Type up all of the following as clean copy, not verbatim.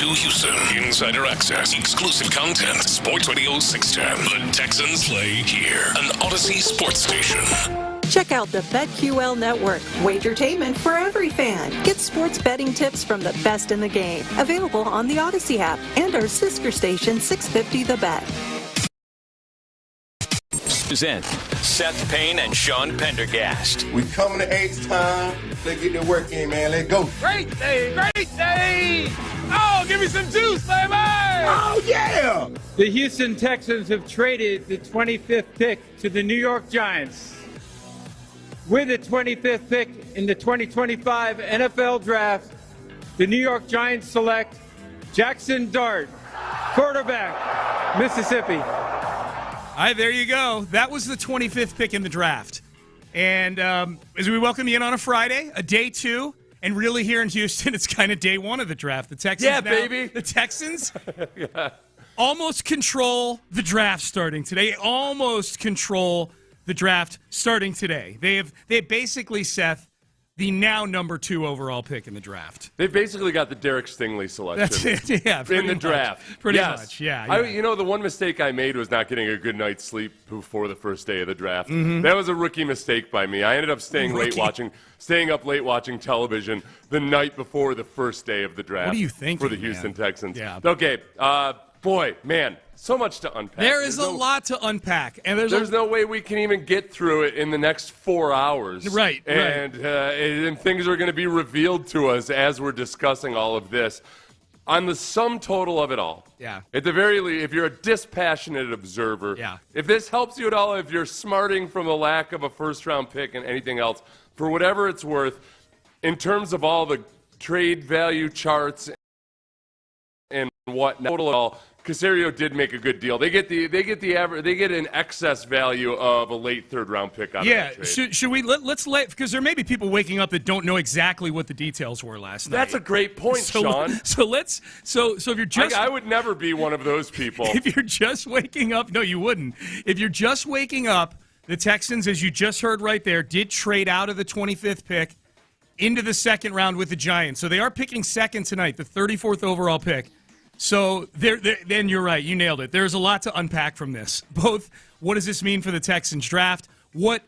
to Houston. Insider access, exclusive content. Sports Radio 610. The Texans play here. An Odyssey sports station. Check out the BetQL Network, wagertainment for every fan. Get sports betting tips from the best in the game. Available on the Odyssey app and our sister station, 650 The Bet. Present Seth Payne and Sean Pendergast. We coming to H-time. Let's get the work in, man. Let's go. Great day, great day. Oh, give me some juice, baby. Oh, yeah. The Houston Texans have traded the 25th pick to the New York Giants. With the 25th pick in the 2025 NFL Draft, the New York Giants select Jackson Dart, quarterback, Mississippi. All right, there you go. That was the 25th pick in the draft. And as we welcome you in on a Friday, a day two, and really here in Houston, it's kind of day one of the draft. The Texans baby. The Texans almost control the draft starting today. Almost control the draft starting today. They have basically, Seth, the now number 2 overall pick in the draft. They basically got the Derek Stingley selection. That's it, yeah. In the draft. Pretty much, yeah. You know, the one mistake I made was not getting a good night's sleep before the first day of the draft. Mm-hmm. That was a rookie mistake by me. I ended up staying up late watching television the night before the first day of the draft. What are you thinking, for the Houston Texans? Yeah. Okay, boy, man, so much to unpack. There is a lot to unpack, and there's no way we can even get through it in the next 4 hours. Right. And things are going to be revealed to us as we're discussing all of this. On the sum total of it all, at the very least, if you're a dispassionate observer, if this helps you at all, if you're smarting from the lack of a first-round pick and anything else, for whatever it's worth, in terms of all the trade value charts and whatnot, total it all, Cacerio did make a good deal. They get an excess value of a late third-round pick out of that trade. Should we let's because there may be people waking up that don't know exactly what the details were last night. That's a great point, Sean. So if you're just I would never be one of those people. If you're just waking up, no, you wouldn't. If you're just waking up, the Texans, as you just heard right there, did trade out of the 25th pick into the second round with the Giants. So they are picking second tonight, the 34th overall pick. So then you're right. You nailed it. There's a lot to unpack from this. Both, what does this mean for the Texans draft? What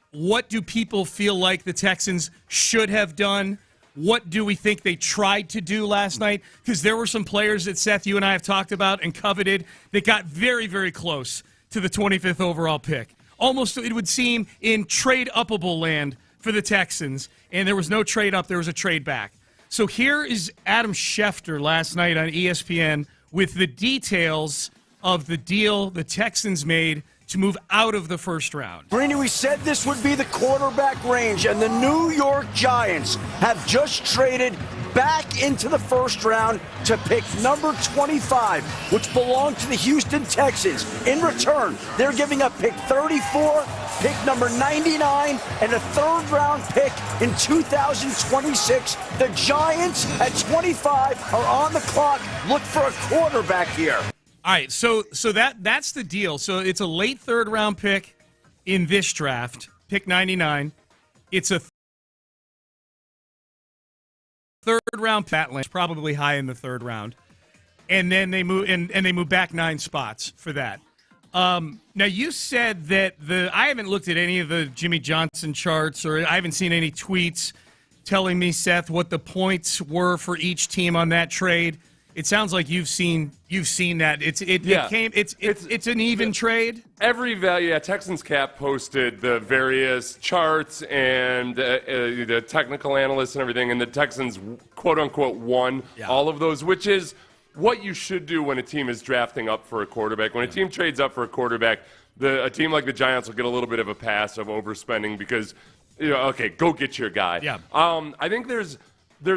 do people feel like the Texans should have done? What do we think they tried to do last night? Because there were some players that, Seth, you and I have talked about and coveted that got very, very close to the 25th overall pick. Almost, it would seem, in trade-upable land for the Texans. And there was no trade up. There was a trade back. So here is Adam Schefter last night on ESPN with the details of the deal the Texans made to move out of the first round. Greeny, we said this would be the quarterback range, and the New York Giants have just traded back into the first round to pick number 25, which belonged to the Houston Texans. In return, they're giving up pick 34, pick number 99, and a third-round pick in 2026. The Giants at 25 are on the clock. Look for a quarterback here. All right, so that's the deal. So it's a late third-round pick in this draft, pick 99. It's a third-round pick, probably high in the third round, and then they move and they move back 9 spots for that. Now you said that I haven't looked at any of the Jimmy Johnson charts, or I haven't seen any tweets telling me, Seth, what the points were for each team on that trade. It sounds like you've seen that. It's an even trade. Every value, Texans Cap posted the various charts and the technical analysts and everything, and the Texans, quote unquote, won all of those, which is what you should do when a team is drafting up for a quarterback. When a team trades up for a quarterback, a team like the Giants will get a little bit of a pass of overspending because, okay, go get your guy. Yeah. I think there's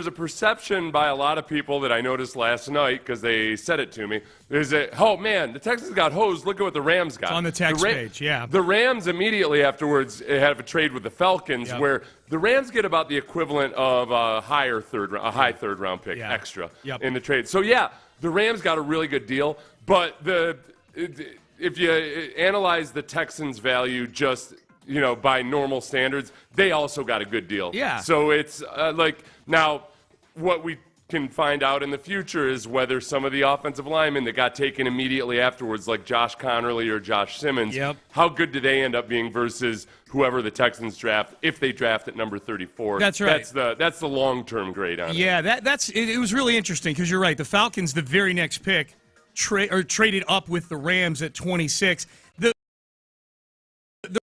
a perception by a lot of people that I noticed last night because they said it to me. There's oh, man, the Texans got hosed. Look at what the Rams got. It's on the text page, yeah. The Rams immediately afterwards had a trade with the Falcons where the Rams get about the equivalent of a high third-round pick extra in the trade. So, the Rams got a really good deal. But if you analyze the Texans' value just by normal standards, they also got a good deal. Yeah. So it's now what we can find out in the future is whether some of the offensive linemen that got taken immediately afterwards, like Josh Connerly or Josh Simmons, how good do they end up being versus whoever the Texans draft if they draft at number 34? That's right. That's the long-term grade on it. Yeah, it was really interesting because you're right. The Falcons, the very next pick, traded up with the Rams at 26. The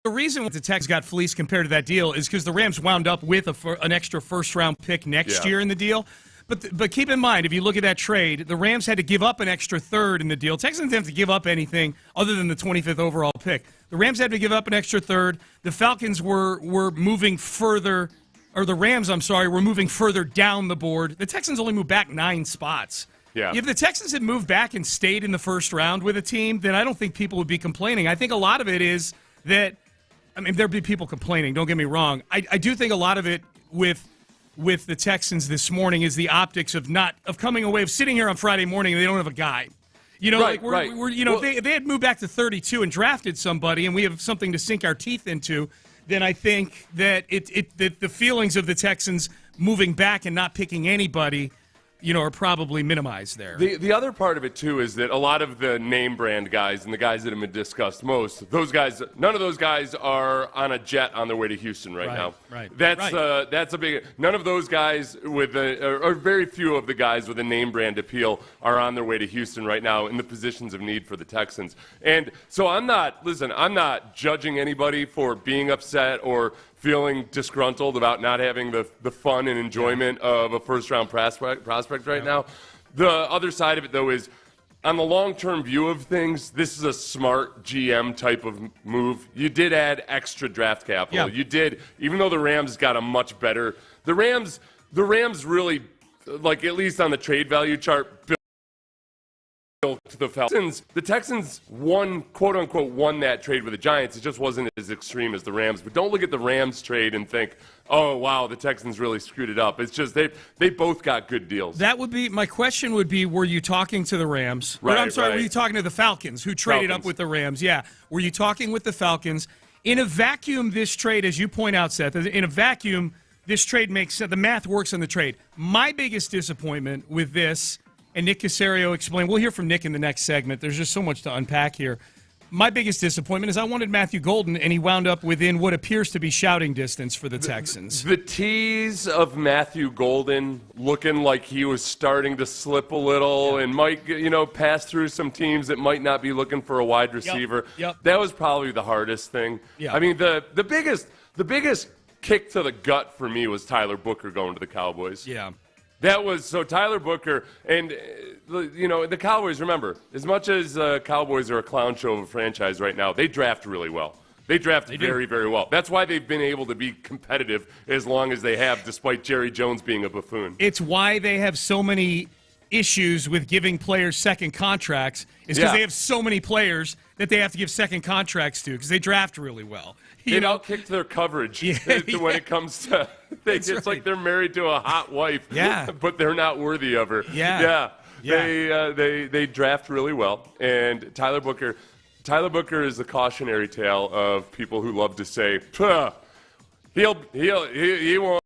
reason the Texans got fleeced compared to that deal is because the Rams wound up with an extra first-round pick next year in the deal. But keep in mind, if you look at that trade, the Rams had to give up an extra third in the deal. Texans didn't have to give up anything other than the 25th overall pick. The Rams had to give up an extra third. The Falcons were moving further, or the Rams, were moving further down the board. The Texans only moved back 9 spots. Yeah. If the Texans had moved back and stayed in the first round with a team, then I don't think people would be complaining. I think a lot of it is that, there'd be people complaining, don't get me wrong. I do think a lot of it with the Texans this morning is the optics of coming away, of sitting here on Friday morning and they don't have a guy. If they had moved back to 32 and drafted somebody and we have something to sink our teeth into, then I think that the feelings of the Texans moving back and not picking anybody, are probably minimized there. The other part of it, too, is that a lot of the name brand guys and the guys that have been discussed most, none of those guys are on a jet on their way to Houston right now. Right. That's a big. None of those guys or very few of the guys with a name brand appeal are on their way to Houston right now in the positions of need for the Texans. And so I'm not judging anybody for being upset or feeling disgruntled about not having the fun and enjoyment of a first-round prospect right now. The other side of it, though, is on the long-term view of things, this is a smart GM type of move. You did add extra draft capital. Yeah. You did, even though the Rams got a much better – the Rams really, like at least on the trade value chart, built to the Falcons. The Texans quote-unquote won that trade with the Giants. It just wasn't as extreme as the Rams. But don't look at the Rams trade and think, oh, wow, the Texans really screwed it up. It's just they both got good deals. That would be – my question would be, were you talking to the Rams? Right, were you talking to the Falcons who traded up with the Rams? Yeah. Were you talking with the Falcons? In a vacuum, this trade, as you point out, Seth, in a vacuum, this trade makes – the math works on the trade. My biggest disappointment with this – and Nick Cacerio explained. We'll hear from Nick in the next segment. There's just so much to unpack here. My biggest disappointment is I wanted Matthew Golden, and he wound up within what appears to be shouting distance for the Texans. The tease of Matthew Golden looking like he was starting to slip a little and might, pass through some teams that might not be looking for a wide receiver. Yep. That was probably the hardest thing. Yeah. The biggest kick to the gut for me was Tyler Booker going to the Cowboys. Yeah. That was so Tyler Booker and the Cowboys. Remember, as much as Cowboys are a clown show of a franchise right now, they draft really well. They draft very, very well. That's why they've been able to be competitive as long as they have, despite Jerry Jones being a buffoon. It's why they have so many issues with giving players second contracts. Is because they have so many players that they have to give second contracts to because they draft really well. They outkicked their coverage when it comes to things. It's like they're married to a hot wife, but they're not worthy of her. Yeah. They draft really well. And Tyler Booker is a cautionary tale of people who love to say, he won't.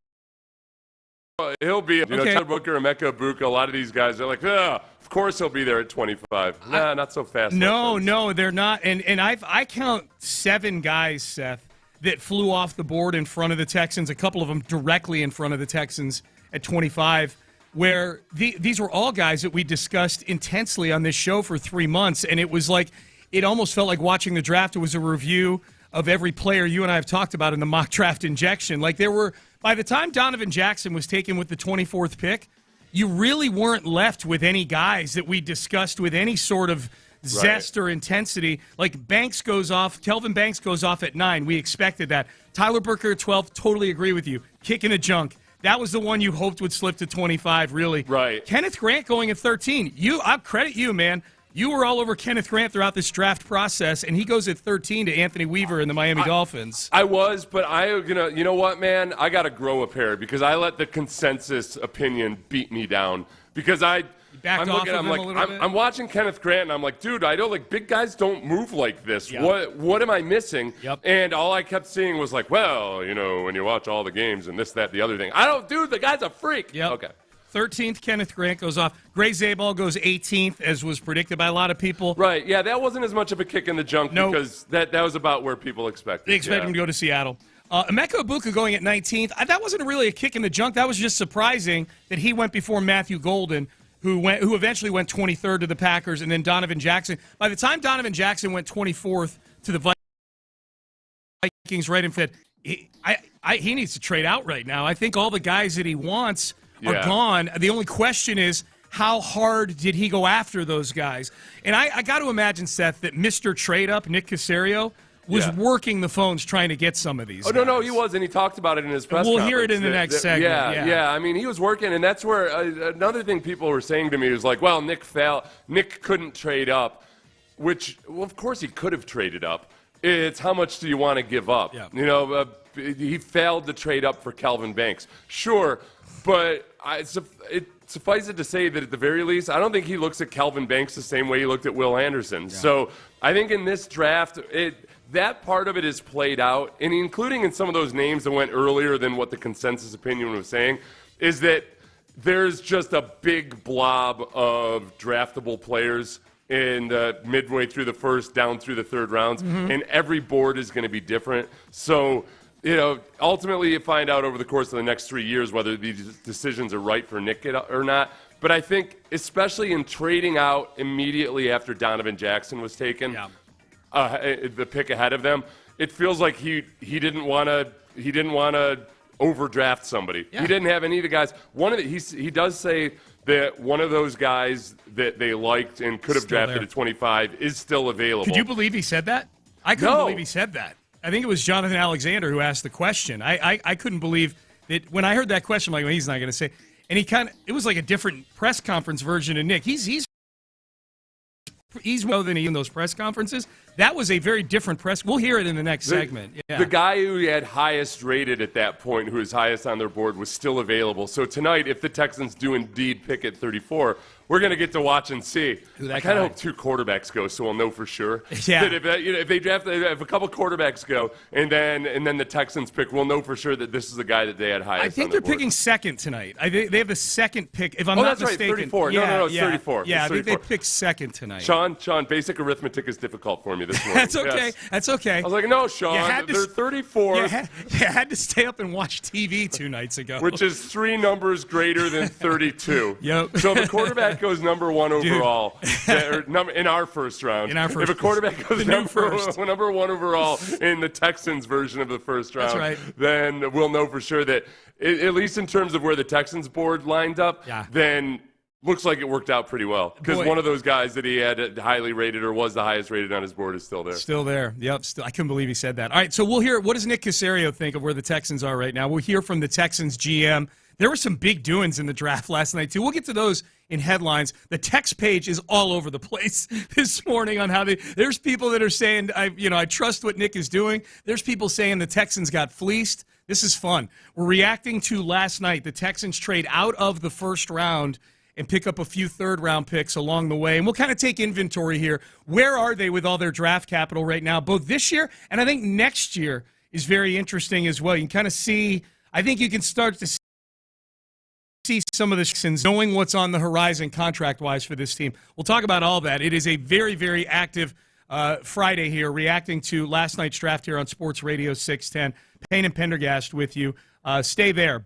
He'll be, Tyler Booker, Emeka Ibuka, a lot of these guys are like, of course he'll be there at 25. Nah, not so fast. No, they're not. And I count 7 guys, Seth, that flew off the board in front of the Texans, a couple of them directly in front of the Texans at 25, where these were all guys that we discussed intensely on this show for 3 months, and it was like, it almost felt like watching the draft. It was a review of every player you and I have talked about in the mock draft injection. Like by the time Donovan Jackson was taken with the 24th pick, you really weren't left with any guys that we discussed with any sort of zest or intensity. Like Kelvin Banks goes off at 9. We expected that. Tyler Booker at 12, totally agree with you. Kicking a junk. That was the one you hoped would slip to 25, really. Right. Kenneth Grant going at 13. I credit you, man. You were all over Kenneth Grant throughout this draft process, and he goes at 13 to Anthony Weaver and the Miami Dolphins. I was, but you know what, man? I got to grow a pair because I let the consensus opinion beat me down because I'm watching Kenneth Grant, and I'm like, dude, I don't big guys don't move like this. Yep. What am I missing? Yep. And all I kept seeing was like, well, when you watch all the games and this, that, the other thing. The guy's a freak. Yep. Okay. 13th, Kenneth Grant goes off. Gray Zabal goes 18th, as was predicted by a lot of people. Right, yeah, that wasn't as much of a kick in the junk because that was about where people expected. They expected him to go to Seattle. Emeka Ibuka going at 19th. That wasn't really a kick in the junk. That was just surprising that he went before Matthew Golden, who eventually went 23rd to the Packers, and then Donovan Jackson. By the time Donovan Jackson went 24th to the Vikings, right in fifth, he needs to trade out right now. I think all the guys that he wants are gone. The only question is, how hard did he go after those guys? And I got to imagine, Seth, that Mr. Trade Up, Nick Cacerio, was working the phones trying to get some of these guys. No, he was, and he talked about it in his press conference. We'll hear it in the next segment. Yeah. I mean, he was working, and that's where another thing people were saying to me was like, well, Nick couldn't trade up, which, well, of course he could have traded up. It's how much do you want to give up? Yeah. You know, he failed to trade up for Calvin Banks. Sure, but suffice it to say that at the very least, I don't think he looks at Calvin Banks the same way he looked at Will Anderson. Yeah. So I think in this draft, that part of it is played out, and including in some of those names that went earlier than what the consensus opinion was saying, is that there's just a big blob of draftable players in midway through the first, down through the third rounds, and every board is going to be different. So, ultimately you find out over the course of the next 3 years whether these decisions are right for Nick or not. But I think, especially in trading out immediately after Donovan Jackson was taken, the pick ahead of them, it feels like he didn't want to overdraft somebody. Yeah. He didn't have any of the guys. He does say that one of those guys that they liked and could have drafted at 25 is still available. Could you believe he said that? I couldn't believe he said that. I think it was Jonathan Alexander who asked the question. I couldn't believe that when I heard that question. I'm like, well, he's not going to say. And it was like a different press conference version of Nick. He's more than he in those press conferences. That was a very different press. We'll hear it in the next segment. Yeah. The guy who had highest rated at that point, who was highest on their board, was still available. So tonight, if the Texans do indeed pick at 34, we're going to get to watch and see. I kind of hope 2 quarterbacks go, so we'll know for sure. Yeah. That if they draft, if a couple quarterbacks go, and then the Texans pick, we'll know for sure that this is the guy that they had highest. I think on they're board. Picking second tonight. They have the second pick. If I'm not that's mistaken, right, 34. No, it's 34. Yeah, it's 34. I think they picked second tonight. Sean, basic arithmetic is difficult for me this morning. That's okay. Yes. That's okay. I was like, no, Sean, they're 34. You had to stay up and watch TV 2 nights ago. Which is 3 numbers greater than 32. Yep. So if a quarterback goes number 1 overall, in our first round, if a quarterback goes number 1 overall in the Texans version of the first round, then we'll know for sure that, at least in terms of where the Texans board lined up, then looks like it worked out pretty well. Because one of those guys that he had highly rated or was the highest rated on his board is still there. Still there. Yep. I couldn't believe he said that. All right, so we'll hear, what does Nick Cacerio think of where the Texans are right now? We'll hear from the Texans GM. There were some big doings in the draft last night, too. We'll get to those in headlines. The text page is all over the place this morning on how there's people that are saying, I trust what Nick is doing. There's people saying the Texans got fleeced. This is fun. We're reacting to last night. The Texans trade out of the first round and pick up a few third-round picks along the way. And we'll kind of take inventory here. Where are they with all their draft capital right now, both this year and I think next year is very interesting as well. You can kind of see, I think you can start to see some of the Texans knowing what's on the horizon contract-wise for this team. We'll talk about all that. It is a very, very active Friday here, reacting to last night's draft here on Sports Radio 610. Payne and Pendergast with you. Stay there.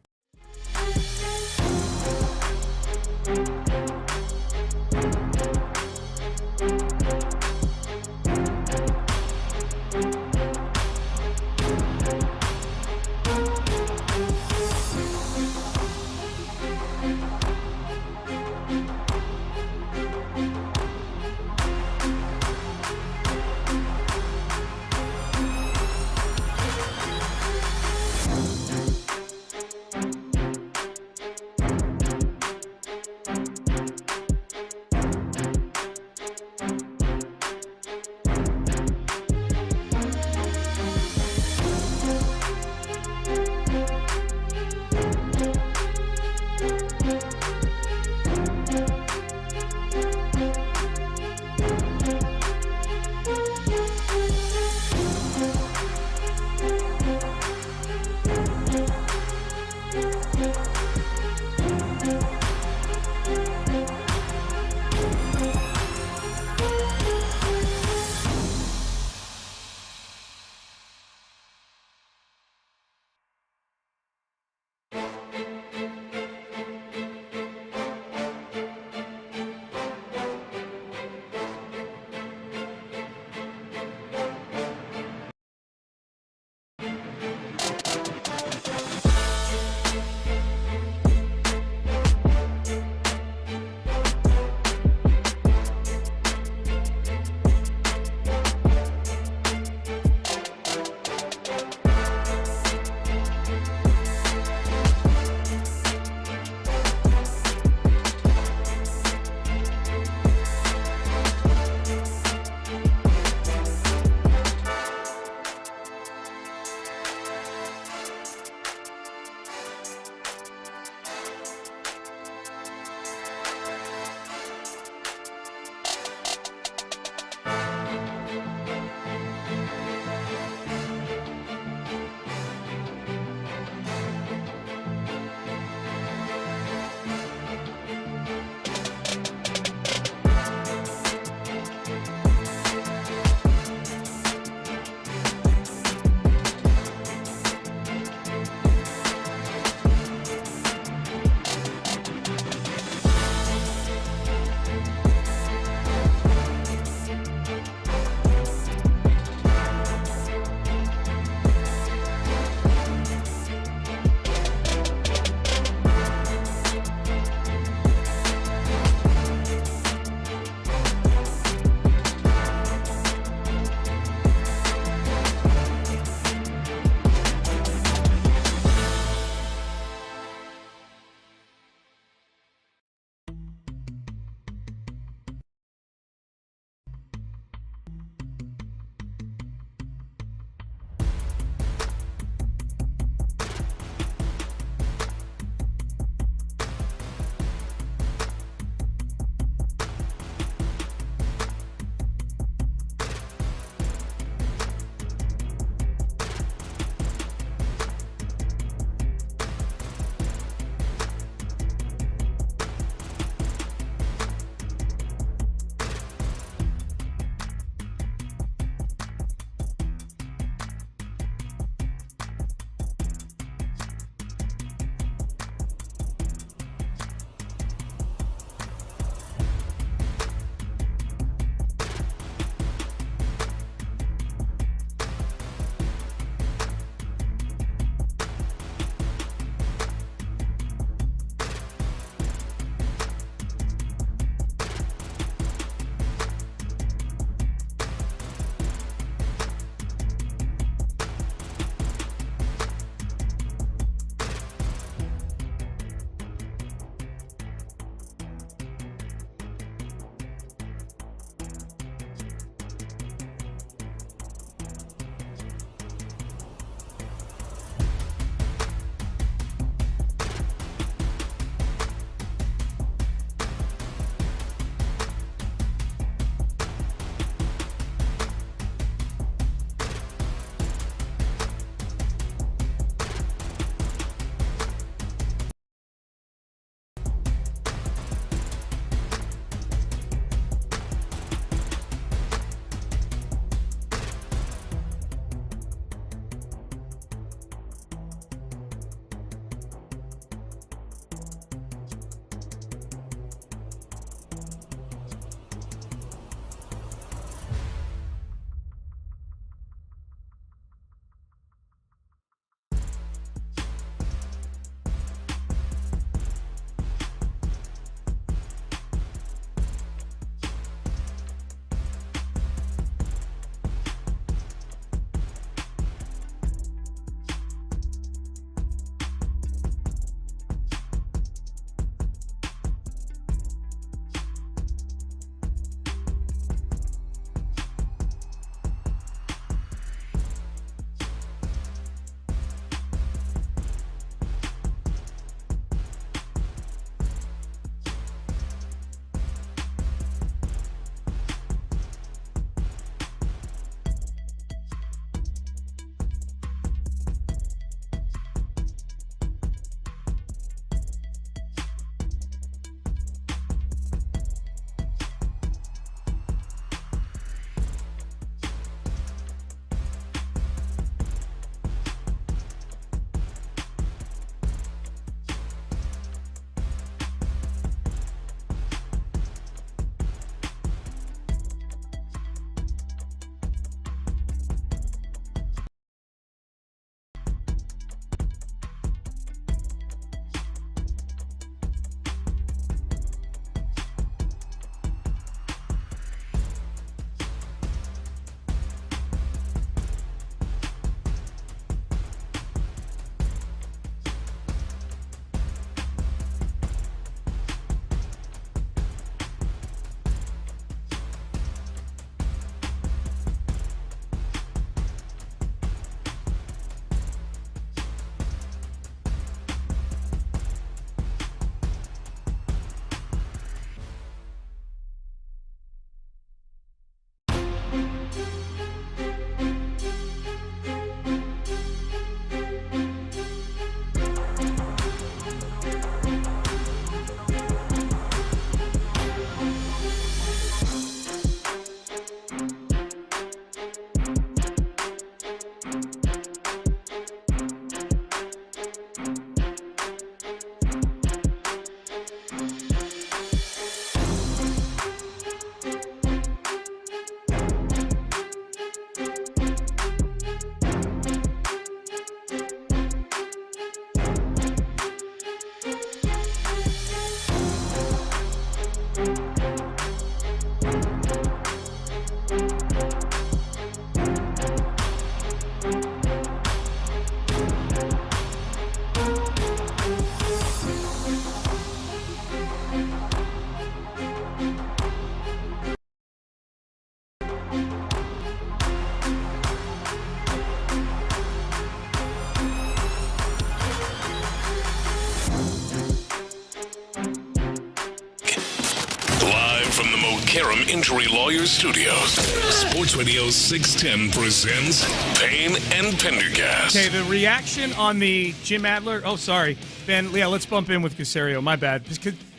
Karam Injury Lawyers Studios. Sports Radio 610 presents Payne and Pendergast. Okay, the reaction on the Jim Adler. Oh, sorry, Ben. Yeah, let's bump in with Cacerio. My bad.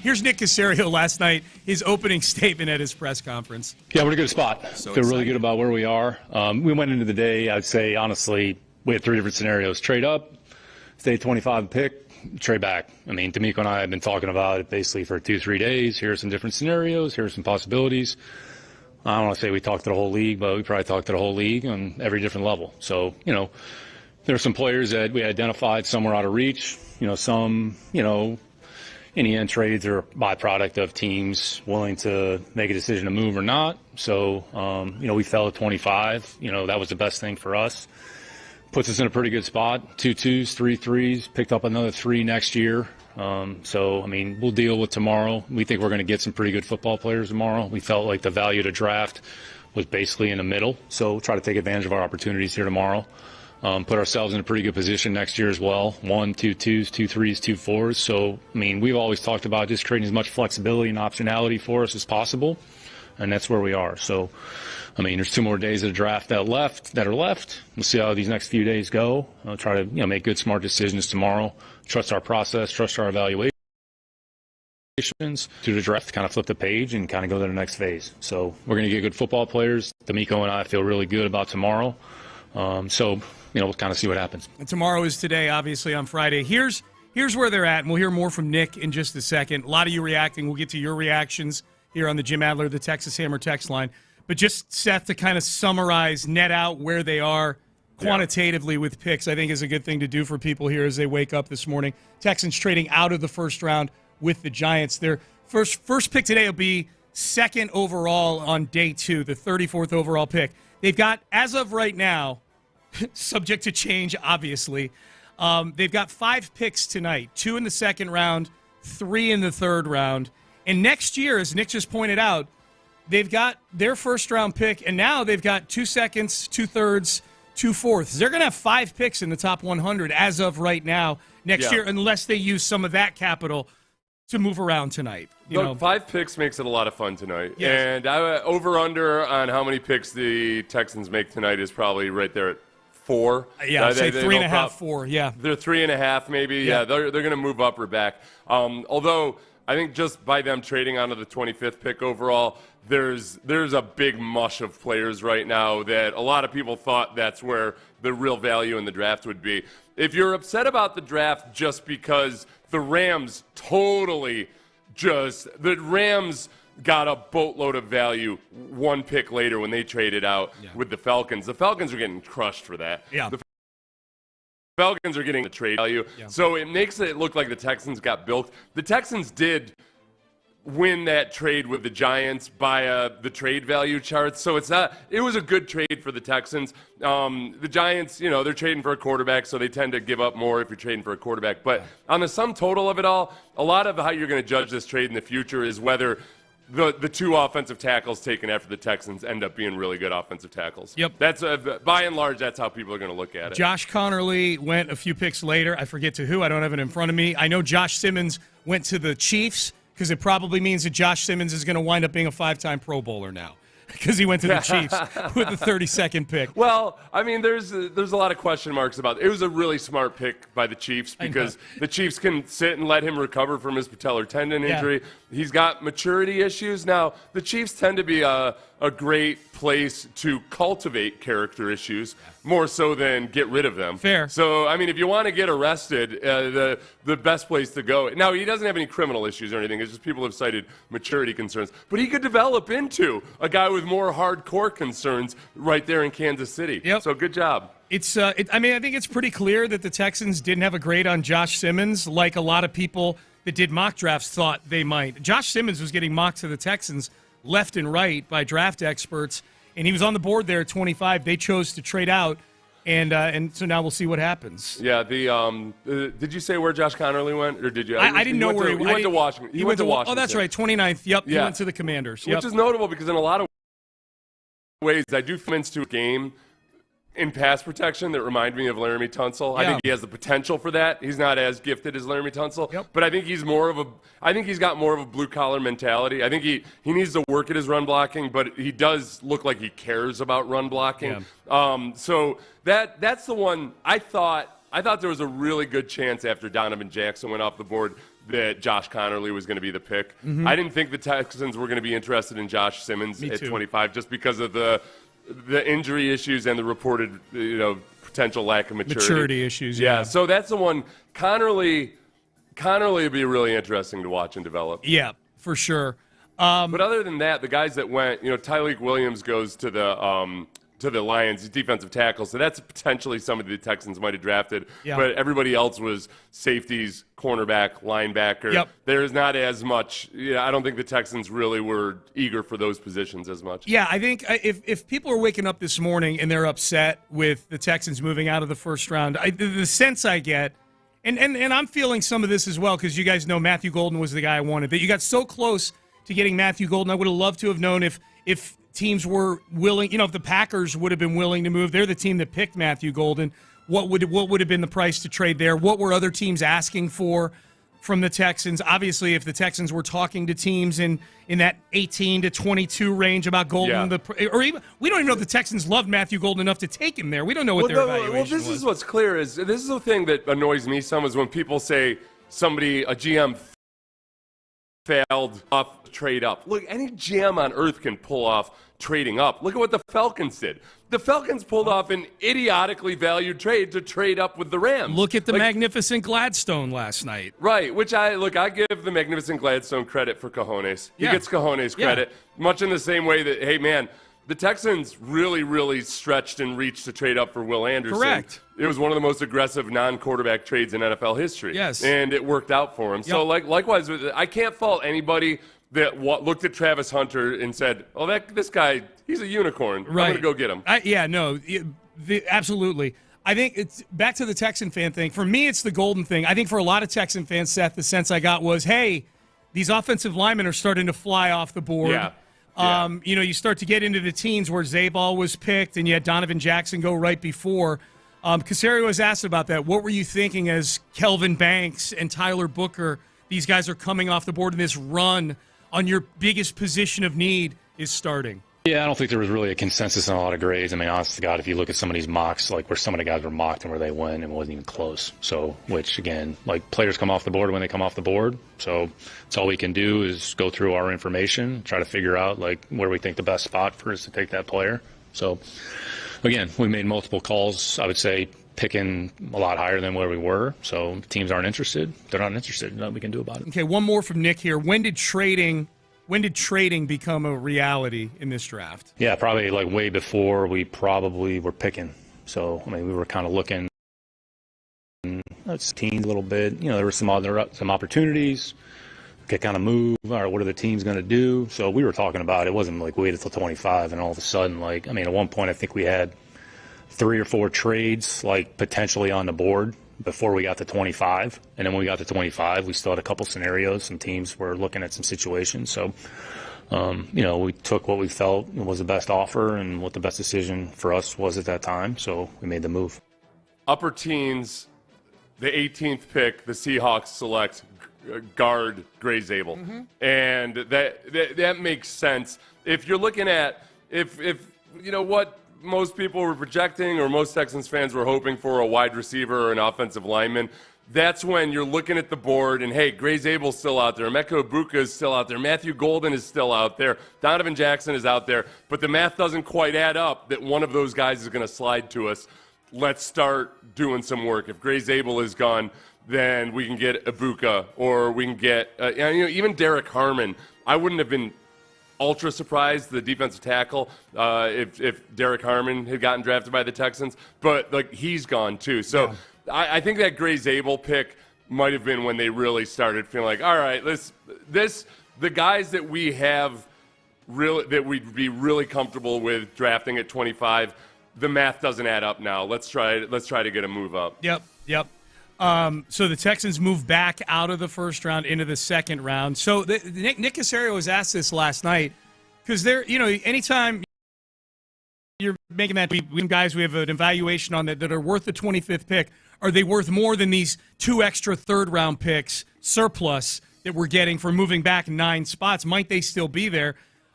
Here's Nick Cacerio last night, his opening statement at his press conference. Yeah, we're in a good spot. Feel really good about where we are. We went into the day, I'd say, honestly, we had three different scenarios. Trade up, stay 25 pick, trade back. I mean, D'Amico and I have been talking about it basically for 2-3 days. Here are some different scenarios. Here are some possibilities. I don't want to say we talked to the whole league, but we probably talked to the whole league on every different level. So, there are some players that we identified, some were out of reach. Some, in the end, trades are a byproduct of teams willing to make a decision to move or not. So, we fell at 25. That was the best thing for us. Puts us in a pretty good spot. 2 2s, 3 3s, picked up another 3 next year. We'll deal with tomorrow. We think we're going to get some pretty good football players tomorrow. We felt like the value to draft was basically in the middle. So try to take advantage of our opportunities here tomorrow. Put ourselves in a pretty good position next year as well. 1, 2 2s, 2 3s, 2 4s. So, we've always talked about just creating as much flexibility and optionality for us as possible. And that's where we are. So, there's 2 more days of the draft that are left. We'll see how these next few days go. I'll try to, make good, smart decisions tomorrow. Trust our process, trust our evaluations to the draft, kind of flip the page and kind of go to the next phase. So we're going to get good football players. D'Amico and I feel really good about tomorrow. We'll kind of see what happens. And tomorrow is today, obviously, on Friday. Here's where they're at, and we'll hear more from Nick in just a second. A lot of you reacting. We'll get to your reactions here on the Jim Adler, the Texas Hammer text line. But just, Seth, to kind of summarize, net out where they are quantitatively with picks, I think is a good thing to do for people here as they wake up this morning. Texans trading out of the first round with the Giants. Their first pick today will be second overall on day 2, the 34th overall pick. They've got, as of right now, subject to change, obviously, they've got 5 picks tonight, 2 in the second round, 3 in the third round. And next year, as Nick just pointed out, they've got their first-round pick, and now they've got 2 seconds, 2 thirds, 2 fourths. They're going to have 5 picks in the top 100 as of right now next year, unless they use some of that capital to move around tonight. 5 picks makes it a lot of fun tonight. Yes. And over-under on how many picks the Texans make tonight is probably right there at 4. Yeah, I'd say 3.5, 4, yeah. They're 3.5 maybe. Yeah, they're going to move up or back. Although I think just by them trading onto the 25th pick overall, there's a big mush of players right now that a lot of people thought that's where the real value in the draft would be. If you're upset about the draft just because the Rams got a boatload of value 1 pick later when they traded out with the Falcons. The Falcons are getting crushed for that. Yeah. The Falcons are getting the trade value. Yeah. So it makes it look like the Texans got bilked. The Texans did win that trade with the Giants by the trade value charts. So it was a good trade for the Texans. The Giants, they're trading for a quarterback, so they tend to give up more if you're trading for a quarterback. But on the sum total of it all, a lot of how you're going to judge this trade in the future is whether the 2 offensive tackles taken after the Texans end up being really good offensive tackles. Yep. That's by and large, that's how people are going to look at it. Josh Connerly went a few picks later. I forget to who. I don't have it in front of me. I know Josh Simmons went to the Chiefs because it probably means that Josh Simmons is going to wind up being a 5-time Pro Bowler now because he went to the Chiefs with the 32nd pick. Well, there's a lot of question marks about it. It was a really smart pick by the Chiefs because the Chiefs can sit and let him recover from his patellar tendon injury. He's got maturity issues. Now, the Chiefs tend to be a great place to cultivate character issues more so than get rid of them. Fair. So, if you want to get arrested, the best place to go. Now, he doesn't have any criminal issues or anything. It's just people have cited maturity concerns. But he could develop into a guy with more hardcore concerns right there in Kansas City. Yep. So, good job. I think it's pretty clear that the Texans didn't have a grade on Josh Simmons like a lot of people that did mock drafts thought they might. Josh Simmons was getting mocked to the Texans left and right by draft experts, and he was on the board there at 25. They chose to trade out, and so now we'll see what happens. Yeah, did you say where Josh Connerly went, or did you? I didn't know where he went. He went to Washington. He went to Washington. Oh, that's right, 29th. Yep, he went to the Commanders. Yep. Which is notable because in a lot of ways, I do come into a game in pass protection that remind me of Laramie Tunsil. I think he has the potential for that. He's not as gifted as Laramie Tunsil, but I think he's got more of a blue collar mentality. I think he needs to work at his run blocking, but he does look like he cares about run blocking. So that's the one I thought there was a really good chance after Donovan Jackson went off the board that Josh Connerly was going to be the pick. I didn't think the Texans were going to be interested in Josh Simmons at 25 just because of the injury issues and the reported, potential lack of maturity issues. Yeah. So that's the one. Connerly would be really interesting to watch and develop. Yeah, for sure. But other than that, the guys that went, Tyleik Williams goes to the Lions, defensive tackle. So that's potentially somebody the Texans might have drafted. But everybody else was safeties, cornerback, linebacker. There's not as much. I don't think the Texans really were eager for those positions as much. Yeah, I think if people are waking up this morning and they're upset with the Texans moving out of the first round, the sense I get, and I'm feeling some of this as well, because you guys know Matthew Golden was the guy I wanted. That you got so close to getting Matthew Golden. I would have loved to have known if teams were willing, if the Packers would have been willing to move. They're the team that picked Matthew Golden. What would have been the price to trade there? What were other teams asking for from the Texans? Obviously, if the Texans were talking to teams in that 18 to 22 range about Golden, or even we don't even know if the Texans loved Matthew Golden enough to take him there. We don't know what their evaluation was. Well, this is what's clear is this is the thing that annoys me some is when people say a GM failed off trade up. Look, any GM on earth can pull off trading up. Look at what the Falcons did. The Falcons pulled off an idiotically valued trade to trade up with the Rams. Look at the magnificent Gladstone last night. Right, which I give the magnificent Gladstone credit for cojones. He gets cojones credit, much in the same way that, hey, man, the Texans really, really stretched and reached to trade up for Will Anderson. Correct. It was one of the most aggressive non-quarterback trades in NFL history. Yes. And it worked out for him. Yep. So, likewise, I can't fault anybody that looked at Travis Hunter and said, oh, this guy, he's a unicorn. Right. I'm going to go get him. Absolutely. I think it's back to the Texan fan thing. For me, it's the Golden thing. I think for a lot of Texan fans, Seth, the sense I got was, hey, these offensive linemen are starting to fly off the board. Yeah. You start to get into the teens where Zabal was picked, and you had Donovan Jackson go right before. Cacerio was asked about that. What were you thinking as Kelvin Banks and Tyler Booker, these guys are coming off the board, and this run on your biggest position of need is starting? Yeah, I don't think there was really a consensus on a lot of grades. I mean, honest to God, if you look at some of these mocks, like where some of the guys were mocked and where they went, it wasn't even close. So, which, again, players come off the board when they come off the board. So it's all we can do is go through our information, try to figure out, where we think the best spot for us to take that player. So, again, we made multiple calls, I would say, picking a lot higher than where we were. So teams aren't interested. They're not interested. Nothing we can do about it. Okay, one more from Nick here. When did trading become a reality in this draft? Yeah, probably way before we probably were picking. So, we were kind of looking teams a little bit. There were some opportunities. Okay, kind of move. All right, what are the teams going to do? So we were talking about it. Wasn't wait until 25 and all of a sudden, at one point I think we had 3 or 4 trades potentially on the board before we got to 25. And then when we got to 25, we still had a couple scenarios. Some teams were looking at some situations. So, we took what we felt was the best offer and what the best decision for us was at that time. So we made the move. Upper teens, the 18th pick, the Seahawks select guard Gray Zabel. Mm-hmm. And that makes sense. If you're looking at, if what most people were projecting or most Texans fans were hoping for, a wide receiver or an offensive lineman, that's when you're looking at the board and, hey, Gray Zabel's still out there. Emeka Egbuka is still out there. Matthew Golden is still out there. Donovan Jackson is out there. But the math doesn't quite add up that one of those guys is going to slide to us. Let's start doing some work. If Gray Zabel is gone, then we can get Egbuka, or we can get even Derek Harmon. I wouldn't have been ultra surprised, the defensive tackle, if Derek Harmon had gotten drafted by the Texans, but he's gone too. So yeah. I think that Gray Zabel pick might have been when they really started feeling all right, the guys that we have that we'd be really comfortable with drafting at 25. The math doesn't add up now. Let's try to get a move up. Yep. So the Texans move back out of the first round into the second round. So Nick Cacerio was asked this last night because anytime you're making that, we guys, we have an evaluation on that are worth the 25th pick. Are they worth more than these 2 extra third-round picks surplus that we're getting for moving back 9 spots? Might they still be there?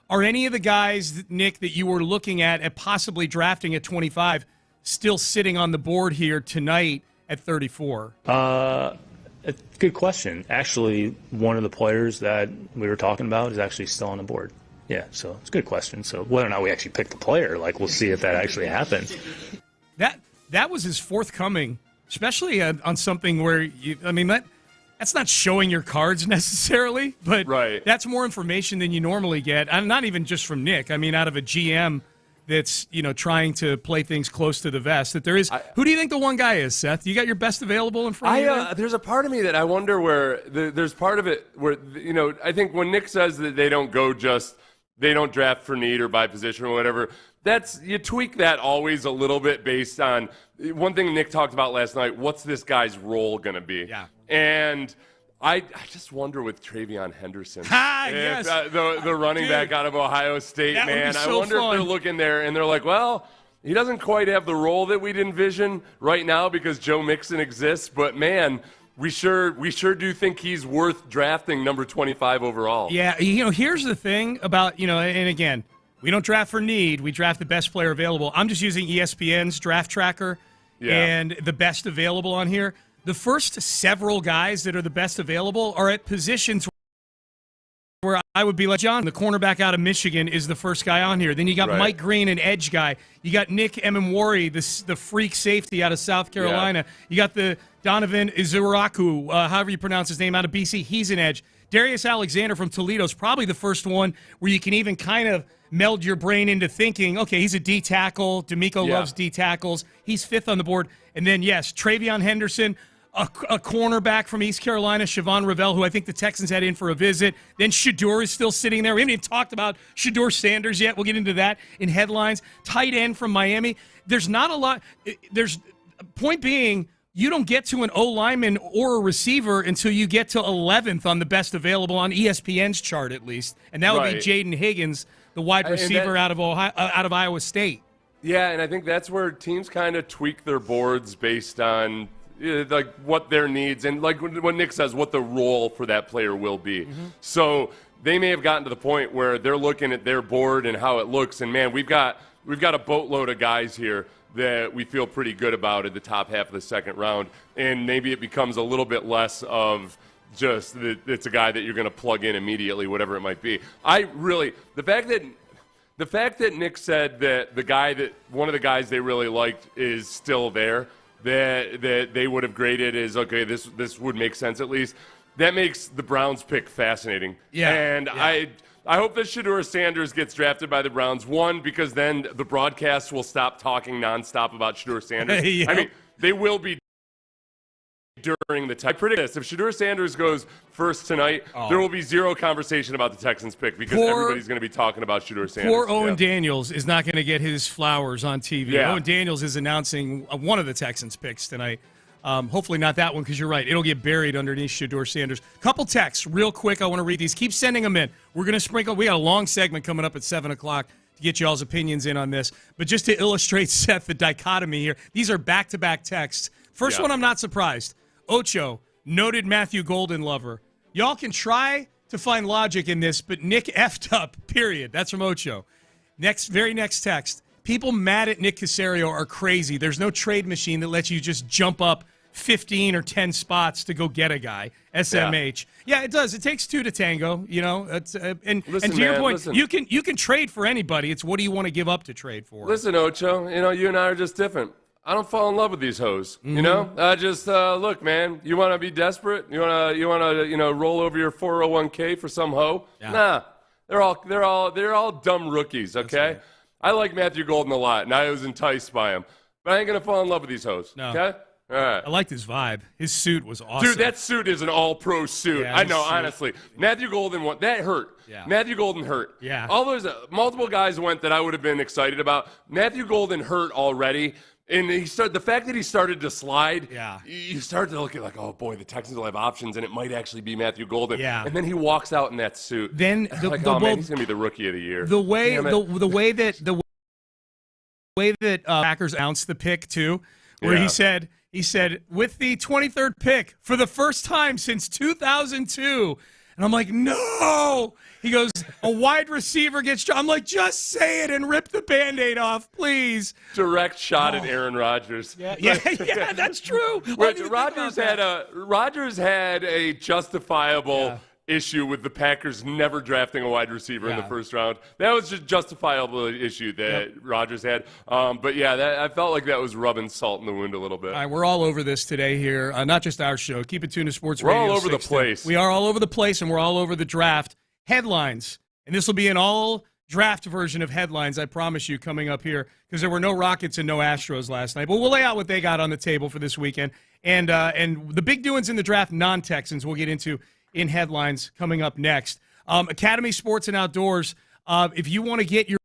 Are any of the guys, Nick, that you were looking at possibly drafting at 25 still sitting on the board here tonight at 34? Good question. Actually, one of the players that we were talking about is actually still on the board. Yeah, so it's a good question. So whether or not we actually pick the player, we'll see if that actually happens. That was his forthcoming, especially on something where that's not showing your cards necessarily, but that's more information than you normally get. And not even just from Nick. Out of a GM that's trying to play things close to the vest. That there is. Who do you think the one guy is, Seth? You got your best available in front of you? There's a part of me that I wonder where there's part of it where I think when Nick says that they don't draft for need or by position or whatever. You tweak that always a little bit based on one thing Nick talked about last night. What's this guy's role going to be? Yeah. And I just wonder with Travion Henderson, yes. the running back out of Ohio State, man. So I wonder fun. if they're looking there and they're like, well, he doesn't quite have the role that we'd envision right now because Joe Mixon exists, but man, we sure do think he's worth drafting number 25 overall. Yeah, here's the thing about, and again, we don't draft for need. We draft the best player available. I'm just using ESPN's draft tracker and the best available on here. The first several guys that are the best available are at positions where I would be like, John, the cornerback out of Michigan is the first guy on here. Then you got Mike Green, an edge guy. You got Nick Emmanwori, the freak safety out of South Carolina. Yeah. You got the Donovan Izuraku, however you pronounce his name, out of BC. He's an edge. Darius Alexander from Toledo is probably the first one where you can even kind of meld your brain into thinking, okay, he's a D tackle. D'Amico loves D tackles. He's 5th on the board. And then, yes, Travion Henderson, a cornerback from East Carolina, Siobhan Revelle, who I think the Texans had in for a visit. Then Shedeur is still sitting there. We haven't even talked about Shedeur Sanders yet. We'll get into that in headlines. Tight end from Miami. There's not a lot. Point being, you don't get to an O-lineman or a receiver until you get to 11th on the best available on ESPN's chart, at least. And that would be Jaden Higgins, the wide receiver out of Iowa State. Yeah, and I think that's where teams kind of tweak their boards based on what their needs and like what Nick says, what the role for that player will be. Mm-hmm. So they may have gotten to the point where they're looking at their board and how it looks, and man, we've got a boatload of guys here that we feel pretty good about at the top half of the second round, and maybe it becomes a little bit less of just that it's a guy that you're going to plug in immediately, whatever it might be. The fact that Nick said that one of the guys they really liked is still there, that they would have graded as, okay, this would make sense at least. That makes the Browns pick fascinating. Yeah. And I hope that Shedeur Sanders gets drafted by the Browns. One, because then the broadcasts will stop talking nonstop about Shedeur Sanders. They will be during the time. I predict this. If Shedeur Sanders goes first tonight, there will be zero conversation about the Texans pick because everybody's going to be talking about Shedeur Sanders. Poor Owen Daniels is not going to get his flowers on TV. Yeah. Owen Daniels is announcing one of the Texans picks tonight. Hopefully not that one because you're right. It'll get buried underneath Shedeur Sanders. Couple texts real quick. I want to read these. Keep sending them in. We're going to sprinkle. We got a long segment coming up at 7 o'clock to get y'all's opinions in on this. But just to illustrate, Seth, the dichotomy here, these are back-to-back texts. First one, I'm not surprised. Ocho, noted Matthew Golden lover. Y'all can try to find logic in this, but Nick effed up, period. That's from Ocho. Very next text. People mad at Nick Cacerio are crazy. There's no trade machine that lets you just jump up 15 or 10 spots to go get a guy. SMH. Yeah, it does. It takes 2 to tango, and to your point, you can trade for anybody. It's what do you want to give up to trade for? Listen, Ocho, you and I are just different. I don't fall in love with these hoes, look, man, you want to be desperate? You want to roll over your 401k for some hoe? Yeah. Nah. They're all dumb rookies, okay? Right. I like Matthew Golden a lot, and I was enticed by him. But I ain't going to fall in love with these hoes, okay? All right. I liked his vibe. His suit was awesome. Dude, that suit is an all-pro suit. Yeah, I know, honestly. Matthew Golden, that hurt. Yeah. Matthew Golden hurt. Yeah. All those multiple guys went that I would have been excited about. Matthew Golden hurt already. And the fact that he started to slide, you start to look at like, oh boy, the Texans will have options, and it might actually be Matthew Golden. Yeah. And then he walks out in that suit. Then man, he's gonna be the rookie of the year. The way way that Packers announced the pick too, where he said with the 23rd pick for the first time since 2002, and I'm like, no. He goes, a wide receiver gets dropped. I'm like, just say it and rip the Band-Aid off, please. Direct shot at Aaron Rodgers. Yeah, that's true. Rodgers had a justifiable issue with the Packers never drafting a wide receiver in the first round. That was just justifiable issue that Rodgers had. But I felt like that was rubbing salt in the wound a little bit. All right, we're all over this today here. Not just our show. Keep it tuned to Sports Radio. We're all over the place. We are all over the place, and we're all over the draft. Headlines. And this will be an all draft version of headlines, I promise you, coming up here, because there were no Rockets and no Astros last night. But we'll lay out what they got on the table for this weekend. And the big doings in the draft, non-Texans, we'll get into in headlines coming up next. Academy Sports and Outdoors, if you want to get your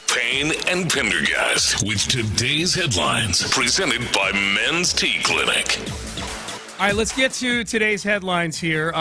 Payne and Pendergast with today's headlines, presented by Men's Tea Clinic. All right, let's get to today's headlines here.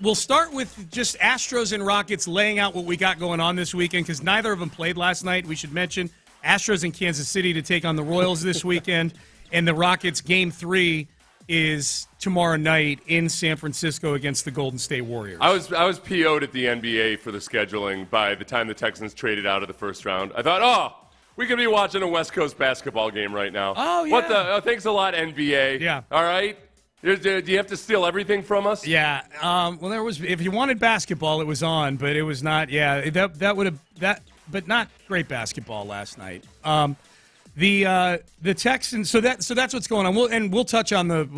We'll start with just Astros and Rockets laying out what we got going on this weekend, because neither of them played last night. We should mention Astros in Kansas City to take on the Royals this weekend, and the Rockets Game 3 is tomorrow night in San Francisco against the Golden State Warriors. I was PO'd at the NBA for the scheduling by the time the Texans traded out of the first round. I thought, we could be watching a West Coast basketball game right now. Oh, yeah. What the? Thanks a lot, NBA. Yeah. All right. Do you have to steal everything from us? Yeah. Well, there was. If you wanted basketball, it was on, but it was not. Yeah. That would have that, but not great basketball last night. The Texans. So that's what's going on. We'll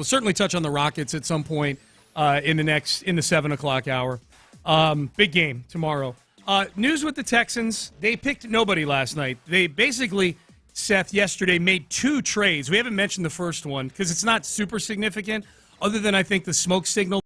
certainly touch on the Rockets at some point in the 7:00 hour. Big game tomorrow. News with the Texans. They picked nobody last night. They basically, Seth, yesterday made 2 trades. We haven't mentioned the first one because it's not super significant, other than I think the smoke signal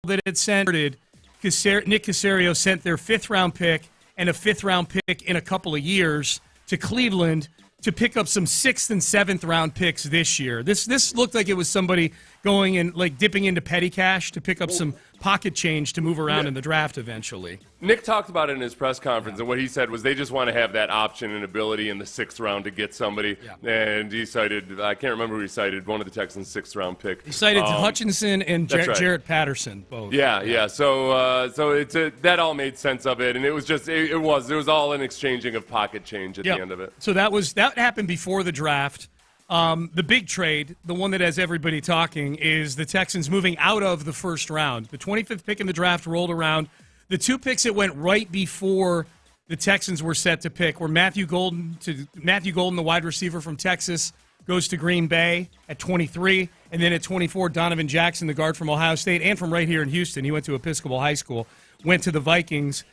that it sent. Nick Cacerio sent their 5th-round pick and a 5th-round pick in a couple of years to Cleveland to pick up some 6th and 7th-round picks this year. This looked like it was somebody going and like dipping into petty cash to pick up some pocket change to move around in the draft eventually. Nick talked about it in his press conference, and what he said was they just want to have that option and ability in the 6th round to get somebody. Yeah. And he cited, I can't remember who he cited, one of the Texans' 6th-round pick. He cited Hutchinson and Jarrett Patterson, both. Yeah. So that all made sense of it, and it was just it was all an exchanging of pocket change at the end of it. So that happened before the draft. The big trade, the one that has everybody talking, is the Texans moving out of the first round. The 25th pick in the draft rolled around. The 2 picks that went right before the Texans were set to pick were Matthew Golden, the wide receiver from Texas, goes to Green Bay at 23, and then at 24, Donovan Jackson, the guard from Ohio State and from right here in Houston. He went to Episcopal High School, went to the Vikings.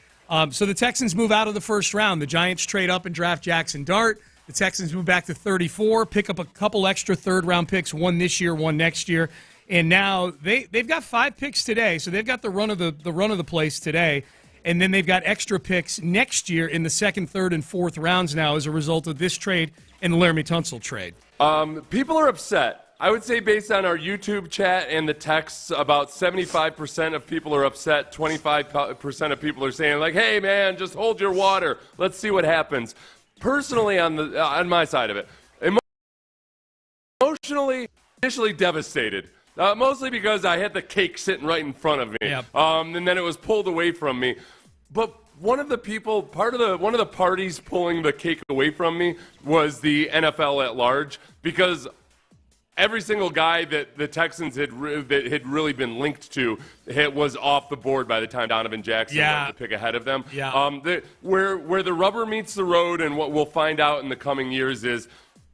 So the Texans move out of the first round. The Giants trade up and draft Jackson Dart. The Texans move back to 34, pick up a couple extra 3rd-round picks, one this year, one next year, and now they've got 5 picks today, so they've got the run of the place today, and then they've got extra picks next year in the 2nd, 3rd, and 4th rounds now as a result of this trade and the Laramie Tunsil trade. People are upset. I would say based on our YouTube chat and the texts, about 75% of people are upset. 25% of people are saying, like, hey, man, just hold your water. Let's see what happens. Personally, on my side of it, emotionally, initially devastated. Mostly because I had the cake sitting right in front of me, and then it was pulled away from me. But one of the parties pulling the cake away from me was the NFL at large, because every single guy that the Texans had really been linked to was off the board by the time Donovan Jackson went to pick ahead of them. Yeah. Where the rubber meets the road, and what we'll find out in the coming years is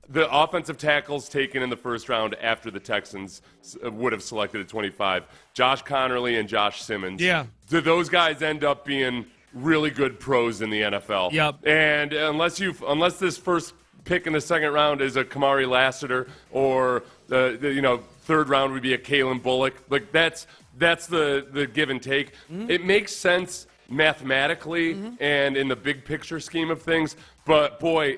the offensive tackles taken in the first round after the Texans would have selected at 25, Josh Connerly and Josh Simmons. Yeah. Do those guys end up being really good pros in the NFL? Yep. And unless this first pick in the 2nd round is a Kamari Lassiter, or the 3rd round would be a Kalen Bullock. Like that's the give and take. Mm-hmm. It makes sense mathematically and in the big picture scheme of things, but boy,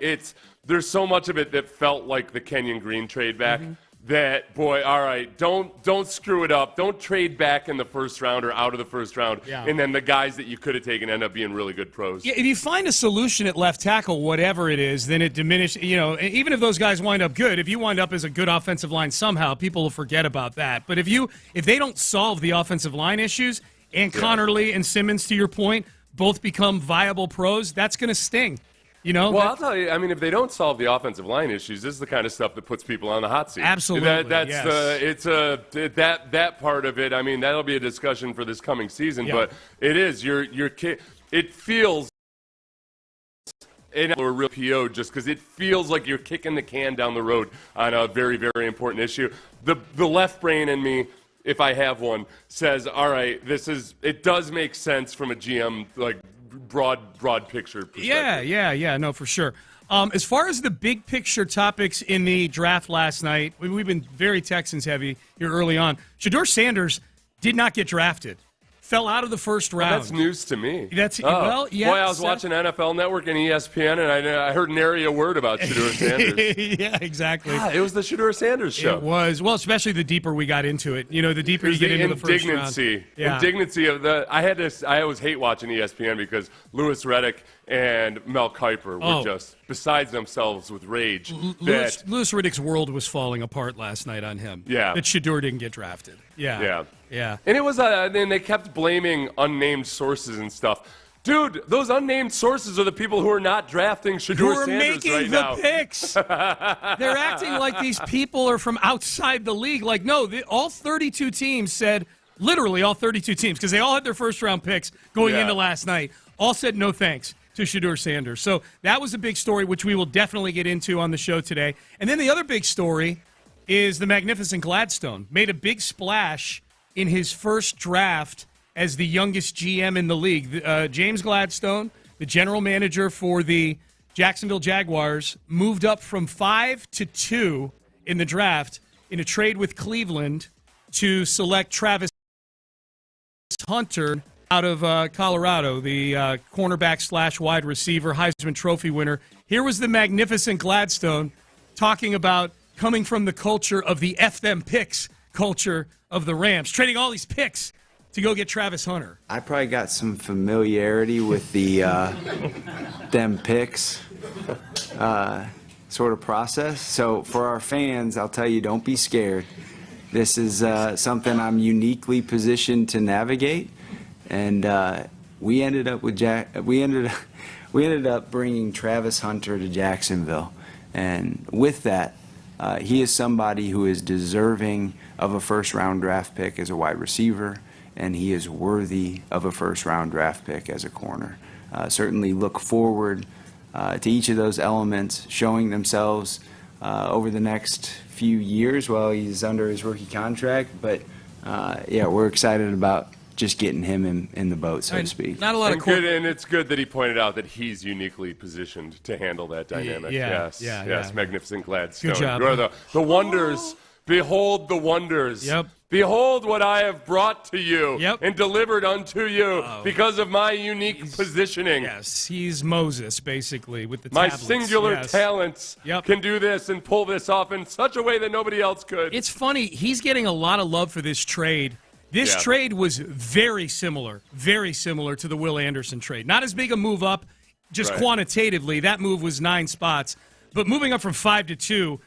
there's so much of it that felt like the Kenyon Green trade back. That, boy, all right, don't screw it up. Don't trade back in the first round or out of the first round. Yeah. And then the guys that you could have taken end up being really good pros. Yeah, if you find a solution at left tackle, whatever it is, then it diminishes. Even if those guys wind up good, if you wind up as a good offensive line somehow, people will forget about that. But if they don't solve the offensive line issues, and Connerly and Simmons, to your point, both become viable pros, that's going to sting. Well, I'll tell you, if they don't solve the offensive line issues, this is the kind of stuff that puts people on the hot seat. Absolutely. That part of it, that'll be a discussion for this coming season, but it is. It feels a real PO just because it feels like you're kicking the can down the road on a very, very important issue. The left brain in me, if I have one, says, all right, it does make sense from a GM, like, broad picture perspective. Yeah, no, for sure. As far as the big picture topics in the draft last night, we've been very Texans heavy here early on. Shedeur Sanders did not get drafted. fell out of the first round. Well, that's news to me. Well, yeah. Boy, I was watching NFL Network and ESPN, and I heard nary a word about Shedeur Sanders. Yeah, exactly. God, it was the Shedeur Sanders show. It was. Well, especially the deeper we got into it. You know, the deeper you get into the first round. Indignancy of the. I always hate watching ESPN because Louis Riddick and Mel Kiper were just besides themselves with rage. Louis Riddick's world was falling apart last night on him. Yeah. That Shedeur didn't get drafted. Yeah. And it was, and they kept blaming unnamed sources and stuff. Dude, those unnamed sources are the people who are not drafting Shedeur Sanders right now. Who are making the picks. They're acting like these people are from outside the league. Like, no, all 32 teams said, literally all 32 teams, because they all had their first-round picks going into last night, all said no thanks to Shedeur Sanders. So that was a big story, which we will definitely get into on the show today. And then the other big story is the magnificent Gladstone. Made a big splash in his first draft as the youngest GM in the league. James Gladstone, the general manager for the Jacksonville Jaguars, moved up from 5 to 2 in the draft in a trade with Cleveland to select Travis Hunter out of Colorado, the cornerback / wide receiver, Heisman Trophy winner. Here was the magnificent Gladstone talking about coming from the culture of the F them picks culture of the Rams, trading all these picks to go get Travis Hunter. I probably got some familiarity with the them picks sort of process. So for our fans, I'll tell you, don't be scared. This is something I'm uniquely positioned to navigate, and we ended up bringing Travis Hunter to Jacksonville, and with that, he is somebody who is deserving of a first-round draft pick as a wide receiver, and he is worthy of a first-round draft pick as a corner. Certainly look forward to each of those elements showing themselves over the next few years while he's under his rookie contract. But, we're excited about just getting him in the boat, so to speak. Not a lot of and it's good that he pointed out that he's uniquely positioned to handle that dynamic. Yes, magnificent Gladstone. Good job. You are the wonders. Behold the wonders. Yep. Behold what I have brought to you and delivered unto you because of my unique positioning. Yes, he's Moses, basically, with the my tablets. Singular talents can do this and pull this off in such a way that nobody else could. It's funny. He's getting a lot of love for this trade. This trade was very similar to the Will Anderson trade. Not as big a move up, just quantitatively. That move was 9 spots. But moving up from 5 to 2,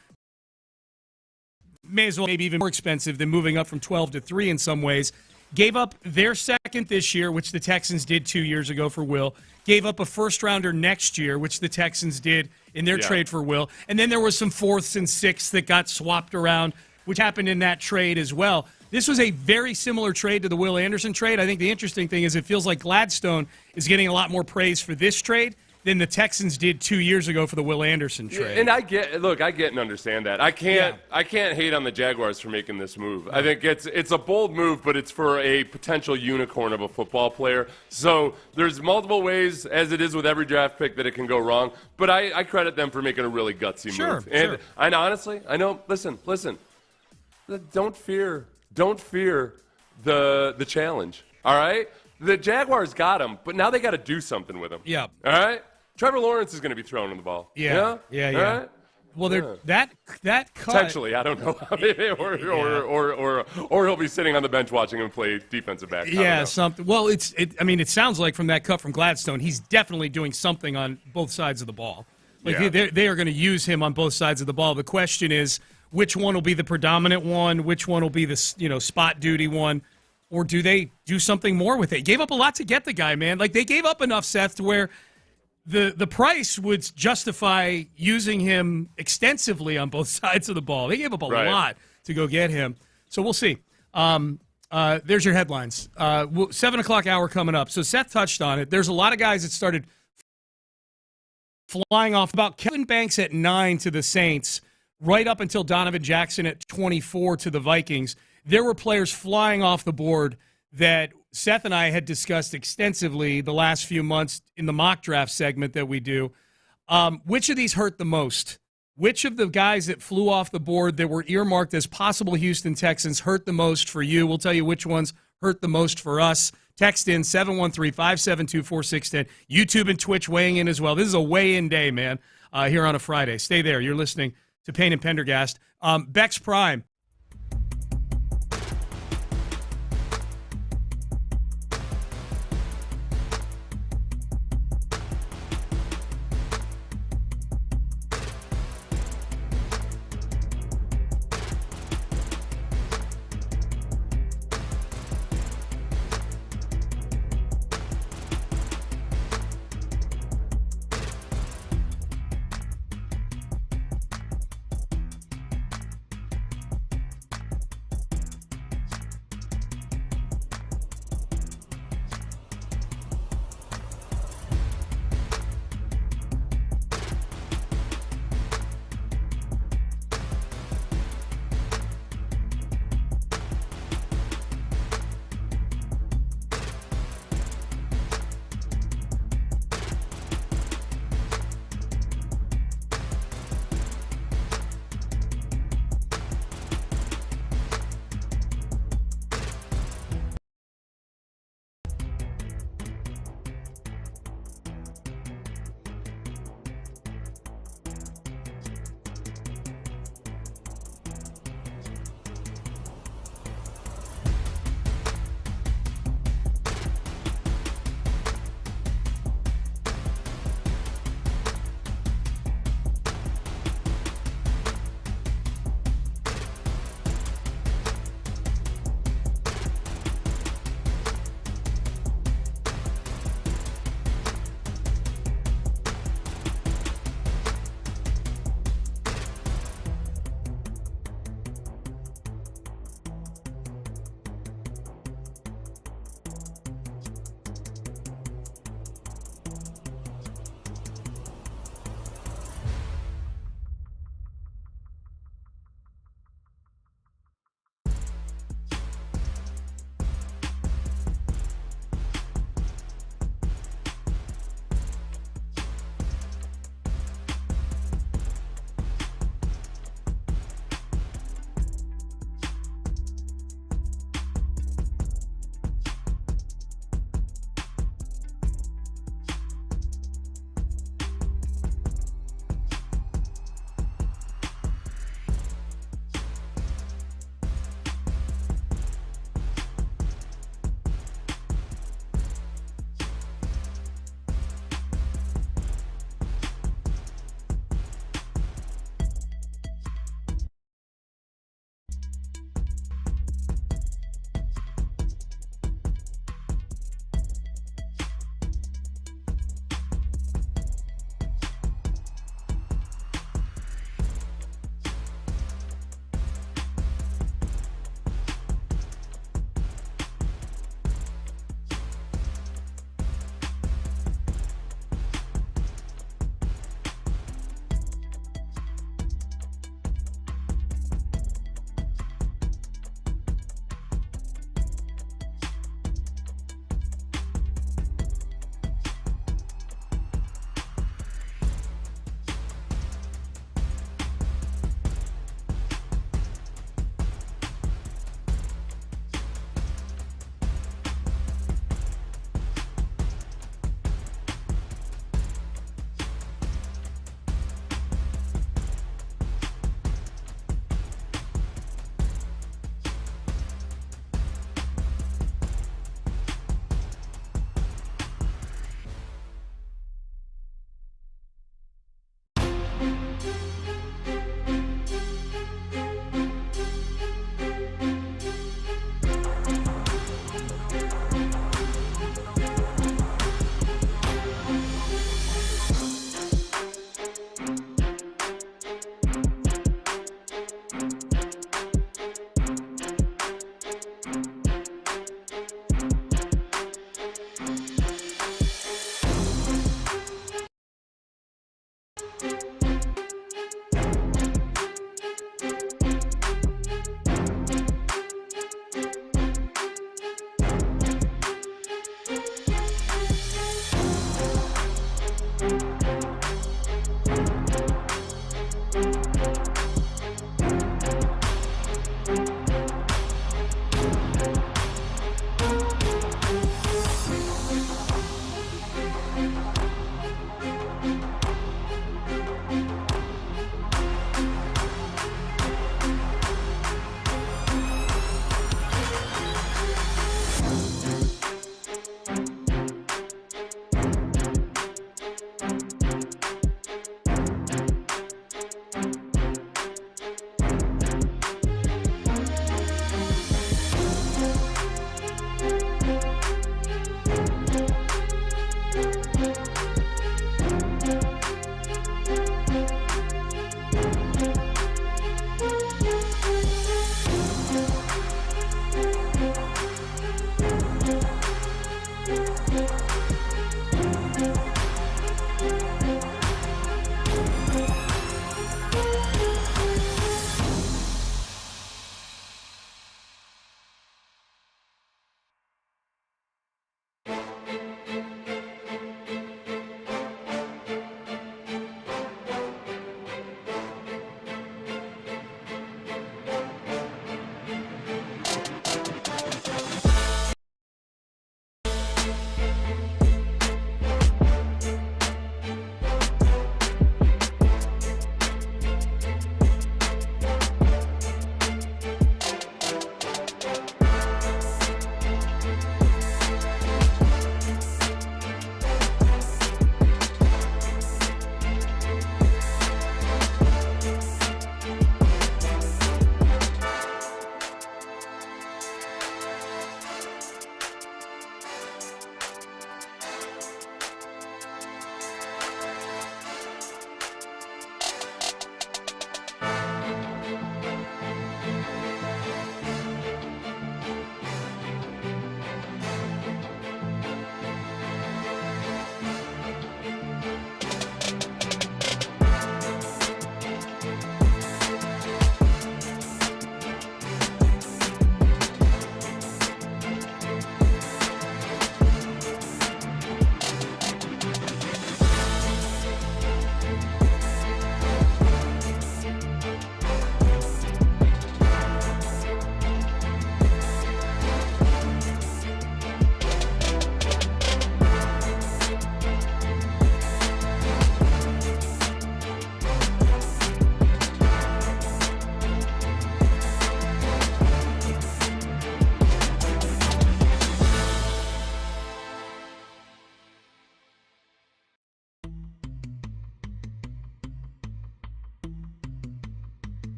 may as well maybe even more expensive than moving up from 12 to 3 in some ways. Gave up their second this year, which the Texans did 2 years ago for Will. Gave up a first-rounder next year, which the Texans did in their trade for Will. And then there was some 4th and 6th that got swapped around, which happened in that trade as well. This was a very similar trade to the Will Anderson trade. I think the interesting thing is it feels like Gladstone is getting a lot more praise for this trade than the Texans did 2 years ago for the Will Anderson trade. And I get and understand that. I can't hate on the Jaguars for making this move. I think it's a bold move, but it's for a potential unicorn of a football player. So there's multiple ways, as it is with every draft pick, that it can go wrong. But I credit them for making a really gutsy move. And honestly, I know. Listen. Don't fear the challenge. All right. The Jaguars got him, but now they got to do something with him. Yeah. All right. Trevor Lawrence is going to be throwing the ball. Yeah. All right? Well, that cut. Potentially, I don't know, or he'll be sitting on the bench watching him play defensive back. Something. Well, it sounds like from that cut from Gladstone, he's definitely doing something on both sides of the ball. Like they are going to use him on both sides of the ball. The question is, which one will be the predominant one? Which one will be the spot duty one? Or do they do something more with it? Gave up a lot to get the guy, man. Like, they gave up enough, Seth, to where the price would justify using him extensively on both sides of the ball. They gave up a lot to go get him. So we'll see. There's your headlines. 7 o'clock hour coming up. So Seth touched on it. There's a lot of guys that started flying off. About Kevin Banks at 9 to the Saints, right up until Donovan Jackson at 24 to the Vikings. There were players flying off the board that Seth and I had discussed extensively the last few months in the mock draft segment that we do. Which of these hurt the most? Which of the guys that flew off the board that were earmarked as possible Houston Texans hurt the most for you? We'll tell you which ones hurt the most for us. Text in 713-572-4610. YouTube and Twitch weighing in as well. This is a weigh-in day, man, here on a Friday. Stay there. You're listening to Payne and Pendergast. Beck's Prime.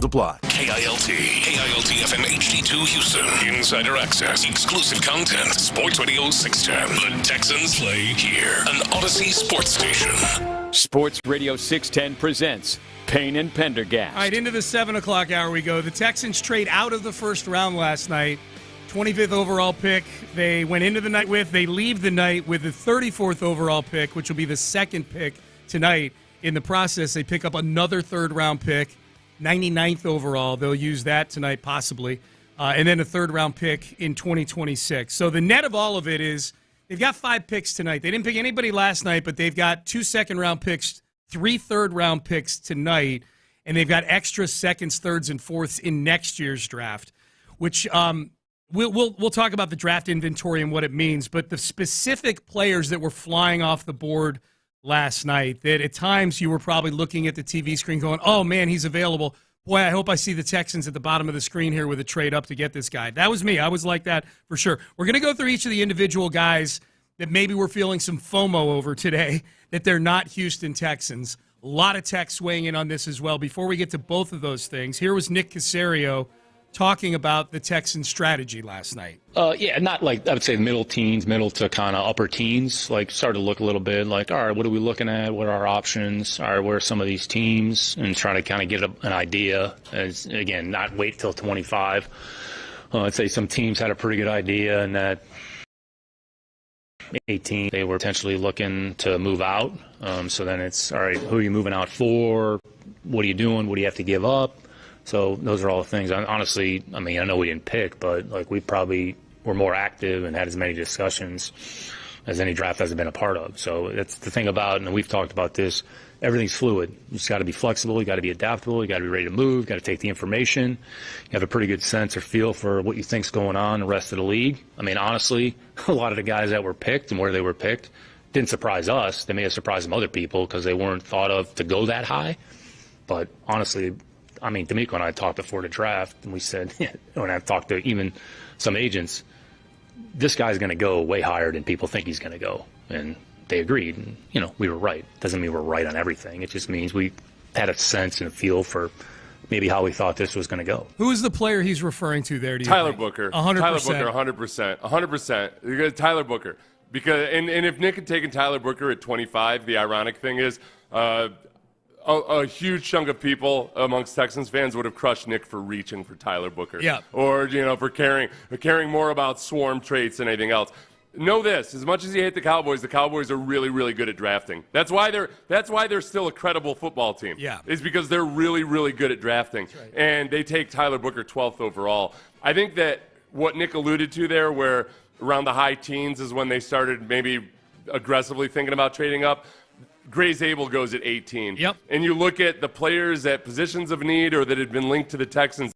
Apply. KILT FM HD2 Houston. Insider access, exclusive content. Sports Radio 610. The Texans play here. An Odyssey sports station. Sports Radio 610 presents Payne and Pendergast. All right, into the 7 o'clock hour we go. The Texans trade out of the first round last night. 25th overall pick. They went into the night with. They leave the night with the 34th overall pick, which will be the second pick tonight. In the process, they pick up another third-round pick. 99th overall. They'll use that tonight, possibly. And then a third-round pick in 2026. So the net of all of it is they've got 5 picks tonight. They didn't pick anybody last night, but they've got 2 second-round picks, 3 third-round picks tonight, and they've got extra seconds, thirds, and fourths in next year's draft, which we'll talk about the draft inventory and what it means, but the specific players that were flying off the board last night that at times you were probably looking at the TV screen going, oh, man, he's available. Boy, I hope I see the Texans at the bottom of the screen here with a trade up to get this guy. That was me. I was like that for sure. We're going to go through each of the individual guys that maybe we're feeling some FOMO over today, that they're not Houston Texans. A lot of texts weighing in on this as well. Before we get to both of those things, here was Nick Cacerio talking about the Texans' strategy last night. Yeah, not like I would say middle teens, middle to kind of upper teens. Like started to look a little bit like, all right, what are we looking at? What are our options? All right, where are some of these teams? And trying to kind of get an idea. As again, not wait till 25. I'd say some teams had a pretty good idea, and that 18 they were potentially looking to move out. So then it's all right. Who are you moving out for? What are you doing? What do you have to give up? So those are all the things. Honestly, I mean, I know we didn't pick, but like we probably were more active and had as many discussions as any draft has been a part of. So that's the thing about, and we've talked about this, everything's fluid. You just got to be flexible. You got to be adaptable. You got to be ready to move. You got to take the information. You have a pretty good sense or feel for what you think's going on in the rest of the league. I mean, honestly, a lot of the guys that were picked and where they were picked didn't surprise us. They may have surprised some other people because they weren't thought of to go that high. But honestly, I mean, D'Amico and I talked before the draft, and we said, when I've talked to even some agents, this guy's going to go way higher than people think he's going to go. And they agreed. And, you know, we were right. Doesn't mean we're right on everything. It just means we had a sense and a feel for maybe how we thought this was going to go. Who is the player he's referring to there? Tyler Booker. 100%. Tyler Booker, 100%. 100%. You got Tyler Booker. Because, and if Nick had taken Tyler Booker at 25, the ironic thing is, a huge chunk of people amongst Texans fans would have crushed Nick for reaching for Tyler Booker. Yeah. Or, for caring more about swarm traits than anything else. Know this, as much as you hate the Cowboys are really, really good at drafting. That's why they're still a credible football team. Yeah. Is because they're really, really good at drafting. That's right. And they take Tyler Booker 12th overall. I think that what Nick alluded to there, where around the high teens is when they started maybe aggressively thinking about trading up, Gray Zabel goes at 18. Yep. And you look at the players at positions of need or that had been linked to the Texans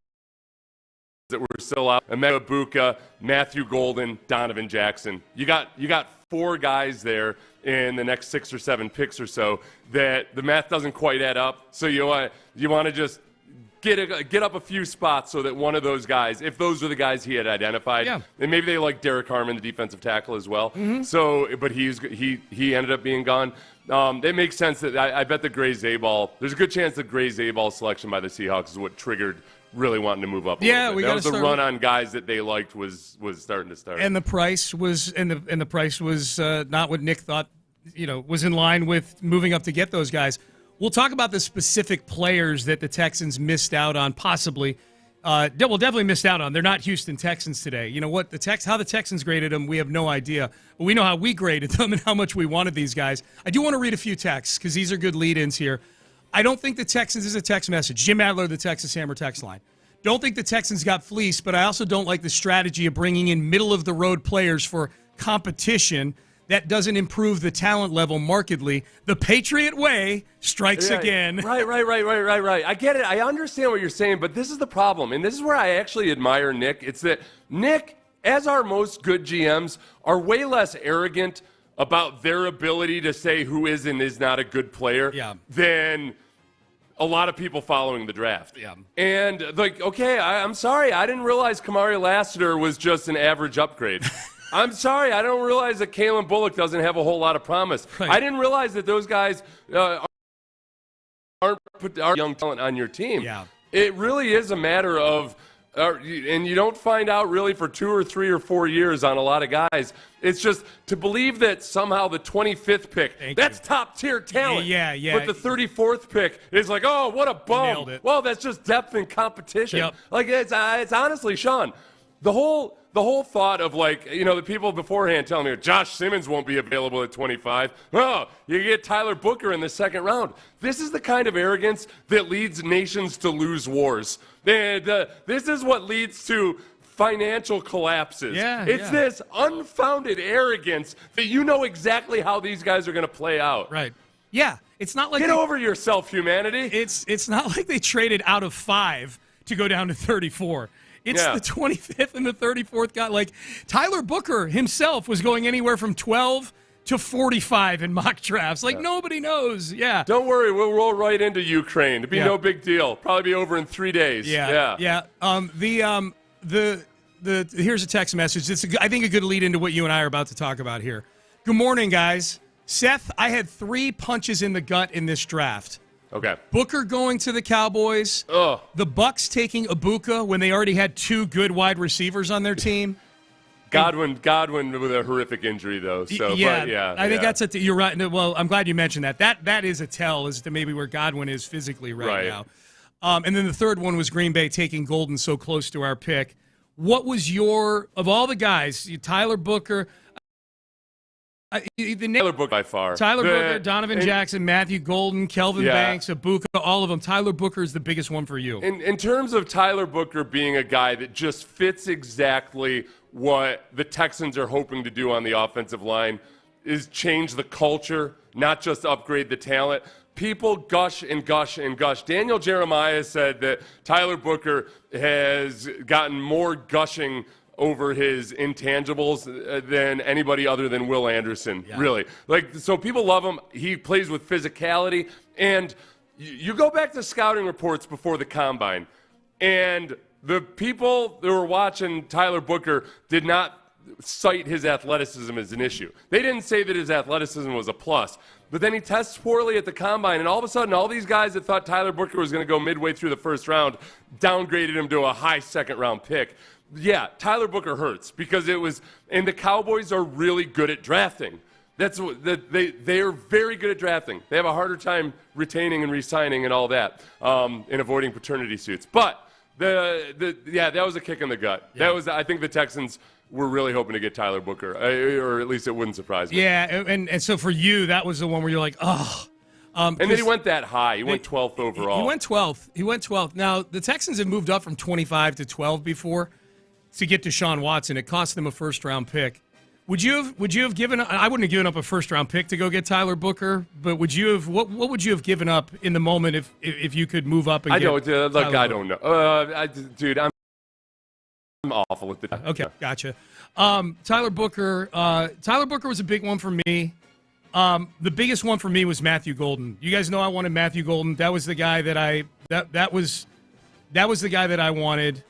that were still out: Emeka Egbuka, Matthew Golden, Donovan Jackson. You got 4 guys there in the next 6 or 7 picks or so that the math doesn't quite add up. So you want to just get up a few spots so that one of those guys, if those are the guys he had identified, and maybe they like Derek Harmon, the defensive tackle, as well. Mm-hmm. So, but he ended up being gone. It makes sense that I bet the Gray Zabal. There's a good chance the Gray Zabal selection by the Seahawks is what triggered really wanting to move up a little bit. That was the run on guys that they liked was starting to start. And the price was not what Nick thought, was in line with moving up to get those guys. We'll talk about the specific players that the Texans missed out on, possibly. Definitely missed out on. They're not Houston Texans today. You know what? How the Texans graded them, we have no idea. But we know how we graded them and how much we wanted these guys. I do want to read a few texts because these are good lead-ins here. I don't think the Texans is a text message. Jim Adler, the Texas Hammer text line. Don't think the Texans got fleeced, but I also don't like the strategy of bringing in middle-of-the-road players for competition. That doesn't improve the talent level markedly. The Patriot way strikes again. Right. I get it. I understand what you're saying, but this is the problem, and this is where I actually admire Nick. It's that Nick, as our most good GMs, are way less arrogant about their ability to say who is and is not a good player than a lot of people following the draft. Yeah. And, I'm sorry. I didn't realize Kamari Lassiter was just an average upgrade. I'm sorry. I don't realize that Kalen Bullock doesn't have a whole lot of promise. Right. I didn't realize that those guys aren't young talent on your team. Yeah. It really is a matter of and you don't find out really for 2 or 3 or 4 years on a lot of guys. It's just to believe that somehow the 25th pick, that's top-tier talent. Yeah. But the 34th pick is like, oh, what a bum. Nailed it. Well, that's just depth and competition. Yep. Like, it's honestly, Sean, the whole thought of, the people beforehand telling me Josh Simmons won't be available at 25. Oh, you get Tyler Booker in the second round. This is the kind of arrogance that leads nations to lose wars. This is what leads to financial collapses. It's this unfounded arrogance that you know exactly how these guys are going to play out. Right. Yeah. It's not like Get over yourself, humanity. It's not like they traded out of 5 to go down to 34. It's the 25th and the 34th guy. Like, Tyler Booker himself was going anywhere from 12 to 45 in mock drafts. Like, nobody knows. Yeah. Don't worry. We'll roll right into Ukraine. It'd be no big deal. Probably be over in 3 days. Yeah. Here's a text message. It's, I think, a good lead into what you and I are about to talk about here. Good morning, guys. Seth, I had 3 punches in the gut in this draft. Okay. Booker going to the Cowboys. Ugh. The Bucks taking Egbuka when they already had 2 good wide receivers on their team. Godwin with a horrific injury, though. So, I think that's you're right. Well, I'm glad you mentioned that. That is a tell as to maybe where Godwin is physically right now. And then the third one was Green Bay taking Golden so close to our pick. What was of all the guys, Tyler Booker? Tyler Booker by far. Tyler Booker, Donovan Jackson, Matthew Golden, Kelvin Banks, Egbuka, all of them. Tyler Booker is the biggest one for you. In terms of Tyler Booker being a guy that just fits exactly what the Texans are hoping to do on the offensive line is change the culture, not just upgrade the talent. People gush and gush and gush. Daniel Jeremiah said that Tyler Booker has gotten more gushing over his intangibles than anybody other than Will Anderson, really. So people love him. He plays with physicality. And you go back to scouting reports before the Combine, and the people that were watching Tyler Booker did not cite his athleticism as an issue. They didn't say that his athleticism was a plus. But then he tests poorly at the Combine, and all of a sudden, all these guys that thought Tyler Booker was going to go midway through the first round downgraded him to a high second-round pick. Yeah, Tyler Booker hurts because and the Cowboys are really good at drafting. They are very good at drafting. They have a harder time retaining and re-signing and all that, and avoiding paternity suits. But that was a kick in the gut. Yeah. I think the Texans were really hoping to get Tyler Booker, or at least it wouldn't surprise me. Yeah, and so for you, that was the one where you're like, oh. And then he went that high. He went 12th overall. He went 12th. Now, the Texans have moved up from 25 to 12 before to get Deshaun Watson. It cost them a first-round pick. Would you have given up? I wouldn't have given up a first-round pick to go get Tyler Booker, but would you have? What would you have given up in the moment if you could move up and get Tyler Booker? I don't know. Dude, I'm awful at the Okay, gotcha. Tyler Booker was a big one for me. The biggest one for me was Matthew Golden. You guys know I wanted Matthew Golden. That was the guy that was the guy that I wanted.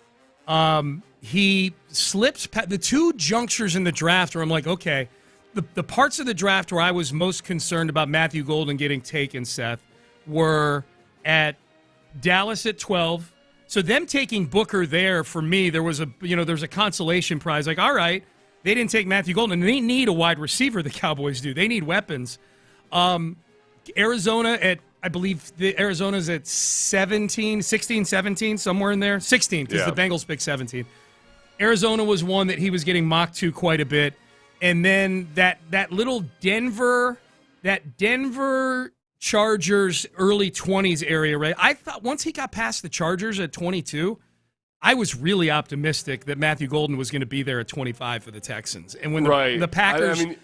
He slips the two junctures in the draft where I'm like, okay, the parts of the draft where I was most concerned about Matthew Golden getting taken, Seth, were at Dallas at 12. So them taking Booker there, for me, there's a consolation prize. Like, all right, they didn't take Matthew Golden, and they need a wide receiver, the Cowboys do. They need weapons. Arizona at, I believe Arizona's at 16, 17, somewhere in there. 16, because the Bengals picked 17. Arizona was one that he was getting mocked to quite a bit. And then that little Denver Chargers early 20s area, right? I thought once he got past the Chargers at 22, I was really optimistic that Matthew Golden was going to be there at 25 for the Texans. And when the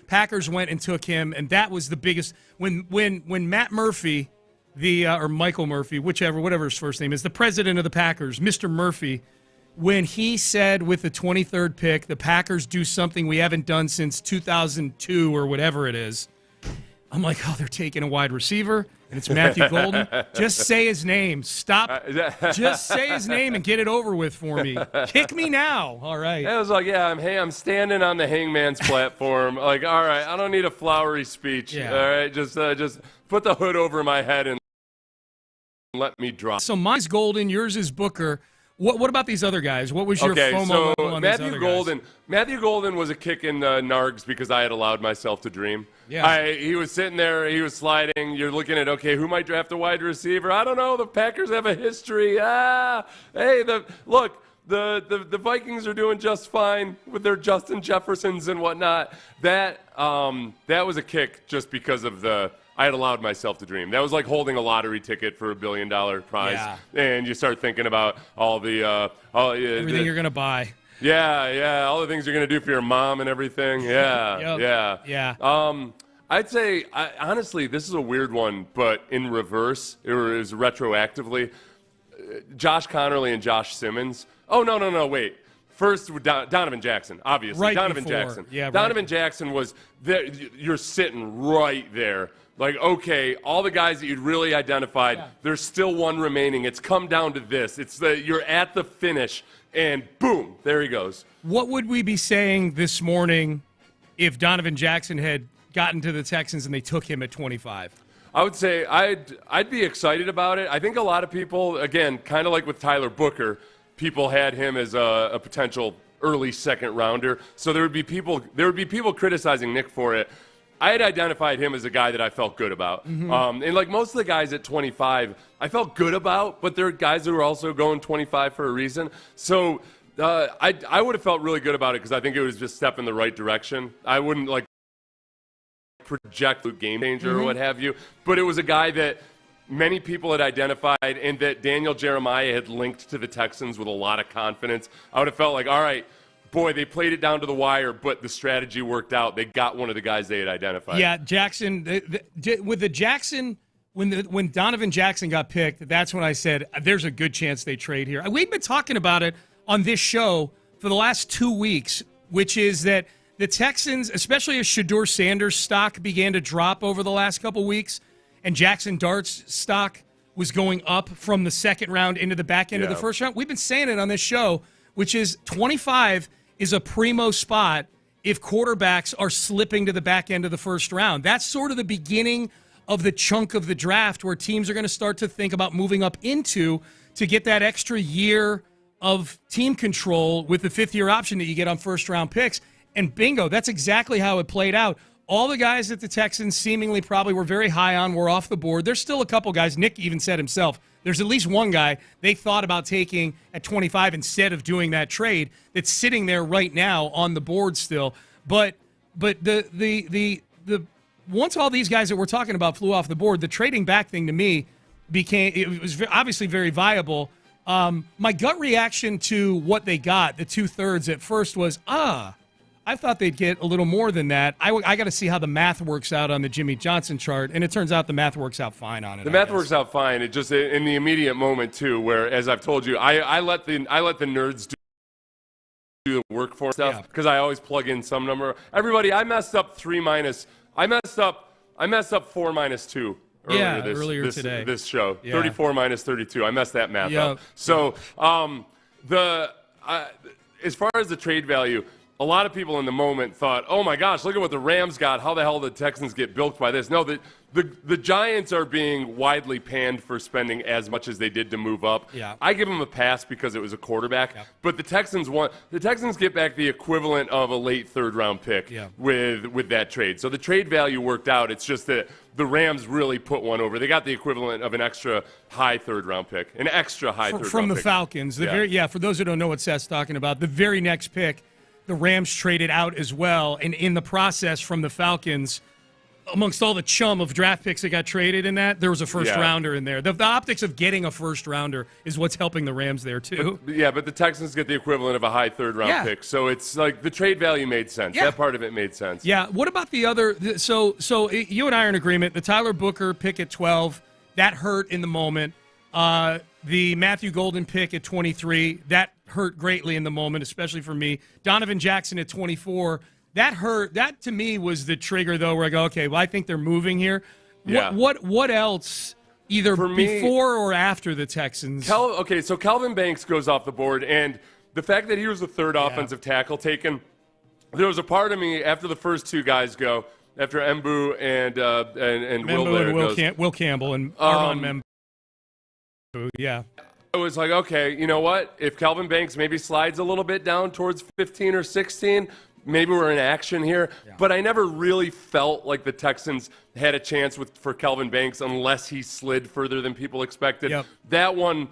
Packers went and took him, and that was the biggest when Matt Murphy, or Michael Murphy, whatever his first name is, the president of the Packers, Mr. Murphy, when he said with the 23rd pick, the Packers do something we haven't done since 2002 or whatever it is, I'm like, oh, they're taking a wide receiver, and it's Matthew Golden. Just say his name. Stop. Just say his name and get it over with for me. Kick me now. All right. I was like, I'm standing on the hangman's platform. Like, all right, I don't need a flowery speech. Yeah. All right, just put the hood over my head and let me drop. So mine's Golden, yours is Booker. What about these other guys? What was your FOMO on these other guys? Matthew Golden was a kick in the nargs because I had allowed myself to dream. Yeah. He was sitting there. He was sliding. You're looking at, okay, who might draft a wide receiver? I don't know. The Packers have a history. Hey, the Vikings are doing just fine with their Justin Jeffersons and whatnot. That was a kick just because of I had allowed myself to dream. That was like holding a lottery ticket for $1 billion prize. Yeah. And you start thinking about all the everything you're going to buy. Yeah, all the things you're going to do for your mom and everything. Yeah. I'd say, honestly, this is a weird one, but in reverse, it was retroactively. Josh Connerly and Josh Simmons. Oh, no, wait. First, Donovan Jackson, obviously. Jackson. Yeah, Donovan Jackson was there. You're sitting right there. Like, okay, all the guys that you'd really identified, there's still one remaining. It's come down to this. You're at the finish, and boom, there he goes. What would we be saying this morning if Donovan Jackson had gotten to the Texans and they took him at 25? I would say I'd be excited about it. I think a lot of people, again, kind of like with Tyler Booker, people had him as a potential early second rounder. So there would be people criticizing Nick for it. I had identified him as a guy that I felt good about. Mm-hmm. And like most of the guys at 25, I felt good about, but there are guys who are also going 25 for a reason. So I would have felt really good about it because I think it was just a step in the right direction. I wouldn't like project the game changer or what have you, but it was a guy that many people had identified and that Daniel Jeremiah had linked to the Texans with a lot of confidence. I would have felt like, all right, boy, they played it down to the wire, but the strategy worked out. They got one of the guys they had identified. Yeah, Jackson, with the Jackson, when Donovan Jackson got picked, that's when I said, there's a good chance they trade here. We've been talking about it on this show for the last 2 weeks, which is that the Texans, especially as Shedeur Sanders' stock began to drop over the last couple weeks, and Jackson Dart's stock was going up from the second round into the back end of the first round. We've been saying it on this show, which is 25 is a primo spot if quarterbacks are slipping to the back end of the first round. That's sort of the beginning of the chunk of the draft where teams are going to start to think about moving up into to get that extra year of team control with the fifth-year option that you get on first-round picks. And bingo, that's exactly how it played out. all the guys that the Texans seemingly probably were very high on were off the board. There's still a couple guys. Nick even said himself, there's at least one guy they thought about taking at 25 instead of doing that trade that's sitting there right now on the board still. But the once all these guys that we're talking about flew off the board, the trading back thing to me it was obviously very viable. My gut reaction to what they got, the 2/3 at first was, I thought they'd get a little more than that. I got to see how the math works out on the Jimmy Johnson chart, and it turns out the math works out fine on it. The math works out fine. It just in the immediate moment too, where as I've told you, I let the nerds do the work for stuff because I always plug in some number. Everybody, I messed up 4 minus 2. Earlier today. This show, 34 minus 32. I messed that math up. So as far as the trade value, a lot of people in the moment thought, oh my gosh, look at what the Rams got. How the hell did the Texans get bilked by this? No, the Giants are being widely panned for spending as much as they did to move up. Yeah. I give them a pass because it was a quarterback. Yeah. But the Texans get back the equivalent of a late third-round pick with that trade. So the trade value worked out. It's just that the Rams really put one over. They got the equivalent of an extra high third-round pick, from the Falcons. For those who don't know what Seth's talking about, the very next pick, the Rams traded out as well, and in the process from the Falcons, amongst all the chum of draft picks that got traded in that, there was a first-rounder in there. The optics of getting a first-rounder is what's helping the Rams there, too. But the Texans get the equivalent of a high third-round pick, so it's like the trade value made sense. Yeah. That part of it made sense. Yeah, what about the other – so you and I are in agreement. The Tyler Booker pick at 12, that hurt in the moment. The Matthew Golden pick at 23, that hurt greatly in the moment, especially for me. Donovan Jackson at 24, that hurt. That to me was the trigger, though, where I go, okay, well, I think they're moving here. Yeah. What else, either before or after the Texans? So Calvin Banks goes off the board, and the fact that he was the third offensive tackle taken, there was a part of me after the first two guys go, after Mbu and Will Campbell and Armand Membu. Yeah. It was like, okay, you know what? If Calvin Banks maybe slides a little bit down towards 15 or 16, maybe we're in action here. Yeah. But I never really felt like the Texans had a chance for Calvin Banks unless he slid further than people expected. Yep. That one,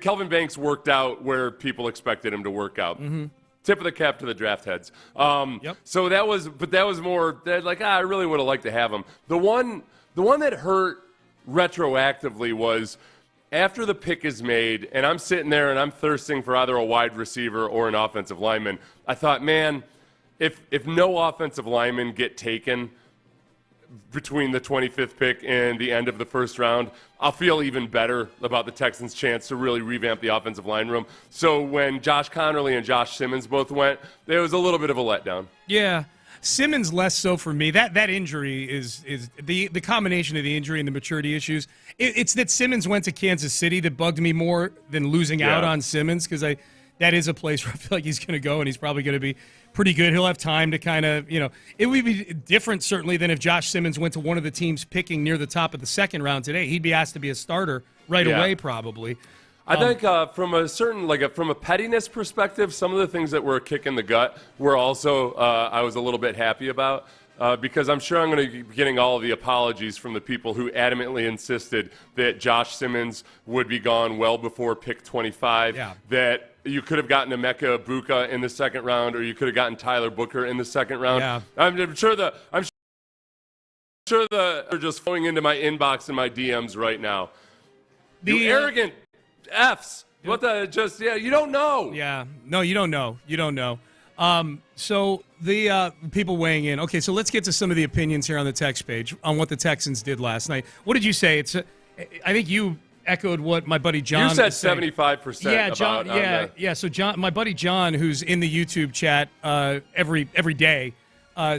Calvin Banks worked out where people expected him to work out. Mm-hmm. Tip of the cap to the draft heads. So that was more like, I really would have liked to have him. The one that hurt retroactively was after the pick is made, and I'm sitting there and I'm thirsting for either a wide receiver or an offensive lineman. I thought, man, if no offensive linemen get taken between the 25th pick and the end of the first round, I'll feel even better about the Texans' chance to really revamp the offensive line room. So when Josh Connerly and Josh Simmons both went, there was a little bit of a letdown. Yeah. Simmons less so for me. That injury is the combination of the injury and the maturity issues. It's that Simmons went to Kansas City that bugged me more than losing out on Simmons, because that is a place where I feel like he's going to go and he's probably going to be pretty good. He'll have time to kind of, it would be different certainly than if Josh Simmons went to one of the teams picking near the top of the second round today. He'd be asked to be a starter right away probably. I think from a pettiness perspective, some of the things that were a kick in the gut were also I was a little bit happy about because I'm sure I'm going to be getting all of the apologies from the people who adamantly insisted that Josh Simmons would be gone well before pick 25, that you could have gotten Emeka Egbuka in the second round, or you could have gotten Tyler Booker in the second round. Yeah. I'm sure they're just flowing into my inbox and my DMs right now. You arrogant F's. What the you don't know. Yeah. No, you don't know. You don't know. So the people weighing in. Okay, so let's get to some of the opinions here on the text page on what the Texans did last night. What did you say? I think you echoed what my buddy John. You said 75%. Yeah, John. Yeah. So my buddy John, who's in the YouTube chat every day,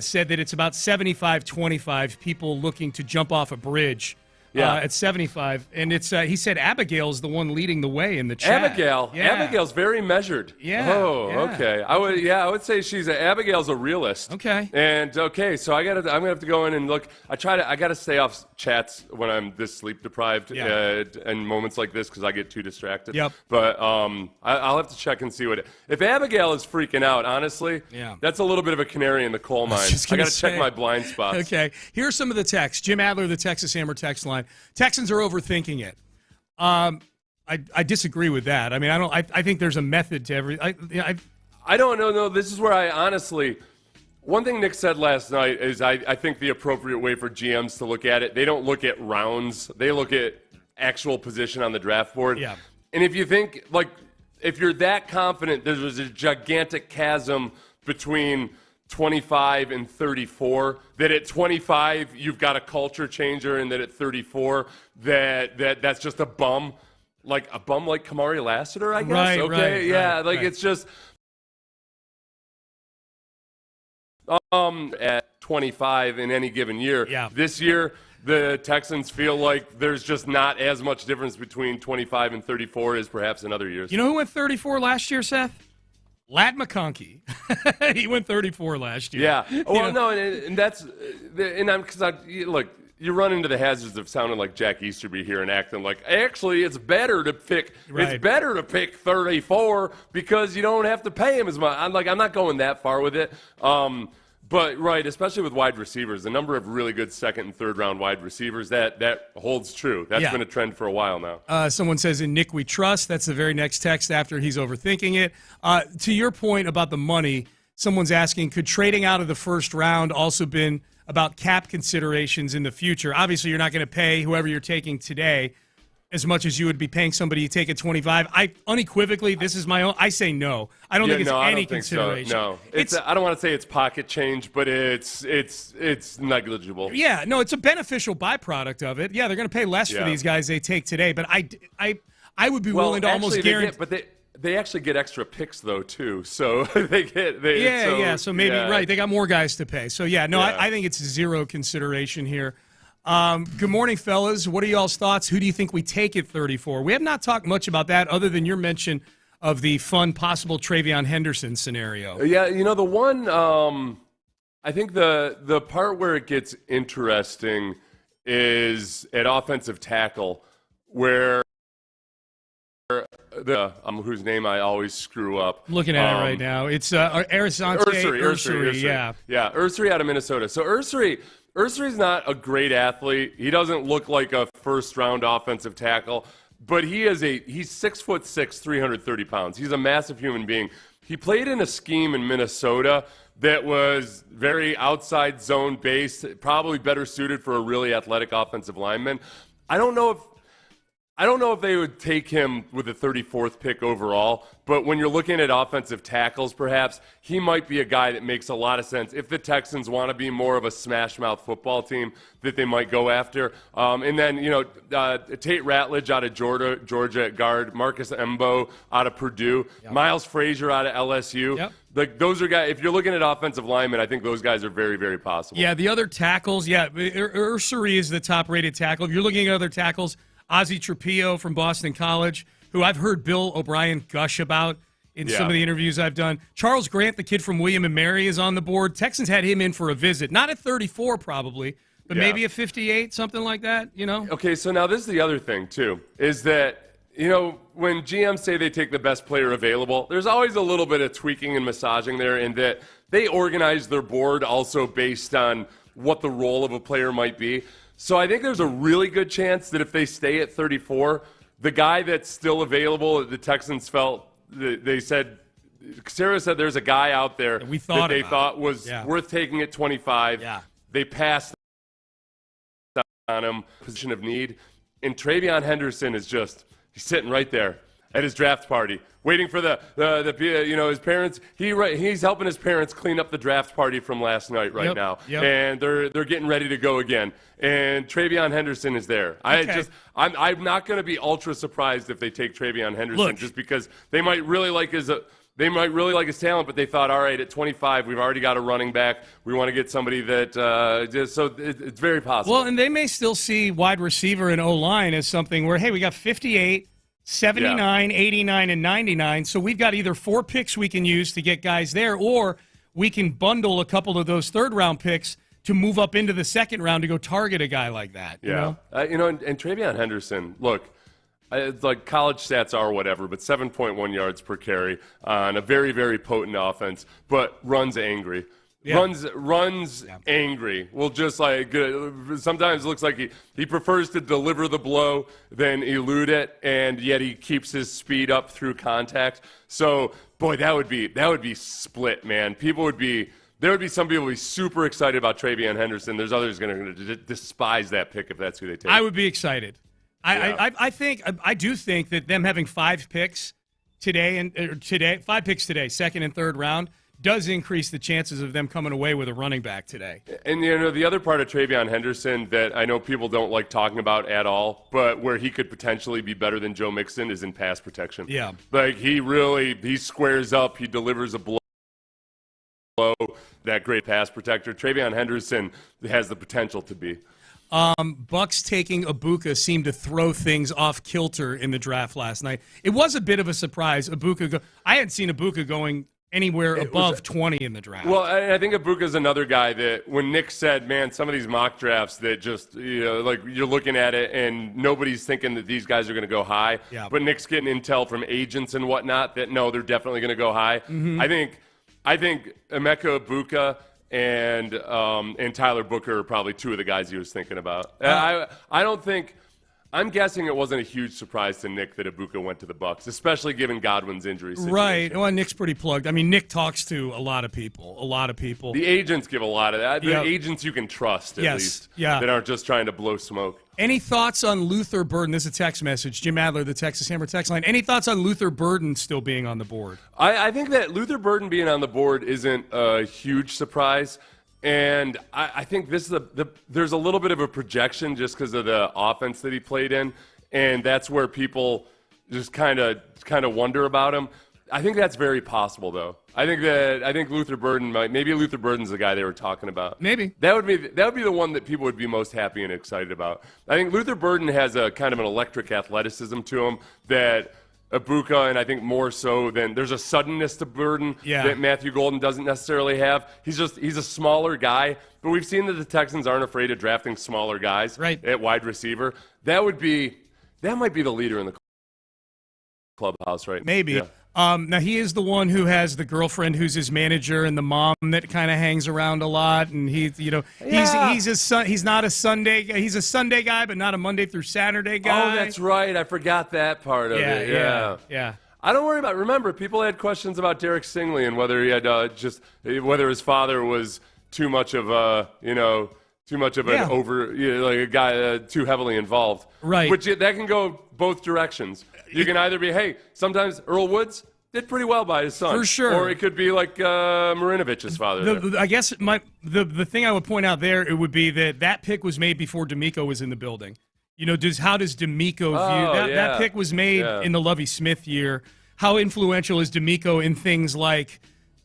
said that it's about 75-25 people looking to jump off a bridge at 75. And it's he said Abigail's the one leading the way in the chat. Abigail's very measured. Yeah. Oh, okay. I would say Abigail's a realist. Okay. And so I'm gonna have to go in and look. I got to stay off chats when I'm this sleep deprived and moments like this because I get too distracted. Yep. But I'll have to check and see if Abigail is freaking out. Honestly, that's a little bit of a canary in the coal mine. I got to check my blind spots. Okay. Here's some of the texts. Jim Adler, the Texas Hammer text line. Texans are overthinking it. I disagree with that. I mean, I think there's a method to every. I don't know. No, this is where I honestly. One thing Nick said last night is I think the appropriate way for GMs to look at it. They don't look at rounds. They look at actual position on the draft board. Yeah. And if you think if you're that confident, there's a gigantic chasm between 25 and 34, that at 25 you've got a culture changer, and that at 34 that's just a bum like Kamari Lassiter, I guess. Right, okay, right. It's just at 25 in any given year. Yeah. This year the Texans feel like there's just not as much difference between 25 and 34 as perhaps in other years. You know who went 34 last year, Seth? Lat McConkey. He went 34 last year. Yeah. Well, no, and that's look, you run into the hazards of sounding like Jack Easterby here and acting like actually it's better to pick 34 because you don't have to pay him as much. I'm not going that far with it. But especially with wide receivers, the number of really good second and third round wide receivers, that holds true. That's been a trend for a while now. Someone says, in Nick we trust. That's the very next text after he's overthinking it. To your point about the money, someone's asking, could trading out of the first round also been about cap considerations in the future? Obviously, you're not going to pay whoever you're taking today as much as you would be paying somebody you take at 25. I unequivocally, this is my own. I say no. I don't think it's any consideration. So. No, I don't want to say it's pocket change, but it's negligible. Yeah, no, it's a beneficial byproduct of it. Yeah, they're going to pay less for these guys they take today, but I would be willing to almost guarantee. They actually get extra picks though too, so they get So maybe they got more guys to pay. So I think it's zero consideration here. Good morning, fellas. What are y'all's thoughts? Who do you think we take at 34? We have not talked much about that other than your mention of the fun possible Travion Henderson scenario. Yeah, the one I think the part where it gets interesting is at offensive tackle where whose name I always screw up. Looking at it right now. It's Arizante Ursary. Yeah, Ursary out of Minnesota. So Ursary's not a great athlete. He doesn't look like a first-round offensive tackle, but he's 6'6", 330 pounds. He's a massive human being. He played in a scheme in Minnesota that was very outside zone based, probably better suited for a really athletic offensive lineman. I don't know if they would take him with the 34th pick overall, but when you're looking at offensive tackles, perhaps, he might be a guy that makes a lot of sense if the Texans want to be more of a smash-mouth football team that they might go after. And then, Tate Ratledge out of Georgia at guard, Marcus Embo out of Purdue, Miles Frazier out of LSU. Yep. Those are guys, if you're looking at offensive linemen, I think those guys are very, very possible. Yeah, the other tackles, Ursary is the top-rated tackle. If you're looking at other tackles, Ozzie Trapillo from Boston College, who I've heard Bill O'Brien gush about in some of the interviews I've done. Charles Grant, the kid from William & Mary, is on the board. Texans had him in for a visit. Not at 34 probably, but maybe at 58, something like that, Okay, so now this is the other thing, too, is that, when GMs say they take the best player available, there's always a little bit of tweaking and massaging there in that they organize their board also based on what the role of a player might be. So I think there's a really good chance that if they stay at 34, the guy that's still available, the Texans felt, they said, Cacerio said there's a guy out there that they thought was worth taking at 25. Yeah. They passed on him, position of need. And Travion Henderson is he's sitting right there at his draft party, waiting for his parents. He's helping his parents clean up the draft party from last night now, and they're getting ready to go again. And Travion Henderson is there. I'm not going to be ultra surprised if they take Travion Henderson, just because they might really like his They might really like his talent, but they thought, all right, at 25, we've already got a running back. We want to get somebody that so it's very possible. Well, and they may still see wide receiver and O-line as something where, hey, we got 58, 79, 89, and 99, so we've got either 4 picks we can use to get guys there, or we can bundle a couple of those third-round picks to move up into the second round to go target a guy like that. Yeah. And TreVeyon Henderson, look, it's like college stats are whatever, but 7.1 yards per carry on a very, very potent offense, but runs angry. Yeah. Runs angry. Well, just like sometimes it looks like he prefers to deliver the blow than elude it, and yet he keeps his speed up through contact. So, boy, that would be split, man. There would be some people who would be super excited about TreVeyon Henderson. There's others going to despise that pick if that's who they take. I would be excited. I do think that them having 5 picks today, 5 picks today, second and third round, does increase the chances of them coming away with a running back today. And the other part of TreVeyon Henderson that I know people don't like talking about at all, but where he could potentially be better than Joe Mixon is in pass protection. Yeah, like he squares up, he delivers a blow. That great pass protector. TreVeyon Henderson has the potential to be. Bucks taking Ibuka seemed to throw things off kilter in the draft last night. It was a bit of a surprise. I hadn't seen Ibuka going anywhere above 20 in the draft. Well, I think Ibuka's another guy that when Nick said, man, some of these mock drafts that just, like you're looking at it and nobody's thinking that these guys are going to go high. Yeah. But Nick's getting intel from agents and whatnot that, no, they're definitely going to go high. Mm-hmm. I think Emeka Ibuka and Tyler Booker are probably 2 of the guys he was thinking about. I'm guessing it wasn't a huge surprise to Nick that Ibuka went to the Bucks, especially given Godwin's injury situation. Right. Well, Nick's pretty plugged. I mean, Nick talks to a lot of people. The agents give a lot of that. The agents you can trust, at least, that aren't just trying to blow smoke. Any thoughts on Luther Burden? This is a text message. Jim Adler, the Texas Hammer text line. Any thoughts on Luther Burden still being on the board? I think that Luther Burden being on the board isn't a huge surprise. And I think this is there's a little bit of a projection just because of the offense that he played in, and that's where people just kind of wonder about him. I think that's very possible, though. I think Luther Burden maybe Luther Burden's the guy they were talking about. Maybe that would be the one that people would be most happy and excited about. I think Luther Burden has a kind of an electric athleticism to him that Ibuka, and I think more so than there's a suddenness to Burden that Matthew Golden doesn't necessarily have. He's a smaller guy, but we've seen that the Texans aren't afraid of drafting smaller guys at wide receiver. That might be the leader in the clubhouse, right? Maybe. Yeah. Now he is the one who has the girlfriend who's his manager and the mom that kind of hangs around a lot, and he's not a Sunday guy. He's a Sunday guy, but not a Monday through Saturday guy. Oh, that's right. I forgot that part of it. Yeah. I don't worry about. Remember, people had questions about Derek Stingley and whether he had whether his father was too much of a an like a guy too heavily involved. Right. Which that can go both directions. You can either be, hey, sometimes Earl Woods did pretty well by his son. For sure. Or it could be like Marinovic's father. I guess the thing I would point out there, it would be that pick was made before D'Amico was in the building. How does D'Amico view that pick was made in the Lovie Smith year. How influential is D'Amico in things like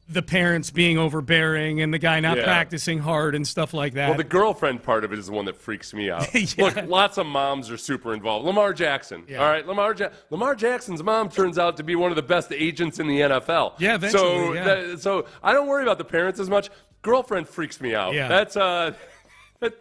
the parents being overbearing and the guy not practicing hard and stuff like that? Well, the girlfriend part of it is the one that freaks me out. Look, lots of moms are super involved. Lamar Jackson, all right? Lamar Jackson's mom turns out to be one of the best agents in the NFL. Yeah, eventually. So I don't worry about the parents as much. Girlfriend freaks me out. Yeah. That's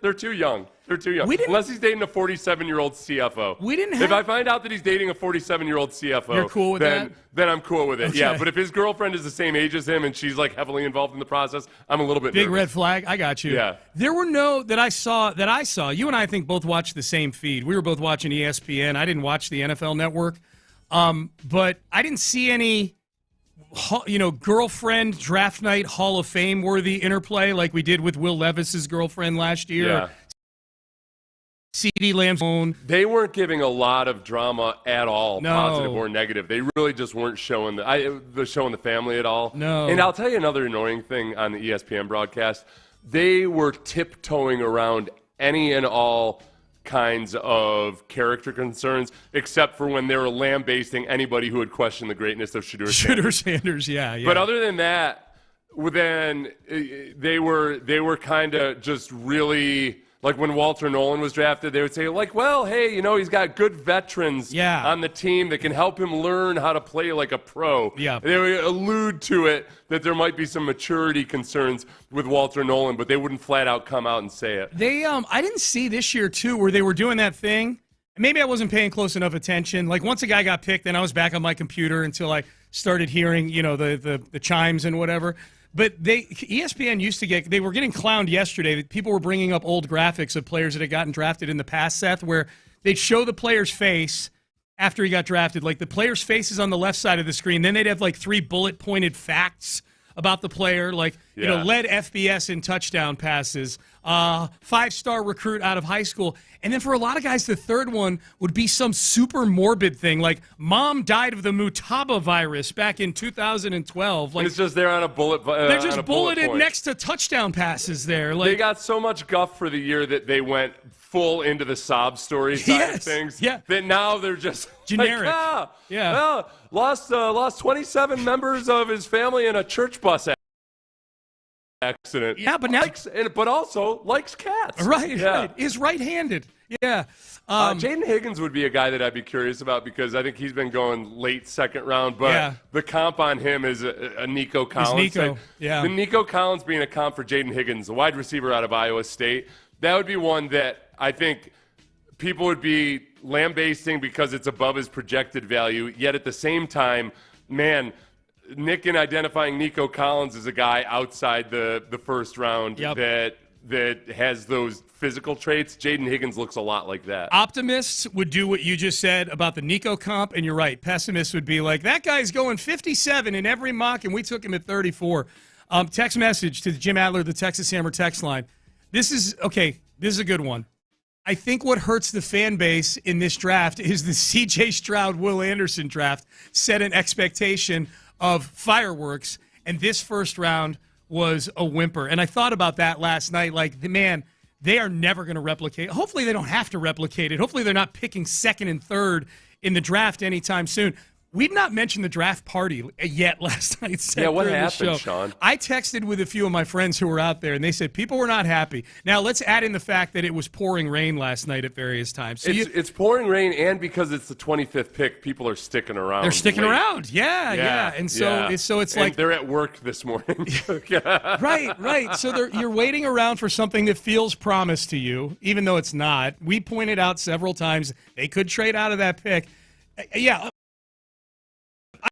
they're too young. They're too young. Unless he's dating a 47-year-old CFO. If I find out that he's dating a 47-year-old CFO, you're cool with that? Then I'm cool with it. Okay. Yeah, but if his girlfriend is the same age as him and she's like heavily involved in the process, I'm a little bit big nervous. red flag. I got you. Yeah. There were that I saw. You and I think both watched the same feed. We were both watching ESPN. I didn't watch the NFL Network, but I didn't see any girlfriend draft night Hall of Fame worthy interplay like we did with Will Levis's girlfriend last year. Yeah. CeeDee Lamb's own. They weren't giving a lot of drama at all, positive or negative. They really just weren't showing the family at all. No. And I'll tell you another annoying thing on the ESPN broadcast. They were tiptoeing around any and all kinds of character concerns, except for when they were lambasting anybody who would question the greatness of Shedeur Sanders. Yeah. But other than that, then they were kind of just really, like when Walter Nolan was drafted, they would say, like, well, hey, he's got good veterans on the team that can help him learn how to play like a pro. Yeah. They would allude to it that there might be some maturity concerns with Walter Nolan, but they wouldn't flat out come out and say it. I didn't see this year, too, where they were doing that thing. Maybe I wasn't paying close enough attention. Like, once a guy got picked, then I was back on my computer until I started hearing, the chimes and whatever. But ESPN used to they were getting clowned yesterday. People were bringing up old graphics of players that had gotten drafted in the past, Seth, where they'd show the player's face after he got drafted. Like the player's face is on the left side of the screen. Then they'd have like 3 bullet-pointed facts about the player, like, led FBS in touchdown passes, 5-star recruit out of high school. And then for a lot of guys, the third one would be some super morbid thing, like mom died of the Mutaba virus back in 2012. Like, it's just there on a bullet. They're just bulleted next to touchdown passes there. Like, they got so much guff for the year that they went full into the sob story side of things. Yeah. That now they're just generic. Lost 27 members of his family in a church bus accident. Yeah, but now but also likes cats. Right. Is right-handed. Yeah. Jaden Higgins would be a guy that I'd be curious about because I think he's been going late second round, but the comp on him is a Nico Collins. The Nico Collins being a comp for Jaden Higgins, the wide receiver out of Iowa State, that would be one that I think people would be lambasting because it's above his projected value, yet at the same time, man, Nick in identifying Nico Collins as a guy outside the first round that has those physical traits. Jaden Higgins looks a lot like that. Optimists would do what you just said about the Nico comp, and you're right. Pessimists would be like, that guy's going 57 in every mock, and we took him at 34. Text message to Jim Adler, the Texas Hammer text line. This is a good one. I think what hurts the fan base in this draft is the C.J. Stroud, Will Anderson draft set an expectation of fireworks, and this first round was a whimper. And I thought about that last night, like, man, they are never going to replicate. Hopefully they don't have to replicate it. Hopefully they're not picking second and third in the draft anytime soon. We've not mentioned the draft party yet last night. Yeah, what happened, Sean? I texted with a few of my friends who were out there, and they said people were not happy. Now, let's add in the fact that it was pouring rain last night at various times. So it's pouring rain, and because it's the 25th pick, people are sticking around. They're sticking around. Yeah. And so it's like they're at work this morning. Right. So you're waiting around for something that feels promised to you, even though it's not. We pointed out several times they could trade out of that pick. Yeah.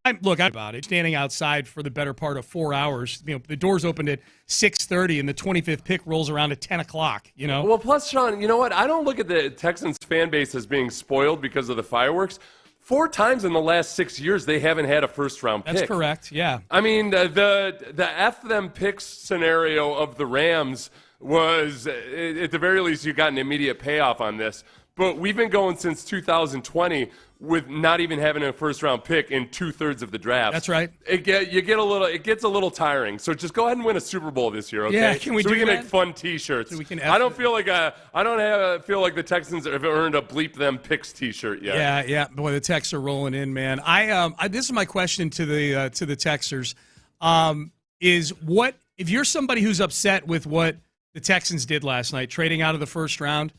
I'm about it. Standing outside for the better part of 4 hours. The doors opened at 6:30, and the 25th pick rolls around at 10 o'clock. Well, plus, Sean, you know what? I don't look at the Texans fan base as being spoiled because of the fireworks. 4 times in the last 6 years, they haven't had a first-round pick. That's correct. Yeah. I mean, the F them picks scenario of the Rams was, at the very least, you got an immediate payoff on this. But we've been going since 2020 with not even having a first-round pick in 2/3 of the draft. That's right. It gets a little tiring. So just go ahead and win a Super Bowl this year, okay? Yeah, can we make fun T-shirts. So I don't feel like the Texans have earned a bleep them picks T-shirt yet. Yeah. Boy, the texts are rolling in, man. This is my question to the texters. Is what if you're somebody who's upset with what the Texans did last night, trading out of the first round?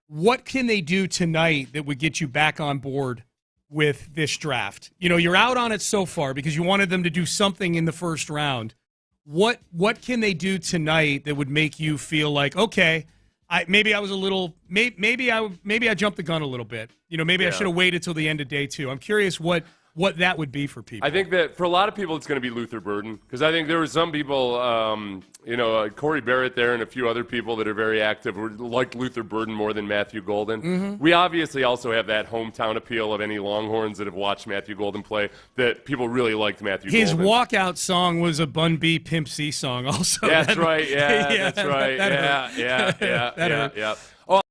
What can they do tonight that would get you back on board with this draft? You're out on it so far because you wanted them to do something in the first round. What can they do tonight that would make you feel like, okay, maybe I jumped the gun a little bit. Maybe I should have waited till the end of day 2. I'm curious what that would be for people. I think that for a lot of people it's going to be Luther Burden because I think there were some people, Corey Barrett there and a few other people that are very active who like Luther Burden more than Matthew Golden. Mm-hmm. We obviously also have that hometown appeal of any Longhorns that have watched Matthew Golden play that people really liked Matthew Golden. His walkout song was a Bun B Pimp C song also. That's right. Yeah, that's right. Yeah. Oh,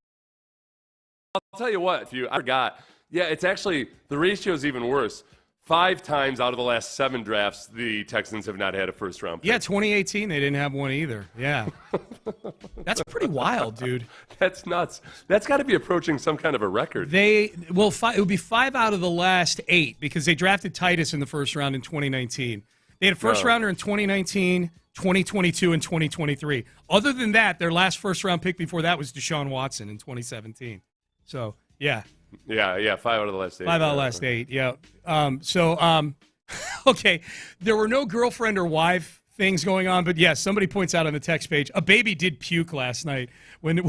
I'll tell you what, I forgot. Yeah, it's actually, the ratio is even worse. 5 times out of the last 7 drafts, the Texans have not had a first-round pick. Yeah, 2018, they didn't have one either. Yeah. That's pretty wild, dude. That's nuts. That's got to be approaching some kind of a record. It would be 5 out of the last 8 because they drafted Titus in the first round in 2019. They had a first rounder in 2019, 2022, and 2023. Other than that, their last first-round pick before that was Deshaun Watson in 2017. So, yeah. Yeah, 5 out of the last 8. 5 out of the last 8, yeah. Okay, there were no girlfriend or wife things going on, but yes, somebody points out on the text page, a baby did puke last night when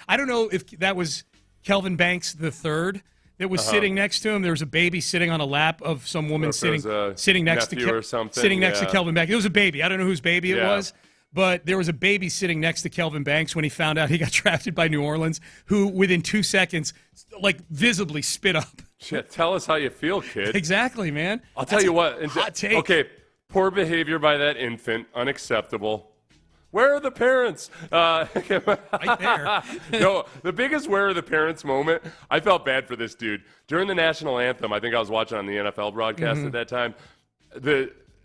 I don't know if that was Kelvin Banks III that was sitting next to him. There was a baby sitting on a lap of some woman sitting next to Kelvin Banks. It was a baby. I don't know whose baby it was, but there was a baby sitting next to Kelvin Banks when he found out he got drafted by New Orleans, who within 2 seconds, like visibly spit up. Yeah, tell us how you feel, kid. Exactly, man. I'll tell you what. Hot take. Okay, poor behavior by that infant, unacceptable. Where are the parents? Right there. No, the biggest where are the parents moment, I felt bad for this dude. During the national anthem, I think I was watching on the NFL broadcast at that time,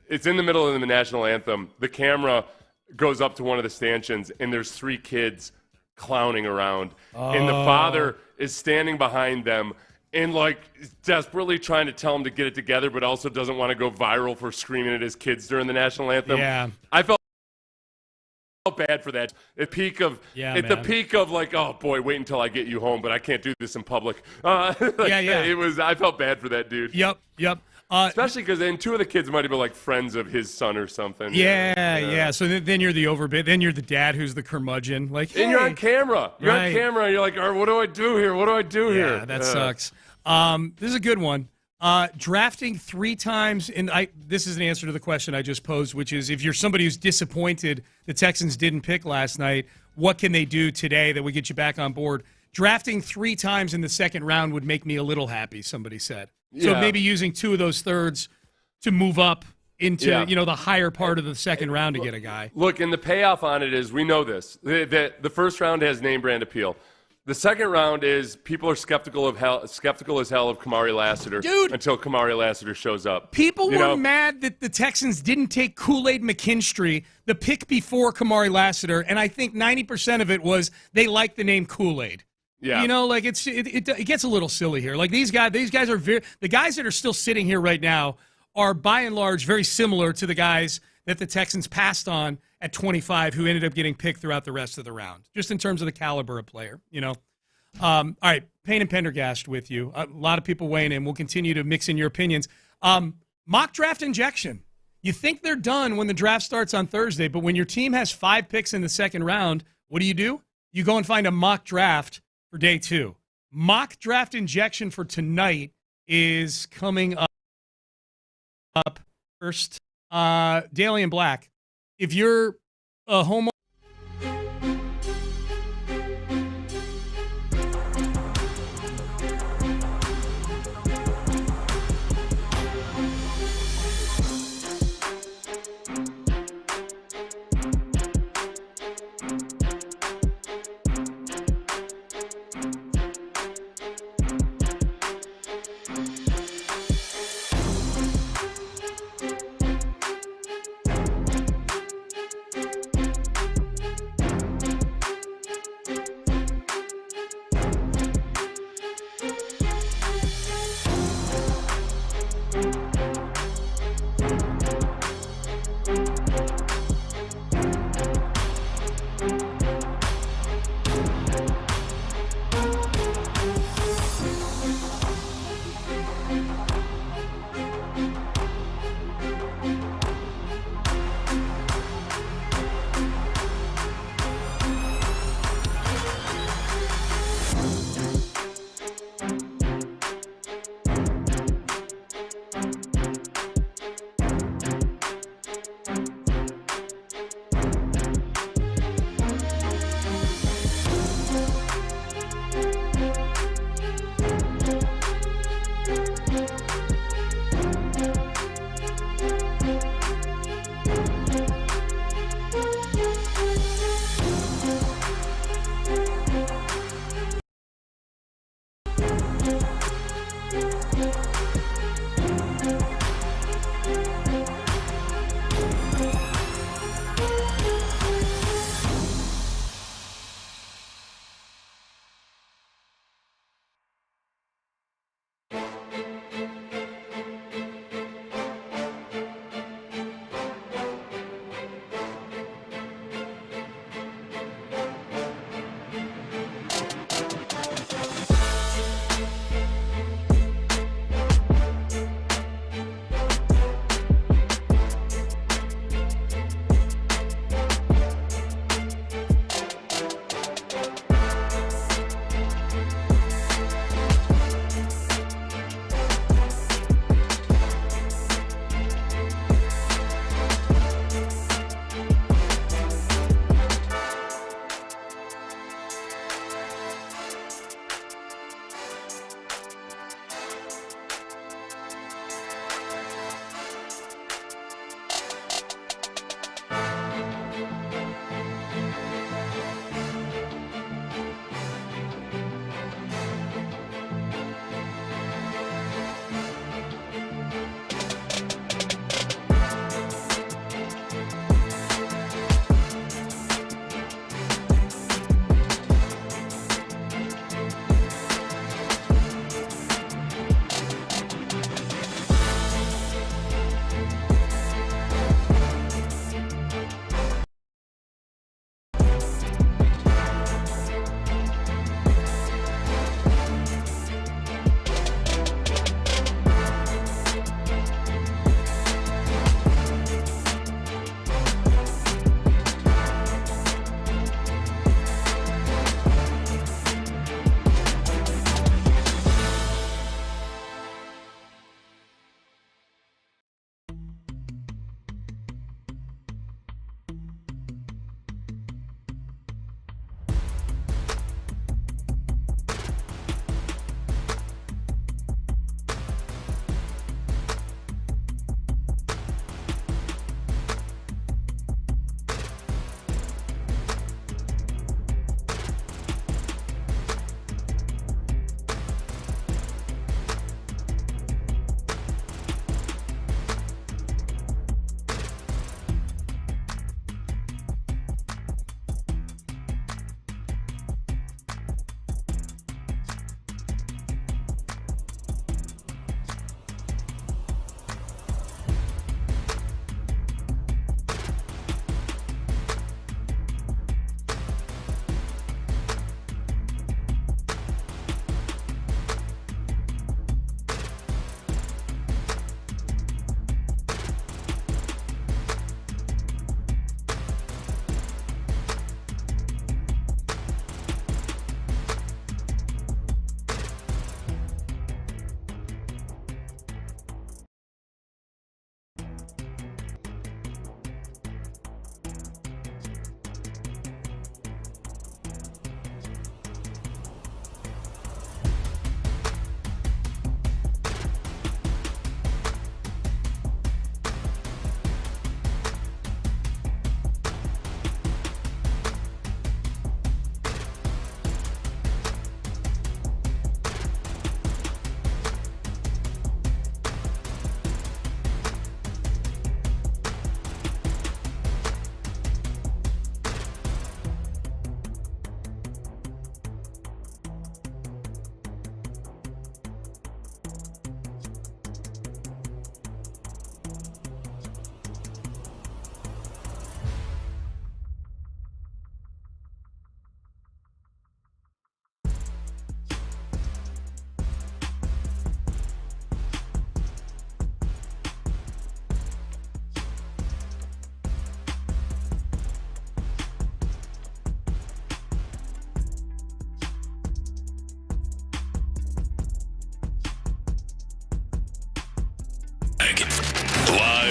it's in the middle of the national anthem. The camera goes up to one of the stanchions, and there's 3 kids clowning around. And the father is standing behind them and, like, desperately trying to tell him to get it together, but also doesn't want to go viral for screaming at his kids during the national anthem. Yeah. I felt bad for that. At the peak of like, oh boy, wait until I get you home, but I can't do this in public. I felt bad for that dude. Yep. Especially because then 2 of the kids might have been like friends of his son or something. Yeah. So then you're the overbid. Then you're the dad who's the curmudgeon. Like, hey. And you're on camera. You're like, all right, what do I do here? What do I do here? Yeah, that sucks. This is a good one. Drafting 3 times, and this is an answer to the question I just posed, which is if you're somebody who's disappointed the Texans didn't pick last night, what can they do today that would get you back on board? Drafting 3 times in the second round would make me a little happy, somebody said. So maybe using 2 of those thirds to move up into the higher part of the second round to get a guy. Look, and the payoff on it is we know this. The first round has name brand appeal. The second round is people are skeptical as hell of Kamari Lassiter until Kamari Lassiter shows up. People were mad that the Texans didn't take Kool-Aid McKinstry, the pick before Kamari Lassiter, and I think 90% of it was they like the name Kool-Aid. Yeah. It gets a little silly here. Like these guys are the guys that are still sitting here right now are by and large very similar to the guys that the Texans passed on at 25 who ended up getting picked throughout the rest of the round, just in terms of the caliber of player, All right, Payne and Pendergast with you. A lot of people weighing in. We'll continue to mix in your opinions. Mock draft injection. You think they're done when the draft starts on Thursday, but when your team has 5 picks in the second round, what do? You go and find a mock draft for day 2. Mock draft injection for tonight is coming up first. Daily and Black. If you're a homeowner,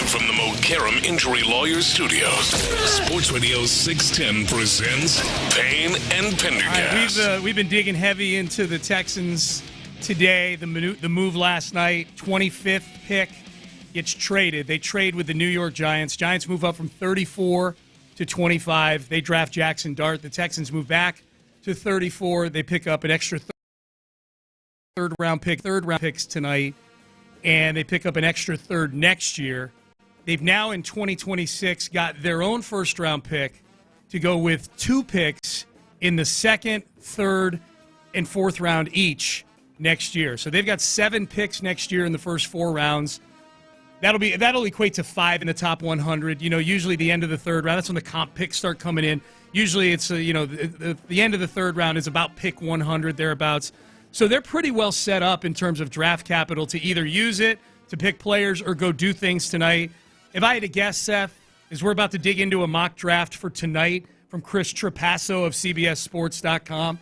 from the Mokaram Injury Lawyers Studios, Sports Radio 610 presents Payne and Pendergast. All right, we've been digging heavy into the Texans today. The move last night, 25th pick gets traded. They trade with the New York Giants. Giants move up from 34 to 25. They draft Jackson Dart. The Texans move back to 34. They pick up an extra third round picks tonight, and they pick up an extra third next year. They've now in 2026 got their own first round pick to go with 2 picks in the second, third, and fourth round each next year. So they've got 7 picks next year in the first 4 rounds. That'll equate to 5 in the top 100. Usually the end of the third round, that's when the comp picks start coming in. Usually it's the end of the third round is about pick 100 thereabouts. So they're pretty well set up in terms of draft capital to either use it to pick players or go do things tonight. If I had to guess, Seth, as we're about to dig into a mock draft for tonight from Chris Trapasso of CBSSports.com,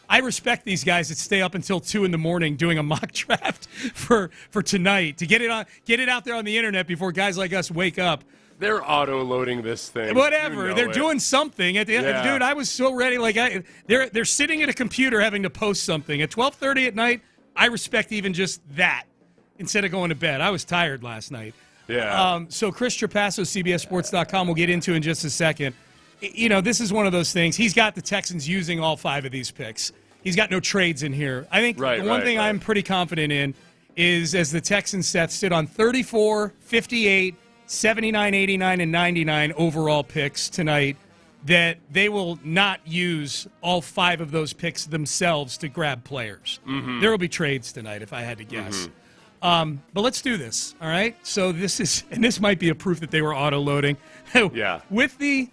I respect these guys that stay up until 2 in the morning doing a mock draft for tonight to get it out there on the internet before guys like us wake up. They're auto-loading this thing. Whatever. They're doing something. At the end, dude, I was so ready. They're sitting at a computer having to post something. At 12:30 at night, I respect even just that instead of going to bed. I was tired last night. Yeah. So Chris Trapasso, CBSSports.com, we'll get into in just a second. This is one of those things. He's got the Texans using all 5 of these picks. He's got no trades in here. I think the one thing I'm pretty confident in is as the Texans, Seth, sit on 34, 58, 79, 89, and 99 overall picks tonight, that they will not use all 5 of those picks themselves to grab players. Mm-hmm. There will be trades tonight, if I had to guess. Mm-hmm. But let's do this, all right? So this might be a proof that they were auto-loading. Yeah. With the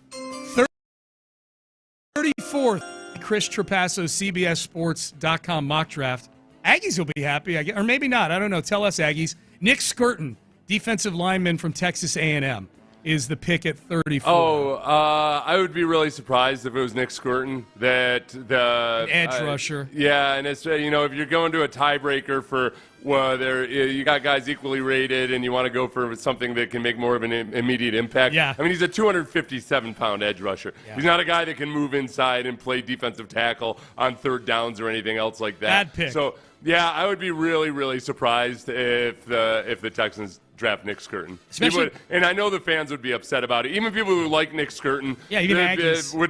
34th Chris Trapasso, CBSSports.com mock draft, Aggies will be happy, or maybe not. I don't know. Tell us, Aggies. Nick Skirton, defensive lineman from Texas A&M, is the pick at 34. I would be really surprised if it was Nick Skirton. An edge rusher. Yeah, and it's if you're going to a tiebreaker for you got guys equally rated and you want to go for something that can make more of an immediate impact. Yeah. I mean, he's a 257-pound edge rusher. Yeah. He's not a guy that can move inside and play defensive tackle on third downs or anything else like that. Bad pick. So, yeah, I would be really, really surprised if the Texans draft Nick Skirton. And I know the fans would be upset about it. Even people who like Nick Skirton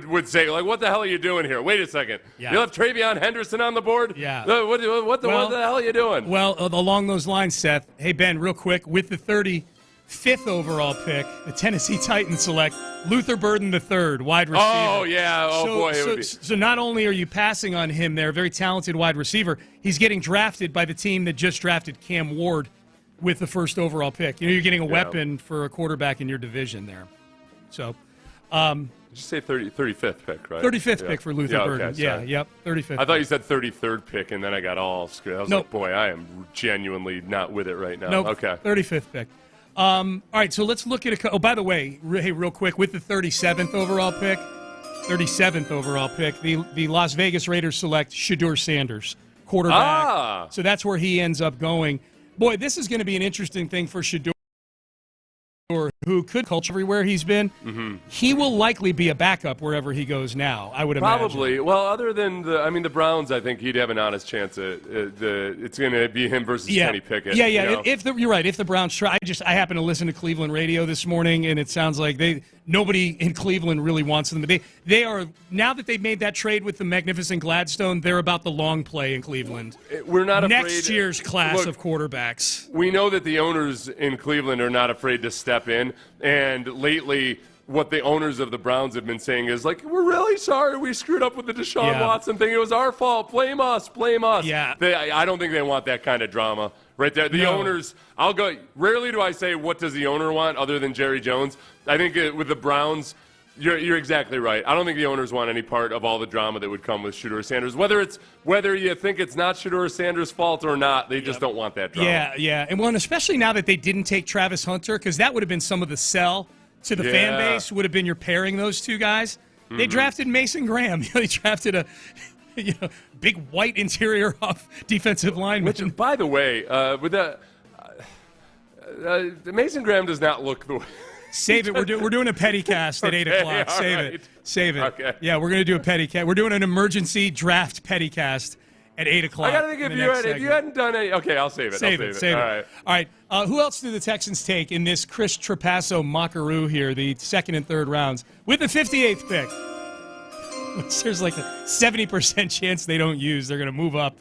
would say, what the hell are you doing here? Wait a second. Yeah. You have Travion Henderson on the board? Yeah. What the hell are you doing? Well, along those lines, Seth, hey, Ben, real quick, with the 35th overall pick, the Tennessee Titans select Luther Burden III, wide receiver. Oh, yeah. So not only are you passing on him there, very talented wide receiver, he's getting drafted by the team that just drafted Cam Ward with the first overall pick. You're getting a weapon for a quarterback in your division there. So, did you say 35th pick, right? 35th pick for Luther Burden. Okay, yeah, yep, 35th. I thought you said 33rd pick, and then I got all scared. I was like, boy, I am genuinely not with it right now. Nope, okay. 35th pick. All right, so let's look at oh, by the way, hey, real quick, with the 37th overall pick, the Las Vegas Raiders select Shedeur Sanders, quarterback. So that's where he ends up going. Boy, this is going to be an interesting thing for Shedeur, who could coach everywhere he's been. Mm-hmm. He will likely be a backup wherever he goes now, I would imagine. Probably. Well, other than the Browns, I think he'd have an honest chance at it's going to be him versus Kenny Pickett. Yeah. You're right. If the Browns try, I happened to listen to Cleveland radio this morning, and it sounds like nobody in Cleveland really wants them. They are, now that they've made that trade with the magnificent Gladstone, they're about the long play in Cleveland. We're not afraid. Next year's class of quarterbacks. We know that the owners in Cleveland are not afraid to step in, and lately what the owners of the Browns have been saying is we're really sorry we screwed up with the Deshaun Watson thing. It was our fault. Blame us. Yeah. I don't think they want that kind of drama right there. The owners, rarely do I say what does the owner want other than Jerry Jones. I think with the Browns, you're exactly right. I don't think the owners want any part of all the drama that would come with Shedeur Sanders. Whether you think it's not Shedeur Sanders' fault or not, they just don't want that drama. Yeah. And especially now that they didn't take Travis Hunter, because that would have been some of the sell to the fan base, would have been you're pairing those two guys. Mm-hmm. They drafted Mason Graham. They drafted a big white interior off defensive lineman. Which, by the way, with that. Mason Graham does not look the way. Save it. We're doing a pettycast at 8 o'clock. Save it. Okay. Yeah, we're going to do a pettycast. We're doing an emergency draft pettycast at 8 o'clock. I got to think if you hadn't done it. Okay, I'll save it. Save it. All right. Who else do the Texans take in this Chris Trapasso mockaroo here, the second and third rounds, with the 58th pick? Which there's like a 70% chance they don't use. They're going to move up.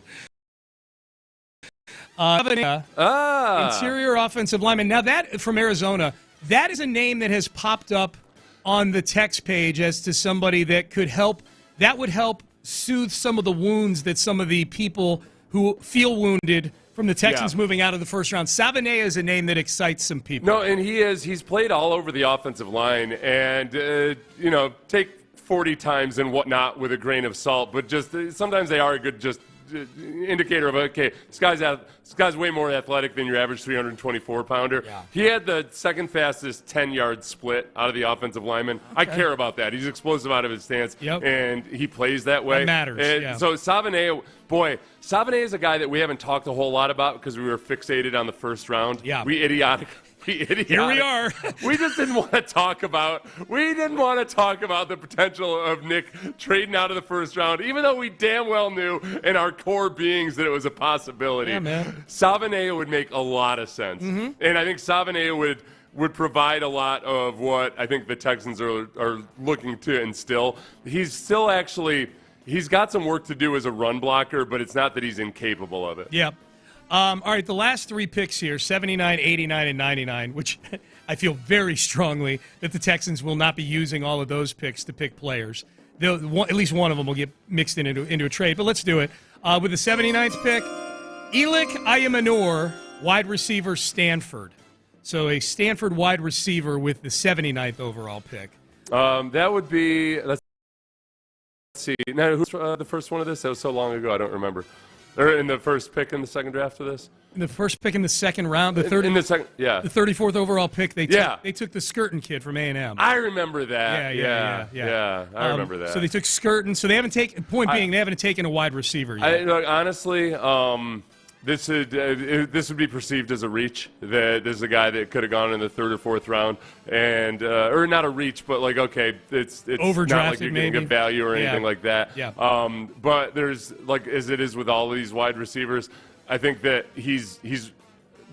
Interior offensive lineman. Now that from Arizona, that is a name that has popped up on the text page as to somebody that could help. That would help soothe some of the wounds that some of the people who feel wounded from the Texans moving out of the first round. Savanea is a name that excites some people. No, and he's played all over the offensive line, and take 40 times and whatnot with a grain of salt, but just sometimes they are a good indicator of, okay, this guy's way more athletic than your average 324-pounder. Yeah. He had the second fastest 10-yard split out of the offensive lineman. Okay. I care about that. He's explosive out of his stance, and he plays that way. That matters. And so Savanea is a guy that we haven't talked a whole lot about because we were fixated on the first round. Yeah. Here we are. We just didn't want to talk about. We didn't want to talk about the potential of Nick trading out of the first round, even though we damn well knew in our core beings that it was a possibility. Yeah, man. Savanea would make a lot of sense, and I think Savanea would provide a lot of what I think the Texans are looking to instill. He's still he's got some work to do as a run blocker, but it's not that he's incapable of it. Yep. All right, the last three picks here, 79, 89, and 99, which I feel very strongly that the Texans will not be using all of those picks to pick players. At least one of them will get mixed into a trade, but let's do it. With the 79th pick, Elik Ayamanor, wide receiver, Stanford. So a Stanford wide receiver with the 79th overall pick. That would be, let's see. Now, who's the first one of this? That was so long ago, I don't remember. Or in the first pick in the second draft of this? In the first pick in the second round, the 34th overall pick, they took the Skirton kid from A&M. I remember that. Yeah, I remember that. So they took Skirton. So they haven't taken. Point being, they haven't taken a wide receiver yet. Look, honestly, this would be perceived as a reach. That this is a guy that could have gone in the third or fourth round, and or not a reach, but like it's overdrafted, not like you're getting a value or anything like that. Yeah. But there's as it is with all of these wide receivers, I think that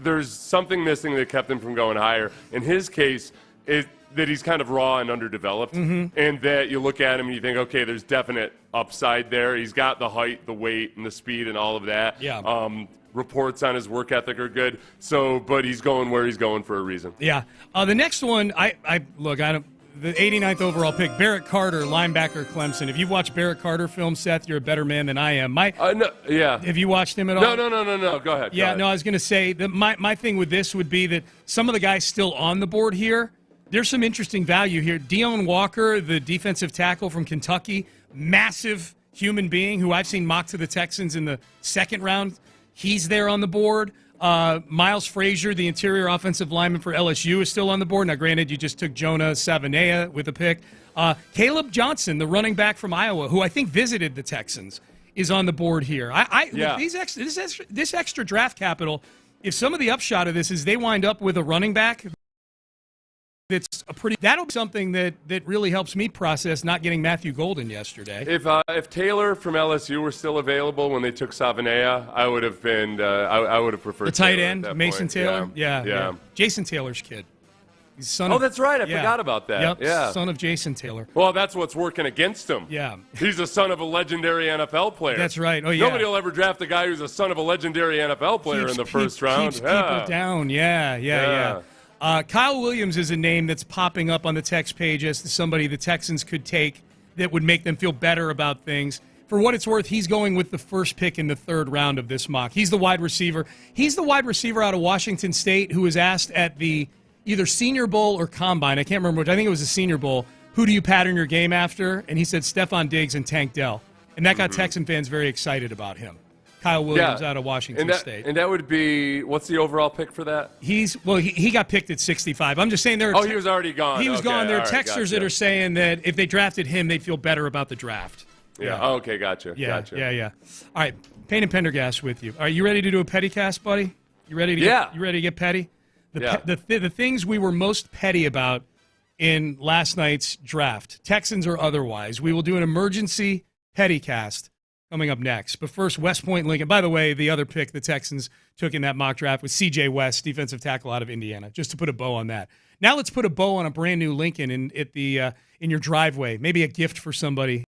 there's something missing that kept him from going higher. In his case, that he's kind of raw and underdeveloped, and that you look at him and you think, okay, there's definite upside there. He's got the height, the weight, and the speed, and all of that. Yeah. Reports on his work ethic are good. So, but he's going where he's going for a reason. Yeah. The next one, the 89th overall pick, Barrett Carter, linebacker, Clemson. If you've watched Barrett Carter films, Seth, you're a better man than I am. No, yeah. Have you watched him at all? No. Go ahead. Yeah, no, I was going to say that my thing with this would be that some of the guys still on the board here, there's some interesting value here. Deone Walker, the defensive tackle from Kentucky, massive human being who I've seen mocked to the Texans in the second round. He's there on the board. Miles Frazier, the interior offensive lineman for LSU, is still on the board. Now, granted, you just took Jonah Savanea with a pick. Caleb Johnson, the running back from Iowa, who I think visited the Texans, is on the board here. Look, this extra draft capital, if some of the upshot of this is they wind up with a running back, that'll be something that really helps me process not getting Matthew Golden yesterday. If Taylor from LSU were still available when they took Savanea, I would have preferred the tight Taylor end, Mason Taylor. Yeah. Jason Taylor's kid. He's son of, that's right. I forgot about that. Yep, yeah, son of Jason Taylor. Well, that's what's working against him. Yeah, he's the son of a legendary NFL player. That's right. Oh yeah. Nobody will ever draft a guy who's a son of a legendary NFL player in the first round. Keeps people down. Yeah. Kyle Williams is a name that's popping up on the text page as to somebody the Texans could take that would make them feel better about things. For what it's worth, he's going with the first pick in the third round of this mock. He's the wide receiver. He's the wide receiver out of Washington State who was asked at the either Senior Bowl or Combine. I can't remember which. I think it was the Senior Bowl. Who do you pattern your game after? And he said Stephon Diggs and Tank Dell. And that got Texan fans very excited about him. Kyle Williams out of Washington State. And that would be, what's the overall pick for that? He got picked at 65. I'm just saying there. He was already gone. He was gone. There are texters that are saying that if they drafted him, they'd feel better about the draft. Yeah. Oh, okay, gotcha. Yeah. All right, Payne and Pendergast with you. Are you ready to do a petty cast, buddy? You ready to get petty? The things we were most petty about in last night's draft, Texans or otherwise. We will do an emergency petty cast coming up next. But first, West Point Lincoln. By the way, the other pick the Texans took in that mock draft was C.J. West, defensive tackle out of Indiana, just to put a bow on that. Now let's put a bow on a brand new Lincoln in your driveway. Maybe a gift for somebody.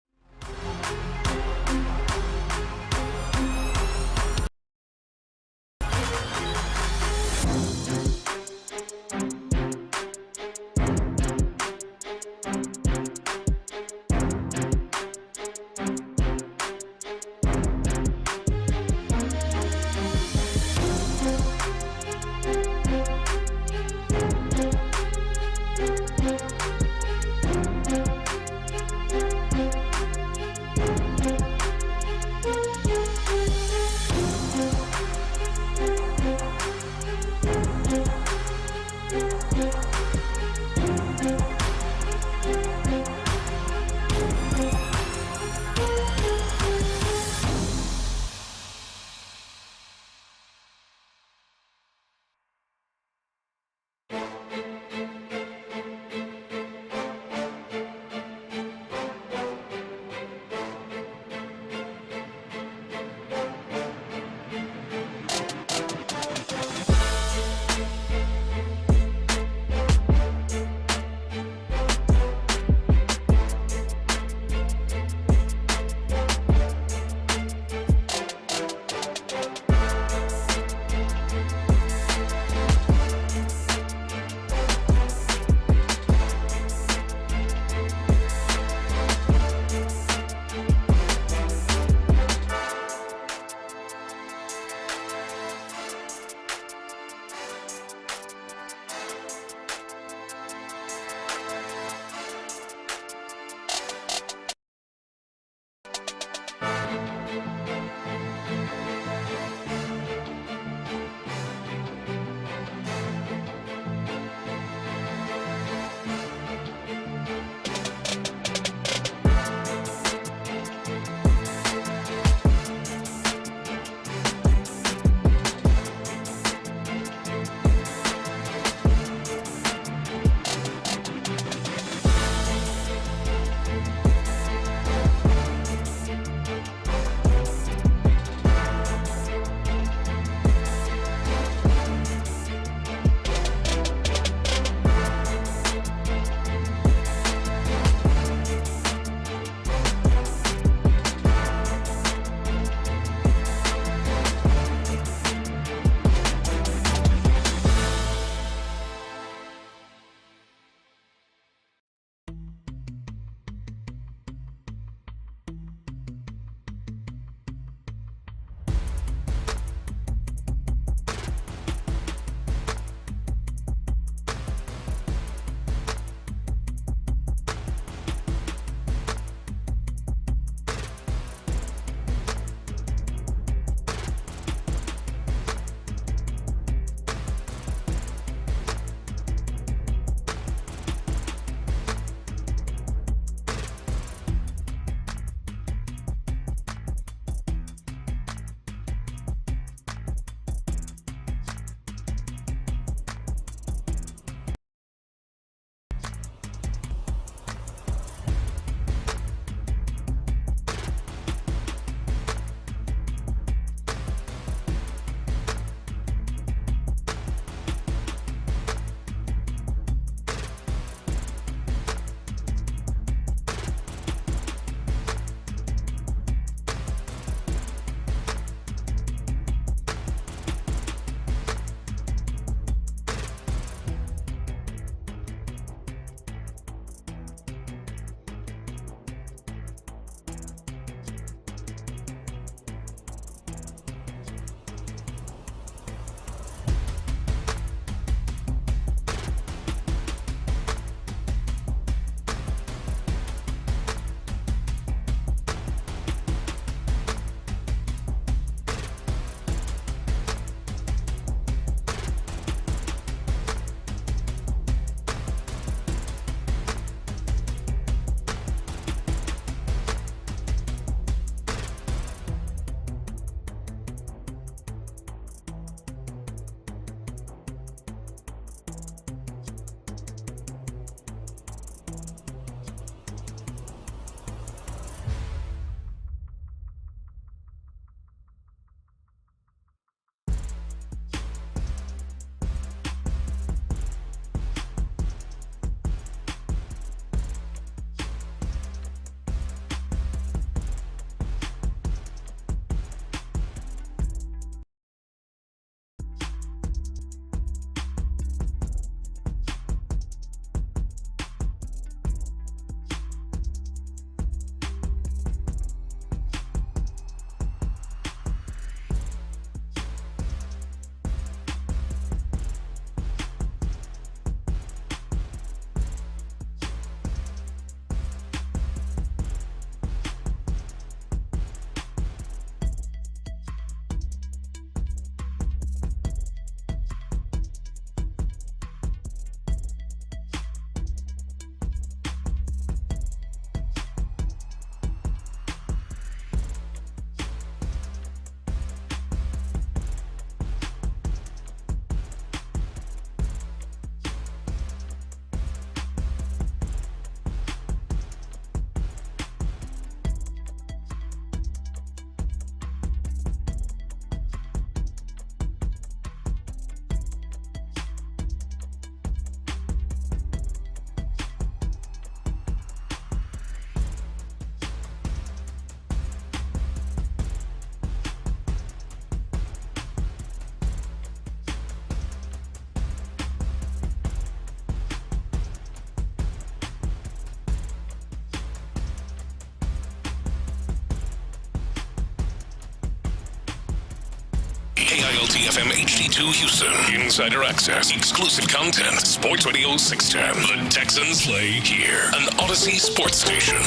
KILT FM HD2 Houston. Insider access. Exclusive content. Sports Radio 610. The Texans play here. An Odyssey sports station.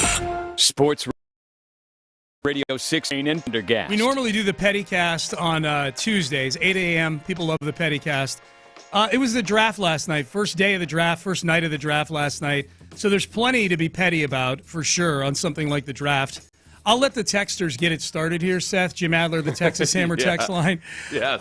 Sports Radio 6 Payne and Pendergast. We normally do the Pettycast on Tuesdays, 8 a.m. People love the Pettycast. It was the draft last night. First day of the draft, first night of the draft last night. So there's plenty to be petty about, for sure, on something like the draft. I'll let the texters get it started here, Seth. Jim Adler, the Texas Hammer text line. Yes.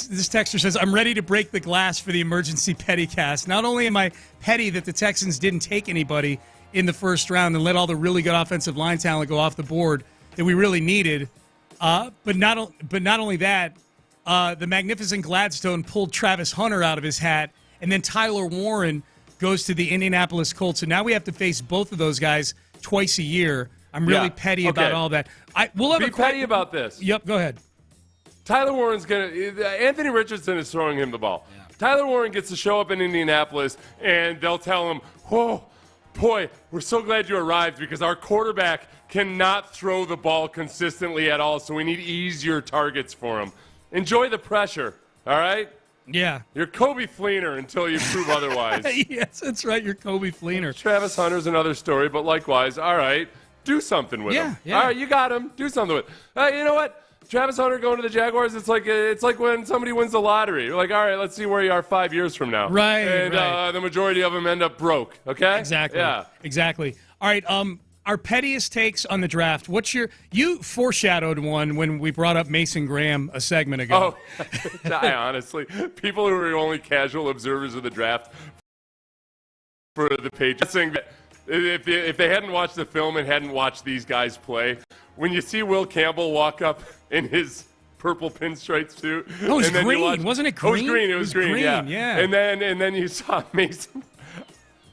This texter says, I'm ready to break the glass for the emergency Pettycast. Not only am I petty that the Texans didn't take anybody in the first round and let all the really good offensive line talent go off the board that we really needed. But not only that, the magnificent Gladstone pulled Travis Hunter out of his hat, and then Tyler Warren goes to the Indianapolis Colts. So now we have to face both of those guys twice a year. I'm really petty about all that. We'll have petty about this. Yep, go ahead. Tyler Warren's Anthony Richardson is throwing him the ball. Yeah. Tyler Warren gets to show up in Indianapolis, and they'll tell him, whoa, boy, we're so glad you arrived because our quarterback cannot throw the ball consistently at all, so we need easier targets for him. Enjoy the pressure, all right? Yeah. You're Kobe Fleener until you prove otherwise. Yes, that's right. You're Kobe Fleener. Travis Hunter's another story, but likewise, all right, do something with him. Yeah. All right, you got him. Do something with him. You know what? Travis Hunter going to the Jaguars, it's like when somebody wins the lottery. You're like, all right, let's see where you are 5 years from now. Right, And the majority of them end up broke, okay? Exactly. Yeah. Exactly. All right, our pettiest takes on the draft. You foreshadowed one when we brought up Mason Graham a segment ago. Oh, I honestly, people who are only casual observers of the draft for the Patriots saying that if they hadn't watched the film and hadn't watched these guys play, when you see Will Campbell walk up in his purple pinstripe suit, it was green, wasn't it green? It was green, yeah. And then you saw Mason.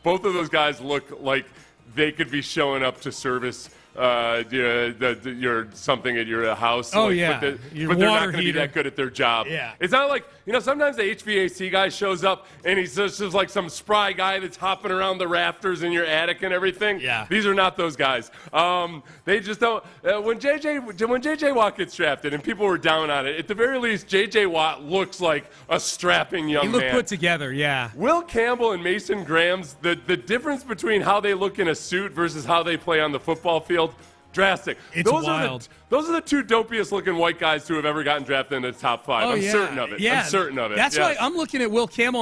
Both of those guys look like they could be showing up to service your something at your house. Oh, like, yeah. but they're not going to be that good at their job. Yeah. It's not like, sometimes the HVAC guy shows up and he's just like some spry guy that's hopping around the rafters in your attic and everything. Yeah. These are not those guys. They just don't. When J.J. Watt gets drafted and people were down on it, at the very least, J.J. Watt looks like a strapping young man. He looked put together, yeah. Will Campbell and Mason Graham's, the difference between how they look in a suit versus how they play on the football field, drastic. It's wild. Those are the two dopiest looking white guys who have ever gotten drafted in the top five. I'm certain of it. Yeah. I'm certain of it. That's why I'm looking at Will Campbell.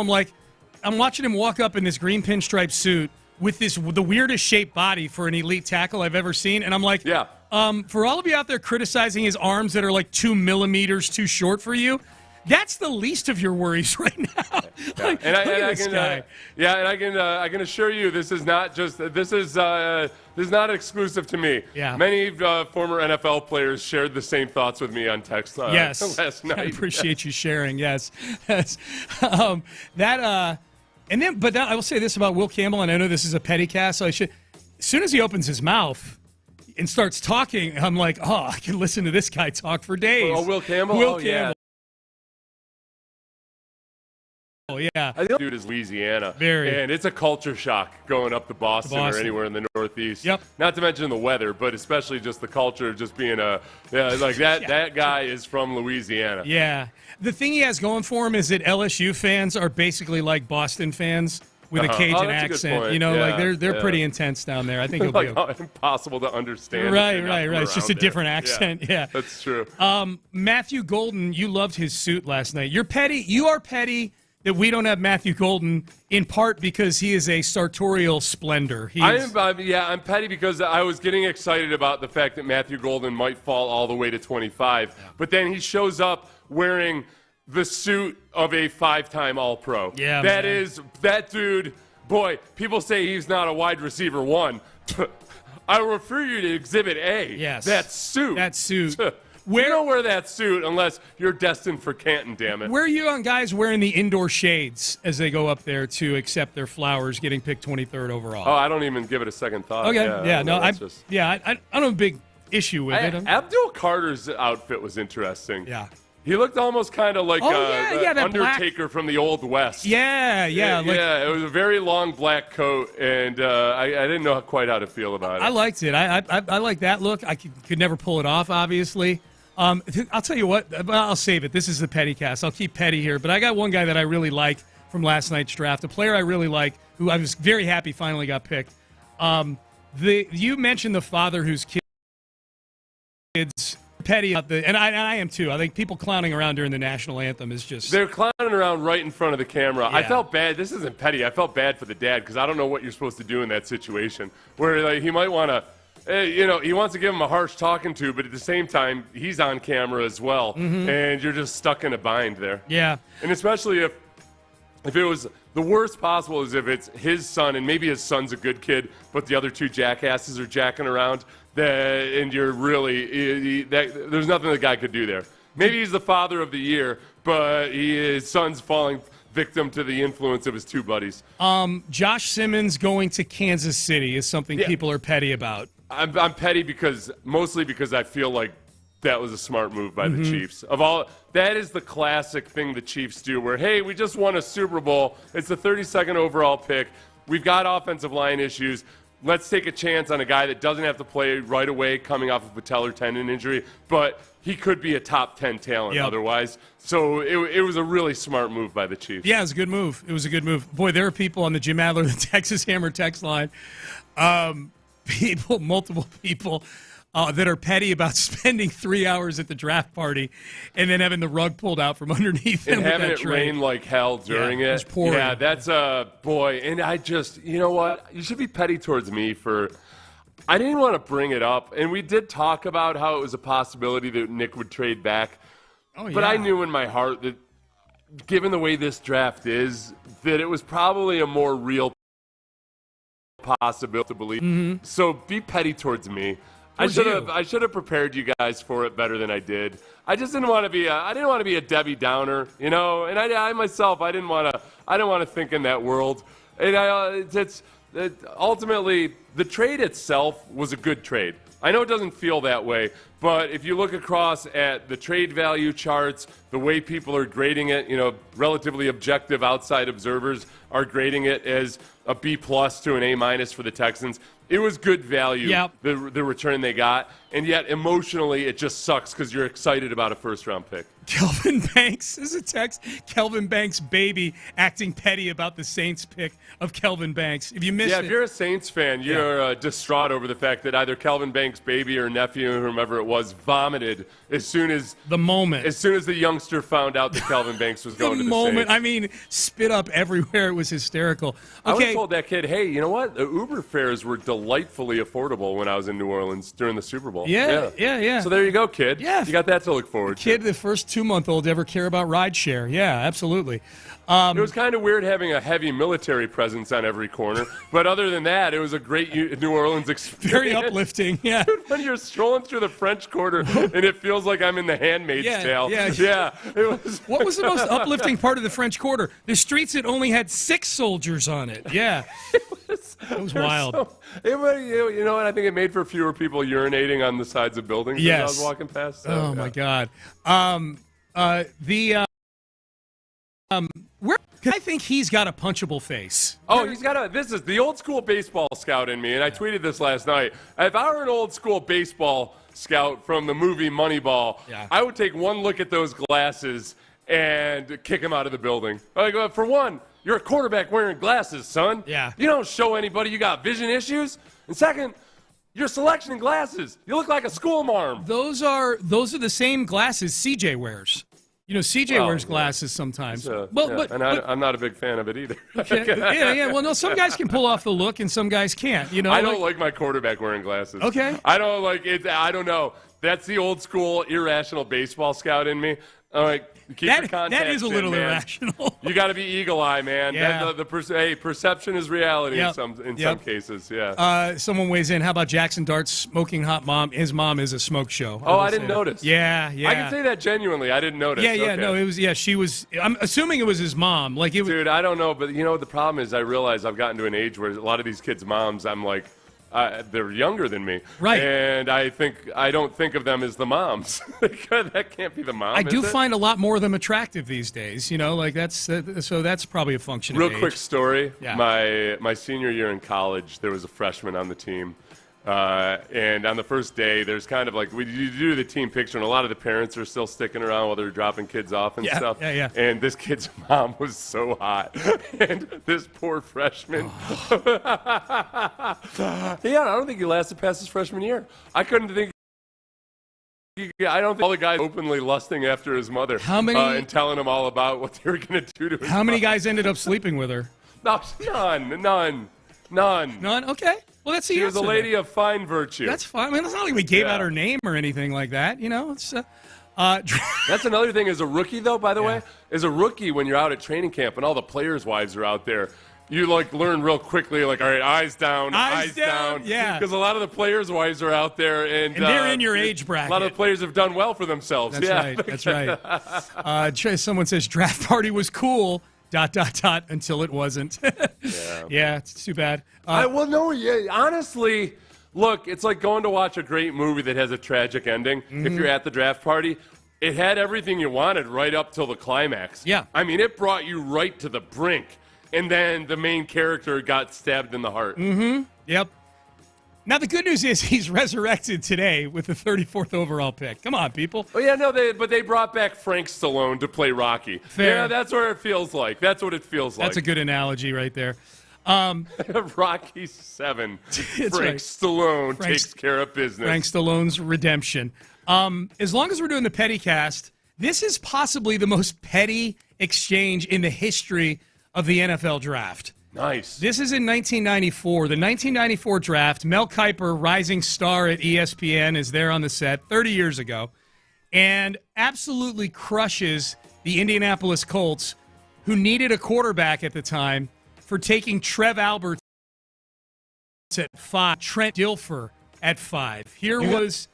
I'm watching him walk up in this green pinstripe suit with the weirdest shaped body for an elite tackle I've ever seen. And I'm like, for all of you out there criticizing his arms that are like 2 millimeters too short for you, that's the least of your worries right now. I can assure you this is not exclusive to me. Yeah. Many former NFL players shared the same thoughts with me on text last night. I appreciate you sharing. Yes. I will say this about Will Campbell, and I know this is a petty cast, so as soon as he opens his mouth and starts talking, I'm like, I can listen to this guy talk for days. Oh, Will Campbell? Will Campbell. Oh, yeah. I think the dude is Louisiana. Very. And it's a culture shock going up to Boston or anywhere in the Northeast. Yep. Not to mention the weather, but especially just the culture of just being that guy is from Louisiana. Yeah. The thing he has going for him is that LSU fans are basically like Boston fans with a Cajun accent. They're pretty intense down there. I think it'll be impossible to understand. Right. It's just a different accent. Yeah. That's true. Matthew Golden, you loved his suit last night. You're petty. You are petty that we don't have Matthew Golden, in part because he is a sartorial splendor. I'm petty because I was getting excited about the fact that Matthew Golden might fall all the way to 25, but then he shows up wearing the suit of a 5-time All-Pro. Yeah, that dude. Boy, people say he's not a wide receiver one. I refer you to Exhibit A. Yes, that suit. You don't wear that suit unless you're destined for Canton, damn it. Where are you on guys wearing the indoor shades as they go up there to accept their flowers getting picked 23rd overall? Oh, I don't even give it a second thought. Okay, I don't have a big issue with it. Abdul Carter's outfit was interesting. Yeah. He looked almost kind of like that Undertaker from the Old West. Yeah. It was a very long black coat, and I didn't know quite how to feel about it. I liked it. I like that look. I could never pull it off, obviously. I'll tell you what. I'll save it. This is the petty cast. I'll keep petty here. But I got one guy that I really like from last night's draft, a player I really like, who I was very happy finally got picked. You mentioned the father whose kids petty about and I am too. I think people clowning around during the national anthem is just... They're clowning around right in front of the camera. Yeah. I felt bad. This isn't petty. I felt bad for the dad because I don't know what you're supposed to do in that situation where like, he might want to... he wants to give him a harsh talking to, but at the same time, he's on camera as well, and you're just stuck in a bind there. Yeah. And especially if it was the worst possible is if it's his son, and maybe his son's a good kid, but the other two jackasses are jacking around, and you're really there's nothing the guy could do there. Maybe he's the father of the year, but his son's falling victim to the influence of his two buddies. Josh Simmons going to Kansas City is something people are petty about. I'm petty mostly because I feel like that was a smart move by the Chiefs. That is the classic thing the Chiefs do where, hey, we just won a Super Bowl. It's the 32nd overall pick. We've got offensive line issues. Let's take a chance on a guy that doesn't have to play right away coming off of a patellar tendon injury, but he could be a top 10 talent otherwise. So it was a really smart move by the Chiefs. Yeah, it was a good move. It was a good move. Boy, there are people on the Jim Adler, the Texas Hammer text line, multiple people that are petty about spending 3 hours at the draft party and then having the rug pulled out from underneath them. And having it rain like hell during it. It's pouring. Yeah, that's boy. And I just, you know what? You should be petty towards me for. I didn't want to bring it up, and we did talk about how it was a possibility that Nick would trade back. Oh, yeah. But I knew in my heart that, given the way this draft is, that it was probably a more real possibility to believe. So be petty towards me. I should have prepared you guys for it better than I did. I just didn't want to be a Debbie Downer, you know. And I myself, I didn't want to think in that world. And ultimately, the trade itself was a good trade. I know it doesn't feel that way, but if you look across at the trade value charts, the way people are grading it, you know, relatively objective outside observers are grading it as a B+ to an A- for the Texans. It was good value, the return they got, and yet emotionally it just sucks because you're excited about a first-round pick. Kelvin Banks is a text. Kelvin Banks' baby acting petty about the Saints pick of Kelvin Banks. If you missed it. If you're a Saints fan, you're distraught over the fact that either Kelvin Banks' baby or nephew, whomever it was, vomited as soon as the youngster found out that Kelvin Banks was going to the Saints. I mean, spit up everywhere. It was hysterical. I would have told that kid, hey, you know what? The Uber fares were delightfully affordable when I was in New Orleans during the Super Bowl. Yeah. So there you go, kid. Yeah. You got that to look forward to. Kid, the first 2-month-old to ever care about rideshare. Yeah, absolutely. It was kind of weird having a heavy military presence on every corner, but other than that, it was a great New Orleans experience. Very uplifting, yeah. Dude, when you're strolling through the French Quarter and it feels like I'm in The Handmaid's Tale. Yeah. It was. What was the most uplifting part of the French Quarter? The streets that only had 6 soldiers on it. Yeah. It was wild. You know what? I think it made for fewer people urinating on the sides of buildings as I was walking past. So, my God. I think he's got a punchable face. Oh, this is the old school baseball scout in me, and I tweeted this last night. If I were an old school baseball scout from the movie Moneyball, I would take one look at those glasses and kick him out of the building. Like, for one, you're a quarterback wearing glasses, son. Yeah. You don't show anybody you got vision issues. And second, your selection in glasses. You look like a schoolmarm. Those are the same glasses CJ wears. You know, CJ wears glasses sometimes. I'm not a big fan of it either. Okay. Yeah. Well, no, some guys can pull off the look and some guys can't. You know, I don't like my quarterback wearing glasses. Okay. I don't like it. I don't know. That's the old school irrational baseball scout in me. I'm like, keep your contacts that is a little in, irrational. You got to be eagle eye, man. Yeah. Perception is reality in some cases. Yeah. Someone weighs in. How about Jackson Dart's smoking hot mom? His mom is a smoke show. I didn't notice. Yeah. I can say that genuinely. I didn't notice. Yeah. Okay. No, it was. Yeah, she was. I'm assuming it was his mom. Like it was. Dude, I don't know, but you know the problem is I realize I've gotten to an age where a lot of these kids' moms, I'm like. They're younger than me, right? And I don't think of them as the moms. That can't be the mom. I do find a lot more of them attractive these days. You know, like that's probably a function. Real of age. Quick story. Yeah. My senior year in college, there was a freshman on the team, And on the first day, there's kind of like, you do the team picture, and a lot of the parents are still sticking around while they're dropping kids off and stuff. Yeah. And this kid's mom was so hot. And this poor freshman. I don't think he lasted past his freshman year. I couldn't think. I don't think all the guys openly lusting after his mother. How many? And telling him all about what they were going to do to his How many mom. guys ended up sleeping with her? No, none. None? Okay. Well, that's the She answer. was a lady of fine virtue. That's fine. I mean, it's not like we gave out her name or anything like that. You know, it's. That's another thing as a rookie, though, by the way. As a rookie, when you're out at training camp and all the players' wives are out there, you, learn real quickly, all right, eyes down. Yeah. Because a lot of the players' wives are out there. And they're in your age bracket. A lot of the players have done well for themselves. That's right. Someone says, draft party was cool, ... until it wasn't. Yeah, it's too bad. Honestly, look, it's like going to watch a great movie that has a tragic ending. Mm-hmm. If you're at the draft party, it had everything you wanted right up till the climax. Yeah. I mean, it brought you right to the brink. And then the main character got stabbed in the heart. Mm-hmm. Yep. Now, the good news is he's resurrected today with the 34th overall pick. Come on, people. Oh, yeah, no, but they brought back Frank Stallone to play Rocky. Fair. Yeah, that's where it feels like. That's what it feels like. That's a good analogy right there. Rocky 7. Frank Stallone takes care of business. Frank Stallone's redemption. As long as we're doing the petty cast, this is possibly the most petty exchange in the history of the NFL draft. Nice. This is in 1994. The 1994 draft, Mel Kiper, rising star at ESPN, is there on the set 30 years ago and absolutely crushes the Indianapolis Colts, who needed a quarterback at the time, for taking Trev Alberts at 5, Trent Dilfer at 5. Here was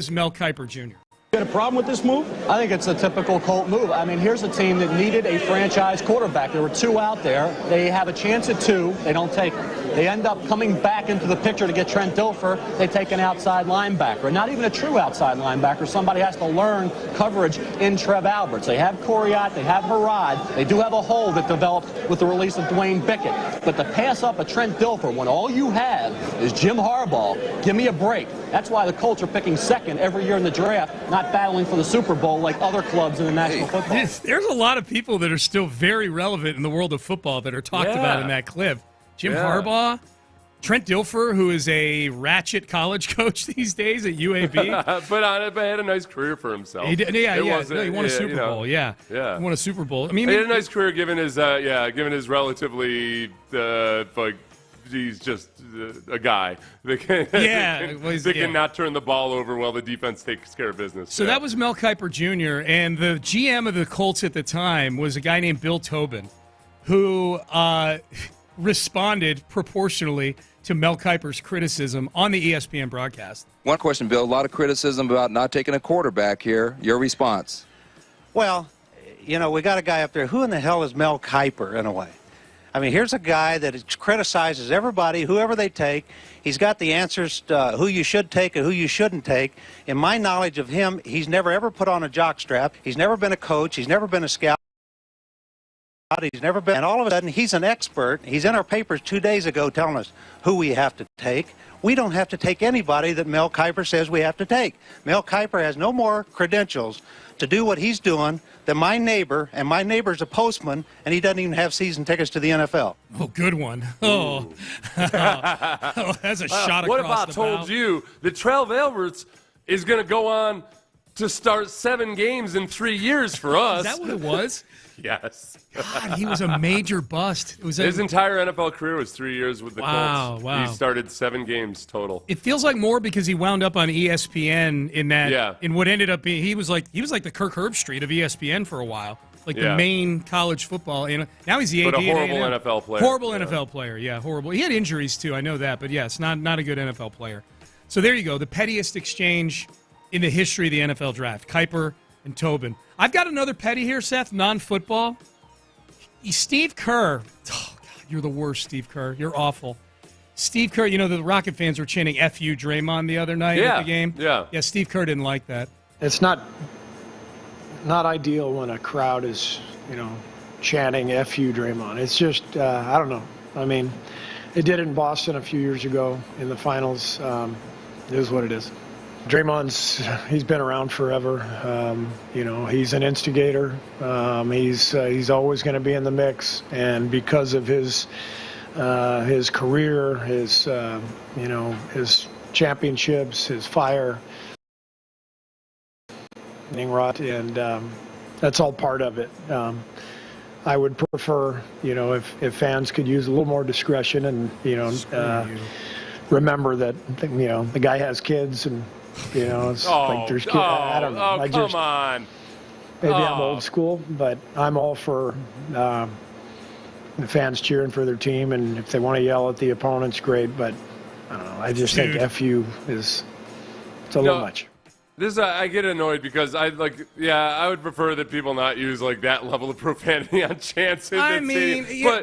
Mel Kiper Jr. Got a problem with this move? I think it's a typical Colt move. I mean, here's a team that needed a franchise quarterback. There were 2 out there. They have a chance at 2. They don't take it. They end up coming back into the picture to get Trent Dilfer. They take an outside linebacker, not even a true outside linebacker. Somebody has to learn coverage in Trev Alberts. They have Coriat. They have Harrod. They do have a hole that developed with the release of Dwayne Bickett. But to pass up a Trent Dilfer when all you have is Jim Harbaugh, give me a break. That's why the Colts are picking second every year in the draft, not battling for the Super Bowl like other clubs in the National Football League. There's a lot of people that are still very relevant in the world of football that are talked about in that clip. Jim Harbaugh, Trent Dilfer, who is a ratchet college coach these days at UAB. but had a nice career for himself. He did, he won a Super Bowl. He won a Super Bowl. I mean, he had a nice career given his relatively he's just a guy that can not turn the ball over while the defense takes care of business. So that was Mel Kiper Jr., and the GM of the Colts at the time was a guy named Bill Tobin, who responded proportionally to Mel Kiper's criticism on the ESPN broadcast. One question, Bill. A lot of criticism about not taking a quarterback here. Your response? Well, we got a guy up there. Who in the hell is Mel Kiper, in a way? I mean, here's a guy that criticizes everybody, whoever they take. He's got the answers to who you should take and who you shouldn't take. In my knowledge of him, he's never ever put on a jockstrap. He's never been a coach. He's never been a scout. He's never been. And all of a sudden, he's an expert. He's in our papers 2 days ago telling us who we have to take. We don't have to take anybody that Mel Kiper says we have to take. Mel Kiper has no more credentials to do what he's doing than my neighbor, and my neighbor's a postman, and he doesn't even have season tickets to the NFL. Oh, good one. Oh, that's a shot across the bow. What if I told you that Trev Alberts is going to go on to start 7 games in 3 years for us? Is that what it was? Yes. God, he was a major bust. His entire NFL career was 3 years with the Colts. Wow. He started 7 games total. It feels like more because he wound up on ESPN in what ended up being he was like the Kirk Herbstreit of ESPN for a while, the main college football. Now he's the AD. But a horrible NFL player. Horrible NFL player. Yeah, horrible. He had injuries too. I know that, but yes, not a good NFL player. So there you go. The pettiest exchange in the history of the NFL draft: Kiper and Tobin. I've got another petty here, Seth, non-football. Steve Kerr. Oh, God, you're the worst, Steve Kerr. You're awful. Steve Kerr, the Rocket fans were chanting F you, Draymond, the other night at the game. Yeah, Steve Kerr didn't like that. It's not ideal when a crowd is, chanting F you, Draymond. It's just, I don't know. I mean, it did in Boston a few years ago in the finals. It is what it is. He's been around forever. He's an instigator. He's always going to be in the mix, and because of his career, his championships, his fire, and that's all part of it. I would prefer, if fans could use a little more discretion and, remember that, the guy has kids and, it's like there's kids. I don't know. Come on. Maybe I'm old school, but I'm all for the fans cheering for their team, and if they want to yell at the opponents, great, but I don't know. I just think FU it's a little much. I get annoyed because I would prefer that people not use like that level of profanity on chances.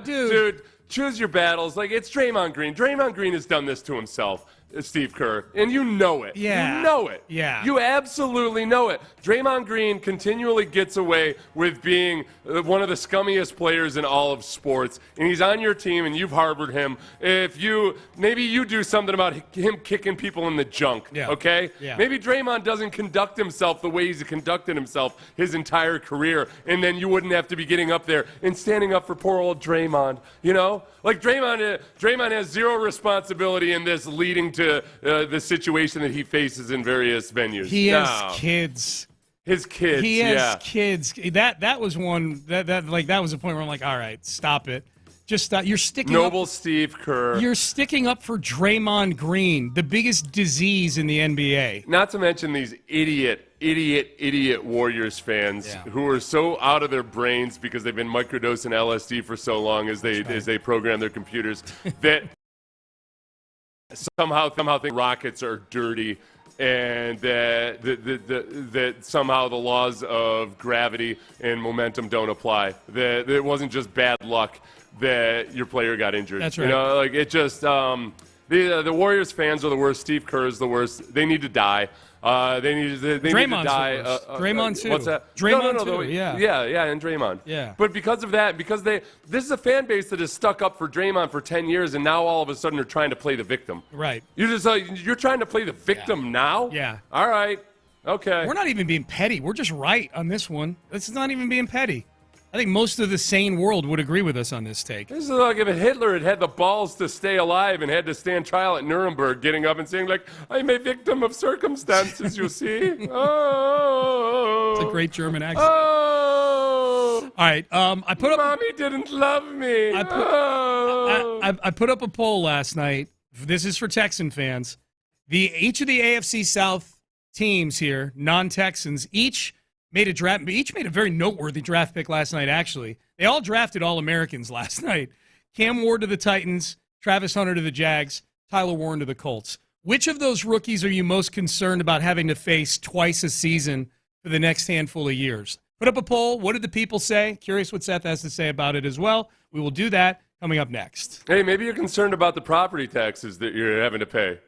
Dude, choose your battles. Like, it's Draymond Green. Draymond Green has done this to himself, Steve Kerr, and you know it. Yeah. You know it. Yeah. You absolutely know it. Draymond Green continually gets away with being one of the scummiest players in all of sports, and he's on your team, and you've harbored him. Maybe you do something about him kicking people in the junk, okay? Yeah. Maybe Draymond doesn't conduct himself the way he's conducted himself his entire career, and then you wouldn't have to be getting up there and standing up for poor old Draymond, Like, Draymond has zero responsibility in this leading to the situation that he faces in various venues. He has kids. His kids, He has kids. That was one that was a point where I'm like, all right, stop it. Just stop. You're sticking Noble Steve Kerr. You're sticking up for Draymond Green, the biggest disease in the NBA. Not to mention these idiot Warriors fans who are so out of their brains because they've been microdosing LSD for so long as they program their computers that somehow think Rockets are dirty, and that somehow the laws of gravity and momentum don't apply. That it wasn't just bad luck that your player got injured. That's right. It just the Warriors fans are the worst. Steve Kerr is the worst. They need to die. They need to die. Draymond too. What's that? Draymond no, too. Yeah, and Draymond. Yeah. But because of that, this is a fan base that has stuck up for Draymond for 10 years, and now all of a sudden they're trying to play the victim. Right. You're trying to play the victim now. Yeah. All right. Okay. We're not even being petty. We're just right on this one. This is not even being petty. I think most of the sane world would agree with us on this take. This is like if Hitler had the balls to stay alive and had to stand trial at Nuremberg, getting up and saying, like, I'm a victim of circumstances, you see? Oh. It's a great German accent. Oh. All right. I put up. Mommy didn't love me. I put up a poll last night. This is for Texan fans. Each of the AFC South teams here, non-Texans, each made a very noteworthy draft pick last night, actually. They all drafted All-Americans last night. Cam Ward to the Titans, Travis Hunter to the Jags, Tyler Warren to the Colts. Which of those rookies are you most concerned about having to face twice a season for the next handful of years? Put up a poll. What did the people say? Curious what Seth has to say about it as well. We will do that coming up next. Hey, maybe you're concerned about the property taxes that you're having to pay.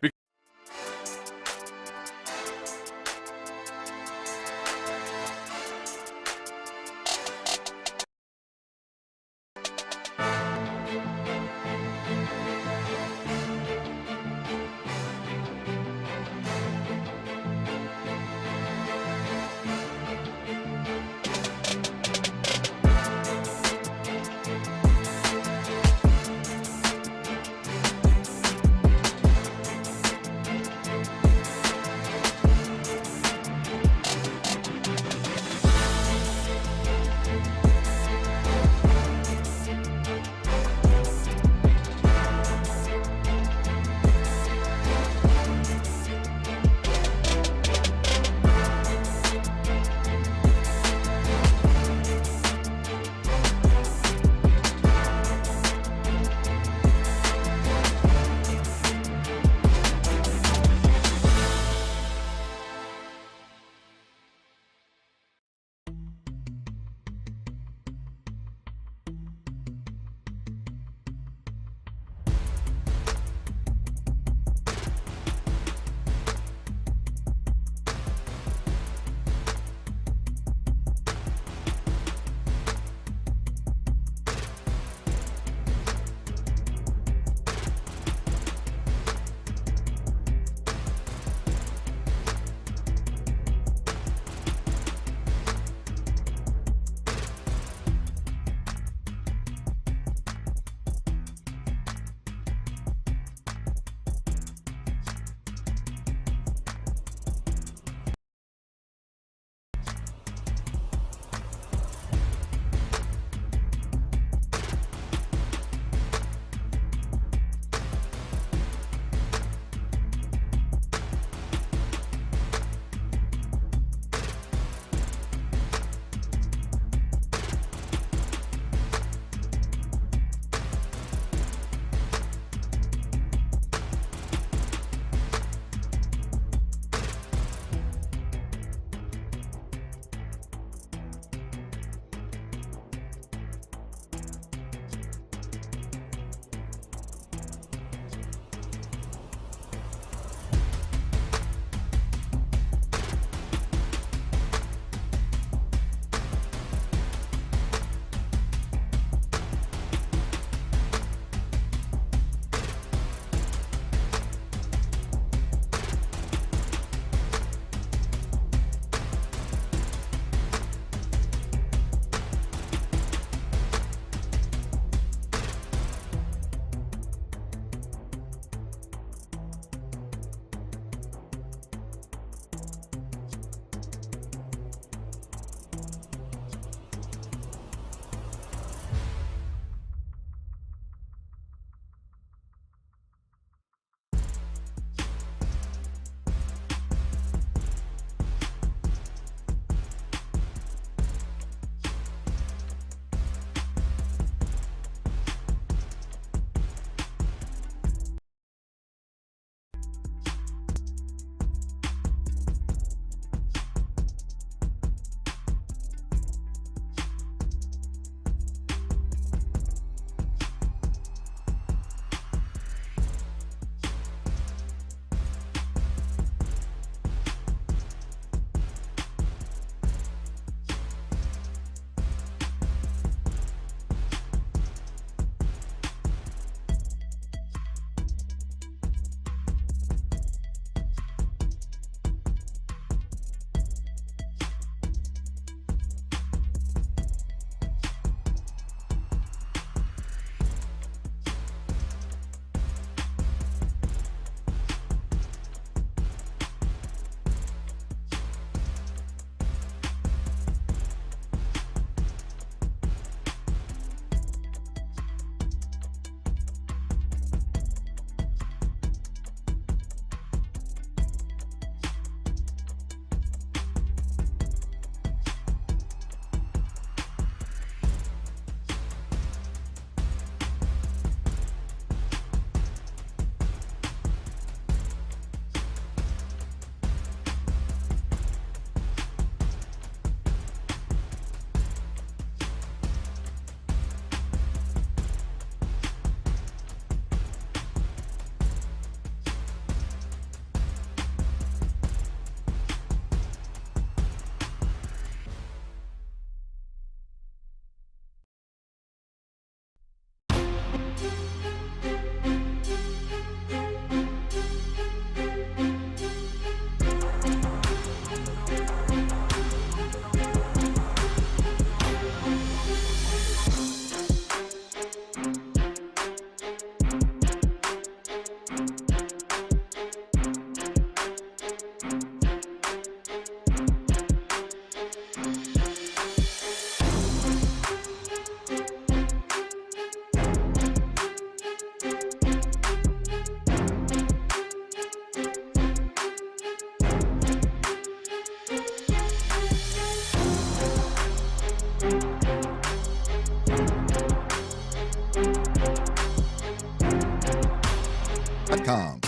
SportsRadio.com.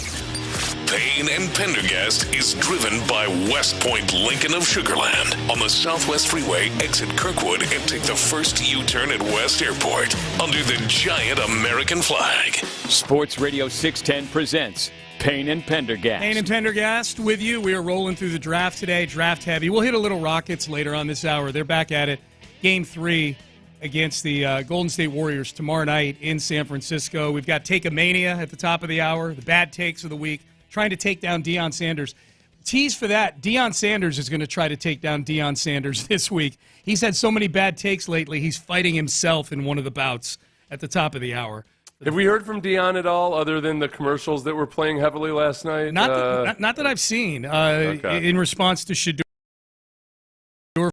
Payne and Pendergast is driven by West Point Lincoln of Sugarland on the Southwest Freeway. Exit Kirkwood and take the first U-turn at West Airport under the giant American flag. Sports Radio 610 presents Payne and Pendergast. Payne and Pendergast with you. We are rolling through the draft today, draft heavy. We'll hit a little Rockets later on this hour. They're back at it. Game 3 against the Golden State Warriors tomorrow night in San Francisco. We've got Take-A-Mania at the top of the hour, the bad takes of the week, trying to take down Deion Sanders. Tease for that, Deion Sanders is going to try to take down Deion Sanders this week. He's had so many bad takes lately, he's fighting himself in one of the bouts at the top of the hour. Have we heard from Deion at all, other than the commercials that were playing heavily last night? Not that I've seen. Okay. In response to Shedeur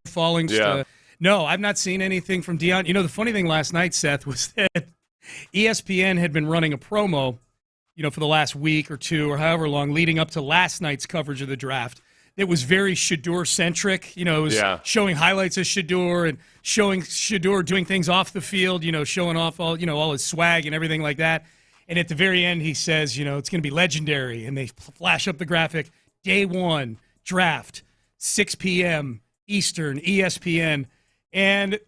falling. No, I've not seen anything from Deion. You know, the funny thing last night, Seth, was that ESPN had been running a promo, for the last week or two or however long leading up to last night's coverage of the draft. It was very Shedeur-centric. It was showing highlights of Shedeur and showing Shedeur doing things off the field, showing off all his swag and everything like that. And at the very end, he says, it's going to be legendary. And they flash up the graphic, day 1, draft, 6 p.m. Eastern, ESPN. And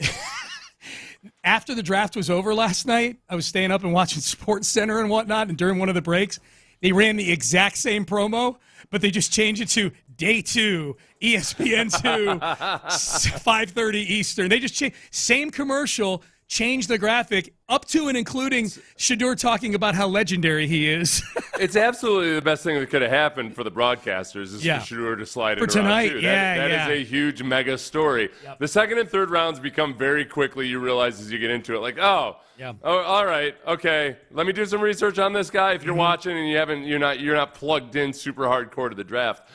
after the draft was over last night, I was staying up and watching SportsCenter and whatnot, and during one of the breaks, they ran the exact same promo, but they just changed it to day 2, ESPN 2, 5:30 Eastern. They just changed, same commercial, changed the graphic up to and including Shedeur talking about how legendary he is. It's absolutely the best thing that could have happened for the broadcasters is for Shedeur to slide it around, too. That is a huge mega story. Yep. The second and third rounds become very quickly, you realize as you get into it, like, oh, all right, okay, let me do some research on this guy if you're watching and you're not plugged in super hardcore to the draft.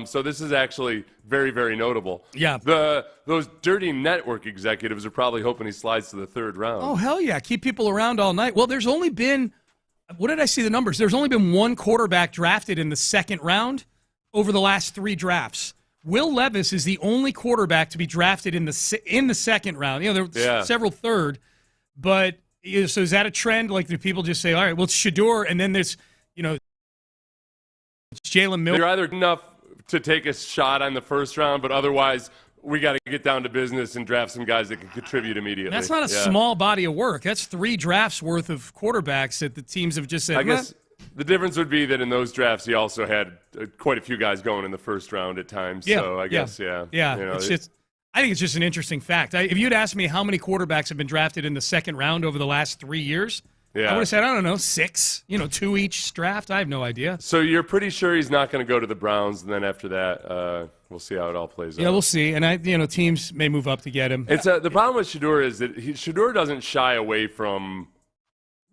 So this is actually very, very notable. Yeah. Those dirty network executives are probably hoping he slides to the third round. Oh, hell yeah. Keep people around all night. Well, there's only been, what did I see the numbers? There's only been one quarterback drafted in the second round over the last 3 drafts. Will Levis is the only quarterback to be drafted in the second round. There were several third, but so is that a trend? Like, do people just say, all right, well, it's Shedeur, and then there's, Jalen Miller. You're either enough to take a shot on the first round, but otherwise we got to get down to business and draft some guys that can contribute immediately. That's not a small body of work. That's 3 drafts worth of quarterbacks that the teams have just said. I guess the difference would be that in those drafts he also had quite a few guys going in the first round at times. Yeah, so I guess, I think it's just an interesting fact. If you'd asked me how many quarterbacks have been drafted in the second round over the last 3 years, I would have said, I don't know, 6, 2 each draft. I have no idea. So you're pretty sure he's not going to go to the Browns, and then after that, we'll see how it all plays out. Yeah, we'll see. And teams may move up to get him. It's the problem with Shedeur is that Shedeur doesn't shy away from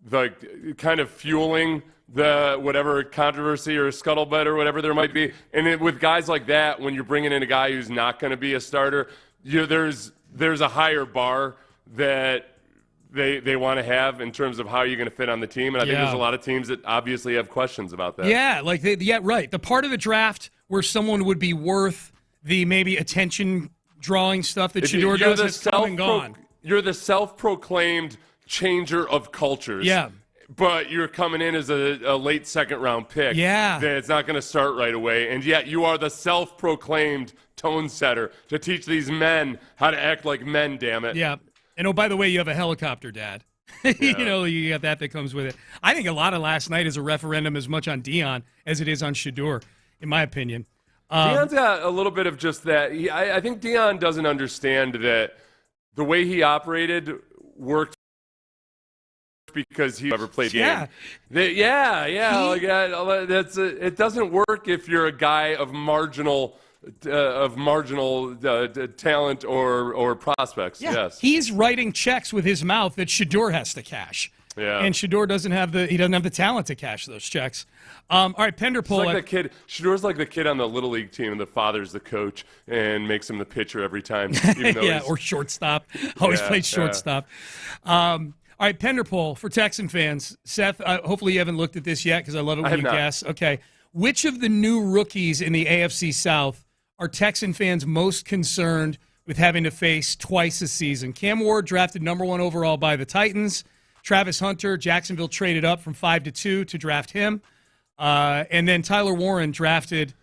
the kind of fueling the whatever controversy or scuttlebutt or whatever there might be. And with guys like that, when you're bringing in a guy who's not going to be a starter, there's a higher bar that they want to have in terms of how you're going to fit on the team. And I think there's a lot of teams that obviously have questions about that. Yeah, right. The part of the draft where someone would be worth the maybe attention-drawing stuff that Shedeur does has come and gone. You're the self-proclaimed changer of cultures. Yeah. But you're coming in as a late second-round pick. Yeah. That it's not going to start right away. And yet you are the self-proclaimed tone setter to teach these men how to act like men, damn it. Yeah. And, oh, by the way, you have a helicopter dad. You got that comes with it. I think a lot of last night is a referendum as much on Deion as it is on Shedeur, in my opinion. Deion's got a little bit of just that. I think Deion doesn't understand that the way he operated worked because he never played game. It doesn't work if you're a guy of marginal talent or prospects. Yeah. Yes, he's writing checks with his mouth that Shedeur has to cash. Yeah, and Shedeur doesn't have the talent to cash those checks. All right, Penderpole. Like the kid. Shedor's like the kid on the little league team, and the father's the coach and makes him the pitcher every time. Even though or shortstop. Always played shortstop. All right, Penderpole for Texan fans. Seth, hopefully you haven't looked at this yet because I love it when you guess. Okay, which of the new rookies in the AFC South are Texan fans most concerned with having to face twice a season? Cam Ward drafted number 1 overall by the Titans. Travis Hunter, Jacksonville traded up from 5 to 2 to draft him. And then Tyler Warren drafted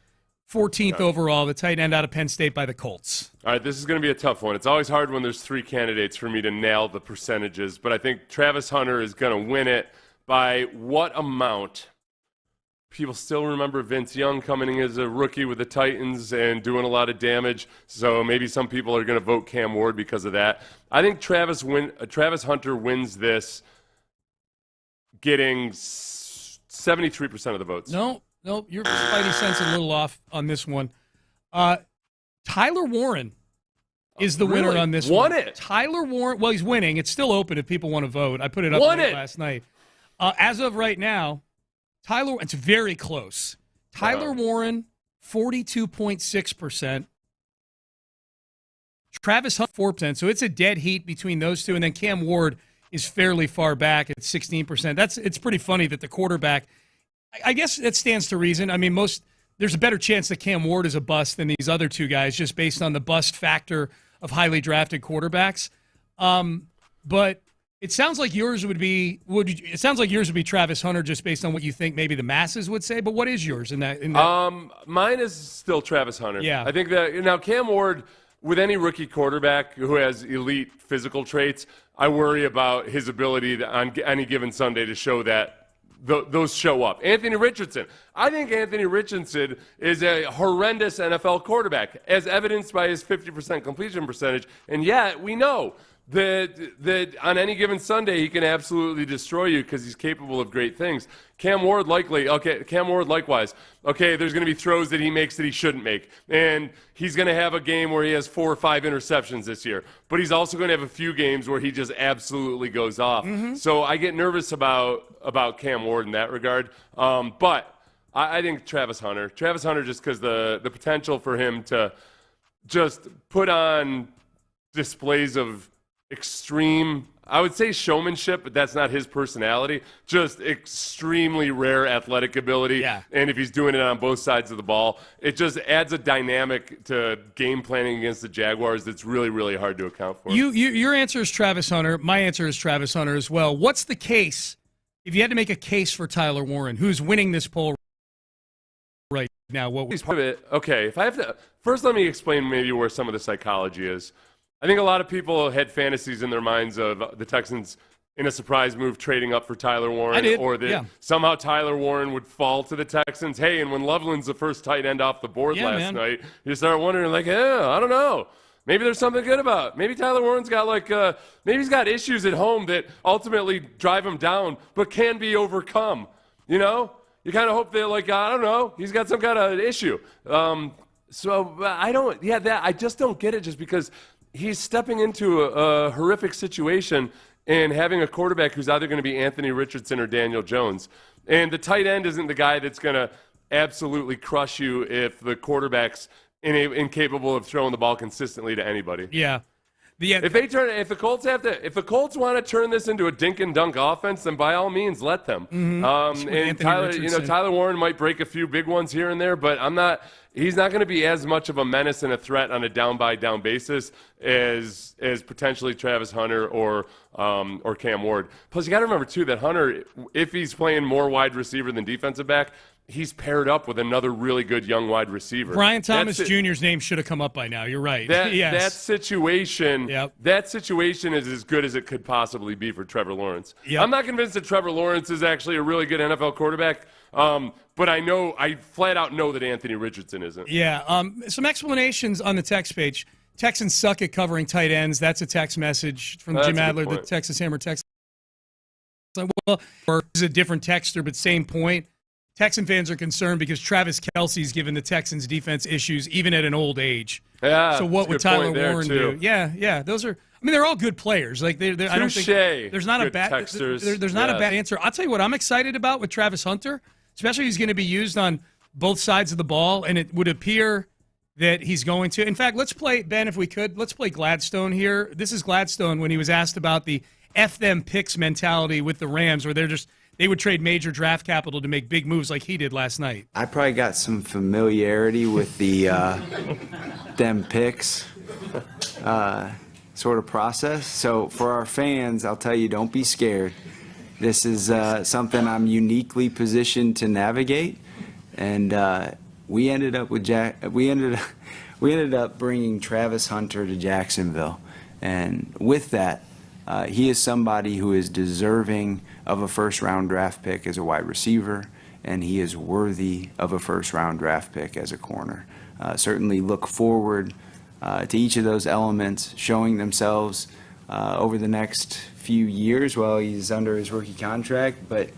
14th overall, the tight end out of Penn State by the Colts. All right, this is going to be a tough one. It's always hard when there's 3 candidates for me to nail the percentages, but I think Travis Hunter is going to win it by what amount? People still remember Vince Young coming in as a rookie with the Titans and doing a lot of damage, so maybe some people are going to vote Cam Ward because of that. I think Travis Hunter wins this getting 73% of the votes. No, your spidey sense a little off on this one. Tyler Warren is the winner on this one. Won it. Tyler Warren, well, he's winning. It's still open if people want to vote. I put it up last night. As of right now, it's very close. Tyler Warren, 42.6%. Travis Hunt, 4%. So it's a dead heat between those two. And then Cam Ward is fairly far back at 16%. It's pretty funny that the quarterback, I guess it stands to reason. I mean, there's a better chance that Cam Ward is a bust than these other two guys, just based on the bust factor of highly drafted quarterbacks. But it sounds like yours would be Travis Hunter, just based on what you think maybe the masses would say. But what is yours in that? Mine is still Travis Hunter. Yeah. I think that now Cam Ward, with any rookie quarterback who has elite physical traits, I worry about his ability on any given Sunday to show that those show up. Anthony Richardson. I think Anthony Richardson is a horrendous NFL quarterback, as evidenced by his 50% completion percentage. And yet we know that on any given Sunday he can absolutely destroy you because he's capable of great things. Cam Ward likewise. Okay, there's going to be throws that he makes that he shouldn't make. And he's going to have a game where he has 4 or 5 interceptions this year. But he's also going to have a few games where he just absolutely goes off. Mm-hmm. So I get nervous about Cam Ward in that regard. But I think Travis Hunter just because the potential for him to just put on displays of extreme, I would say showmanship, but that's not his personality. Just extremely rare athletic ability. Yeah. And if he's doing it on both sides of the ball, it just adds a dynamic to game planning against the Jaguars that's really, really hard to account for. Your answer is Travis Hunter. My answer is Travis Hunter as well. What's the case, if you had to make a case for Tyler Warren, who's winning this poll right now? Okay, if I have to, first let me explain maybe where some of the psychology is. I think a lot of people had fantasies in their minds of the Texans in a surprise move trading up for Tyler Warren, or that somehow Tyler Warren would fall to the Texans. Hey, and when Loveland's the first tight end off the board last night, you start wondering, like, I don't know. Maybe there's something good about it. Maybe Tyler Warren's got maybe he's got issues at home that ultimately drive him down, but can be overcome. You know, you kind of hope that, I don't know, he's got some kind of issue. So I just don't get it, just because he's stepping into a horrific situation and having a quarterback who's either going to be Anthony Richardson or Daniel Jones. And the tight end isn't the guy that's going to absolutely crush you if the quarterback's incapable of throwing the ball consistently to anybody. Yeah. If the Colts want to turn this into a dink and dunk offense, then by all means let them. Mm-hmm. And Tyler Warren might break a few big ones here and there, but he's not going to be as much of a menace and a threat on a down by down basis as potentially Travis Hunter or Cam Ward. Plus, you got to remember too that Hunter, if he's playing more wide receiver than defensive back, he's paired up with another really good young wide receiver. Brian Thomas Jr.'s name should have come up by now. You're right. That situation is as good as it could possibly be for Trevor Lawrence. Yep. I'm not convinced that Trevor Lawrence is actually a really good NFL quarterback, but I flat out know that Anthony Richardson isn't. Yeah. Some explanations on the text page. Texans suck at covering tight ends. That's a text message from Jim Adler, the Texas Hammer text. Well, this is a different texter, but same point. Texan fans are concerned because Travis Kelce's given the Texans defense issues even at an old age. Yeah. So what would Tyler Warren do? Yeah. Those are. I mean, they're all good players. I don't think there's not a bad. There's not a bad answer. I'll tell you what I'm excited about with Travis Hunter, especially he's going to be used on both sides of the ball, and it would appear that he's going to. In fact, let's play, Ben, if we could. Let's play Gladstone here. This is Gladstone when he was asked about the F them picks mentality with the Rams, where they would trade major draft capital to make big moves like he did last night. I probably got some familiarity with the them picks sort of process. So for our fans, I'll tell you, don't be scared. This is something I'm uniquely positioned to navigate, and we ended up bringing Travis Hunter to Jacksonville, and with that, he is somebody who is deserving of a first-round draft pick as a wide receiver, and he is worthy of a first-round draft pick as a corner. Certainly look forward to each of those elements showing themselves over the next few years while he's under his rookie contract. But,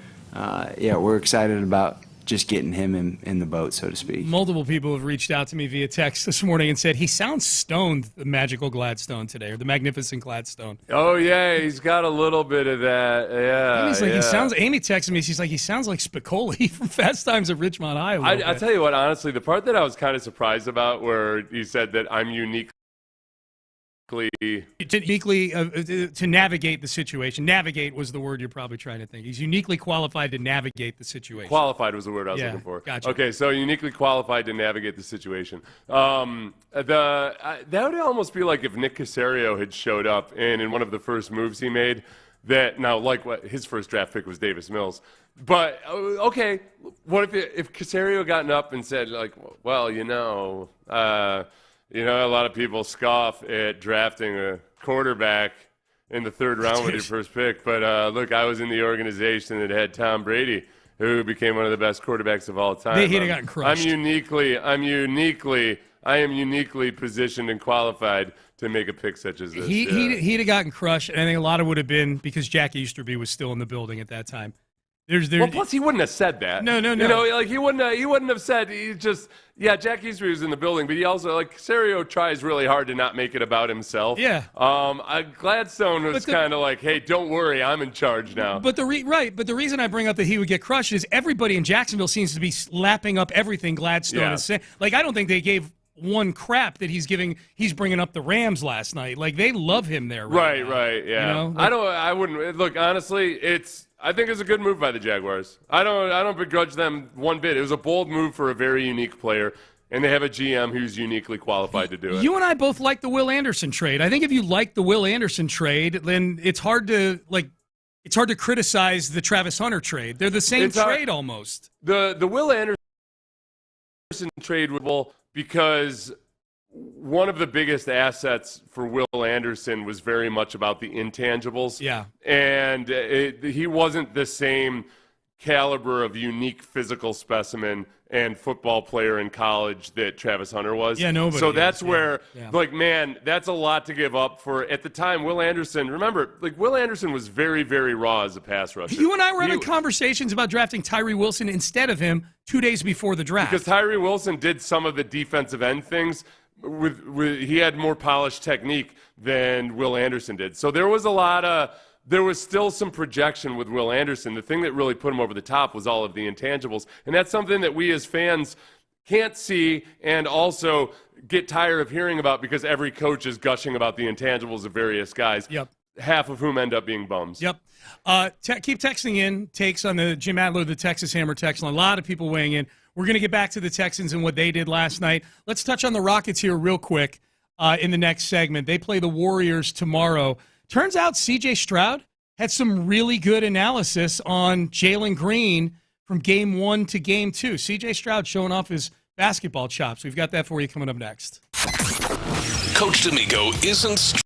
yeah, we're excited about just getting him in the boat, so to speak. Multiple people have reached out to me via text this morning and said he sounds stoned, the magical Gladstone today, or the magnificent Gladstone. Oh, yeah, he's got a little bit of that. Yeah, Amy's like, Amy texted me, she's like, he sounds like Spicoli from Fast Times at Ridgemont High. I tell you what, honestly, the part that I was kind of surprised about where he said that I'm uniquely to navigate the situation. Navigate was the word you're probably trying to think. He's uniquely qualified to navigate the situation. Qualified was the word I was looking for. Gotcha. Okay, so uniquely qualified to navigate the situation. That would almost be like if Nick Cacerio had showed up and in one of the first moves he made, that now like what his first draft pick was Davis Mills. But okay, what if Cacerio gotten up and said like, well, a lot of people scoff at drafting a quarterback in the third round with your first pick. But look, I was in the organization that had Tom Brady, who became one of the best quarterbacks of all time. He'd have gotten crushed. I am uniquely positioned and qualified to make a pick such as this. He'd have gotten crushed, and I think a lot of it would have been because Jack Easterby was still in the building at that time. Well, plus he wouldn't have said that. No. He wouldn't have said. Jack Easterby was in the building, but he also Cacerio tries really hard to not make it about himself. Yeah. Gladstone was kind of like, hey, don't worry, I'm in charge now. But the reason I bring up that he would get crushed is everybody in Jacksonville seems to be lapping up everything Gladstone is saying. Like, I don't think they gave one crap that he's bringing up the Rams last night. Like, they love him there. Right, yeah. I wouldn't look, honestly, I think it's a good move by the Jaguars. I don't begrudge them one bit. It was a bold move for a very unique player, and they have a GM who's uniquely qualified to do it. You and I both like the Will Anderson trade. I think if you like the Will Anderson trade, then it's hard to criticize the Travis Hunter trade. They're the same trade almost. The Will Anderson trade was because one of the biggest assets for Will Anderson was very much about the intangibles. Yeah. And he wasn't the same caliber of unique physical specimen and football player in college that Travis Hunter was. Yeah, nobody. So that's where, man, that's a lot to give up for. At the time, Will Anderson, remember, Will Anderson was very, very raw as a pass rusher. You and I were having conversations about drafting Tyree Wilson instead of him 2 days before the draft. Because Tyree Wilson did some of the defensive end things. He had more polished technique than Will Anderson did. So there was still some projection with Will Anderson. The thing that really put him over the top was all of the intangibles. And that's something that we as fans can't see and also get tired of hearing about because every coach is gushing about the intangibles of various guys. Yep. Half of whom end up being bums. Yep. Keep texting in takes on the Jim Adler, the Texas Hammer text line. A lot of people weighing in. We're going to get back to the Texans and what they did last night. Let's touch on the Rockets here real quick in the next segment. They play the Warriors tomorrow. Turns out C.J. Stroud had some really good analysis on Jalen Green from Game 1 to Game 2. C.J. Stroud showing off his basketball chops. We've got that for you coming up next. Coach D'Amico isn't...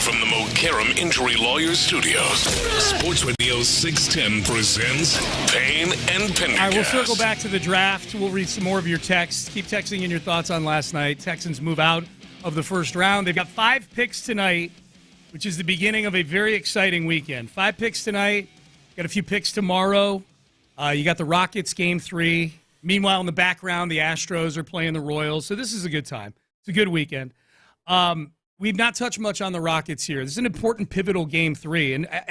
from the Mokaram Injury Lawyers Studios, Sports Radio 610 presents Payne and Pendergast. All right, we'll circle back to the draft. We'll read some more of your texts. Keep texting in your thoughts on last night. Texans move out of the first round. They've got 5 picks tonight, which is the beginning of a very exciting weekend. 5 picks tonight. Got a few picks tomorrow. You got the Rockets game 3. Meanwhile, in the background, the Astros are playing the Royals. So this is a good time. It's a good weekend. We've not touched much on the Rockets here. This is an important, pivotal game 3. And I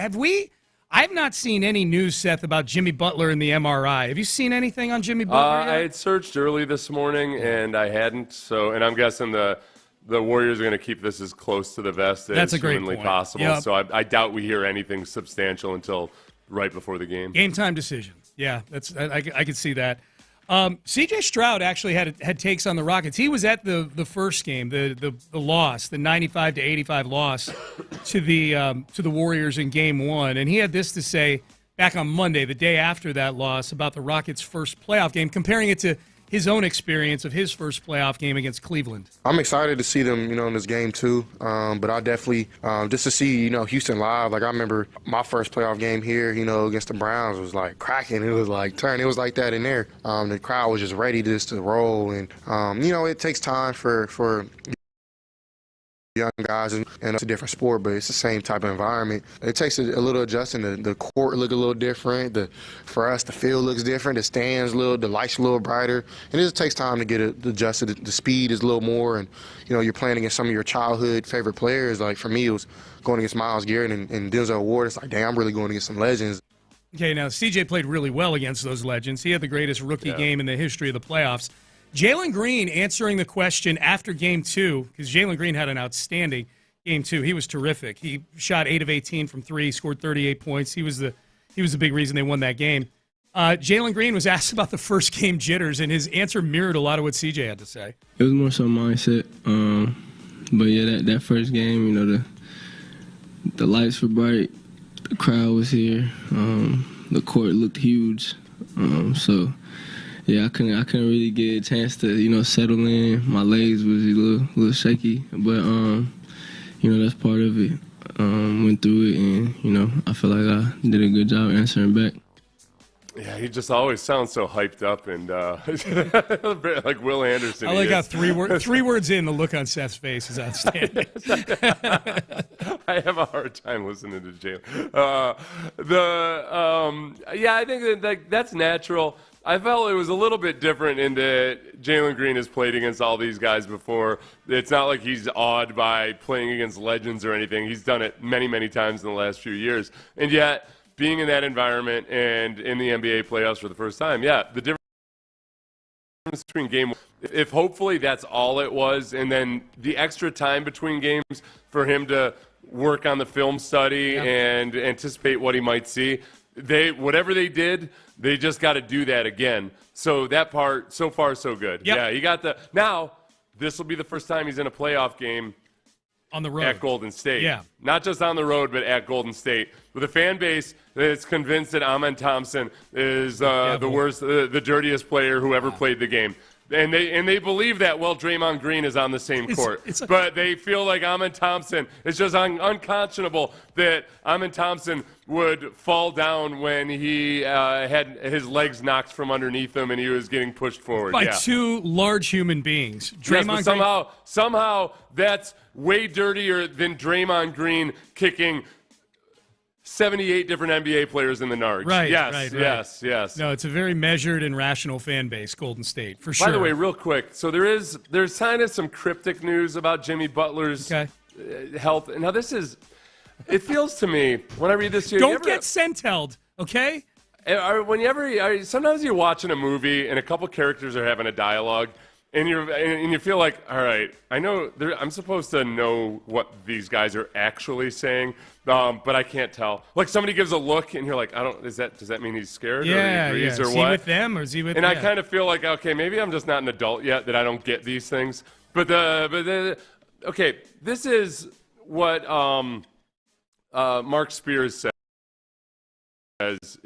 have not seen any news, Seth, about Jimmy Butler and the MRI. Have you seen anything on Jimmy Butler yet? I had searched early this morning, and I hadn't. And I'm guessing the Warriors are going to keep this as close to the vest as humanly possible. Yep. So I doubt we hear anything substantial until right before the game. Game time decision. Yeah, I could see that. C.J. Stroud actually had takes on the Rockets. He was at the first game, the loss, the 95-85 loss to the Warriors in Game 1, and he had this to say back on Monday, the day after that loss, about the Rockets' first playoff game, comparing it to his own experience of his first playoff game against Cleveland. I'm excited to see them, in this game too. But I definitely just to see, Houston live. Like I remember my first playoff game here, against the Browns was like cracking. It was like turn. It was like that in there. The crowd was just ready just to roll, and it takes time for young guys, and it's a different sport, but it's the same type of environment. It takes a little adjusting. The court look a little different. For us, the field looks different. The stands the lights a little brighter, and it just takes time to get adjusted. The speed is a little more, and you're playing against some of your childhood favorite players. Like for me, it was going against Myles Garrett and Denzel Ward. It's like, damn, I'm really going against some legends. Okay, now CJ played really well against those legends. He had the greatest rookie game in the history of the playoffs. Jalen Green answering the question after Game 2, because Jalen Green had an outstanding Game 2. He was terrific. He shot 8 of 18 from 3, scored 38 points. He was the big reason they won that game. Jalen Green was asked about the first game jitters, and his answer mirrored a lot of what CJ had to say. It was more so mindset. But yeah, that first game, the lights were bright, the crowd was here, the court looked huge, so. Yeah, I couldn't really get a chance to, settle in. My legs was a little shaky, but that's part of it. Went through it, and I feel like I did a good job answering back. Yeah, he just always sounds so hyped up and like Will Anderson. I like how three words in, the look on Seth's face is outstanding. I have a hard time listening to Jalen. I think that's natural. I felt it was a little bit different in that Jalen Green has played against all these guys before. It's not like he's awed by playing against legends or anything. He's done it many, many times in the last few years. And yet, being in that environment and in the NBA playoffs for the first time, the difference between game, if hopefully that's all it was, and then the extra time between games for him to work on the film study and anticipate what he might see, whatever they did, they just got to do that again. So that part, so far, so good. Yep. Yeah, you got now, this will be the first time he's in a playoff game on the road at Golden State. Yeah. Not just on the road, but at Golden State. With a fan base that's convinced that Amen Thompson is the worst, the dirtiest player who ever played the game. And they believe that while Draymond Green is on the same court. But they feel like Amen Thompson, it's just unconscionable that Amen Thompson would fall down when he had his legs knocked from underneath him and he was getting pushed forward. By two large human beings. Yes, but somehow that's way dirtier than Draymond Green kicking 78 different NBA players in the nards. Right, yes. No, it's a very measured and rational fan base, Golden State, for sure. By the way, real quick, so there's kind of some cryptic news about Jimmy Butler's health. Now, it feels to me, when I read this here... Don't get sent-held, okay? Sometimes you're watching a movie and a couple characters are having a dialogue, and you feel like, all right, I know I'm supposed to know what these guys are actually saying, but I can't tell. Like somebody gives a look, and you're like, does that mean he's scared or he agrees or what? Is he with them or is he with them? And I kind of feel like, okay, maybe I'm just not an adult yet that I don't get these things. But okay, this is what Mark Spears says.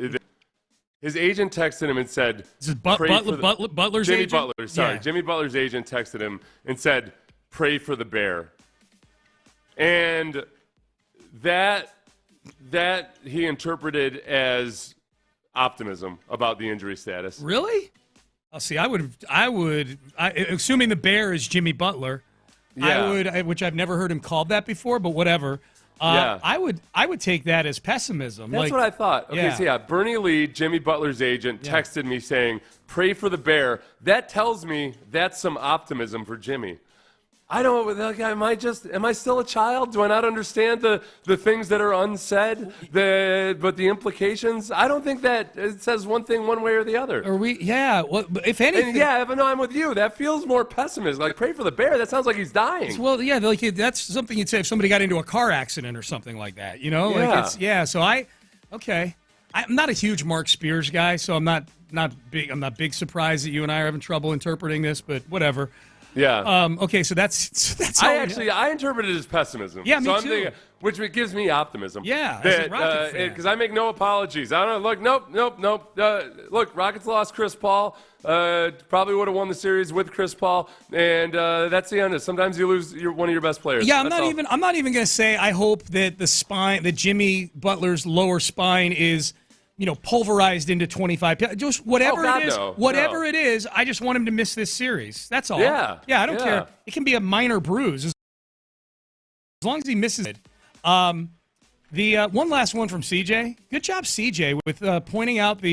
His agent texted him and said, Butler's Jimmy agent? Butler, sorry. Yeah. Jimmy Butler's agent texted him and said, pray for the bear. And that he interpreted as optimism about the injury status. Really? I'll see. I would, assuming the Bear is Jimmy Butler, Yeah. which I've never heard him called that before, but whatever. I would take that as pessimism. That's what I thought. Okay, so Bernie Lee, Jimmy Butler's agent, texted me saying, pray for the Bear. That tells me that's some optimism for Jimmy. I don't, am I still a child? Do I not understand the things that are unsaid, but the implications? I don't think that it says one thing one way or the other. Well, if anything. And I'm with you. That feels more pessimism. Like, pray for the Bear. That sounds like he's dying. Well, that's something you'd say if somebody got into a car accident or something like that, so I'm not a huge Mark Spears guy, so I'm not big surprised that you and I are having trouble interpreting this, but whatever. Yeah. Okay, so that's I interpret it as pessimism. Yeah, me so I'm too. Thinking, which gives me optimism. Yeah, as a Rocket fan. Because I make no apologies. I don't look. Look, Rockets lost Chris Paul. Probably would have won the series with Chris Paul, and that's the end. Sometimes you lose one of your best players. Yeah, I'm not even going to say I hope that that Jimmy Butler's lower spine is, pulverized into 25. Just whatever it is, I just want him to miss this series. That's all. Yeah. I don't care. It can be a minor bruise as long as he misses it. The one last one from CJ. Good job, CJ, with pointing out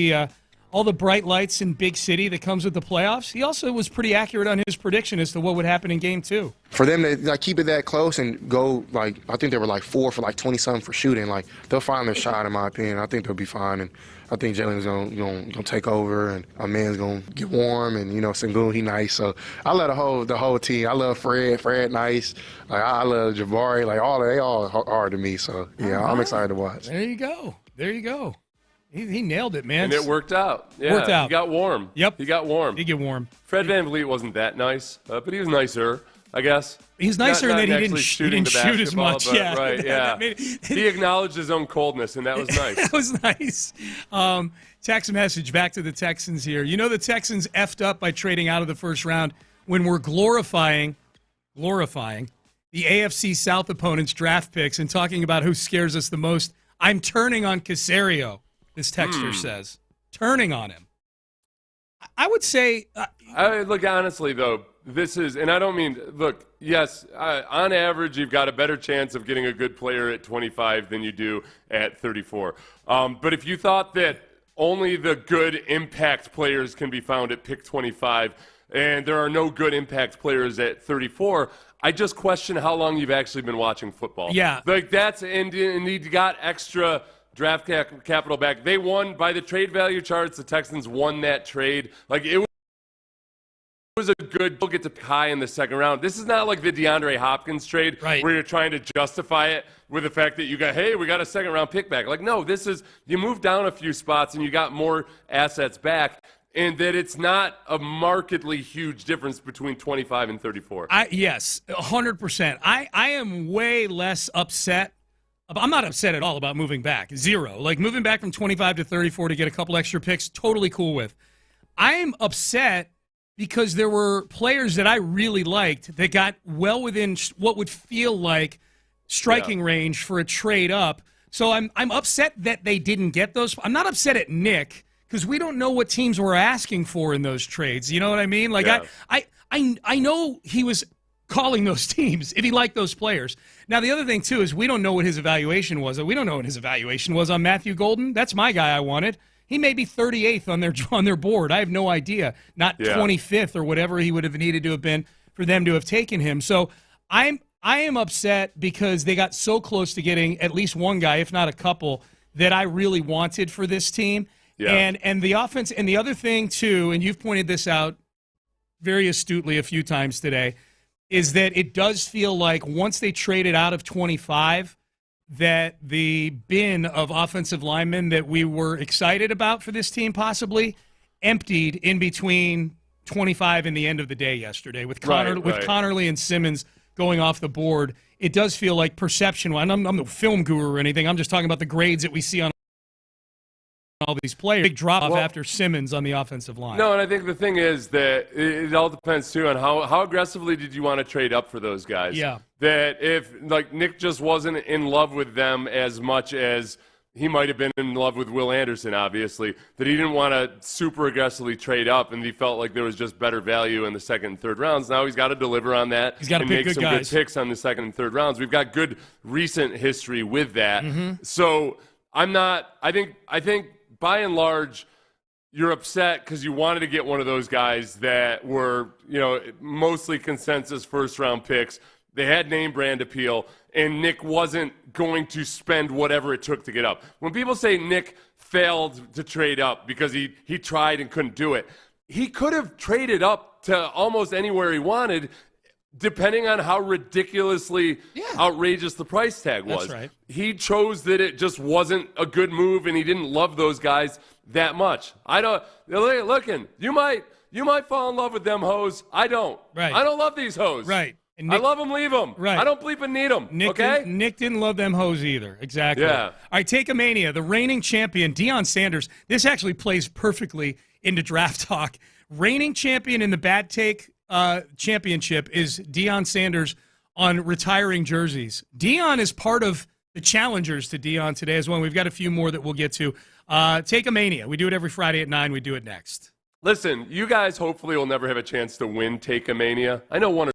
all the bright lights in Big City that comes with the playoffs. He also was pretty accurate on his prediction as to what would happen in Game 2. For them to keep it that close and go, I think they were 4 for 20-something for shooting. They'll find their shot, in my opinion. I think they'll be fine. And I think Jalen's gonna take over, and our man's gonna get warm, and Sengun, he nice. So I love the whole team. I love Fred nice. I love Jabari. They all hard to me. So yeah, I'm excited to watch. There you go. He nailed it, man. And it worked out. Yeah, worked out. He got warm. Yep. He got warm. He get warm. Fred VanVleet wasn't that nice, but he was nicer, I guess. He's nicer in that he didn't shoot as much. But, yeah. Right, yeah. He acknowledged his own coldness, and that was nice. That was nice. Text message back to the Texans here. The Texans effed up by trading out of the first round when we're glorifying the AFC South opponents' draft picks and talking about who scares us the most. I'm turning on Cacerio, this texter says. Turning on him. I would say... look, honestly, though, this is, and I don't mean, look, yes, on average, you've got a better chance of getting a good player at 25 than you do at 34. But if you thought that only the good impact players can be found at pick 25 and there are no good impact players at 34, I just question how long you've actually been watching football. Yeah. And you got extra draft capital back. They won by the trade value charts. The Texans won that trade. It was a good, you'll get to pick high in the second round. This is not like the DeAndre Hopkins trade where you're trying to justify it with the fact that we got a second round pick back. No, this is, you moved down a few spots and you got more assets back, and that it's not a markedly huge difference between 25 and 34. Yes, 100%. I am way less upset. I'm not upset at all about moving back. Zero. Moving back from 25 to 34 to get a couple extra picks, totally cool with. I'm upset because there were players that I really liked that got well within what would feel like striking range for a trade up. So I'm upset that they didn't get those. I'm not upset at Nick because we don't know what teams were asking for in those trades. You know what I mean? I know he was calling those teams if he liked those players. Now, the other thing, too, is we don't know what his evaluation was. We don't know what his evaluation was on Matthew Golden. That's my guy I wanted. He may be 38th on their board. I have no idea. Not 25th or whatever he would have needed to have been for them to have taken him. So I am upset because they got so close to getting at least one guy, if not a couple, that I really wanted for this team. Yeah. And the offense, and the other thing, too, and you've pointed this out very astutely a few times today, is that it does feel like once they traded out of 25, that the bin of offensive linemen that we were excited about for this team possibly emptied in between 25 and the end of the day yesterday with Connerly and Simmons going off the board. It does feel like perception. I'm no film guru or anything. I'm just talking about the grades that we see on all these players. Big drop-off after Simmons on the offensive line. No, and I think the thing is that it all depends, too, on how aggressively did you want to trade up for those guys. Yeah. That if, like, Nick just wasn't in love with them as much as he might have been in love with Will Anderson, obviously, that he didn't want to super aggressively trade up, and he felt like there was just better value in the second and third rounds. Now he's got to deliver on that. He's got to and pick make good some guys. good picks on the second and third rounds. We've got good recent history with that. Mm-hmm. So I'm not – I think by and large – you're upset because you wanted to get one of those guys that were, mostly consensus first-round picks. They had name brand appeal, and Nick wasn't going to spend whatever it took to get up. When people say Nick failed to trade up because he tried and couldn't do it, he could have traded up to almost anywhere he wanted, depending on how ridiculously outrageous the price tag was. That's right. He chose that it just wasn't a good move, and he didn't love those guys that much. I don't. Looking, you might fall in love with them hoes. I don't. Right. I don't love these hoes. Right. And I love them, leave them. Right. I don't bleep and need them. Nick didn't love them hoes either. Exactly. Yeah. All right, take a mania. The reigning champion, Deion Sanders. This actually plays perfectly into draft talk. Reigning champion in the Bad Take championship is Deion Sanders on retiring jerseys. Deion is part of the challengers to Deion today as well. We've got a few more that we'll get to. Take a mania. We do it every Friday at 9. We do it next. Listen, you guys hopefully will never have a chance to win Take a Mania. I know one or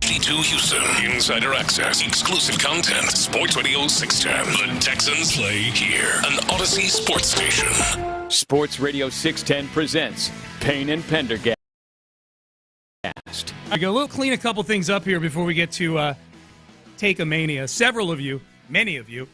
HD2 Houston. Insider access. Exclusive content. Sports Radio 610. The Texans play here. An Odyssey sports station. Sports Radio 610 presents Payne and Pendergast. I go, we'll clean a couple things up here before we get to Take a Mania. Several of you, many of you,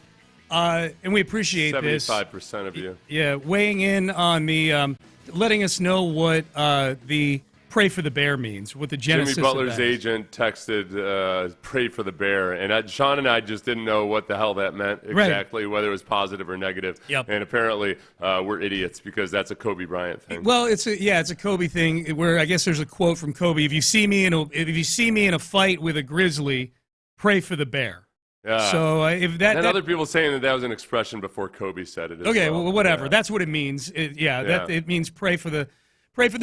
and we appreciate 75% of you. Yeah, weighing in on the, letting us know what the Pray for the Bear means, what the genesis Jimmy Butler's of that is. agent texted, pray for the bear. And Sean and I just didn't know what the hell that meant exactly, whether it was positive or negative. Yep. And apparently we're idiots because that's a Kobe Bryant thing. Well, it's a Kobe thing where I guess there's a quote from Kobe: if you see me in a fight with a grizzly, pray for the bear. Yeah. So if that and other people saying that was an expression before Kobe said it. Okay, well, whatever. Yeah. That's what it means. It means pray for the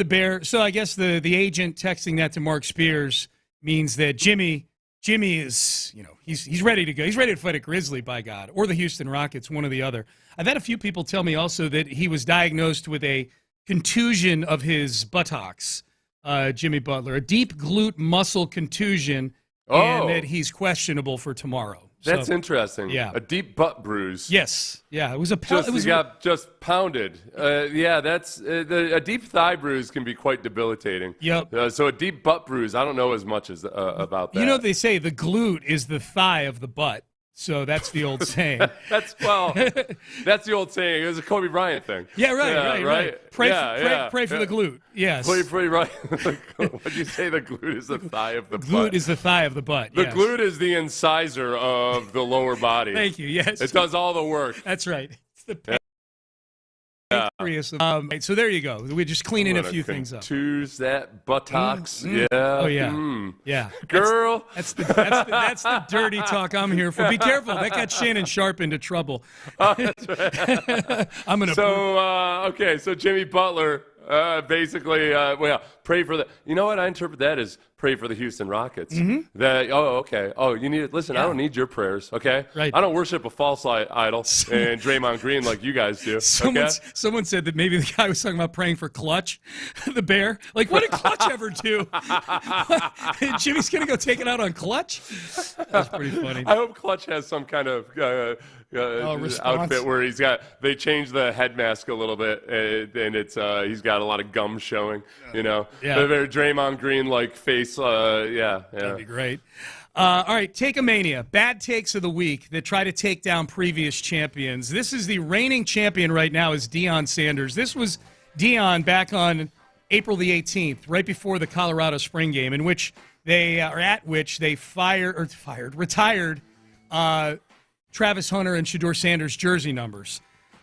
bear. So I guess the agent texting that to Mark Spears means that Jimmy is, he's ready to go. He's ready to fight a grizzly, by God, or the Houston Rockets, one or the other. I've had a few people tell me also that he was diagnosed with a contusion of his buttocks, Jimmy Butler, a deep glute muscle contusion, and that he's questionable for tomorrow. That's interesting. Yeah. A deep butt bruise. Yes. Yeah. It was he got just pounded. That's a deep thigh bruise can be quite debilitating. Yep. So a deep butt bruise, I don't know as much as about that. You know, they say the glute is the thigh of the butt. So that's the old saying. That's the old saying. It was a Kobe Bryant thing. Yeah, right. Pray for the glute. Yes. Pray right. What'd you say? The glute is the thigh of the butt. Glute is the thigh of the butt. The glute is the incisor of the lower body. Thank you. Yes. It does all the work. That's right. It's the pancreas. So there you go. We're just cleaning a few things up. Choose that buttocks. Yeah. Oh yeah. Yeah. Girl. That's the dirty talk I'm here for. Be careful. That got Shannon Sharp into trouble. That's right. I'm gonna. So Jimmy Butler. Basically, pray for the. You know what? I interpret that as pray for the Houston Rockets. Mm-hmm. Okay. Oh, you need it. Listen, I don't need your prayers. Okay. Right. I don't worship a false idol and Draymond Green like you guys do. Someone said that maybe the guy was talking about praying for Clutch, the bear. Like, what did Clutch ever do? Jimmy's gonna go take it out on Clutch. That's pretty funny. I hope Clutch has some kind of. Outfit where they changed the head mask a little bit and it's he's got a lot of gum showing, the very Draymond Green like face. That'd be great. All right, Take a Mania. Bad takes of the week that try to take down previous champions. This is the reigning champion right now is Deion Sanders. This was Deion back on April the 18th, right before the Colorado spring game, at which they retired Travis Hunter and Shedeur Sanders' jersey numbers.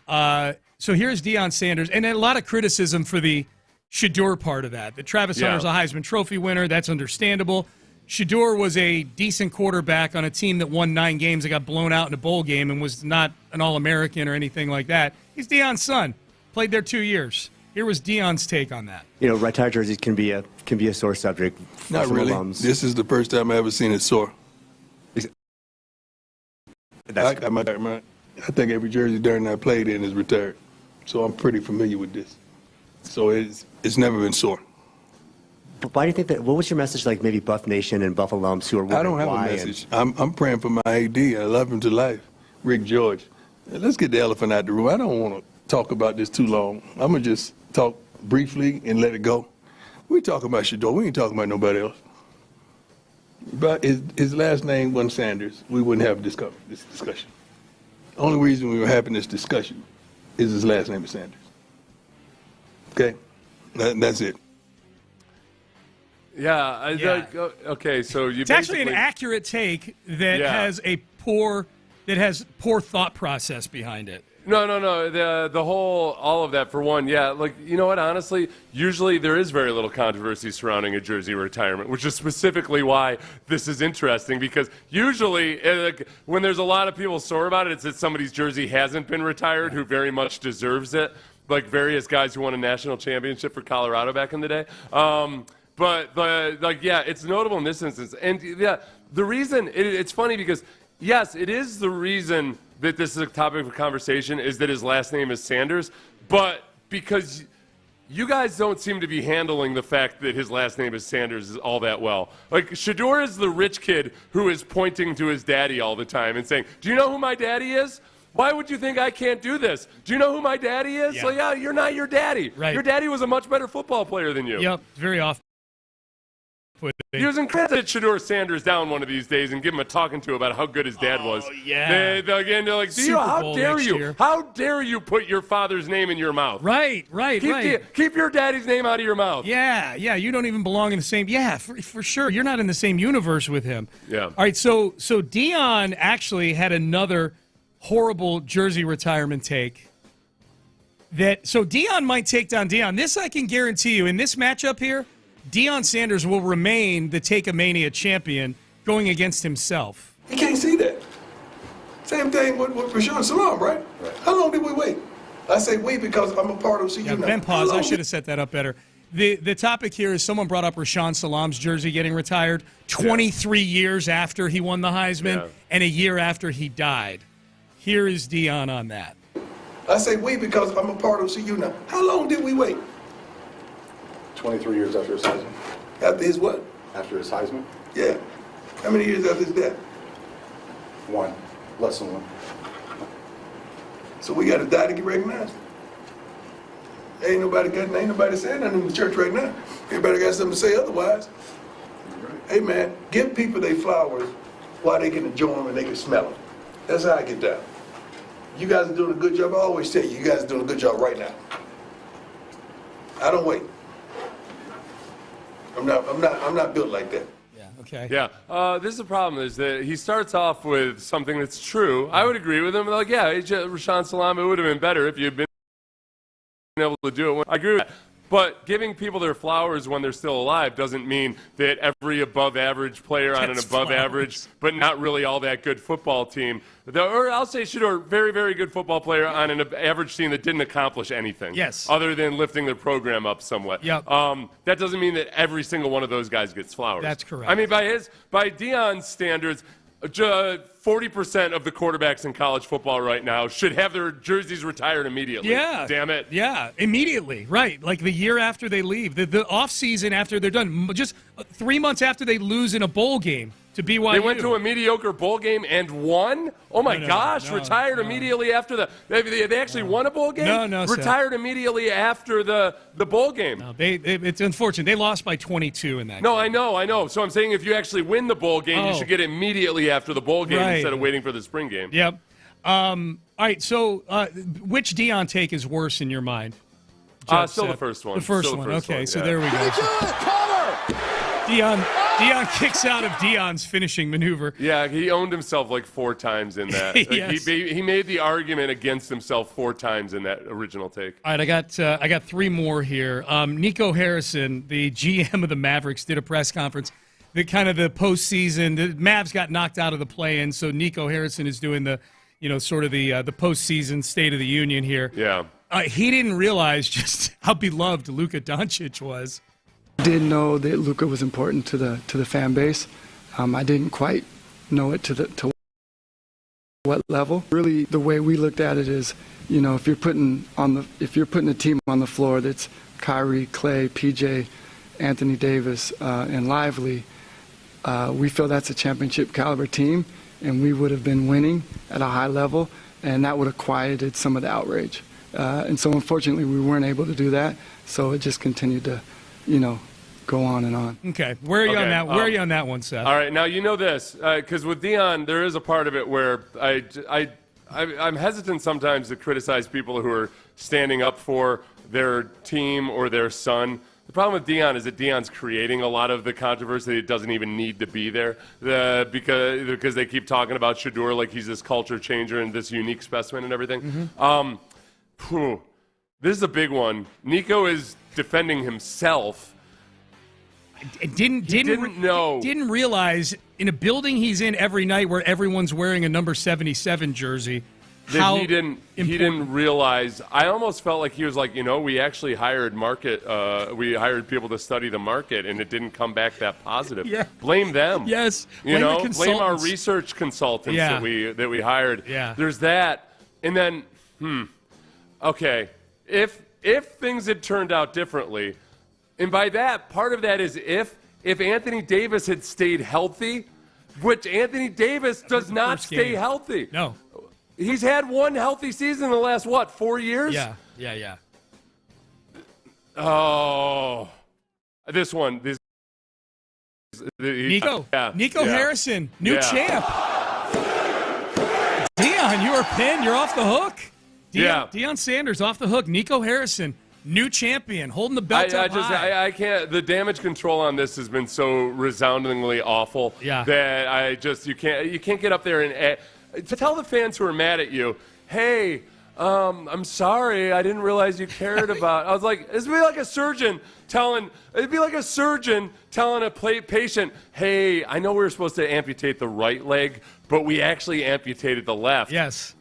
So here's Deion Sanders, and a lot of criticism for the Shedeur part of that. That Travis Hunter's a Heisman Trophy winner, that's understandable. Shedeur was a decent quarterback on a team that won 9 games that got blown out in a bowl game and was not an All-American or anything like that. He's Deion's son. Played there 2 years. Here was Deion's take on that. Retired jerseys can be a sore subject. Not really. Alums. This is the first time I've ever seen it sore. I think every jersey Darren and I played in is retired, so I'm pretty familiar with this. So it's never been sore. But why do you think that? What was your message like? Maybe Buff Nation and Buff alums who are wondering I don't have why a message. I'm praying for my AD. I love him to life, Rick George. Let's get the elephant out the room. I don't want to talk about this too long. I'm gonna just talk briefly and let it go. We talking about Shedeur. We ain't talking about nobody else. But his last name wasn't Sanders. We wouldn't have this discussion. The only reason we were having this discussion is his last name is Sanders. Okay? That's it. Okay, so you It's actually an accurate take that has poor thought process behind it. No. All of that for one. Yeah, you know what? Honestly, usually there is very little controversy surrounding a jersey retirement, which is specifically why this is interesting. Because usually, when there's a lot of people sore about it, it's that somebody's jersey hasn't been retired who very much deserves it. Like various guys who won a national championship for Colorado back in the day. It's notable in this instance. And the reason it's funny because yes, it is the reason that this is a topic of conversation is that his last name is Sanders, but because you guys don't seem to be handling the fact that his last name is Sanders all that well. Like, Shedeur is the rich kid who is pointing to his daddy all the time and saying, do you know who my daddy is? Why would you think I can't do this? Do you know who my daddy is? Yeah. So, yeah, you're not your daddy. Right. Your daddy was a much better football player than you. Yep, very often. He was incredible. Shedeur Sanders down one of these days and give him a talking to about how good his dad was. Yeah. They're like, how dare you? How dare you put your father's name in your mouth? Right. Keep your daddy's name out of your mouth. Yeah, you don't even belong in the same. Yeah, for sure. You're not in the same universe with him. Yeah. All right, so Deion actually had another horrible jersey retirement take. So Deion might take down Deion. This I can guarantee you. In this matchup here, Deion Sanders will remain the Take-A-Mania champion going against himself. You can't see that. Same thing with Rashawn Salam, right? How long did we wait? I say wait because I'm a part of CU now. Ben, pause. I should have set that up better. The topic here is someone brought up Rashawn Salam's jersey getting retired 23 years after he won the Heisman and a year after he died. Here is Deion on that. I say wait because I'm a part of CU now. How long did we wait? 23 years after his Heisman. After his what? After his Heisman? Yeah. How many years after his death? 1. Less than 1. So we got to die to get recognized. Ain't nobody saying nothing in the church right now. Everybody got something to say otherwise. Right. Hey man, give people their flowers while they can enjoy them and they can smell them. That's how I get down. You guys are doing a good job. I always tell you guys are doing a good job right now. I don't wait. I'm not built like that. Okay. Yeah. This is the problem is that he starts off with something that's true. I would agree with him. Like, yeah, Rashawn Salam, it would have been better if you'd been able to do it. I agree with that. But giving people their flowers when they're still alive doesn't mean that every above-average player on an above-average but not really all that good football team, or I'll say Shedeur, very, very good football player on an average team that didn't accomplish anything. Yes. Other than lifting their program up somewhat. Yep. That doesn't mean that every single one of those guys gets flowers. That's correct. I mean, by Deion's standards, 40% of the quarterbacks in college football right now should have their jerseys retired immediately. Yeah. Damn it. Yeah, immediately. Right. Like the year after they leave. The off season after they're done. Just 3 months after they lose in a bowl game to BYU. They went to a mediocre bowl game and won? Oh, my gosh. Retired immediately after the – they actually won a bowl game? No, Retired immediately after the bowl game. No, it's unfortunate. They lost by 22 in that game. No, I know. So I'm saying if you actually win the bowl game, you should get it immediately after the bowl game instead of waiting for the spring game. Yep. All right, so which Deion take is worse in your mind? Still the first one. The first one. Okay, so there we go. Deion kicks out of Deion's finishing maneuver. Yeah, he owned himself like 4 times in that. Yes. He made the argument against himself 4 times in that original take. All right, I got 3 more here. Nico Harrison, the GM of the Mavericks, did a press conference. The postseason, the Mavs got knocked out of the play-in, so Nico Harrison is doing the postseason State of the Union here. Yeah. He didn't realize just how beloved Luka Doncic was. Didn't know that Luka was important to the fan base. I didn't quite know it to what level. Really, the way we looked at it is, if you're putting a team on the floor that's Kyrie, Clay, PJ, Anthony Davis, and Lively, we feel that's a championship caliber team, and we would have been winning at a high level, and that would have quieted some of the outrage. And so, unfortunately, we weren't able to do that. So it just continued to, go on and on. Okay, where are you on that? Where are you on that one, Seth? All right, now you know this because with Deion, there is a part of it where I'm hesitant sometimes to criticize people who are standing up for their team or their son. The problem with Deion is that Deion's creating a lot of the controversy that doesn't even need to be there because they keep talking about Shedeur like he's this culture changer and this unique specimen and everything. Mm-hmm. This is a big one. Nico is defending himself. Didn't realize in a building he's in every night where everyone's wearing a number 77 jersey. He didn't realize. I almost felt like he was like, we actually hired we hired people to study the market, and it didn't come back that positive. Yeah. Blame them. Yes. Blame our research consultants that we hired. Yeah. There's that, and then okay, if if things had turned out differently, and by that, part of that is if Anthony Davis had stayed healthy, which Anthony Davis does not stay healthy. No. He's had one healthy season in the last, 4 years? Yeah. Oh. This one. Nico Harrison, new champ. Deion, you are pinned. You're off the hook. Deion Sanders off the hook. Nico Harrison, new champion, holding the belt up high. I can't. The damage control on this has been so resoundingly awful that you can't get up there and to tell the fans who are mad at you, hey, I'm sorry, I didn't realize you cared about. I was like, it'd be like a surgeon telling a patient, hey, I know we were supposed to amputate the right leg, but we actually amputated the left. Yes.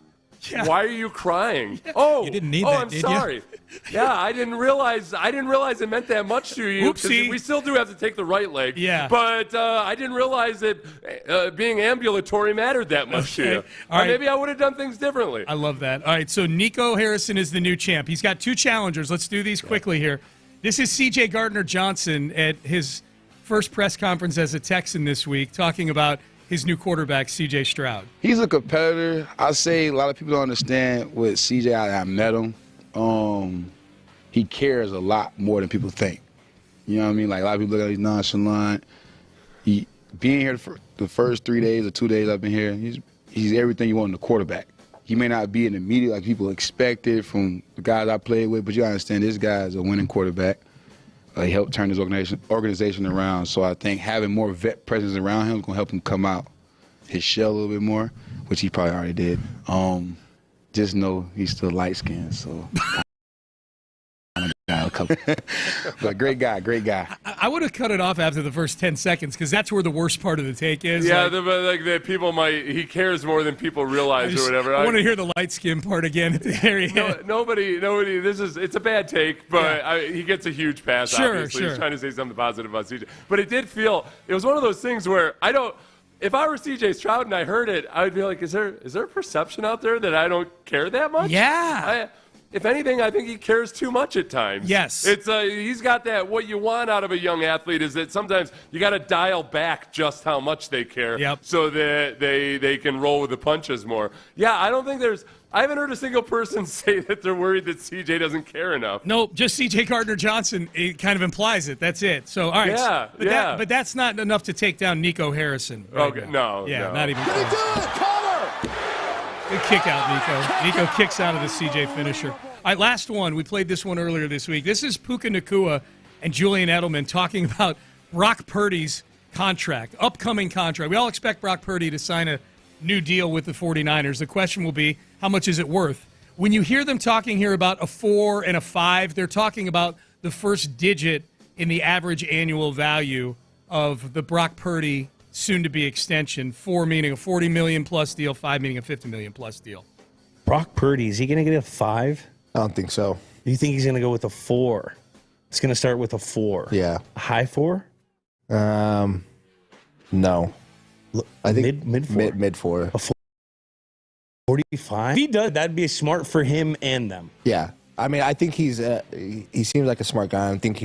Yeah. Why are you crying? Oh, you didn't need that. I'm sorry. Yeah, I didn't realize it meant that much to you. Oopsie. We still do have to take the right leg. Yeah. But I didn't realize that being ambulatory mattered that much to you. All right. Maybe I would have done things differently. I love that. All right, so Nico Harrison is the new champ. He's got 2 challengers. Let's do these quickly here. This is C.J. Gardner-Johnson at his first press conference as a Texan this week, talking about his new quarterback, C.J. Stroud. He's a competitor. I say a lot of people don't understand with C.J. I met him. He cares a lot more than people think. You know what I mean? Like, a lot of people look at him nonchalant. Being here for the first 3 days or 2 days I've been here, he's everything you want in a quarterback. He may not be an immediate like people expected from the guys I played with, but you understand this guy is a winning quarterback. He helped turn his organization around. So I think having more vet presence around him is going to help him come out his shell a little bit more, which he probably already did. Just know he's still light-skinned, so... But great guy. I would have cut it off after the first 10 seconds because that's where the worst part of the take is. Yeah, he cares more than people realize or whatever. I want to hear the light skin part again at the very end. Nobody, it's a bad take, but he gets a huge pass, obviously. He's trying to say something positive about CJ. But it was one of those things where if I were CJ Stroud and I heard it, I would be like, is there a perception out there that I don't care that much? Yeah. If anything, I think he cares too much at times. Yes. He's got that, what you want out of a young athlete is that sometimes you got to dial back just how much they care so that they can roll with the punches more. Yeah, I haven't heard a single person say that they're worried that CJ doesn't care enough. Nope, just C.J. Gardner-Johnson, it kind of implies it. That's it. So, all right. But that's not enough to take down Nico Harrison. Okay, no. Not even close. Good kick out, Nico. Nico kicks out of the CJ finisher. All right, last one. We played this one earlier this week. This is Puka Nacua and Julian Edelman talking about Brock Purdy's upcoming contract. We all expect Brock Purdy to sign a new deal with the 49ers. The question will be, how much is it worth? When you hear them talking here about a 4 and a 5, they're talking about the first digit in the average annual value of the Brock Purdy soon-to-be extension. 4 meaning a $40 million plus deal, 5 meaning a $50 million plus deal. Brock Purdy, is he going to get a 5? I don't think so. You think he's going to go with a 4? It's going to start with a 4. Yeah. A high 4? No. I think mid-4. Mid-4. A 45? If he does, that'd be smart for him and them. Yeah. I mean, I think he seems like a smart guy. I think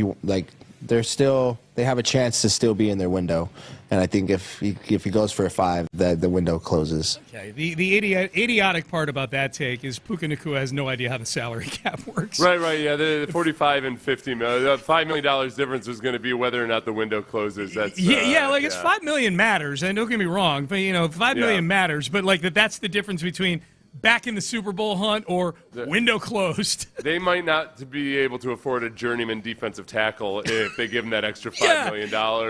they have a chance to still be in their window. And I think if he goes for a 5, the window closes. Okay. The idiotic part about that take is Puka Nacua has no idea how the salary cap works. Right. Yeah, the 45 and 50 million. The $5 million difference is going to be whether or not the window closes. That's it's $5 million matters. And don't get me wrong, but $5 million matters. But that's the difference between back in the Super Bowl hunt or window closed. They might not be able to afford a journeyman defensive tackle if they give them that extra $5 million,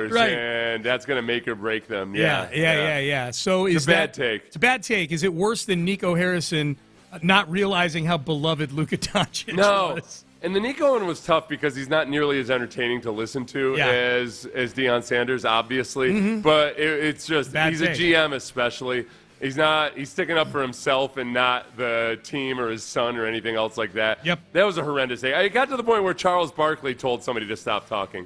right. And that's going to make or break them. Yeah. So it's a bad take. It's a bad take. Is it worse than Nico Harrison not realizing how beloved Luka Doncic was? And the Nico one was tough because he's not nearly as entertaining to listen to as Deion Sanders, obviously. Mm-hmm. But it's just he's a GM especially. He's sticking up for himself and not the team or his son or anything else like that. Yep. That was a horrendous thing. It got to the point where Charles Barkley told somebody to stop talking.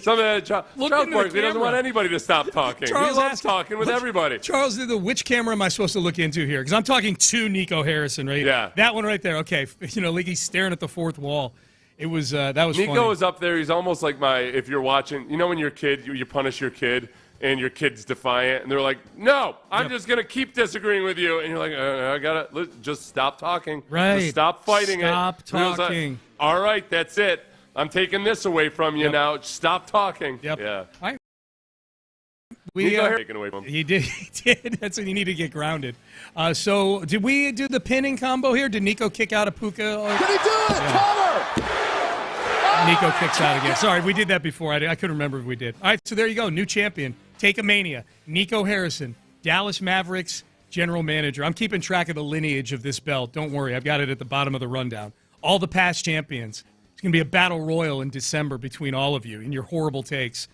Charles Barkley doesn't want anybody to stop talking. He loves talking with everybody. Charles, which camera am I supposed to look into here? Because I'm talking to Nico Harrison, right? Yeah. That one right there. Okay. Like he's staring at the fourth wall. It was that was Nico funny. was up there. He's almost like if you're watching, when you're a kid, you punish your kid, and your kid's defiant, and they're like, no, I'm just going to keep disagreeing with you. And you're like, I got to just stop talking. Right. Just stop fighting Stop it. talking. Like, all right, that's it. I'm taking this away from you now. Stop talking. Yep. Yeah. We taken away from him. He did. That's when you need to get grounded. So did we do the pinning combo here? Did Nico kick out a Puka? Did he do it? Cover! Nico kicks out again. Sorry, we did that before. I couldn't remember if we did. All right, so there you go. New champion. Take a Mania. Nico Harrison, Dallas Mavericks general manager. I'm keeping track of the lineage of this belt. Don't worry. I've got it at the bottom of the rundown. All the past champions. It's going to be a battle royal in December between all of you and your horrible takes.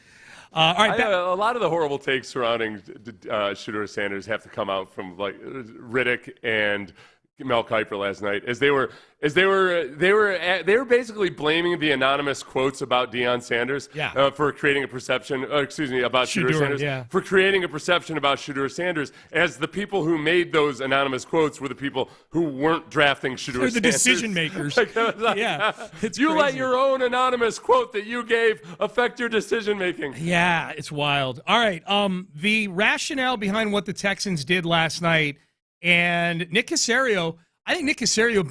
All right, a lot of the horrible takes surrounding Shedeur Sanders have to come out from like Riddick and Mel Kiper last night, as they were basically blaming the anonymous quotes about Deion Sanders for creating a perception. about Shedeur Sanders for creating a perception about Shedeur Sanders, as the people who made those anonymous quotes were the people who weren't drafting Shedeur Sanders. The decision makers. You let your own anonymous quote that you gave affect your decision making. Yeah, it's wild. All right, the rationale behind what the Texans did last night. And Nick Cacerio, I think Nick Cacerio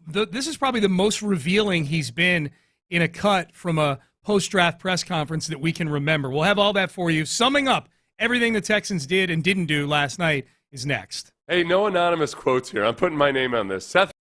this is probably the most revealing he's been in a cut from a post-draft press conference that we can remember. We'll have all that for you. Summing up everything the Texans did and didn't do last night is next. Hey, no anonymous quotes here. I'm putting my name on this. Seth.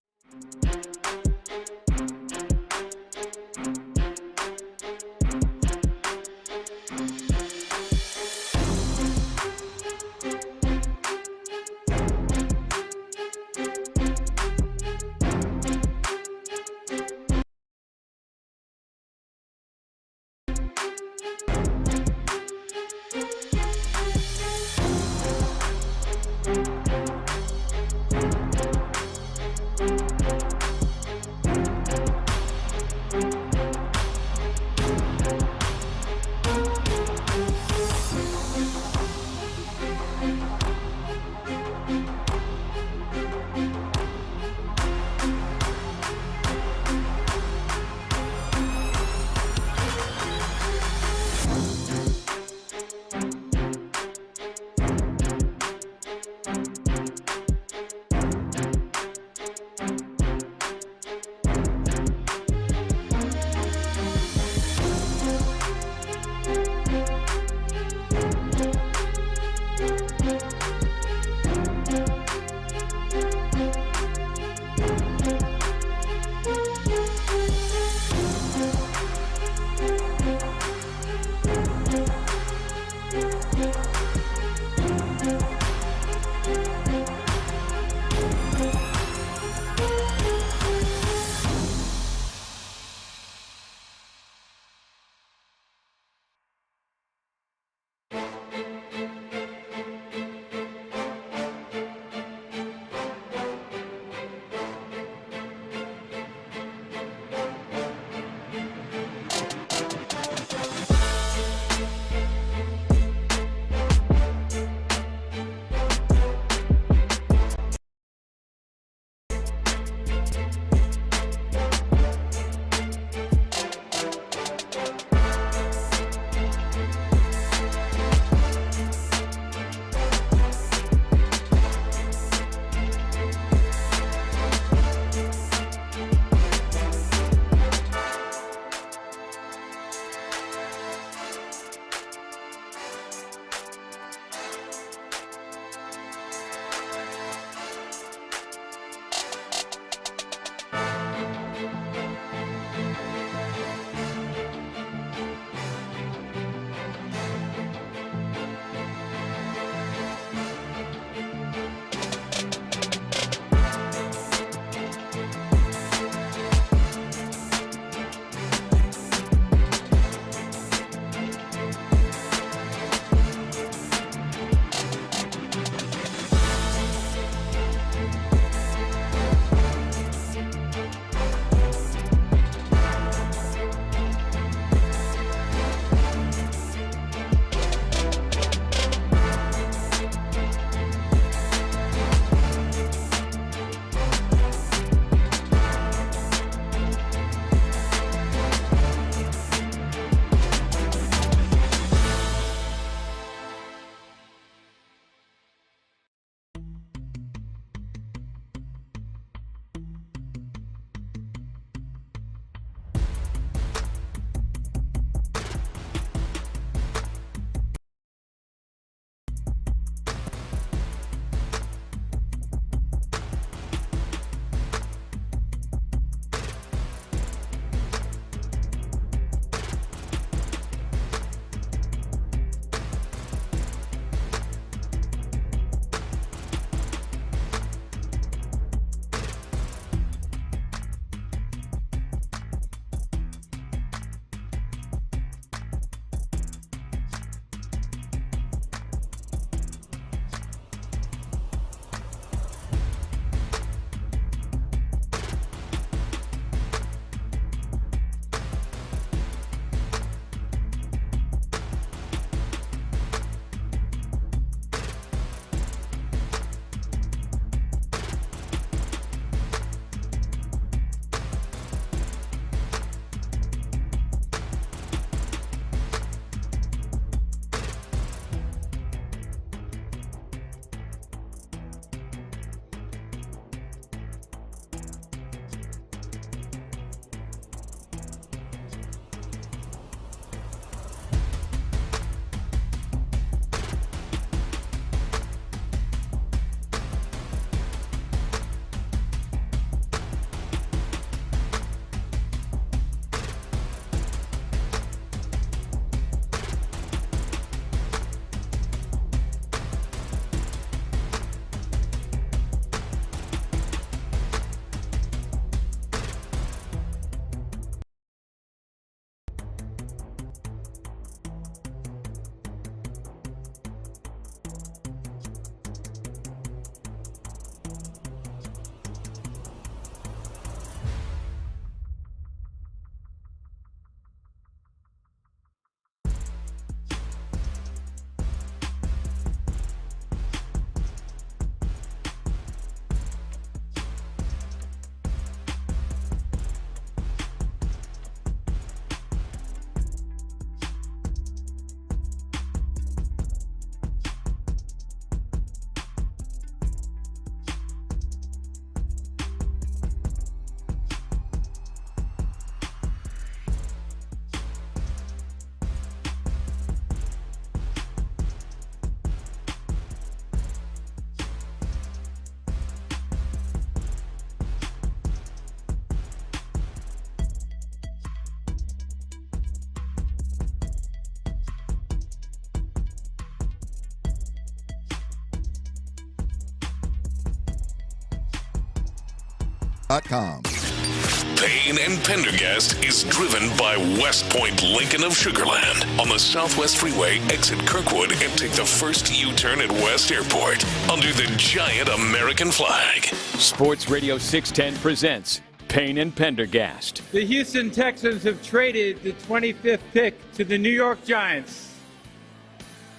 Payne and Pendergast is driven by West Point Lincoln of Sugar Land on the Southwest Freeway. Exit Kirkwood and take the first U-turn at West Airport under the giant American flag. Sports Radio 610 presents Payne and Pendergast. The Houston Texans have traded the 25th pick to the New York Giants.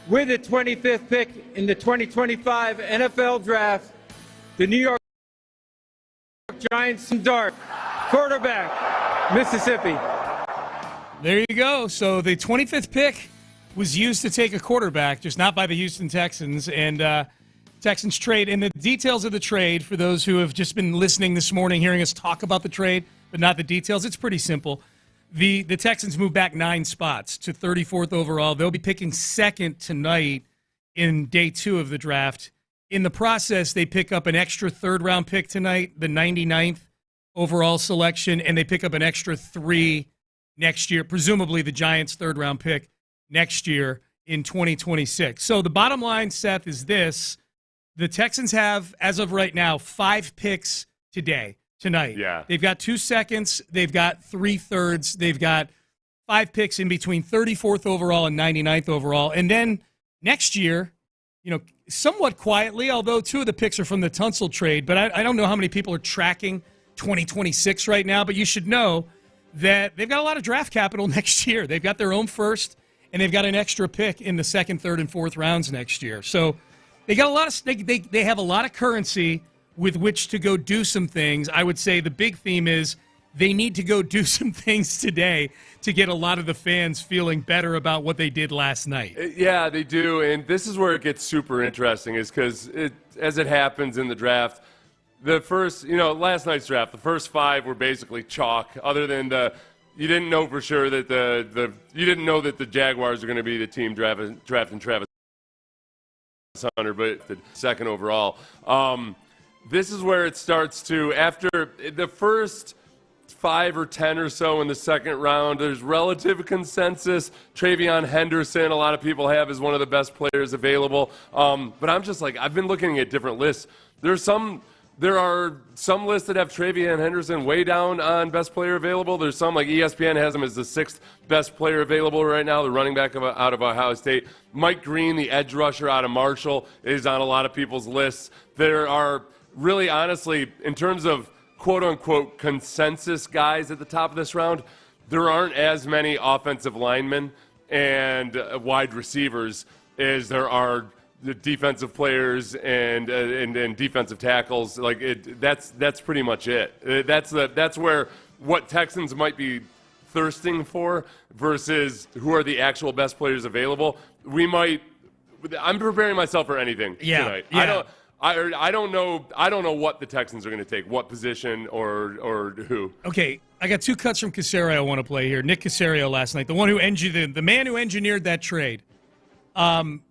With the 25th pick in the 2025 NFL Draft, the New York Giants dart, quarterback, Mississippi. There you go. So the 25th pick was used to take a quarterback, just not by the Houston Texans. And Texans trade. And the details of the trade, for those who have just been listening this morning, hearing us talk about the trade, but not the details, it's pretty simple. The Texans move back 9 spots to 34th overall. They'll be picking second tonight in day 2 of the draft. In the process, they pick up an extra third-round pick tonight, the 99th overall selection, and they pick up an extra 3 next year, presumably the Giants' third-round pick next year in 2026. So the bottom line, Seth, is this. The Texans have, as of right now, 5 picks tonight. Yeah. They've got 2 seconds. They've got 3 thirds. They've got 5 picks in between 34th overall and 99th overall. And then next year, somewhat quietly, although 2 of the picks are from the Tunsil trade, but I don't know how many people are tracking 2026 right now, but you should know that they've got a lot of draft capital next year. They've got their own first, and they've got an extra pick in the 2nd, 3rd, and 4th rounds next year. So they got a lot of they have a lot of currency with which to go do some things. I would say the big theme is they need to go do some things today to get a lot of the fans feeling better about what they did last night. Yeah, they do, and this is where it gets super interesting, is because as it happens in the draft, the first, last night's draft, the first 5 were basically chalk. Other than you didn't know for sure that you didn't know that the Jaguars are going to be the team drafting Travis Hunter, but the 2nd overall. This is where it starts to, after the first 5 or 10 or so in the 2nd round, there's relative consensus. Travion Henderson, a lot of people have as one of the best players available. But I'm just like, I've been looking at different lists. There are some lists that have Travion Henderson way down on best player available. There's some, like ESPN has him as the 6th best player available right now, the running back out of Ohio State. Mike Green, the edge rusher out of Marshall, is on a lot of people's lists. There are really, honestly, in terms of quote-unquote consensus guys at the top of this round, there aren't as many offensive linemen and wide receivers as there are the defensive players and defensive tackles. That's pretty much it. That's where what Texans might be thirsting for versus who are the actual best players available. I'm preparing myself for anything tonight. Yeah. I don't know what the Texans are going to take, what position or who. Okay, I got 2 cuts from Cacerio I want to play here. Nick Cacerio last night, the man who engineered that trade,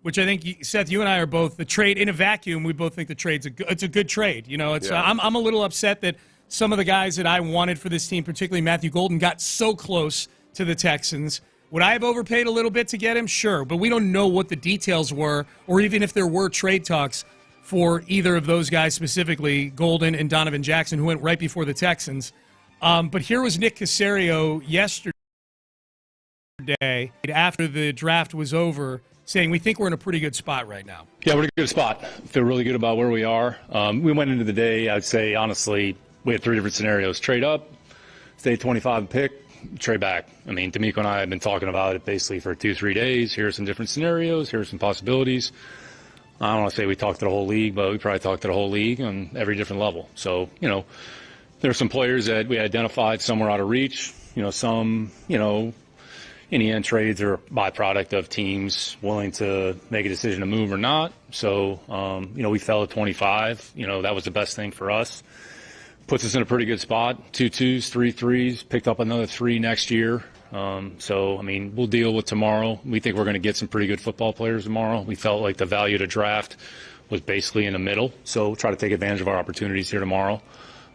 which I think, Seth, you and I are both, the trade in a vacuum, we both think the trade's it's a good trade. I'm a little upset that some of the guys that I wanted for this team, particularly Matthew Golden, got so close to the Texans. Would I have overpaid a little bit to get him? Sure, but we don't know what the details were, or even if there were trade talks for either of those guys specifically, Golden and Donovan Jackson, who went right before the Texans. But here was Nick Cacerio yesterday, after the draft was over, saying we think we're in a pretty good spot right now. Yeah, we're in a good spot. Feel really good about where we are. We went into the day, I'd say, honestly, we had 3 different scenarios. Trade up, stay 25 pick, trade back. I mean, D'Amico and I have been talking about it basically for 2-3 days. Here are some different scenarios. Here are some possibilities. I don't want to say we talked to the whole league, but we probably talked to the whole league on every different level. So, there are some players that we identified, some were out of reach. Some, in the end, trades are a byproduct of teams willing to make a decision to move or not. So, we fell at 25. That was the best thing for us. Puts us in a pretty good spot. 2 2s, 3 3s, picked up another 3 next year. We'll deal with tomorrow. We think we're going to get some pretty good football players tomorrow. We felt like the value to draft was basically in the middle. So we'll try to take advantage of our opportunities here tomorrow.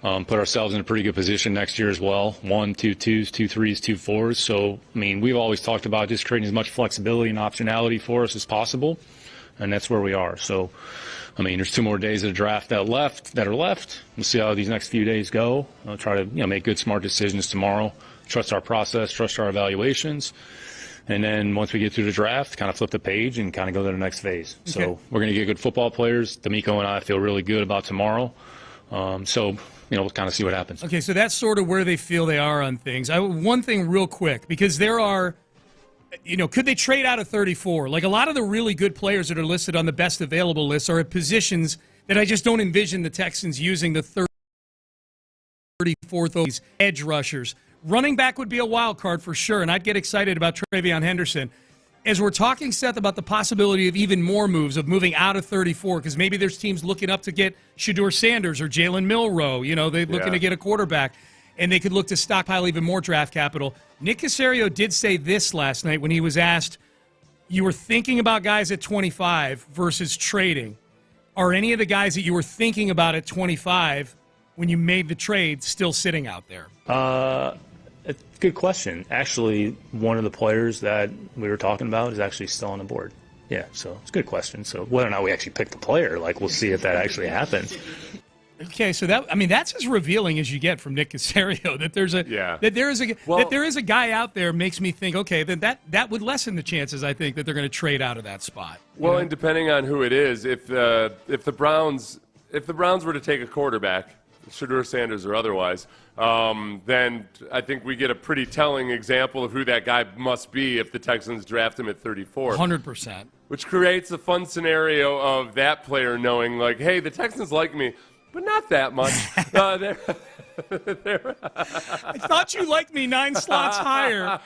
Put ourselves in a pretty good position next year as well. 1, 2 2s, 2 3s, 2 4s. So, we've always talked about just creating as much flexibility and optionality for us as possible. and that's where we are. So, I mean, there's 2 more days of the draft that are left. We'll see how these next few days go. I'll try to make good, smart decisions tomorrow. Trust our process, trust our evaluations. And then once we get through the draft, kind of flip the page and kind of go to the next phase. Okay. So we're going to get good football players. D'Amico and I feel really good about tomorrow. So, we'll kind of see what happens. Okay, so that's sort of where they feel they are on things. One thing real quick, because there are, could they trade out of 34? Like a lot of the really good players that are listed on the best available list are at positions that I just don't envision the Texans using the 34th edge rushers. Running back would be a wild card for sure, and I'd get excited about Travion Henderson. As we're talking, Seth, about the possibility of even more moves, of moving out of 34, because maybe there's teams looking up to get Shedeur Sanders or Jalen Milroe. They're looking to get a quarterback, and they could look to stockpile even more draft capital. Nick Cacerio did say this last night when he was asked, you were thinking about guys at 25 versus trading. Are any of the guys that you were thinking about at 25 when you made the trade still sitting out there? Good question. Actually, one of the players that we were talking about is actually still on the board. Yeah, so it's a good question. So whether or not we actually pick the player, we'll see if that actually happens. Okay, so that's as revealing as you get from Nick Cacerio, that there is a guy out there makes me think, okay, then that would lessen the chances, I think, that they're going to trade out of that spot. Well, and depending on who it is, if the Browns were to take a quarterback, Shedeur Sanders or otherwise, then I think we get a pretty telling example of who that guy must be if the Texans draft him at 34. 100%. Which creates a fun scenario of that player knowing, hey, the Texans like me, but not that much. I thought you liked me 9 slots higher.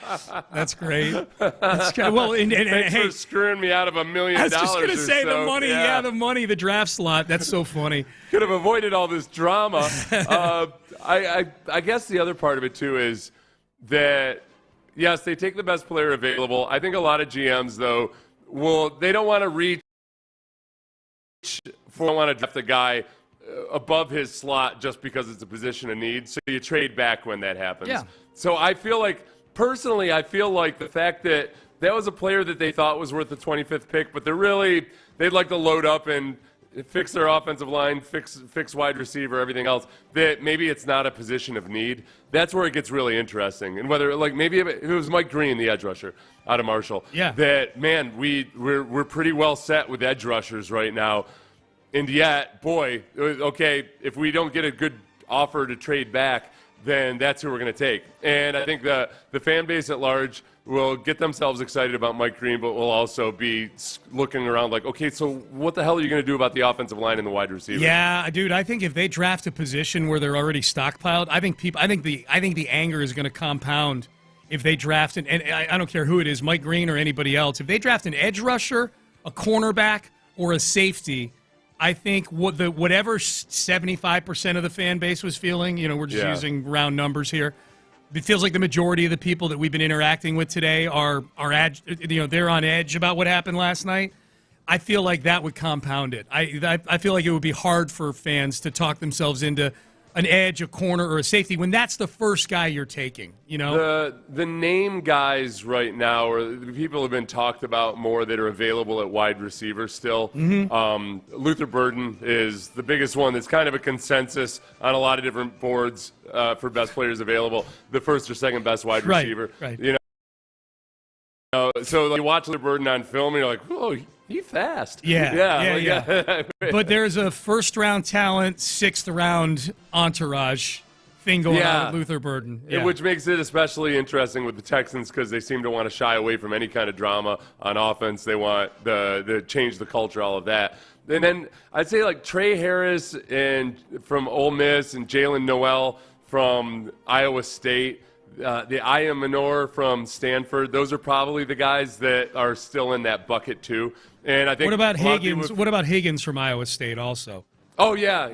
That's great. That's great. Well, thanks for screwing me out of $1 million. I was just going to say the money. Yeah, the money, the draft slot. That's so funny. Could have avoided all this drama. I guess the other part of it too is that yes, they take the best player available. I think a lot of GMs though they don't want to draft a guy above his slot just because it's a position of need. So you trade back when that happens. Yeah. So personally, I feel like the fact that was a player that they thought was worth the 25th pick, but they'd like to load up and fix their offensive line, fix wide receiver, everything else, that maybe it's not a position of need. That's where it gets really interesting. And whether maybe if it was Mike Green, the edge rusher out of Marshall, that man, we're pretty well set with edge rushers right now. And yet, boy, okay, if we don't get a good offer to trade back, then that's who we're going to take. And I think the fan base at large will get themselves excited about Mike Green, but will also be looking around okay, so what the hell are you going to do about the offensive line and the wide receiver? Yeah, dude, I think if they draft a position where they're already stockpiled, I think the anger is going to compound if they draft and I don't care who it is, Mike Green or anybody else. If they draft an edge rusher, a cornerback, or a safety, I think whatever 75% of the fan base was feeling, we're just using round numbers here. It feels like the majority of the people that we've been interacting with today are they're on edge about what happened last night. I feel like that would compound it. I feel like it would be hard for fans to talk themselves into an edge, a corner, or a safety when that's the first guy you're taking, The name guys right now, or the people have been talked about more that are available at wide receiver still. Mm-hmm. Luther Burden is the biggest one that's kind of a consensus on a lot of different boards for best players available. The first or second best wide receiver. Right. So you watch Luther Burden on film and you're like, oh, he's fast. Yeah. But there's a first-round talent, sixth-round entourage thing going on with Luther Burden. Yeah. Which makes it especially interesting with the Texans because they seem to want to shy away from any kind of drama on offense. They want the change the culture, all of that. And then I'd say Trey Harris from Ole Miss and Jalen Noel from Iowa State. The Aya Minor from Stanford, those are probably the guys that are still in that bucket too. And I think what about Higgins? What about Higgins from Iowa State also? Oh yeah.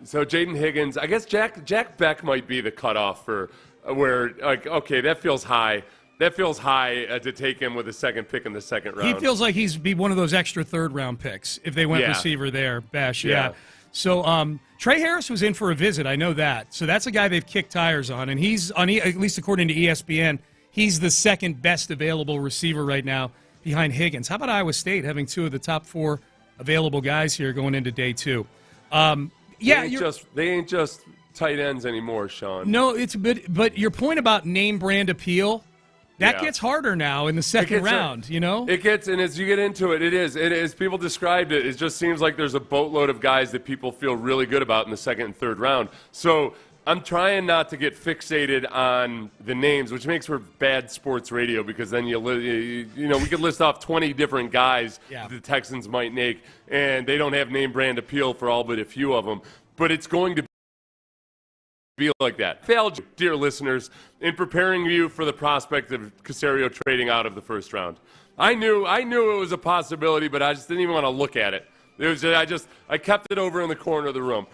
So Jaden Higgins, I guess Jack Beck might be the cutoff for where okay, that feels high. That feels high to take him with a second pick in the second round. He feels like he's be one of those extra third-round picks if they went receiver there, Bash. Yeah. So Trey Harris was in for a visit. I know that. So that's a guy they've kicked tires on, and he's on at least according to ESPN, he's the second best available receiver right now. behind Higgins. How about Iowa State having 2 of the top 4 available guys here going into day 2? They ain't just tight ends anymore, Sean. No, but your point about name brand appeal, that gets harder now in the second round, you know? It gets, and as you get into it, it is. People described it, it just seems like there's a boatload of guys that people feel really good about in the second and third round. So I'm trying not to get fixated on the names, which makes for bad sports radio, because then we could list off 20 different guys that the Texans might make, and they don't have name brand appeal for all but a few of them. But it's going to be like that. Failed you, dear listeners, in preparing you for the prospect of Cacerio trading out of the first round. I knew it was a possibility, but I just didn't even want to look at it. I kept it over in the corner of the room.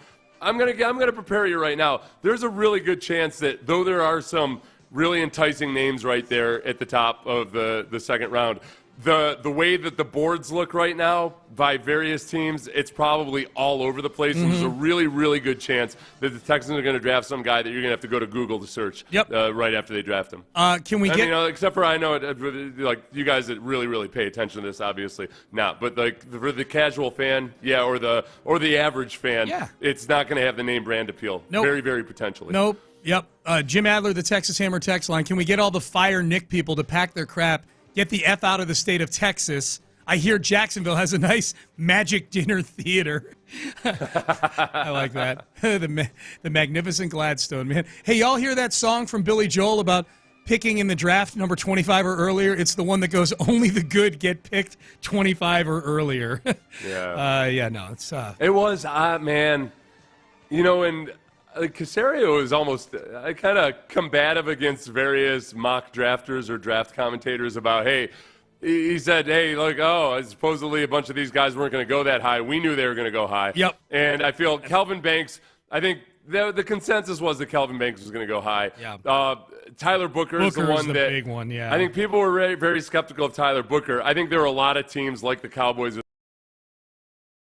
I'm gonna prepare you right now. There's a really good chance that, though there are some really enticing names right there at the top of the second round, the way that the boards look right now by various teams, it's probably all over the place. Mm-hmm. There's a really, really good chance that the Texans are going to draft some guy that you're going to have to go to Google to search right after they draft him. Except for I know like you guys that really, really pay attention to this, obviously not. But like for the casual fan, or the average fan, it's not going to have the name brand appeal. Nope. Very, very potentially. Nope. Yep. Jim Adler, the Texas Hammer text line. Can we get all the Fire Nick people to pack their crap? Get the F out of the state of Texas. I hear Jacksonville has a nice magic dinner theater. I like that. The magnificent Gladstone, man. Hey, y'all hear that song from Billy Joel about picking in the draft number 25 or earlier? It's the one that goes, only the good get picked 25 or earlier. It was, man. And Cacerio is almost kind of combative against various mock drafters or draft commentators about, he said, supposedly a bunch of these guys weren't going to go that high. We knew they were going to go high. Yep. And I feel Kelvin Banks, I think the consensus was that Kelvin Banks was going to go high. Yeah. Tyler Booker is the one that big one, yeah. I think people were very, very skeptical of Tyler Booker. I think there were a lot of teams like the Cowboys or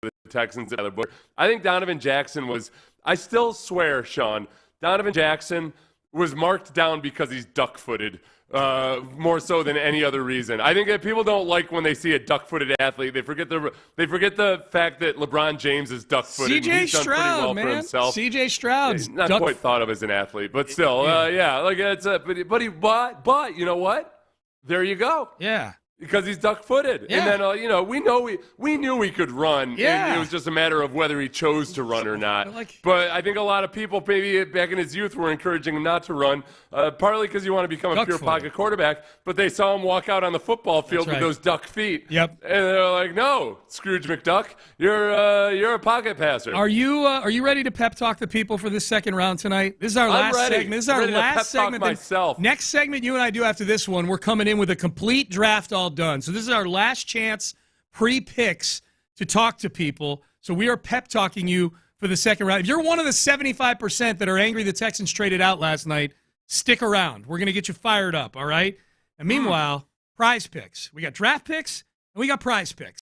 the Texans. Tyler Booker. I think Donovan Jackson was. I still swear, Sean, Donovan Jackson was marked down because he's duck-footed, more so than any other reason. I think that people don't like when they see a duck-footed athlete. They forget the fact that LeBron James is duck-footed. C.J. Stroud, man. C.J. Stroud's not quite thought of as an athlete, but still, but you know what? There you go. Yeah. Because he's duck-footed, and then we knew he could run. Yeah. And it was just a matter of whether he chose to run or not. But I think a lot of people, maybe back in his youth, were encouraging him not to run, partly because you want to become a pure pocket quarterback. But they saw him walk out on the football field with those duck feet. Yep. And they're like, "No, Scrooge McDuck, you're a pocket passer." Are you ready to pep talk the people for this second round tonight? This is our last segment. This is our last segment. Myself. Next segment, you and I do after this one. We're coming in with a complete draft all done. So this is our last chance pre-picks to talk to people. So we are pep talking you for the second round. If you're one of the 75% that are angry the Texans traded out last night, stick around. We're going to get you fired up, all right? And meanwhile, prize picks. We got draft picks and we got prize picks.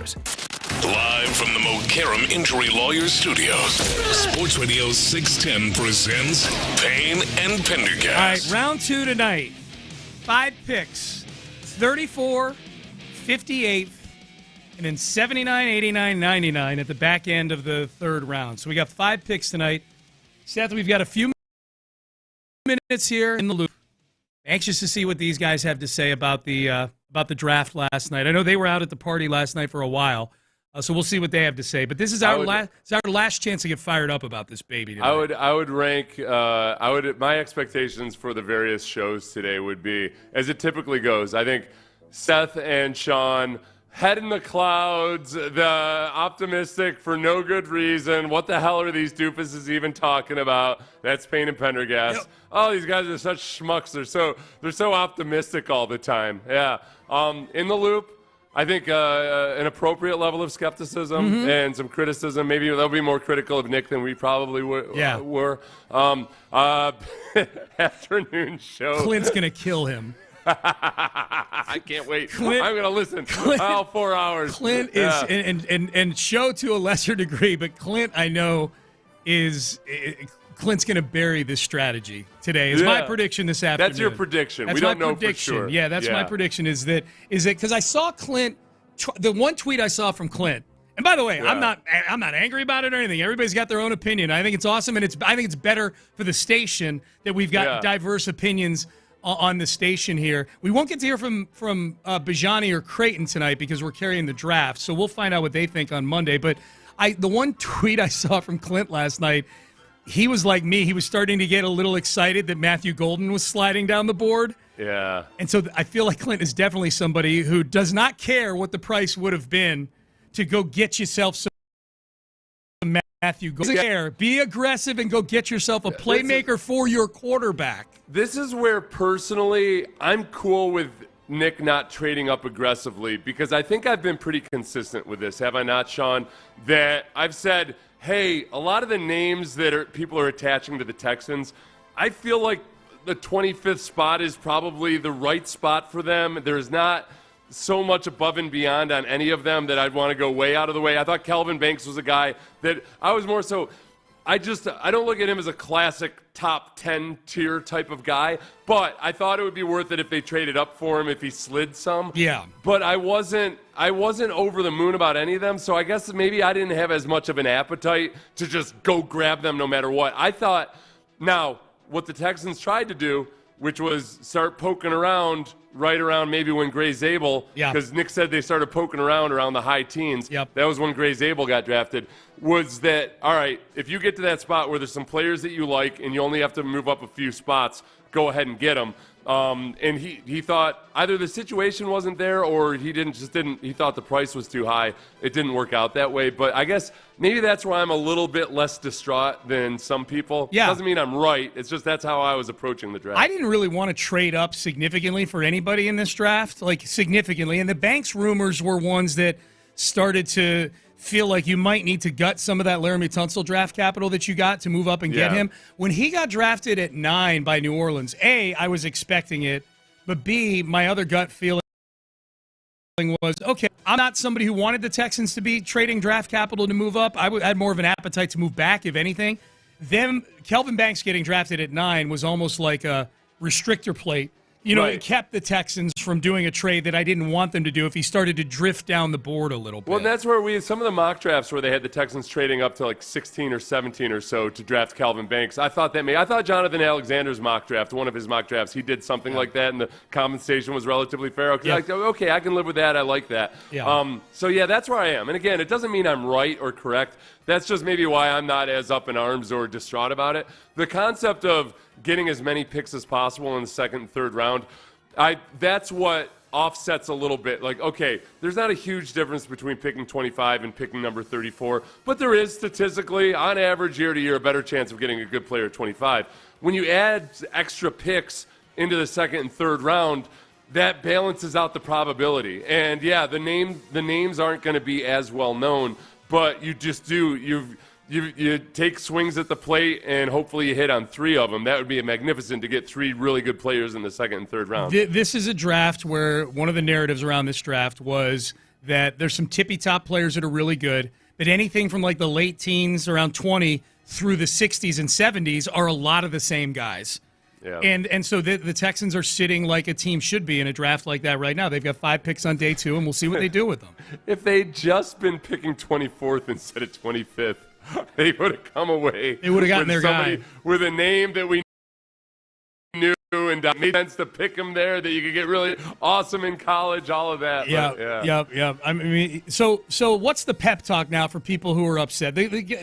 Live from the Mokaram Injury Lawyers Studios, Sports Radio 610 presents Payne and Pendergast. All right, round 2 tonight. 5 picks. 34, 58, and then 79, 89, 99 at the back end of the third round. So we got 5 picks tonight. Seth, we've got a few minutes here in the loop. Anxious to see what these guys have to say about the draft last night. I know they were out at the party last night for a while, so we'll see what they have to say. But this is our last chance to get fired up about this baby tonight. I would rank. My expectations for the various shows today would be, as it typically goes. I think Seth and Sean, head in the clouds, the optimistic for no good reason. What the hell are these doofuses even talking about? That's Payne and Pendergast. Yep. Oh, these guys are such schmucks. They're so optimistic all the time. Yeah. In the loop, I think an appropriate level of skepticism and some criticism. Maybe they'll be more critical of Nick than we probably were. Afternoon show. Clint's going to kill him. I can't wait. I'm going to listen all 4 hours. Clint is, and show to a lesser degree, but Clint, I know, Clint's going to bury this strategy today. Is my prediction this afternoon. That's your prediction. That's we don't know for sure. Yeah, that's my prediction. Is that because I saw Clint, the one tweet I saw from Clint. And by the way, I'm not angry about it or anything. Everybody's got their own opinion. I think it's awesome, and I think it's better for the station that we've got diverse opinions on the station here. We won't get to hear from Bijani or Creighton tonight because we're carrying the draft, so we'll find out what they think on Monday. But the one tweet I saw from Clint last night, he was like me. He was starting to get a little excited that Matthew Golden was sliding down the board. Yeah. And so I feel like Clint is definitely somebody who does not care what the price would have been to go get yourself some Matthew Golden. Be aggressive and go get yourself a playmaker for your quarterback. This is where, personally, I'm cool with Nick not trading up aggressively because I think I've been pretty consistent with this, have I not, Sean? That I've said, hey, a lot of the names that people are attaching to the Texans, I feel like the 25th spot is probably the right spot for them. There's not so much above and beyond on any of them that I'd want to go way out of the way. I thought Kelvin Banks was a guy that I was more so – I don't look at him as a classic top 10 tier type of guy, but I thought it would be worth it if they traded up for him if he slid some. Yeah. But I wasn't over the moon about any of them, so I guess maybe I didn't have as much of an appetite to just go grab them no matter what. I thought, now, what the Texans tried to do, which was start poking around right around maybe when Gray Zabel, because Nick said they started poking around the high teens. That was when Gray Zabel got drafted, was that, all right, if you get to that spot where there's some players that you like and you only have to move up a few spots, go ahead and get them. And he thought either the situation wasn't there or he thought the price was too high. It didn't work out that way. But I guess maybe that's why I'm a little bit less distraught than some people. Yeah. Doesn't mean I'm right. It's just that's how I was approaching the draft. I didn't really want to trade up significantly for anybody in this draft, like significantly. And the Banks rumors were ones that started to feel like you might need to gut some of that Laramie Tunsil draft capital that you got to move up and get him. When he got drafted at 9 by New Orleans, A, I was expecting it, but B, my other gut feeling was, okay, I'm not somebody who wanted the Texans to be trading draft capital to move up. I had more of an appetite to move back, if anything. Kelvin Banks getting drafted at 9 was almost like a restrictor plate. You know, it kept the Texans from doing a trade that I didn't want them to do if he started to drift down the board a little bit. Well, that's where some of the mock drafts where they had the Texans trading up to like 16 or 17 or so to draft Kelvin Banks. I thought Jonathan Alexander's mock draft, one of his mock drafts, he did something like that, and the compensation was relatively fair. Okay, I can live with that. I like that. So that's where I am. And again, it doesn't mean I'm right or correct. That's just maybe why I'm not as up in arms or distraught about it. The concept of getting as many picks as possible in the second and third round, that's what offsets a little bit. Like, okay, there's not a huge difference between picking 25 and picking number 34, but there is statistically, on average, year to year, a better chance of getting a good player at 25. When you add extra picks into the second and third round, that balances out the probability. And the names aren't going to be as well known, but you just do. You take swings at the plate, and hopefully you hit on 3 of them. That would be magnificent to get 3 really good players in the second and third round. This is a draft where one of the narratives around this draft was that there's some tippy-top players that are really good, but anything from like the late teens, around 20, through the 60s and 70s are a lot of the same guys. Yeah. And so the Texans are sitting like a team should be in a draft like that right now. They've got 5 picks on day 2, and we'll see what they do with them. If they'd just been picking 24th instead of 25th, they would have come away. They would have gotten with their somebody guy with a name that we knew and made sense to pick him there, that you could get really awesome in college, all of that. Yeah. I mean, so what's the pep talk now for people who are upset?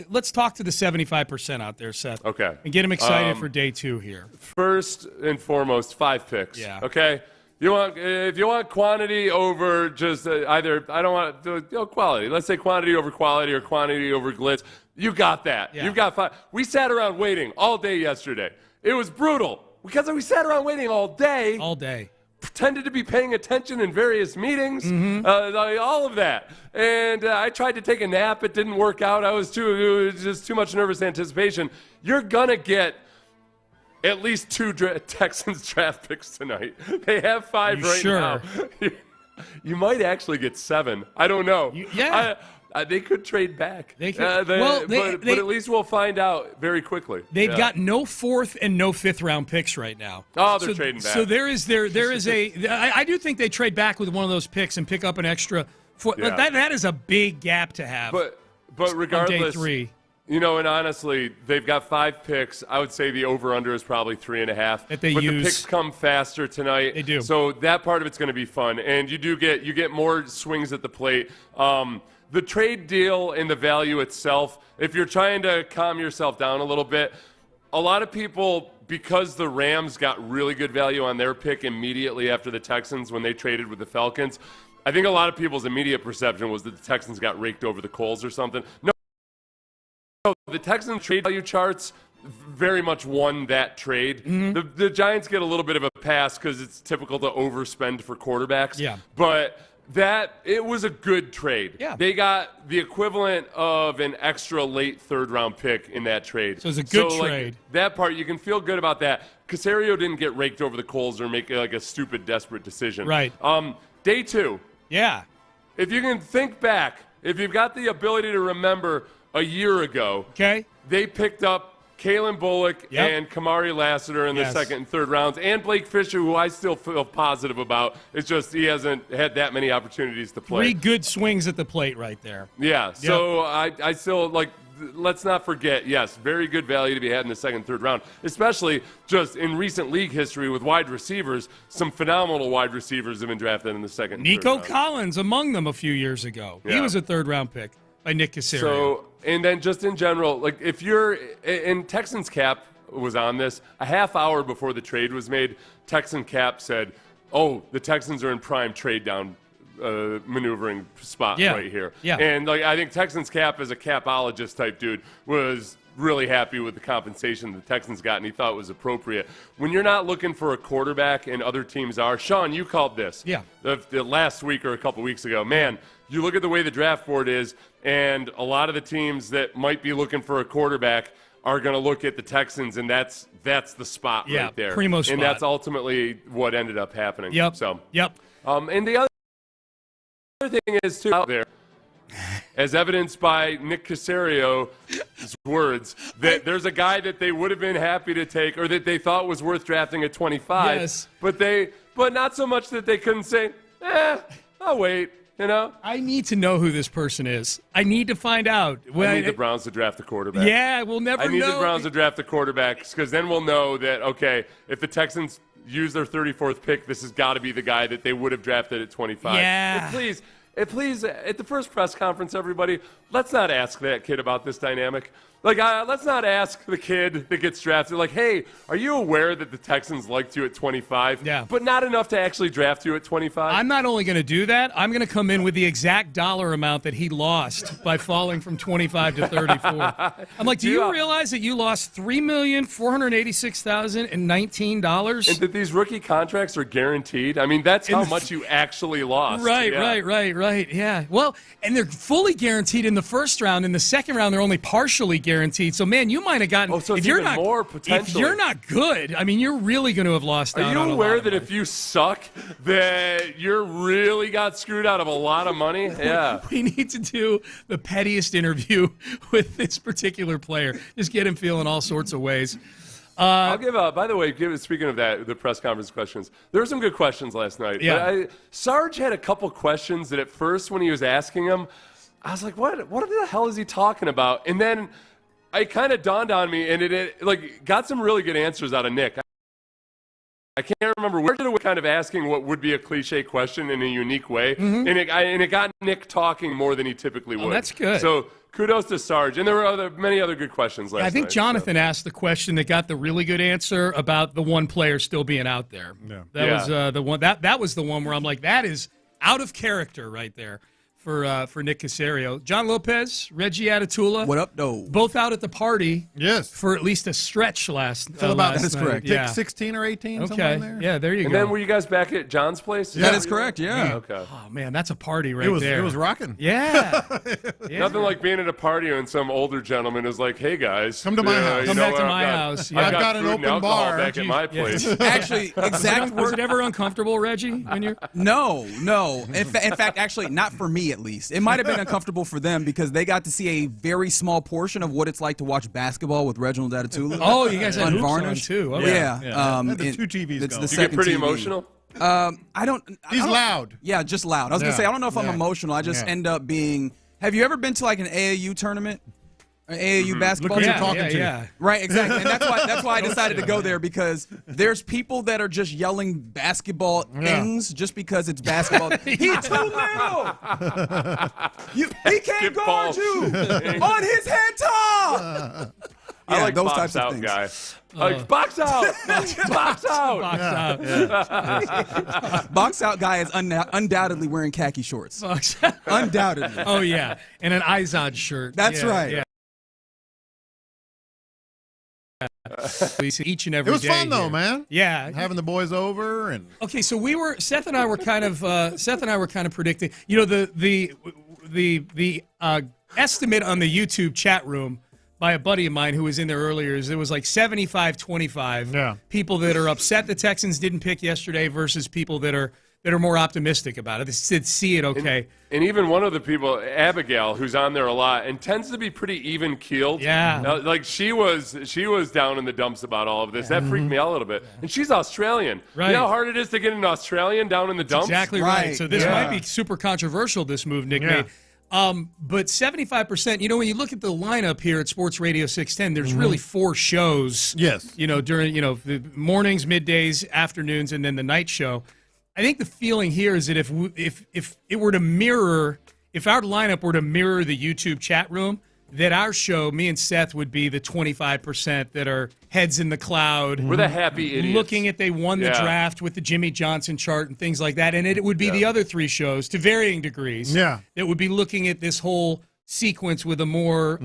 Let's talk to the 75% out there, Seth. Okay. And get them excited for day 2 here. First and foremost, 5 picks. Yeah. Okay. If you want quantity over just either, I don't want quality. Let's say quantity over quality or quantity over glitz. You got that. Yeah. You've got 5. We sat around waiting all day yesterday. It was brutal because we sat around waiting all day. All day. Pretended to be paying attention in various meetings, all of that. And I tried to take a nap. It didn't work out. It was just too much nervous anticipation. You're going to get at least 2 Texans draft picks tonight. They have 5 right now. You might actually get 7. I don't know. They could trade back. They could. But at least we'll find out very quickly. They've got no 4th and no 5th round picks right now. Oh, they're trading back. So there is I do think they trade back with one of those picks and pick up an extra. That is a big gap to have. But regardless, on day 3. And honestly, they've got 5 picks. I would say the over/under is probably 3.5. But the picks come faster tonight. They do. So that part of it's going to be fun, and you get more swings at the plate. The trade deal and the value itself, if you're trying to calm yourself down a little bit, a lot of people, because the Rams got really good value on their pick immediately after the Texans when they traded with the Falcons, I think a lot of people's immediate perception was that the Texans got raked over the coals or something. No, the Texans trade value charts very much won that trade. The Giants get a little bit of a pass because it's typical to overspend for quarterbacks. Yeah. But it was a good trade. Yeah. They got the equivalent of an extra late 3rd round pick in that trade. So it's a good trade. That part, you can feel good about that. Cacerio didn't get raked over the coals or make like a stupid, desperate decision. Right. Day 2. Yeah. If you can think back, if you've got the ability to remember a year ago, they picked up Kalen Bullock and Kamari Lassiter in the 2nd and 3rd rounds, and Blake Fisher, who I still feel positive about. It's just he hasn't had that many opportunities to play. 3 good swings at the plate right there. Yeah, so I still, let's not forget, yes, very good value to be had in the 2nd, 3rd round, especially just in recent league history with wide receivers. Some phenomenal wide receivers have been drafted in the 2nd and 3rd Nico round. Collins among them a few years ago. He was a 3rd round pick by Nick Cacerio. So, and then just in general, if you're in Texans Cap was on this a half hour before the trade was made, Texan Cap said, "Oh, the Texans are in prime trade down maneuvering spot right here." Yeah. And I think Texans Cap, as a capologist type dude, was really happy with the compensation the Texans got, and he thought it was appropriate. When you're not looking for a quarterback and other teams are, Sean, you called this the last week or a couple weeks ago. Man, you look at the way the draft board is, and a lot of the teams that might be looking for a quarterback are going to look at the Texans, and that's the spot right there. Primo spot. And that's ultimately what ended up happening. Yep. So, and the other thing is, too, out there, as evidenced by Nick Cacerio's words, that there's a guy that they would have been happy to take or that they thought was worth drafting at 25, but not so much that they couldn't say, I'll wait. I need to know who this person is. I need to find out. I need the Browns to draft a quarterback. Yeah, we'll never know. I need the Browns to draft a quarterback because then we'll know that, okay, if the Texans use their 34th pick, this has got to be the guy that they would have drafted at 25. Yeah. Please, at the first press conference, everybody, let's not ask that kid about this dynamic. Let's not ask the kid that gets drafted, hey, are you aware that the Texans liked you at 25? Yeah. But not enough to actually draft you at 25? I'm not only going to do that, I'm going to come in with the exact dollar amount that he lost by falling from 25 to 34. I'm like, do you realize that you lost $3,486,019? And that these rookie contracts are guaranteed? I mean, that's how much you actually lost. Right. Right, yeah. Well, and they're fully guaranteed in the first round. In the second round, they're only partially guaranteed. So, man, you might have gotten. Oh, so if it's you're even not more if potentially. you're not good, I mean, you're really going to have lost out. Are you on aware that if you suck, that you're really got screwed out of a lot of money? Yeah. We need to do the pettiest interview with this particular player. Just get him feeling all sorts of ways. I'll give a, by the way, speaking of that, the press conference questions, there were some good questions last night. Yeah. But Sarge had a couple questions that at first when he was asking them, I was like, what the hell is he talking about? And then it kind of dawned on me, and it like got some really good answers out of Nick. I can't remember where it was kind of asking what would be a cliche question in a unique way, and it got Nick talking more than he typically would. That's good. So kudos to Sarge, and there were many other good questions last night. I think Jonathan asked the question that got the really good answer about the one player still being out there. Yeah. That was the one. That was the one where I'm like, that is out of character right there for Nick Cacerio. John Lopez, Reggie Atatula. What up, though? Both out at the party. Yes. For at least a stretch last. That is night. correct. Yeah. Pick 16 or 18. Okay. Somewhere in there. Yeah, there you And go. then were you guys back at John's place? That is correct, yeah. Okay. Oh, man, that's a party right there. It was rocking. Yeah. Nothing like being at a party and some older gentleman is like, "Hey guys, come to my house. Come back to my house. I've got an food open and alcohol bar back at my place." Actually, exact Was it ever uncomfortable, Reggie? When you're No. In fact, actually, not for me at least. It might have been uncomfortable for them because they got to see a very small portion of what it's like to watch basketball with Reginald Atatula. Oh, you guys had hoops on unvarnished too. Okay. Yeah. The two TVs It's go. the You get second pretty TV. emotional. I don't. He's loud. Yeah, just loud. I was gonna say I don't know if I'm emotional. I just end up being. Have you ever been to like an AAU tournament? An AAU basketball Look who you're tournament? talking to. Yeah. Right, exactly. And that's why I decided to go there, because there's people that are just yelling basketball things just because it's basketball. He's too little. He can't guard you on his head top. I like those box types of out things. guy. Like box out, box out. Box out. Box out guy is undoubtedly wearing khaki shorts. Undoubtedly. Oh yeah, and an Izod shirt. That's right. Yeah. Each and every day. It was fun though, here. man. Yeah, having the boys over and. Okay, so Seth and I were kind of predicting. You know, the estimate on the YouTube chat room by a buddy of mine who was in there earlier is it was like 75-25. Yeah. People that are upset the Texans didn't pick yesterday versus people that are more optimistic about it. They see it okay. And even one of the people, Abigail, who's on there a lot and tends to be pretty even keeled. Yeah. Like she was down in the dumps about all of this. That freaked me out a little bit. And she's Australian. Right. You know how hard it is to get an Australian down in the dumps? Exactly right. So this might be super controversial, this move Nick made. But 75%, you know, when you look at the lineup here at Sports Radio 610, there's really 4 shows. Yes. You know, during, the mornings, middays, afternoons, and then the night show. I think the feeling here is that if it were to mirror, if our lineup were to mirror the YouTube chat room, that our show, me and Seth, would be the 25% that are heads in the cloud. We're the happy idiots. Looking at they won the draft with the Jimmy Johnson chart and things like that. And it would be the other 3 shows to varying degrees. Yeah. That would be looking at this whole sequence with a more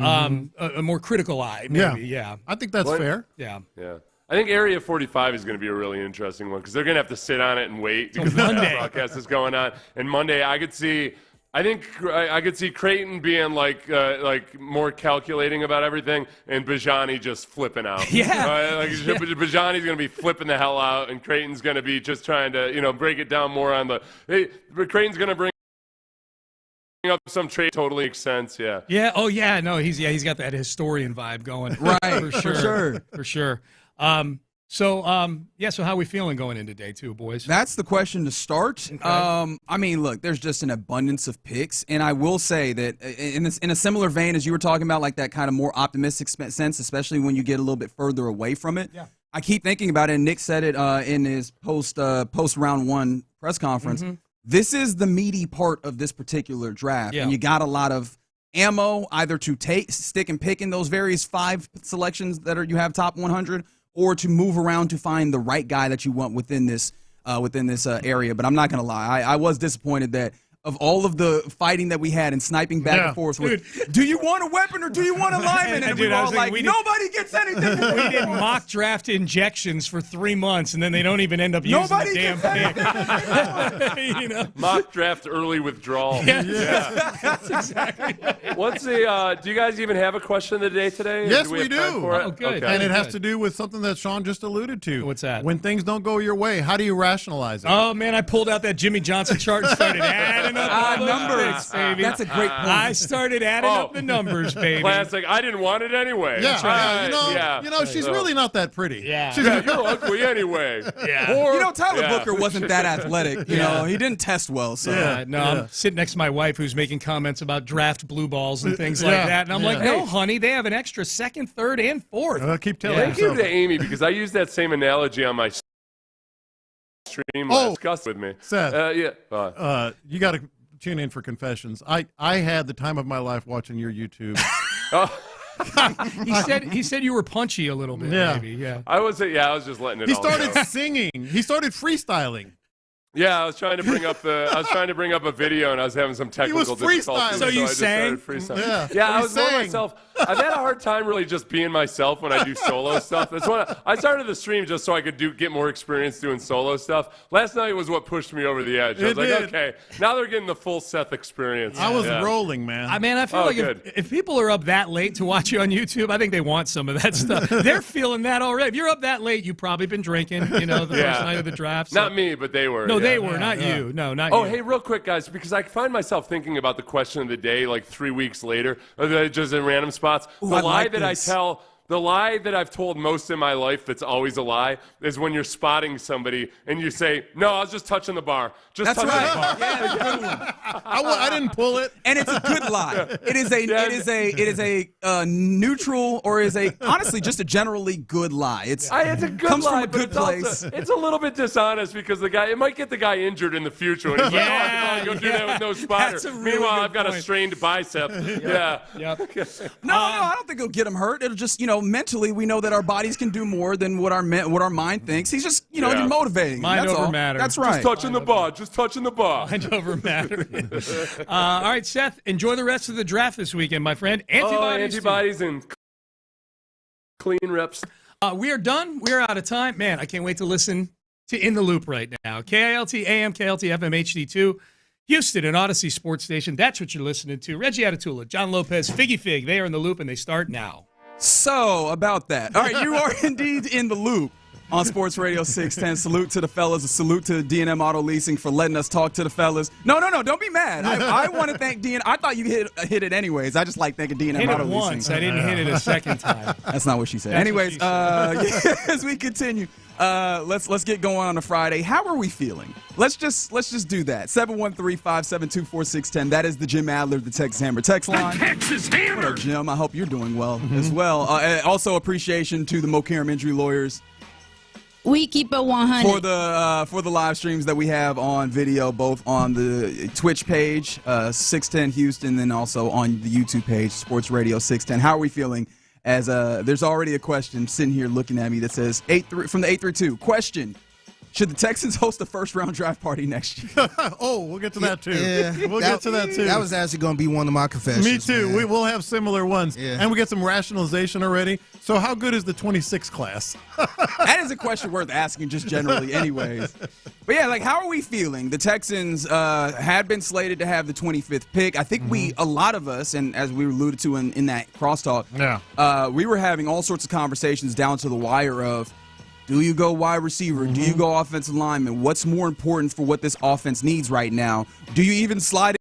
a more critical eye. Maybe. Yeah. I think that's fair. Yeah. Yeah. I think Area 45 is going to be a really interesting one because they're going to have to sit on it and wait because the broadcast is going on. And Monday, I could see Creighton being like more calculating about everything, and Bijani just flipping out. Bijani's going to be flipping the hell out, and Creighton's going to be just trying to break it down more on the. But Creighton's going to bring up some trade. Totally makes sense. Yeah. Yeah. Oh yeah. No. He's got that historian vibe going. Right. For sure. So how are we feeling going into day 2, boys? That's the question to start. Okay. I mean, look, there's just an abundance of picks, and I will say that in a similar vein as you were talking about, like that kind of more optimistic sense, especially when you get a little bit further away from it. Yeah. I keep thinking about it, and Nick said it in his post round 1 press conference. Mm-hmm. This is the meaty part of this particular draft, and you got a lot of ammo either to stick and pick in those various 5 selections that you have top 100. Or to move around to find the right guy that you want within this area. But I'm not going to lie. I was disappointed that of all of the fighting that we had and sniping back and forth was, do you want a weapon or do you want a lineman? And we were all like, nobody gets anything. We did mock draft injections for 3 months, and then they don't even end up using the damn pick. You know? Mock draft early withdrawal. Yeah. That's exactly right. What's the? Do you guys even have a question of the day today? Yes, we we do. Oh, good. And it has to do with something that Sean just alluded to. What's that? When things don't go your way, how do you rationalize it? Oh, man, I pulled out that Jimmy Johnson chart and started adding up all those numbers, picks, baby. That's a great point. I started adding up the numbers, baby. Classic. I didn't want it anyway. Yeah, you know, she's really not that pretty. Yeah. You're ugly anyway. Yeah. You know, Tyler Booker wasn't that athletic. You know, he didn't test well. So I'm sitting next to my wife who's making comments about draft blue balls and things like that. And I'm like, no, honey, they have an extra second, third, and fourth. Keep telling Thank you to Amy, because I used that same analogy on my stream last Gus with me. Seth, you got to tune in for confessions. I had the time of my life watching your YouTube. He said you were punchy a little bit. Maybe. Yeah. I was just letting it. He all started go. singing. He started freestyling. Yeah, I was trying to bring up a video, and I was having some technical difficulties. So you sang? Yeah, I was by myself. I've had a hard time really just being myself when I do solo stuff. That's when I started the stream just so I could get more experience doing solo stuff. Last night was what pushed me over the edge. I was like, okay, now they're getting the full Seth experience. I was rolling, man. I feel like if people are up that late to watch you on YouTube, I think they want some of that stuff. They're feeling that already. If you're up that late, you've probably been drinking, the first night of the draft. So. Not me, but they were. No, they were, not you. No, not you. Oh, hey, real quick, guys, because I find myself thinking about the question of the day like 3 weeks later, just in random spots. The lie that I've told most in my life that's always a lie is when you're spotting somebody and you say, no, I was just touching the bar. Just touching the bar. Yeah, good one. I didn't pull it. And it's a good lie. It is a neutral, or is honestly just a generally good lie. It's a good comes lie, from a good place. It's a little bit dishonest because it might get the guy injured in the future. And he's like, I can go do that with no spotter. Meanwhile, I've got a strained bicep. Yep. No, I don't think it'll get him hurt. It'll just, mentally we know that our bodies can do more than what our mind thinks. He's just, you're motivating. Mind over matter. That's right. Just touching the bar. Just touching the bar. Mind over matter. All right, Seth, enjoy the rest of the draft this weekend, my friend. Antibodies and clean reps. We are done. We are out of time. Man, I can't wait to listen to In the Loop right now. KILT AM, KLT FM HD2. Houston, an Odyssey sports station. That's what you're listening to. Reggie Atatula, John Lopez, Figgy Fig. They are in the loop, and they start now. So, about that. All right, you are indeed in the loop on Sports Radio 610. Salute to the fellas. A salute to D&M Auto Leasing for letting us talk to the fellas. No, don't be mad. I want to thank D&M. I thought you hit it anyways. I just like thanking D&M Auto Leasing. Once. I didn't hit it a second time. That's not what she said. Anyways, as we continue, let's get going on a Friday. How are we feeling? Let's just do that. 713-572-4610. That is the Jim Adler, the Texas Hammer text line. The Texas Hammer. What up, Jim? I hope you're doing well as well. Also, appreciation to the Mokaram Injury Lawyers. We keep it 100 for the live streams that we have on video, both on the Twitch page, 610 Houston, and also on the YouTube page, Sports Radio 610. How are we feeling? As there's already a question sitting here looking at me that says from the 832 question: should the Texans host a first-round draft party next year? We'll get to that too. Yeah, we'll get to that too. That was actually going to be one of my confessions. Me too. Man. We'll have similar ones, and we get some rationalization already. So, how good is the 26 class? That is a question worth asking, just generally, anyways. But yeah, how are we feeling? The Texans had been slated to have the 25th pick. I think a lot of us, and as we alluded to in that crosstalk, we were having all sorts of conversations down to the wire of, do you go wide receiver? Do you go offensive lineman? What's more important for what this offense needs right now? Do you even slide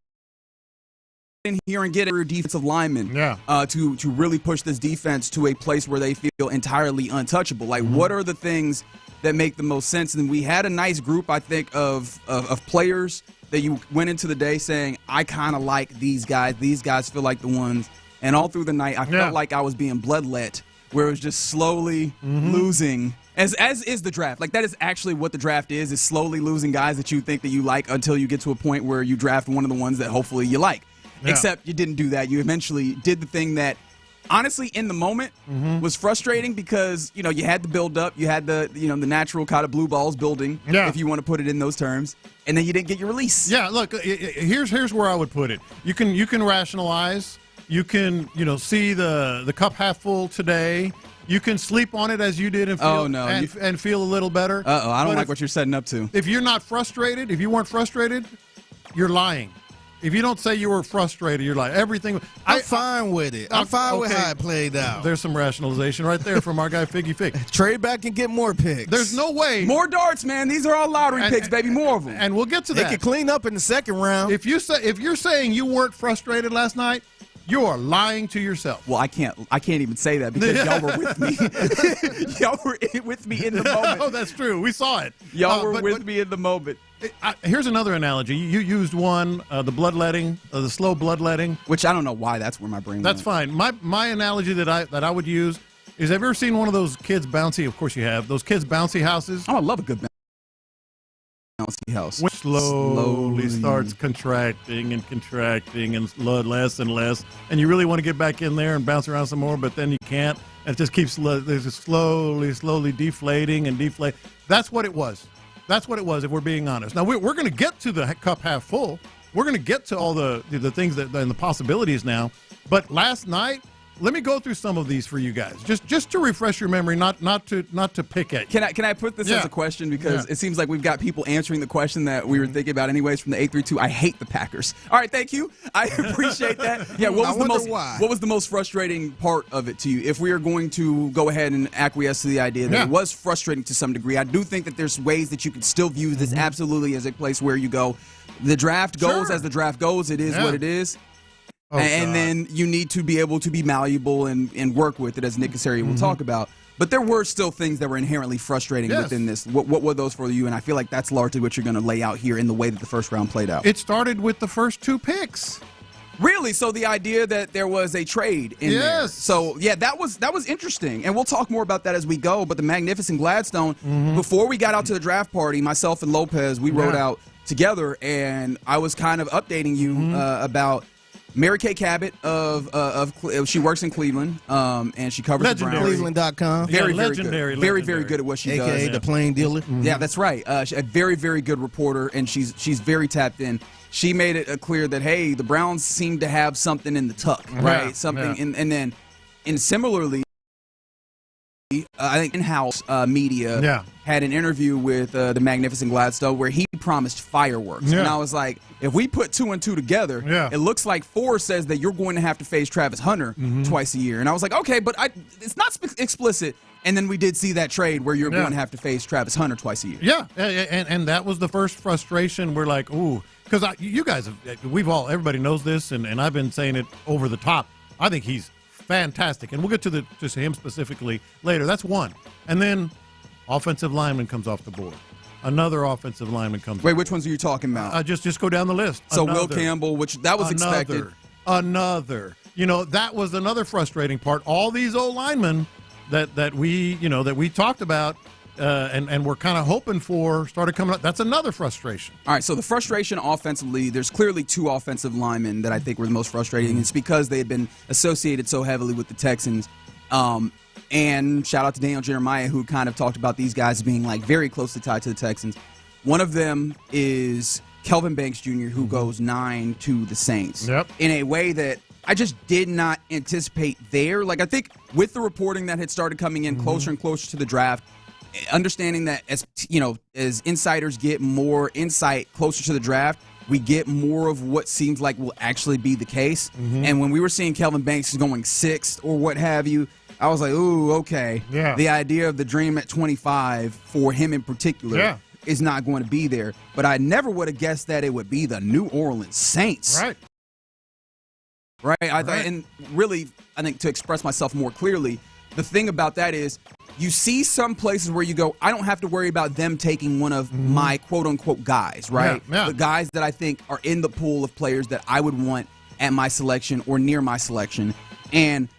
in here and get a defensive lineman to really push this defense to a place where they feel entirely untouchable? What are the things that make the most sense? And we had a nice group, I think, of players that you went into the day saying, I kind of like these guys. These guys feel like the ones. And all through the night, I felt like I was being bloodlet, where it was just slowly losing. As is the draft. That is actually what the draft is slowly losing guys that you think that you like until you get to a point where you draft one of the ones that hopefully you like. Except you didn't do that. You eventually did the thing that honestly, in the moment, was frustrating because, you had the build-up. You had the natural kind of blue balls building, if you want to put it in those terms. And then you didn't get your release. Yeah, look, here's where I would put it. You can rationalize. You can, see the cup half full today. You can sleep on it as you did and feel, and feel a little better. I don't like what you're setting up to. If you're not frustrated, if you weren't frustrated, you're lying. If you don't say you were frustrated, you're lying. Everything. I'm fine with it. I'm fine with how it played out. There's some rationalization right there from our guy Figgy Fig. Trade back and get more picks. There's no way. More darts, man. These are all lottery picks, baby. More of them. And we'll get to that. They can clean up in the second round. If you're saying you weren't frustrated last night, you are lying to yourself. Well, I can't even say that because y'all were with me. Y'all were with me in the moment. Oh, that's true. We saw it. Y'all were with me in the moment. Here's another analogy. You used one, the bloodletting, the slow bloodletting. Which I don't know why that's where my brain That's went. fine. My analogy that I would use is, have you ever seen one of those kids bouncy? Of course you have. Those kids bouncy houses. Oh, I love a good bouncy house. Which slowly starts contracting and less and less. And you really want to get back in there and bounce around some more, but then you can't. And it just keeps slowly deflating and deflate. That's what it was. That's what it was, if we're being honest. Now, we're going to get to the cup half full. We're going to get to all the things and the possibilities now. But last night, let me go through some of these for you guys, just to refresh your memory, not to pick at you. Can I put this as a question, because it seems like we've got people answering the question that we were thinking about anyways from the 832. I hate the Packers. All right, thank you. I appreciate that. Yeah, what was the most frustrating part of it to you? If we are going to go ahead and acquiesce to the idea that it was frustrating to some degree, I do think that there's ways that you can still view this absolutely as a place where you go, the draft goes as the draft goes. It is what it is. Oh, and then you need to be able to be malleable and work with it, as Nick Cacerio will talk about. But there were still things that were inherently frustrating within this. What were those for you? And I feel like that's largely what you're going to lay out here in the way that the first round played out. It started with the first two picks. Really? So the idea that there was a trade in there. So, yeah, that was interesting. And we'll talk more about that as we go. But the Magnificent Gladstone, before we got out to the draft party, myself and Lopez, we rode out together. And I was kind of updating you about Mary Kay Cabot she works in Cleveland, and she covers the Browns. Cleveland.com. Very good at what she does. AKA the plain dealer. Yeah, that's right. A very, very good reporter, and she's very tapped in. She made it clear that, hey, the Browns seem to have something in the tuck, right? And similarly, I think in-house media had an interview with the Magnificent Gladstone where he promised fireworks. And I was like, if we put 2 and 2 together, it looks like 4 says that you're going to have to face Travis Hunter twice a year. And I was like, okay, but it's not explicit. And then we did see that trade where you're going to have to face Travis Hunter twice a year. Yeah, and that was the first frustration. We're like, ooh, because you guys, everybody knows this, and I've been saying it over the top. I think he's fantastic, and we'll get to him specifically later. That's one. And then offensive lineman comes off the board. Another offensive lineman comes. Wait, which ones are you talking about? Just go down the list. So Will Campbell, that was expected. Another. That was another frustrating part. All these old linemen that we talked about and we're kind of hoping for started coming up. That's another frustration. All right, so the frustration offensively, there's clearly 2 offensive linemen that I think were the most frustrating. It's because they had been associated so heavily with the Texans. And shout out to Daniel Jeremiah, who kind of talked about these guys being like very closely tied to the Texans. One of them is Kelvin Banks Jr., who goes 9 to the Saints in a way that I just did not anticipate there. Like, I think with the reporting that had started coming in closer and closer to the draft, understanding that as insiders get more insight closer to the draft, we get more of what seems like will actually be the case. And when we were seeing Kelvin Banks going 6th or what have you, I was like, ooh, okay. Yeah. The idea of the dream at 25 for him in particular is not going to be there. But I never would have guessed that it would be the New Orleans Saints. Right. And really, I think to express myself more clearly, the thing about that is you see some places where you go, I don't have to worry about them taking one of my quote-unquote guys, right? The guys that I think are in the pool of players that I would want at my selection or near my selection. And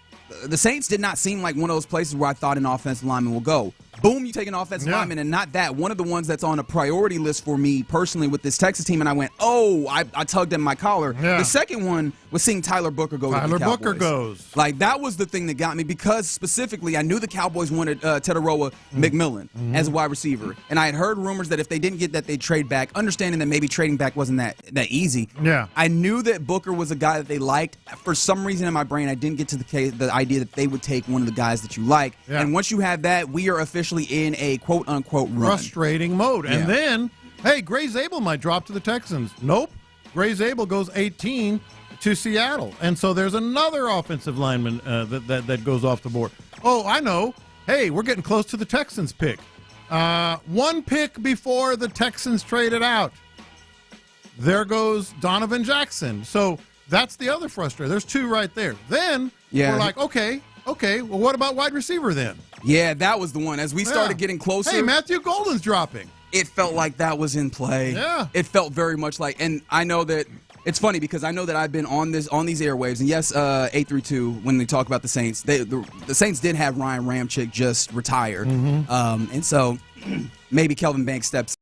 the Saints did not seem like one of those places where I thought an offensive lineman will go. boom, you take an offensive lineman, and not that. One of the ones that's on a priority list for me personally with this Texas team, and I went, I tugged at my collar. Yeah. The second one was seeing Tyler Booker go to the Cowboys. Tyler Booker goes. Like, that was the thing that got me, because specifically I knew the Cowboys wanted Teteroa McMillan as a wide receiver, and I had heard rumors that if they didn't get that, they'd trade back, understanding that maybe trading back wasn't that easy. Yeah. I knew that Booker was a guy that they liked. For some reason in my brain, I didn't get to the idea that they would take one of the guys that you like. Yeah. And once you have that, we are officially in a quote-unquote run. Frustrating mode. And then, hey, Gray Zabel might drop to the Texans. Nope. Gray Zabel goes 18 to Seattle. And so there's another offensive lineman that goes off the board. Oh, I know. Hey, we're getting close to the Texans pick. One pick before the Texans traded out. There goes Donovan Jackson. So that's the other frustrator. There's two right there. Then we're like, okay, well, what about wide receiver then? Yeah, that was the one. As we started getting closer. Hey, Matthew Golden's dropping. It felt like that was in play. Yeah. It felt very much like, and I know that it's funny because I know that I've been on these airwaves, and yes, 832 when they talk about the Saints, the Saints did have Ryan Ramczyk just retire, and so maybe Kelvin Banks steps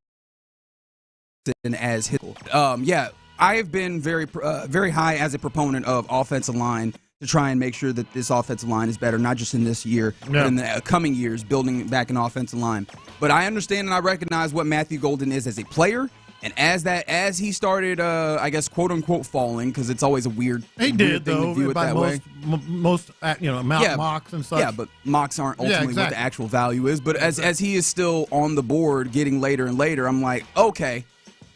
in as his. I have been very high as a proponent of offensive line to try and make sure that this offensive line is better, not just in this year, but in the coming years, building back an offensive line. But I understand and I recognize what Matthew Golden is as a player, and as he started, I guess, quote unquote, falling, because it's always a weird thing to view it that way. Most mocks and such. Yeah, but mocks aren't ultimately what the actual value is. But as he is still on the board, getting later and later, I'm like, okay.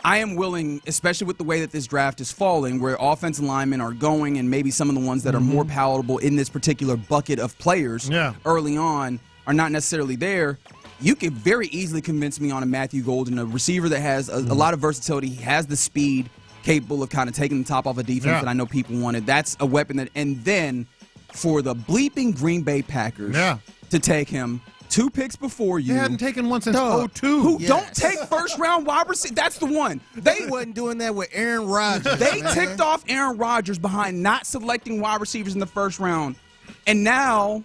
I am willing, especially with the way that this draft is falling, where offensive linemen are going and maybe some of the ones that are more palatable in this particular bucket of players early on are not necessarily there. You could very easily convince me on a Matthew Golden, a receiver that has a lot of versatility. He has the speed capable of kind of taking the top off a defense that I know people wanted. That's a weapon that, and then for the bleeping Green Bay Packers to take him 2 picks before you. They hadn't taken one since 2002. Who don't take first-round wide receiver. That's the one. They wasn't doing that with Aaron Rodgers. They ticked off Aaron Rodgers behind not selecting wide receivers in the first round. And now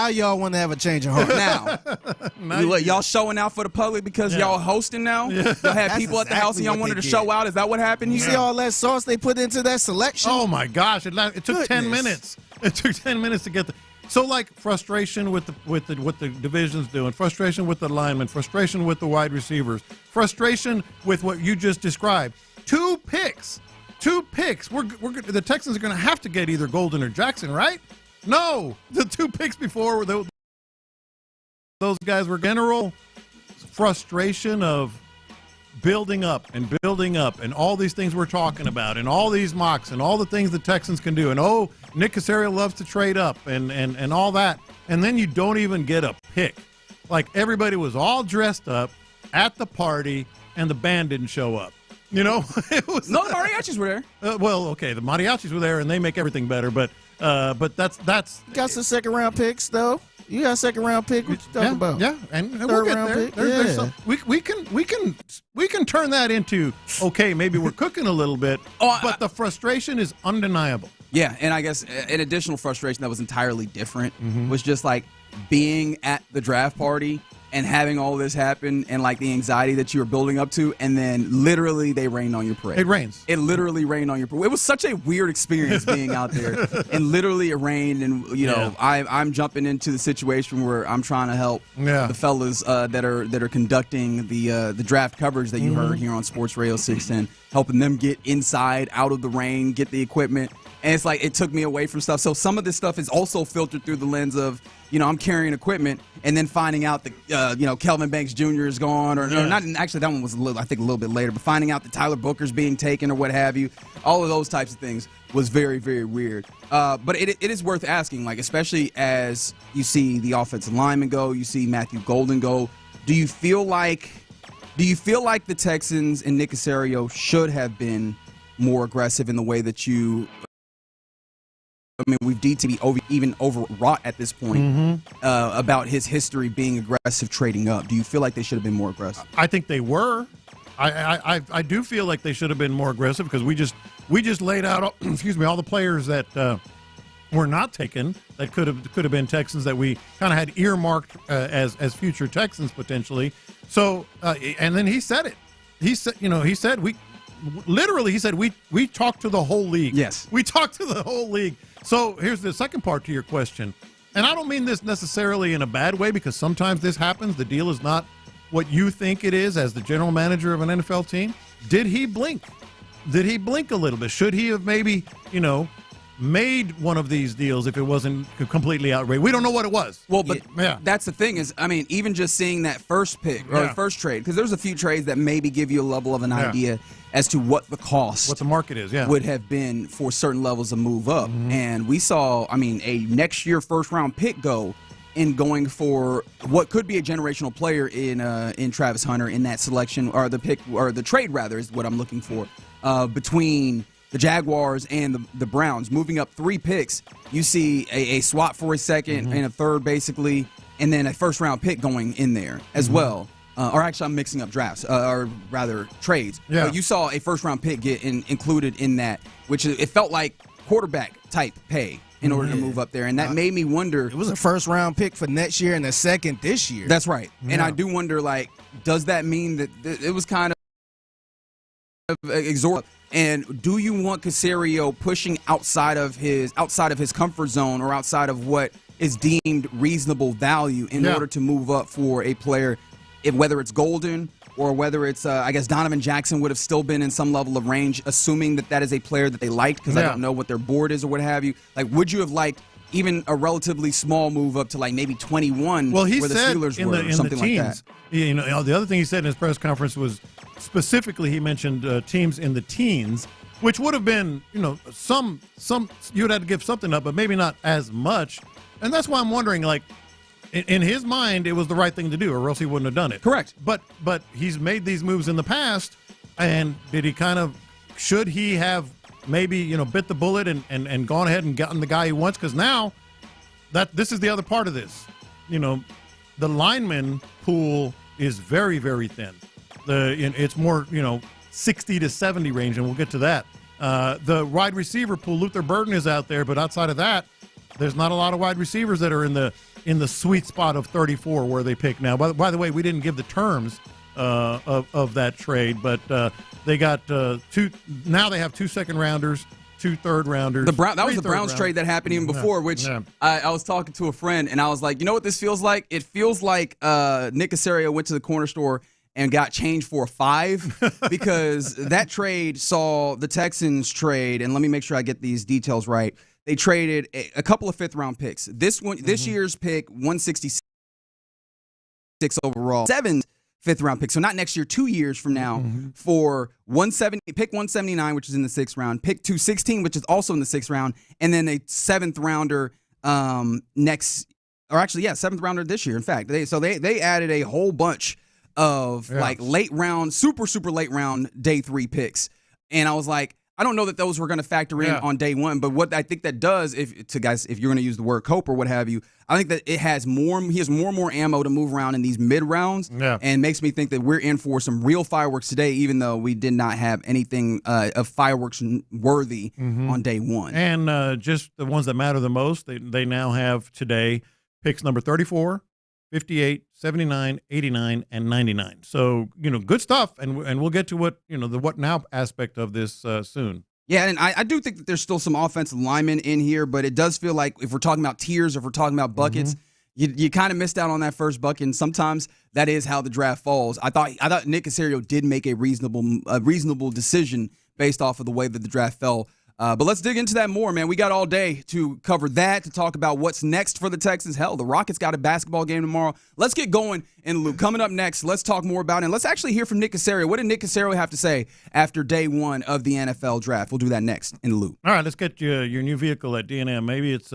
y'all want to have a change of heart. Now y'all showing out for the public because y'all hosting now? Y'all had people at the house and y'all wanted to show out? Is that what happened here? You see all that sauce they put into that selection? Oh, my gosh. It took 10 minutes. It took 10 minutes to get So, like, frustration with what the division's doing, frustration with the linemen, frustration with the wide receivers, frustration with what you just described. 2 picks. The Texans are going to have to get either Golden or Jackson, right? No, the 2 picks before those guys were general frustration of building up and all these things we're talking about and all these mocks and all the things the Texans can do. And, Nick Cacerio loves to trade up and all that. And then you don't even get a pick. Like, everybody was all dressed up at the party and the band didn't show up. It was no, the mariachis were there. Well, okay, the mariachis were there and they make everything better. But that's you got some second-round picks, though. You got a second-round pick. What you talking about? Yeah, and we'll get there. There's some, we can turn that into, okay, maybe we're cooking a little bit, but the frustration is undeniable. Yeah, and I guess an additional frustration that was entirely different was just like being at the draft party and having all this happen and like the anxiety that you were building up to, and then literally they rained on your parade. It rains. It literally rained on your parade. It was such a weird experience being out there, and literally it rained, and I'm jumping into the situation where I'm trying to help the fellas that are conducting the draft coverage that you heard here on Sports Radio 610, helping them get inside, out of the rain, get the equipment. And it's like it took me away from stuff. So some of this stuff is also filtered through the lens of, I'm carrying equipment and then finding out that, Kelvin Banks Jr. is gone or not. Actually, that one was a little bit later. But finding out that Tyler Booker's being taken or what have you, all of those types of things was very, very weird. But it is worth asking, like, especially as you see the offensive linemen go, you see Matthew Golden go. Do you feel like the Texans and Nick Cacerio should have been more aggressive in the way that you? I mean, we've even overwrought at this point about his history being aggressive trading up. Do you feel like they should have been more aggressive? I think they were. I do feel like they should have been more aggressive because we just laid out all the players that were not taken that could have been Texans that we kind of had earmarked as future Texans potentially. So and then he said it. He said we talked to the whole league. Yes, we talked to the whole league. So here's the second part to your question, and I don't mean this necessarily in a bad way because sometimes this happens. The deal is not what you think it is as the general manager of an NFL team. Did he blink? Did he blink a little bit? Should he have maybe, made one of these deals if it wasn't completely outrageous? We don't know what it was. Well, but that's the thing is, I mean, even just seeing that first pick or first trade, because there's a few trades that maybe give you a level of an idea as to what the cost, what the market is, would have been for certain levels of move up. Mm-hmm. And we saw, a next year first round pick go in going for what could be a generational player in Travis Hunter in that selection, or the pick, or the trade rather, is what I'm looking for, between the Jaguars and the Browns. Moving up 3 picks, you see a swap for a second and a third, basically, and then a first-round pick going in there as well. Or actually, I'm mixing up drafts, or rather trades. Yeah. But you saw a first-round pick get included in that, which it felt like quarterback-type pay in order to move up there. And that made me wonder. It was a first-round pick for next year and a second this year. That's right. Yeah. And I do wonder, does that mean that it was kind of exorbitant? And do you want Cacerio pushing outside of his comfort zone or outside of what is deemed reasonable value in order to move up for a player, whether it's Golden or whether it's, I guess Donovan Jackson would have still been in some level of range, assuming that is a player that they liked, because I don't know what their board is or what have you. Would you have liked even a relatively small move up to maybe 21 where the Steelers were, or something like that? The other thing he said in his press conference was specifically he mentioned teams in the teens, which would have been, some you would have to give something up, but maybe not as much. And that's why I'm wondering, in his mind, it was the right thing to do, or else he wouldn't have done it. Correct. But he's made these moves in the past, and should he have maybe, bit the bullet and gone ahead and gotten the guy he wants? Because now this is the other part of this. The lineman pool is very, very thin. It's more, 60 to 70 range, and we'll get to that. The wide receiver pool, Luther Burden is out there, but outside of that, there's not a lot of wide receivers that are in the sweet spot of 34 where they pick now. By the way, we didn't give the terms of that trade, but they got 2. Now they have 2 second-rounders, 2 third-rounders. That was the Browns trade that happened even before, which I was talking to a friend, and I was like, you know what this feels like? It feels like Nick Cacerio went to the corner store and got change for a 5, because that trade saw the Texans trade, and let me make sure I get these details right. They traded a couple of 5th-round picks. This year's pick, 166 overall, 7 5th-round pick. So not next year, 2 years from now, for pick 179, which is in the 6th round, pick 216, which is also in the 6th round, and then a 7th rounder 7th rounder this year. In fact, they added a whole bunch of late round, super late round day 3 picks, and I was like, I don't know that those were going to factor in on day 1, but what I think that does, if you're going to use the word cope or what have you, I think that he has more and more ammo to move around in these mid rounds, and makes me think that we're in for some real fireworks today, even though we did not have anything of fireworks worthy on day 1. And just the ones that matter the most, they now have today picks number 34, 58, 79, 89, and 99. So, good stuff, and we'll get to what, the what now aspect of this soon. Yeah, and I do think that there's still some offensive linemen in here, but it does feel like if we're talking about tiers, if we're talking about buckets, you kind of missed out on that first bucket, and sometimes that is how the draft falls. I thought Nick Cacerio did make a reasonable decision based off of the way that the draft fell. But let's dig into that more, man. We got all day to cover that, to talk about what's next for the Texans. Hell, the Rockets got a basketball game tomorrow. Let's get going in Luke. Coming up next, let's talk more about it. And let's actually hear from Nick Cacerio. What did Nick Cacerio have to say after day 1 of the NFL draft? We'll do that next in Luke. All right, let's get your new vehicle at D&M. Maybe it's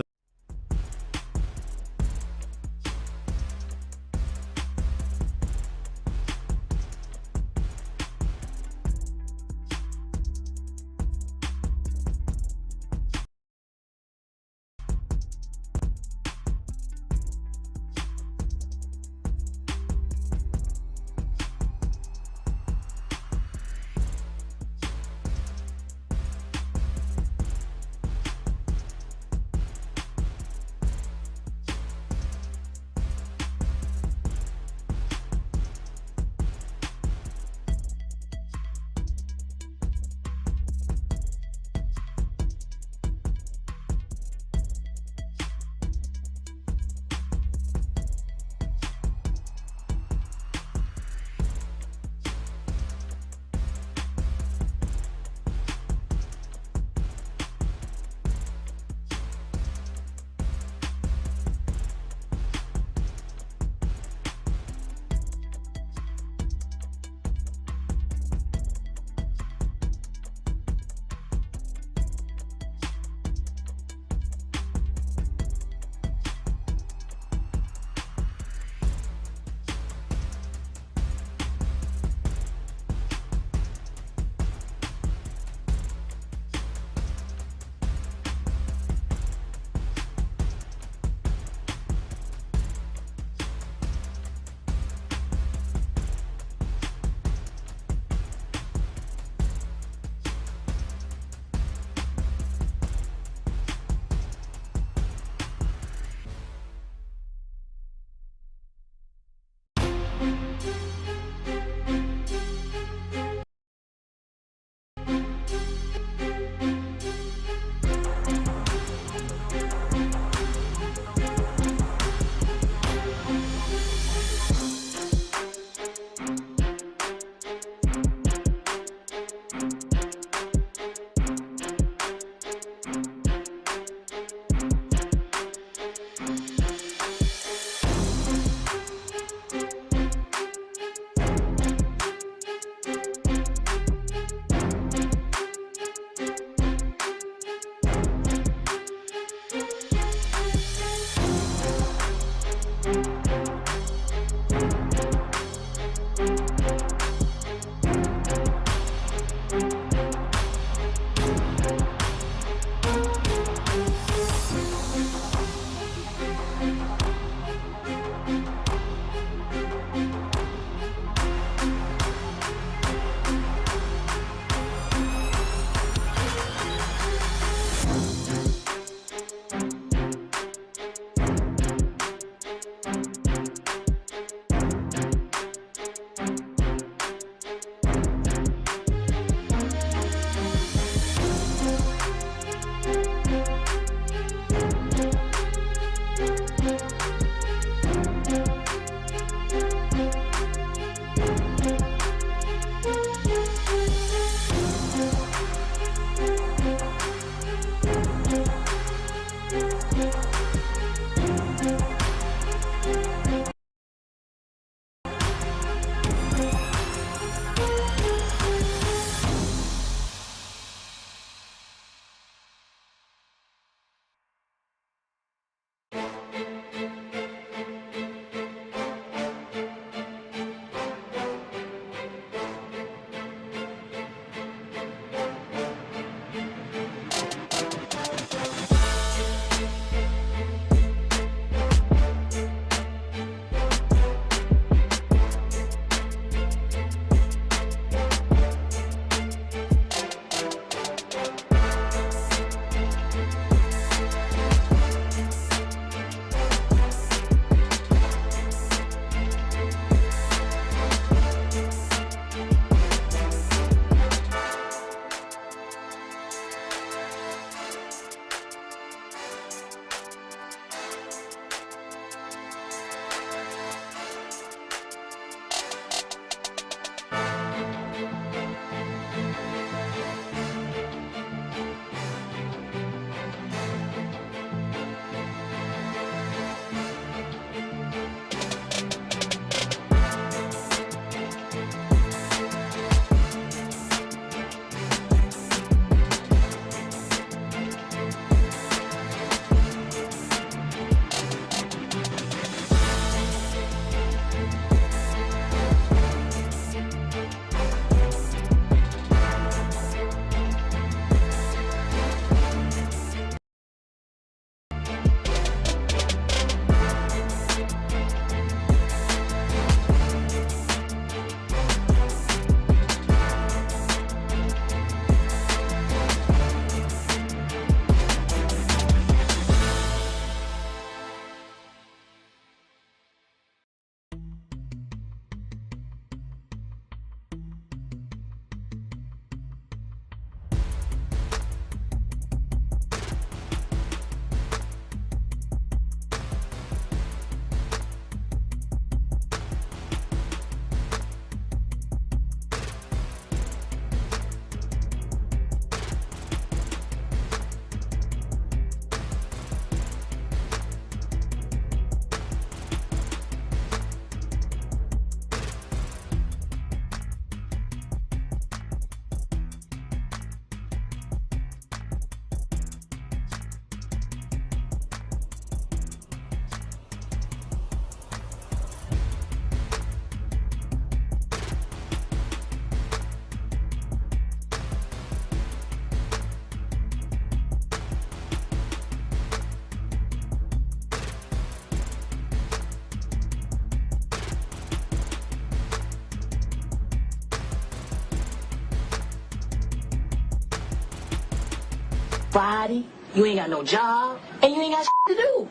Friday, you ain't got no job, and you ain't got to do.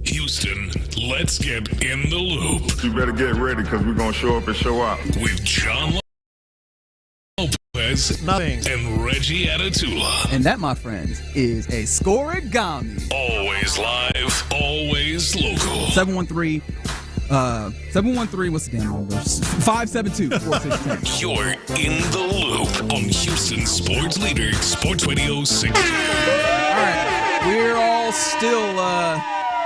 Houston, let's get in the loop. You better get ready because we're going to show up and show out. With John Lopez and Reggie Atatula. And that, my friends, is a scoregami. Always live, always local. 713, what's the damn number? 572-4610. You're in the loop on Houston Sports Leader, Sports Radio 6. All right, we're all still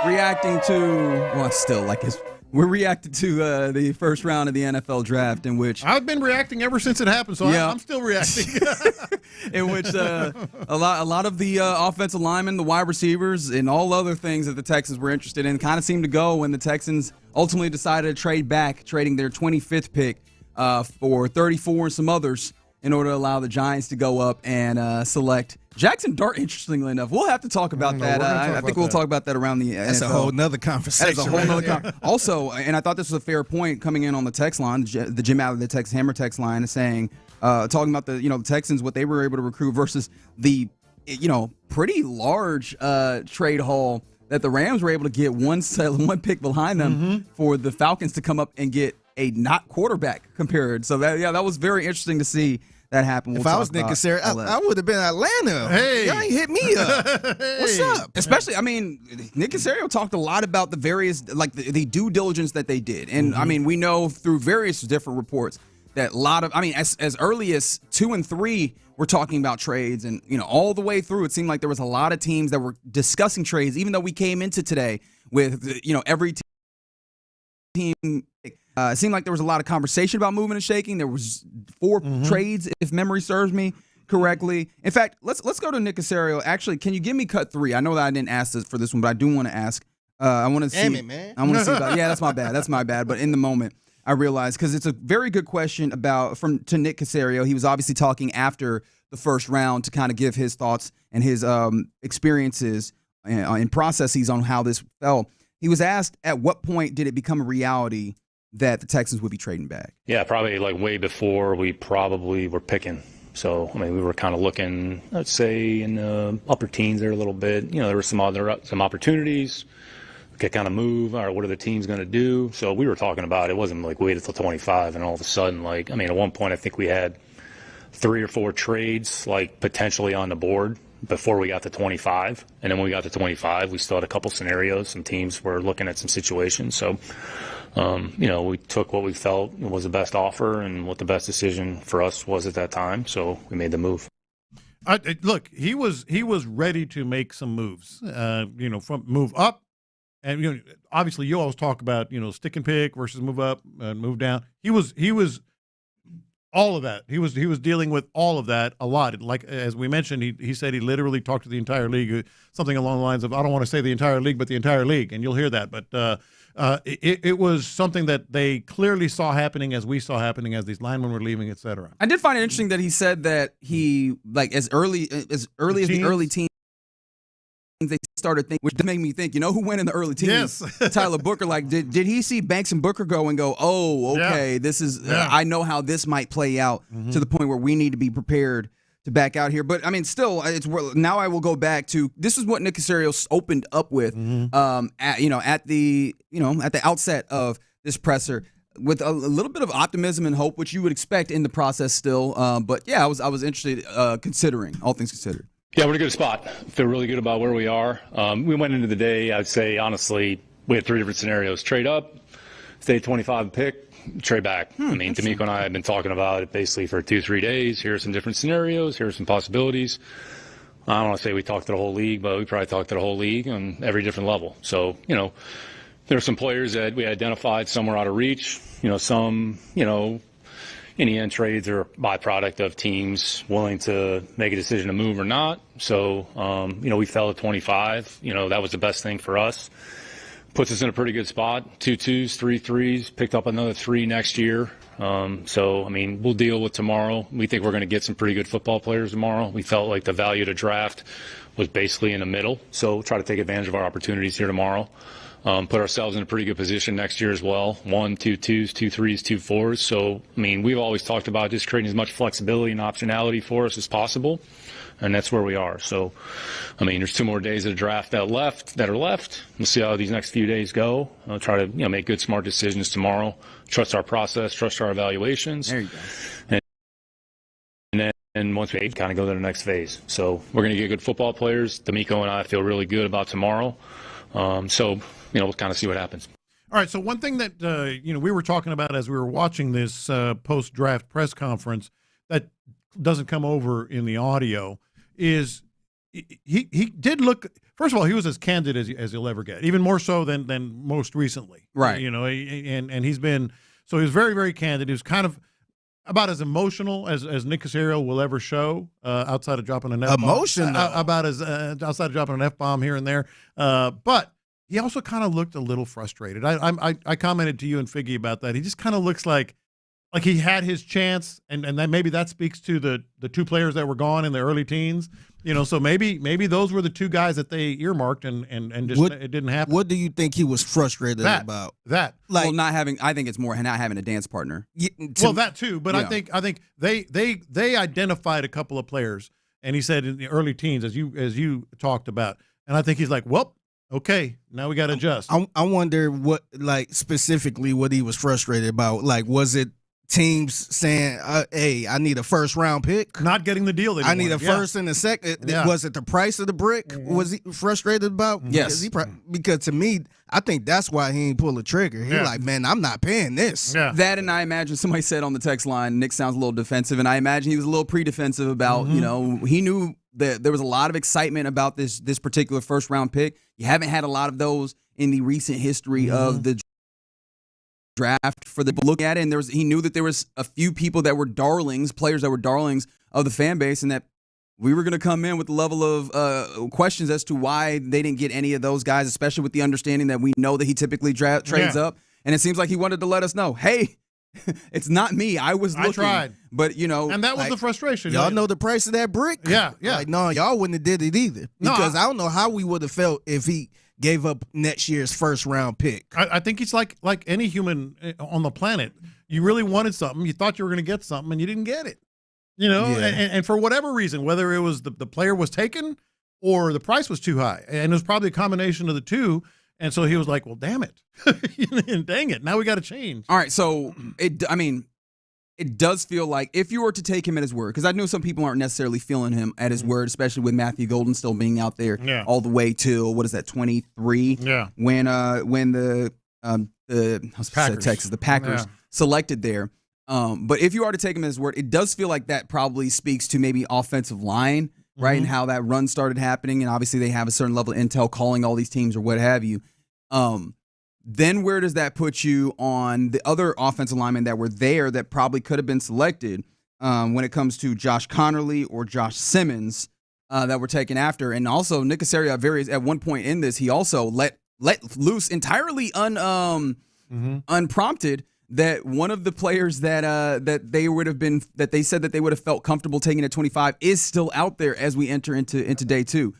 reacting to, we're reacting to the first round of the NFL draft, in which I've been reacting ever since it happened, so yeah. I'm still reacting. In which a lot of the offensive linemen, the wide receivers, and all other things that the Texans were interested in kind of seemed to go when the Texans ultimately decided to trade back, trading their 25th pick for 34 and some others in order to allow the Giants to go up and select Jackson Dart. Interestingly enough, we'll have to talk about that. I think we'll talk about that around the NFL. That's a whole nother conversation. That's a whole nother Also, and I thought this was a fair point coming in on the text line, the Jim Allen, the Tex Hammer text line, is saying, talking about the Texans, what they were able to recruit versus the pretty large trade haul that the Rams were able to get one pick behind them for the Falcons to come up and get a not quarterback compared. So that was very interesting to see that happen. If I was Nick Cacerio, I would have been Atlanta. Hey, y'all ain't hit me up. What's up? Especially, Nick Cacerio talked a lot about the various, the due diligence that they did, and we know through various different reports that a lot of, as early as 2 and 3 were talking about trades, and all the way through, it seemed like there was a lot of teams that were discussing trades. Even though we came into today with every team, it seemed like there was a lot of conversation about moving and shaking. There was 4 trades, if memory serves me correctly. In fact, let's go to Nick Cacerio. Actually, can you give me cut 3? I know that I didn't ask this for this one, but I do want to ask. I want to see. Damn it, man. I want to see. Yeah, that's my bad. That's my bad. But in the moment, I realized, because it's a very good question to Nick Cacerio. He was obviously talking after the first round to kind of give his thoughts and his experiences and processes on how this fell. He was asked, at what point did it become a reality that the Texans would be trading back? Yeah, probably like way before we probably were picking. So, I mean, we were kind of looking, let's say, in the upper teens there a little bit. There were some opportunities. We could kind of move. All right, what are the teams going to do? So we were talking about it. Wasn't like wait until 25 and all of a sudden, at one point I think we had 3 or 4 trades potentially on the board before we got to 25. And then when we got to 25, we still had a couple scenarios. Some teams were looking at some situations. So, we took what we felt was the best offer and what the best decision for us was at that time. So we made the move. Look, he was ready to make some moves, from move up. And, obviously you always talk about, stick and pick versus move up and move down. He was all of that. He was dealing with all of that a lot. Like, as we mentioned, he said he literally talked to the entire league, something along the lines of, I don't want to say the entire league, but the entire league. And you'll hear that. But it was something that they clearly saw happening, as we saw happening, as these linemen were leaving, et cetera. I did find it interesting that he said that he, as early as the early teens, they started thinking, which made me think, who went in the early teams? Yes. Tyler Booker. Did he see Banks and Booker go and go, oh, okay, this is, I know how this might play out to the point where we need to be prepared to back out here. But I mean, still, now I will go back to, this is what Nick Cacerio opened up with, at the outset of this presser, with a little bit of optimism and hope, which you would expect in the process still. But yeah, I was interested, considering all things considered. Yeah, we're in a good spot. Feel really good about where we are. We went into the day, I'd say, honestly, we had 3 different scenarios. Trade up, stay 25 pick, trade back. I mean, D'Amico and I have been talking about it basically for 2-3 days. Here are some different scenarios. Here are some possibilities. I don't want to say we talked to the whole league, but we probably talked to the whole league on every different level. So, there are some players that we identified, some were out of reach. Some, in the end, trades are a byproduct of teams willing to make a decision to move or not. So, we fell at 25. That was the best thing for us. Puts us in a pretty good spot. 2 2s, 3 3s, picked up another 3 next year. So, I mean, we'll deal with tomorrow. We think we're going to get some pretty good football players tomorrow. We felt like the value to draft was basically in the middle. So we'll try to take advantage of our opportunities here tomorrow. Put ourselves in a pretty good position next year as well. 1, 2 2s, 2 3s, 2 4s. So, I mean, we've always talked about just creating as much flexibility and optionality for us as possible, and that's where we are. So, I mean, there's 2 more days of the draft that are left. We'll see how these next few days go. I'll try to make good, smart decisions tomorrow. Trust our process, trust our evaluations. There you go. And once we kind of go to the next phase. So we're going to get good football players. D'Amico and I feel really good about tomorrow. So, we'll kind of see what happens. All right, so one thing that, we were talking about as we were watching this post-draft press conference that doesn't come over in the audio is he did look – first of all, he was as candid as he'll ever get, even more so than most recently. Right. And he's been – so he was very, very candid. He was kind of about as emotional as Nick Cacerio will ever show outside of dropping an F-bomb. Emotional? About as outside of dropping an F-bomb here and there. But – he also kind of looked a little frustrated. I commented to you and Figgy about that. He just kind of looks like he had his chance, and then maybe that speaks to the 2 players that were gone in the early teens. So maybe those were the 2 guys that they earmarked, and just it didn't happen. What do you think he was frustrated about? That not having. I think it's more not having a dance partner. That too, but I think they identified a couple of players, and he said in the early teens, as you talked about, and I think he's like, well. Okay, now we got to adjust. I wonder what, specifically what he was frustrated about. Was it teams saying, hey, I need a first-round pick. Not getting the deal they I need wanted. a first and a second. Yeah. Was it the price of the brick? Was he frustrated about? Yes. Because to me, I think that's why he ain't pull the trigger. He like, man, I'm not paying this. Yeah. That, and I imagine somebody said on the text line, Nick sounds a little defensive, and I imagine he was a little pre-defensive about, he knew that there was a lot of excitement about this particular first-round pick. You haven't had a lot of those in the recent history of the draft for the looking at it, and he knew that there was a few people that were players that were darlings of the fan base, and that we were going to come in with the level of questions as to why they didn't get any of those guys, especially with the understanding that we know that he typically trades up, and it seems like he wanted to let us know, hey, it's not me. I was looking. I tried. But, and that was the frustration. Y'all know the price of that brick? Yeah. Like, no, y'all wouldn't have did it either. Because I don't know how we would have felt if he gave up next year's first-round pick. I think he's like any human on the planet. You really wanted something. You thought you were going to get something, and you didn't get it. And for whatever reason, whether it was the player was taken or the price was too high. And it was probably a combination of the two. And so he was like, well, damn it. Dang it. Now we got to change. All right, so, it does feel like if you were to take him at his word, because I know some people aren't necessarily feeling him at his word, especially with Matthew Golden still being out there all the way till, 23? Yeah. When the Packers selected there. But if you are to take him at his word, it does feel like that probably speaks to maybe offensive line, right, and how that run started happening. And obviously they have a certain level of intel calling all these teams or what have you. Then where does that put you on the other offensive linemen that were there that probably could have been selected when it comes to Josh Connerly or Josh Simmons that were taken after? And also Nick Cacerio at one point in this, he also let loose entirely unprompted that one of the players that they said that they would have felt comfortable taking at 25 is still out there as we enter into day two.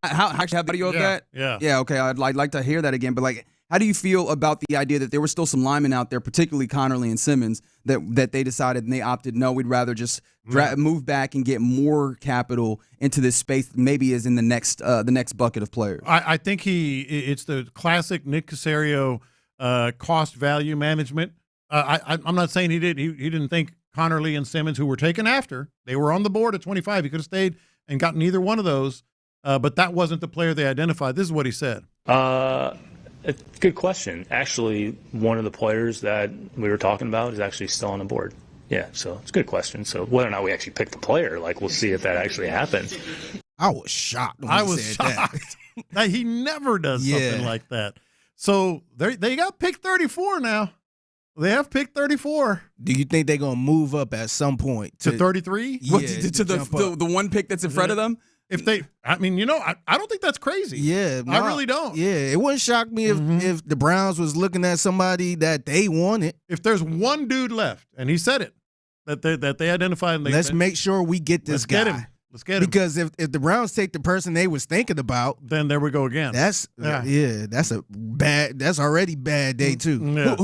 How do you of that? Yeah. Okay. I'd like to hear that again. But how do you feel about the idea that there were still some linemen out there, particularly Connerly and Simmons, that they decided and they opted, no, we'd rather just move back and get more capital into this space, maybe is in the next bucket of players? I think it's the classic Nick Cacerio cost value management. I'm not saying he didn't think Connerly and Simmons, who were taken after, they were on the board at 25. He could have stayed and gotten either one of those. But that wasn't the player they identified. This is what he said. Good question. Actually, one of the players that we were talking about is actually still on the board. Yeah, so it's a good question. So whether or not we actually pick the player, we'll see if that actually happens. I was shocked when he said shocked. That. He never does something like that. So they got pick 34 now. They have pick 34. Do you think they're going to move up at some point? To 33? Yeah, to the one pick that's in front of them? If they, I don't think that's crazy. Yeah, I really don't. Yeah, it wouldn't shock me if the Browns was looking at somebody that they wanted. If there's one dude left, and he said it, that they identified. And let's make sure we get this guy. Let's get him. Because if the Browns take the person they was thinking about, then there we go again. That's that's already bad day too. Yeah.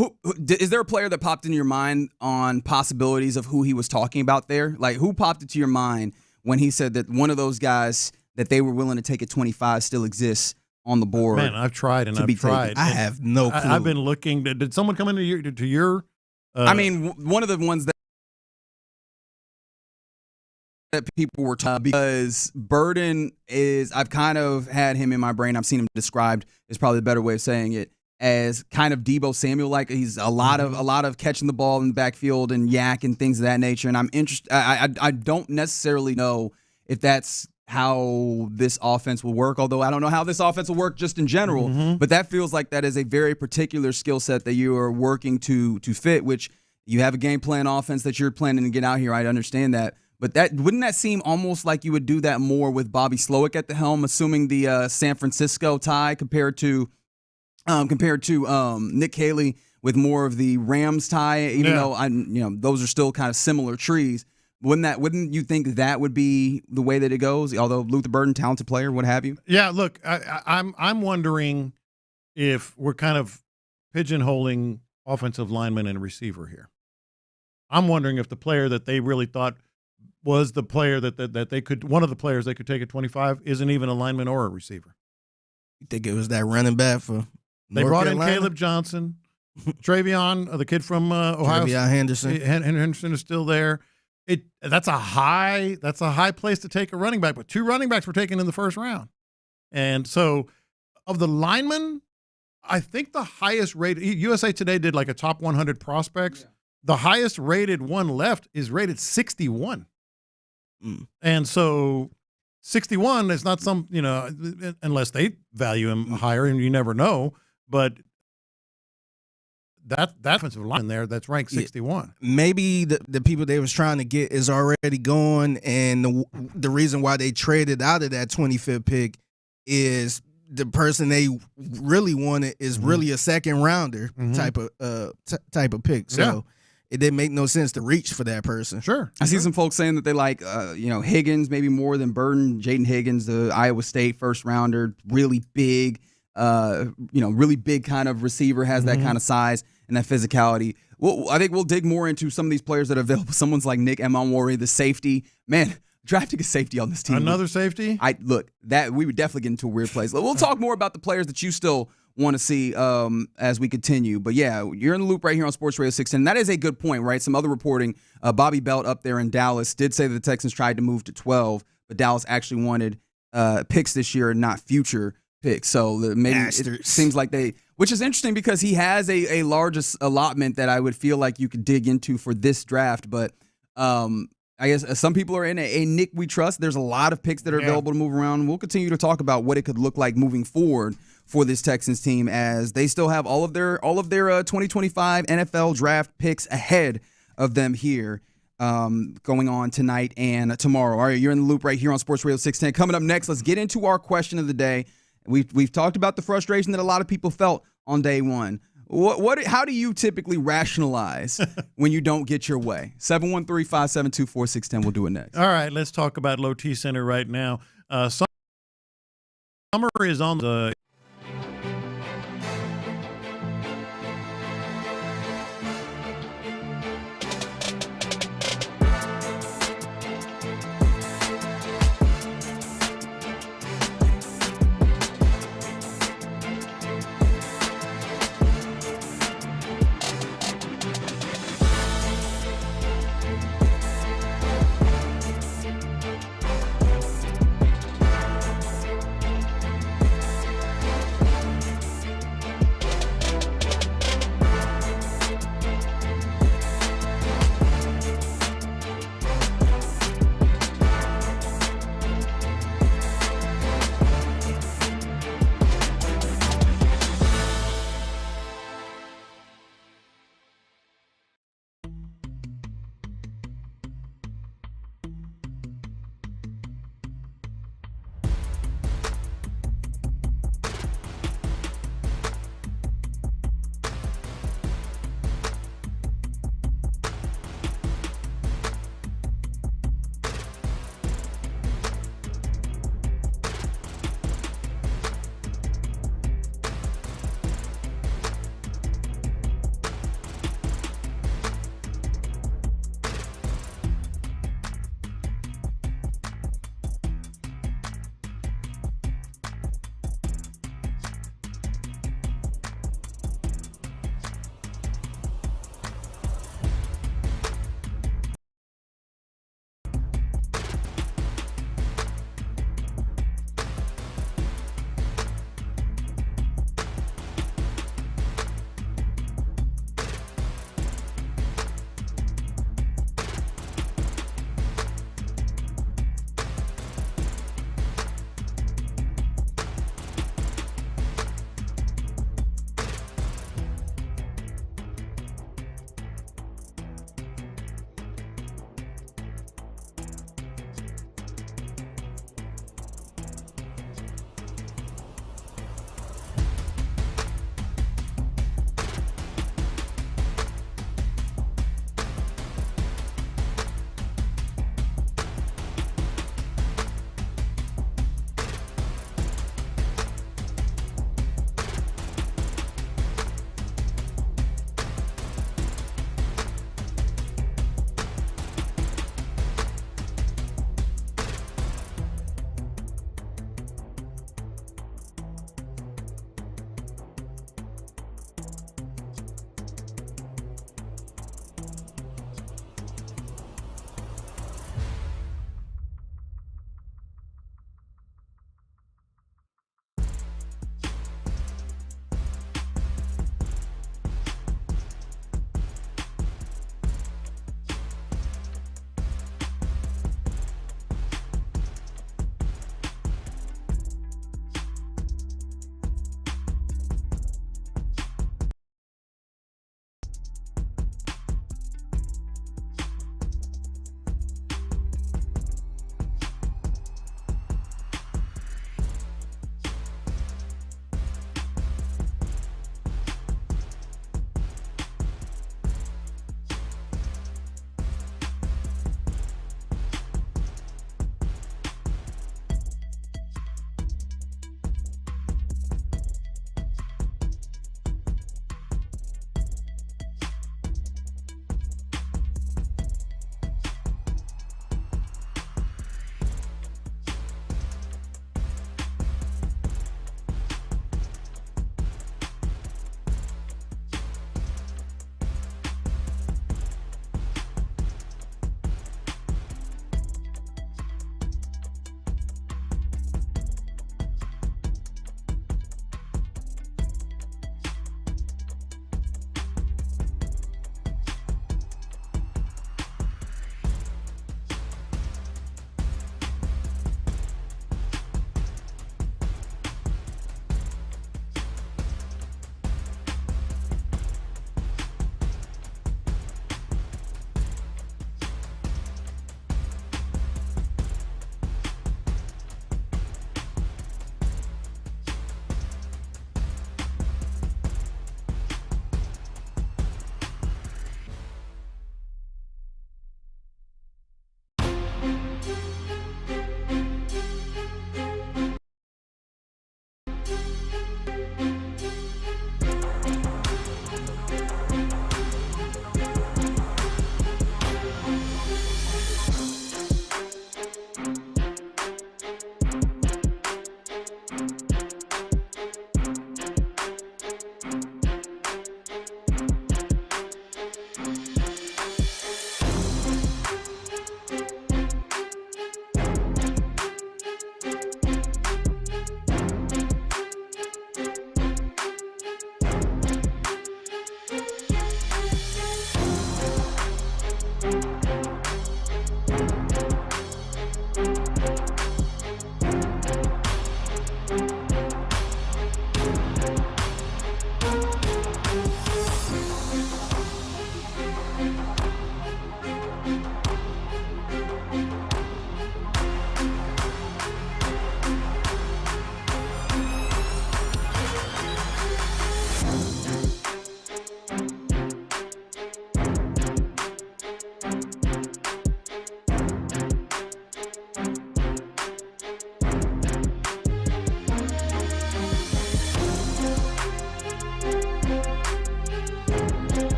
Is there a player that popped into your mind on possibilities of who he was talking about there? Who popped into your mind when he said that one of those guys that they were willing to take at 25 still exists on the board? Man, I've tried and I've tried. I have no clue. I've been looking. Did someone come into your? One of the ones that people were talking, because Burden is, I've kind of had him in my brain. I've seen him described, is probably the better way of saying it, as kind of Deebo Samuel like. He's a lot of catching the ball in the backfield and yak and things of that nature. And I'm interested. I don't necessarily know if that's how this offense will work, although I don't know how this offense will work just in general. But that feels like that is a very particular skill set that you are working to fit, which you have a game plan offense that you're planning to get out here. I understand that. But wouldn't that seem almost like you would do that more with Bobby Slowick at the helm, assuming the San Francisco tie compared to Nick Haley with more of the Rams tie, even though those are still kind of similar trees. Wouldn't you think that would be the way that it goes? Although Luther Burden, talented player, what have you? Yeah, look, I'm wondering if we're kind of pigeonholing offensive lineman and receiver here. I'm wondering if the player that they really thought was the player that they could, one of the players they could take at 25, isn't even a lineman or a receiver. You think it was that running back for They North brought Carolina? in Caleb Johnson. Travion, the kid from Ohio. Travion Henderson. Henderson is still there. That's a high place to take a running back, but 2 running backs were taken in the first round. And so of the linemen, I think the highest rated, USA Today did like a top 100 prospects. Yeah. The highest rated one left is rated 61. And so 61 is not some, unless they value him higher, and you never know, but that offensive line there that's ranked 61. Maybe the people they was trying to get is already gone, and the reason why they traded out of that 25th pick is the person they really wanted is really a second rounder type of pick. So it didn't make no sense to reach for that person. Sure. I see some folks saying that they like Higgins maybe more than Burton. Jaden Higgins, the Iowa State first rounder, really big, really big kind of receiver, has that kind of size and that physicality. Well, I think we'll dig more into some of these players that are available. Someone's like Nick Emanwori, the safety. Man, drafting a safety on this team. Another safety? That we would definitely get into a weird place. We'll talk more about the players that you still want to see as we continue. But yeah, you're in the loop right here on Sports Radio 610. That is a good point, right? Some other reporting, Bobby Belt up there in Dallas did say that the Texans tried to move to 12, but Dallas actually wanted picks this year and not future picks. So maybe it seems like which is interesting because he has a large allotment that I would feel like you could dig into for this draft. But I guess some people are in a Nick we trust. There's a lot of picks that are available to move around. We'll continue to talk about what it could look like moving forward for this Texans team as they still have all of their 2025 NFL draft picks ahead of them here going on tonight and tomorrow. All right, you're in the loop right here on Sports Radio 610. Coming up next, let's get into our question of the day. We've talked about the frustration that a lot of people felt on day one. How do you typically rationalize when you don't get your way? 713-572-4610. We'll do it next. All right, let's talk about Low T Center right now. Summer is on the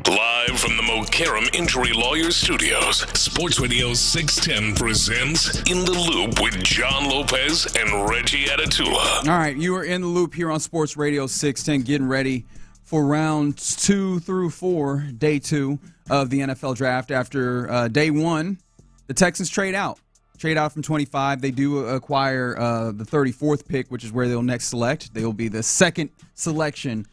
Live from the Mokaram Injury Lawyers Studios, Sports Radio 610 presents In the Loop with John Lopez and Reggie Atatula. All right, you are in the loop here on Sports Radio 610, getting ready for rounds 2 through 4, day 2 of the NFL draft. After day 1, the Texans trade out from 25. They do acquire the 34th pick, which is where they'll next select. They will be the second selection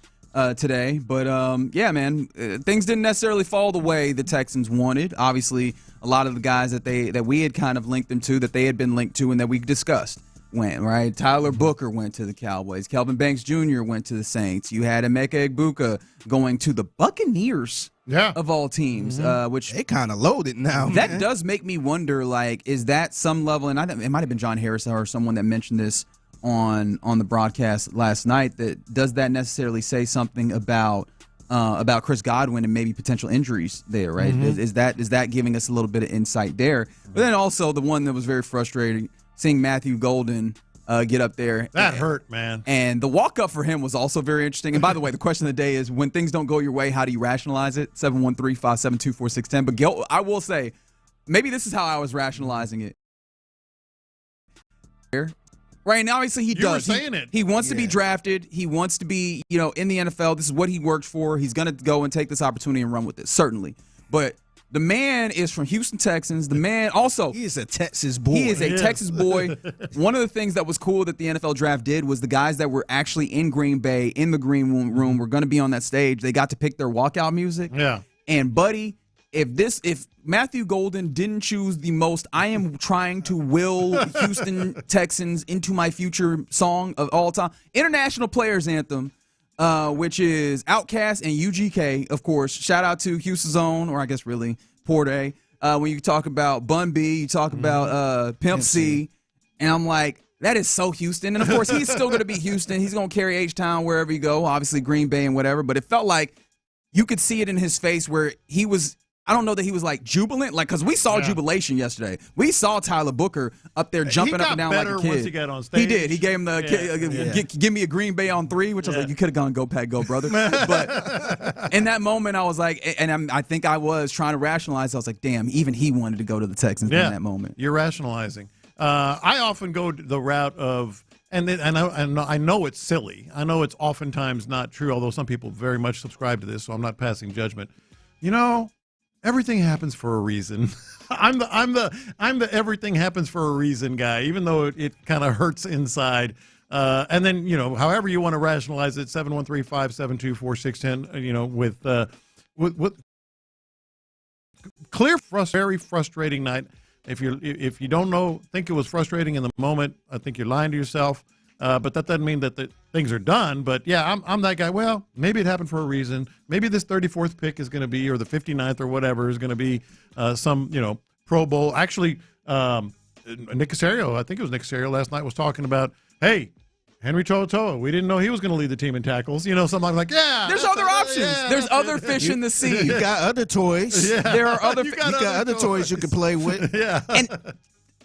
today. But, yeah, man, things didn't necessarily fall the way the Texans wanted. Obviously, a lot of the guys that we had kind of linked them to, that they had been linked to and that we discussed, went, right? Tyler Booker went to the Cowboys. Kelvin Banks Jr. went to the Saints. You had Emeka Egbuka going to the Buccaneers, of all teams, which they kind of loaded now. That man. does make me wonder, like, is that some level, and it might have been John Harris or someone that mentioned this on the broadcast last night, that does that necessarily say something about Chris Godwin and maybe potential injuries there, right? Is that giving us a little bit of insight there? But then also the one that was very frustrating, seeing Matthew Golden get up there. That hurt, man. And the walk-up for him was also very interesting. And by the way, the question of the day is, when things don't go your way, how do you rationalize it? 713-572-4610. But I will say, maybe this is how I was rationalizing it. Right, and obviously he does. You were saying it. He wants to be drafted. He wants to be, in the NFL. This is what he worked for. He's going to go and take this opportunity and run with it, certainly. But the man is from Houston Texans. The man also, he is a Texas boy. He is a Texas boy. One of the things that was cool that the NFL draft did was the guys that were actually in Green Bay, in the green room, were going to be on that stage. They got to pick their walkout music. Yeah. And buddy, if Matthew Golden didn't choose the most I am trying to will Houston Texans into my future song of all time, International Players Anthem, which is Outkast and UGK, of course. Shout out to Houston's own, or I guess really Porte. When you talk about Bun B, you talk about Pimp C, and I'm like, that is so Houston. And of course, he's still going to be Houston. He's going to carry H-Town wherever you go, obviously Green Bay and whatever. But it felt like you could see it in his face where he was, I don't know that he was like jubilant, like, because we saw jubilation yesterday. We saw Tyler Booker up there jumping up and down like a kid. Once he got on stage. He did. He gave him the give me a Green Bay on 3, which I was like, you could have gone go Pack go, brother. But in that moment, I was like, and I think I was trying to rationalize. I was like, damn, even he wanted to go to the Texans in that moment. You're rationalizing. I often go the route of, and I know it's silly. I know it's oftentimes not true, although some people very much subscribe to this, so I'm not passing judgment. Everything happens for a reason. I'm the everything happens for a reason guy, even though it kind of hurts inside. And then, however you want to rationalize it, 713-572-4610, with clear, very frustrating night. If you don't think it was frustrating in the moment, I think you're lying to yourself. But that doesn't mean that the things are done. But, yeah, I'm that guy. Well, maybe it happened for a reason. Maybe this 34th pick is going to be, or the 59th or whatever, is going to be some, Pro Bowl. Actually, Nick Cacerio, I think it was Nick Cacerio last night, was talking about, hey, Henry To'oTo'o, we didn't know he was going to lead the team in tackles. Something like, There's other options. There's other fish in the sea. You got other toys. Yeah. There are other. You got other toys you can play with. Yeah. And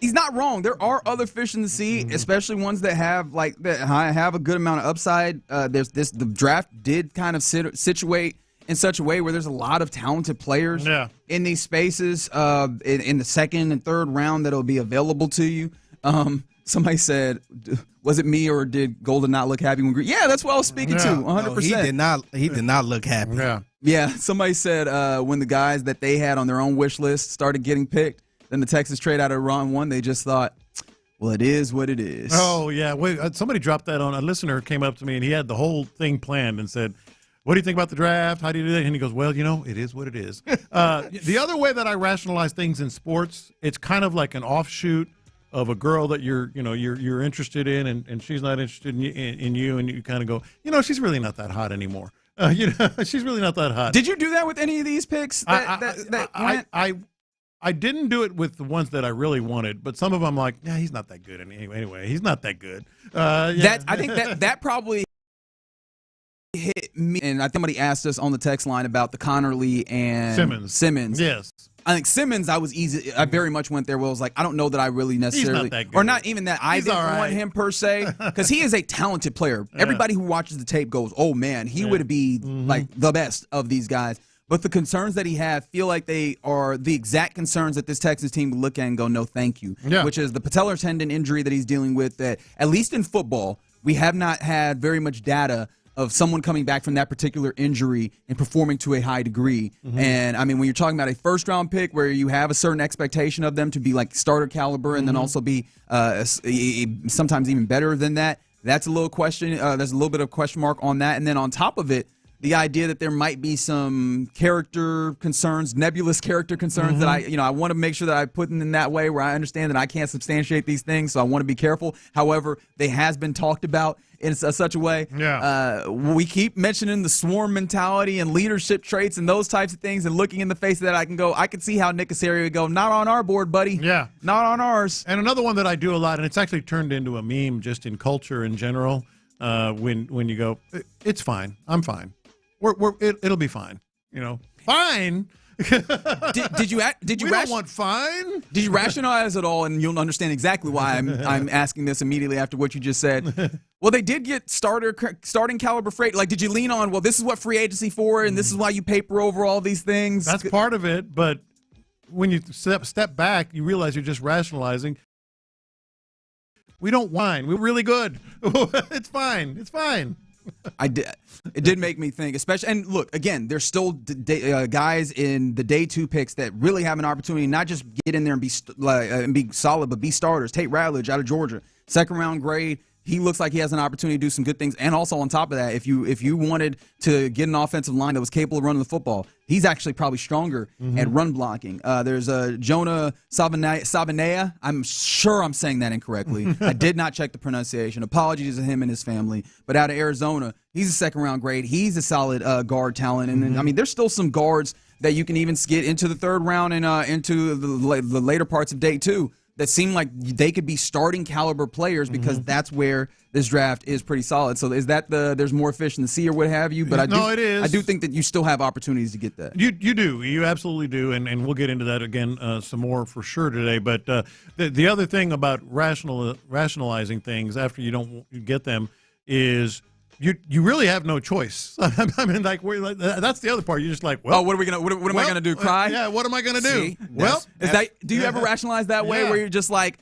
he's not wrong. There are other fish in the sea, especially ones that have a good amount of upside. The draft did kind of situate in such a way where there's a lot of talented players in these spaces in the second and third round that'll be available to you. Somebody said, was it me or did Golden not look happy when Green? Yeah, that's what I was speaking to, 100%. No, he did not look happy. Yeah, somebody said when the guys that they had on their own wish list started getting picked, then the Texans trade out of round one, they just thought, well, it is what it is. Oh, yeah. Wait, somebody dropped that on. A listener came up to me, and he had the whole thing planned and said, what do you think about the draft? How do you do that? And he goes, well, it is what it is. The other way that I rationalize things in sports, it's kind of like an offshoot of a girl that you're interested in, and she's not interested in you, and you kind of go, she's really not that hot anymore. She's really not that hot. Did you do that with any of these picks? I didn't do it with the ones that I really wanted, but some of them I'm like, yeah, he's not that good anyway. He's not that good. I think that probably hit me, and I think somebody asked us on the text line about the Connerly and Simmons. Yes. I think Simmons, I was easy. I very much went there where I was like, I don't know that I really necessarily, He's not that good. or not even that I didn't want him per se, because he is a talented player. Everybody who watches the tape goes, oh man, he would be like the best of these guys. But the concerns that he had feel like they are the exact concerns that this Texas team would look at and go, no, thank you. Yeah. Which is the patellar tendon injury that he's dealing with. That at least in football, we have not had very much data of someone coming back from that particular injury and performing to a high degree. And, I mean, when you're talking about a first-round pick where you have a certain expectation of them to be like starter caliber and then also be sometimes even better than that, that's a little question. There's a little bit of question mark on that. And then on top of it, the idea that there might be some character concerns, nebulous character concerns that I want to make sure that I put in that way where I understand that I can't substantiate these things, so I want to be careful. However, they has been talked about in such a way. We keep mentioning the swarm mentality and leadership traits and those types of things, and looking in the face of that, I can see how Nick Cacerio would go, not on our board, buddy. Yeah. Not on ours. And another one that I do a lot, and it's actually turned into a meme just in culture in general, when you go, it's fine, I'm fine. It'll be fine. Fine. Did you don't want fine? Did you rationalize it all? And you'll understand exactly why I'm asking this immediately after what you just said. Well, they did get starting caliber freight. Like, did you lean on, well, this is what free agency for, and this is why you paper over all these things? That's part of it, but when you step back, you realize you're just rationalizing. We don't whine. We're really good. It's fine. It's fine. It did make me think, especially, and look, again, there's still guys in the day two picks that really have an opportunity not just get in there and be solid, but be starters. Tate Ratledge out of Georgia, second round grade. He looks like he has an opportunity to do some good things. And also on top of that, if you wanted to get an offensive line that was capable of running the football, he's actually probably stronger at run blocking. There's Jonah Sabanea. I'm sure I'm saying that incorrectly. I did not check the pronunciation. Apologies to him and his family. But out of Arizona, he's a second-round grade. He's a solid guard talent. And then, I mean, there's still some guards that you can even get into the third round and into the later parts of day two that seem like they could be starting caliber players because that's where this draft is pretty solid. So is that there's more fish in the sea or what have you? But it is. I do think that you still have opportunities to get that. You do. You absolutely do. And we'll get into that again some more for sure today. But the other thing about rationalizing things after you don't get them is you really have no choice. I mean, that's the other part. You're just like, well, what am I gonna do? Cry? Yeah. What am I gonna do? See, do you ever rationalize that way where you're just like,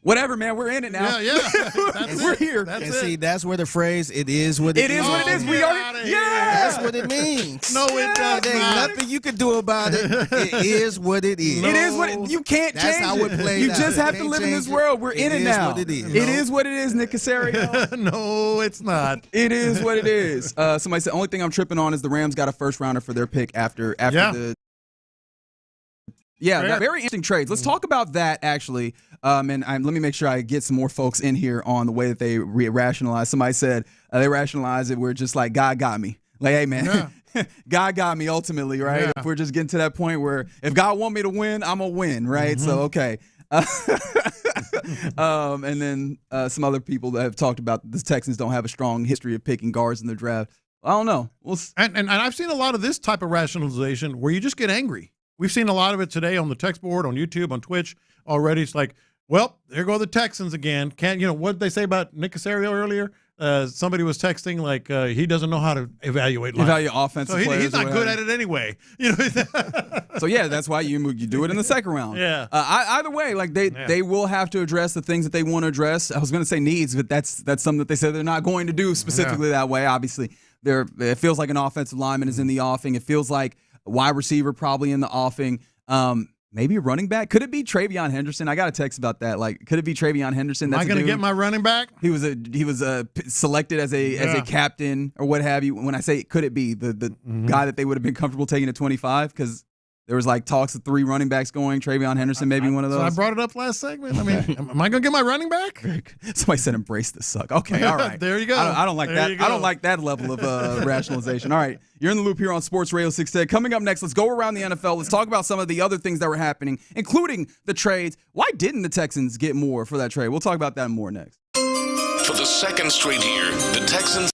whatever, man, we're in it now. We're here. That's where the phrase "it is what it is." It is what it is. We are. That's what it means. No, it does There ain't nothing you can do about it. It is what it is. It is what you can't change. That's how it plays. You just have to live in this world. We're in it now. It is It is what it is, Nick Cacerio. No, it's not. It is what it is. Somebody said, only thing I'm tripping on is the Rams got a first rounder for their pick after the. Yeah, very interesting trades. Let's talk about that, actually. And let me make sure I get some more folks in here on the way that they rationalize. Somebody said they rationalize it. We're just like, God got me. Like, hey, man, God got me ultimately, right? Yeah. If we're just getting to that point where if God want me to win, I'm going to win, right? Mm-hmm. So, okay. And then some other people that have talked about the Texans don't have a strong history of picking guards in the draft. I don't know. And I've seen a lot of this type of rationalization where you just get angry. We've seen a lot of it today on the text board, on YouTube, on Twitch already. It's like, well, there go the Texans again. What did they say about Nick Cacerio earlier? Somebody was texting like he doesn't know how to evaluate offensive players. So he's not good at it anyway. So yeah, that's why you do it in the second round. Yeah. Either way, like they will have to address the things that they want to address. I was going to say needs, but that's something that they said they're not going to do specifically that way. Obviously, it feels like an offensive lineman is in the offing. It feels like a wide receiver probably in the offing. Maybe a running back. Could it be Travion Henderson? I got a text about that. Like, could it be Travion Henderson? Am I going to get my running back? He was selected as a captain or what have you. When I say could it be the guy that they would have been comfortable taking at 25? Because there was like talks of 3 running backs going. Travion Henderson, maybe one of those. So I brought it up last segment. I mean, am I going to get my running back? Somebody said embrace the suck. Okay, all right. There you go. I don't like that. I don't like that level of rationalization. All right, you're in the loop here on Sports Radio 610. Coming up next, let's go around the NFL. Let's talk about some of the other things that were happening, including the trades. Why didn't the Texans get more for that trade? We'll talk about that and more next. For the second straight year, the Texans.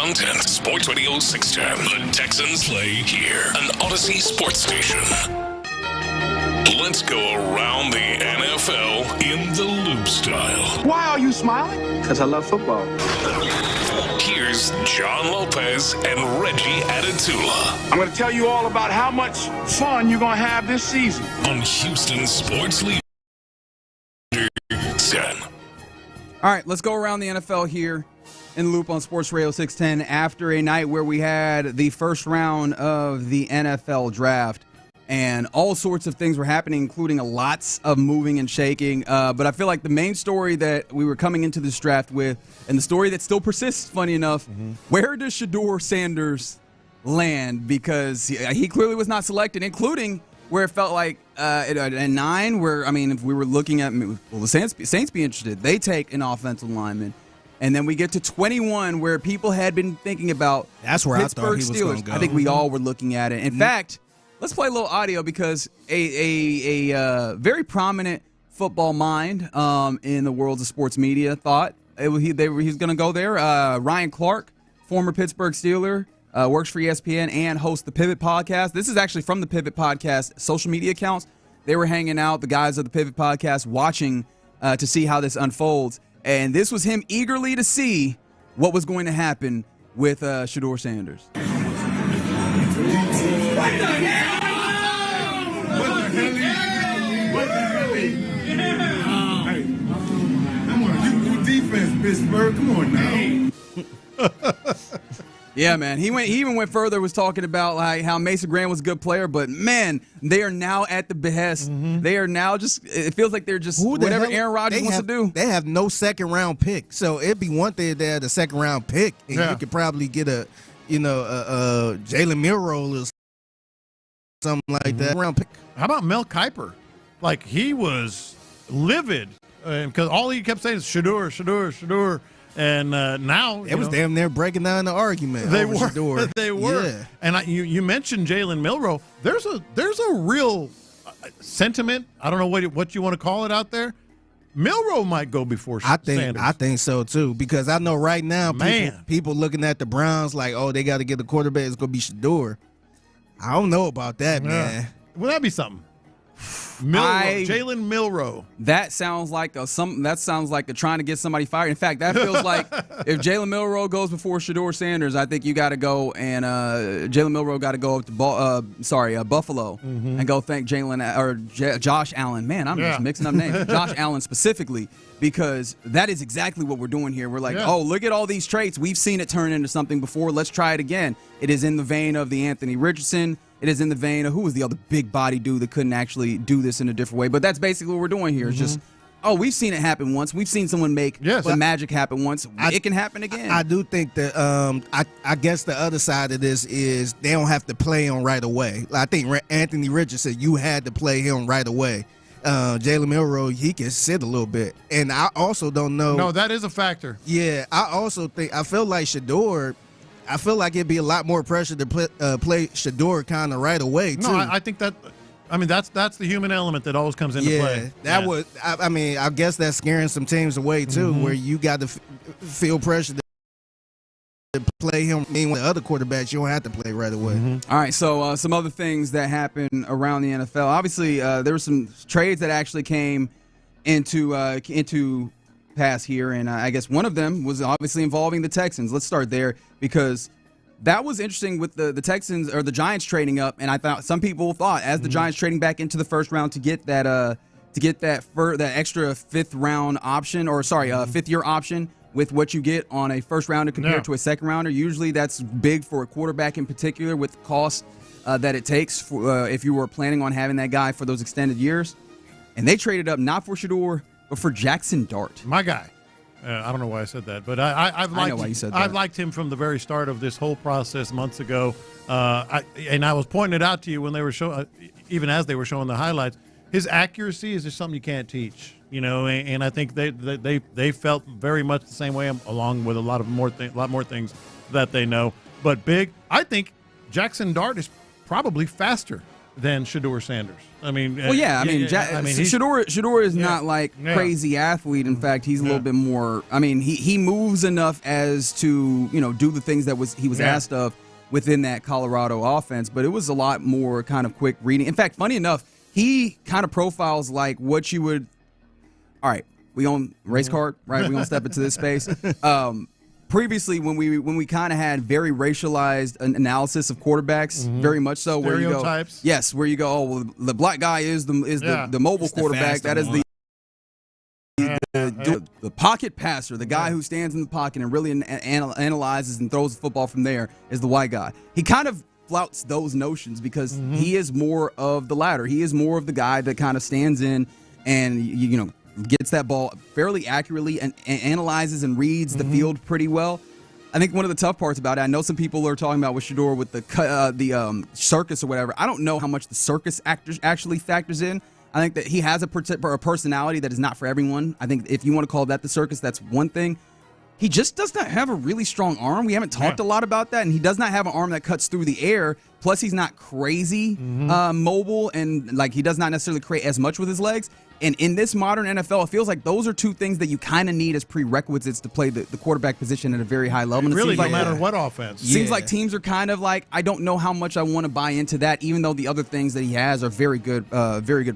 content. Sports Radio 610. The Texans play here. An Odyssey sports station. Let's go around the NFL in the loop style. Why are you smiling? Because I love football. Here's John Lopez and Reggie Adetula. I'm going to tell you all about how much fun you're going to have this season. On Houston Sports Leader 10. All right, let's go around the NFL here in Loop on Sports Radio 610 after a night where we had the first round of the NFL draft. And all sorts of things were happening, including lots of moving and shaking. But I feel like the main story that we were coming into this draft with, and the story that still persists, funny enough, where does Shedeur Sanders land? Because he clearly was not selected, including where it felt like at 9, where, I mean, if we were looking at, well, the Saints be interested. They take an offensive lineman. And then we get to 21, where people had been thinking about that's where Pittsburgh I thought he was going to go. I think we all were looking at it. In fact, let's play a little audio because a very prominent football mind in the world of sports media thought he's going to go there. Ryan Clark, former Pittsburgh Steeler, works for ESPN and hosts the Pivot Podcast. This is actually from the Pivot Podcast social media accounts. They were hanging out, the guys of the Pivot Podcast, watching to see how this unfolds. And this was him eagerly to see what was going to happen with Shedeur Sanders. What the hell? What the hell? Hey, come on, you defense, Pittsburgh. Come on now. Yeah, man. He even went further, was talking about like how Mason Graham was a good player, but man, they are now at the behest. They are now just, it feels like they're just whatever Aaron Rodgers wants to do. They have no second round pick. So it'd be one thing they had a second round pick, and you could probably get a Jalen Milroe or something like that. Round pick. How about Mel Kiper? Like, he was livid because all he kept saying is Shedeur. And now it was damn near breaking down the argument. They were. Shedeur. They were. Yeah. And you mentioned Jalen Milroe. There's a real sentiment. I don't know what you want to call it out there. Milroe might go before Sanders. I think so too, because I know right now people looking at the Browns like, oh, they got to get the quarterback. It's gonna be Shedeur. I don't know about that, man. Well, that'd be something. Jalen Milroe. That sounds like trying to get somebody fired. In fact, that feels like if Jalen Milroe goes before Shedeur Sanders, I think you got to go and Jalen Milroe got to go up to Buffalo and go thank Josh Allen. Man, I'm just mixing up names. Josh Allen specifically, because that is exactly what we're doing here. We're like, oh, look at all these traits. We've seen it turn into something before. Let's try it again. It is in the vein of the Anthony Richardson. It is in the vein of who was the other big body dude that couldn't actually do this in a different way. But that's basically what we're doing here. It's just, we've seen it happen once. We've seen someone make the magic happen once. It can happen again. I do think that I guess the other side of this is they don't have to play him right away. I think Anthony Richardson, you had to play him right away. Jalen Milroe, he can sit a little bit. And I also don't know. No, that is a factor. Yeah, I feel like Shedeur, I feel like it'd be a lot more pressure to play Shedeur kind of right away, too. No, I think that, that's the human element that always comes into play. I guess that's scaring some teams away, too, where you got to feel pressure to play him. I mean, with the other quarterbacks, you don't have to play right away. All right, so some other things that happened around the NFL. Obviously, there were some trades that actually came into pass here, and I guess one of them was obviously involving the Texans. Let's start there, because that was interesting with the Texans or the Giants trading up, and I thought some people thought as the Giants trading back into the first round to get that extra fifth year option with what you get on a first rounder compared to a second rounder. Usually that's big for a quarterback in particular with the cost that it takes for, if you were planning on having that guy for those extended years. And they traded up not for Shedeur, but for Jackson Dart. My guy. I don't know why I said that, but I've liked, I know why you said that. I've liked him from the very start of this whole process months ago. And I was pointing it out to you when they were even as they were showing the highlights. His accuracy is just something you can't teach, and I think they felt very much the same way, along with a lot more things that they know. But I think Jackson Dart is probably faster than Shedeur Sanders. I mean, Shedeur is not like crazy athlete. In fact, he's a little bit more. I mean, he moves enough as to do the things that he was asked of within that Colorado offense. But it was a lot more kind of quick reading. In fact, funny enough, he kind of profiles like what you would. All right, we on race card, right? We gonna step into this space. Previously, when we kind of had very racialized analysis of quarterbacks, very much so, where you go, yes, where you go, oh well, the black guy is the mobile quarterback. That is the pocket passer, the guy who stands in the pocket and really analyzes and throws the football from there is the white guy. He kind of flouts those notions because he is more of the latter. He is more of the guy that kind of stands in and gets that ball fairly accurately and analyzes and reads the field pretty well. I think one of the tough parts about it, I know some people are talking about with Shedeur with the circus or whatever. I don't know how much the circus actually factors in. I think that he has a personality that is not for everyone. I think if you want to call that the circus, that's one thing. He just does not have a really strong arm. We haven't talked a lot about that, and he does not have an arm that cuts through the air. Plus, he's not crazy mobile, and he does not necessarily create as much with his legs. And in this modern NFL, it feels like those are two things that you kind of need as prerequisites to play the quarterback position at a very high level. And really, no matter what offense. Seems like teams are kind of like, I don't know how much I want to buy into that, even though the other things that he has are very good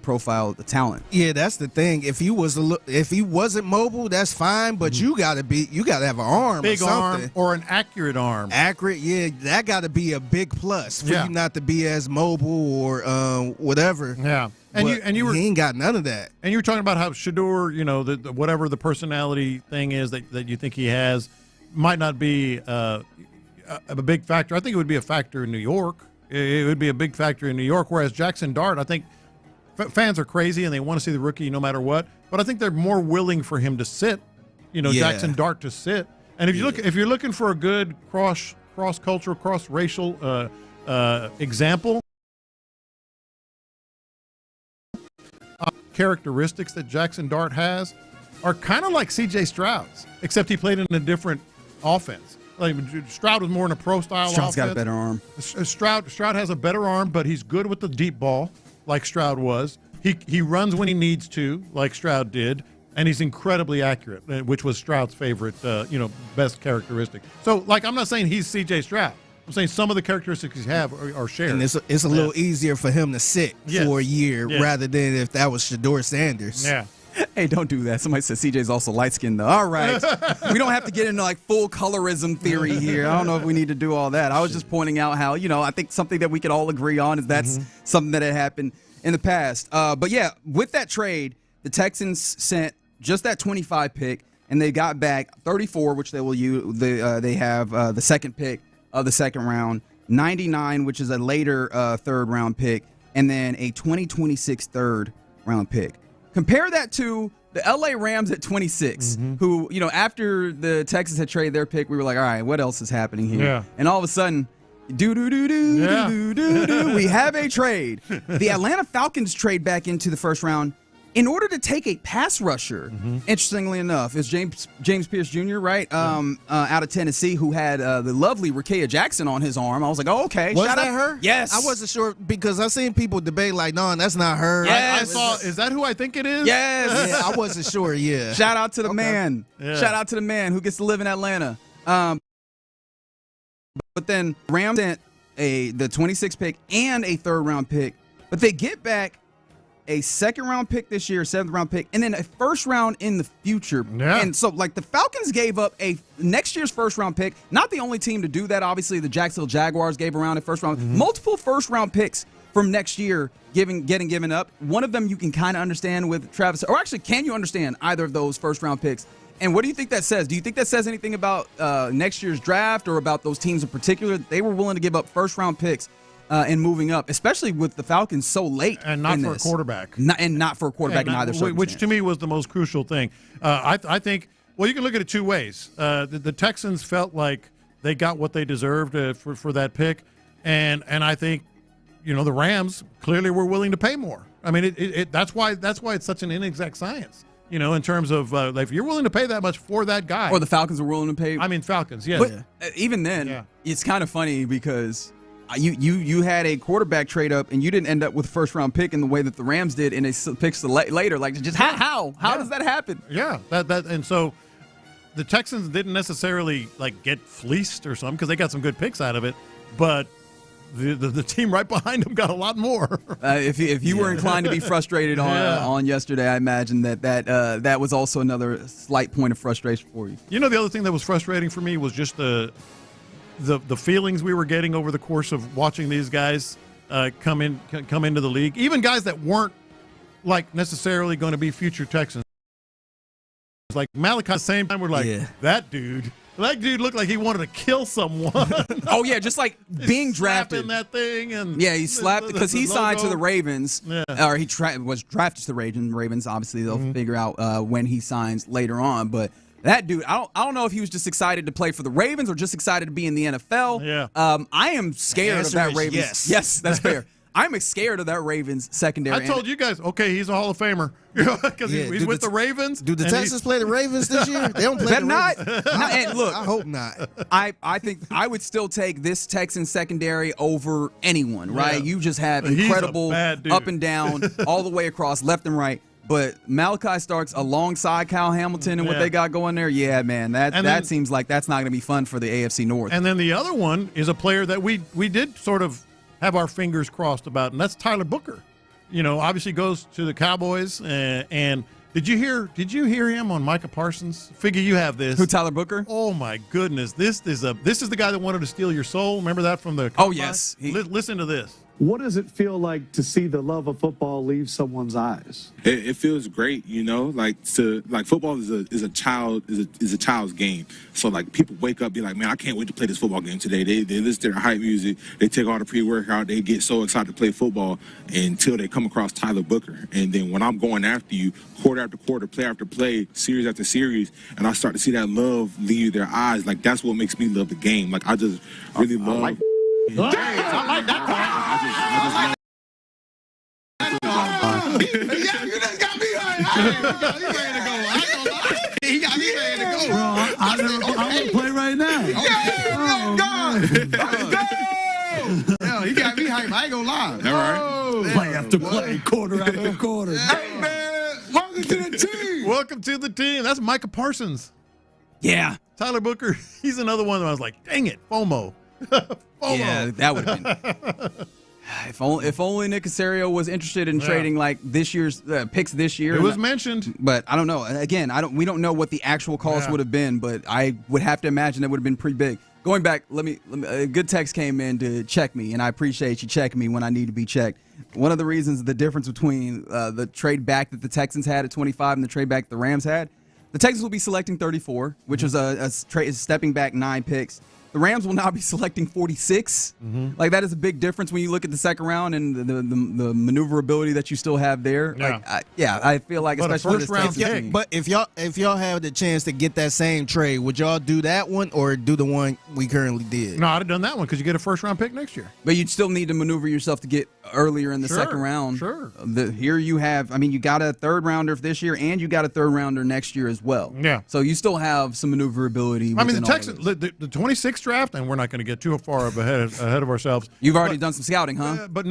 profile talent. Yeah, that's the thing. If he wasn't mobile, that's fine, but you gotta have an arm, big or something. arm, or an accurate arm. Accurate, yeah, that got to be a big plus for you not to be as mobile or whatever. Yeah. And he ain't got none of that. And you were talking about how Shedeur, whatever the personality thing is that you think he has, might not be a big factor. I think it would be a factor in New York. It would be a big factor in New York. Whereas Jackson Dart, I think fans are crazy and they want to see the rookie no matter what. But I think they're more willing for him to sit. Jackson Dart to sit. And if you're looking for a good cross cultural, cross racial example. Characteristics that Jackson Dart has are kind of like C.J. Stroud's, except he played in a different offense. Like Stroud was more in a pro style. Stroud's got a better arm. Stroud has a better arm, but he's good with the deep ball, like Stroud was. He runs when he needs to, like Stroud did, and he's incredibly accurate, which was Stroud's favorite, best characteristic. So, I'm not saying he's C.J. Stroud. I'm saying some of the characteristics he have are shared. And it's a little easier for him to sit for a year rather than if that was Shedeur Sanders. Yeah. Hey, don't do that. Somebody said CJ's also light-skinned, though. All right. We don't have to get into, full colorism theory here. I don't know if we need to do all that. I was just pointing out how, I think something that we could all agree on is that's something that had happened in the past. But, yeah, with that trade, the Texans sent just that 25 pick, and they got back 34, which they will use. They have the second pick of the second round, 99, which is a later third-round pick, and then a 2026 third-round pick. Compare that to the L.A. Rams at 26, who, after the Texans had traded their pick, we were like, all right, what else is happening here? Yeah. And all of a sudden, we have a trade. The Atlanta Falcons trade back into the first round in order to take a pass rusher. Interestingly enough, is James Pierce Jr., right? Out of Tennessee, who had the lovely Rakea Jackson on his arm. I was like, oh, okay. Was that her? Yes. I wasn't sure because I seen people debate no, that's not her. Yes. I saw, is that who I think it is? Yes. Yeah, I wasn't sure, yeah. Shout out to the man. Yeah. Shout out to the man who gets to live in Atlanta. But then Rams sent the 26th pick and a third-round pick, but they get back a second-round pick this year, seventh-round pick, and then a first-round in the future. Yeah. And so, the Falcons gave up a next year's first-round pick. Not the only team to do that. Obviously, the Jacksonville Jaguars gave around a first-round. Multiple first-round picks from next year getting given up. One of them you can kind of understand with Travis. Or actually, can you understand either of those first-round picks? And what do you think that says? Do you think that says anything about next year's draft or about those teams in particular? They were willing to give up first-round picks and moving up, especially with the Falcons so late. And not for a quarterback. Not for a quarterback in either circumstance. Which to me was the most crucial thing. I think, you can look at it two ways. The Texans felt like they got what they deserved for that pick. And I think, the Rams clearly were willing to pay more. I mean, that's why it's such an inexact science. In terms of if you're willing to pay that much for that guy. Or the Falcons are willing to pay. I mean, Falcons, yes. But even then, it's kind of funny because you had a quarterback trade up, and you didn't end up with a first-round pick in the way that the Rams did, and they picked later. Like, just how does that happen? Yeah, and so the Texans didn't necessarily get fleeced or something because they got some good picks out of it, but the team right behind them got a lot more. If you were inclined to be frustrated on yesterday, I imagine that was also another slight point of frustration for you. You know, the other thing that was frustrating for me was just the feelings we were getting over the course of watching these guys come into the league, even guys that weren't necessarily going to be future Texans. Like Malachi, at the same time, we're like, that dude looked like he wanted to kill someone. Oh yeah, just like being drafted. That thing and he slapped because he signed to the Ravens, or he was drafted to the Ravens. Obviously, they'll figure out when he signs later on. But that dude, I don't know if he was just excited to play for the Ravens or just excited to be in the NFL. Yeah. I am scared of that Ravens. Yes, that's fair. I'm scared of that Ravens secondary. I told you guys, okay, he's a Hall of Famer because he's with the Ravens. Do the Texans play the Ravens this year? They don't play the Ravens. And look, I hope not. I think I would still take this Texans secondary over anyone, right? Yeah. You just have incredible up and down, all the way across, left and right. But Malachi Starks alongside Kyle Hamilton and what they got going there, man, that seems like that's not going to be fun for the AFC North. And then the other one is a player that we did sort of have our fingers crossed about, and that's Tyler Booker. You know, obviously goes to the Cowboys. And did you hear him on Micah Parsons? Figure you have this. Who, Tyler Booker? Oh my goodness, this is the guy that wanted to steal your soul. Remember that from the combine? Oh yes. Listen to this. What does it feel like to see the love of football leave someone's eyes? It feels great, you know. Football is a child's game. So people wake up, be like, man, I can't wait to play this football game today. They listen to their hype music, they take all the pre-workout, they get so excited to play football until they come across Tyler Booker. And then when I'm going after you, quarter after quarter, play after play, series after series, and I start to see that love leave their eyes, that's what makes me love the game. I just really love. I like that part. Yeah, you just got me right. You ready to go? I ain't gonna lie. He got me ready to go. Bro, I'm gonna play right now. Yeah, he got me hype. I ain't gonna lie. All right. Play after play, quarter after quarter. Hey, man, welcome to the team. Welcome to the team. That's Micah Parsons. Yeah. Tyler Booker, he's another one that I was like, dang it, FOMO. Yeah, that would have been. If only Nick Cacerio was interested in trading this year's picks this year. It was mentioned, but I don't know. Again, we don't know what the actual cost would have been, but I would have to imagine it would have been pretty big. Going back, let me a good text came in to check me, and I appreciate you checking me when I need to be checked. One of the reasons, the difference between the trade back that the Texans had at 25 and the trade back the Rams had, the Texans will be selecting 34, which was a stepping back 9 picks. The Rams will now be selecting 46. Mm-hmm. That is a big difference when you look at the second round and the maneuverability that you still have there. Yeah. I feel like but especially first round pick. But if y'all have the chance to get that same trade, would y'all do that one or do the one we currently did? No, I'd have done that one because you get a first round pick next year. But you'd still need to maneuver yourself to get earlier in the second round. Sure. Here you have, you got a third rounder this year and you got a third rounder next year as well. Yeah. So you still have some maneuverability. The Texans, the 26th draft, and we're not going to get too far ahead of ourselves. You've already done some scouting, huh? But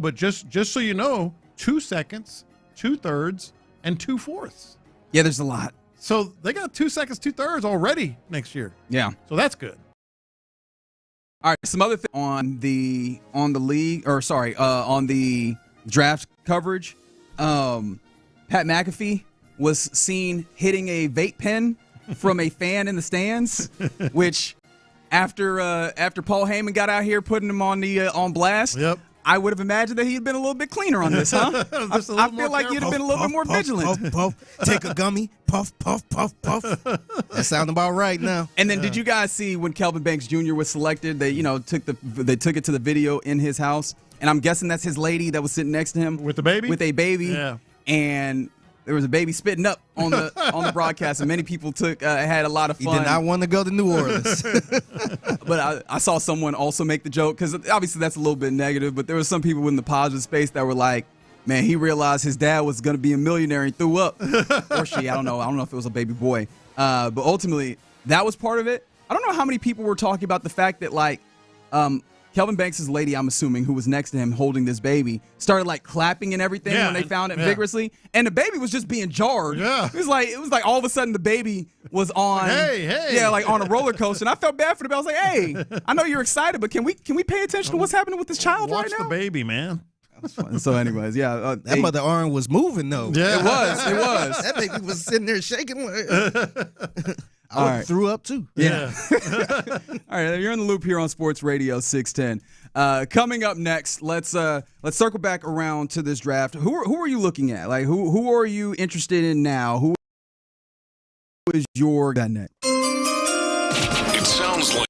but just so you know, 2 seconds, 2 thirds, and 2 fourths. Yeah, there's a lot. So they got 2 seconds, 2 thirds already next year. Yeah. So that's good. All right, some other things on the draft coverage. Pat McAfee was seen hitting a vape pen from a fan in the stands, which after Paul Heyman got out here putting him on blast. Yep. I would have imagined that he'd been a little bit cleaner on this, huh? I feel like you'd have been a little bit more vigilant. Puff, take a gummy, puff, puff, puff, puff. That sounds about right now. And then, did you guys see when Kelvin Banks Jr. was selected? They took it to the video in his house, and I'm guessing that's his lady that was sitting next to him with the baby. With a baby, yeah. And there was a baby spitting up on the broadcast, and many people had a lot of fun. He did not want to go to New Orleans. But I saw someone also make the joke, because obviously that's a little bit negative, but there were some people in the positive space that were like, man, he realized his dad was going to be a millionaire and threw up. Or she, I don't know if it was a baby boy. But ultimately, that was part of it. I don't know how many people were talking about the fact that, Kelvin Banks' lady, I'm assuming, who was next to him holding this baby, started like clapping and everything when they found it vigorously, and the baby was just being jarred. Yeah. It was like all of a sudden the baby was on, like on a roller coaster, and I felt bad for the baby. I was like, hey, I know you're excited, but can we pay attention to what's happening with this child right now? Watch the baby, man. So, anyways, yeah, that mother arm was moving though. Yeah, it was. That baby was sitting there shaking. All right. Threw up too. Yeah. All right, you're in the loop here on Sports Radio 610. Coming up next, let's circle back around to this draft. Who are you looking at? Like who are you interested in now? Who is your guy next? It sounds like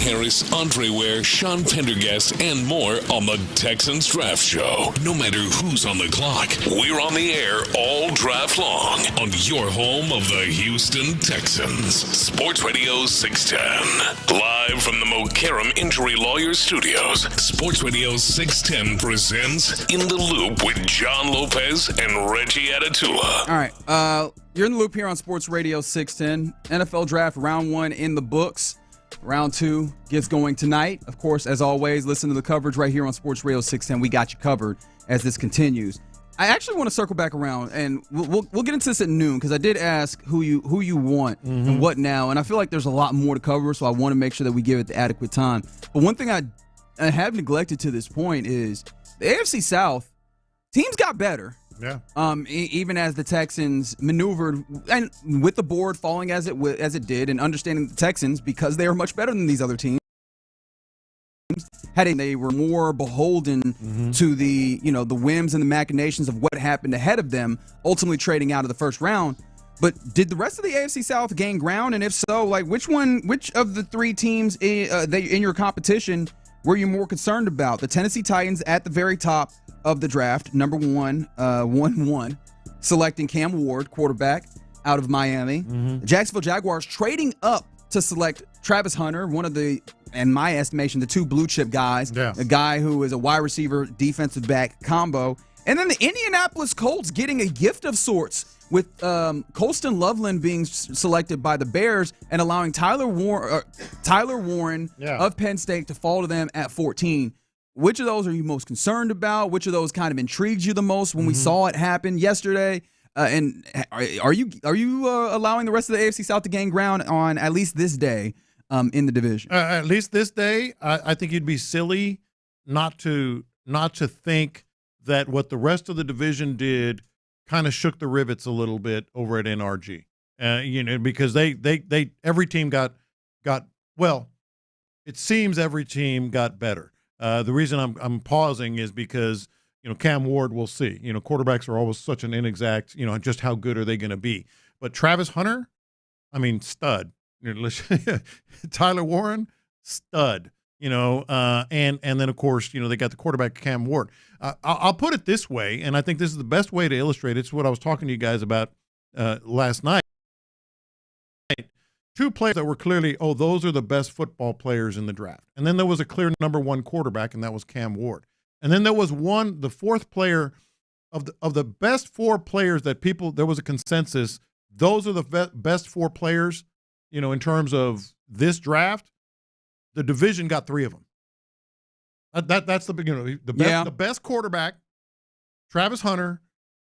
Harris, Andre Ware, Sean Pendergast, and more on the Texans Draft Show. No matter who's on the clock, we're on the air all draft long on your home of the Houston Texans. Sports Radio 610. Live from the Mokaram Injury Lawyers Studios, Sports Radio 610 presents In the Loop with John Lopez and Reggie Atatula. All right, you're in the loop here on Sports Radio 610. NFL Draft Round 1 in the books. Round 2 gets going tonight. Of course, as always, listen to the coverage right here on Sports Radio 610. We got you covered as this continues. I actually want to circle back around, and we'll get into this at noon because I did ask who you want and what now, and I feel like there's a lot more to cover, so I want to make sure that we give it the adequate time. But one thing I have neglected to this point is the AFC South teams got better. Yeah. Even as the Texans maneuvered, and with the board falling as it did, and understanding the Texans because they are much better than these other teams. They were more beholden to the whims and the machinations of what happened ahead of them, ultimately trading out of the first round. But did the rest of the AFC South gain ground? And if so, like which of the three teams in your competition were you more concerned about? The Tennessee Titans at the very top of the draft, number 1, selecting Cam Ward, quarterback out of Miami. The Jacksonville Jaguars trading up to select Travis Hunter, one of the, in my estimation, the two blue chip guys. Yeah. A guy who is a wide receiver, defensive back combo. And then the Indianapolis Colts getting a gift of sorts with Colston Loveland being selected by the Bears and allowing Tyler Warren of Penn State to fall to them at 14. Which of those are you most concerned about? Which of those kind of intrigued you the most when we saw it happen yesterday? And are you allowing the rest of the AFC South to gain ground on at least this day in the division? At least this day, I think you'd be silly not to think that what the rest of the division did kind of shook the rivets a little bit over at NRG. Because they every team got well. It seems every team got better. The reason I'm pausing is because Cam Ward, we'll see. Quarterbacks are always such an inexact. Just how good are they going to be? But Travis Hunter, I mean, stud. Tyler Warren, stud. And then of course they got the quarterback Cam Ward. I'll put it this way, and I think this is the best way to illustrate it. It's what I was talking to you guys about last night. Two players that were clearly, those are the best football players in the draft. And then there was a clear number 1 quarterback, and that was Cam Ward. And then there was the fourth player of the best 4 players that there was a consensus. Those are the best 4 players, in terms of this draft. The division got 3 of them. That's the best quarterback, Travis Hunter,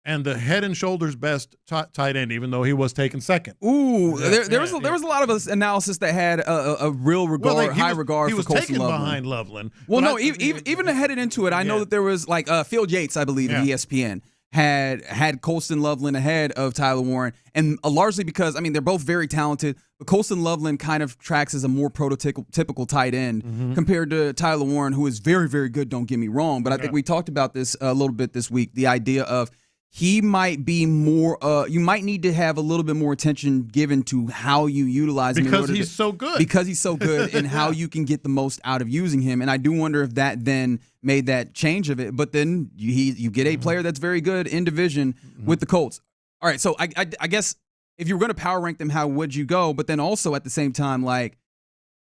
and the head and shoulders best tight end, even though he was taken second. Ooh, there was a lot of analysis that had a real regard, high regard for Colston Loveland. He was taken behind Loveland. Well, even headed into it, I know that there was like Phil Yates, I believe, of ESPN had Colston Loveland ahead of Tyler Warren, and largely because they're both very talented, but Colston Loveland kind of tracks as a more prototypical tight end compared to Tyler Warren, who is very, very good. Don't get me wrong, but I think we talked about this a little bit this week. The idea of he might be more. You might need to have a little bit more attention given to how you utilize him because he's so good. Because he's so good, and how you can get the most out of using him. And I do wonder if that then made that change of it. But then you get a player that's very good in division with the Colts. All right, so I guess if you were going to power rank them, how would you go? But then also at the same time, like,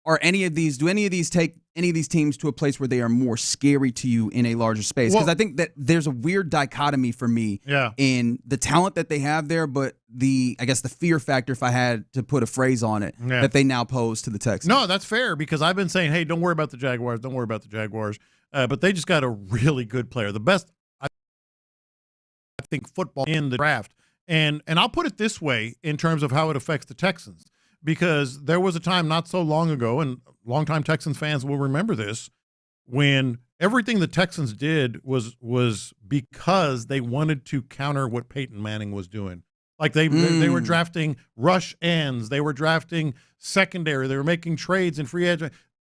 do any of these take any of these teams to a place where they are more scary to you in a larger space? Because I think that there's a weird dichotomy for me in the talent that they have there, but the fear factor, if I had to put a phrase on it, that they now pose to the Texans. No, that's fair, because I've been saying, hey, don't worry about the Jaguars. Don't worry about the Jaguars. But they just got a really good player. The best, I think, football in the draft. And I'll put it this way in terms of how it affects the Texans. Because there was a time not so long ago, and longtime Texans fans will remember this, when everything the Texans did was because they wanted to counter what Peyton Manning was doing. Like they were drafting rush ends, they were drafting secondary, they were making trades and free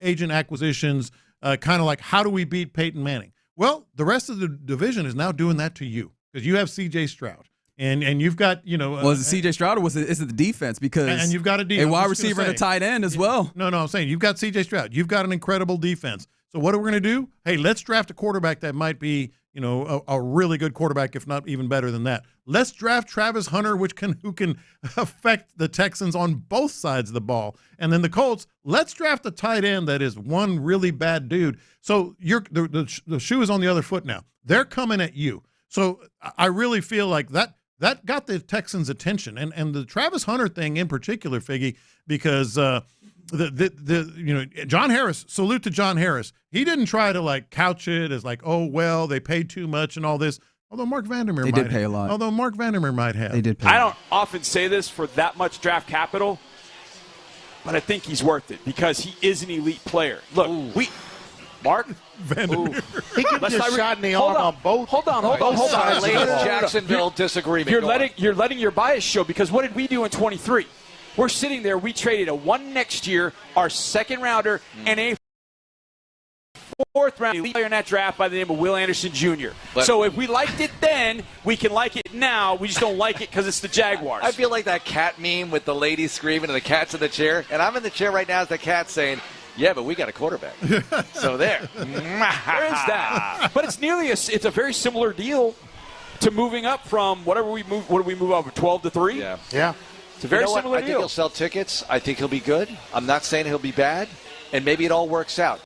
agent acquisitions, kind of like, how do we beat Peyton Manning? Well, the rest of the division is now doing that to you because you have C.J. Stroud. And you've got, was it C.J. Stroud or is it the defense? Because and you've got a wide receiver and a tight end as well. No, I'm saying you've got C.J. Stroud. You've got an incredible defense. So what are we going to do? Hey, let's draft a quarterback that might be, a really good quarterback, if not even better than that. Let's draft Travis Hunter, who can affect the Texans on both sides of the ball. And then the Colts, let's draft a tight end that is one really bad dude. So the shoe is on the other foot now. They're coming at you. So I really feel like that got the Texans' attention, and the Travis Hunter thing in particular, Figgy, because John Harris. Salute to John Harris. He didn't try to couch it as oh well, they paid too much and all this. Although Mark Vandermeer did pay a lot. Although Mark Vandermeer might have. They did pay. I don't often say this for that much draft capital, but I think he's worth it because he is an elite player. Look, Mark Vandermeer. He could just shot in the arm on both. Hold on. Jacksonville disagreement. You're letting your bias show because what did we do in 23? We're sitting there. We traded a one next year, our second rounder, and a fourth round elite player in that draft by the name of Will Anderson Jr. So if we liked it then, we can like it now. We just don't like it because it's the Jaguars. I feel like that cat meme with the lady screaming and the cat's in the chair, and I'm in the chair right now as the cat saying, yeah, but we got a quarterback. So there. There is that. But it's a very similar deal to moving up from whatever we move. What do we move up from 12 to 3? Yeah. It's a very similar I deal. think he'll sell tickets. I think he'll be good. I'm not saying he'll be bad, and maybe it all works out.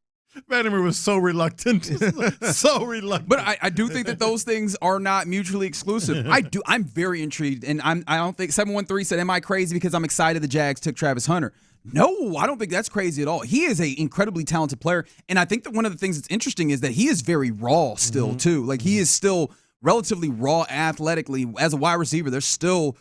Vandermeer was so reluctant. So reluctant. But I do think that those things are not mutually exclusive. I'm very intrigued, and I don't think 713 said, am I crazy because I'm excited the Jags took Travis Hunter? No, I don't think that's crazy at all. He is an incredibly talented player, and I think that one of the things that's interesting is that he is very raw still, too. He is still relatively raw athletically. As a wide receiver, there's still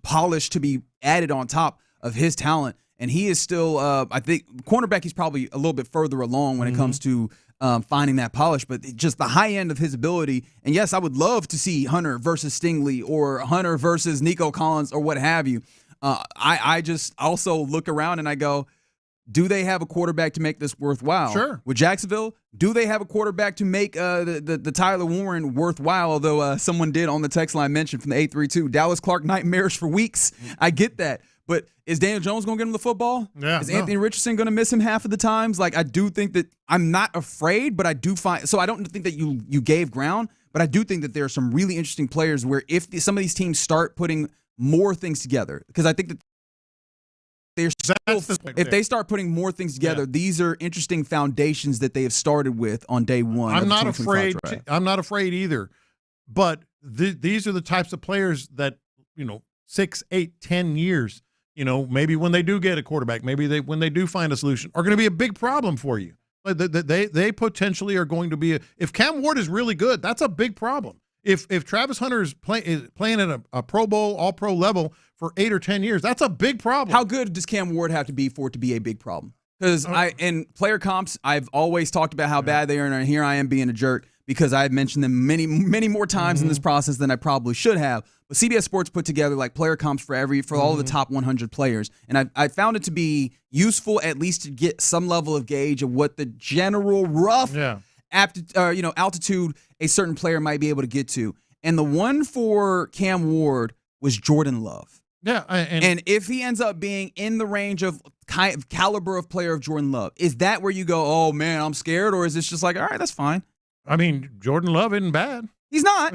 polish to be added on top of his talent, and he is still, I think, cornerback, he's probably a little bit further along when it comes to finding that polish, but just the high end of his ability. And, yes, I would love to see Hunter versus Stingley or Hunter versus Nico Collins or what have you. I just also look around and I go, do they have a quarterback to make this worthwhile? Sure. With Jacksonville, do they have a quarterback to make the Tyler Warren worthwhile? Although someone did on the text line mention from the 832, Dallas Clark nightmares for weeks. I get that. But is Daniel Jones going to get him the football? Yeah, is Anthony Richardson going to miss him half of the times? I do think that I'm not afraid, but I do find – so I don't think that you gave ground, but I do think that there are some really interesting players where if some of these teams start putting more things together, because I think that if they start putting more things together, these are interesting foundations that they have started with on day one. I'm not afraid. I'm not afraid either. But these are the types of players that 6, 8, 10 years. Maybe when they do get a quarterback, maybe when they do find a solution, are going to be a big problem for you. They potentially are going to be. If Cam Ward is really good, that's a big problem. If Travis Hunter is playing at a Pro Bowl, All-Pro level for 8 or 10 years, that's a big problem. How good does Cam Ward have to be for it to be a big problem? Because in player comps, I've always talked about how bad they are, and here I am being a jerk because I've mentioned them many, many more times in this process than I probably should have. But CBS Sports put together player comps for all of the top 100 players, and I found it to be useful at least to get some level of gauge of what the general rough altitude a certain player might be able to get to. And the one for Cam Ward was Jordan Love. Yeah, and if he ends up being in the range of caliber of player of Jordan Love, is that where you go, oh man, I'm scared, or is this just all right, that's fine? I mean, Jordan Love isn't bad. He's not.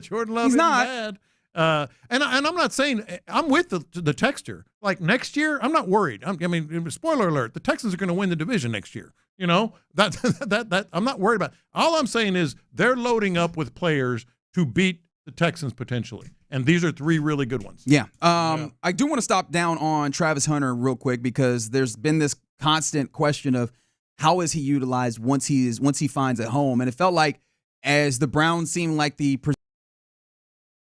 Jordan Love isn't bad. And I'm not saying I'm with the texter. Next year, I'm not worried. Spoiler alert: the Texans are going to win the division next year. That I'm not worried about. All I'm saying is they're loading up with players to beat the Texans potentially, and these are 3 really good ones. Yeah. I do want to stop down on Travis Hunter real quick because there's been this constant question of how is he utilized once he finds a home, and it felt like as the Browns seemed like the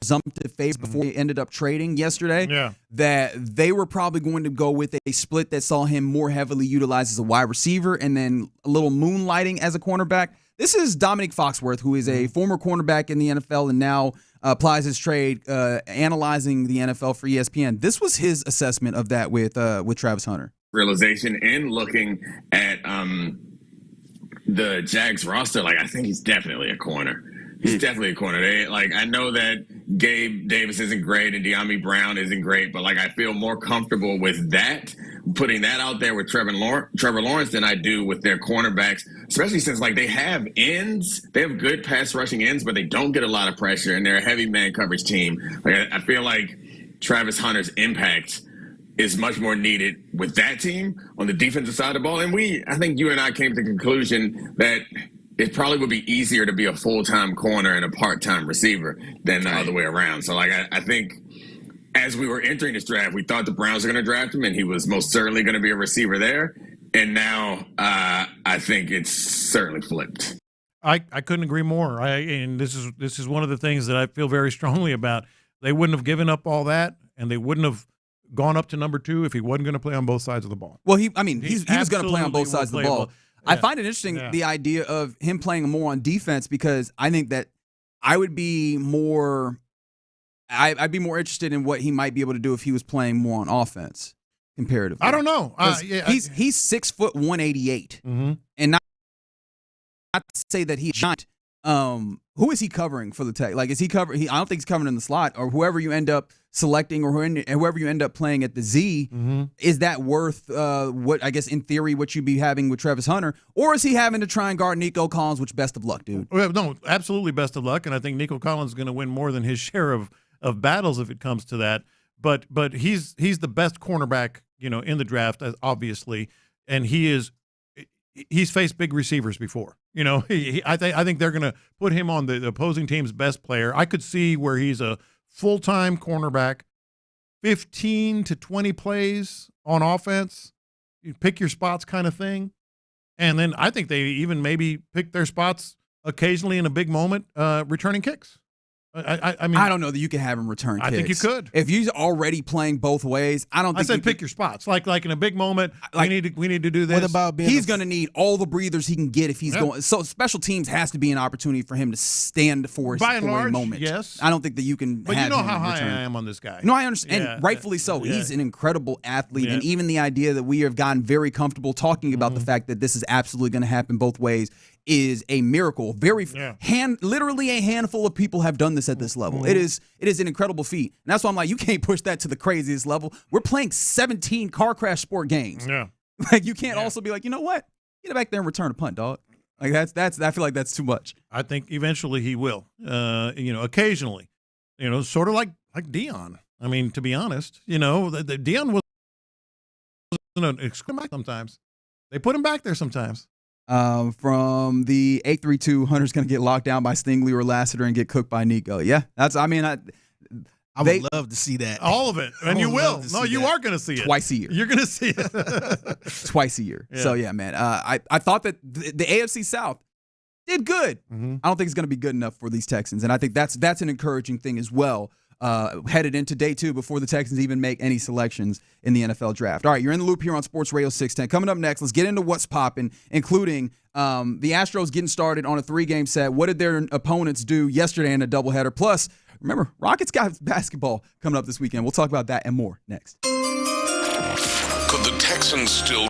presumptive phase before he ended up trading yesterday, that they were probably going to go with a split that saw him more heavily utilized as a wide receiver and then a little moonlighting as a cornerback. This is Dominic Foxworth, who is a former cornerback in the NFL and now applies his trade analyzing the NFL for ESPN. This was his assessment of that with Travis Hunter. Realization and looking at the Jags roster, I think he's definitely a corner. He's definitely a corner. I know that Gabe Davis isn't great and De'Ami Brown isn't great, but I feel more comfortable with that, putting that out there with Trevor Lawrence than I do with their cornerbacks, especially since they have ends. They have good pass rushing ends, but they don't get a lot of pressure, and they're a heavy man coverage team. I feel like Travis Hunter's impact is much more needed with that team on the defensive side of the ball. And I think you and I came to the conclusion that it probably would be easier to be a full-time corner and a part-time receiver than the other way around. So, I think as we were entering this draft, we thought the Browns were going to draft him, and he was most certainly going to be a receiver there. And now I think it's certainly flipped. I couldn't agree more. And this is one of the things that I feel very strongly about. They wouldn't have given up all that, and they wouldn't have gone up to number 2 if he wasn't going to play on both sides of the ball. Well, he was going to play on both sides of the ball. I find it interesting, the idea of him playing more on defense, because I think that I would be more I'd be more interested in what he might be able to do if he was playing more on offense comparatively. I don't know. He's 6 foot 188, and not to say that he's giant. Who is he covering for the Tech? Is he covering? I don't think he's covering in the slot, or whoever you end up selecting, or whoever you end up playing at the Z. Is that worth what I guess in theory what you'd be having with Travis Hunter, or is he having to try and guard Nico Collins? Which best of luck, dude. Well, no, absolutely best of luck, and I think Nico Collins is going to win more than his share of battles if it comes to that. But he's the best cornerback in the draft, obviously, and he's faced big receivers before. I think they're going to put him on the opposing team's best player. I could see where he's a full-time cornerback, 15 to 20 plays on offense, you pick your spots kind of thing. And then I think they even maybe pick their spots occasionally in a big moment, returning kicks. I mean, I don't know that you can have him return kicks. I think you could. If he's already playing both ways, I don't think I said pick your spots. Like in a big moment, we need to do this. What about being he's going to need all the breathers he can get if he's going. So special teams has to be an opportunity for him to stand for by and large, a moment. Yes. I don't think that you can But have you know him how high return. I am on this guy. No, I understand. And rightfully so. He's an incredible athlete. And even the idea that we have gotten very comfortable talking about the fact that this is absolutely going to happen both ways is a miracle. Literally a handful of people have done this at this level. It is an incredible feat. And that's why I'm like, you can't push that to the craziest level. We're playing 17 car crash sport games. Yeah. You can't also be like, you know what? Get back there and return a punt, dog. That's I feel like that's too much. I think eventually he will. Occasionally. Sort of like Deion. I mean, to be honest, Deion wasn't an exclusive sometimes. They put him back there sometimes. From the 832, Hunter's going to get locked down by Stingley or Lassiter and get cooked by Nico. Yeah, I would love to see that. All of it. And you will. No, you are going to see it. Twice a year. You're going to see it. Twice a year. Yeah. So, yeah, man. I thought that the AFC South did good. I don't think it's going to be good enough for these Texans. And I think that's an encouraging thing as well. Headed into day 2 before the Texans even make any selections in the NFL draft. All right, you're in the loop here on Sports Radio 610. Coming up next, let's get into what's popping, including the Astros getting started on a 3-game set. What did their opponents do yesterday in a doubleheader? Plus, remember, Rockets got basketball coming up this weekend. We'll talk about that and more next. Could the Texans still...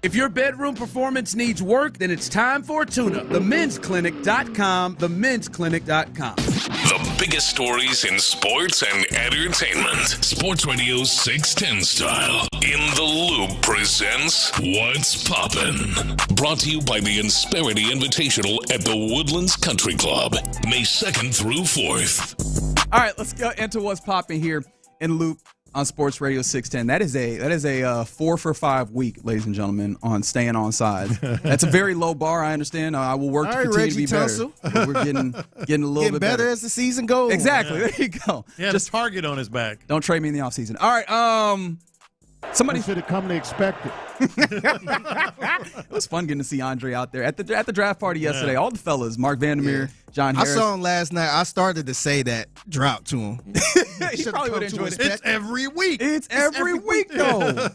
If your bedroom performance needs work, then it's time for a tune-up. TheMen'sClinic.com, TheMen'sClinic.com. The biggest stories in sports and entertainment. Sports Radio 610 style. In the Loop presents What's Poppin'. Brought to you by the Insperity Invitational at the Woodlands Country Club. May 2nd through 4th. All right, let's go into What's Poppin' here in Loop on Sports Radio 610. That is a 4 for 5 week, ladies and gentlemen, on staying on sides. That's a very low bar. I understand. I will work to continue to be better. We're getting a little bit better as the season goes. Exactly. Yeah. There you go. Yeah, just target on his back. Don't trade me in the offseason. All right. Somebody should have come to expect it. It was fun getting to see Andre out there at the draft party yesterday. All the fellas, Mark Vandermeer, John Harris. I saw him last night. I started to say that drop to him. He probably would enjoy it. It's every week. It's every week, though.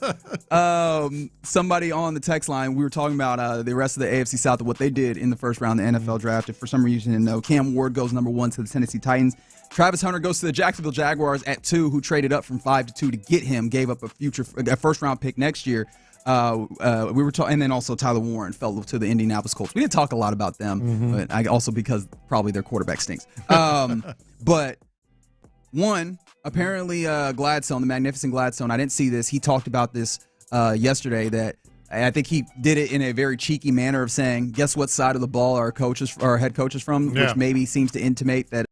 Somebody on the text line, we were talking about the rest of the AFC South and what they did in the first round of the NFL draft. If for some reason you didn't know, Cam Ward goes number 1 to the Tennessee Titans. Travis Hunter goes to the Jacksonville Jaguars at 2, who traded up from 5 to 2 to get him, gave up a first-round pick next year. We were talking, and then also Tyler Warren fell to the Indianapolis Colts. We didn't talk a lot about them, but also because probably their quarterback stinks. But one, apparently Gladstone, the magnificent Gladstone, I didn't see this. He talked about this yesterday, that I think he did it in a very cheeky manner of saying, guess what side of the ball our head coach is from, which maybe seems to intimate that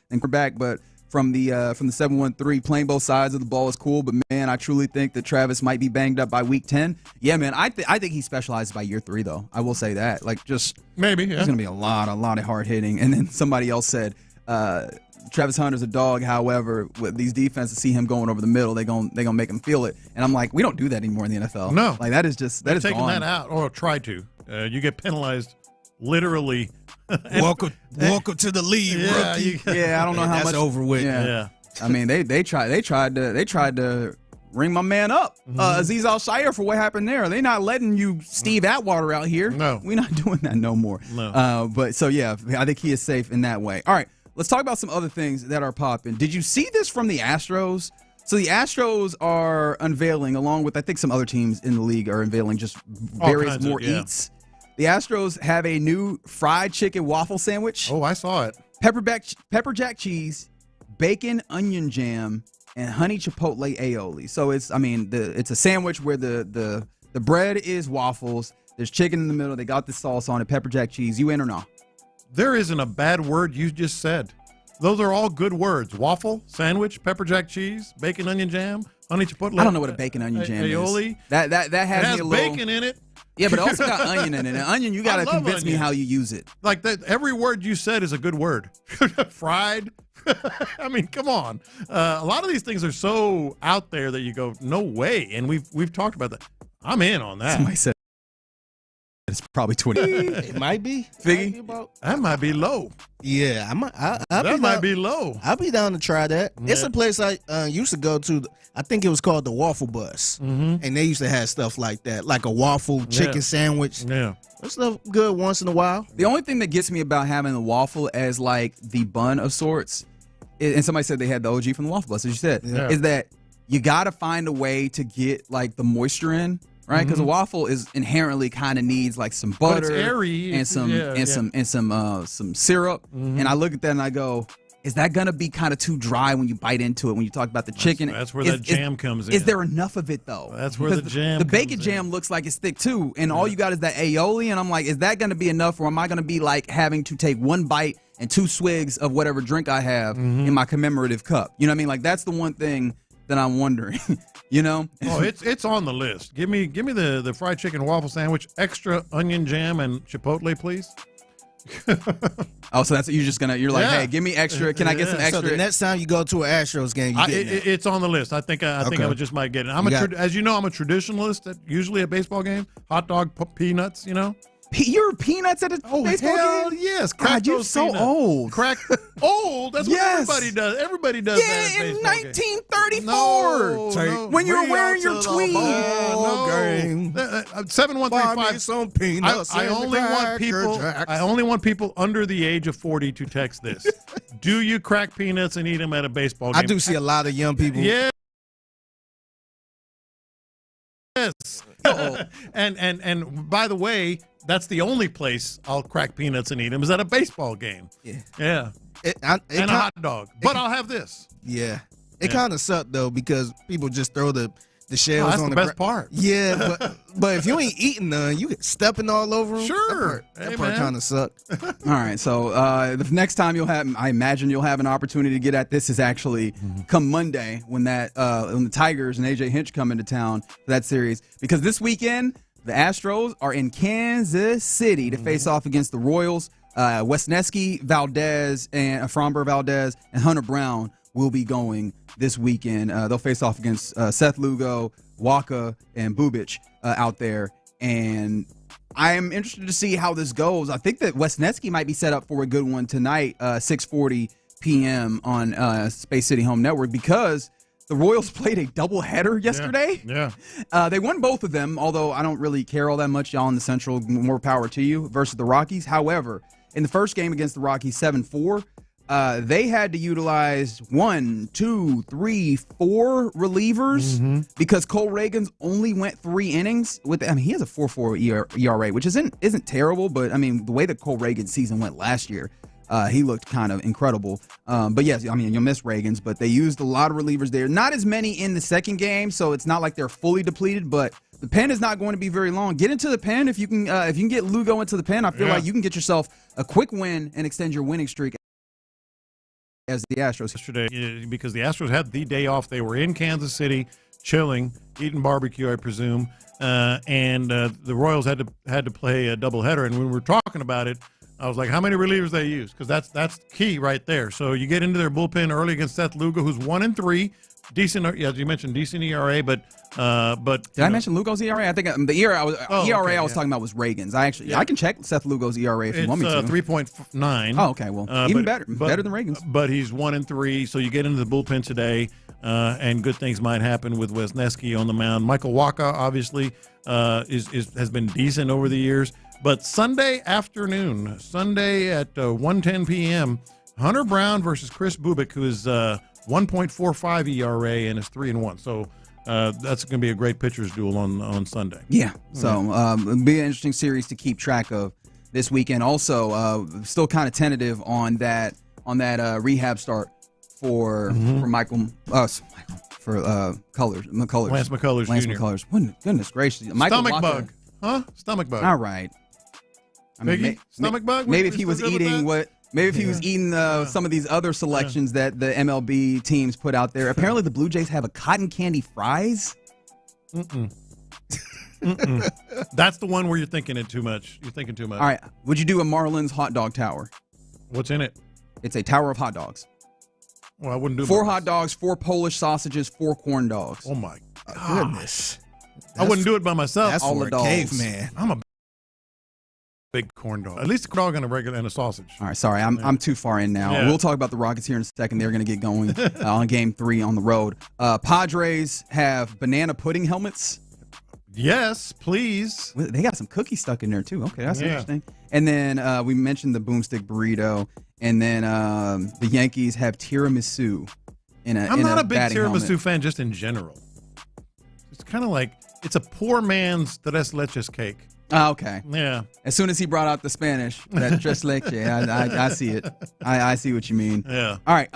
and quarterback, but from the 713, playing both sides of the ball is cool. But man, I truly think that Travis might be banged up by week 10. Yeah, man, I think he specializes by year 3, though. I will say that. Like, just maybe there's gonna be a lot of hard hitting. And then somebody else said Travis Hunter's a dog. However, with these defenses, see him going over the middle, they gonna make him feel it. And I'm like, we don't do that anymore in the NFL. No, like that is taking gone. that out, or try to. You get penalized literally. Welcome to the league, rookie. I don't know how that's much over with. Yeah. I mean, they tried to ring my man up, Azeez Al-Shaair, for what happened there. They're not letting you Steve Atwater out here. No, we're not doing that no more. No. But so yeah, I think he is safe in that way. All right, let's talk about some other things that are popping. Did you see this from the Astros? So the Astros are unveiling, along with I think some other teams in the league are unveiling just various more eats. The Astros have a new fried chicken waffle sandwich. Oh, I saw it. Pepper jack cheese, bacon, onion jam, and honey chipotle aioli. So it's a sandwich where the bread is waffles. There's chicken in the middle. They got the sauce on it, pepper jack cheese. You in or no? There isn't a bad word you just said. Those are all good words. Waffle, sandwich, pepper jack cheese, bacon, onion jam, honey chipotle. I don't know what a bacon onion jam aioli. is. That has me a little bacon in it. Yeah, but it also got onion in it. And onion, you got to convince me how you use it. Like that, every word you said is a good word. Fried. I mean, come on. A lot of these things are so out there that you go, no way. And we've talked about that. I'm in on that. Somebody said it's probably 20. It might be. Figgy? That might be low. Yeah, that might be low. I'll be down to try that. Yeah. It's a place I used to go to. I think it was called the Waffle Bus. And they used to have stuff like that, like a waffle chicken sandwich. Yeah. That's stuff good once in a while. The only thing that gets me about having the waffle as like the bun of sorts, and somebody said they had the OG from the Waffle Bus, as you said, is that you got to find a way to get like the moisture in. Right, because a waffle is inherently kind of needs like some butter and some syrup. And I look at that and I go, is that gonna be kind of too dry when you bite into it? When you talk about the chicken, that's where that jam comes in. Is there enough of it though? That's where the jam. The bacon jam looks like it's thick too, and all you got is that aioli. And I'm like, is that gonna be enough, or am I gonna be like having to take one bite and 2 swigs of whatever drink I have in my commemorative cup? You know what I mean? Like that's the one thing that I'm wondering. You know? Oh, it's on the list. Give me the fried chicken waffle sandwich, extra onion jam and chipotle, please. Oh, so that's you're like, hey, give me extra. Can I get some extra? So the next time you go to an Astros game, it's on the list. I think I just might get it. As you know, I'm a traditionalist. Usually at baseball game, hot dog, peanuts. You know. You're peanuts at a baseball game? Yes. God, you're so old. Old? That's what everybody does. Everybody does that at in baseball 1934. No, when you were wearing your tweed. 7135. Some peanuts. I only want people under the age of 40 to text this. Do you crack peanuts and eat them at a baseball game? I do see a lot of young people. Yeah. And by the way, that's the only place I'll crack peanuts and eat them is at a baseball game. Yeah. And a hot dog. But I'll have this. Yeah. It kind of sucked, though, because people just throw the shells that's on the best part. Yeah, but if you ain't eating none, you stepping all over them. Sure. That part kind of sucked. All right, so the next time I imagine you'll have an opportunity to get at this is actually come Monday when when the Tigers and AJ Hinch come into town for that series. Because this weekend, the Astros are in Kansas City to face off against the Royals. Wesneski, Valdez, and Framber Valdez and Hunter Brown will be going this weekend. They'll face off against Seth Lugo, Wknd, and Bubic out there. And I am interested to see how this goes. I think that Wesneski might be set up for a good one tonight, 6:40 p.m. on Space City Home Network, because the Royals played a doubleheader yesterday. Yeah. They won both of them, although I don't really care all that much. Y'all in the Central, more power to you, versus the Rockies. However, in the first game against the Rockies, 7-4, they had to utilize 1, 2, 3, 4 relievers because Cole Reagans only went 3 innings. He has a 4.4 ERA, which isn't terrible, but I mean the way that Cole Reagan's season went last year, he looked kind of incredible. But yes, I mean you'll miss Reagans, but they used a lot of relievers there. Not as many in the second game, so it's not like they're fully depleted, but the pen is not going to be very long. Get into the pen if you can get Lugo into the pen. I feel like you can get yourself a quick win and extend your winning streak as the Astros yesterday, because the Astros had the day off. They were in Kansas City, chilling, eating barbecue, I presume, and the Royals had to play a doubleheader. And when we were talking about it, I was like, how many relievers they use? Because that's key right there. So you get into their bullpen early against Seth Lugo, who's 1-3. Decent, as you mentioned, decent ERA, but did I mention Lugo's ERA? I think the ERA I was talking about was Reagan's. I can check Seth Lugo's ERA if you want me to. 3.9. Oh, okay, well, even better than Reagan's. But he's 1-3, so you get into the bullpen today, and good things might happen with Wesneski on the mound. Michael Wknd obviously has been decent over the years, but Sunday afternoon, Sunday at 1:10 p.m., Hunter Brown versus Chris Bubic, who is 1.45 ERA and is 3-1. So that's going to be a great pitcher's duel on Sunday. Yeah. So it'll be an interesting series to keep track of this weekend. Also, still kind of tentative on that rehab start for Michael for Colors McCullers. Lance McCullers Lance Jr. McCullers. Goodness gracious. Michael Stomach Wknd. bug. Huh? Stomach bug. All right. I mean, stomach bug? Maybe if he was eating some of these other selections that the MLB teams put out there. Apparently, the Blue Jays have a cotton candy fries. That's the one where you're thinking it too much. You're thinking too much. All right. Would you do a Marlins hot dog tower? What's in it? It's a tower of hot dogs. Well, I wouldn't do 4 hot dogs, 4 Polish sausages, 4 corn dogs. Oh, my goodness. I wouldn't do it by myself. That's all for the a dogs. caveman. I'm a big corn dog. At least a dog and a sausage. All right, sorry, I'm too far in now. Yeah. We'll talk about the Rockets here in a second. They're going to get going on Game 3 on the road. Padres have banana pudding helmets. Yes, please. They got some cookies stuck in there too. Okay, that's interesting. And then we mentioned the boomstick burrito, and then the Yankees have tiramisu. I'm not a big tiramisu helmet. fan just in general. It's kind of like it's a poor man's tres leches cake. Oh, okay. Yeah. As soon as he brought out the Spanish, that tres leche, I see it. I see what you mean. Yeah. All right.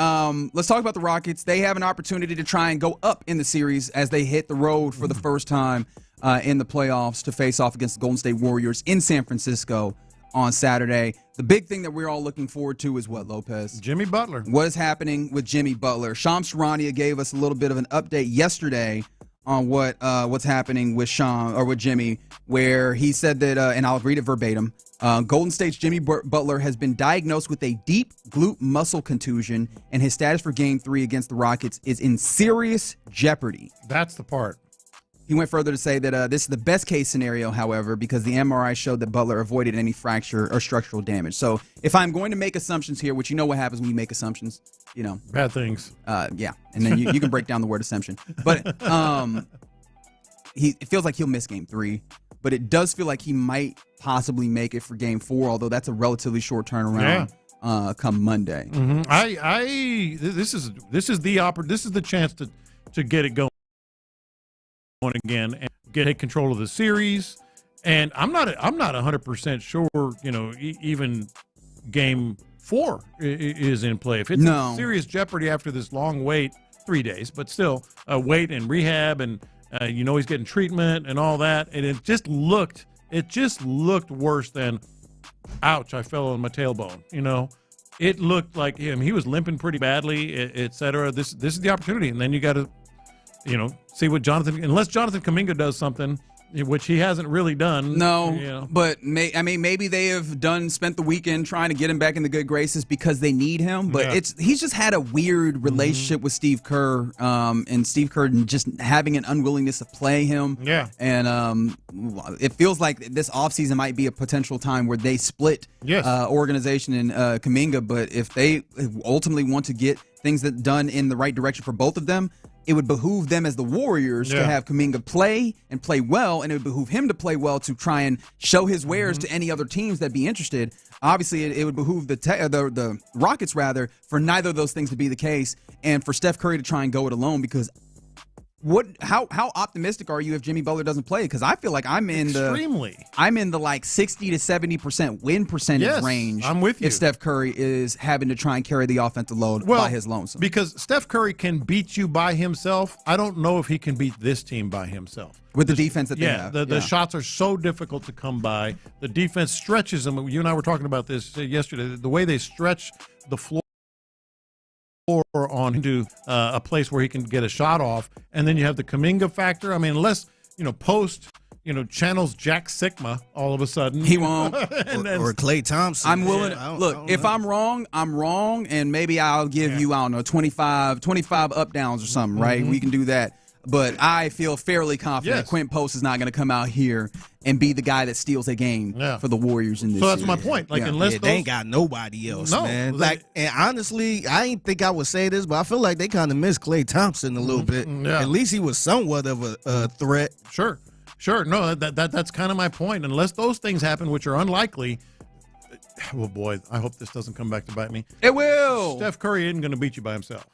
Let's talk about the Rockets. They have an opportunity to try and go up in the series as they hit the road for the first time in the playoffs to face off against the Golden State Warriors in San Francisco on Saturday. The big thing that we're all looking forward to is what, Lopez? Jimmy Butler. What is happening with Jimmy Butler? Shams Charania gave us a little bit of an update yesterday on what's happening with Jimmy, where he said that, and I'll read it verbatim, Golden State's Jimmy Butler has been diagnosed with a deep glute muscle contusion, and his status for Game 3 against the Rockets is in serious jeopardy. That's the part. He went further to say that this is the best case scenario, however, because the MRI showed that Butler avoided any fracture or structural damage. So if I'm going to make assumptions here, which you know what happens when you make assumptions, bad things. Yeah, and then you can break down the word assumption. But it feels like he'll miss Game 3, but it does feel like he might possibly make it for Game 4, although that's a relatively short turnaround. Come Monday. Mm-hmm. This is the chance to get it going again. And take control of the series. And I'm not 100% sure, even Game 4 is in play. If it's in serious jeopardy after this long wait, 3 days, but still wait and rehab, and he's getting treatment and all that, and it just looked worse than, ouch, I fell on my tailbone. It looked like him. He was limping pretty badly, et cetera. This is the opportunity, and then you got to, see what unless Jonathan Kuminga does something, which he hasn't really done. No, but maybe they have spent the weekend trying to get him back in the good graces because they need him. But he's just had a weird relationship with Steve Kerr, and Steve Kerr just having an unwillingness to play him. Yeah, and it feels like this offseason might be a potential time where they split organization and Kuminga. But if they ultimately want to get things done in the right direction for both of them, it would behoove them as the Warriors to have Kuminga play and play well, and it would behoove him to play well to try and show his wares to any other teams that be interested. Obviously, it would behoove the Rockets, rather, for neither of those things to be the case, and for Steph Curry to try and go it alone, because how optimistic are you if Jimmy Butler doesn't play? Because I feel like I'm in the like 60 to 70% win percentage range. I'm with you. If Steph Curry is having to try and carry the offensive load by his lonesome, because Steph Curry can beat you by himself. I don't know if he can beat this team by himself with the defense that they have. The shots are so difficult to come by. The defense stretches them. You and I were talking about this yesterday. The way they stretch the floor on into a place where he can get a shot off, and then you have the Kuminga factor. I mean, unless Post channels Jack Sigma all of a sudden, he won't. or Klay Thompson. I'm willing. If I'm wrong, I'm wrong, and maybe I'll give you 25 up downs or something. Right? We can do that. But I feel fairly confident Quentin Post is not going to come out here and be the guy that steals a game for the Warriors in this series. So that's my point. Unless they ain't got nobody else, man. And honestly, I ain't think I would say this, but I feel like they kind of miss Klay Thompson a little bit. Yeah. At least he was somewhat of a threat. Sure. No, that's kind of my point. Unless those things happen, which are unlikely. Well, boy, I hope this doesn't come back to bite me. It will. Steph Curry isn't going to beat you by himself.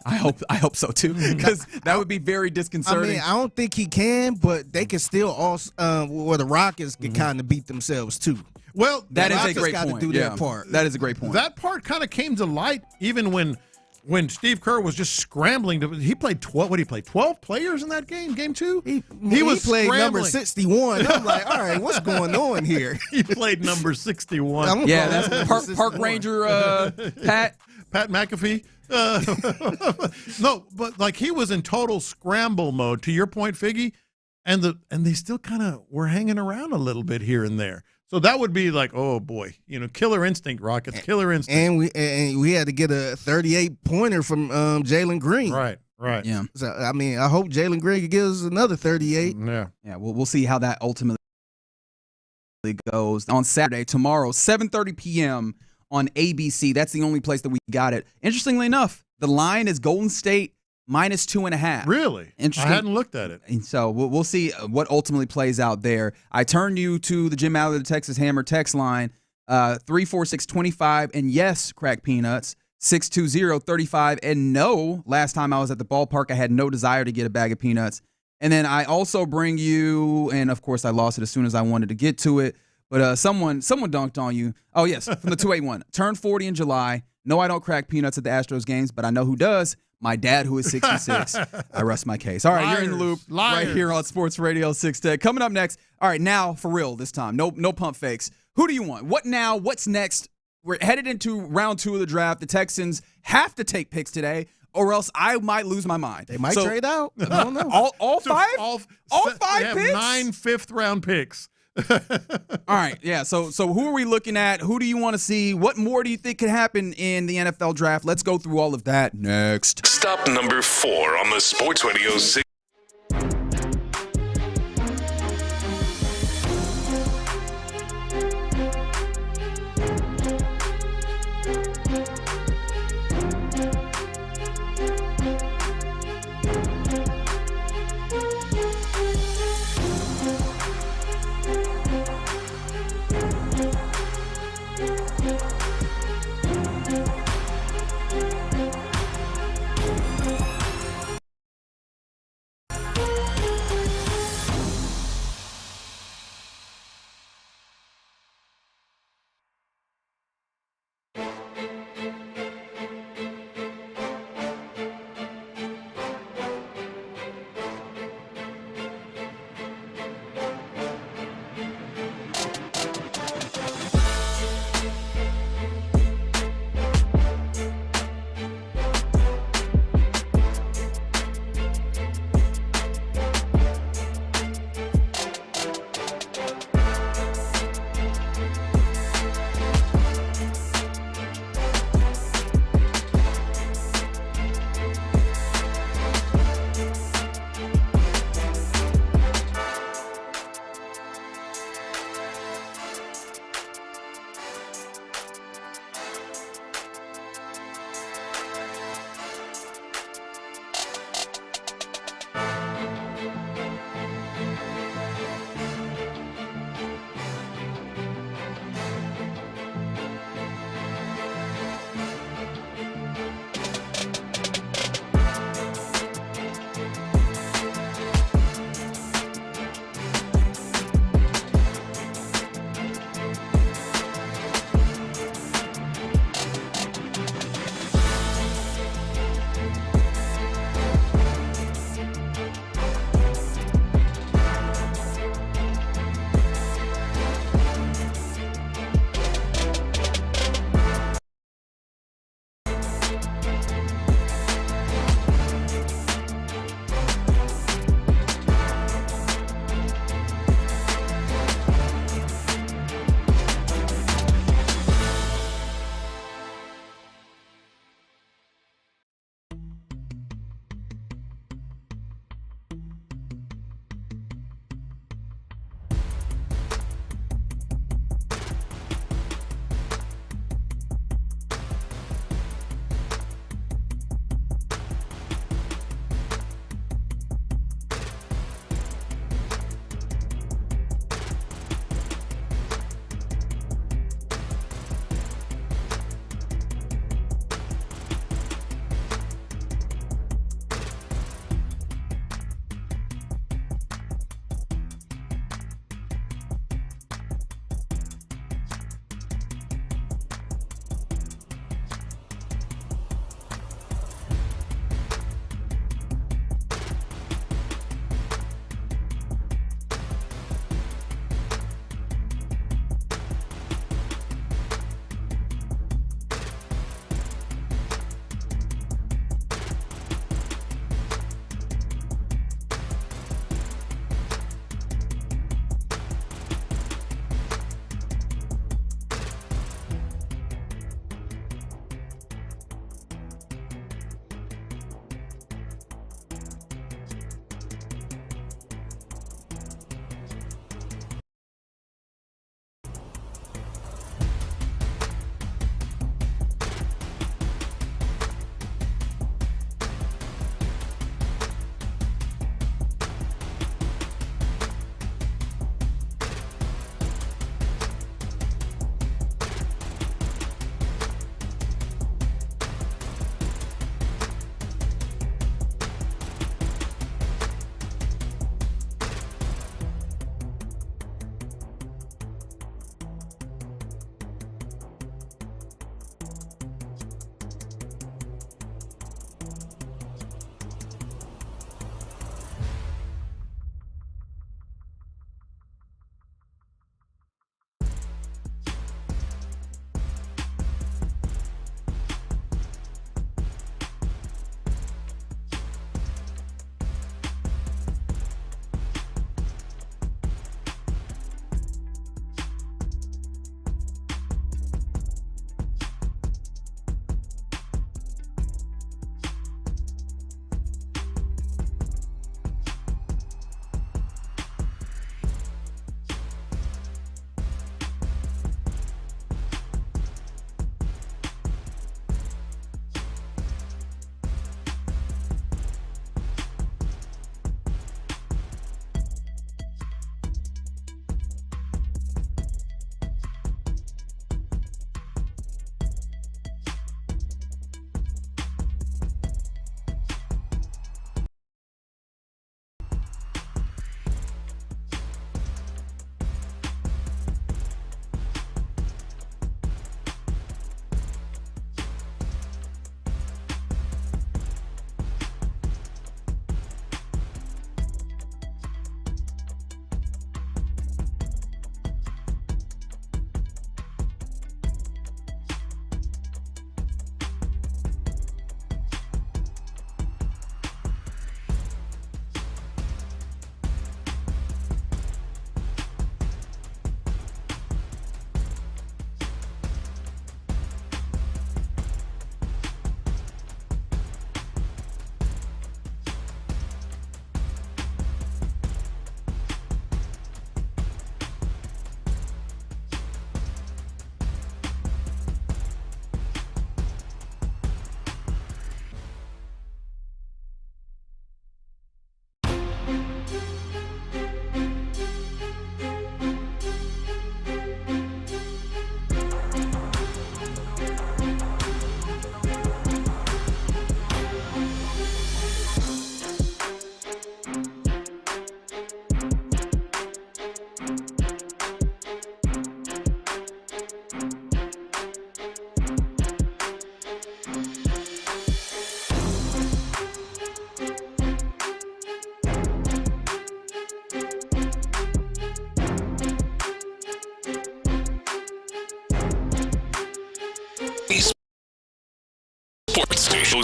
I hope so too, because that would be very disconcerting. I mean, I don't think he can, but they can still also, the Rockets can kind of beat themselves too. Well, that is a great point. Do that part. That is a great point. That part kind of came to light even when Steve Kerr was just scrambling to. He played 12. What did he play? 12 players in that game? Game 2. He played number 61. I'm like, all right, what's going on here? He played number 61. That's Park Ranger Pat McAfee. No, but he was in total scramble mode. To your point, Figgy, and they still kind of were hanging around a little bit here and there. So that would be like, oh boy, killer instinct, Rockets, killer instinct. And we had to get a 38-pointer from Jalen Green. Right. Yeah. So I mean, I hope Jalen Green gives us another 38. Yeah. We'll see how that ultimately goes on Saturday, tomorrow, 7:30 p.m. on ABC. That's the only place that we got it. Interestingly enough, the line is Golden State -2.5. Really? Interesting. I hadn't looked at it. And so we'll see what ultimately plays out there. I turn you to the Jim Alley of the Texas Hammer text line, 34625, and yes, Crack Peanuts, 620-35, and no, last time I was at the ballpark, I had no desire to get a bag of peanuts. And then I also bring you, and of course I lost it as soon as I wanted to get to it, but someone dunked on you. Oh, yes, from the 281. Turned 40 in July. No, I don't crack peanuts at the Astros games, but I know who does. My dad, who is 66. I rest my case. All right, you're in the loop right here on Sports Radio 610. Coming up next. All right, now for real this time. No pump fakes. Who do you want? What now? What's next? We're headed into round 2 of the draft. The Texans have to take picks today, or else I might lose my mind. They might trade out. I don't know. All five? All 5 picks? 9 fifth-round picks. All right, yeah. So who are we looking at? Who do you want to see? What more do you think could happen in the NFL draft? Let's go through all of that next. Stop number 4 on the Sports Radio 6.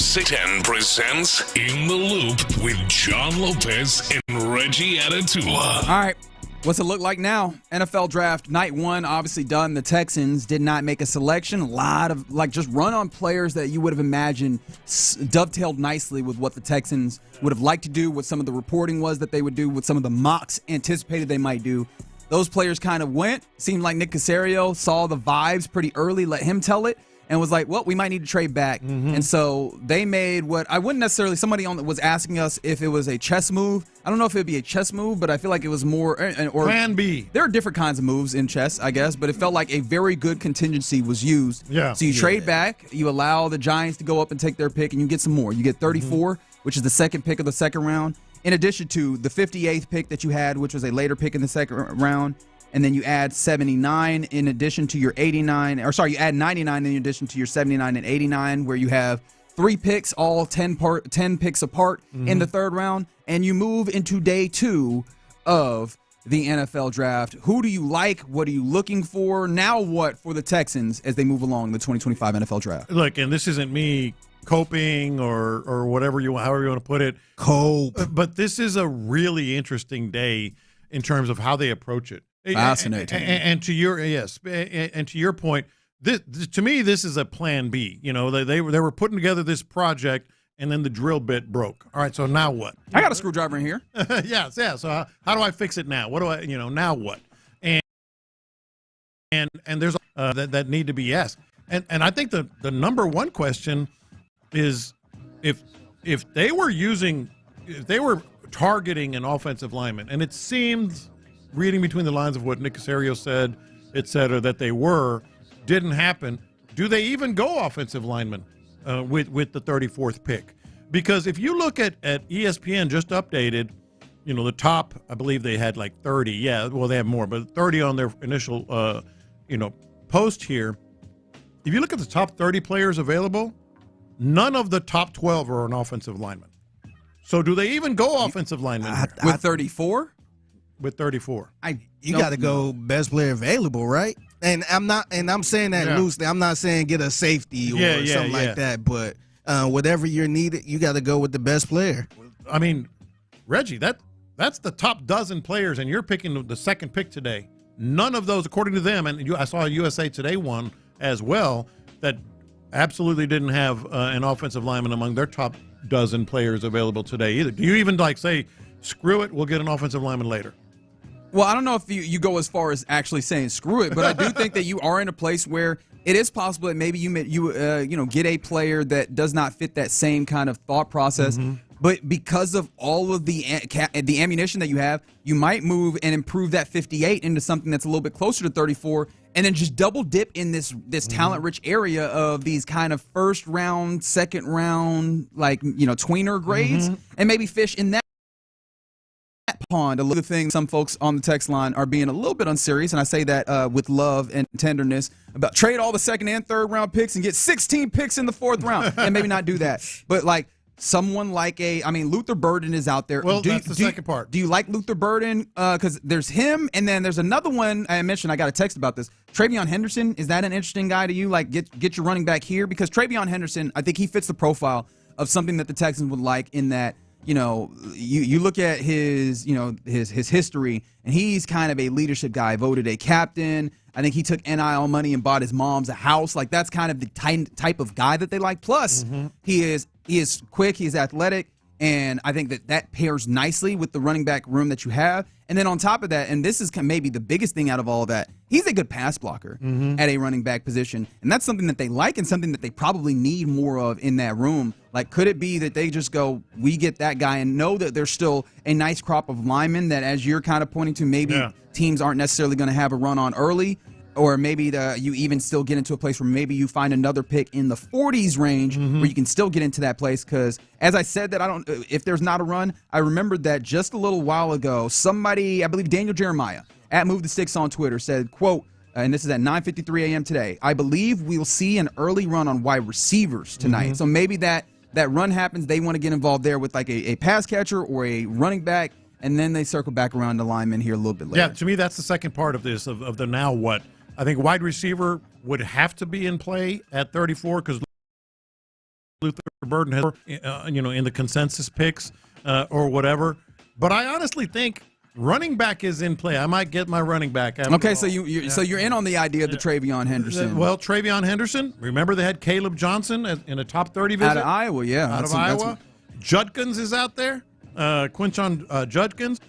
610 presents In the Loop with John Lopez and Reggie Atatula. All right. What's it look like now? NFL draft night one, obviously done. The Texans did not make a selection. A lot of just run on players that you would have imagined dovetailed nicely with what the Texans would have liked to do, what some of the reporting was that they would do, what some of the mocks anticipated they might do. Those players kind of went. Seemed like Nick Cacerio saw the vibes pretty early, let him tell it, and was like, well, we might need to trade back. And so they made what I wouldn't necessarily, somebody was asking us if it was a chess move. I don't know if it would be a chess move, but I feel like it was more. Or Plan B. There are different kinds of moves in chess, I guess, but it felt like a very good contingency was used. Yeah. So you trade back, you allow the Giants to go up and take their pick, and you get some more. You get 34, which is the second pick of the second round, in addition to the 58th pick that you had, which was a later pick in the second round. And then you add 79 in addition to your 89, or sorry, you add 99 in addition to your 79 and 89, where you have 3 picks, all 10 picks apart in the third round, and you move into day 2 of the NFL draft. Who do you like? What are you looking for? Now what for the Texans as they move along the 2025 NFL draft? Look, and this isn't me coping or whatever however you want to put it. Cope. But this is a really interesting day in terms of how they approach it. Fascinating. And to your point, this to me this is a plan B. You know, they were putting together this project, and then the drill bit broke. All right, so now what? I got a screwdriver in here. Yeah. So how do I fix it now? What do I? Now what? And there's that need to be asked. And I think the number one question is if they were targeting an offensive lineman, and it seems, reading between the lines of what Nick Cacerio said, et cetera, that they didn't happen. Do they even go offensive linemen with the 34th pick? Because if you look at ESPN just updated, the top, I believe they had like 30. Yeah, well, they have more, but 30 on their initial, post here. If you look at the top 30 players available, none of the top 12 are an offensive lineman. So do they even go offensive linemen with 34? With 34, you got to go best player available, right? And I'm saying that loosely. I'm not saying get a safety or something like that, but whatever you're needed, you got to go with the best player. I mean, Reggie, that's the top dozen players, and you're picking the second pick today. None of those, according to them, and I saw a USA Today one as well, that absolutely didn't have an offensive lineman among their top dozen players available today either. Do you even say, screw it, we'll get an offensive lineman later? Well, I don't know if you go as far as actually saying screw it, but I do think that you are in a place where it is possible that maybe you get a player that does not fit that same kind of thought process. But because of all of the ammunition that you have, you might move and improve that 58 into something that's a little bit closer to 34, and then just double dip in this talent-rich area of these kind of first round, second round, tweener grades, and maybe fish in that pond. A little thing, some folks on the text line are being a little bit unserious, and I say that with love and tenderness, about trade all the second and third round picks and get 16 picks in the fourth round, and maybe not do that. But someone Luther Burden is out there. Well, that's the second part. Do you like Luther Burden? Because there's him, and then there's another one I mentioned. I got a text about this. Travion Henderson, is that an interesting guy to you? Get your running back here? Because Travion Henderson, I think he fits the profile of something that the Texans would like in that, you look at his history, and he's kind of a leadership guy, voted a captain. I think he took NIL money and bought his mom's a house. That's kind of the type of guy that they like. Plus, he is quick, he is athletic, and I think that pairs nicely with the running back room that you have. And then on top of that, and this is maybe the biggest thing out of all of that, he's a good pass blocker at a running back position. And that's something that they like and something that they probably need more of in that room. Could it be that they just go, we get that guy, and know that there's still a nice crop of linemen that, as you're kind of pointing to, maybe teams aren't necessarily going to have a run on early? Or maybe you even still get into a place where maybe you find another pick in the 40s range where you can still get into that place. Because as I said, if there's not a run, I remembered that just a little while ago, somebody, I believe Daniel Jeremiah, at Move the Sticks on Twitter, said, quote, and this is at 9:53 a.m. today, I believe we'll see an early run on wide receivers tonight. So maybe that run happens. They want to get involved there with a pass catcher or a running back, and then they circle back around the lineman here a little bit later. Yeah, to me, that's the second part of this, of the now what. I think wide receiver would have to be in play at 34 because Luther Burden has, in the consensus picks or whatever. But I honestly think running back is in play. I might get my running back. Okay, so you're in on the idea of the Travion Henderson. Well, Travion Henderson. Remember they had Caleb Johnson in a top 30 visit out of Iowa. Yeah, out of Iowa. Judkins is out there. Quinchon Judkins.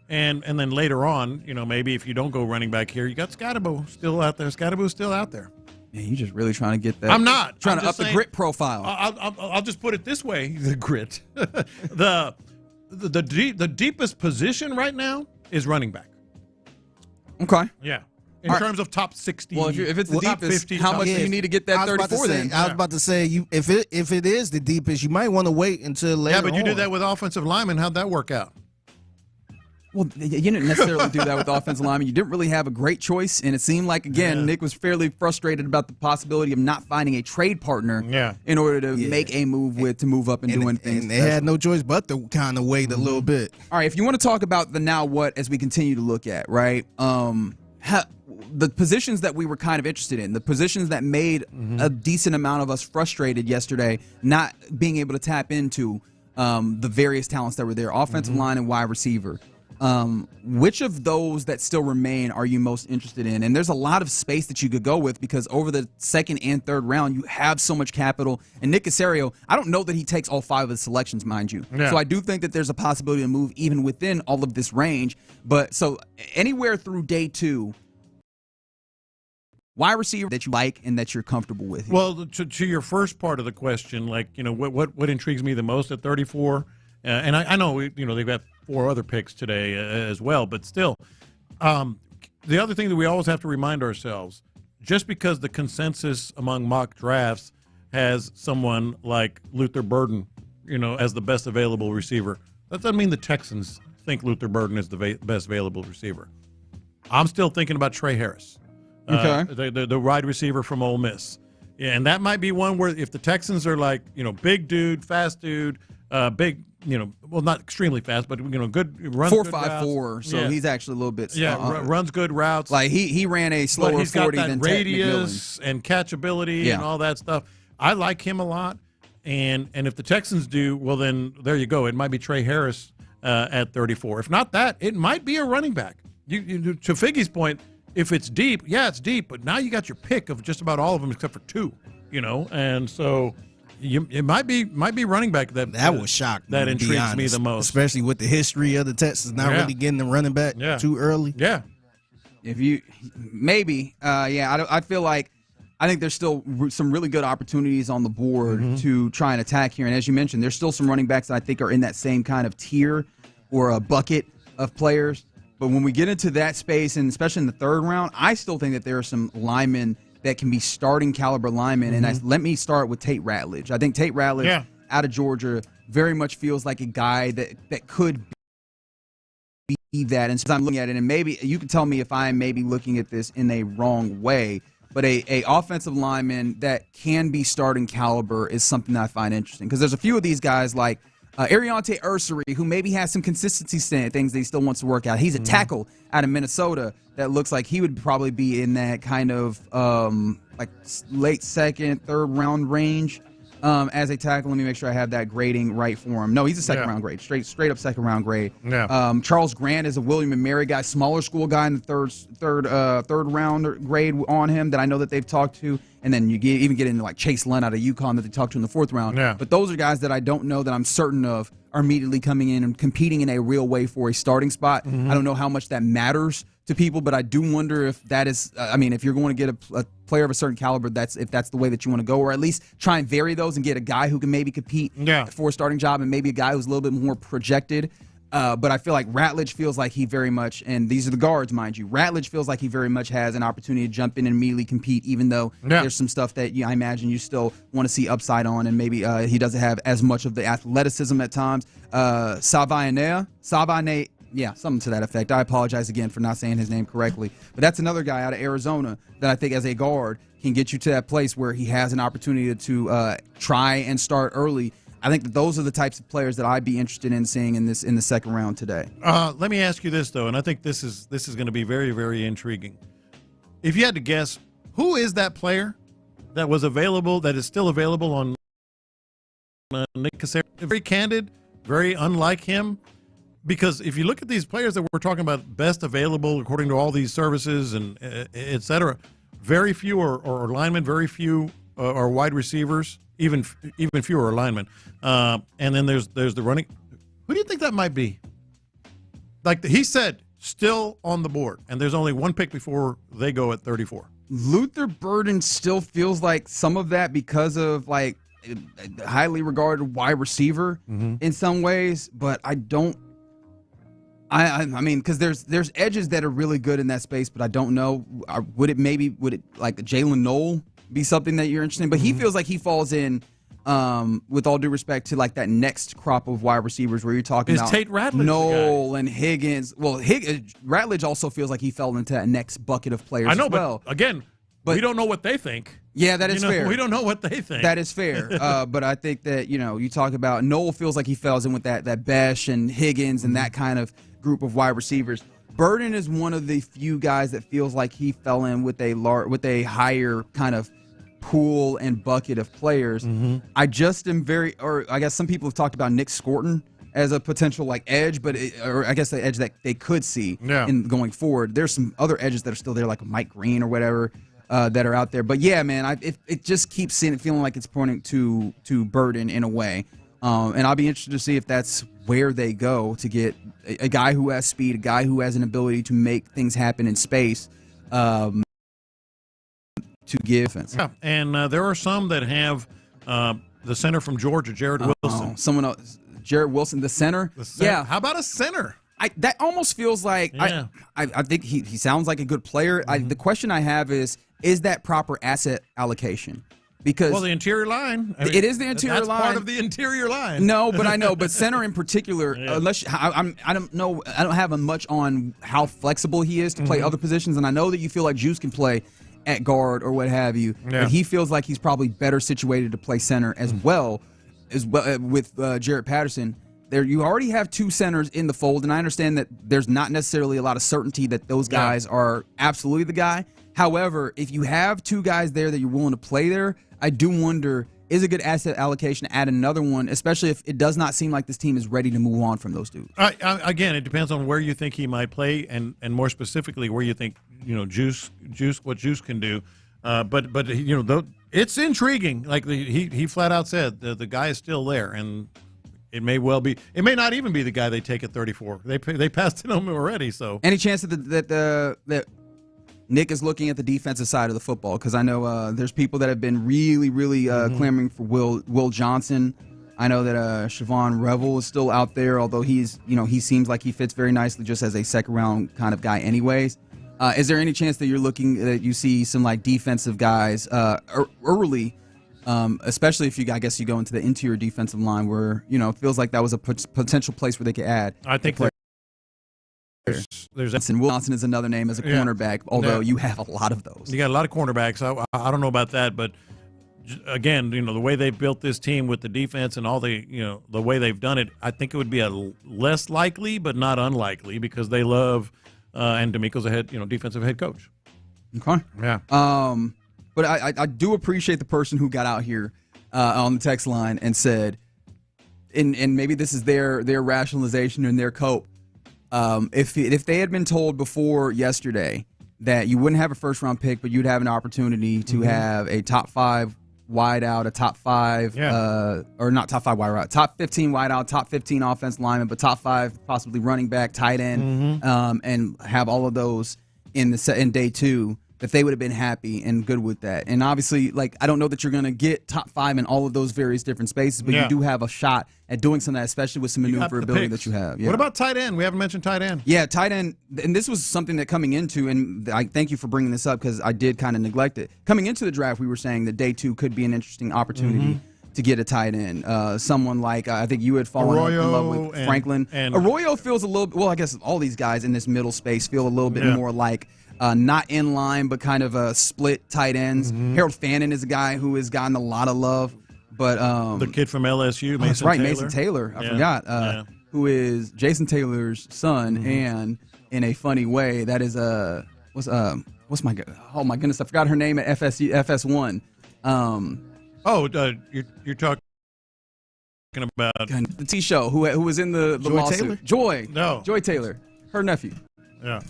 And then later on, maybe if you don't go running back here, you got Scatterbo still out there. Scatterbo's still out there. Man, you're just really trying to get that. I'm not trying to up the grit profile. I'll just put it this way: the grit. the deepest position right now is running back. Okay. Yeah. In terms of top 60. Well, if it's the deepest, 50, how much do you need to get that 34 then? I was about to say, if it is the deepest, you might want to wait until later. Yeah, but you did that with offensive linemen. How'd that work out? Well, you didn't necessarily do that with the offensive lineman. You didn't really have a great choice, and it seemed like, again, Nick was fairly frustrated about the possibility of not finding a trade partner in order to make a move to move up and doing things. And they had no choice but to kind of wait a little bit. All right, if you want to talk about the now what as we continue to look at, right, the positions that we were kind of interested in, the positions that made a decent amount of us frustrated yesterday, not being able to tap into the various talents that were there, offensive line and wide receiver. Which of those that still remain are you most interested in? And there's a lot of space that you could go with because over the second and third round, you have so much capital. And Nick Cacerio, I don't know that he takes all 5 of his selections, mind you. Yeah. So I do think that there's a possibility to move even within all of this range. But so anywhere through day 2, wide receiver that you like and that you're comfortable with. Well, to your first part of the question, what intrigues me the most at 34, and I know they've got 4 other picks today as well, but still, the other thing that we always have to remind ourselves, just because the consensus among mock drafts has someone like Luther Burden, as the best available receiver, that doesn't mean the Texans think Luther Burden is the best available receiver. I'm still thinking about Trey Harris, the wide receiver from Ole Miss. Yeah, and that might be one where if the Texans are like, big dude, fast dude, big, not extremely fast, but good runs. 4.54, so he's actually a little bit. Runs good routes. Like he ran a slower 40 than Ted McMillan. He's got that radius and catchability and all that stuff. I like him a lot, and if the Texans do, well then there you go. It might be Trey Harris at 34. If not that, it might be a running back. To Figgy's point, if it's deep, it's deep, but now you got your pick of just about all of them except for 2. And so. It might be running back that was shocked. That intrigues me the most, especially with the history of the Texans not really getting them running back too early. Yeah, if you maybe, I feel like I think there's still some really good opportunities on the board to try and attack here. And as you mentioned, there's still some running backs that I think are in that same kind of tier or a bucket of players. But when we get into that space, and especially in the third round, I still think that there are some linemen that can be starting caliber linemen. And let me start with Tate Ratledge. I think Tate Ratledge out of Georgia very much feels like a guy that could be that. And so I'm looking at it, and maybe you can tell me if I'm maybe looking at this in a wrong way, but a offensive lineman that can be starting caliber is something that I find interesting. Because there's a few of these guys like Ariante Ursery, who maybe has some consistency things that he still wants to work out. He's a tackle out of Minnesota that looks like he would probably be in that kind of like late second, third round range as a tackle. Let me make sure I have that grading right for him. No, he's a second round grade, straight up second round grade. Yeah. Charles Grant is a William and Mary guy, smaller school guy in the third round grade on him that I know that they've talked to. And then you even get into like Chase Lunn out of UConn that they talked to in the 4th round. Yeah. But those are guys that I don't know that I'm certain of are immediately coming in and competing in a real way for a starting spot. I don't know how much that matters to people, but I do wonder if that is, if you're going to get a player of a certain caliber, if that's the way that you want to go, or at least try and vary those and get a guy who can maybe compete for a starting job and maybe a guy who's a little bit more projected. But I feel like Ratledge feels like he very much, and these are the guards, mind you, Ratledge feels like he very much has an opportunity to jump in and immediately compete, even though there's some stuff that I imagine you still want to see upside on, and maybe he doesn't have as much of the athleticism at times. Savane, something to that effect. I apologize again for not saying his name correctly. But that's another guy out of Arizona that I think as a guard can get you to that place where he has an opportunity to try and start early. I think that those are the types of players that I'd be interested in seeing in the second round today. Let me ask you this, though, and I think this is going to be very, very intriguing. If you had to guess, who is that player that was available, that is still available on Nick Cacerio. Very candid, very unlike him. Because if you look at these players that we're talking about, best available according to all these services and et cetera, very few are linemen, very few are wide receivers, even fewer are linemen. And then there's the running. Who do you think that might be? Like he said, still on the board, and there's only one pick before they go at 34. Luther Burden still feels like some of that because of like a highly regarded wide receiver in some ways, but I don't. I mean, because there's edges that are really good in that space, but I don't know. Would it like Jalen Noel be something that you're interested in? But he feels like he falls in, with all due respect to like that next crop of wide receivers where you're talking about Tate Ratledge Noel and Higgins. Well, Ratledge also feels like he fell into that next bucket of players. I know, as well. but again, we don't know what they think. Yeah, that is fair. We don't know what they think. That is fair. But I think that, you talk about Noel feels like he falls in with that Besh and Higgins and that kind of group of wide receivers. Burden is one of the few guys that feels like he fell in with a higher kind of pool and bucket of players. I just am I guess some people have talked about Nick Scorton as a potential like edge, or I guess the edge that they could see in going forward. There's some other edges that are still there, like Mike Green or whatever, that are out there. But yeah, man, it just keeps feeling like it's pointing to Burden in a way. And I'll be interested to see if that's where they go to get a guy who has speed, a guy who has an ability to make things happen in space, to give offense. Yeah, and there are some that have the center from Georgia, Jared Wilson. Someone else, Jared Wilson, the center. Yeah. How about a center? That almost feels like I think he sounds like a good player. The question I have is that proper asset allocation? Because the interior line. It is the interior line. That's part of the interior line. No, but I know. But center in particular, unless I don't know, I don't have much on how flexible he is to play other positions, and I know that you feel like Juice can play at guard or what have you. Yeah. But he feels like he's probably better situated to play center as well with Jarrett Patterson. There, you already have two centers in the fold, and I understand that there's not necessarily a lot of certainty that those guys are absolutely the guy. However, if you have two guys there that you're willing to play there, I do wonder, is a good asset allocation to add another one, especially if it does not seem like this team is ready to move on from those dudes? Again, it depends on where you think he might play, and more specifically where you think Juice what Juice can do. But it's intriguing. Like he flat out said, the guy is still there, and it may not even be the guy they take at 34. They passed it on him already. So any chance that Nick is looking at the defensive side of the football? Because I know there's people that have been really, really clamoring for Will Johnson. I know that Siobhan Revel is still out there, although he seems like he fits very nicely just as a second round kind of guy anyways. Is there any chance that that you see some like defensive guys early, especially if you go into the interior defensive line where, it feels like that was a potential place where they could add? I think there's Will Johnson is another name as a cornerback, although you have a lot of those. You got a lot of cornerbacks. I don't know about that, but again, the way they built this team with the defense and all the way they've done it, I think it would be a less likely, but not unlikely, because they love and D'Amico's a defensive head coach. Okay. Yeah. But I do appreciate the person who got out here on the text line and said, and maybe this is their rationalization and their cope. If they had been told before yesterday that you wouldn't have a first-round pick, but you'd have an opportunity to have a top 5 wideout, a top 5, or not top 5 wideout, top 15 wideout, top 15 offensive lineman, but top 5 possibly running back, tight end, and have all of those in day 2, that they would have been happy and good with that. And obviously, I don't know that you're going to get top 5 in all of those various different spaces, but you do have a shot at doing some of that, especially with some maneuverability that you have. Yeah. What about tight end? We haven't mentioned tight end. Yeah, tight end. And this was something that coming into, and I thank you for bringing this up because I did kind of neglect it. Coming into the draft, we were saying that day 2 could be an interesting opportunity to get a tight end. Someone like, I think you had fallen in love with Franklin. Arroyo feels a little bit, well, I guess all these guys in this middle space feel a little bit more like not in line, but kind of a split tight ends. Harold Fannin is a guy who has gotten a lot of love. But the kid from LSU, Mason Taylor. Mason Taylor. I forgot. Who is Jason Taylor's son, and in a funny way, that is what's my goodness, I forgot her name at FS1. You're talking about? The T show who was in the Joy lawsuit. Taylor? Joy Taylor, her nephew. Yeah.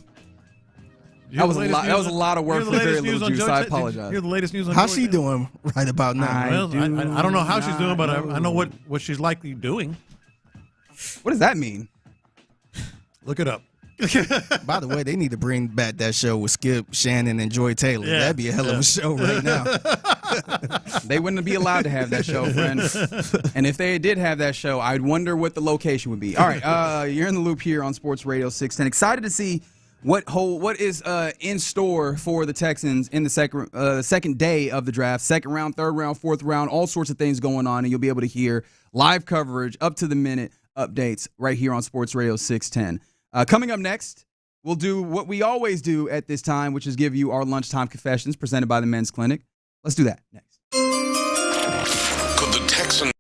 That was a lot of work for very little juice. I apologize. Here's the latest news on How's Joy she Taylor? doing right about now? I don't know how she's doing, but I know what she's likely doing. What does that mean? Look it up. By the way, they need to bring back that show with Skip, Shannon, and Joy Taylor. Yeah, That'd be a hell of a show right now. They wouldn't be allowed to have that show, friend. And if they did have that show, I'd wonder what the location would be. All right, you're in the loop here on Sports Radio 610. Excited to see what is in store for the Texans in the second day of the draft. Second round, third round, fourth round, all sorts of things going on, and you'll be able to hear live coverage, up-to-the-minute updates right here on Sports Radio 610. Coming up next, we'll do what we always do at this time, which is give you our lunchtime confessions presented by the Men's Clinic. Let's do that next. Could the Texans...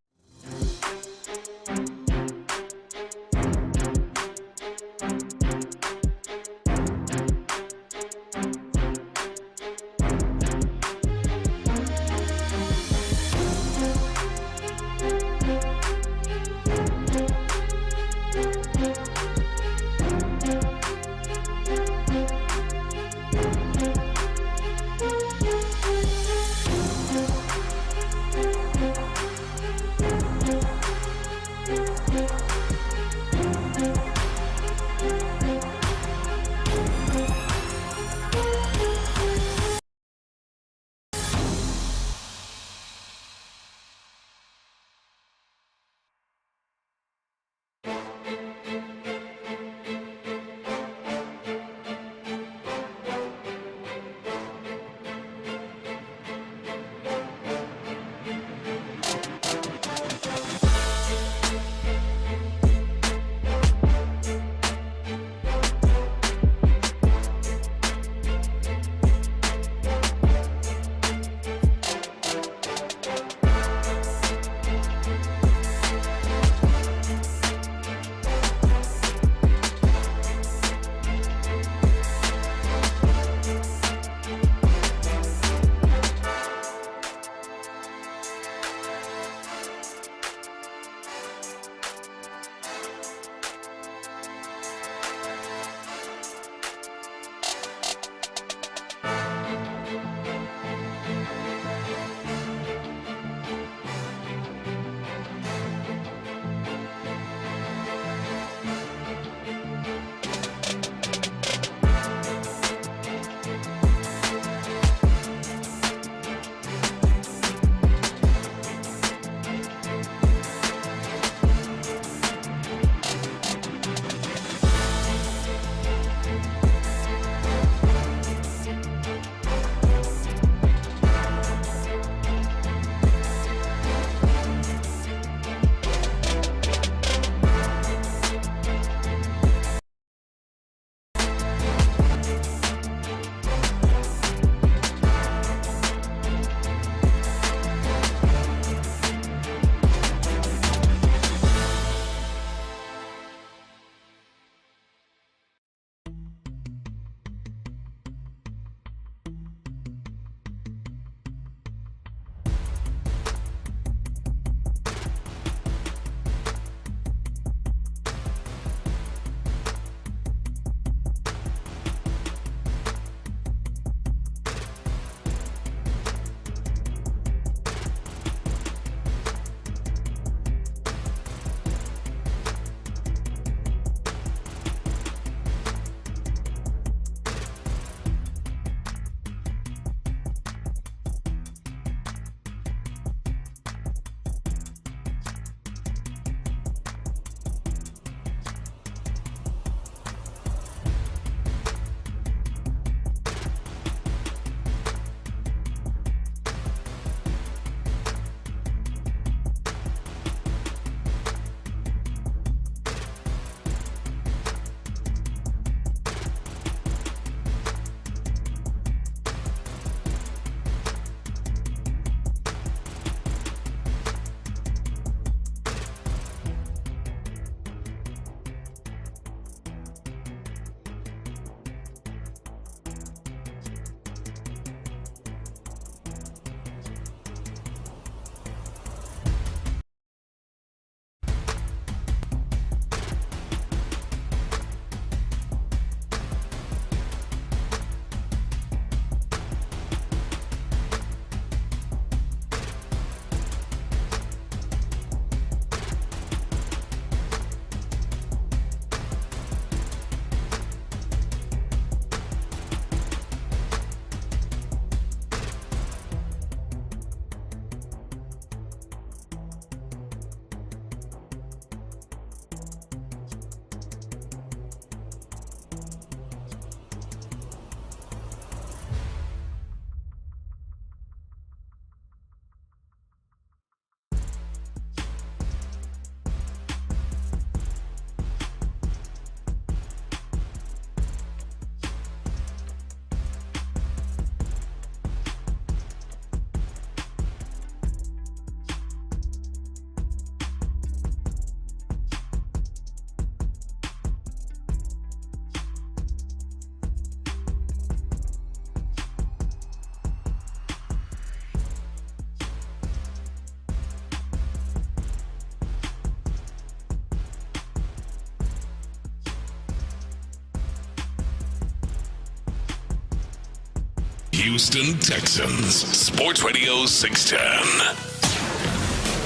Houston Texans. Sports Radio 610.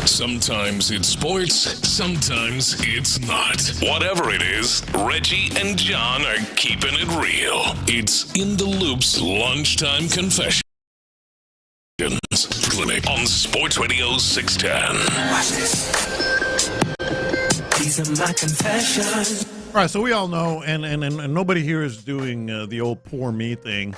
Sometimes it's sports, sometimes it's not. Whatever it is, Reggie and John are keeping it real. It's In the Loop's Lunchtime Confessions Clinic on Sports Radio 610. Watch this. These are my confessions. All right, so we all know, and nobody here is doing the old poor me thing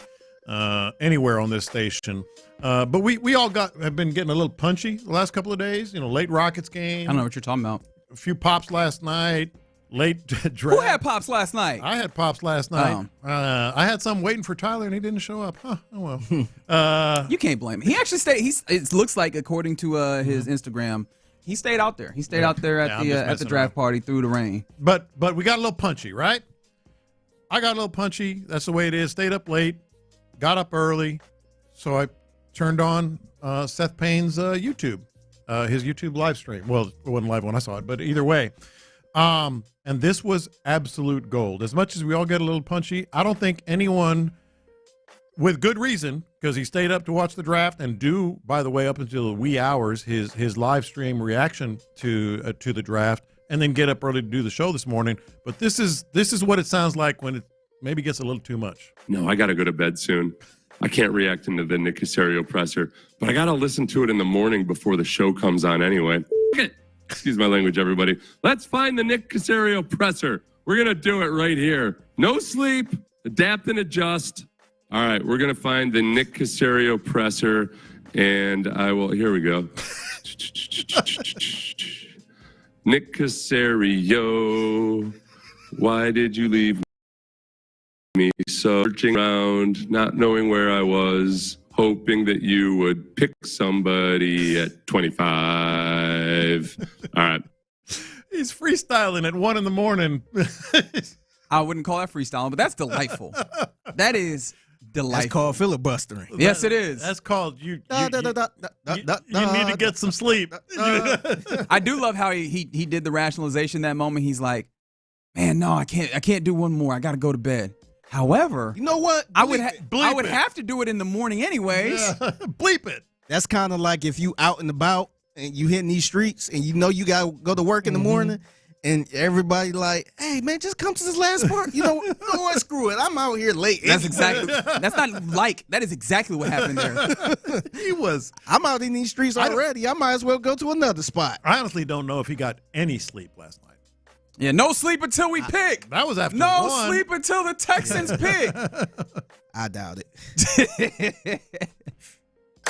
anywhere on this station. But we all have been getting a little punchy the last couple of days. Late Rockets game. I don't know what you're talking about. A few pops last night. Late draft. Who had pops last night? I had pops last night. I had some waiting for Tyler, and he didn't show up. Huh, oh well. You can't blame him. He actually stayed. It looks like, according to his Instagram, he stayed out there. He stayed out there at the draft party through the rain. But we got a little punchy, right? I got a little punchy. That's the way it is. Stayed up late, got up early, so I turned on Seth Payne's YouTube, his YouTube live stream. Well, it wasn't live when I saw it, but either way. And this was absolute gold. As much as we all get a little punchy, I don't think anyone, with good reason, because he stayed up to watch the draft and do, by the way, up until the wee hours, his live stream reaction to the draft, and then get up early to do the show this morning. But this is what it sounds like when it maybe gets a little too much. No, I got to go to bed soon. I can't react into the Nick Cacerio presser, but I got to listen to it in the morning before the show comes on anyway. Excuse my language, everybody. Let's find the Nick Cacerio presser. We're going to do it right here. No sleep, adapt and adjust. All right, we're going to find the Nick Cacerio presser, and here we go. Nick Cacerio, why did you leave me? So searching around, not knowing where I was, hoping that you would pick somebody at 25. All right. He's freestyling at 1 a.m. I wouldn't call that freestyling, but that's delightful. That is delightful. That's called filibustering. Yes, it is. That's called you need to get some sleep. I do love how he did the rationalization that moment. He's like, man, no, I can't do one more. I got to go to bed. However, you know what? I would have to do it in the morning anyways. Yeah. Bleep it. That's kind of like if you out and about and you hitting these streets and you know you got to go to work in the morning and everybody like, hey, man, just come to this last part. You know what? Screw it. I'm out here late. That is exactly what happened there. I'm out in these streets already. I might as well go to another spot. I honestly don't know if he got any sleep last night. Yeah, no sleep until we pick. That was after No one. sleep until the Texans pick. I doubt it.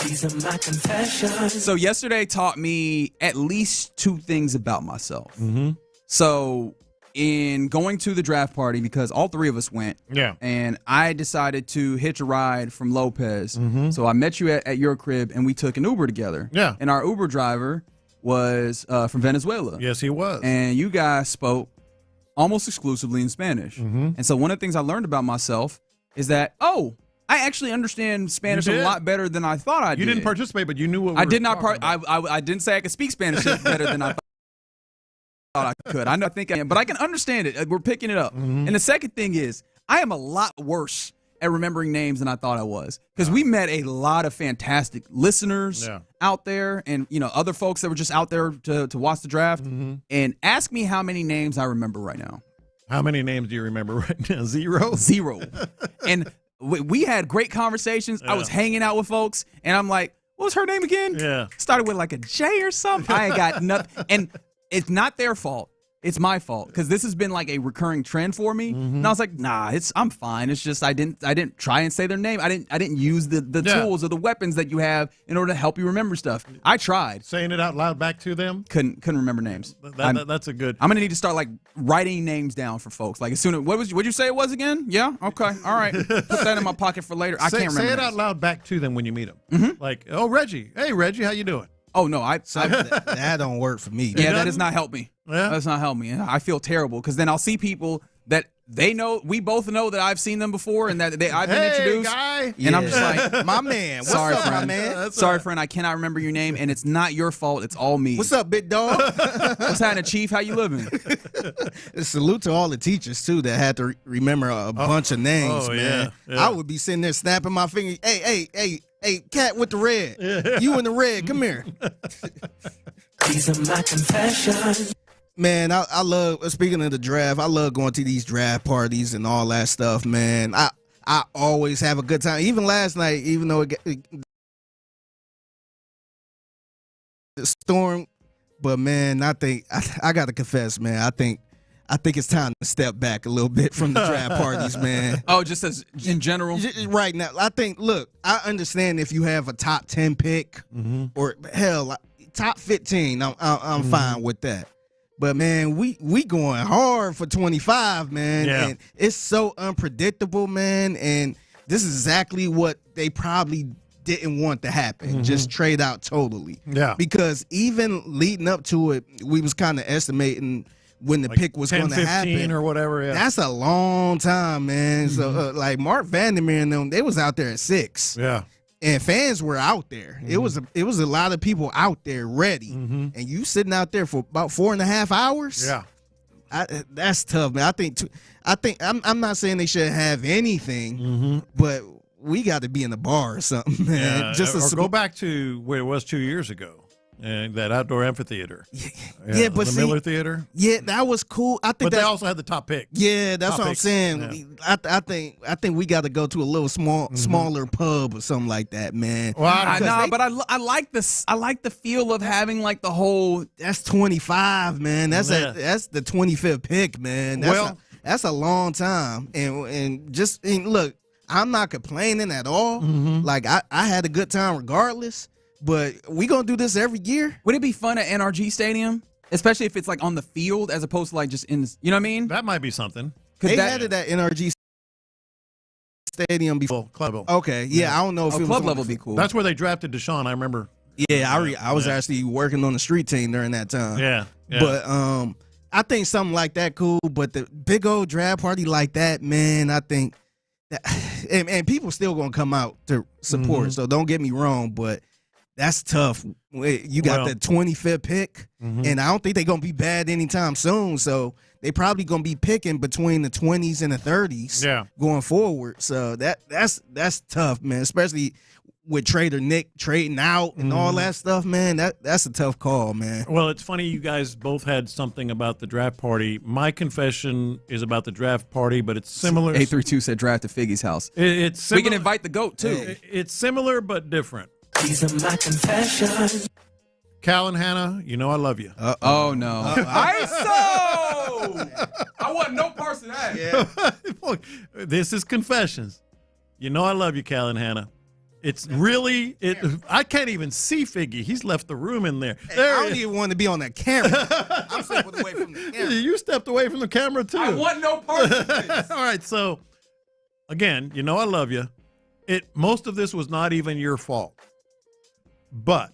These are my confessions. So yesterday taught me at least two things about myself. Mm-hmm. So in going to the draft party, because all three of us went, and I decided to hitch a ride from Lopez. Mm-hmm. So I met you at your crib, and we took an Uber together. Yeah. And our Uber driver was from Venezuela. Yes, he was. And you guys spoke almost exclusively in Spanish. Mm-hmm. And so one of the things I learned about myself is that, I actually understand Spanish a lot better than I thought I did. You didn't participate, but you knew what we I were did not talking about. I didn't say I could speak Spanish better than I thought I could. I think I am, but I can understand it. We're picking it up. Mm-hmm. And the second thing is, I am a lot worse at remembering names than I thought I was, because we met a lot of fantastic listeners out there, and other folks that were just out there to watch the draft. Mm-hmm. And ask me how many names I remember right now. How many names do you remember right now? Zero. And we had great conversations. I was hanging out with folks, and I'm like, what was her name again? Yeah. Started with like a J or something. I ain't got nothing. And it's not their fault. It's my fault, because this has been like a recurring trend for me. Mm-hmm. And I was like, nah, I'm fine. It's just I didn't try and say their name. I didn't use the tools or the weapons that you have in order to help you remember stuff. I tried. Saying it out loud back to them? Couldn't remember names. That's a good. I'm gonna need to start like writing names down for folks. Like as soon as what'd you say it was again? Yeah? Okay. All right. Put that in my pocket for later. I can't remember. Say it names. out loud back to them when you meet them. Mm-hmm. Like, oh, Reggie. Hey, Reggie, how you doing? Oh no, that don't work for me. Yeah, that does not help me. Yeah? That does not help me. I feel terrible, because then I'll see people that they know, we both know that I've seen them before and that I've been introduced. Guy. And I'm just like, my man. What's sorry, up, friend. my man? Sorry, friend. I cannot remember your name, and it's not your fault. It's all me. What's up, big dog? What's happening, Chief? How you living? Salute to all the teachers too that had to remember a bunch of names, man. Yeah. I would be sitting there snapping my finger. Hey, cat with the red. Yeah. You in the red. Come here. These are my confessions. Man, I love, speaking of the draft, I love going to these draft parties and all that stuff, man. I always have a good time. Even last night, even though the storm, but man, I think I got to confess, man. I think it's time to step back a little bit from the draft parties, man. Oh, just as in general? Right now, I think, look, I understand if you have a top 10 pick or hell, top 15, I'm fine with that. But, man, we going hard for 25, man. Yeah. And it's so unpredictable, man. And this is exactly what they probably didn't want to happen. Just trade out totally. Yeah. Because even leading up to it, we was kind of estimating when the pick was going to happen. or whatever. Yeah. That's a long time, man. So, like, Mark Vandermeer and them, they was out there at 6. Yeah. And fans were out there. It was a lot of people out there ready. And you sitting out there for about 4.5 hours. Yeah, that's tough, man. I think I'm not saying they shouldn't have anything, but we got to be in the bar or something, man. Or go back to where it was 2 years ago. That outdoor amphitheater. Yeah, but the see, Miller Theater. Yeah, that was cool. I think but they also had the top pick. Yeah, that's what I'm saying. Yeah. I think we got to go to a little smaller pub or something like that, man. Well, but I like this. I like the feel of having like the whole. That's 25, man. That's the 25th pick, man. That's a long time, and look, I'm not complaining at all. Like I had a good time regardless. But we gonna do this every year? Would it be fun at NRG Stadium, especially if it's like on the field as opposed to like just in? You know what I mean? That might be something. They had it at NRG Stadium before. Club level. Okay, yeah, I don't know if it was club level would be cool. That's where they drafted Deshaun. I remember. Yeah, I was actually working on the street team during that time. Yeah. But I think something like that cool. But the big old draft party like that, man, I think that, and people still gonna come out to support. So don't get me wrong, but. That's tough. You got the 25th pick, and I don't think they're going to be bad anytime soon. So they probably going to be picking between the 20s and the 30s going forward. So that's tough, man, especially with Trader Nick trading out and all that stuff, man. That's a tough call, man. Well, it's funny you guys both had something about the draft party. My confession is about the draft party, but it's similar. 832 said draft at Figgy's house. It's similar. We can invite the GOAT, too. It's similar but different. These are my confessions. Cal and Hannah, you know I love you. Oh, no. ISO! I want no parts of that. Yeah. Look, this is confessions. You know I love you, Cal and Hannah. It's really I can't even see Figgy. He's left the room in there. I don't even want to be on that camera. I'm stepping away from the camera. You stepped away from the camera, too. I want no parts of this. All right, so, again, you know I love you. Most of this was not even your fault. But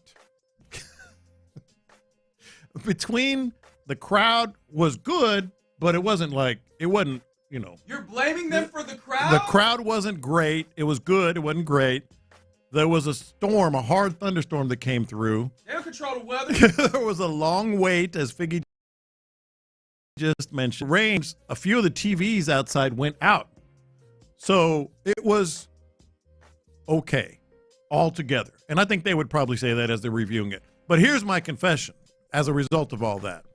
between the crowd was good, but it wasn't, you know. You're blaming them for the crowd? The crowd wasn't great. It was good. It wasn't great. There was a hard thunderstorm that came through. They don't control the weather. There was a long wait, as Figgy just mentioned. Rains, a few of the TVs outside went out. So it was okay altogether. And I think they would probably say that as they're reviewing it. But here's my confession as a result of all that.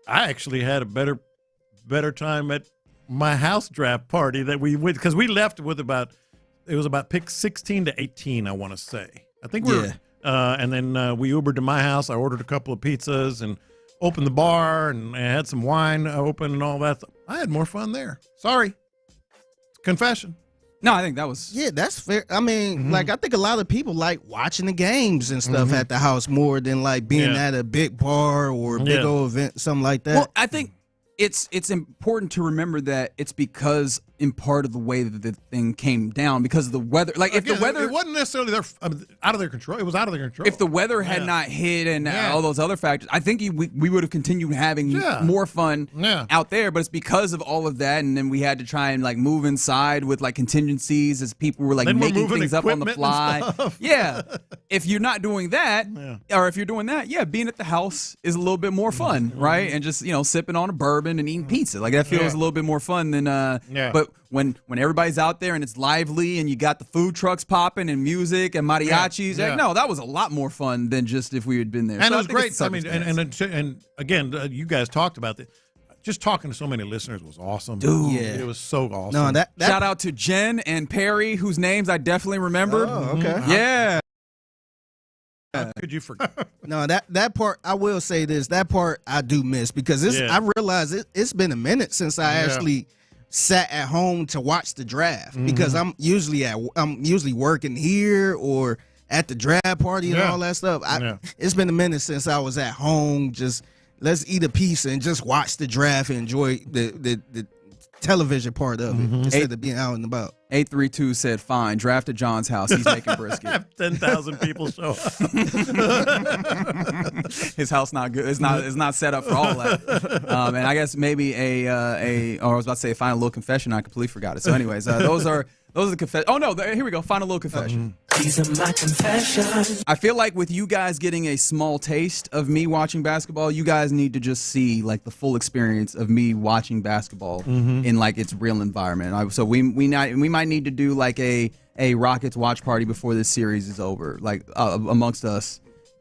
I actually had a better time at my house draft party that we went, because we left with about pick 16 to 18, I want to say. I think and then we Ubered to my house. I ordered a couple of pizzas and opened the bar, and I had some wine open and all that. I had more fun there. Sorry. Confession. No, I think that was... Yeah, that's fair. I mean, I think a lot of people like watching the games and stuff at the house more than like being at a big bar or a big old event, something like that. Well, I think it's important to remember that it's because in part of the way that the thing came down because of the weather. Like if the weather, it wasn't necessarily out of their control. It was out of their control. If the weather had not hit and all those other factors, I think we would have continued having more fun out there. But it's because of all of that, and then we had to try and like move inside with like contingencies as people were like making things up on the fly. Yeah, if you're not doing that, or if you're doing that, being at the house is a little bit more fun, right? And just sipping on a bourbon and eating pizza, like that feels a little bit more fun than But when everybody's out there and it's lively and you got the food trucks popping and music and mariachis, no, that was a lot more fun than just if we had been there. And so it was great. I mean, and again, you guys talked about it. Just talking to so many listeners was awesome. Dude. It was so awesome. No, shout out to Jen and Perry, whose names I definitely remembered. Oh, okay. Yeah. How could you forget? No, that part, I will say this, that part I do miss because I realize it's been a minute since I actually sat at home to watch the draft because I'm usually working here or at the draft party and all that stuff. It's been a minute since I was at home. Just let's eat a pizza and just watch the draft and enjoy the television part of it instead of being out and about. 832 said, "Fine, draft at John's house. He's making brisket." Have 10,000 people show up. His house not good. It's not set up for all that. And I guess maybe or I was about to say a final little confession. I completely forgot it. So, anyways, those are the confessions. Oh no, here we go. Final little confession. These are my confessions. I feel like with you guys getting a small taste of me watching basketball, you guys need to just see like the full experience of me watching basketball in like its real environment. So we might need to do like a Rockets watch party before this series is over, like amongst us,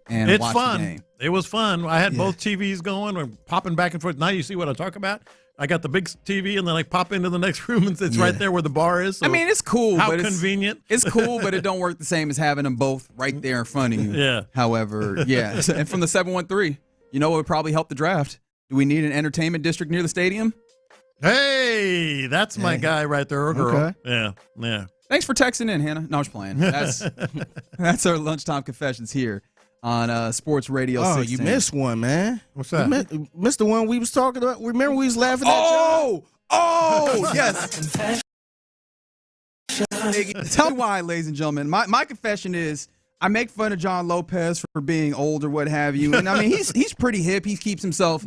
and it's watch fun. the game. It was fun. I had both TVs going or popping back and forth. Now you see what I talk about. I got the big TV, and then I pop into the next room, and it's right there where the bar is. So I mean, it's cool. How but convenient. It's cool, but it don't work the same as having them both right there in front of you. Yeah. However, and from the 713, you know what would probably help the draft? Do we need an entertainment district near the stadium? Hey, that's my guy right there, or girl. Okay. Yeah. Thanks for texting in, Hannah. No, I was playing. That's our lunchtime confessions here on Sports Radio. Oh, 610. you missed one, man. What's that? You missed the one we was talking about. Remember we was laughing at Oh, yes. Tell me why, ladies and gentlemen. My confession is I make fun of John Lopez for being old or what have you. And I mean, he's pretty hip. He keeps himself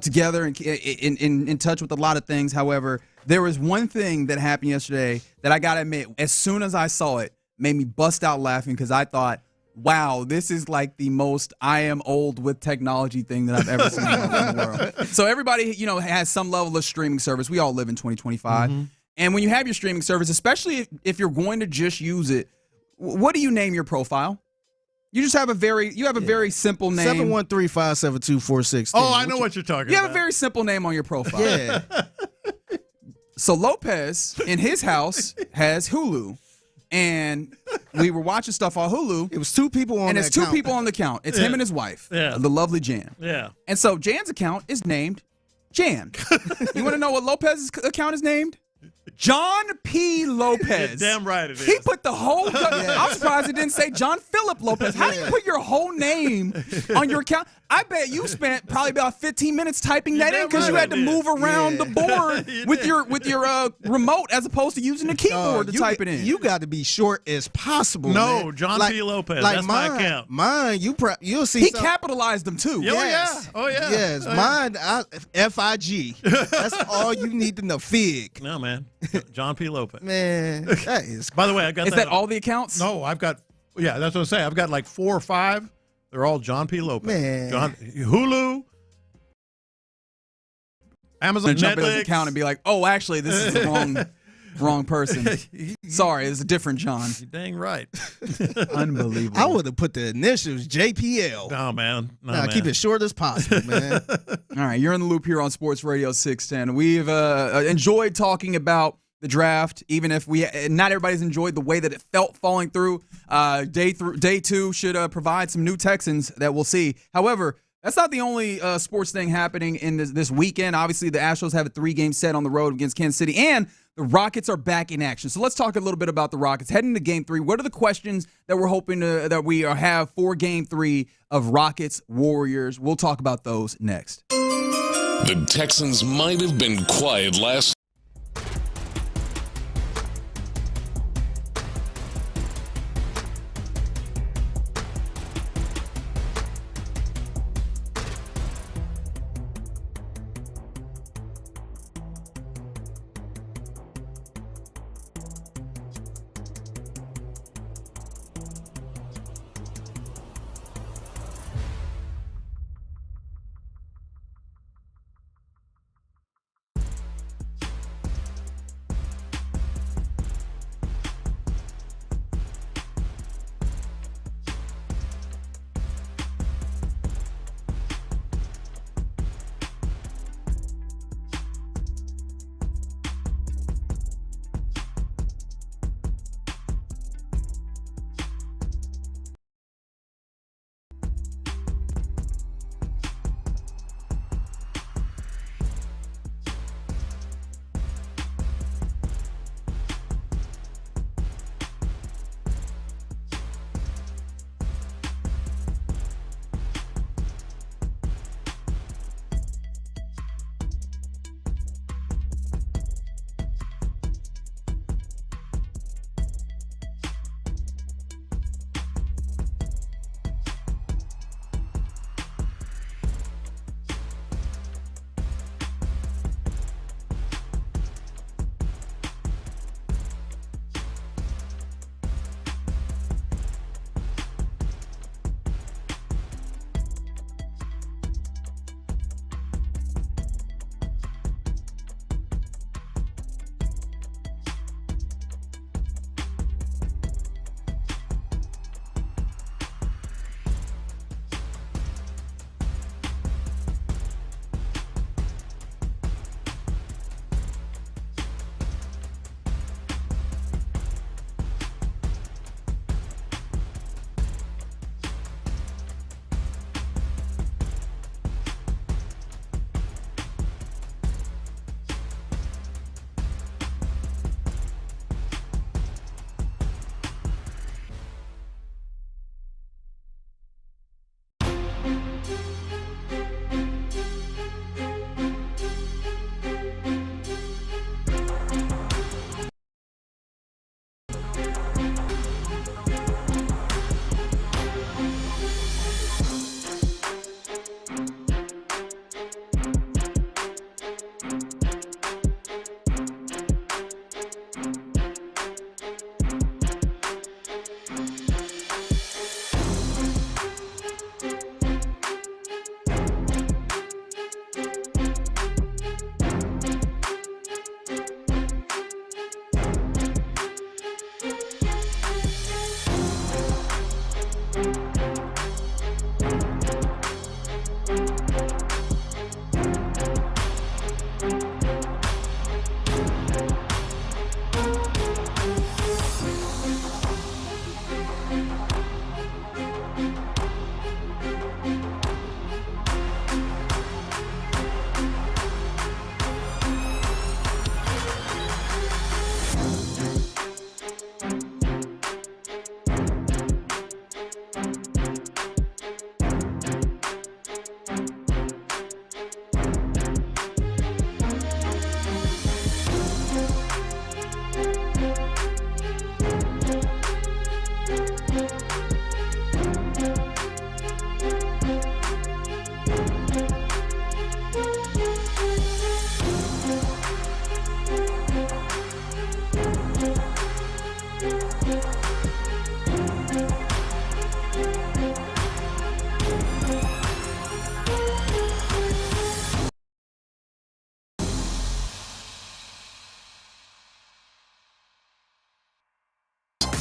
together and in touch with a lot of things. However, there was one thing that happened yesterday that I got to admit, as soon as I saw it, made me bust out laughing because I thought, wow, this is like the most I am old with technology thing that I've ever seen in the world. So everybody, has some level of streaming service. We all live in 2025. And when you have your streaming service, especially if you're going to just use it, what do you name your profile? You just have a very simple name. 713-572-4610. Oh, I know what you're talking about. You have a very simple name on your profile. Yeah. So Lopez in his house has Hulu. And we were watching stuff on Hulu. It was two people on and that it's two account. people on the account. It's him and his wife, the lovely Jan. Yeah. And so Jan's account is named Jan. You want to know what Lopez's account is named? John P. Lopez. Damn right it is. He put the whole. I'm surprised it didn't say John Philip Lopez. How do you put your whole name on your account? I bet you spent probably about 15 minutes typing that in because you had to move around the board with your remote as opposed to using the keyboard to type it in. You got to be short as possible. No, man. John P. Lopez. Like that's mine, my account. Mine, you'll see. He capitalized them too. Yes. Oh yeah. Yes, mine. FIG. That's all you need to know. Fig. No, man. John P. Lopez. Man, that is. By the way, I got. Is that all the accounts? No, I've got. Yeah, that's what I'm saying. I've got like 4 or 5. They're all John P. Lopez. Man. Hulu, Amazon, Netflix. Jump in his Netflix. account and be like, oh, actually, this is the wrong person. Sorry, it's a different John. You're dang right. Unbelievable. I would have put the initials JPL. No, man. No, nah, man. keep it short as possible, man. All right, you're in the loop here on Sports Radio 610. We've enjoyed talking about the draft, even if not everybody's enjoyed the way that it felt falling through. Day 2 should provide some new Texans that we'll see. However, that's not the only sports thing happening in this weekend. Obviously, the Astros have a 3-game set on the road against Kansas City, and the Rockets are back in action. So let's talk a little bit about the Rockets. Heading to Game 3, what are the questions that we're hoping that we have for Game 3 of Rockets-Warriors? We'll talk about those next. The Texans might have been quiet last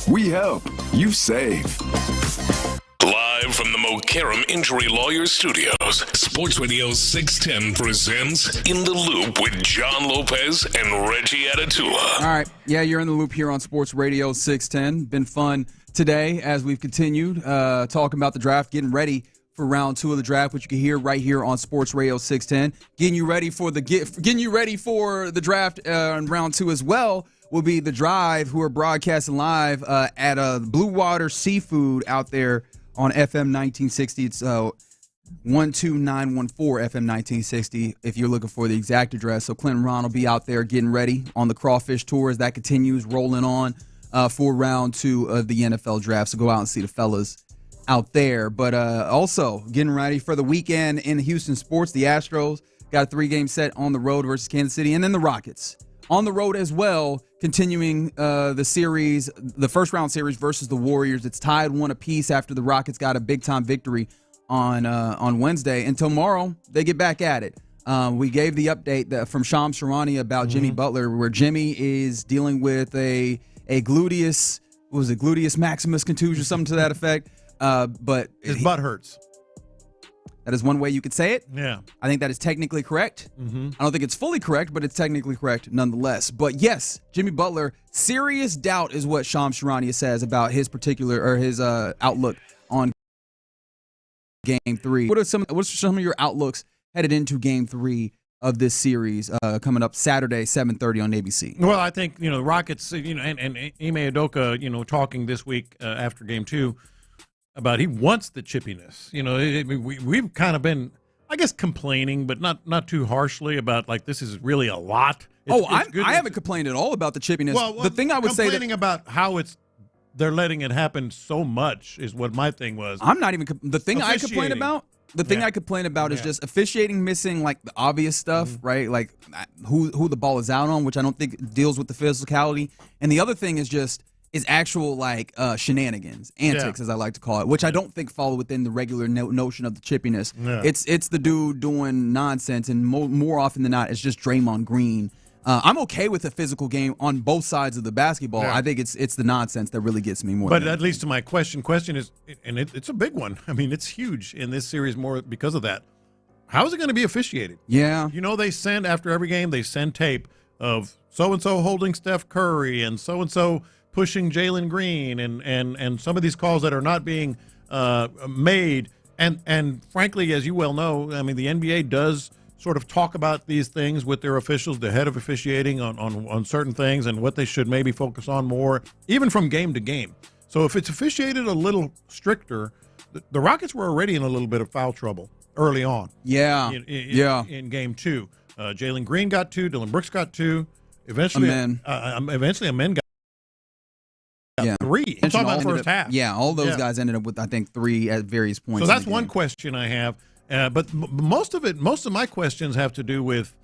We help. You save. Live from the Mokaram Injury Lawyers Studios, Sports Radio 610 presents In the Loop with John Lopez and Reggie Atatula. All right. Yeah, you're in the loop here on Sports Radio 610. Been fun today as we've continued talking about the draft, getting ready for round 2 of the draft, which you can hear right here on Sports Radio 610. Getting you ready for the draft in round 2 as well will be The Drive, who are broadcasting live at Blue Water Seafood out there on FM 1960. It's 12914 FM 1960 if you're looking for the exact address. So Clinton Ron will be out there getting ready on the Crawfish Tour as that continues rolling on for round 2 of the NFL draft. So go out and see the fellas out there. But also getting ready for the weekend in Houston sports. The Astros got a 3-game set on the road versus Kansas City, and then the Rockets on the road as well, continuing the series, the first round series versus the Warriors. It's tied 1 apiece after the Rockets got a big-time victory on Wednesday. And tomorrow, they get back at it. We gave the update from Shams Charania about Jimmy Butler, where Jimmy is dealing with a gluteus maximus contusion, something to that effect. But his butt hurts. That is one way you could say it. Yeah. I think that is technically correct. Mm-hmm. I don't think it's fully correct, but it's technically correct nonetheless. But yes, Jimmy Butler, serious doubt is what Shams Charania says about his outlook on Game 3. What's some of your outlooks headed into Game 3 of this series coming up Saturday, 7:30 on ABC? Well, I think, the Rockets, and Ime Udoka, talking this week after Game 2 about he wants the chippiness. We've kind of been, I guess, complaining, but not too harshly about, like, this is really a lot. I haven't complained at all about the chippiness. Well, the thing I would say complaining about how they're letting it happen so much is what my thing was. I'm not even the thing I complain about. The thing I complain about is just officiating missing, like, the obvious stuff, right? Like who the ball is out on, which I don't think deals with the physicality. And the other thing is actual, like, shenanigans, antics, as I like to call it, which I don't think fall within the regular notion of the chippiness. Yeah. It's the dude doing nonsense, and more often than not, it's just Draymond Green. I'm okay with a physical game on both sides of the basketball. Yeah. I think it's the nonsense that really gets me more. But that leads to my question. Question is, and it's a big one. I mean, it's huge in this series more because of that. How is it going to be officiated? Yeah. They send, after every game, they send tape of so-and-so holding Steph Curry and so-and-so pushing Jalen Green and some of these calls that are not being made. And frankly, as you well know, I mean, the NBA does sort of talk about these things with their officials, the head of officiating on certain things and what they should maybe focus on more, even from game to game. So if it's officiated a little stricter, the Rockets were already in a little bit of foul trouble early on. Yeah. In Game 2. Jalen Green got 2, Dylan Brooks got 2. Eventually, Amen got 3. I'm talking about the first half. Yeah, all those guys ended up with, I think, 3 at various points. So that's one question I have. But most of my questions have to do with,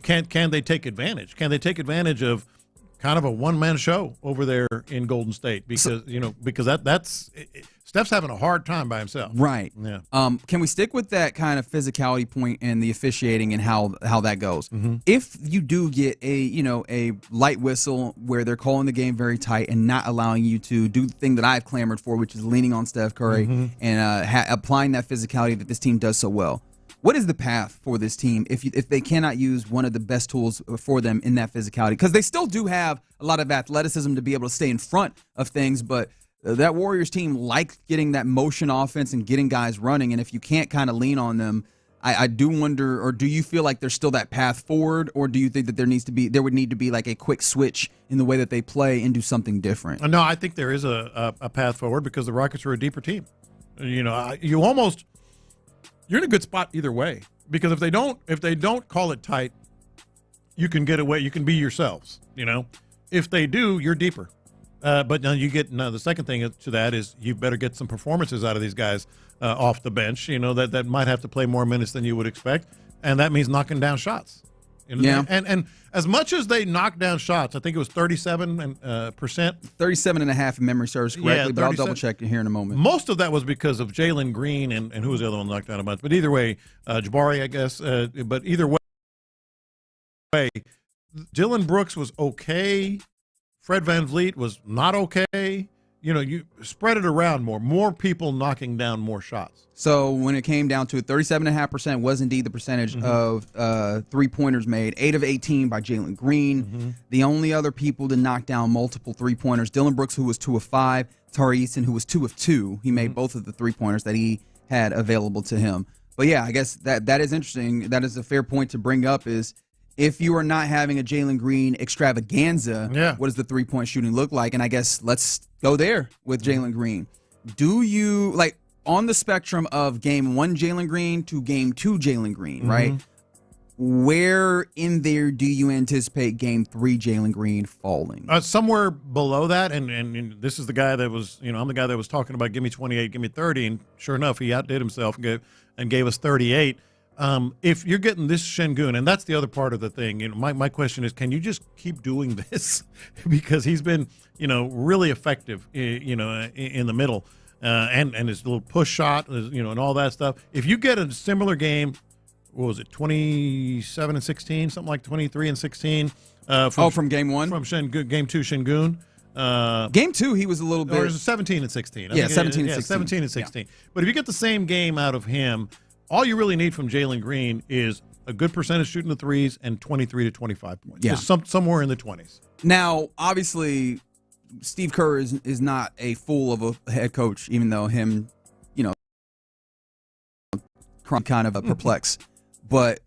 can they take advantage? Can they take advantage of kind of a one-man show over there in Golden State? Because that's Steph's having a hard time by himself. Right. Yeah. Can we stick with that kind of physicality point and the officiating and how that goes? Mm-hmm. If you do get a light whistle where they're calling the game very tight and not allowing you to do the thing that I've clamored for, which is leaning on Steph Curry and applying that physicality that this team does so well, what is the path for this team if they cannot use one of the best tools for them in that physicality? Because they still do have a lot of athleticism to be able to stay in front of things, but that Warriors team likes getting that motion offense and getting guys running, and if you can't kind of lean on them, I do wonder, or do you feel like there's still that path forward, or do you think that there would need to be like a quick switch in the way that they play and do something different? No, I think there is a path forward because the Rockets are a deeper team. You're in a good spot either way, because if they don't call it tight, you can get away. You can be yourselves. If they do, you're deeper. But now the second thing to that is you better get some performances out of these guys off the bench. That might have to play more minutes than you would expect, and that means knocking down shots. Yeah. And as much as they knocked down shots, I think it was 37%. 37.5 if memory serves correctly, but I'll double check here in a moment. Most of that was because of Jalen Green and who was the other one knocked down a bunch. But either way, Jabari, I guess. But either way, Dylan Brooks was okay Fred VanVleet was not okay. You spread it around more. More people knocking down more shots. So when it came down to it, 37.5% was indeed the percentage of three-pointers made. 8 of 18 by Jalen Green. The only other people to knock down multiple three-pointers, Dylan Brooks, who was 2 of 5, Tari Eason, who was 2 of 2. He made both of the three-pointers that he had available to him. But, yeah, I guess that is interesting. That is a fair point to bring up is if you are not having a Jalen Green extravaganza, what does the three-point shooting look like? And I guess let's go there with Jalen Green. Do you, like, on the spectrum of game 1 Jalen Green to game 2 Jalen Green, right? Where in there do you anticipate game 3 Jalen Green falling? Somewhere below that, and this is the guy that was, I'm the guy that was talking about give me 28, give me 30, and sure enough, he outdid himself and gave us 38. If you're getting this Şengün, and that's the other part of the thing, my question is, can you just keep doing this? Because he's been, really effective, in the middle, and his little push shot, and all that stuff. If you get a similar game, what was it, 27 and 16, something like 23 and 16? From game 1? From game 2 Şengün. Game 2, he was a little bit. Or 17 and 16. 17 and 16. 17 and 16. Yeah. But if you get the same game out of him, all you really need from Jalen Green is a good percentage shooting the threes and 23 to 25 points. Yeah. Just somewhere in the 20s. Now, obviously, Steve Kerr is not a fool of a head coach, even though him, kind of a perplex. But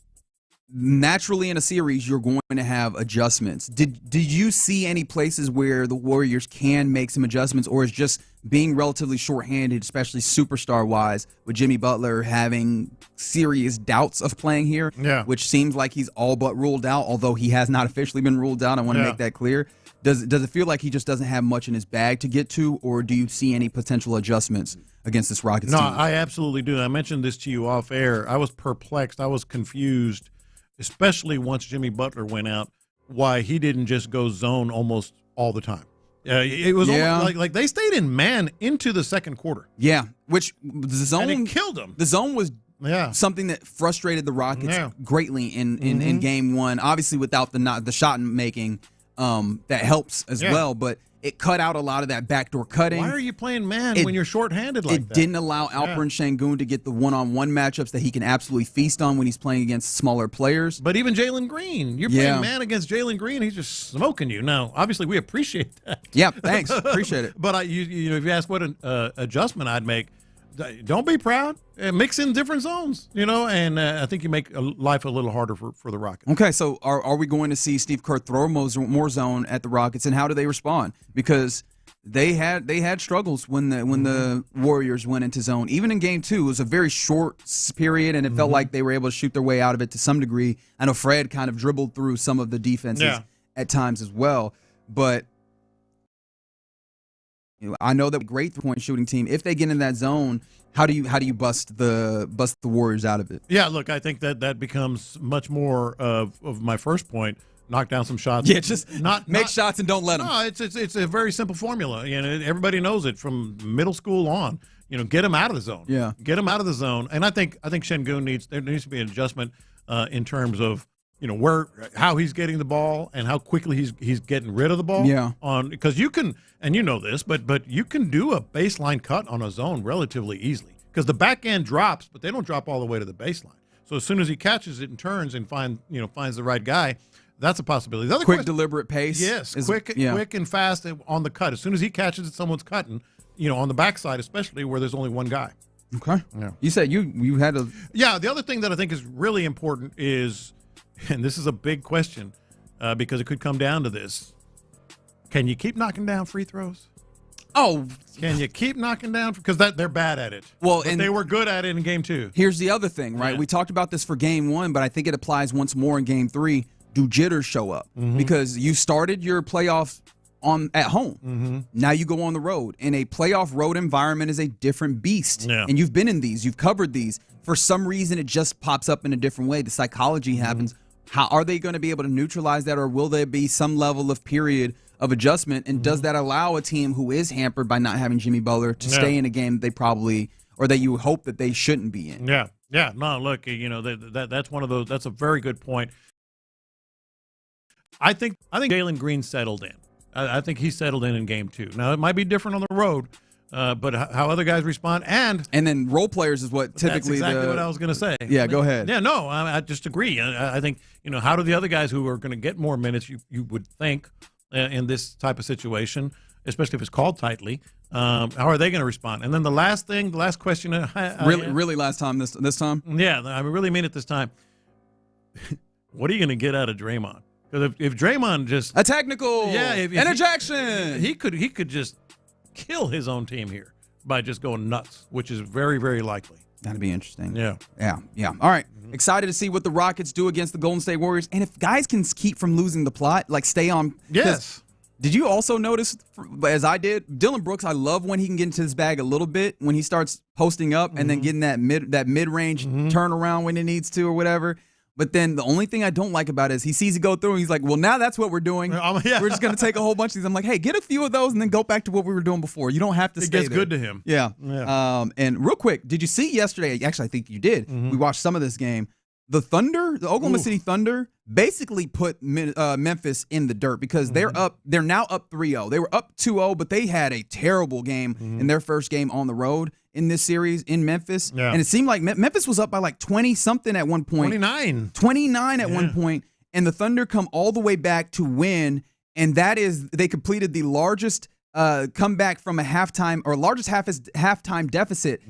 naturally in a series, you're going to have adjustments. Did you see any places where the Warriors can make some adjustments, or is just being relatively shorthanded, especially superstar-wise, with Jimmy Butler having serious doubts of playing here, which seems like he's all but ruled out, although he has not officially been ruled out. I want to make that clear. Does it feel like he just doesn't have much in his bag to get to, or do you see any potential adjustments against this Rockets team? No, I absolutely do. I mentioned this to you off air. I was perplexed. I was confused, especially once Jimmy Butler went out, why he didn't just go zone almost all the time. It was almost like they stayed in man into the second quarter. Yeah, which the zone and it killed them. The zone was something that frustrated the Rockets greatly in game 1. Obviously, without the shot making, that helps as well. But it cut out a lot of that backdoor cutting. Why are you playing man when you're shorthanded like that? It didn't allow Alperen Şengün to get the one-on-one matchups that he can absolutely feast on when he's playing against smaller players. But even Jalen Green, you're playing man against Jalen Green, he's just smoking you. Now, obviously, we appreciate that. Yeah, thanks. Appreciate it. But if you ask what an adjustment I'd make, don't be proud. Mix in different zones, and I think you make life a little harder for the Rockets. Okay, so are we going to see Steve Kerr throw more zone at the Rockets, and how do they respond? Because they had struggles when the Warriors went into zone. Even in game 2, it was a very short period, and it felt like they were able to shoot their way out of it to some degree. I know Fred kind of dribbled through some of the defenses at times as well, but I know that great three-point shooting team. If they get in that zone, how do you bust the Warriors out of it? Yeah, look, I think that becomes much more of my first point. Knock down some shots. Yeah, just make shots and don't let them. No, it's a very simple formula. Everybody knows it from middle school on. Get them out of the zone. Yeah, get them out of the zone. And I think Şengün there needs to be an adjustment in terms of how he's getting the ball and how quickly he's getting rid of the ball. Yeah. Because you can, and you know this, but you can do a baseline cut on a zone relatively easily because the back end drops, but they don't drop all the way to the baseline. So as soon as he catches it and turns and finds the right guy, that's a possibility. The other quick, deliberate pace. Yes, quick and fast on the cut. As soon as he catches it, someone's cutting. On the backside, especially where there's only one guy. Okay. Yeah. You said you had a. Yeah. The other thing that I think is really important is, and this is a big question because it could come down to this: can you keep knocking down free throws? Oh, can you keep knocking down? Because they're bad at it. Well, and they were good at it in game 2. Here's the other thing, right? Yeah. We talked about this for game 1, but I think it applies once more in game 3. Do jitters show up? Because you started your playoff at home. Now you go on the road. And a playoff road environment is a different beast. Yeah. And you've been in these. You've covered these. For some reason, it just pops up in a different way. The psychology happens. How are they going to be able to neutralize that, or will there be some level of period of adjustment? And does that allow a team who is hampered by not having Jimmy Butler to stay in a game that they probably, or that you hope that they shouldn't be in? Yeah. Yeah. No, look, that's one of those. That's a very good point. I think Jalen Green settled in. I think he's settled in game 2. Now, it might be different on the road, but how other guys respond. And then role players is what typically that's exactly what I was going to say. Yeah, go ahead. Yeah, no, I just agree. I think, how do the other guys who are going to get more minutes, you would think, in this type of situation, especially if it's called tightly, how are they going to respond? And then the last question. Really last time this time? Yeah, I really mean it this time. What are you going to get out of Draymond? Because if Draymond just a technical interjection, he could just kill his own team here by just going nuts, which is very, very likely. That'd be interesting. Yeah. All right. Excited to see what the Rockets do against the Golden State Warriors, and if guys can keep from losing the plot, like stay on. Yes. Did you also notice, as I did, Dylan Brooks? I love when he can get into his bag a little bit when he starts posting up and then getting that mid range turnaround when it needs to or whatever. But then the only thing I don't like about it is he sees it go through and he's like, well, now that's what we're doing. We're just going to take a whole bunch of these. I'm like, hey, get a few of those and then go back to what we were doing before. You don't have to stay there. It gets good to him. Yeah. And real quick, did you see yesterday? Actually, I think you did. We watched some of this game. The Thunder, the Oklahoma City Thunder, basically put Memphis in the dirt because they're now up 3-0. They were up 2-0, but they had a terrible game in their first game on the road in this series in Memphis. Yeah. And it seemed like Memphis was up by like 20-something at one point. 29 at one point, and the Thunder come all the way back to win, and that is they completed the largest comeback from a halftime or largest halftime deficit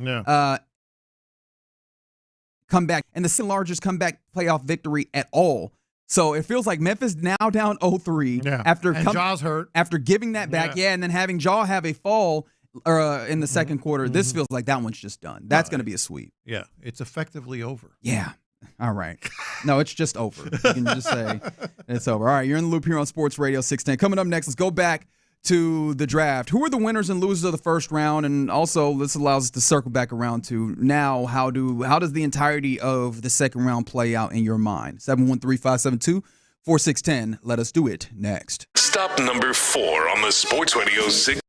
comeback, and the second largest comeback playoff victory at all. So it feels like Memphis now down 0-3 after Jaw's hurt. After giving that back, and then having Jaw have a fall in the second quarter. This feels like that one's just done. That's going to be a sweep. Yeah, it's effectively over. Yeah. All right. No, it's just over. You can just say it's over. All right, you're in the loop here on Sports Radio 610. Coming up next, let's go back to the draft. Who are the winners and losers of the first round? And also, this allows us to circle back around to now, how does the entirety of the second round play out in your mind? 713-572-4610. Let us do it next. Stop number 4 on the Sports Radio 6.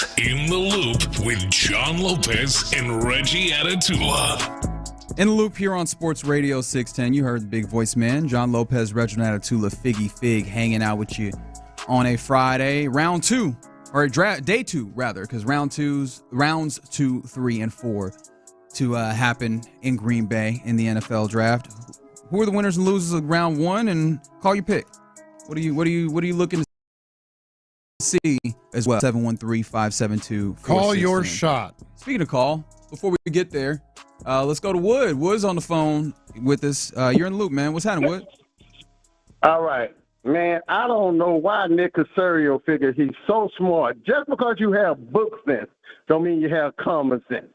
This, In the Loop with John Lopez and Reggie Atatula. In the Loop here on Sports Radio 610. You heard the big voice man, John Lopez, Reginald Atatula, Figgy Fig, hanging out with you on a Friday. Round two, or day two, rather, because rounds 2, 3, and 4 to happen in Green Bay in the NFL draft. Who are the winners and losers of round 1? And call your pick. What are you looking to see as well? 713-572-4610. Call your shot. Speaking of call, before we get there, let's go to Wood. Wood's on the phone with us. You're in the loop, man. What's happening, Wood? All right. Man, I don't know why Nick Cacerio figures he's so smart. Just because you have book sense don't mean you have common sense.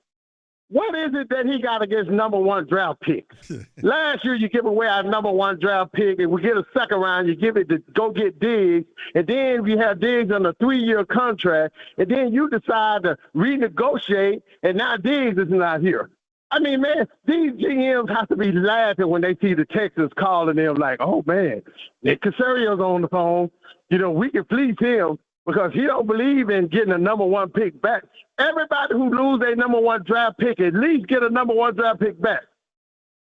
What is it that he got against number 1 draft picks? Last year, you give away our number 1 draft pick, and we get a second round, you give it to go get Diggs, and then we have Diggs on a 3-year contract, and then you decide to renegotiate, and now Diggs is not here. I mean, man, these GMs have to be laughing when they see the Texans calling them like, oh, man, Nick Caserio's on the phone. You know, we can fleece him because he don't believe in getting a number 1 pick back. Everybody who lose a number 1 draft pick at least get a number 1 draft pick back.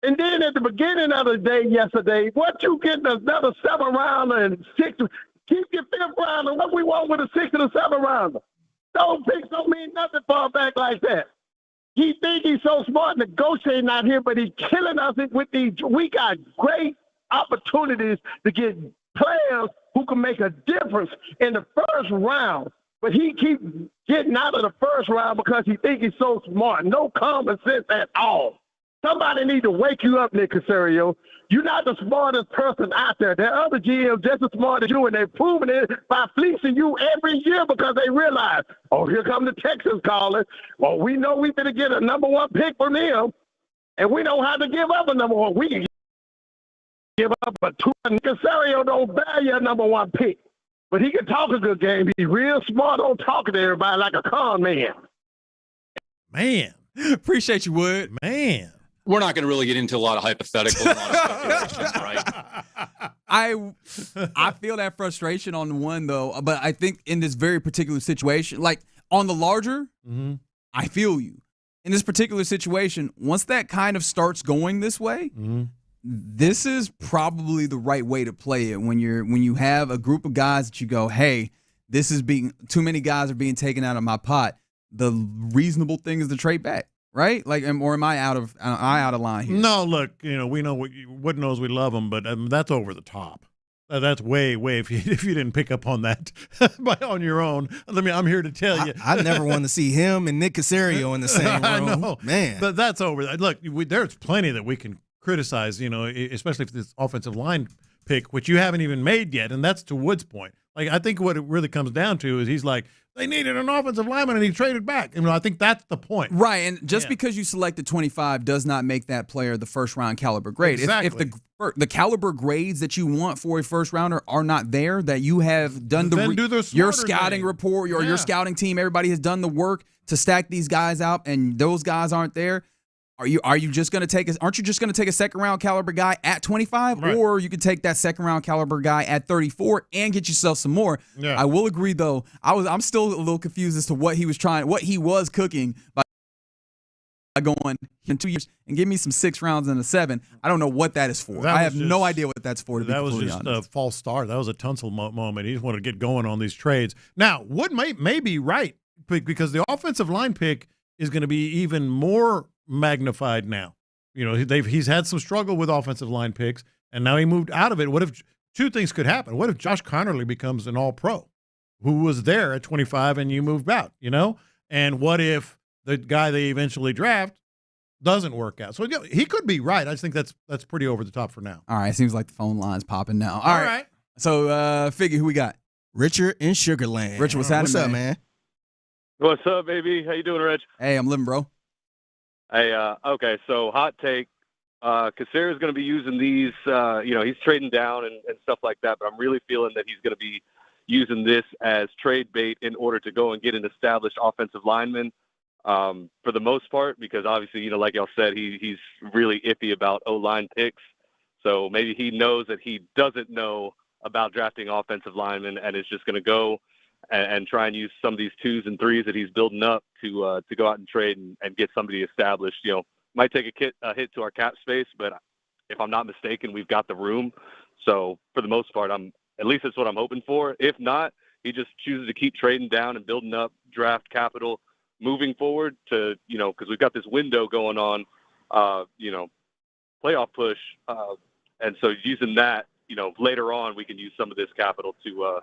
And then at the beginning of the day yesterday, what you get another 7th rounder and 6th, keep your 5th rounder. What we want with a 6th and a 7th rounder? Those picks don't mean nothing for a back like that. He think he's so smart negotiating out here, but he's killing us with these. We got great opportunities to get players who can make a difference in the first round. But he keeps getting out of the first round because he thinks he's so smart. No common sense at all. Somebody need to wake you up, Nick Caserio. You're not the smartest person out there. There are other GMs just as smart as you, and they're proving it by fleecing you every year because they realize, oh, here come the Texans calling. Well, we know we're going to get a number 1 pick from them, and we know how to give up a number 1. We can give up a 2. Nick Caserio don't value a number 1 pick. But he can talk a good game. He's real smart on talking to everybody like a con man. Man. Appreciate you, Wood. Man. We're not going to really get into a lot of hypotheticals and a lot of speculation, right? I feel that frustration on the one, though. But I think in this very particular situation, like on the larger, I feel you. In this particular situation, once that kind of starts going this way, this is probably the right way to play it when you have a group of guys that you go, hey, this is being too many guys are being taken out of my pot. The reasonable thing is to trade back, right? Like, or am I out of line here? No, look, we know Wood knows we love him, but that's over the top. That's way. If you didn't pick up on that on your own, I'm here to tell you. I never want to see him and Nick Caserio in the same room. I know, man. But that's over. Look, there's plenty that we can criticize, especially if this offensive line pick, which you haven't even made yet, and that's to Wood's point. Like, I think what it really comes down to is he's like, they needed an offensive lineman, and he traded back. I think that's the point. Right, and just because you selected 25 does not make that player the first-round caliber grade. Exactly. If the caliber grades that you want for a first-rounder are not there, that you have done your scouting report, your scouting team, everybody has done the work to stack these guys out, and those guys aren't there, Aren't you just going to take a second round caliber guy at 25, right? Or you could take that second round caliber guy at 34 and get yourself some more. Yeah. I will agree though. I'm still a little confused as to what he was cooking by going in 2 years and give me some 6 rounds and a 7. I don't know what that is for. I have no idea what that's for. That was just a false start. That was a Tunsil moment. He just wanted to get going on these trades. Now, Wood may be right because the offensive line pick is going to be even more magnified now. He's had some struggle with offensive line picks, and now he moved out of it. What if two things could happen? What if Josh Connerly becomes an all-pro who was there at 25 and you moved out, And what if the guy they eventually draft doesn't work out? So he could be right. I just think that's pretty over the top for now. All right, seems like the phone line's popping now. All right. So, Figgy, who we got? Richard in Sugarland. Richard, what's happening? What's up, man? What's up, baby? How you doing, Reg? Hey, I'm living, bro. Hey, okay, so hot take. Cacerio's going to be using these, he's trading down and stuff like that, but I'm really feeling that he's going to be using this as trade bait in order to go and get an established offensive lineman for the most part, because obviously, like y'all said, he's really iffy about O-line picks. So maybe he knows that he doesn't know about drafting offensive linemen and is just going to go and try and use some of these 2s and 3s that he's building up to go out and trade and get somebody established. Might take a hit to our cap space, but if I'm not mistaken, we've got the room. So for the most part, at least that's what I'm hoping for. If not, he just chooses to keep trading down and building up draft capital moving forward to, because we've got this window going on, playoff push. And so using that, later on, we can use some of this capital to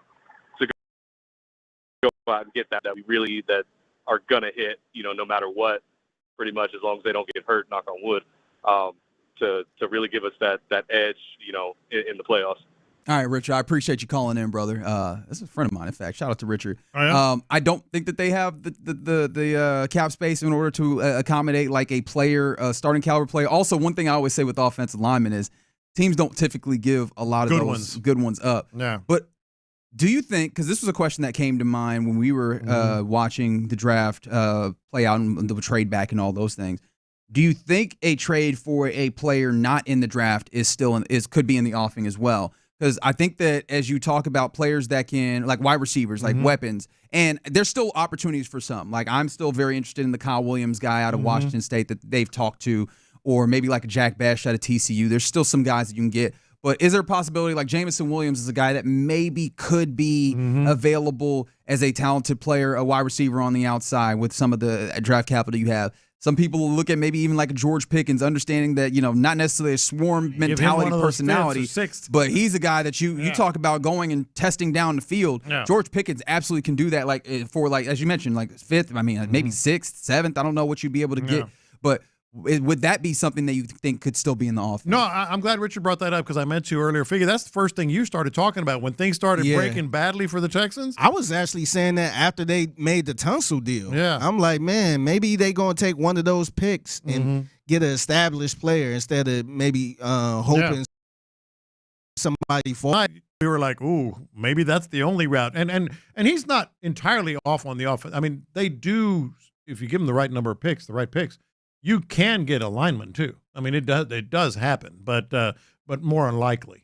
go out and get that we really that are going to hit, no matter what, pretty much as long as they don't get hurt, knock on wood, to really give us that edge, in the playoffs. All right, Richard, I appreciate you calling in, brother. This is a friend of mine, in fact. Shout out to Richard. Oh, yeah? I don't think that they have the cap space in order to accommodate like a player, a starting caliber player. Also, one thing I always say with offensive linemen is teams don't typically give a lot of those good ones up. Yeah. But do you think, because this was a question that came to mind when we were watching the draft play out and the trade back and all those things, do you think a trade for a player not in the draft could be in the offing as well? Because I think that as you talk about players that can, like wide receivers, like weapons, and there's still opportunities for some. Like I'm still very interested in the Kyle Williams guy out of Washington State that they've talked to, or maybe like a Jack Bash out of TCU. There's still some guys that you can get. But is there a possibility like Jameson Williams is a guy that maybe could be available as a talented player, a wide receiver on the outside with some of the draft capital you have? Some people will look at maybe even like a George Pickens, understanding that, not necessarily a swarm mentality personality, but he's a guy that you talk about going and testing down the field. Yeah. George Pickens absolutely can do that, like for like as you mentioned, like fifth, maybe sixth, seventh. I don't know what you'd be able to get, but would that be something that you think could still be in the offense? No, I'm glad Richard brought that up because I meant to earlier. Figure that's the first thing you started talking about when things started breaking badly for the Texans. I was actually saying that after they made the Tunsil deal. Yeah. I'm like, man, maybe they going to take one of those picks and get an established player instead of maybe hoping somebody for. We were like, ooh, maybe that's the only route. And he's not entirely off on the offense. I mean, they do, if you give them the right number of picks, the right picks, you can get a lineman too. I mean, it does happen, but more unlikely.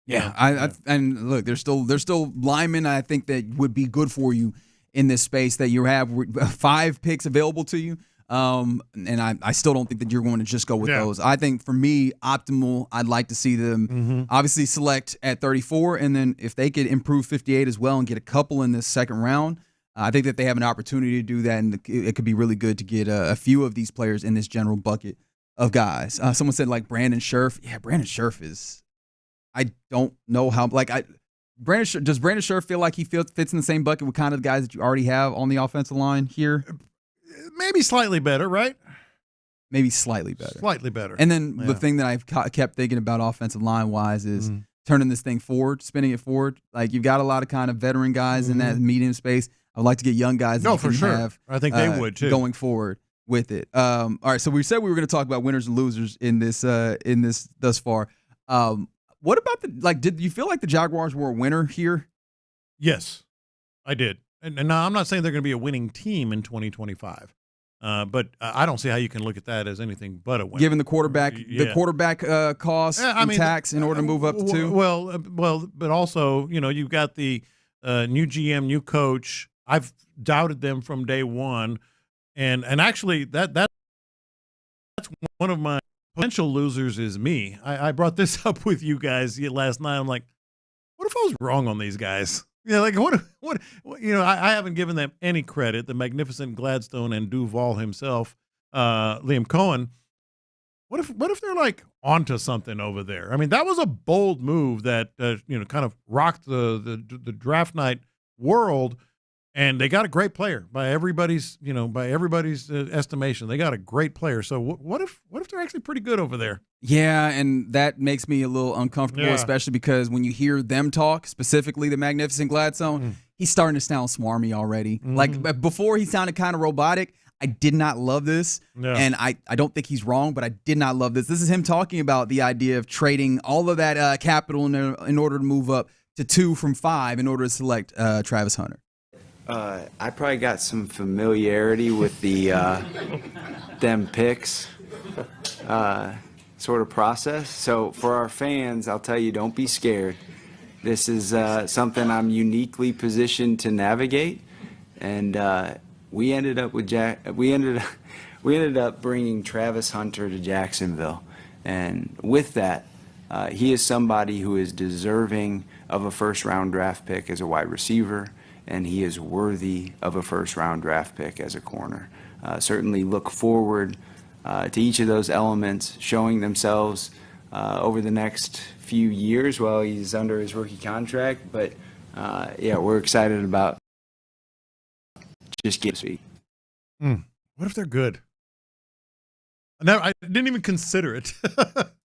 Yeah, and look, there's still linemen I think that would be good for you in this space that you have 5 picks available to you. And I still don't think that you're going to just go with those. I think for me, optimal, I'd like to see them obviously select at 34, and then if they could improve 58 as well and get a couple in this second round, I think that they have an opportunity to do that, and it could be really good to get a few of these players in this general bucket of guys. Someone said like Brandon Scherf. Yeah, Brandon Scherf is – I don't know how – does Brandon Scherf feel like he fits in the same bucket with kind of the guys that you already have on the offensive line here? Maybe slightly better, right? Maybe slightly better. Slightly better. And then the thing that I've kept thinking about offensive line-wise is turning this thing forward, spinning it forward. Like you've got a lot of kind of veteran guys in that medium space. I'd like to get young guys that for sure. have. I think they would too. Going forward with it. All right, so we said we were going to talk about winners and losers in this thus far. What about did you feel like the Jaguars were a winner here? Yes, I did. And now I'm not saying they're going to be a winning team in 2025. But I don't see how you can look at that as anything but a win. Given the quarterback, cost and tax in order to move up to 2. Well, but also, you've got the new GM, new coach. I've doubted them from day one, and actually that's one of my potential losers is me. I brought this up with you guys last night. I'm like, what if I was wrong on these guys? I haven't given them any credit. The magnificent Gladstone and Duval himself, Liam Cohen. What if they're like onto something over there? I mean, that was a bold move that kind of rocked the draft night world, and they got a great player by everybody's estimation. They got a great player. So what if they're actually pretty good over there? Yeah, and that makes me a little uncomfortable, especially because when you hear them talk, specifically the magnificent Gladstone, he's starting to sound smarmy already. Like before, he sounded kind of robotic. I did not love this, and I don't think he's wrong, but I did not love this. This is him talking about the idea of trading all of that capital in order to move up to 2 from 5 in order to select Travis Hunter. I probably got some familiarity with the them picks sort of process. So for our fans, I'll tell you, don't be scared. This is something I'm uniquely positioned to navigate, and we ended up with we ended up bringing Travis Hunter to Jacksonville, and with that, he is somebody who is deserving of a first-round draft pick as a wide receiver, and he is worthy of a first-round draft pick as a corner. Certainly look forward to each of those elements showing themselves over the next few years while he's under his rookie contract. But yeah, we're excited about just getting speed. What if they're good? I didn't even consider it.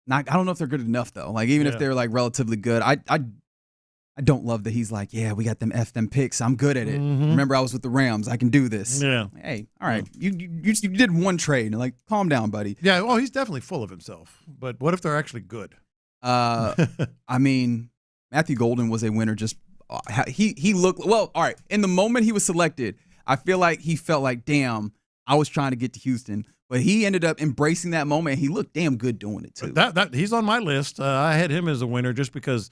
I don't know if they're good enough though. Like even if they're like relatively good, I don't love that he's like, yeah, we got them picks. I'm good at it. Remember, I was with the Rams. I can do this. Yeah. Hey, all right. You did one trade. Like, calm down, buddy. Yeah. Well, he's definitely full of himself. But what if they're actually good? I mean, Matthew Golden was a winner. Just he looked well. All right. In the moment he was selected, I feel like he felt like, damn, I was trying to get to Houston. But he ended up embracing that moment. He looked damn good doing it too. He's on my list. I had him as a winner just because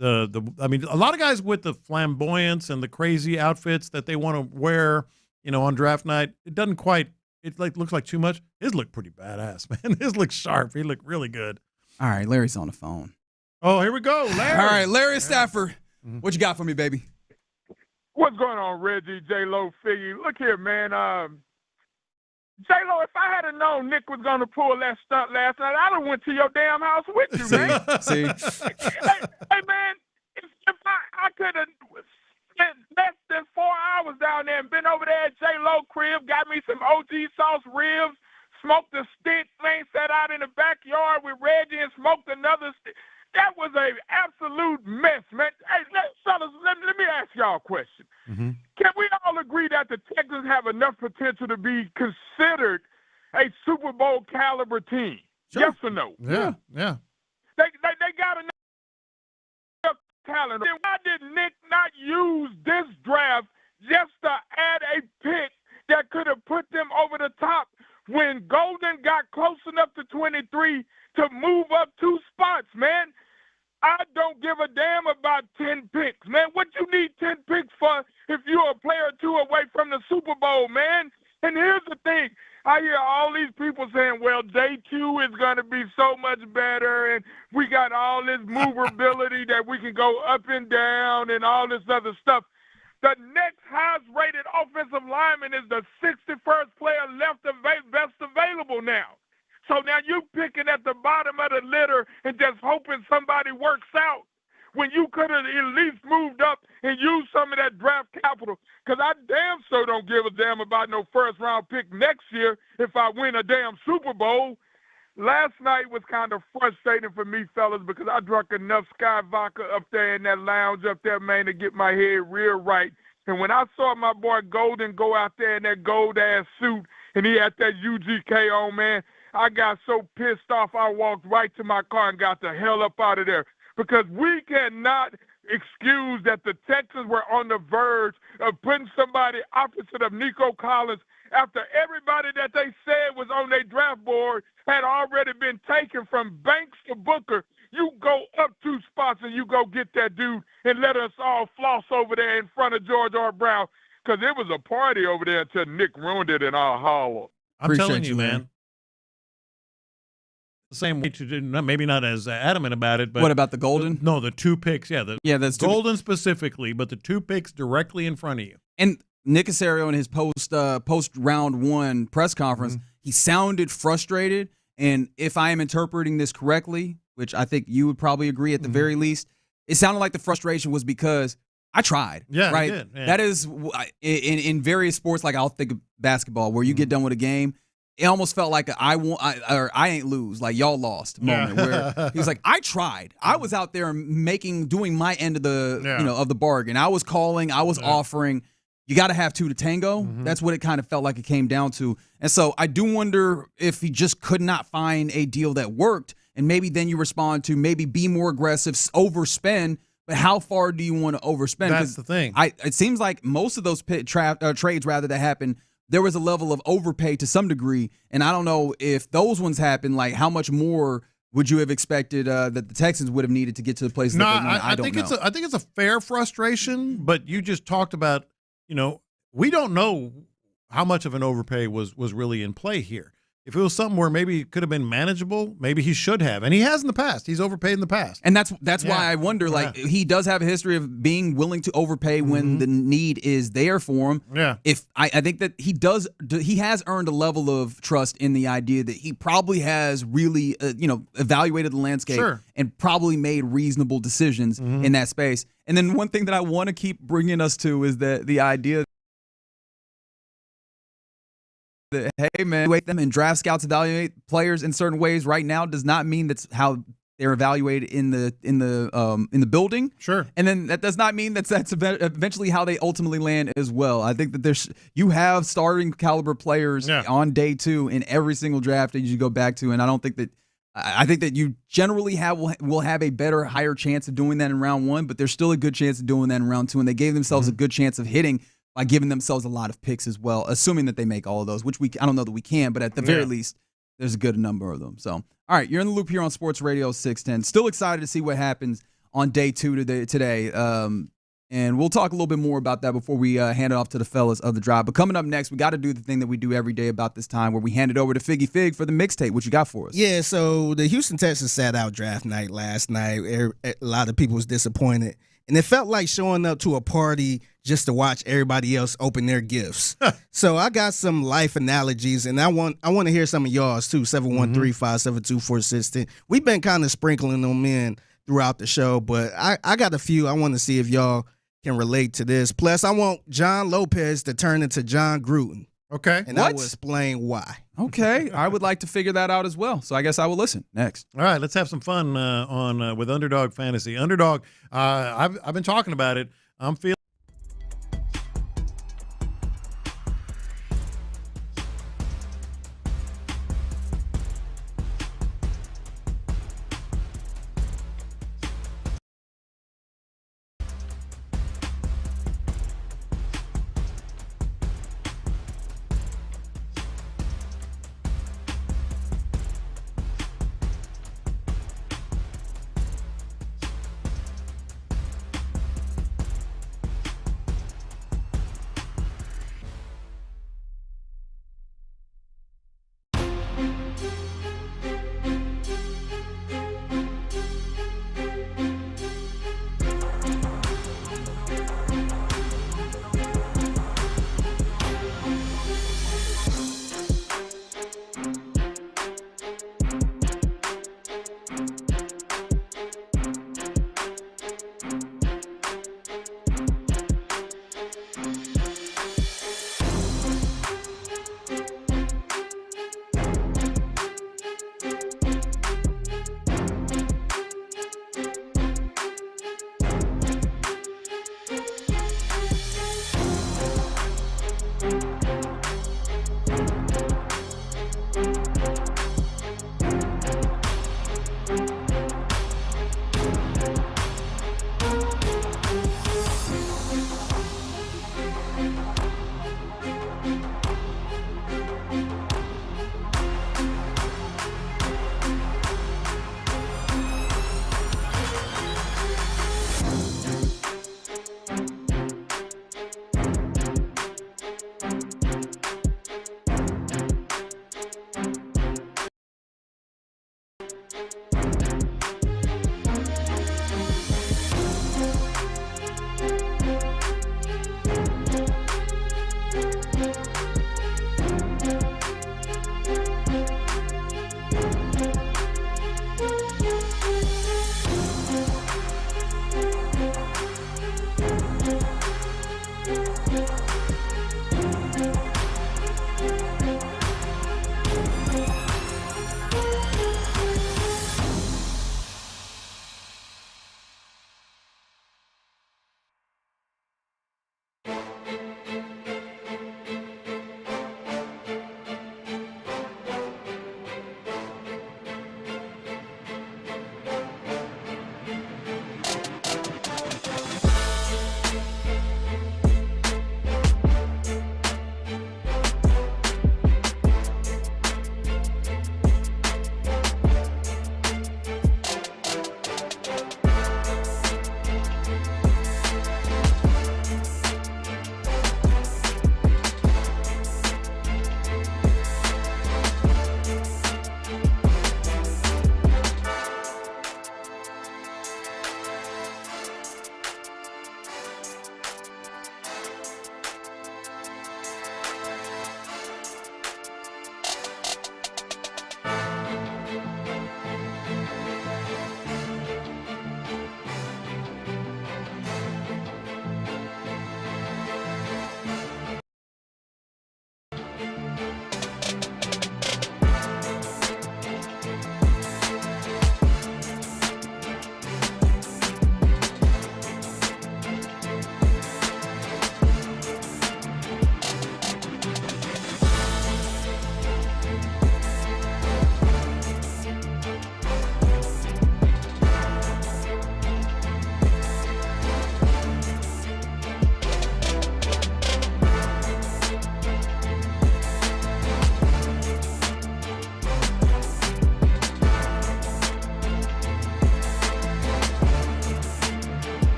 I mean, a lot of guys with the flamboyance and the crazy outfits that they want to wear, on draft night, it doesn't quite. It looks like too much. His looked pretty badass, man. His looked sharp. He looked really good. All right, Larry's on the phone. Oh, here we go, Larry. All right, Larry Stafford, what you got for me, baby? What's going on, Reggie, J-Lo, Figgy? Look here, man. J-Lo, if I had known Nick was going to pull that stunt last night, I'd have went to your damn house with you, man. See? Hey, man, if I could have spent less than 4 hours down there and been over there at J-Lo crib, got me some OG sauce ribs, smoked a stick, man, sat out in the backyard with Reggie and smoked another stick. That was an absolute mess, man. Hey, fellas, let me ask y'all a question. Can we all agree that the Texans have enough potential to be considered a Super Bowl caliber team? Sure. Yes or no? Yeah. They got enough talent. Then why did Nick not use this draft just to add a pick that could have put them over the top when Golden got close enough to 23 to move up 2 spots, man? I don't give a damn about 10 picks, man. What you need 10 picks for if you're a player or two away from the Super Bowl, man? And here's the thing. I hear all these people saying, well, JQ is going to be so much better, and we got all this movability that we can go up and down and all this other stuff. The next highest-rated offensive lineman is the 61st player best available now. So now you picking at the bottom of the litter and just hoping somebody works out when you could have at least moved up and used some of that draft capital. Because I damn sure don't give a damn about no first-round pick next year if I win a damn Super Bowl. Last night was kind of frustrating for me, fellas, because I drank enough Sky Vodka up there in that lounge up there, man, to get my head real right. And when I saw my boy Golden go out there in that gold-ass suit and he had that UGK on, man, I got so pissed off I walked right to my car and got the hell up out of there. Because we cannot excuse that the Texans were on the verge of putting somebody opposite of Nico Collins after everybody that they said was on their draft board had already been taken from Banks to Booker. You go up 2 spots and you go get that dude and let us all floss over there in front of George R. Brown, because it was a party over there until Nick ruined it in our hollow. I'm telling you, man. The same way to maybe not as adamant about it, but what about the Golden? No, the 2 picks. Yeah, that's Golden specifically, but the 2 picks directly in front of you. And Nick Cacerio in his post round 1 press conference, he sounded frustrated. And if I am interpreting this correctly, which I think you would probably agree at the very least, it sounded like the frustration was because I tried. Yeah, right. You did, yeah. That is in various sports, like I'll think of basketball, where you get done with a game. It almost felt like I ain't lose, like y'all lost moment where he was like, I tried. I was out there doing my end of the of the bargain. I was calling, I was offering. You got to have 2 to tango. That's what it kind of felt like it came down to. And so I do wonder if he just could not find a deal that worked, and maybe then you respond to maybe be more aggressive, overspend. But how far do you want to overspend? That's the thing. It seems like most of those trades that happened, there was a level of overpay to some degree, and I don't know if those ones happen, like how much more would you have expected that the Texans would have needed to get to the place that they wanted? I don't know. I think it's a fair frustration, but you just talked about, we don't know how much of an overpay was really in play here. If it was something where maybe it could have been manageable, maybe he should have. And he has in the past. He's overpaid in the past. And that's why I wonder, he does have a history of being willing to overpay when the need is there for him. Yeah. If I think that he has earned a level of trust in the idea that he probably has really, evaluated the landscape and probably made reasonable decisions in that space. And then one thing that I want to keep bringing us to is that the idea that, hey man, evaluate them and draft scouts evaluate players in certain ways right now does not mean that's how they're evaluated in the building. Sure. And then that does not mean that's eventually how they ultimately land as well. I think that you have starting caliber players on day 2 in every single draft that you go back to, and I think that you generally will have a better, higher chance of doing that in round 1, but there's still a good chance of doing that in round 2, and they gave themselves a good chance of hitting by giving themselves a lot of picks as well, assuming that they make all of those, which I don't know that we can, but at the very least, there's a good number of them. So, all right, you're in the loop here on Sports Radio 610. Still excited to see what happens on day 2 today. And we'll talk a little bit more about that before we hand it off to the fellas of the drive. But coming up next, we got to do the thing that we do every day about this time where we hand it over to Figgy Fig for the mixtape. What you got for us? Yeah, so the Houston Texans sat out draft night last night. A lot of people was disappointed. And it felt like showing up to a party just to watch everybody else open their gifts. So I got some life analogies, and I want to hear some of y'all's too, 713-572-4610. We've been kind of sprinkling them in throughout the show, but I got a few. I want to see if y'all can relate to this. Plus, I want John Lopez to turn into John Gruden. Okay. And I will explain why. Okay. I would like to figure that out as well. So I guess I will listen next. All right. Let's have some fun with Underdog Fantasy. Underdog, I've been talking about it. I'm feeling.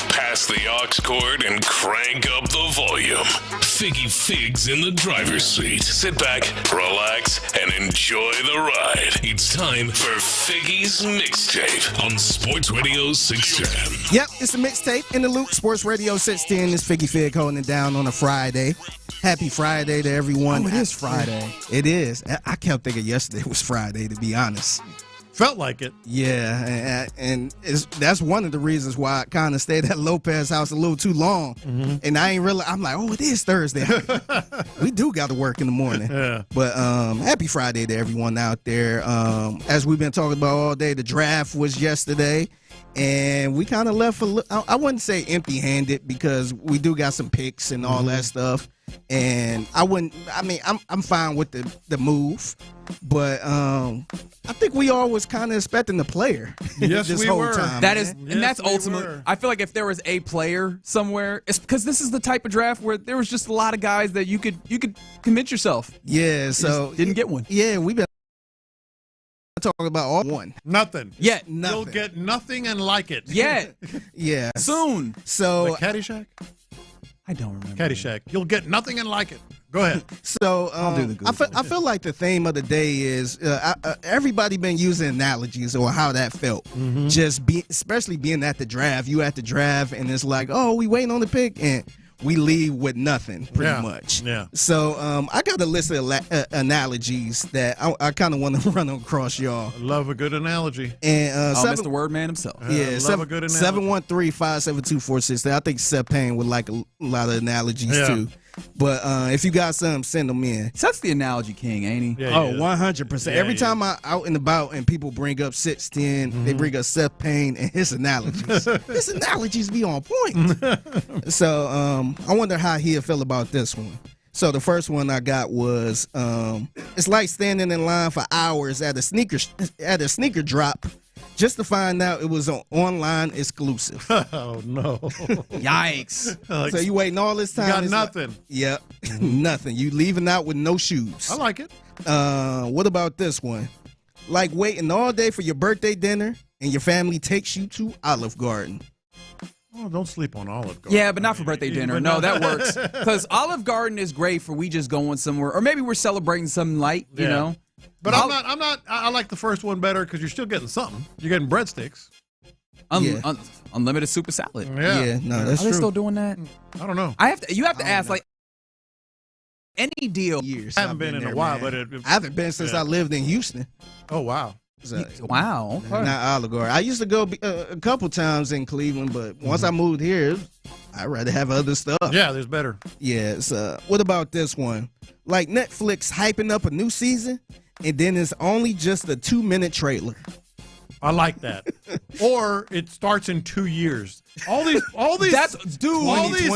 Pass the aux cord and crank up the volume. Figgy Figs in the driver's seat. Sit back, relax, and enjoy the ride. It's time for Figgy's Mixtape on Sports Radio 610. Yep, it's a mixtape in the loop. Sports Radio 610. It's Figgy Fig holding it down on a Friday. Happy Friday to everyone. Oh, it is Friday. It is. I kept thinking yesterday was Friday, to be honest. Felt like it. Yeah, and that's one of the reasons why I kind of stayed at Lopez's house a little too long. Mm-hmm. And I ain't really, I'm like, oh, it is Thursday. We do got to work in the morning. Yeah. But happy Friday to everyone out there. As we've been talking about all day, the draft was yesterday. And we kind of left, I wouldn't say empty-handed because we do got some picks and all that stuff. And I'm fine with the move. But I think we all was kind of expecting the player Yes, this we whole were. time. And that's ultimately, I feel like if there was a player somewhere, it's because this is the type of draft where there was just a lot of guys that you could convince yourself. Yeah, so didn't get one. Yeah, we've been talking about all one. Nothing. Yet. Nothing. You'll get nothing and like it. Yet. Yeah. Soon. So Like Caddyshack? I don't remember. Caddyshack. You'll get nothing and like it. Go ahead. So I'll do the Google. I feel like the theme of the day is everybody been using analogies or how that felt. Mm-hmm. Especially being at the draft. You at the draft and it's like, oh, we waiting on the pick and we leave with nothing pretty much. Yeah. So I got a list of analogies that I kind of want to run across y'all. I love a good analogy. And Mr. Wordman himself. Yeah, love a good analogy. 713-572-46. I think Seth Payne would like a lot of analogies too. But if you got some, send them in. Seth's the analogy king, ain't he? Yeah, Oh, 100%. Yeah, Every time I'm out and about and people bring up 610, they bring up Seth Payne and his analogies. His analogies be on point. So I wonder how he'll feel about this one. So the first one I got was it's like standing in line for hours at a sneaker drop just to find out it was an online exclusive. Oh, no. Yikes. Like, So you waiting all this time. you got it's nothing. Like, yep, nothing. You leaving out with no shoes. I like it. What about this one? Like waiting all day for your birthday dinner and your family takes you to Olive Garden. Oh, don't sleep on Olive Garden. Yeah, but not for birthday dinner. No, that works. Because Olive Garden is great for we just going somewhere. Or maybe we're celebrating something light, you know? But I like the first one better because you're still getting something. You're getting breadsticks. Unlimited super salad. Yeah, no, that's Are true. they still doing that? I don't know. You have to ask, like, any deal. Years. I haven't been in a while, but I haven't been since I lived in Houston. Oh, wow. So, Wow. not Olive Garden. I used to go a couple times in Cleveland, but once I moved here, I'd rather have other stuff. Yeah, there's better. Yeah. So what about this one? Like Netflix hyping up a new season, and then it's only just a 2-minute trailer. I like that. Or it starts in 2 years. All these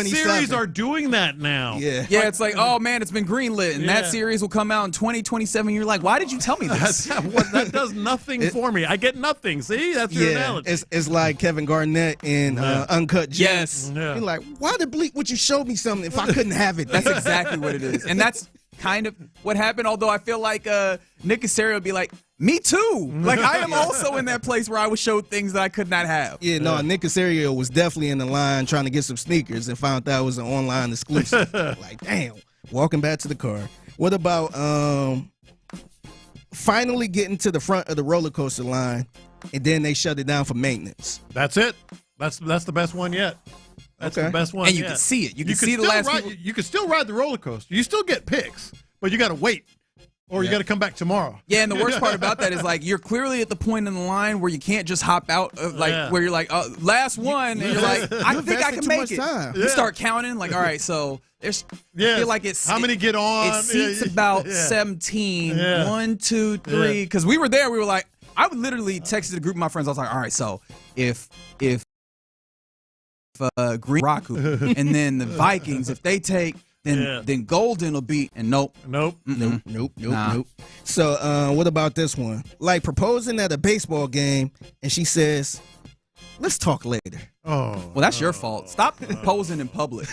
series are doing that now. Yeah. Yeah, it's like, oh man, it's been greenlit, and that series will come out in 2027. You're like, why did you tell me this? That does nothing for me. I get nothing. See, that's your analogy. It's like Kevin Garnett in Uncut Gems. Yes. You're like, why the bleep would you show me something if I couldn't have it? That's exactly what it is, and that's kind of what happened. Although I feel like Nick Cacerio would be like, me too. Like I am also in that place where I was showed things that I could not have. Yeah, no, Nick Cacerio was definitely in the line trying to get some sneakers and found out it was an online exclusive. Like, damn, walking back to the car. What about finally getting to the front of the roller coaster line and then they shut it down for maintenance? That's it. That's the best one yet. That's the best one. And you can see it. You can see the last people. You can still ride the roller coaster. You still get picks, but you got to wait. Or you got to come back tomorrow. Yeah, and the worst part about that is like you're clearly at the point in the line where you can't just hop out. Where you're like, last one, and you're like, I think I can make it. You start counting, like, all right, so there's. I feel like it's how many get on? It seats about 17. 1, 2, 3. Because we were there, we were like, I would literally text a group of my friends. I was like, all right, so if Green Raku and then the Vikings, if they take. Then Golden will beat, and nope. So what about this one? Like proposing at a baseball game, and she says, Let's talk later. Oh, well, that's your fault. Stop proposing in public.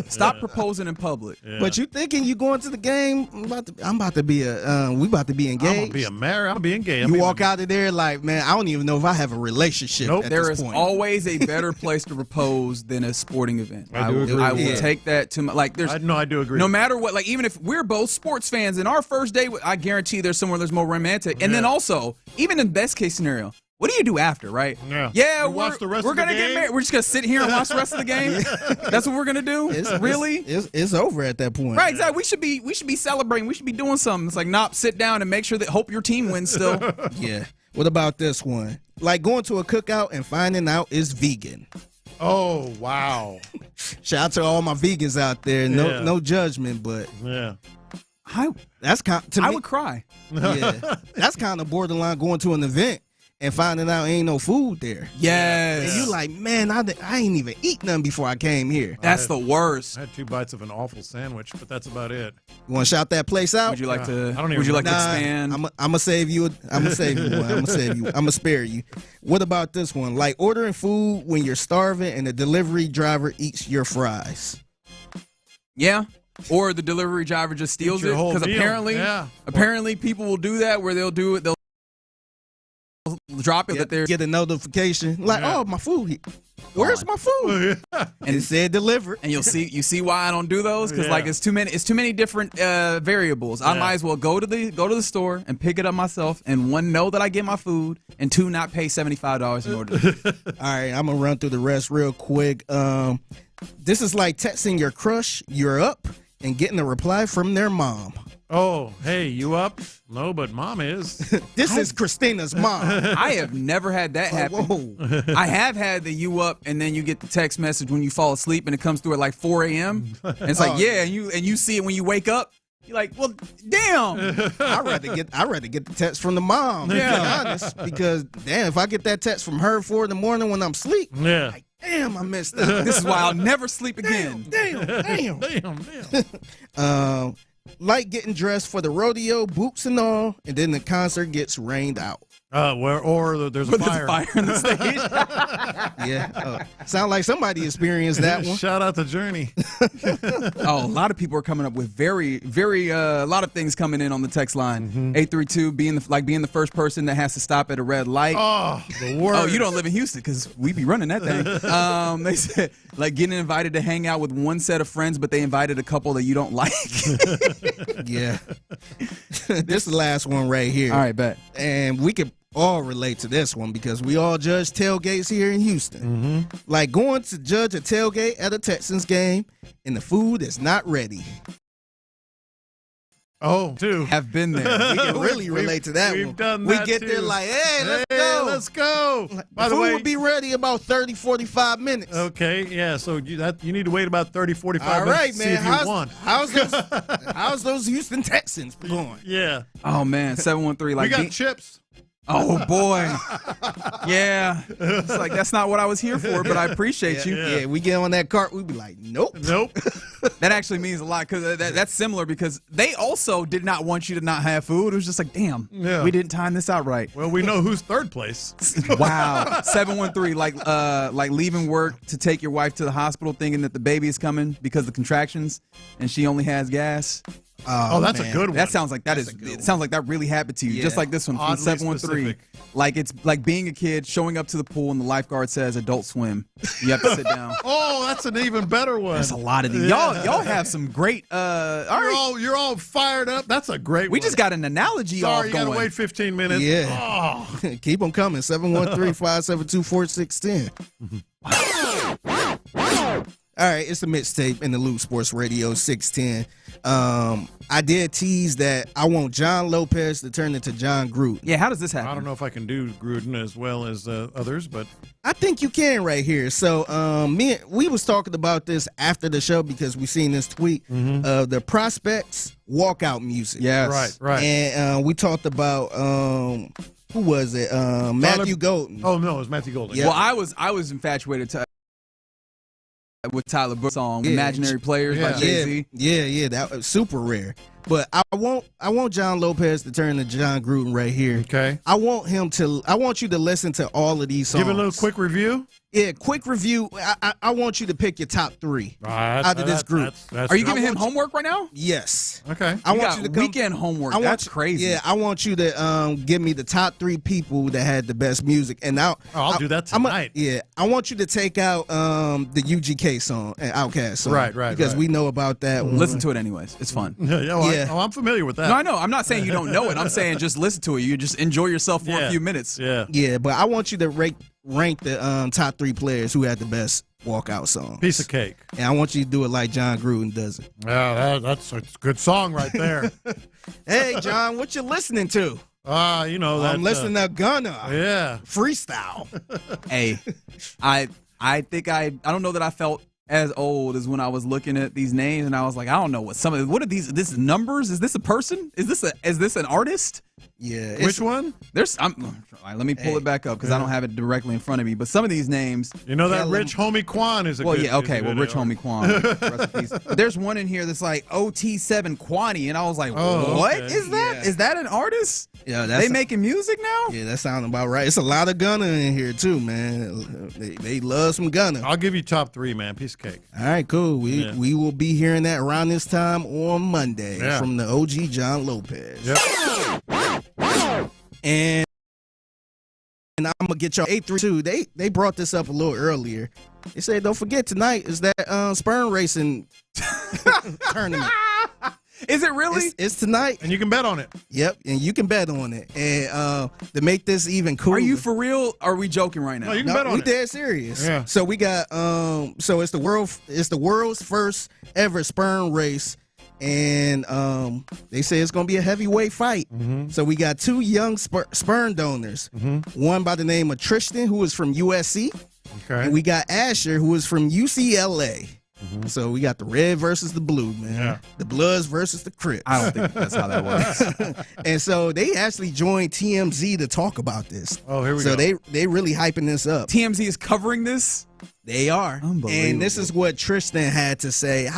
Stop proposing in public. But you thinking you going to the game? I'm about to be we about to be engaged. I'm gonna be married. I'm being engaged. You walk out of there like, man, I don't even know if I have a relationship. Nope. At There this is point. always a better place to propose than a sporting event. I do agree I with will that. take that to my, like. There's I do agree. no matter what. Like even if we're both sports fans, in our first day, I guarantee there's somewhere there's more romantic. And then also, even in best case scenario. What do you do after, right? Yeah, watch the rest we're of the gonna get game? married. We're just gonna sit here and watch the rest of the game. That's what we're gonna do. It's over at that point. Right, exactly. We should be celebrating. We should be doing something. It's like, sit down and make sure that hope your team wins still. Yeah. What about this one? Like going to a cookout and finding out it's vegan. Oh, wow. Shout out to all my vegans out there. No judgment, but that's I would cry. Yeah, that's kind of borderline going to an event and finding out ain't no food there. Yes. And you like, man, I ain't even eat nothing before I came here. That's the worst. I had 2 bites of an awful sandwich, but that's about it. You want to shout that place out? Would you like to? I don't even Would you like to Nah, expand? I'm gonna save you. I'm gonna save you one. I'm gonna save you. I'm gonna spare you. What about this one? Like ordering food when you're starving and the delivery driver eats your fries. Yeah. Or the delivery driver just steals your it whole because meal. apparently people will do that where they'll do it. They'll drop it that they're Get a notification like, oh, my food here. Where's my food? And it said delivered. And you see why I don't do those because like it's too many different variables. I might as well go to the store and pick it up myself, and one, know that I get my food, and two, not pay $75 in order. All right, I'm gonna run through the rest real quick. This is like texting your crush, you're up, and getting a reply from their mom. Oh, hey, you up? No, but mom is. This is Christina's mom. I have never had that happen. Whoa. I have had the you up and then you get the text message when you fall asleep and it comes through at like 4 a.m. And it's like, and you see it when you wake up. You're like, well, damn. I'd rather get the text from the mom. To be honest, because damn, if I get that text from her 4 a.m. when I'm asleep, like, damn, I missed out. This is why I'll never sleep again. Damn. Like getting dressed for the rodeo, boots and all, and then the concert gets rained out. There's a fire. There's a fire in the stage. Yeah. Sound like somebody experienced that one. Shout out to Journey. A lot of people are coming up with very, very a lot of things coming in on the text line. 832 being the first person that has to stop at a red light. Oh, the worst. Oh, you don't live in Houston because we be running that thing. They said like getting invited to hang out with one set of friends, but they invited a couple that you don't like. Yeah. This is the last one right here. All right, bet. And we could all relate to this one because we all judge tailgates here in Houston. Like going to judge a tailgate at a Texans game and the food is not ready. Oh, too. Have been there. We can really relate to that we've one. Done we that get too. there like, hey, let's go. By the the food way, will be ready about 30, 45 minutes. Okay, yeah, so you need to wait about 30, 45 All minutes right, to man. see if you want. How's those Houston Texans going? Yeah. Oh, man. 713. Like we got chips. Oh, boy. Yeah. It's like, that's not what I was here for, but I appreciate you. Yeah, we get on that cart, we be like, nope. That actually means a lot because that's similar because they also did not want you to not have food. It was just like, damn, we didn't time this out right. Well, we know who's third place. Wow. 713, like leaving work to take your wife to the hospital thinking that the baby is coming because of the contractions and she only has gas. Oh, that's a good one. That sounds like it sounds like that really happened to you. Yeah. Just like this one from Oddly 713. specific. Like it's like being a kid showing up to the pool and the lifeguard says adult swim. You have to sit down. Oh, that's an even better one. There's a lot of these. Y'all have some great You're all fired up. That's a great one. We just got an analogy Sorry, going. you gotta wait 15 minutes. Yeah. Oh. Keep them coming. 713-572-4610. All right, it's a mixtape in the Loop Sports Radio 610. I did tease that I want John Lopez to turn into John Gruden. Yeah, how does this happen? I don't know if I can do Gruden as well as others, but I think you can right here. So we was talking about this after the show because we seen this tweet of the Prospects walkout music. Yes. Right. And we talked about who was it? Matthew Golden. Oh no, it was Matthew Golden. Yeah. Well, I was infatuated with Tyler Brooks' song "Imaginary Players" by Jay-Z. Yeah, that was super rare. But I want John Lopez to turn to John Gruden right here. Okay. I want you to listen to all of these songs. Give a little quick review. Yeah, quick review. I want you to pick your top 3 out of this group. Are you giving him homework right now? Yes. Okay. I want you to come, weekend homework. That's crazy. Yeah, I want you to give me the top 3 people that had the best music, and I'll do that tonight. I want you to take out the UGK song and Outkast song. Right. Because we know about that one. Listen to it anyways. It's fun. I'm familiar with that. No, I know. I'm not saying you don't know it. I'm saying just listen to it. You just enjoy yourself for a few minutes. Yeah, but I want you to rank the top 3 players who had the best walkout songs. Piece of cake. And I want you to do it like John Gruden does it. Yeah, that's a good song right there. Hey, John, what you listening to? I'm listening to Gunna. Yeah. Freestyle. Hey, I think I don't know that I felt as old as when I was looking at these names and I was like, I don't know what are these. This is numbers? Is this a person? Is this an artist? Yeah. Which one? Let me pull it back up because I don't have it directly in front of me. But some of these names, that Rich Homie Quan is a good. Well, yeah, okay. Rich Homie Quan. But there's one in here that's like OT7 Quani, and I was like, what is that? Yeah. Is that an artist? Yeah, they making music now? Yeah, that sounds about right. It's a lot of Gunna in here too, man. They love some Gunna. I'll give you top 3, man. Piece of cake. All right, cool. We will be hearing that around this time on Monday from the OG John Lopez. Yep. And I'm gonna get y'all 832. They brought this up a little earlier. They said, don't forget tonight is that sperm racing tournament. Is it really? It's tonight, and you can bet on it. Yep, and you can bet on it. And to make this even cooler, are you for real? Or are we joking right now? No, you can bet on it. We dead serious. Yeah. So we got so it's the world's first ever sperm race. And they say it's going to be a heavyweight fight. Mm-hmm. So we got 2 young sperm donors. Mm-hmm. One by the name of Tristan, who is from USC. Okay. And we got Asher, who is from UCLA. Mm-hmm. So we got the red versus the blue, man. Yeah. The Bloods versus the Crips. I don't think that's how that works. And so they actually joined TMZ to talk about this. Oh, here we go. So they really hyping this up. TMZ is covering this? They are. And this is what Tristan had to say.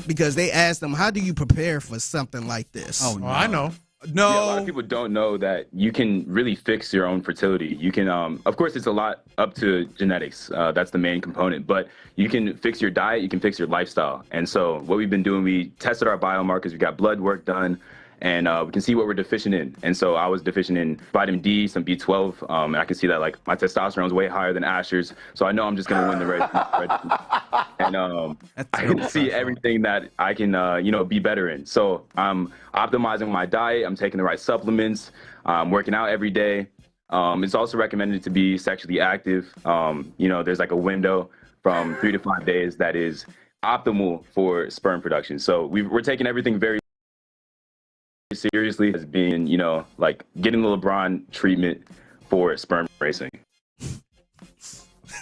Because they asked him, how do you prepare for something like this? Oh, no. I know. No. Yeah, a lot of people don't know that you can really fix your own fertility. You can, of course, it's a lot up to genetics. That's the main component. But you can fix your diet. You can fix your lifestyle. And so what we've been doing, we tested our biomarkers. We got blood work done. And we can see what we're deficient in. And so I was deficient in vitamin D, some B12, and I can see that like my testosterone is way higher than Asher's. So I know I'm just going to win the race. And I can see everything that I can, be better in. So I'm optimizing my diet. I'm taking the right supplements. I'm working out every day. It's also recommended to be sexually active. There's like a window from 3 to 5 days that is optimal for sperm production. So we're taking everything very seriously as being, like getting the LeBron treatment for sperm racing.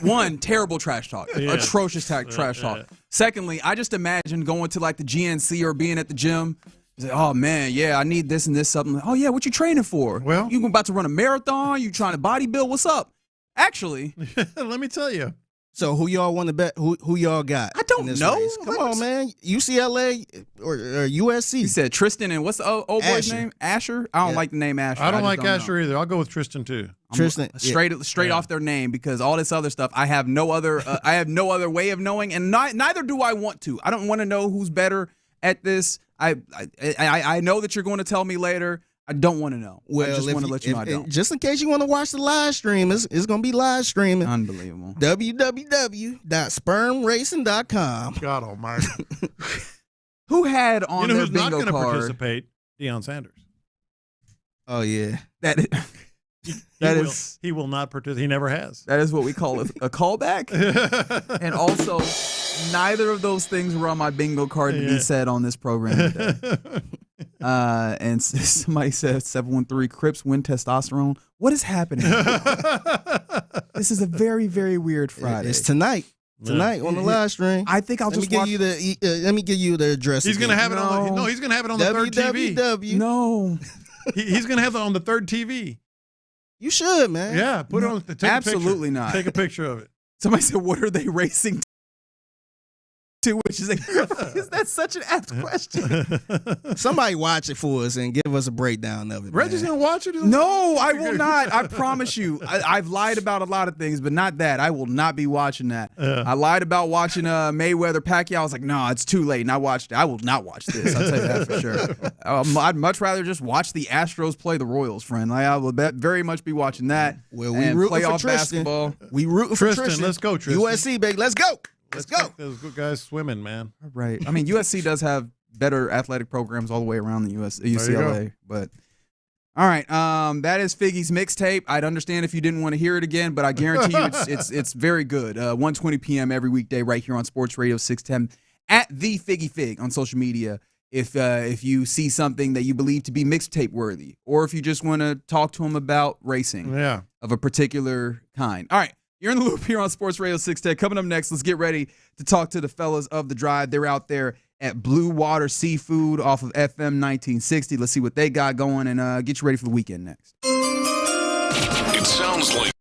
One, terrible trash talk. Yeah. Atrocious trash talk. Secondly, I just imagine going to like the GNC or being at the gym. Like, oh man, yeah, I need this and this supplement. Oh yeah, what you training for? Well, you about to run a marathon? You trying to bodybuild? What's up? Actually, let me tell you. So who y'all want to bet? Who y'all got? I don't know. Race? Come on, man. UCLA or USC? You said Tristan and what's the old boy's name? Asher? I don't like the name Asher. I don't like Asher either. I'll go with Tristan too. Tristan, straight off their name, because all this other stuff I have no other I have no other way of knowing, and neither do I want to. I don't want to know who's better at this. I know that you're going to tell me later. I don't want to know. Well, I just want to let you know I don't. Just in case you want to watch the live stream, it's going to be live streaming. Unbelievable. www.spermracing.com. God almighty. Who had on their who's bingo not going to card? Participate? Deion Sanders. Oh, yeah. He will not participate. He never has. That is what we call a callback. And also, neither of those things were on my bingo card to be said on this program today. And somebody said 713 Crips win testosterone. What is happening? This is a very, very weird Friday. It's tonight. Tonight on the live stream. I think I'll just watch. Let me give you the address. He's going to have it on the. No, he's going to have it on the third TV. No. He's going to have it on the third TV. You should, man. Yeah, put it on. Take Absolutely not. Take a picture of it. Somebody said, "What are they racing which is that's such an apt question. Somebody watch it for us and give us a breakdown of it. Reggie's man. gonna watch it. No, I will not. I promise you. I've lied about a lot of things, but not that. I will not be watching that. I lied about watching Mayweather Pacquiao. I was like, no, it's too late. And I watched it. I will not watch this. I'll tell you that for sure. I'd much rather just watch the Astros play the Royals, friend. Like, I will very much be watching that. Well, we rooting for Tristan. Basketball. We rooting for Tristan. Let's go, Tristan. USC, baby. Let's go. Let's go. Those good guys swimming, man. Right. I mean, USC does have better athletic programs all the way around the UCLA. But all right, that is Figgy's mixtape. I'd understand if you didn't want to hear it again, but I guarantee you it's very good. 1:20 p.m. every weekday right here on Sports Radio 610 at the Figgy Fig on social media. If you see something that you believe to be mixtape worthy, or if you just want to talk to him about racing of a particular kind. All right. You're in the loop here on Sports Radio 610. Coming up next, let's get ready to talk to the fellas of the Drive. They're out there at Blue Water Seafood off of FM 1960. Let's see what they got going and get you ready for the weekend next. It sounds like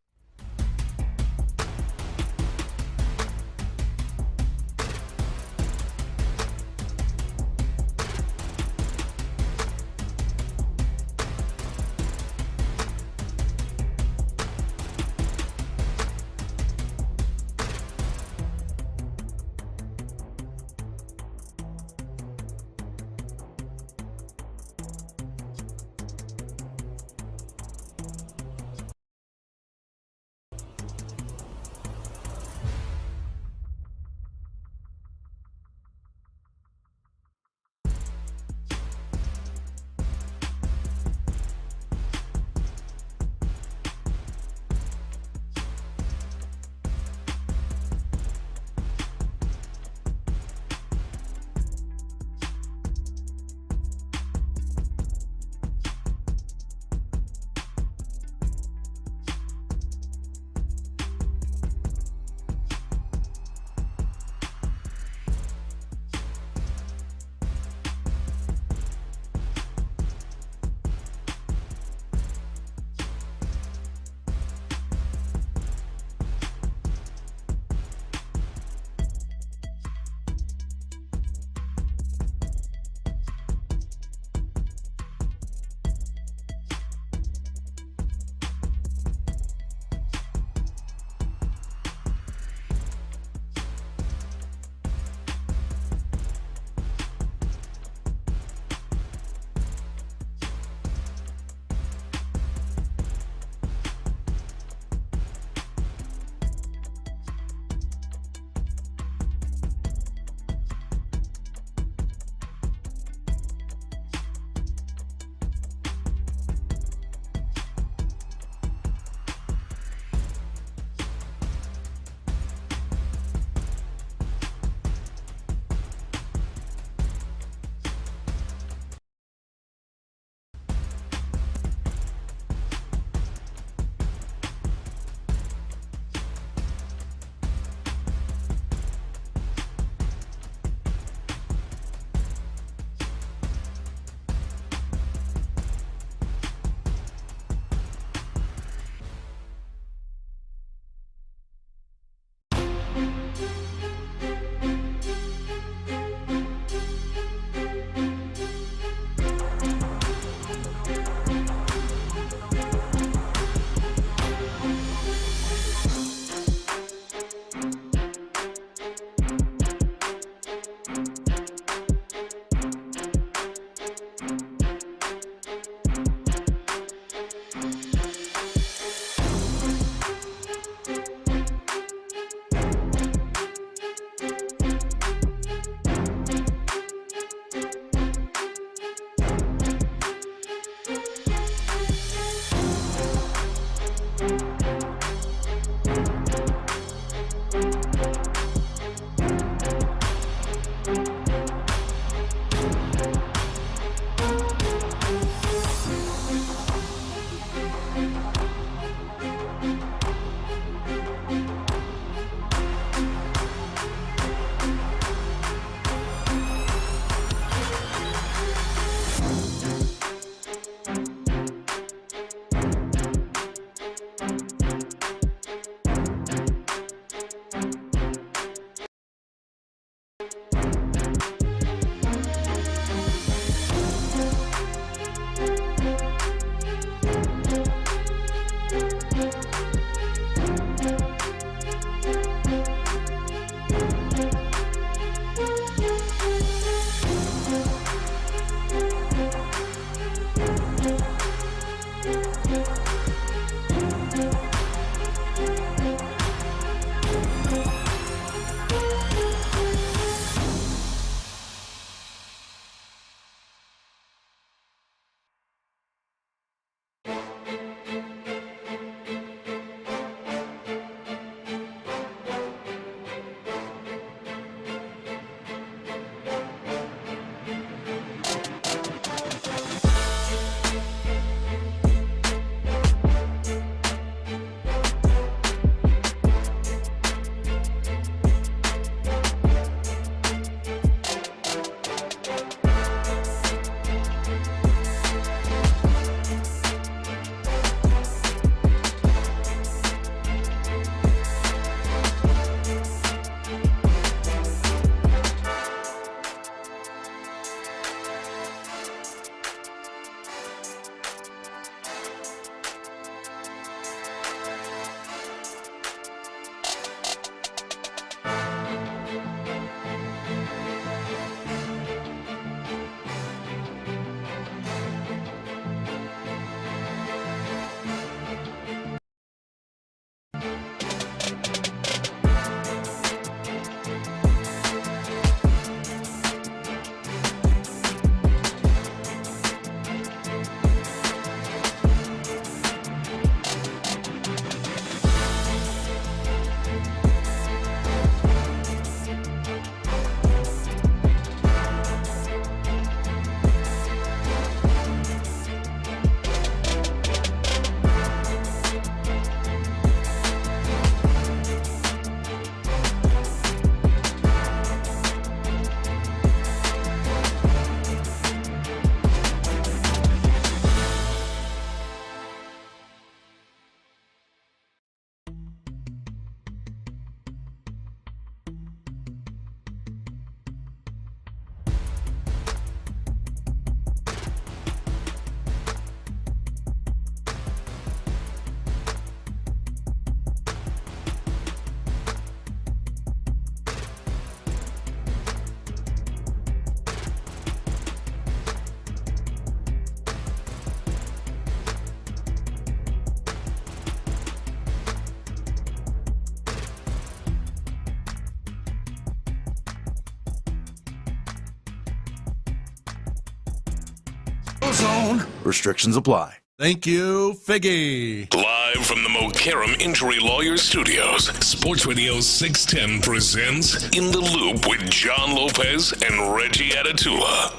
zone. Restrictions apply. Thank you, Figgy. Live from the Mokaram Injury Lawyers Studios, Sports Radio 610 presents In the Loop with John Lopez and Reggie Atatula.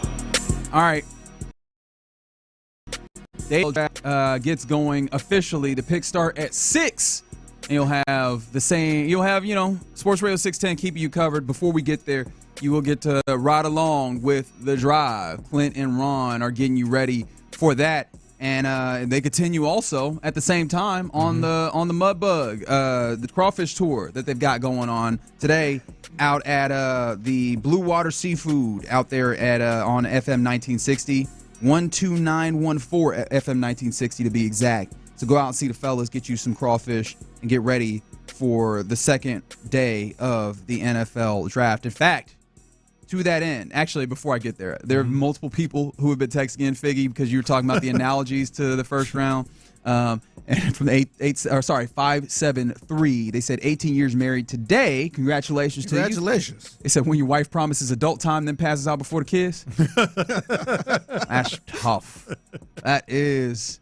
All right. Day gets going officially. The picks start at 6. And you'll have Sports Radio 610 keeping you covered. Before we get there, you will get to ride along with The Drive. Clint and Ron are getting you ready for that. And they continue also at the same time on the Mud Bug, the crawfish tour that they've got going on today out at the Blue Water Seafood out there at on FM 1960, 12914 at FM 1960 to be exact. So go out and see the fellas, get you some crawfish, and get ready for the second day of the NFL draft. In fact, to that end, actually, before I get there, there are multiple people who have been texting in, Figgy, because you were talking about the analogies to the first round. And from the 573, they said 18 years married today. Congratulations to you. Congratulations. They said when your wife promises adult time, then passes out before the kiss. That's tough. That is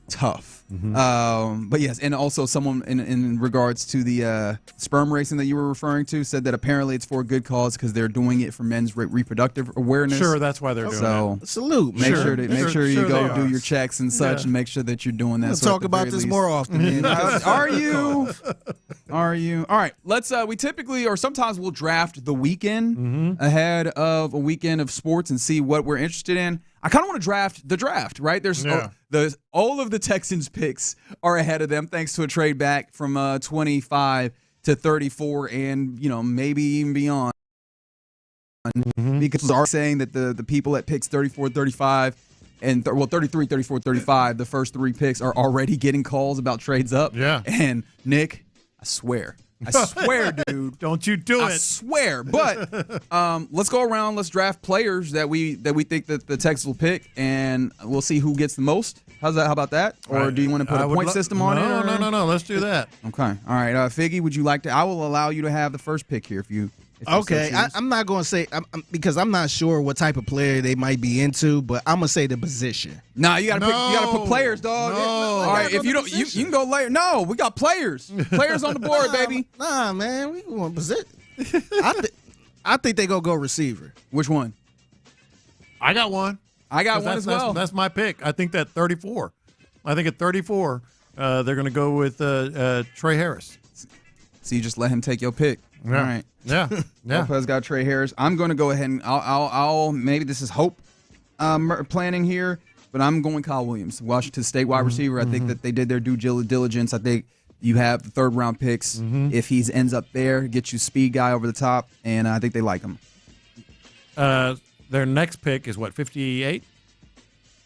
tough. But yes, and also someone in regards to the sperm racing that you were referring to said that apparently it's for a good cause because they're doing it for men's reproductive awareness. Sure, that's why they're doing it. Salute. Make sure you go do your checks and such, and make sure that you're doing that. We'll talk about this more often. Man. Are you? All right. Let's. We typically, or sometimes we'll draft the weekend ahead of a weekend of sports and see what we're interested in. I kind of want to draft the draft, right? All of the Texans picks are ahead of them thanks to a trade back from 25 to 34 and, maybe even beyond. Because are saying that the people at picks 34, 35, and 33, 34, 35, the first 3 picks are already getting calls about trades up. Yeah. And Nick, I swear, dude. Don't you do it. I swear. But let's go around. Let's draft players that we think that the Texans will pick, and we'll see who gets the most. How about that? Or do you want to put a point system on it? No. Let's do that. Okay. All right. Figgy, would you like to? I will allow you to have the first pick here if you okay. I'm not going to say because I'm not sure what type of player they might be into, but I'm going to say the position. Nah, you got to put players, dog. No. All right. If you don't, you can go later. No, we got players. Players on the board, baby. Nah, man, we want position. I think they go receiver. Which one? I got one. I got one as well. That's my pick. I think that 34. I think at 34, they're going to go with Trey Harris. So you just let him take your pick. Yeah. All right. Yeah. Lopez got Trey Harris. I'm going to go ahead and I'll maybe this is hope planning here, but I'm going Kyle Williams, Washington State wide receiver. I think that they did their due diligence. I think you have the 3rd round picks. If he ends up there, get you speed guy over the top, and I think they like him. Their next pick is what, 58?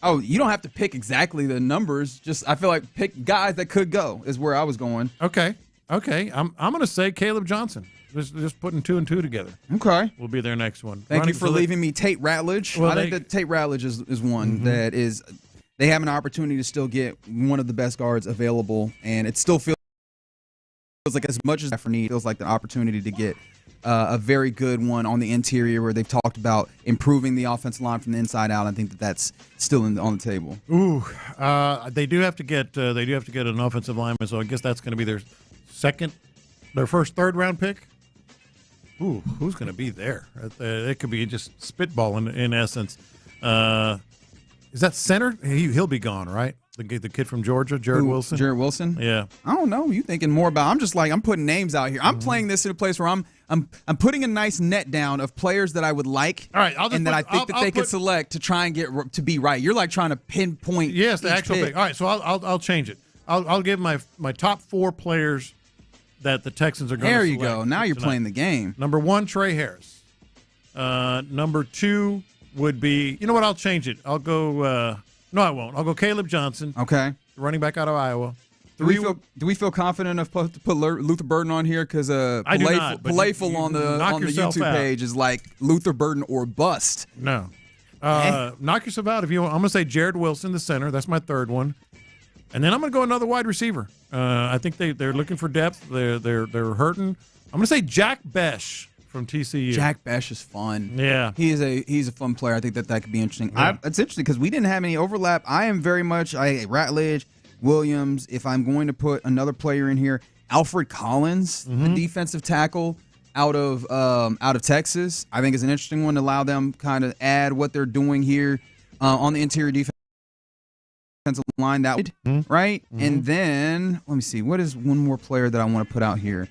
Oh, you don't have to pick exactly the numbers. Just I feel like pick guys that could go is where I was going. Okay. I'm going to say Caleb Johnson. Just putting 2 and 2 together. Okay. Will be their next one. Thank you for leaving me Tate Ratledge. I think that Tate Ratledge is one that is – they have an opportunity to still get one of the best guards available, and it still feels like as much as for need, it feels like the opportunity to get a very good one on the interior where they've talked about improving the offensive line from the inside out. I think that's still on the table. Ooh, they do have to get an offensive lineman, so I guess that's going to be their first 3rd round pick. Ooh, who's going to be there? It could be just spitballing in essence. Is that center? He'll be gone, right? The kid from Georgia, Jared Wilson. Jared Wilson? Yeah. I don't know. You thinking more about? I'm putting names out here. I'm playing this in a place where I'm putting a nice net down of players that I would like. All right, I think they could select to try and get to be right. You're like trying to pinpoint. Yes, the actual pick. All right, so I'll change it. I'll give my top 4 players that the Texans are going to select. There you go. Now you're playing the game. Number 1, Trey Harris. Number 2 would be, you know what, I'll change it. I'll go, no, I won't. I'll go Caleb Johnson. Okay. Running back out of Iowa. Do we feel confident enough to put Luther Burden on here? Because Playful on the YouTube page is like Luther Burden or bust. No. Knock yourself out if you want. I'm going to say Jared Wilson, the center. That's my 3rd one. And then I'm going to go another wide receiver. I think they're looking for depth. They're hurting. I'm going to say Jack Besh from TCU. Jack Bech is fun. Yeah. He's a fun player. I think that could be interesting. Yeah. It's interesting because we didn't have any overlap. I am very much Ratledge, Williams. If I'm going to put another player in here, Alfred Collins, the defensive tackle out of Texas, I think is an interesting one to allow them kind of add what they're doing here on the interior defensive line. That right? And then let me see. What is one more player that I want to put out here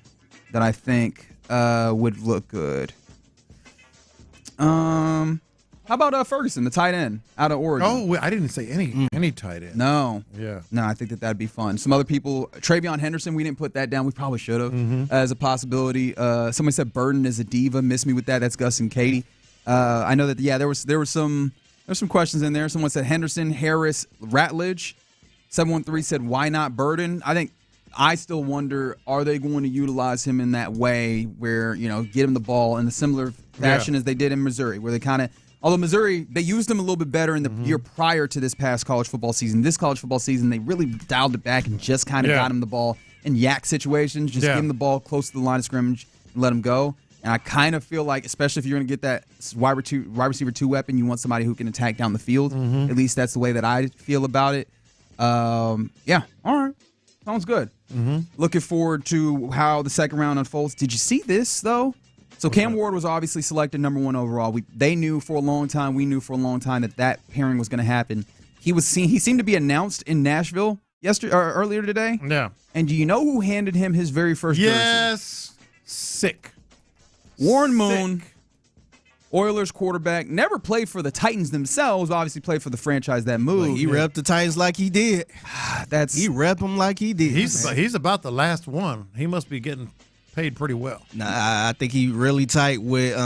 that I think would look good? How about Ferguson, the tight end out of Oregon? Oh, I didn't say any tight end. No. Yeah. No, I think that'd be fun. Some other people, Travion Henderson, we didn't put that down. We probably should have as a possibility. Somebody said Burden is a diva. Miss me with that. That's Gus and Katie. I know that. Yeah, there were some questions in there. Someone said Henderson, Harris, Ratledge. 713 said why not Burden? I still wonder, are they going to utilize him in that way where, get him the ball in a similar fashion as they did in Missouri, where they kind of, although Missouri, they used him a little bit better in the year prior to this past college football season. This college football season, they really dialed it back and just kind of got him the ball in yak situations, just give him the ball close to the line of scrimmage and let him go. And I kind of feel like, especially if you're going to get that wide receiver 2 weapon, you want somebody who can attack down the field. At least that's the way that I feel about it. All right. Sounds good. Looking forward to how the second round unfolds. Did you see this, though? So Cam Ward was obviously selected number 1 overall. They knew for a long time, we knew for a long time that pairing was going to happen. He seemed to be announced in Nashville earlier today. Yeah. And do you know who handed him his very first jersey? Yes. Sick. Warren Moon, Oilers quarterback, never played for the Titans themselves, obviously played for the franchise that moved. He repped the Titans like he did. He repped them like he did. He's about the last one. He must be getting paid pretty well. Nah, I think he really tight with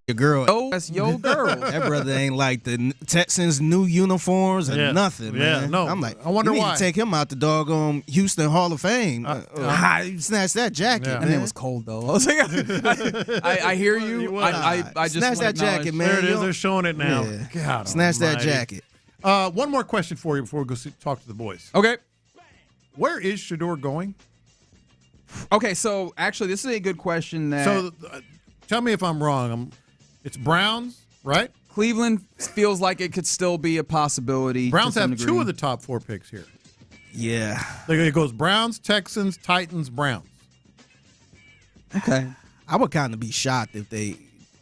your girl. Oh, that's your girl. That brother ain't like the Texans' new uniforms and nothing, man. No, I'm like, I wonder you why. need to take him out the doggone Houston Hall of Fame. Snatch that jacket, man. That man was cold, though. I was like, I hear you. I just snatch that jacket, man. There it is. They're showing it now. Yeah. God snatch that almighty. jacket. One more question for you before we go talk to the boys. Okay. Where is Shedeur going? Okay, so actually, this is a good question. Tell me if I'm wrong. It's Browns, right? Cleveland feels like it could still be a possibility. Browns have 2 of the top 4 picks here. Yeah. It goes Browns, Texans, Titans, Browns. Okay. I would kind of be shocked if they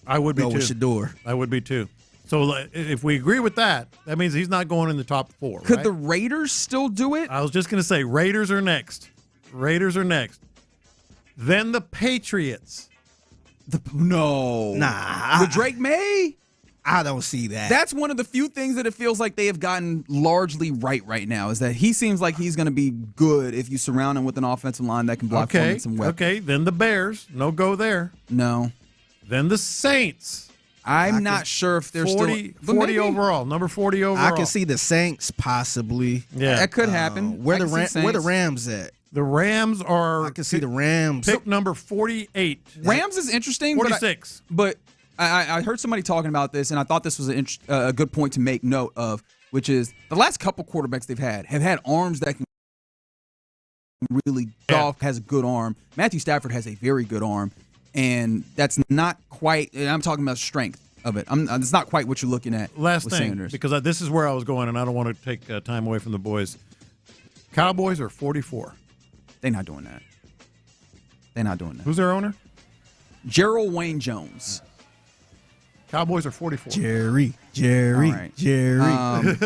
go with Shedeur. I would be too. So if we agree with that, that means he's not going in the top 4. Could the Raiders still do it? I was just going to say Raiders are next. Then the Patriots. No. Nah. With Drake May? I don't see that. That's one of the few things that it feels like they have gotten largely right now, is that he seems like he's going to be good if you surround him with an offensive line that can block formats and weapons. Okay, then the Bears. No go there. No. Then the Saints. I'm not sure if they're 40 still overall, number 40 overall. I can see the Saints possibly. Yeah. That could happen. Where the Rams at? The Rams are. I can see the Rams. Pick number 48. Rams is interesting. 46. But I heard somebody talking about this, and I thought this was a good point to make note of, which is the last couple quarterbacks they've had have had arms that can really. Goff has a good arm. Matthew Stafford has a very good arm, and that's not quite. I'm talking about strength of it. It's not quite what you're looking at. Last with thing, Sanders. because this is where I was going, and I don't want to take time away from the boys. Cowboys are 44. They're not doing that. Who's their owner? Gerald Wayne Jones. Cowboys are 44. Jerry. Right. Jerry.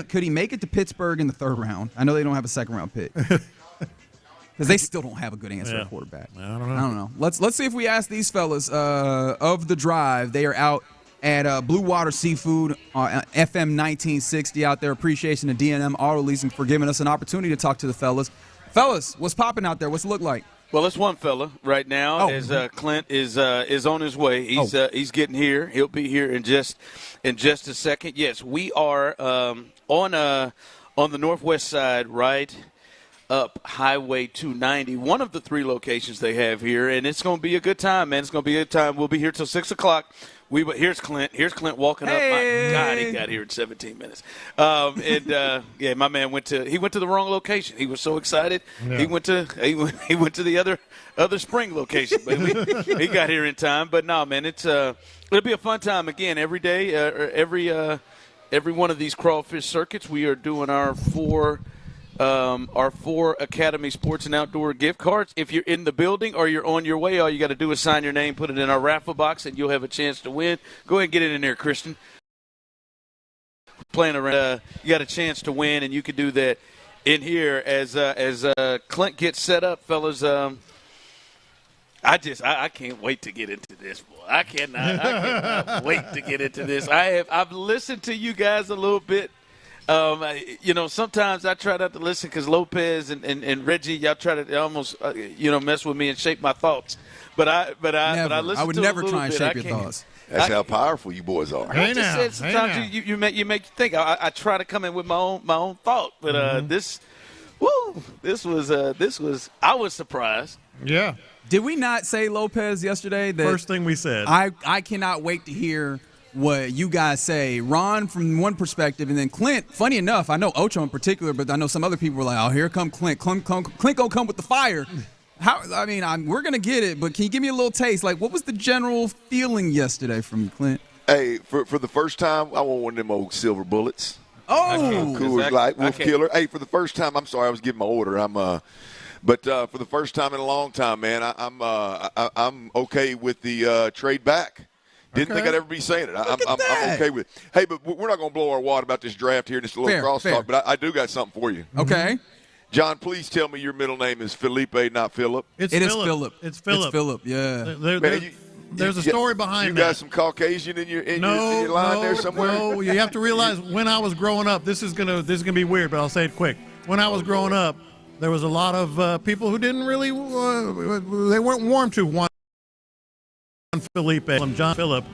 Could he make it to Pittsburgh in the 3rd round? I know they don't have a 2nd round pick. Because they still don't have a good answer at quarterback. I don't know. Let's see if we ask these fellas of the drive. They are out at Blue Water Seafood FM 1960 out there. Appreciation to D&M Auto Leasing for giving us an opportunity to talk to the fellas. Fellas, what's popping out there? What's it look like? Well, it's one fella right now. As Clint is on his way. He's getting here. He'll be here in just a second. Yes, we are on the northwest side, right up Highway 290. One of the 3 locations they have here, and it's going to be a good time, man. It's going to be a good time. We'll be here till 6 o'clock Here's Clint. Here's Clint walking up. My God, he got here in 17 minutes. My man went to the wrong location. He was so excited. Yeah. He went to the other spring location, but he got here in time. But no, man, it'll be a fun time again every day. Every one of these crawfish circuits, we are doing our four Academy Sports and Outdoor gift cards. If you're in the building or you're on your way, all you got to do is sign your name, put it in our raffle box, and you'll have a chance to win. Go ahead and get it in there, Christian. Playing around, you got a chance to win, and you can do that in here as Clint gets set up, fellas. I can't wait to get into this, boy. I cannot wait to get into this. I've listened to you guys a little bit. Sometimes I try not to listen because Lopez and Reggie, y'all try to almost mess with me and shape my thoughts. But I listen. I would to never a little try and bit. shape your thoughts. That's how powerful you boys are. I just said sometimes you make you think. I try to come in with my own thought, but this was I was surprised. Yeah. Did we not say, Lopez, yesterday that first thing we said? I cannot wait to hear what you guys say. Ron from one perspective, and then Clint. Funny enough, I know Ocho in particular, but I know some other people were like, "Oh, here come Clint. Clint gonna come with the fire." We're gonna get it, but can you give me a little taste? Like, what was the general feeling yesterday from you, Clint? Hey, for the first time, I want one of them old silver bullets. Oh, Coors Light, Wolf Killer. Hey, for the first time, I'm sorry, I was giving my order. But for the first time in a long time, man, I'm okay with the trade back. Didn't think I'd ever be saying it. I'm okay with it. Hey, but we're not going to blow our wad about this draft here, just a little crosstalk, but I do got something for you. Okay. John, please tell me your middle name is Felipe, not Philip. It is Philip. It's Philip. It's Philip, yeah. There's a story behind that. You got some Caucasian in your line there somewhere? No, you have to realize when I was growing up, this is gonna be weird, but I'll say it quick. When I was growing up, there was a lot of people who didn't really they weren't warm to Juan Felipe, John Philip,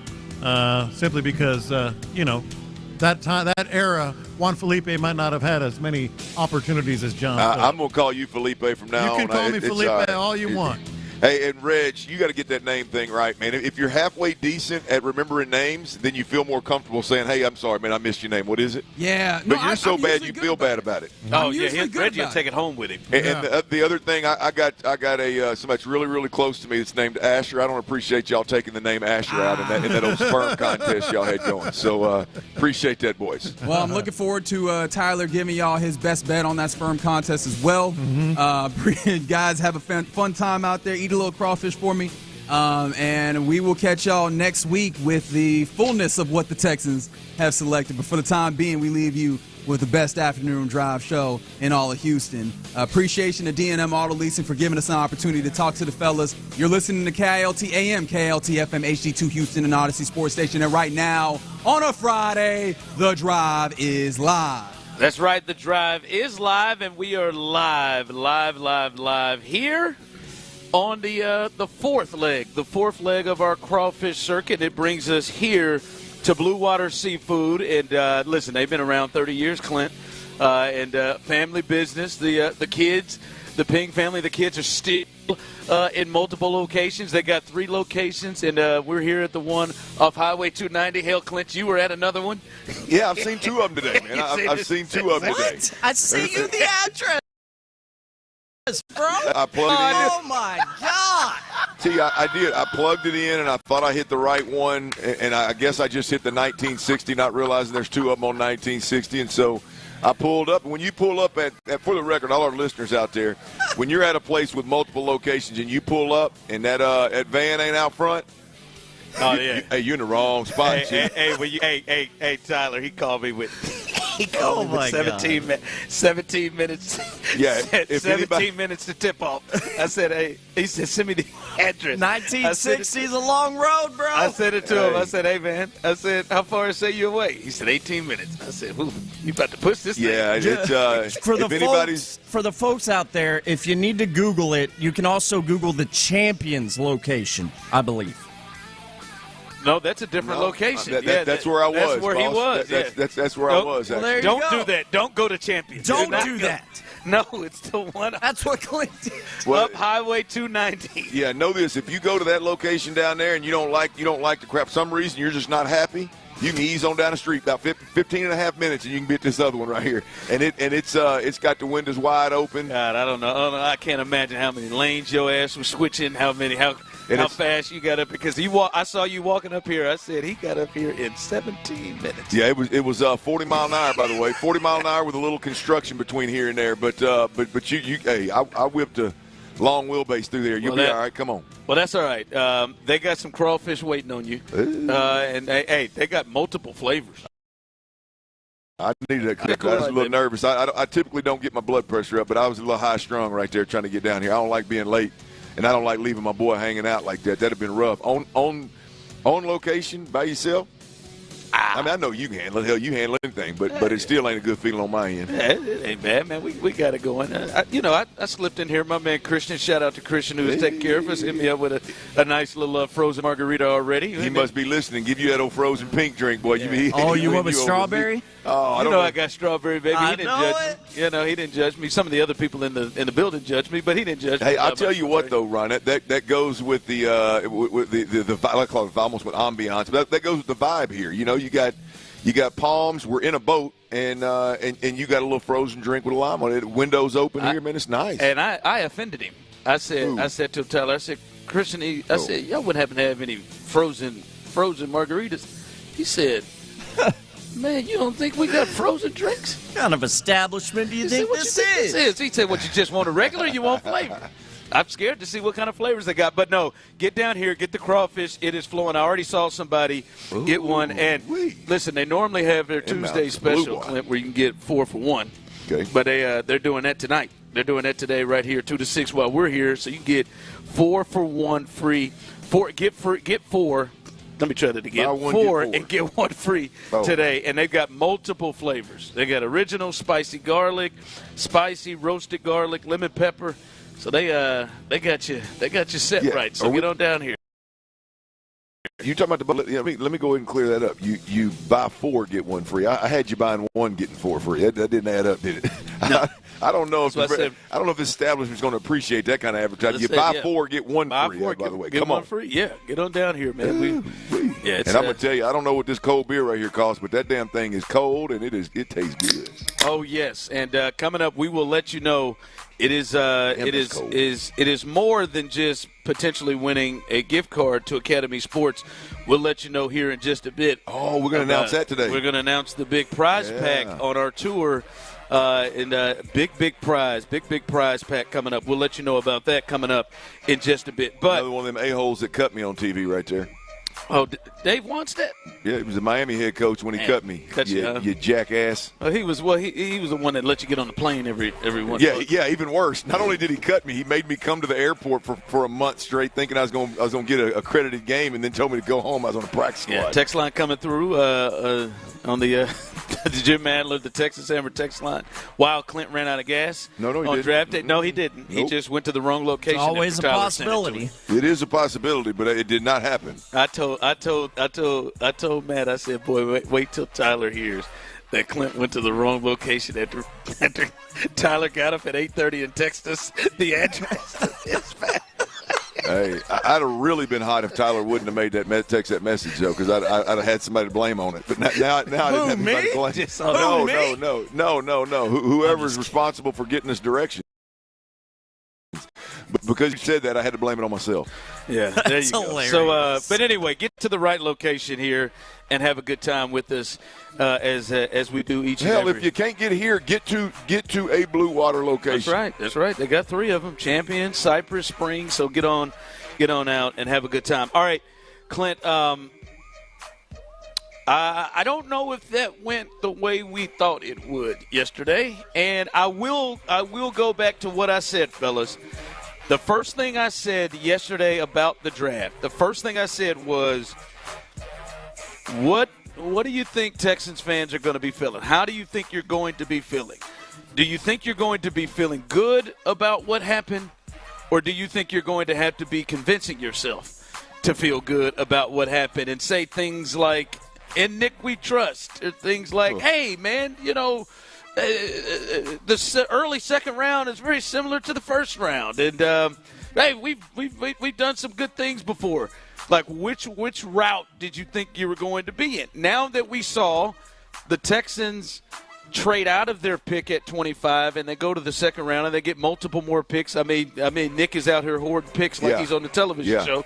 simply because that era, Juan Felipe might not have had as many opportunities as John. I'm gonna call you Felipe from now on. You can call me Felipe all you want. Hey, and Reg, you got to get that name thing right, man. If you're halfway decent at remembering names, then you feel more comfortable saying, "Hey, I'm sorry, man, I missed your name. What is it?" Yeah, but you're so bad, you feel bad about it. Oh yeah, Reggie will take it home with him. And the other thing, I got somebody that's really, really close to me that's named Asher. I don't appreciate y'all taking the name Asher out in that old sperm contest y'all had going. So appreciate that, boys. Well, I'm looking forward to Tyler giving y'all his best bet on that sperm contest as well. Guys, have a fun time out there. Eat a little crawfish for me. And we will catch y'all next week with the fullness of what the Texans have selected. But for the time being, we leave you with the best afternoon drive show in all of Houston. Appreciation to D&M Auto Leasing for giving us an opportunity to talk to the fellas. You're listening to KILT AM, KILT FM, HD2 Houston, and Odyssey Sports Station. And right now, on a Friday, the drive is live. That's right, the drive is live, and we are live here on the fourth leg of our crawfish circuit. It brings us here to Blue Water Seafood. And listen, they've been around 30 years, Clint, and family business. The kids, the Ping family, the kids are still in multiple locations. They got 3 locations, and we're here at the one off Highway 290. Hell, Clint, you were at another one. Yeah, I've seen 2 of them today, man. I've seen 2 of them today. I see you the address. Bro. I plugged it in. Oh my God! See, I did. I plugged it in, and I thought I hit the right one, and I guess I just hit the 1960, not realizing there's 2 of them on 1960, and so I pulled up. And when you pull up at for the record, all our listeners out there, when you're at a place with multiple locations and you pull up, and that van ain't out front. Oh yeah. You're in the wrong spot. Hey, Tyler, he called me with. He called me with 17 minutes. Yeah, 17 minutes to tip off. I said, hey, he said, send me the address. 1960 is a long road, bro. I said it to him. I said, hey, man. I said, how far is you away? He said, 18 minutes. I said, you about to push this thing? Yeah, it's for the folks out there, if you need to Google it, you can also Google the Champions location, I believe. No, that's a different location. That's where I was. That's where he was. That's where I was. Actually. Don't do that. Don't go to Champions. Don't do that. No, it's the one. That's what Clint did. Well, up Highway 290. Yeah, know this. If you go to that location down there and you don't like the crap, for some reason you're just not happy, you can ease on down the street about 15 and a half minutes and you can be at this other one right here. And it's got the windows wide open. God, I don't know. I can't imagine how many lanes your ass was switching, how fast you got up, because I saw you walking up here. I said he got up here in 17 minutes. Yeah, it was 40 mile an hour, by the way. 40 mile an hour with a little construction between here and there. But you hey, I whipped a long wheelbase through there. You'll be all right. Come on. Well, that's all right. They got some crawfish waiting on you. And they got multiple flavors. I needed that clip. I was a little nervous. I typically don't get my blood pressure up, but I was a little high strung right there trying to get down here. I don't like being late. And I don't like leaving my boy hanging out like that. That'd have been rough. On location by yourself. I mean, I know you can handle it. Hell, you handle anything, but it still ain't a good feeling on my end. It ain't bad, man. We got it going. I slipped in here. My man Christian, shout out to Christian, who was taking care of us, hit me up with a nice little frozen margarita already. He must be listening. Give you that old frozen pink drink, boy. Yeah. You went with strawberry? Oh, I got strawberry, baby. He didn't judge me. He didn't judge me. Some of the other people in the building judged me, but he didn't judge me. Hey, I'll tell you what, though, Ron, that goes with the I call it almost with ambiance. But that goes with the vibe here. You got palms. We're in a boat, and you got a little frozen drink with a lime on it. Windows open here, man. It's nice. And I offended him. I said to him, Tyler, I said, Christian, said, y'all wouldn't happen to have any frozen margaritas. He said, man, you don't think we got frozen drinks? What kind of establishment do you think this is? He said, what, you just want a regular or you want flavor? I'm scared to see what kind of flavors they got. But, no, get down here, get the crawfish. It is flowing. I already saw somebody get one. And, listen, they normally have their Tuesday special, Clint, where you can get 4 for $1. Okay. But they're doing that tonight. They're doing that today right here, 2 to 6 while we're here. So you get 4 for $1 free. Get 4. Let me try that again. 4 and get 1 free today. And they've got multiple flavors. They got original spicy garlic, spicy roasted garlic, lemon pepper. So they got you set right. So get on down here. You talking about let me go ahead and clear that up. You buy 4, get 1 free. I had you buying 1, getting 4 free. That didn't add up, did it? No. I don't know if this establishment's going to appreciate that kind of advertising. You buy 4, get 1 free. By the way, come on. Get 1 free. Yeah, get on down here, man. And I'm gonna tell you, I don't know what this cold beer right here costs, but that damn thing is cold and it tastes good. Oh yes, and coming up, we will let you know. It is more than just potentially winning a gift card to Academy Sports. We'll let you know here in just a bit. Oh, we're going to announce that today. We're going to announce the big prize pack on our tour. Big prize pack coming up. We'll let you know about that coming up in just a bit. But another one of them a-holes that cut me on TV right there. Oh, Dave wants that? Yeah, he was the Miami head coach when he cut me. You jackass. He was the one that let you get on the plane every one. Yeah, even worse. Not only did he cut me, he made me come to the airport for a month straight, thinking I was going to get a accredited game, and then told me to go home. I was on a practice squad. Yeah, text line coming through on the Jim Adler, the Texas Amber text line. While Clint ran out of gas. No, he didn't. Draft day. No, he didn't. Nope. He just went to the wrong location. It's always a possibility. It is a possibility, but it did not happen. I told Matt, I said, boy, wait till Tyler hears that Clint went to the wrong location after Tyler got up at 8:30 and texted us the address to his family. Hey, I'd have really been hot if Tyler wouldn't have made text that message, though, because I'd have had somebody to blame on it. But now I didn't have anybody to blame. No. Whoever's responsible for getting us directions. But because you said that, I had to blame it on myself. Yeah, there you go. Hilarious. So, but anyway, get to the right location here and have a good time with us as we do each and every. Hell, if you can't get here, get to a Blue Water location. That's right. They got 3 of them: Champion, Cypress Springs. So get on out and have a good time. All right, Clint. I don't know if that went the way we thought it would yesterday, and I will go back to what I said, fellas. The first thing I said yesterday about the draft, the first thing I said was, what do you think Texans fans are going to be feeling? How do you think you're going to be feeling? Do you think you're going to be feeling good about what happened, or do you think you're going to have to be convincing yourself to feel good about what happened and say things like, "In Nick we trust," or things like, "Hey, man, the early second round is very similar to the first round, and hey, we've done some good things before." Like, which route did you think you were going to be in? Now that we saw the Texans trade out of their pick at 25 and they go to the second round and they get multiple more picks. I mean, Nick is out here hoarding picks like he's on the television show.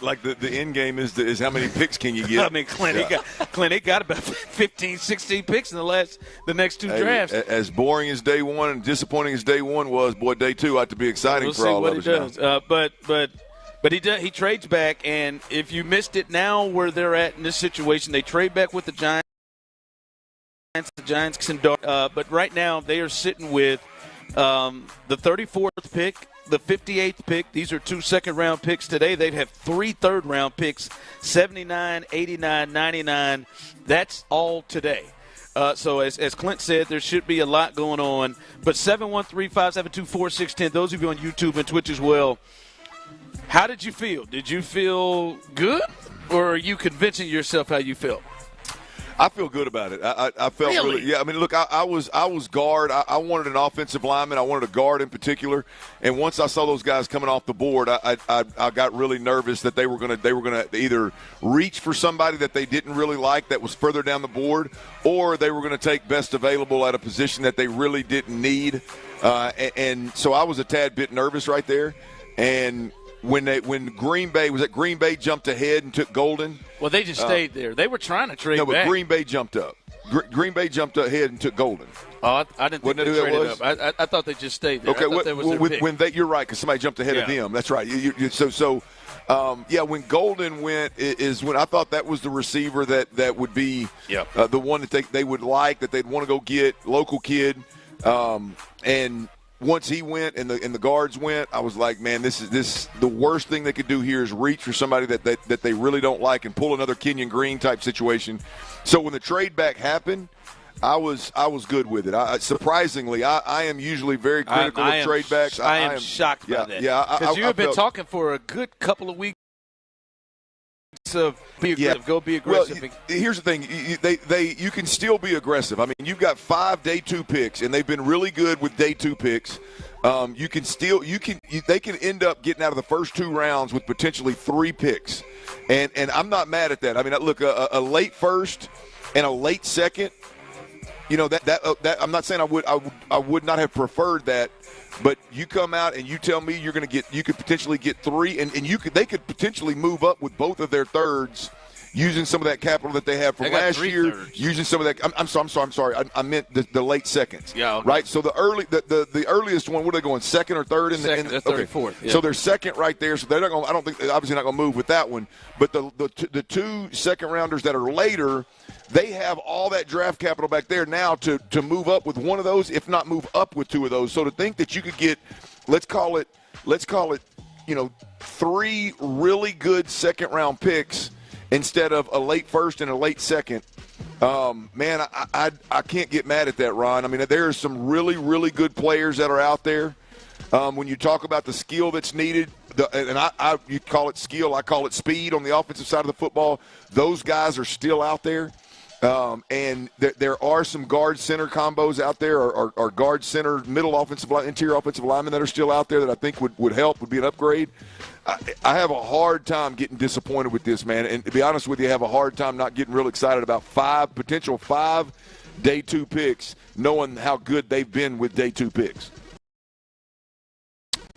Like the end game is how many picks can you get? I mean, Clint got about 15, 16 picks in the next two drafts. As boring as day one and disappointing as day one was, boy, day two ought to be exciting for all of us. But he trades back, and if you missed it, now where they're at in this situation, they trade back with the Giants. The Giants can but right now they are sitting with the 34th pick, the 58th pick. These are 2 second-round picks today. They'd have 3 third-round picks, 79, 89, 99. That's all today. So as Clint said, there should be a lot going on. But 713-572-4610, those of you on YouTube and Twitch as well, how did you feel? Did you feel good, or are you convincing yourself how you felt? I feel good about it. I felt really. Yeah, I mean, look, I was guard. I wanted an offensive lineman. I wanted a guard in particular. And once I saw those guys coming off the board, I got really nervous that they were gonna either reach for somebody that they didn't really like that was further down the board, or they were gonna take best available at a position that they really didn't need. And so I was a tad bit nervous right there. And when Green Bay jumped ahead and took Golden. Well, they just stayed there. They were trying to trade back. No, but Green Bay jumped up. Green Bay jumped ahead and took Golden. Oh, I didn't think they traded up. I thought they just stayed there. Okay, you're right, because somebody jumped ahead of them. That's right. When Golden went is when I thought that was the receiver that would be the one that they would like, that they'd want to go get, local kid. And once he went and the guards went, I was like, man, this the worst thing they could do here is reach for somebody that they really don't like and pull another Kenyon Green type situation. So when the trade back happened, I was good with it. Surprisingly, I am usually very critical of trade backs. I am shocked by that. Yeah, because you have been talking for a good couple of weeks of be aggressive. Go be aggressive. Well, here's the thing: you can still be aggressive. I mean, you've got 5 day 2 picks, and they've been really good with day 2 picks. They can end up getting out of the first 2 rounds with potentially 3 picks, and I'm not mad at that. I mean, look, a late first and a late second. That I'm not saying I would not have preferred that. But you come out and you tell me you could potentially get 3, and they could potentially move up with both of their thirds using some of that capital that they have from last year. Thirds. Using some of that. I'm sorry. I meant the late seconds. Yeah. Okay. Right. So the earliest one. What are they going? Second or third? Second, third, fourth. Yeah. So they're second right there. So they're not going. I don't think they're obviously not going to move with that one. But the 2 second rounders that are later, they have all that draft capital back there now to move up with one of those, if not move up with 2 of those. So to think that you could get, let's call it, 3 really good second round picks instead of a late first and a late second. Man, I can't get mad at that, Ron. I mean, there are some really, really good players that are out there. When you talk about the skill that's needed, you call it skill, I call it speed on the offensive side of the football. Those guys are still out there. And there are some guard center combos out there, or guard center middle offensive line, interior offensive linemen that are still out there that I think would help, would be an upgrade. I have a hard time getting disappointed with this, man. And to be honest with you, I have a hard time not getting real excited about 5 potential day 2 picks, knowing how good they've been with day 2 picks.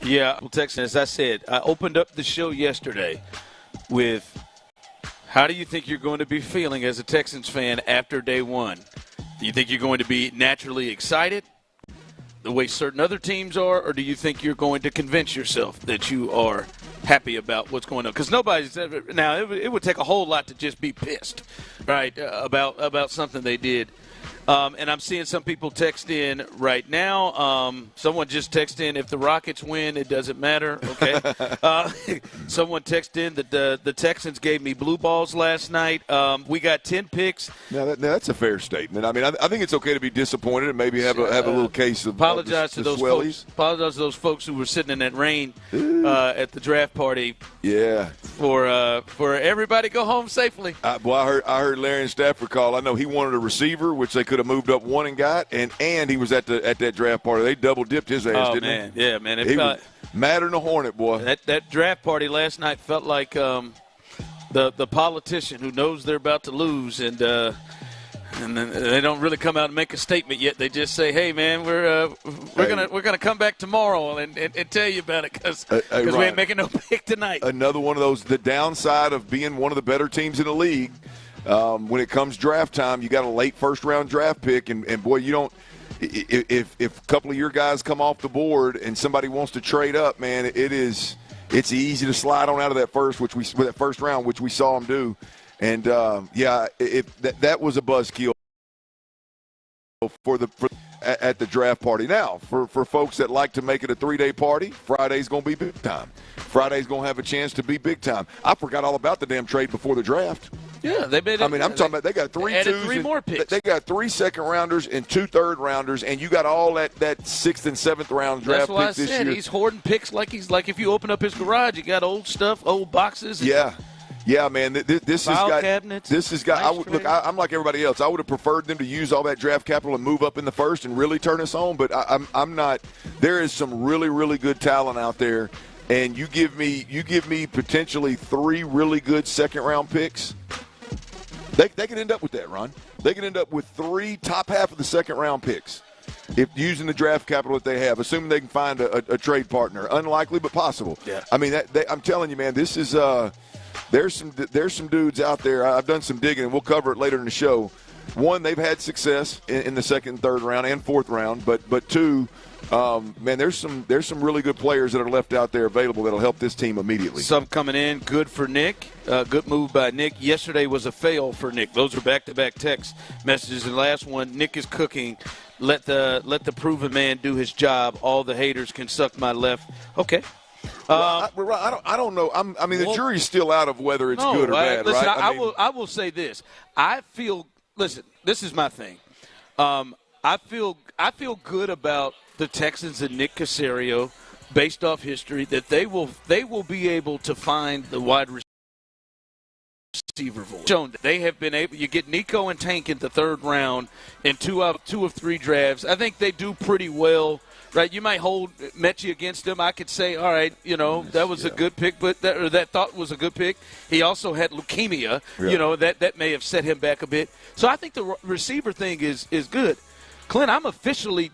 Yeah, well, Texans, as I said, I opened up the show yesterday with how do you think you're going to be feeling as a Texans fan after day 1? Do you think you're going to be naturally excited the way certain other teams are, or do you think you're going to convince yourself that you are happy about what's going on? Because nobody's ever – now, it would take a whole lot to just be pissed, right, about something they did. And I'm seeing some people text in right now. Someone just texted in, if the Rockets win, it doesn't matter. Okay. Someone texted in that the Texans gave me blue balls last night. We got 10 picks. Now that's a fair statement. I mean, I think it's okay to be disappointed and maybe have a little case of apologize to those folks. Apologize to those folks who were sitting in that rain at the draft party. Yeah. For everybody to go home safely. I heard Larry and Stafford call. I know he wanted a receiver, which they could have moved up one and got, and he was at that draft party. They double dipped his ass, didn't man. they? Yeah, man. He was madder than a hornet, boy. That draft party last night felt like the politician who knows they're about to lose, and then they don't really come out and make a statement yet. They just say, "Hey, man, we're gonna come back tomorrow and tell you about it because we ain't making no pick tonight." Another one of those. The downside of being one of the better teams in the league, when it comes draft time, you got a late first-round draft pick, and boy, you don't. If a couple of your guys come off the board and somebody wants to trade up, man, it's easy to slide on out of that first round, which we saw them do. And that was a buzzkill at the draft party. Now, for folks that like to make it a 3-day party, Friday's going to be big time. Friday's going to have a chance to be big time. I forgot all about the damn trade before the draft. Yeah, they made it. I mean, I'm talking about they got three more picks. They got 3 second-rounders and 2 third-rounders, and you got all that 6th and 7th round draft That's why picks I this said year. He's hoarding picks like if you open up his garage, you got old stuff, old boxes. Yeah, man. This has got cabinets. This has got. I'm like everybody else. I would have preferred them to use all that draft capital and move up in the first and really turn us on. But I'm not. There is some really, really good talent out there, and you give me potentially 3 really good second-round picks. They could end up with that, Ron. They could end up with 3 top half of the second-round picks. If using the draft capital that they have, assuming they can find a trade partner, unlikely but possible. Yeah. I mean, I'm telling you, man, this is there's some dudes out there. I've done some digging, and we'll cover it later in the show. One, they've had success in the second and third round and fourth round, but 2, man, there's some really good players that are left out there available that'll help this team immediately. Some coming in, good for Nick. Good move by Nick. Yesterday was a fail for Nick. Those are back-to-back text messages. And the last one, Nick is cooking. Let the proven man do his job. All the haters can suck my left. Okay. I don't know. The jury's still out of whether it's good or bad, listen, right? I will say this. I feel. Listen, this is my thing. I feel good about the Texans and Nick Cacerio, based off history, that they will be able to find the wide receiver void. Shown that they have been able. You get Nico and Tank in the third round in 2 of 3 drafts. I think they do pretty well. Right, you might hold Mechie against him. I could say, all right, that was a good pick, but that thought was a good pick. He also had leukemia. Yeah. That may have set him back a bit. So I think the receiver thing is good. Clint, I'm officially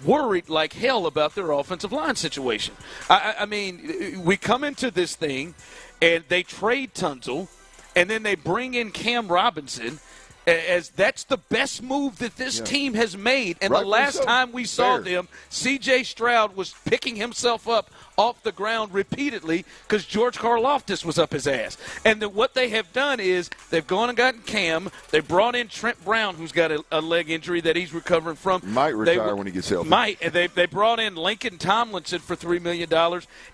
worried like hell about their offensive line situation. I mean, we come into this thing, and they trade Tunzel, and then they bring in Cam Robinson. As that's the best move that this team has made. And the last time we saw them, C.J. Stroud was picking himself up off the ground repeatedly because George Karlaftis was up his ass. And what they have done is they've gone and gotten Cam. They brought in Trent Brown, who's got a leg injury that he's recovering from. Might retire when he gets healthy. Might. And they brought in Lincoln Tomlinson for $3 million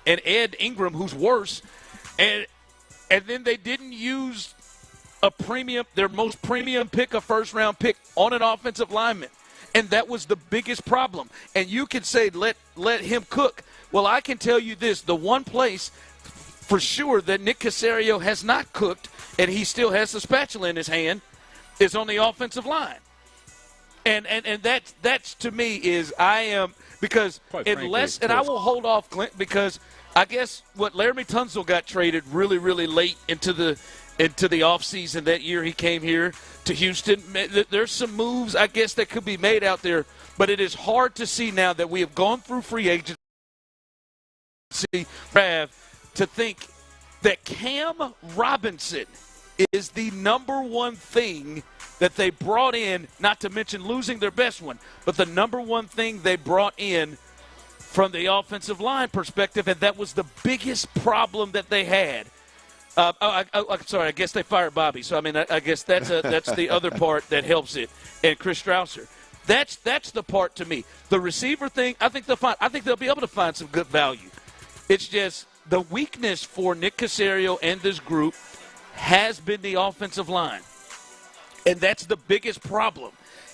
and Ed Ingram, who's worse. And then they didn't use their most premium pick, a first-round pick, on an offensive lineman. And that was the biggest problem. And you can say, let him cook. Well, I can tell you this. The one place for sure that Nick Cacerio has not cooked, and he still has the spatula in his hand, is on the offensive line. And that's to me is because unless – and I will hold off, Clint, because I guess Laramie Tunzel got traded really, really late into the offseason that year he came here to Houston. There's some moves, I guess, that could be made out there, but it is hard to see now that we have gone through free agency to think that Cam Robinson is the number one thing that they brought in, not to mention losing their best one, but the number one thing they brought in from the offensive line perspective, and that was the biggest problem that they had. Sorry, I guess they fired Bobby. So, I mean, I guess that's the other part that helps it. And Chris Strausser. That's the part to me. The receiver thing, I think they'll be able to find some good value. It's just the weakness for Nick Cacerio and this group has been the offensive line. And that's the biggest problem.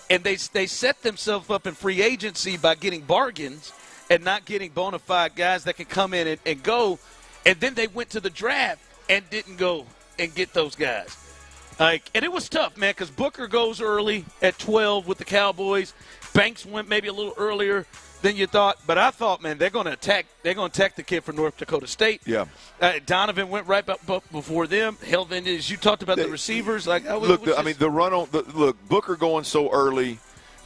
And they set themselves up in free agency by getting bargains and not getting bona fide guys that can come in and go. And then they went to the draft and didn't go and get those guys. And it was tough, man, because Booker goes early at 12 with the Cowboys. Banks went maybe a little earlier than you thought. But I thought, man, they're going to attack the kid from North Dakota State. Yeah. Donovan went right before them. Hell, then as you talked about the receivers, look, Booker going so early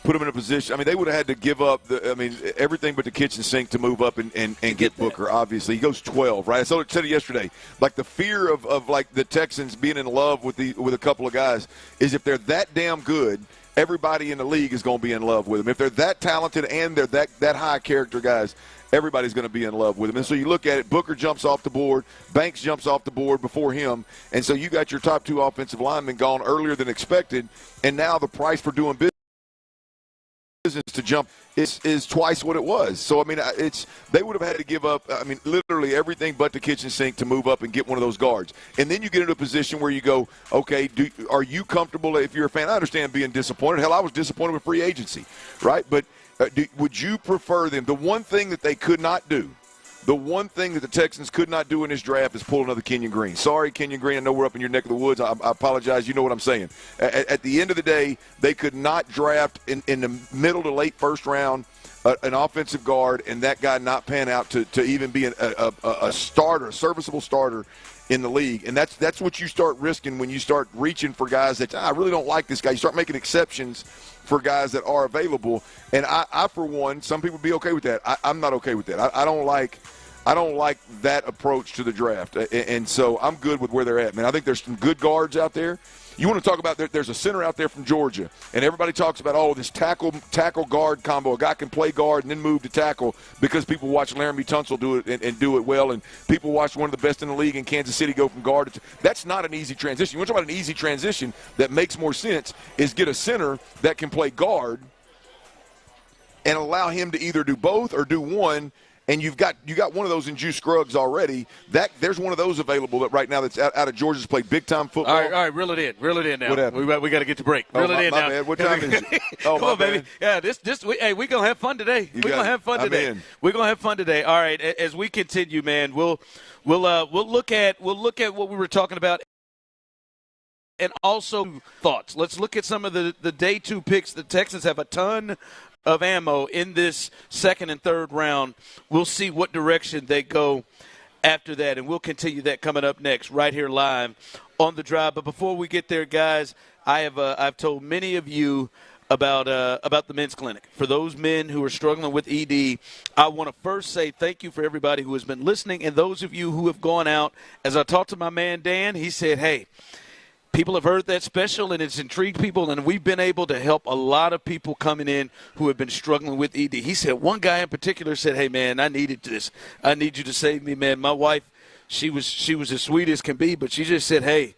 put him in a position. I mean, they would have had to give up everything but the kitchen sink to move up and get Booker, obviously. He goes 12, right? I said it yesterday. Like, the fear of like the Texans being in love with a couple of guys is if they're that damn good, everybody in the league is going to be in love with them. If they're that talented and they're that high character guys, everybody's going to be in love with them. And so you look at it, Booker jumps off the board, Banks jumps off the board before him, and so you got your top two offensive linemen gone earlier than expected, and now the price for doing business to jump is twice what it was. So, I mean, they would have had to give up, literally everything but the kitchen sink to move up and get one of those guards. And then you get into a position where you go, okay, are you comfortable if you're a fan? I understand being disappointed. Hell, I was disappointed with free agency, right? But would you prefer them? The one thing that they could not do, the one thing that the Texans could not do in this draft is pull another Kenyon Green. Sorry, Kenyon Green, I know we're up in your neck of the woods. I apologize. You know what I'm saying. At the end of the day, they could not draft in the middle to late first round an offensive guard and that guy not pan out to even be a starter, a serviceable starter in the league. And that's what you start risking when you start reaching for guys that, I really don't like this guy. You start making exceptions for guys that are available. And I for one, some people be okay with that. I'm not okay with that. I don't like that approach to the draft. And so I'm good with where they're at, man. I think there's some good guards out there. You want to talk about there's a center out there from Georgia, and everybody talks about, this tackle guard combo. A guy can play guard and then move to tackle because people watch Laramie Tunsil do it and do it well, and people watch one of the best in the league in Kansas City go from guard to that's not an easy transition. You want to talk about an easy transition that makes more sense is get a center that can play guard and allow him to either do both or do one. And you got one of those in Juice Scruggs already. There's one of those available that right now that's out of Georgia's played big time football. All right, reel it in now. What happened? We got to get to break. Reel it in now. Bad. What time is it? Come on, baby. Yeah, we're gonna have fun today. We're gonna have fun today. All right, as we continue, man, we'll look at what we were talking about. And also thoughts. Let's look at some of the day two picks. The Texans have a ton of ammo in this second and third round. We'll see what direction they go after that, and we'll continue that coming up next right here live on The Drive. But before we get there, guys, I've told many of you about the men's clinic. For those men who are struggling with ED, I want to first say thank you for everybody who has been listening, and those of you who have gone out. As I talked to my man Dan, he said, hey, people have heard that special, and it's intrigued people, and we've been able to help a lot of people coming in who have been struggling with ED. He said one guy in particular said, hey, man, I needed this. I need you to save me, man. My wife, she was as sweet as can be, but she just said, hey,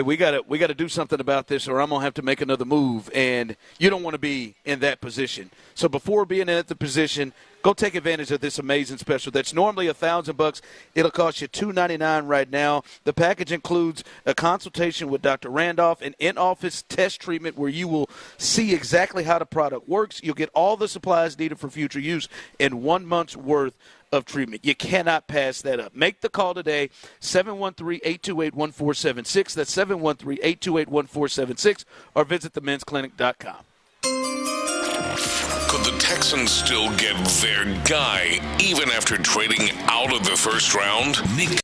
we got to do something about this or I'm going to have to make another move, and you don't want to be in that position. So before being at the position, go take advantage of this amazing special that's normally $1,000. It'll cost you $299 right now. The package includes a consultation with Dr. Randolph, an in-office test treatment where you will see exactly how the product works. You'll get all the supplies needed for future use in 1 month's worth of treatment. You cannot pass that up. Make the call today, 713-828-1476. That's 713-828-1476, or visit themensclinic.com. Could the Texans still get their guy even after trading out of the first round? Nick.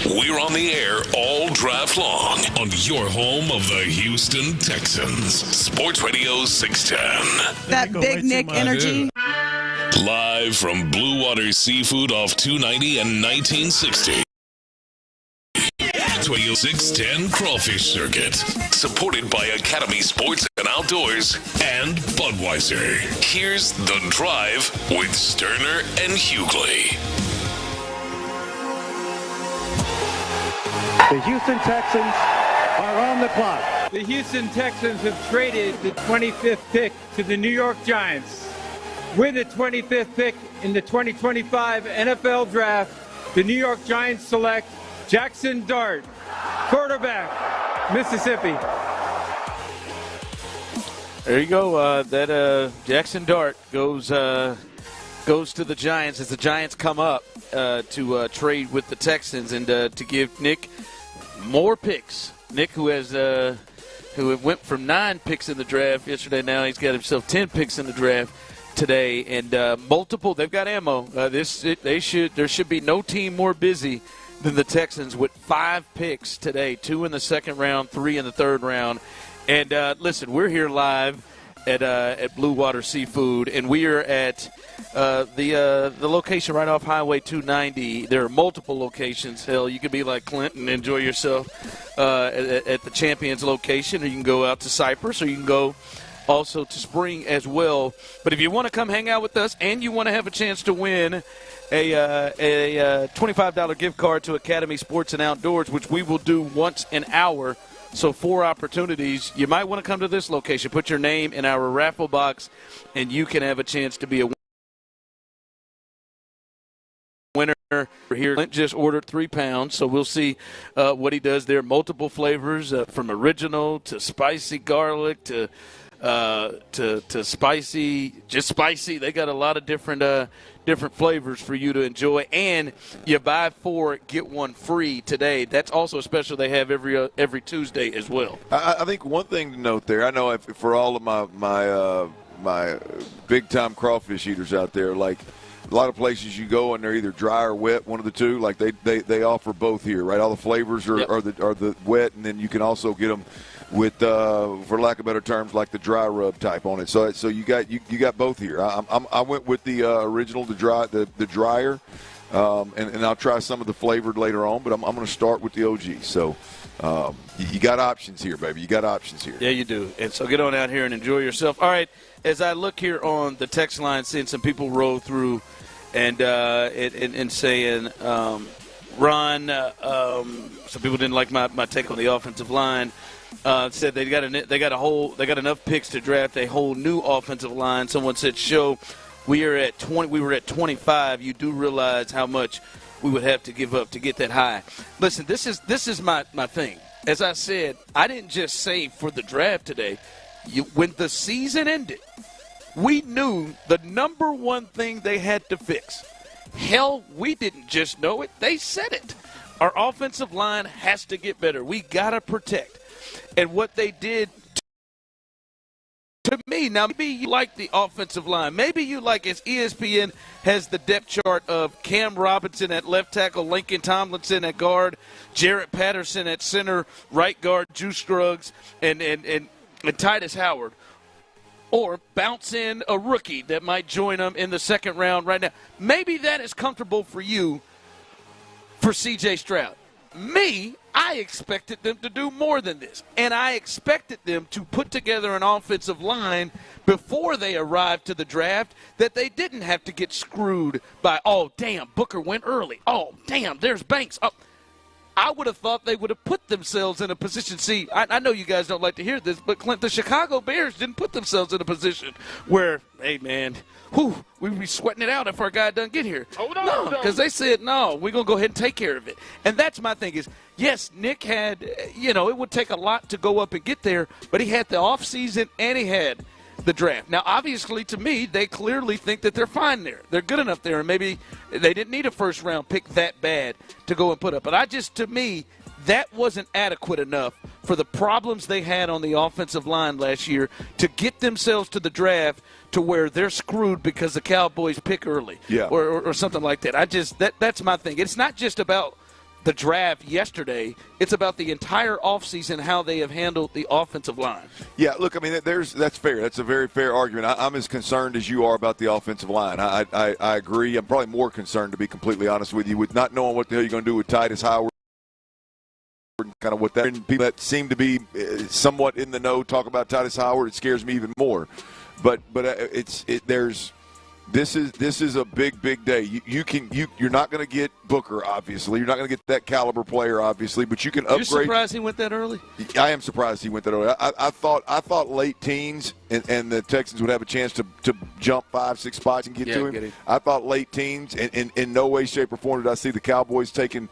We're on the air all draft long on your home of the Houston Texans. Sports Radio 610. That big Nick energy. Live from Blue Water Seafood off 290 and 1960. Sports Radio 610 Crawfish Circuit. Supported by Academy Sports and Outdoors and Budweiser. Here's The Drive with Stoerner and Hughley. The Houston Texans are on the clock. The Houston Texans have traded the 25th pick to the New York Giants. With the 25th pick in the 2025 NFL Draft, the New York Giants select Jackson Dart, quarterback, Mississippi. There you go. That Jackson Dart goes to the Giants as the Giants come up to trade with the Texans and to give Nick more picks. Nick, who went from 9 picks in the draft yesterday, now he's got himself 10 picks in the draft today, and multiple. They've got ammo. There should be no team more busy than the Texans with 5 picks today. 2 in the second round, 3 in the third round. And listen, we're here live at Blue Water Seafood, and we are at the location right off Highway 290. There are multiple locations. Hell, you could be like Clint and enjoy yourself at the Champions location, or you can go out to Cypress, or you can go also to Spring as well. But if you want to come hang out with us and you want to have a chance to win a $25 gift card to Academy Sports and Outdoors, which we will do once an hour, so 4 opportunities, you might want to come to this location. Put your name in our raffle box, and you can have a chance to be a winner here. Clint just ordered 3 pounds, so we'll see what he does there. Multiple flavors, from original to spicy garlic to spicy, just spicy. They got a lot of different flavors for you to enjoy, and you buy 4, get 1 free today. That's also a special they have every Tuesday as well. I think one thing to note there, I know for all of my big time crawfish eaters out there, like a lot of places you go and they're either dry or wet, one of the two. Like they offer both here, right? All the flavors are the wet, and then you can also get them with, for lack of better terms, like the dry rub type on it. So you got both here. I went with the original, the dryer, and I'll try some of the flavored later on. But I'm going to start with the OG. So you got options here, baby. You got options here. Yeah, you do. And so get on out here and enjoy yourself. All right, as I look here on the text line, seeing some people roll through and saying, Ron, some people didn't like my take on the offensive line. Said they got enough picks to draft a whole new offensive line. Someone said, "Show, we were at 25. You do realize how much we would have to give up to get that high." Listen, this is my thing. As I said, I didn't just say for the draft today. When the season ended, we knew the number one thing they had to fix. Hell, we didn't just know it; they said it. Our offensive line has to get better. We gotta protect. And what they did to me, now maybe you like the offensive line. Maybe you like, as ESPN has the depth chart of Cam Robinson at left tackle, Lincoln Tomlinson at guard, Jarrett Patterson at center, right guard, Juice Scruggs, and Titus Howard. Or bounce in a rookie that might join them in the second round right now. Maybe that is comfortable for you for C.J. Stroud. Me, I expected them to do more than this. And I expected them to put together an offensive line before they arrived to the draft that they didn't have to get screwed by, oh, damn, Booker went early. Oh, damn, there's Banks. Oh, I would have thought they would have put themselves in a position. See, I know you guys don't like to hear this, but Clint, the Chicago Bears didn't put themselves in a position where, hey, man, we'd be sweating it out if our guy doesn't get here. No, because they said, no, we're going to go ahead and take care of it. And that's my thing is, yes, Nick had, it would take a lot to go up and get there, but he had the offseason and he had the draft. Now, obviously, to me, they clearly think that they're fine there. They're good enough there, and maybe they didn't need a first-round pick that bad to go and put up. But to me, that wasn't adequate enough for the problems they had on the offensive line last year to get themselves to the draft to where they're screwed because the Cowboys pick early or something like that. That's my thing. It's not just about the draft yesterday. It's about the entire offseason, how they have handled the offensive line. Yeah, look, I mean, that's fair. That's a very fair argument. I'm as concerned as you are about the offensive line. I agree. I'm probably more concerned, to be completely honest with you, with not knowing what the hell you're going to do with Titus Howard. Kind of what that, and people that seem to be somewhat in the know talk about Titus Howard. It scares me even more. But This is a big day. You're not going to get Booker, obviously. You're not going to get that caliber player, obviously. But you can upgrade. You're surprised he went that early? I am surprised he went that early. I thought late teens and the Texans would have a chance to jump 5-6 spots and get to him. I thought late teens, and in no way, shape, or form did I see the Cowboys taking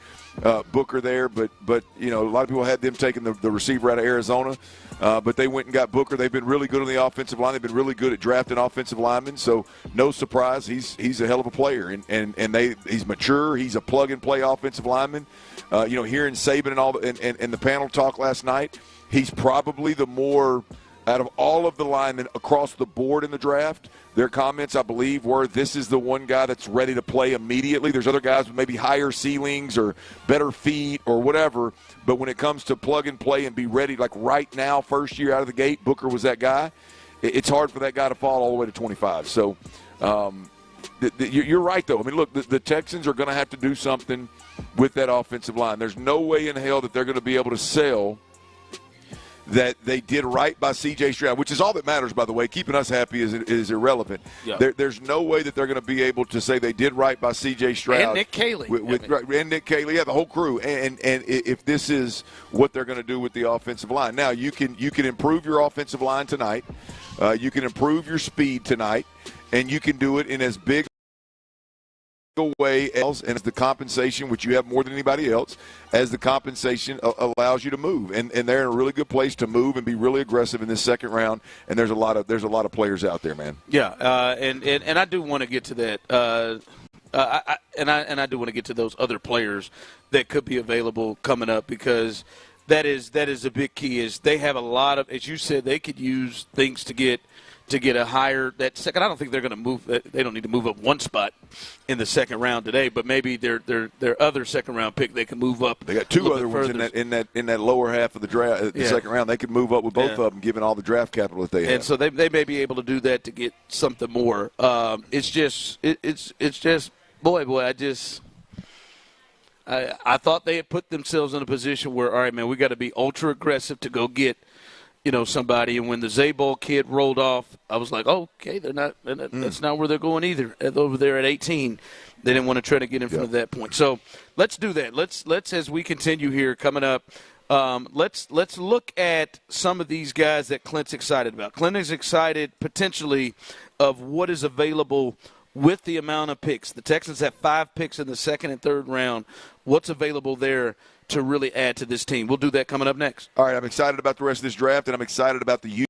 Booker there. But a lot of people had them taking the receiver out of Arizona. But they went and got Booker. They've been really good on the offensive line. They've been really good at drafting offensive linemen. So no surprise, he's a hell of a player, and he's mature. He's a plug-and-play offensive lineman. Hearing Saban and all and the panel talk last night, he's probably the more out of all of the linemen across the board in the draft. Their comments, I believe, were this is the one guy that's ready to play immediately. There's other guys with maybe higher ceilings or better feet or whatever. But when it comes to plug and play and be ready, like right now, first year out of the gate, Booker was that guy. It's hard for that guy to fall all the way to 25. So you're right, though. I mean, look, the Texans are going to have to do something with that offensive line. There's no way in hell that they're going to be able to sell that they did right by C.J. Stroud, which is all that matters, by the way. Keeping us happy is irrelevant. Yeah. There's no way that they're going to be able to say they did right by C.J. Stroud. And Nick Caley. And Nick Caley, the whole crew. And if this is what they're going to do with the offensive line. Now, you can improve your offensive line tonight. You can improve your speed tonight. And you can do it in as big way else, and as the compensation, which you have more than anybody else, as the compensation allows you to move, and they're in a really good place to move and be really aggressive in this second round. And there's a lot of players out there, man. Yeah, and I do want to get to that. I do want to get to those other players that could be available coming up, because that is a big key. Is they have a lot of, as you said, they could use things to get a higher that second. I don't think they're going to move. They don't need to move up one spot in the second round today, but maybe their other second round pick they can move up. They got two other ones in that lower half of the draft, the second round. They could move up with both of them, given all the draft capital that they have. And so they may be able to do that to get something more. It's just boy. I thought they had put themselves in a position where, all right, man, we got to be ultra aggressive to go get somebody. And when the Zabol kid rolled off, I was like, oh, okay, they're not. That's not where they're going either. Over there at 18, they didn't want to try to get in front of that point. So let's do that. Let's as we continue here coming up. Let's look at some of these guys that Clint's excited about. Clint is excited potentially of what is available with the amount of picks. The Texans have 5 picks in the second and third round. What's available there to really add to this team? We'll do that coming up next. All right, I'm excited about the rest of this draft, and I'm excited about the youth.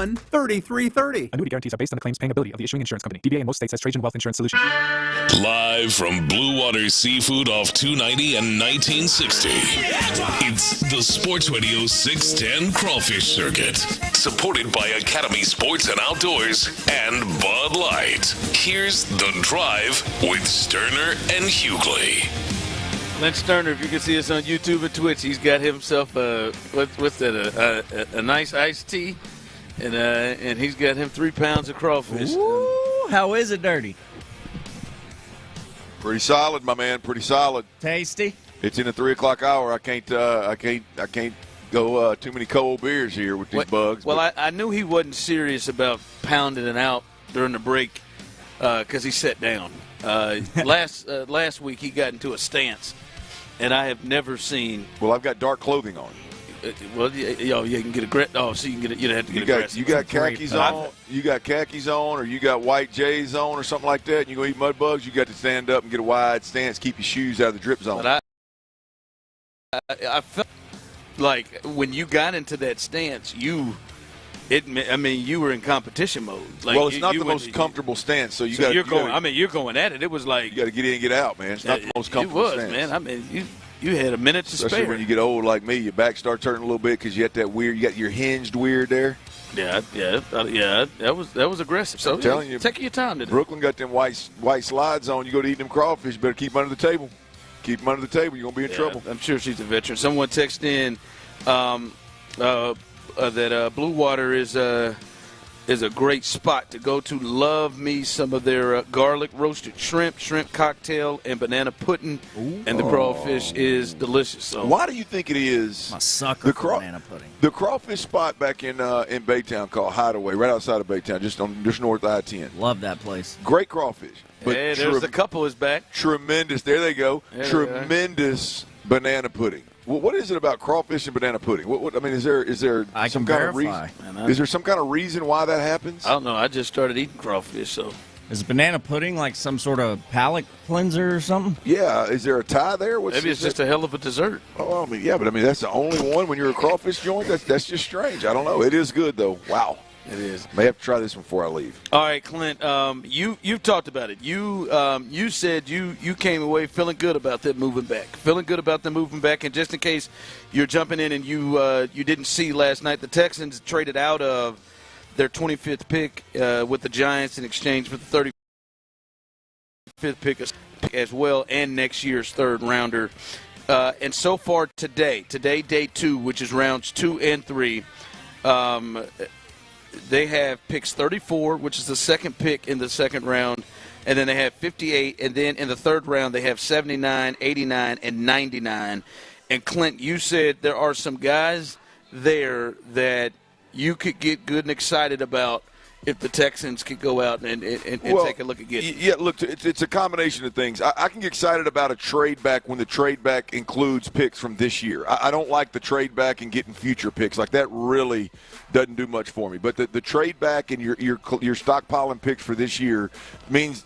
3330. Annuity guarantees are based on the claims paying ability of the issuing insurance company. DBA in most states has Trajan Wealth Insurance Solutions. Live from Blue Water Seafood off 290 and 1960. It's the Sports Radio 610 Crawfish Circuit. Supported by Academy Sports and Outdoors and Bud Light. Here's The Drive with Stoerner and Hughley. Clint Stoerner, if you can see us on YouTube and Twitch, he's got himself a nice iced tea, and he's got him 3 pounds of crawfish. Ooh, how is it, Dirty? Pretty solid, my man. Pretty solid. Tasty. It's in the 3 o'clock hour. I can't go too many cold beers here with these bugs. Well, I knew he wasn't serious about pounding it out during the break because he sat down. Last week he got into a stance, and I have never seen. Well, I've got dark clothing on. Well, you can get a so you can get it. You have to get aggressive. You got khakis on. You got khakis on, or you got white J's on, or something like that. And you go eat mud bugs. You got to stand up and get a wide stance. Keep your shoes out of the drip zone. But I felt like when you got into that stance, you were in competition mode. Like, well, it's not the most comfortable stance, so you got. You're going at it. It was like you got to get in and get out, man. It's not the most comfortable stance. Man. I mean, you had a minute to Especially spare. when you get old like me, your back starts hurting a little bit because you got that weird. You got your hinged weird there. Yeah. That was aggressive. So I'm telling you, take your time today. Brooklyn got them white slides on. You go to eat them crawfish, better keep them under the table. Keep them under the table. You're gonna be in trouble. I'm sure she's a veteran. Someone texted in that Blue Water is a great spot to go to. Love me some of their garlic roasted shrimp cocktail, and banana pudding. Ooh. And the crawfish is delicious. So why do you think it is? I'm a sucker for banana pudding. The crawfish spot back in Baytown called Hideaway, right outside of Baytown, just north of I-10. Love that place. Great crawfish. But yeah, there's a couple is back. Tremendous. There they go. Tremendous banana pudding. Well, what is it about crawfish and banana pudding? I mean, is there some kind of reason? Is there some kind of reason why that happens? I don't know. I just started eating crawfish, so. Is banana pudding like some sort of palate cleanser or something? Yeah. Is there a tie there? Maybe it's just a hell of a dessert. Oh, I mean, yeah, but I mean that's the only one when you're a crawfish joint. That's just strange. I don't know. It is good though. Wow. It is. May have to try this one before I leave. All right, Clint. You've talked about it. You said you came away feeling good about them moving back. And just in case you're jumping in and you didn't see last night, the Texans traded out of their 25th pick with the Giants in exchange for the 35th pick as well, and next year's third rounder. And so far today, day 2, which is rounds 2 and 3. They have picks 34, which is the second pick in the second round, and then they have 58, and then in the third round they have 79, 89, and 99. And Clint, you said there are some guys there that you could get good and excited about if the Texans could go out and take a look at getting. Yeah, look, it's a combination of things. I can get excited about a trade back when the trade back includes picks from this year. I don't like the trade back and getting future picks. Like, that really doesn't do much for me. But the trade back and your stockpiling picks for this year means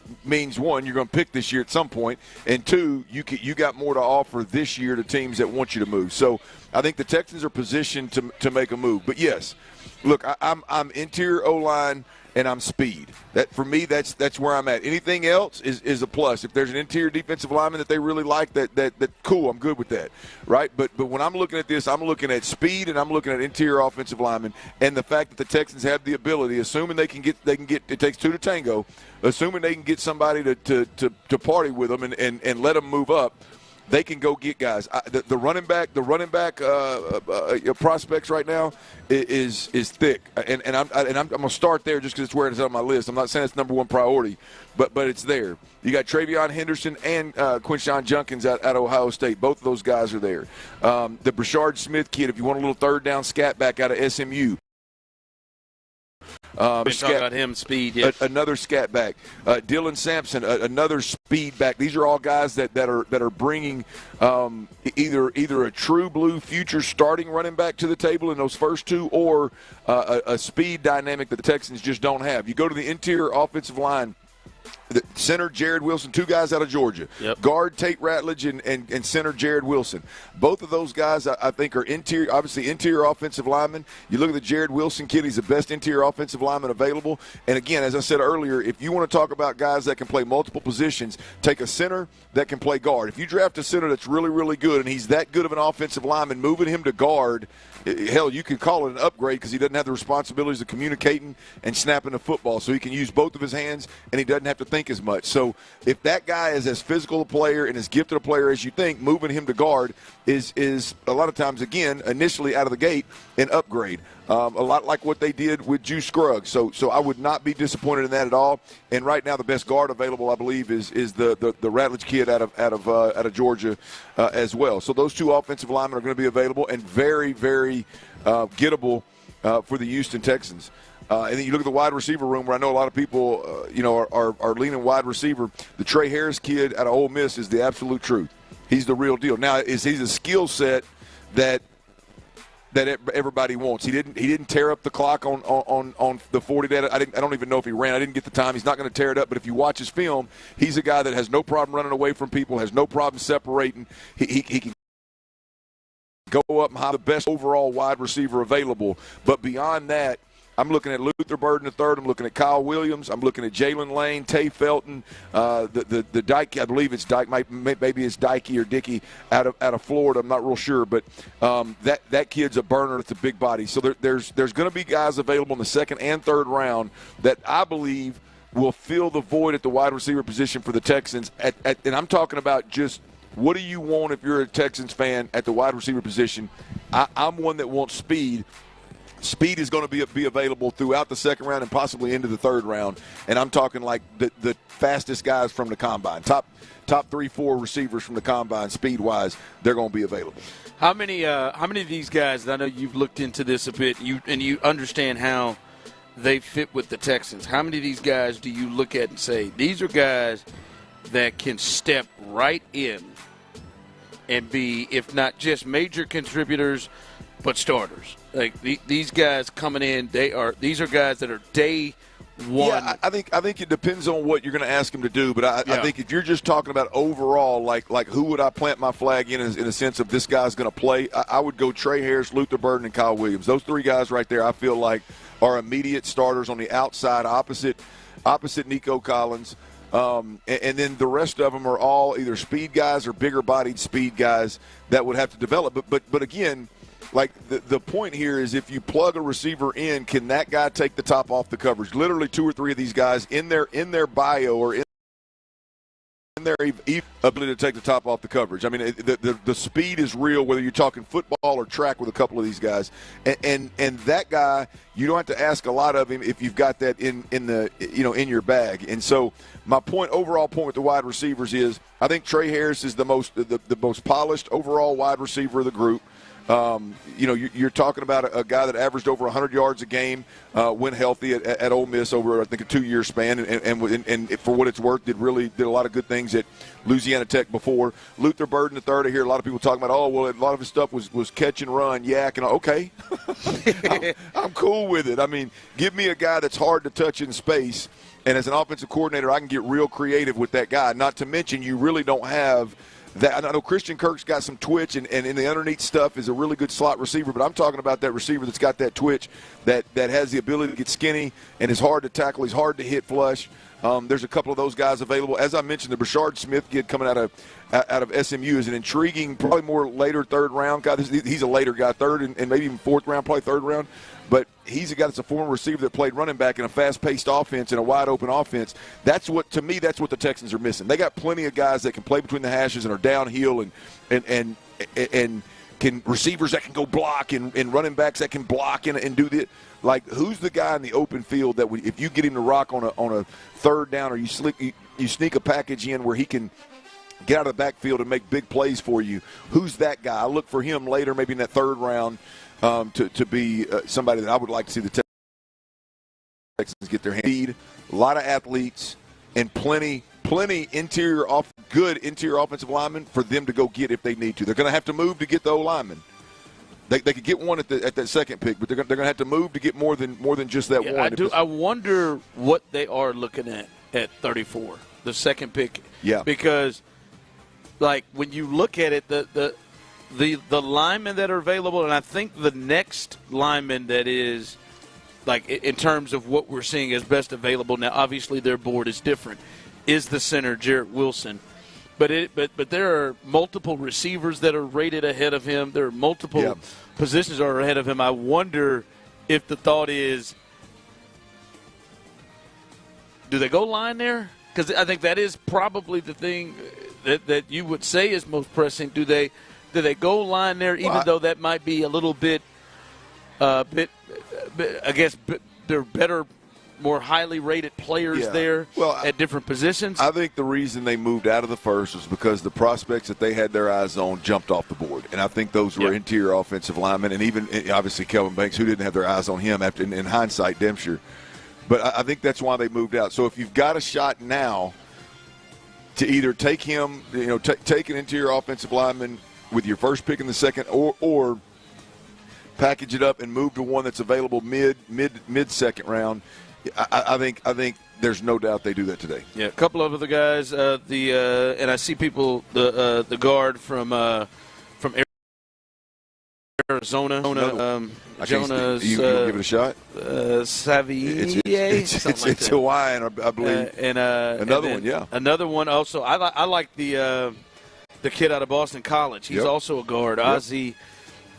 one, you're going to pick this year at some point, and two, you got more to offer this year to teams that want you to move. So I think the Texans are positioned to make a move. But yes, look, I'm interior O-line and I'm speed. That for me, that's where I'm at. Anything else is a plus. If there's an interior defensive lineman that they really like, that cool, I'm good with that, right? But when I'm looking at this, I'm looking at speed and I'm looking at interior offensive linemen, and the fact that the Texans have the ability, assuming they can get. It takes two to tango. Assuming they can get somebody to party with them and let them move up. They can go get guys. The running back prospects right now is thick, and I'm going to start there just because it's where it's on my list. I'm not saying it's number one priority, but it's there. You got Travion Henderson and Quinshon Junkins at Ohio State. Both of those guys are there. The Brashard Smith kid, if you want a little third down scat back out of SMU. Been talking about him, speed, yes. Another scat back. Dylan Sampson, another speed back. These are all guys that are bringing either a true blue future starting running back to the table in those first two, or a speed dynamic that the Texans just don't have. You go to the interior offensive line. Center Jared Wilson, 2 guys out of Georgia. Yep. Guard Tate Ratledge and center Jared Wilson. Both of those guys, I think, are interior offensive linemen. You look at the Jared Wilson kid; he's the best interior offensive lineman available. And again, as I said earlier, if you want to talk about guys that can play multiple positions, take a center that can play guard. If you draft a center that's really, really good, and he's that good of an offensive lineman, moving him to guard, hell, you could call it an upgrade because he doesn't have the responsibilities of communicating and snapping the football. So he can use both of his hands, and he doesn't have to think as much. So if that guy is as physical a player and as gifted a player as you think, moving him to guard is a lot of times, again, initially out of the gate, an upgrade. A lot like what they did with Juice Scruggs. So I would not be disappointed in that at all. And right now, the best guard available, I believe, is the Ratledge kid out of Georgia as well. So those 2 offensive linemen are going to be available and very, very gettable for the Houston Texans. And then you look at the wide receiver room, where I know a lot of people, are leaning wide receiver. The Trey Harris kid out of Ole Miss is the absolute truth. He's the real deal. Now, he's a skill set that everybody wants. He didn't tear up the clock on the 40. I don't even know if he ran. I didn't get the time. He's not going to tear it up. But if you watch his film, he's a guy that has no problem running away from people, has no problem separating. He can go up and high, the best overall wide receiver available. But beyond that, I'm looking at Luther Burden III. I'm looking at Kyle Williams. I'm looking at Jalen Lane, Tay Felton, the Dyke. I believe it's Dyke. Maybe it's Dykey or Dickey out of Florida. I'm not real sure, but that kid's a burner. It's a big body. So there's going to be guys available in the 2nd and 3rd round that I believe will fill the void at the wide receiver position for the Texans. And I'm talking about just what do you want if you're a Texans fan at the wide receiver position. I'm one that wants speed. Speed is going to be available throughout the 2nd round and possibly into the 3rd round. And I'm talking like the fastest guys from the combine. Top 3-4 receivers from the combine, speed-wise, they're going to be available. How many of these guys, I know you've looked into this a bit, and you understand how they fit with the Texans. How many of these guys do you look at and say, these are guys that can step right in and be, if not just major contributors, but starters? Like these guys coming in, these are guys that are day one. Yeah, I think it depends on what you're going to ask them to do. But I think if you're just talking about overall, like who would I plant my flag in a sense of this guy's going to play, I would go Trey Harris, Luther Burden, and Kyle Williams. Those 3 guys right there, I feel like are immediate starters on the outside, opposite Nico Collins. And then the rest of them are all either speed guys or bigger-bodied speed guys that would have to develop. But again, like the point here is if you plug a receiver in, can that guy take the top off the coverage? Literally 2 or 3 of these guys in their bio or in their ability to take the top off the coverage. I mean, the speed is real, whether you're talking football or track with a couple of these guys. And that guy, you don't have to ask a lot of him if you've got that in your bag. And so my overall point with the wide receivers is I think Trey Harris is the most polished overall wide receiver of the group. You're talking about a guy that averaged over 100 yards a game when healthy at Ole Miss over, I think, a 2-year span, and for what it's worth, did a lot of good things at Louisiana Tech before. Luther Burden III, I hear a lot of people talking about, a lot of his stuff was catch and run, yak, and okay. I'm cool with it. I mean, give me a guy that's hard to touch in space, and as an offensive coordinator, I can get real creative with that guy, not to mention you really don't have that. I know Christian Kirk's got some twitch, and in the underneath stuff is a really good slot receiver, but I'm talking about that receiver that's got that twitch, that has the ability to get skinny and is hard to tackle. He's hard to hit flush. There's a couple of those guys available. As I mentioned, the Brashard Smith kid coming out of SMU is an intriguing, probably more later 3rd round guy. He's a later guy, 3rd and maybe even 4th round, probably 3rd round. But he's a guy that's a former receiver that played running back in a fast-paced offense and a wide-open offense. That's what the Texans are missing. They got plenty of guys that can play between the hashes and are downhill and can receivers that can go block and running backs that can block and do the. Like, who's the guy in the open field that if you get him to rock on a 3rd down or you sneak a package in where he can get out of the backfield and make big plays for you, who's that guy? I look for him later, maybe in that 3rd round, to be somebody that I would like to see the Texans get their hand. A lot of athletes and plenty good interior offensive linemen for them to go get if they need to. They're going to have to move to get the O-linemen. They could get one at that 2nd pick, but they're going to have to move to get more than just that one. I wonder what they are looking at at 34, the second pick. Yeah. Because, like, when you look at it, the linemen that are available, and I think the next lineman that is, like, in terms of what we're seeing as best available now, obviously their board is different, is the center, Jarrett Wilson. But there are multiple receivers that are rated ahead of him. There are multiple positions that are ahead of him. I wonder if the thought is, do they go line there? Because I think that is probably the thing that you would say is most pressing. Do they go line there, even though that might be a little bit, I guess they're better, more highly rated players there at different positions? I think the reason they moved out of the first was because the prospects that they had their eyes on jumped off the board. And I think those were interior offensive linemen, and even obviously Kelvin Banks, who didn't have their eyes on him after in hindsight, Dempsey. But I think that's why they moved out. So if you've got a shot now to either take him, take an interior offensive lineman with your first pick in the second, or package it up and move to one that's available mid second round, I think there's no doubt they do that today. Yeah, a couple of other guys. And I see people the guard from Arizona. Jonas. You give it a shot. Savier. It's Hawaiian, I believe. Another one. Another one also. I like the kid out of Boston College. He's also a guard. Ozzie.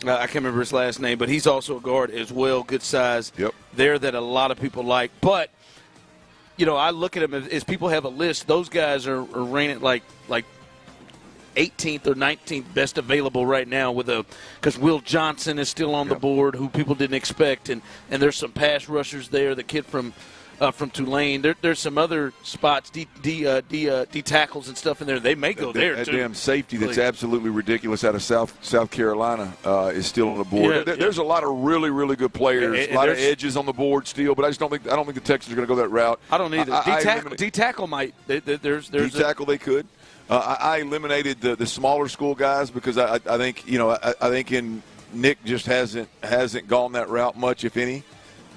I can't remember his last name, but he's also a guard as well. Good size there that a lot of people like. But, I look at them as people have a list. Those guys are rated like 18th or 19th best available right now because Will Johnson is still on the board, who people didn't expect. And there's some pass rushers there. The kid from Tulane. There's some other spots, D tackles and stuff in there. They may go there, that too. Damn safety that's absolutely ridiculous out of South Carolina is still on the board. There's a lot of really, really good players, a lot of edges on the board still, but I don't think the Texans are going to go that route. I don't either. D tackle might. There's D tackle they could. I eliminated the smaller school guys because I think I think Nick just hasn't gone that route much, if any.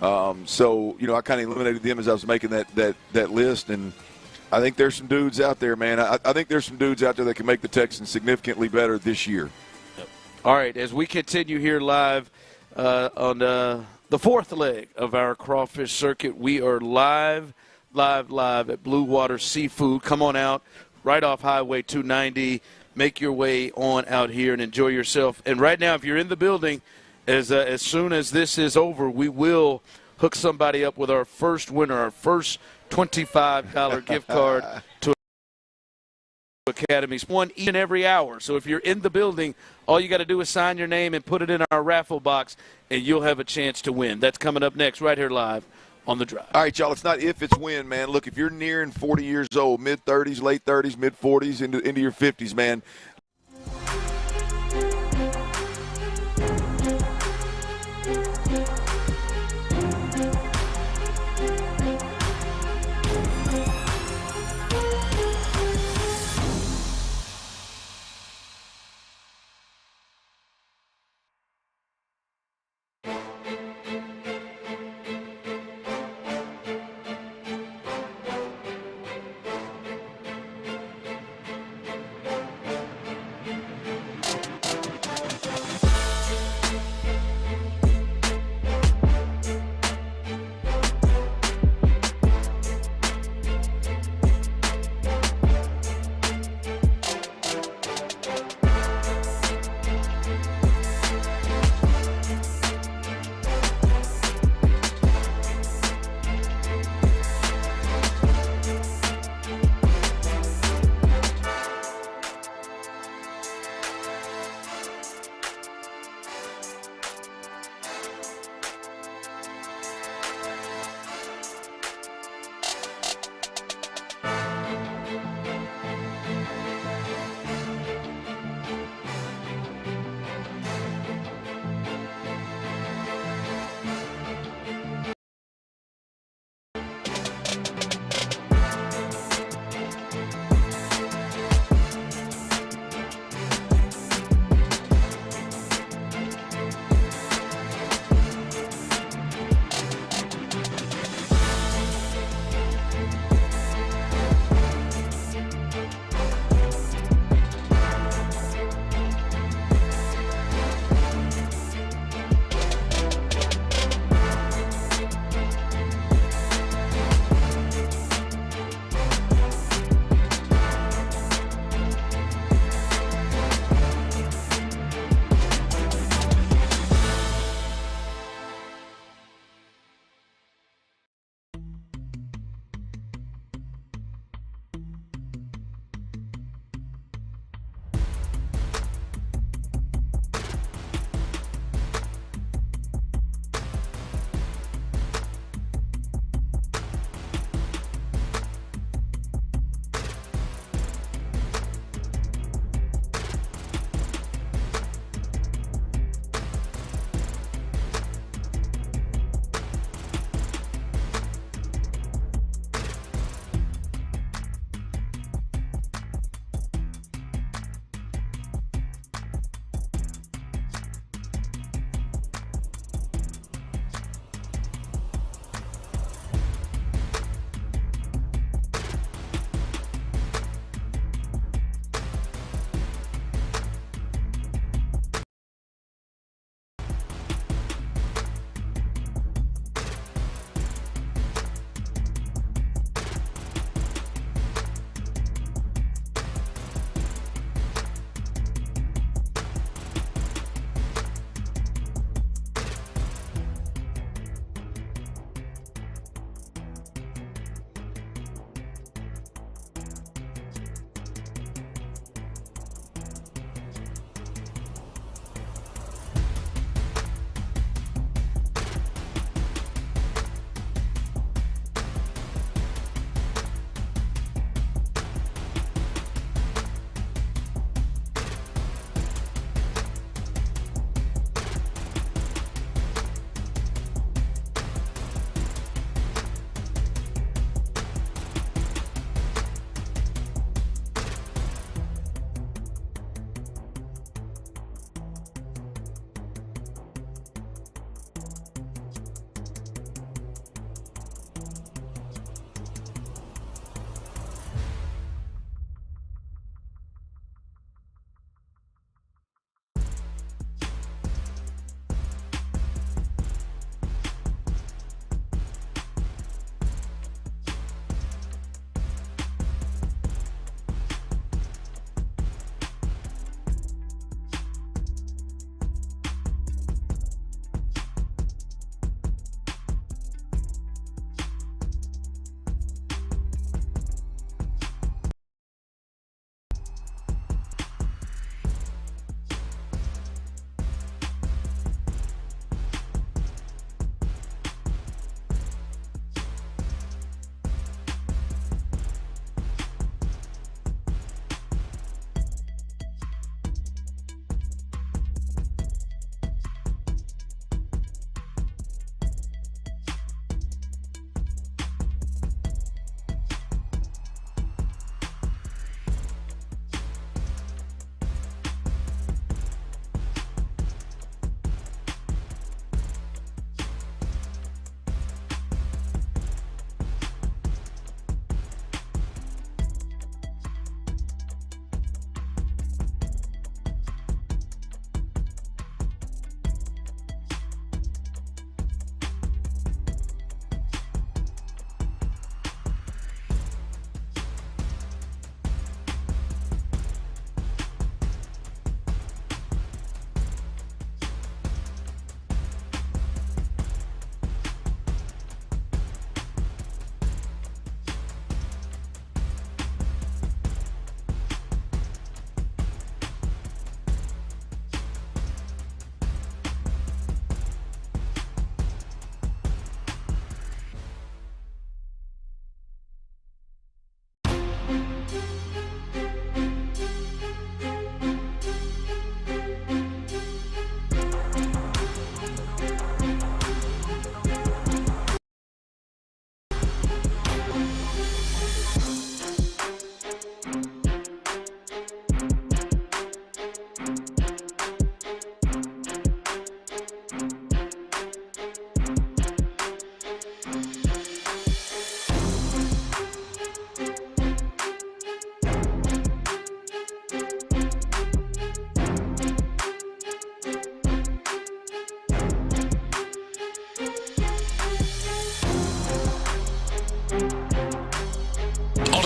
So I kind of eliminated them as I was making that list, and I think there's some dudes out there, man. I think there's some dudes out there that can make the Texans significantly better this year. All right, as we continue here live on the fourth leg of our crawfish circuit, we are live at Blue Water Seafood. Come on out, right off Highway 290. Make your way on out here and enjoy yourself. And right now, if you're in the building, as soon as this is over, we will hook somebody up with our first winner, our first $25 gift card to Academies. One each and every hour. So if you're in the building, all you got to do is sign your name and put it in our raffle box, and you'll have a chance to win. That's coming up next right here live on The Drive. All right, y'all, it's not if, it's when, man. Look, if you're nearing 40 years old, mid-30s, late 30s, mid-40s, into your 50s, man,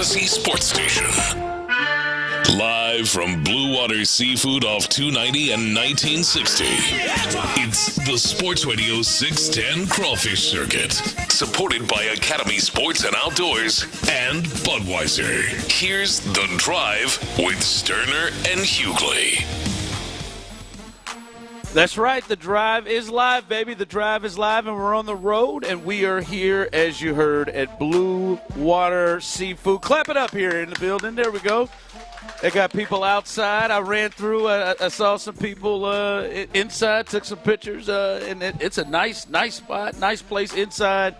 Odyssey Sports Station. Live from Blue Water Seafood off 290 and 1960. It's the Sports Radio 610 Crawfish Circuit. Supported by Academy Sports and Outdoors and Budweiser. Here's The Drive with Stoerner and Hughley. That's right. The Drive is live, baby. The Drive is live, and we're on the road, and we are here, as you heard, at Blue Water Seafood. Clap it up here in the building. There we go. They got people outside. I ran through. I saw some people inside, took some pictures, and it's a nice spot, nice place inside,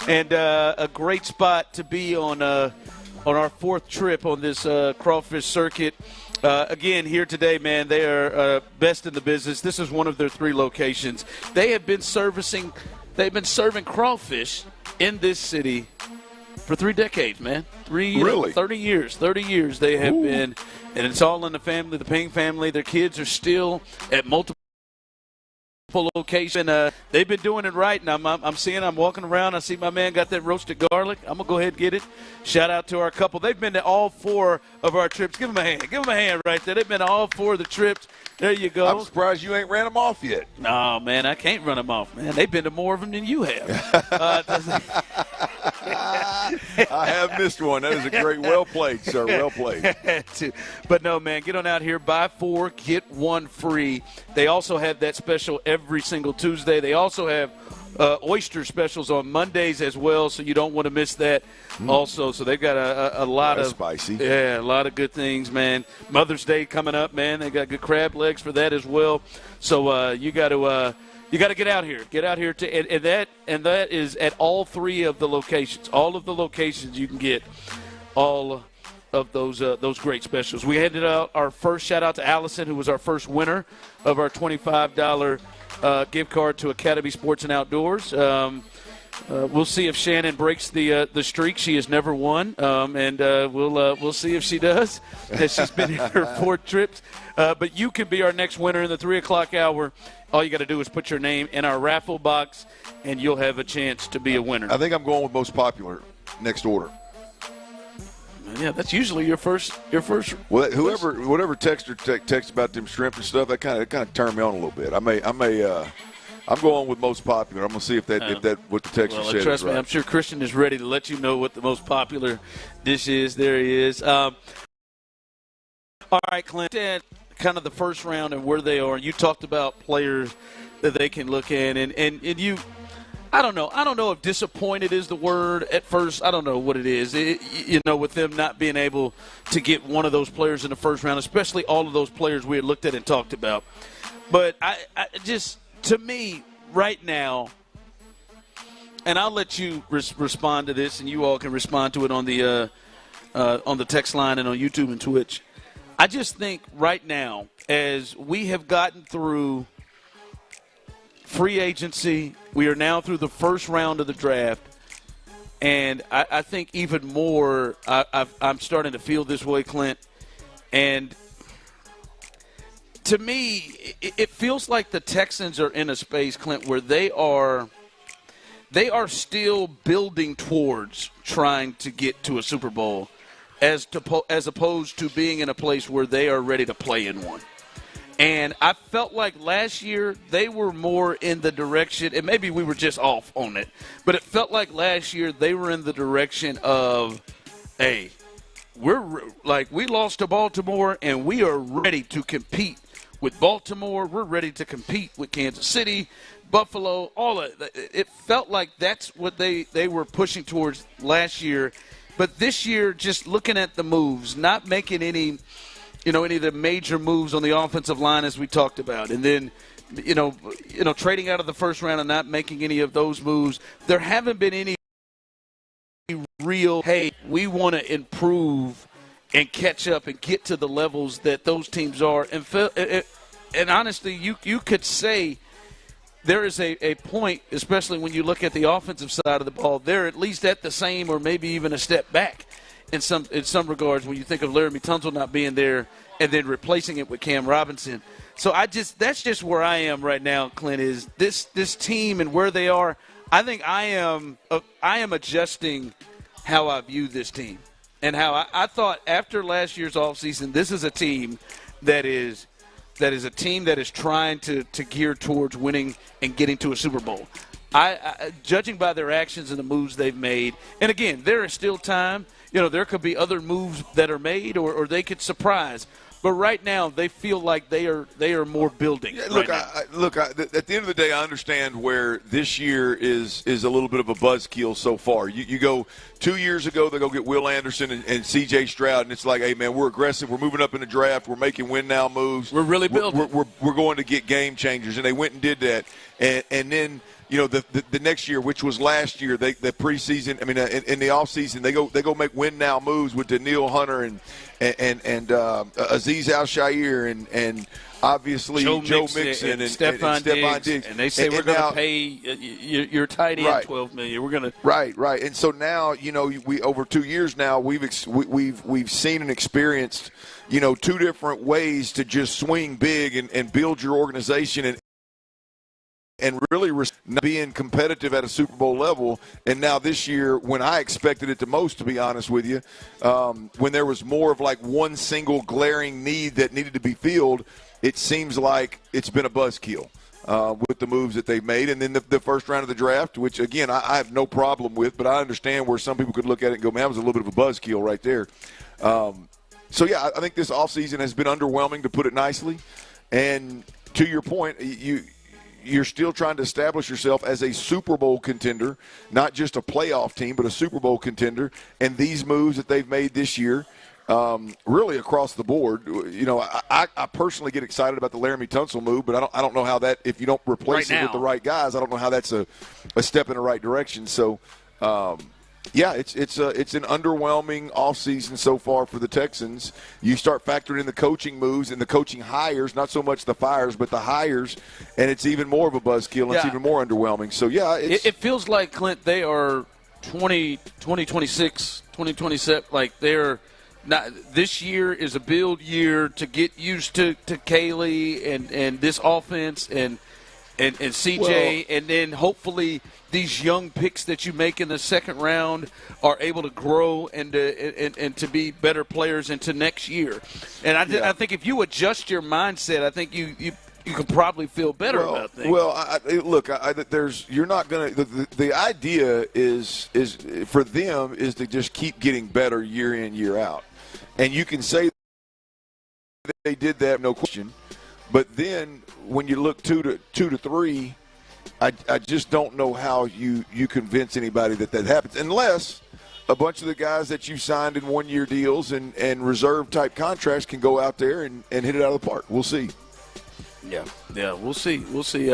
and a great spot to be on our fourth trip on this crawfish circuit. Again, here today, man, they are best in the business. This is one of their 3 locations. They've been serving crawfish in this city for 3 decades, man. Really? 30 years. 30 years they have been, and it's all in the family, the Payne family. Their kids are still at multiple location. They've been doing it right, and I'm walking around. I see my man got that roasted garlic. I'm gonna go ahead and get it. Shout out to our couple. They've been to all 4 of our trips. Give them a hand. Give them a hand right there. They've been to all 4 of the trips. There you go. I'm surprised you ain't ran them off yet. No, man, I can't run them off, man. They've been to more of them than you have. I have missed one. That is a great, well played, sir. Well played. But no, man, get on out here. Buy 4, get 1 free. They also have that special every single Tuesday. They also have oyster specials on Mondays as well, so you don't want to miss that also. So they've got a lot of spicy. Yeah, a lot of good things, man. Mother's Day coming up, man. They got good crab legs for that as well. So you got to get out here. Get out here and that is at all 3 of the locations. All of the locations you can get all of those great specials. We handed out our first shout out to Allison, who was our first winner of our $25 gift card to Academy Sports and Outdoors. We'll see if Shannon breaks the streak. She has never won, and we'll see if she does. She's been in her 4 trips. But you can be our next winner in the 3 o'clock hour. All you got to do is put your name in our raffle box, and you'll have a chance to be a winner. I think I'm going with most popular next order. Yeah, that's usually your first. Well, whatever texter text about them shrimp and stuff, that kind of turned me on a little bit. I'm going with most popular. I'm going to see if that what the texter said. Trust is right. me, I'm sure Christian is ready to let you know what the most popular dish is. There he is. All right, Clint. Kind of the first round and where they are. You talked about players that they can look at, and you. I don't know if disappointed is the word at first. I don't know what it is. With them not being able to get one of those players in the first round, especially all of those players we had looked at and talked about. But I just, to me, right now, and I'll let you respond to this, and you all can respond to it on the text line and on YouTube and Twitch. I just think right now, as we have gotten through free agency, we are now through the first round of the draft, and I think even more I'm starting to feel this way, Clint. And to me, it feels like the Texans are in a space, Clint, where they are still building towards trying to get to a Super Bowl as opposed to being in a place where they are ready to play in one. And I felt like last year they were more in the direction, and maybe we were just off on it, but it felt like last year they were in the direction of, hey, we lost to Baltimore and we are ready to compete with Baltimore. We're ready to compete with Kansas City, Buffalo, all of it. It felt like that's what they were pushing towards last year. But this year, just looking at the moves, not making any of the major moves on the offensive line as we talked about, and then, trading out of the first round and not making any of those moves, there haven't been any real, hey, we want to improve and catch up and get to the levels that those teams are. And honestly, you could say there is a point, especially when you look at the offensive side of the ball, they're at least at the same or maybe even a step back in some regards when you think of Laramie Tunsil not being there and then replacing it with Cam Robinson. So that's just where I am right now, Clint, is this team and where they are. I think I am adjusting how I view this team. and how I thought after last year's offseason, this is a team that is a team that is trying to gear towards winning and getting to a Super Bowl. I judging by their actions and the moves they've made, and again, there is still time. There could be other moves that are made, or they could surprise. But right now, they feel like they are more building. Yeah, look, at the end of the day, I understand where this year is a little bit of a buzzkill so far. You go 2 years ago, they go get Will Anderson and C.J. Stroud, and it's like, hey, man, we're aggressive. We're moving up in the draft. We're making win-now moves. We're really building. We're going to get game changers, and they went and did that. And then – the next year, which was last year, the preseason. I mean, in the offseason, they go make win now moves with Daniil Hunter and Azeez Al-Shaair and obviously Joe Mixon and Stephon Diggs. And they say we're going to pay your tight end $12 million. We're going to right. And so now we over 2 years now we've seen and experienced 2 different ways to just swing big and build your organization and really being competitive at a Super Bowl level. And now this year, when I expected it the most, to be honest with you, when there was more of like one single glaring need that needed to be filled, it seems like it's been a buzzkill with the moves that they've made. And then the first round of the draft, which, again, I have no problem with, but I understand where some people could look at it and go, man, that was a little bit of a buzzkill right there. So, yeah, I think this offseason has been underwhelming, to put it nicely. And to your point, you're still trying to establish yourself as a Super Bowl contender, not just a playoff team, but a Super Bowl contender. And these moves that they've made this year, really across the board, I personally get excited about the Laramie Tunsil move, but I don't know how that, if you don't replace it with the right guys, I don't know how that's a step in the right direction. So, yeah, it's an underwhelming offseason so far for the Texans. You start factoring in the coaching moves and the coaching hires, not so much the fires, but the hires, and it's even more of a buzzkill. Yeah. It's even more underwhelming. So, yeah. It feels like, Clint, they are 2026, 2027. Like, they're not – this year is a build year to get used to Kaylee and this offense and CJ, and then hopefully – these young picks that you make in the second round are able to grow and to be better players into next year. And I think if you adjust your mindset, I think you could probably feel better about things. Well, look, you're not going to. The idea is for them is to just keep getting better year in, year out, and you can say they did that, no question. But then when you look two to three. I just don't know how you convince anybody that happens, unless a bunch of the guys that you signed in one-year deals and reserve-type contracts can go out there and hit it out of the park. We'll see. Yeah, we'll see. We'll see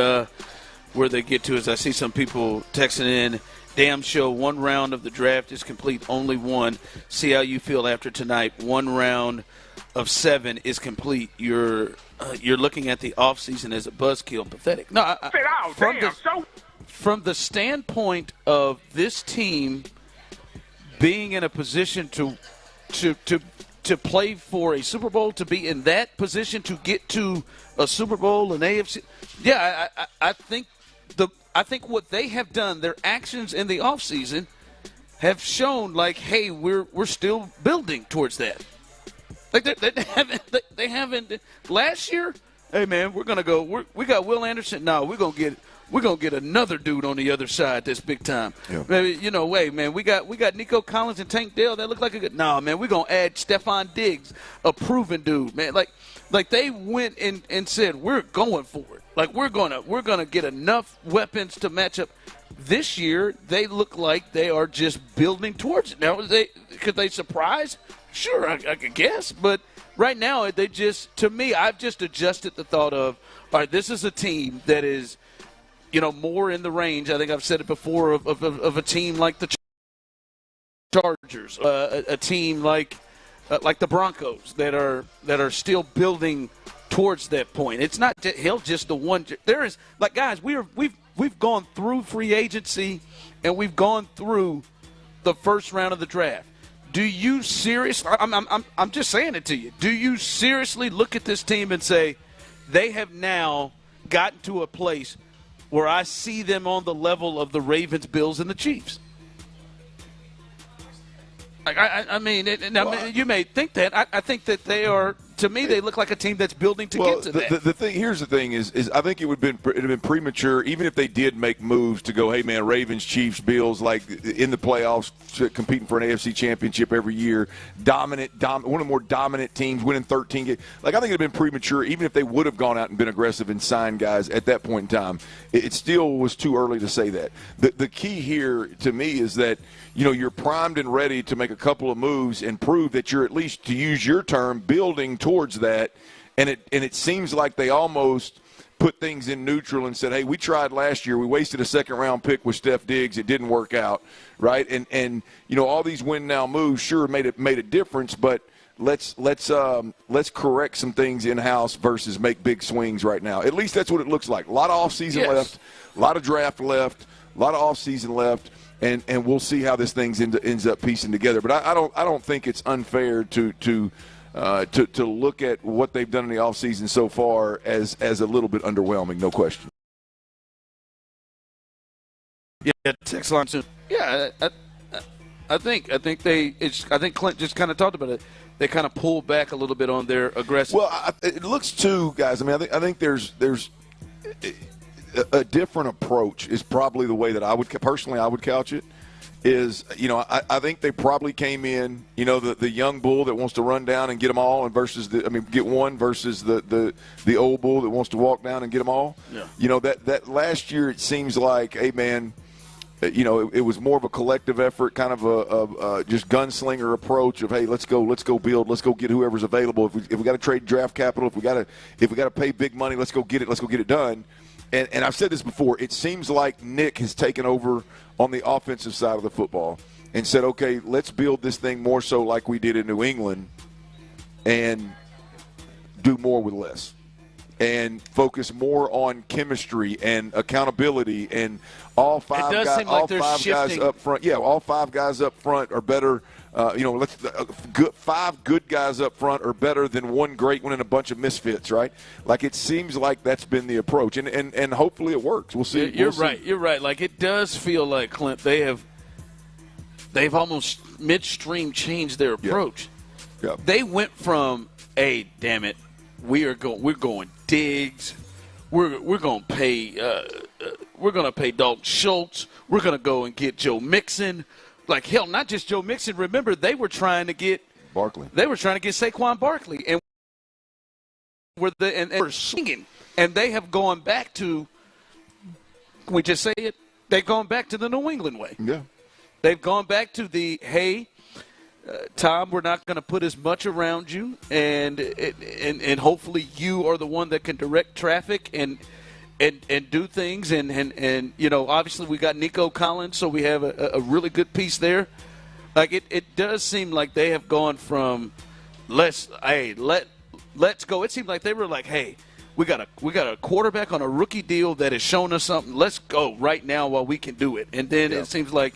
where they get to. As I see some people texting in, damn show, 1 round of the draft is complete, only one. See how you feel after tonight. 1 round of 7 is complete. You're looking at the offseason as a buzzkill. Pathetic. No, from the standpoint of this team being in a position to play for a Super Bowl, to be in that position to get to a Super Bowl, an AFC. Yeah, I think what they have done, their actions in the offseason have shown like, hey, we're still building towards that. Like they haven't last year. Hey man, we're gonna go. We got Will Anderson. No, we're gonna get another dude on the other side that's big time. Yeah. Wait, man, we got Nico Collins and Tank Dell that look like a good. No, man, we're gonna add Stephon Diggs, a proven dude, man. Like they went and said we're going for it. Like we're gonna get enough weapons to match up. This year, they look like they are just building towards it. Now, could they surprise? Sure, I could guess. But right now, they just, to me, I've just adjusted the thought of, all right, this is a team that is, more in the range. I think I've said it before of a team like the Chargers, a team like the Broncos that are still building towards that point. It's not just the one. There is, like, guys, we've gone through free agency and we've gone through the first round of the draft. Do you seriously? I'm just saying it to you. Do you seriously look at this team and say they have now gotten to a place where I see them on the level of the Ravens, Bills, and the Chiefs? I mean, you may think that. I think that they are. To me, they look like a team that's building to get to that. The thing here's the thing is I think it would have been premature, even if they did make moves to go, hey man, Ravens, Chiefs, Bills, like in the playoffs, competing for an AFC championship every year, dominant, one of the more dominant teams, winning 13 games. Like I think it would have been premature, even if they would have gone out and been aggressive and signed guys at that point in time. It still was too early to say that. The key here to me is that you're primed and ready to make a couple of moves and prove that you're, at least to use your term, building towards that. And it seems like they almost put things in neutral and said, hey, we tried last year. We wasted a second-round pick with Steph Diggs. It didn't work out, right? And all these win-now moves sure made a difference, but let's correct some things in-house versus make big swings right now. At least that's what it looks like. A lot of offseason left, a lot of draft left, a lot of offseason left. And we'll see how this thing ends up piecing together. But I don't think it's unfair to look at what they've done in the offseason so far as a little bit underwhelming, no question. Yeah, text line soon. Yeah, I think Clint just kind of talked about it. They kind of pulled back a little bit on their aggressive. Well, it looks too, guys. I mean, I think there's a different approach is probably the way that I would couch it. Is I think they probably came in the young bull that wants to run down and get them all, and get one versus the old bull that wants to walk down and get them all. Yeah. That last year it seems like, hey man, it was more of a collective effort, kind of a just gunslinger approach of, hey, let's go build, let's go get whoever's available. If we got to trade draft capital, if we got to pay big money, let's go get it done. And I've said this before, it seems like Nick has taken over on the offensive side of the football and said, okay, let's build this thing more so like we did in New England and do more with less and focus more on chemistry and accountability, and all five guys up front. Yeah, all five guys up front are better. Five good guys up front are better than one great one and a bunch of misfits, right? Like it seems like that's been the approach, and hopefully it works. We'll see. You're right. Like it does feel like, Clint, they've almost midstream changed their approach. Yeah. They went from, hey, damn it, we're going Diggs, we're going to pay Dalton Schultz, we're going to go and get Joe Mixon. Like, hell, not just Joe Mixon. Remember, they were trying to get Barkley. They were trying to get Saquon Barkley, and were swinging. And they have gone back to, can we just say it? They've gone back to the New England way. Yeah. They've gone back to the, hey, Tom, we're not going to put as much around you, and hopefully you are the one that can direct traffic and do things, and obviously we got Nico Collins, so we have a really good piece there. Like it does seem like they have gone from let's go. It seemed like they were like, hey, we got a quarterback on a rookie deal that has shown us something. Let's go right now while we can do it. And then it seems like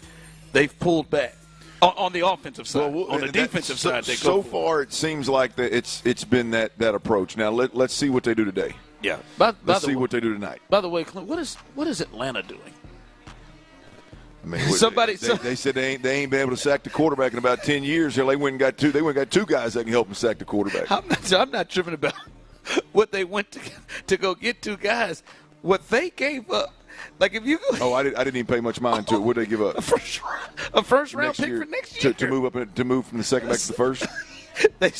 they've pulled back on the offensive side. On the defensive side, they go. So far, it seems like that it's been that approach. Now let's see what they do today. Yeah. Let's see what they do tonight. By the way, Clint, what is Atlanta doing? I mean, they said they ain't been able to sack the quarterback in about 10 years. They went and got two guys that can help them sack the quarterback. I'm not tripping about what they went to go get two guys. What they gave up. Like if you go, I didn't even pay much mind to it. What did they give up? A first round pick for next year to move from the second back to the first.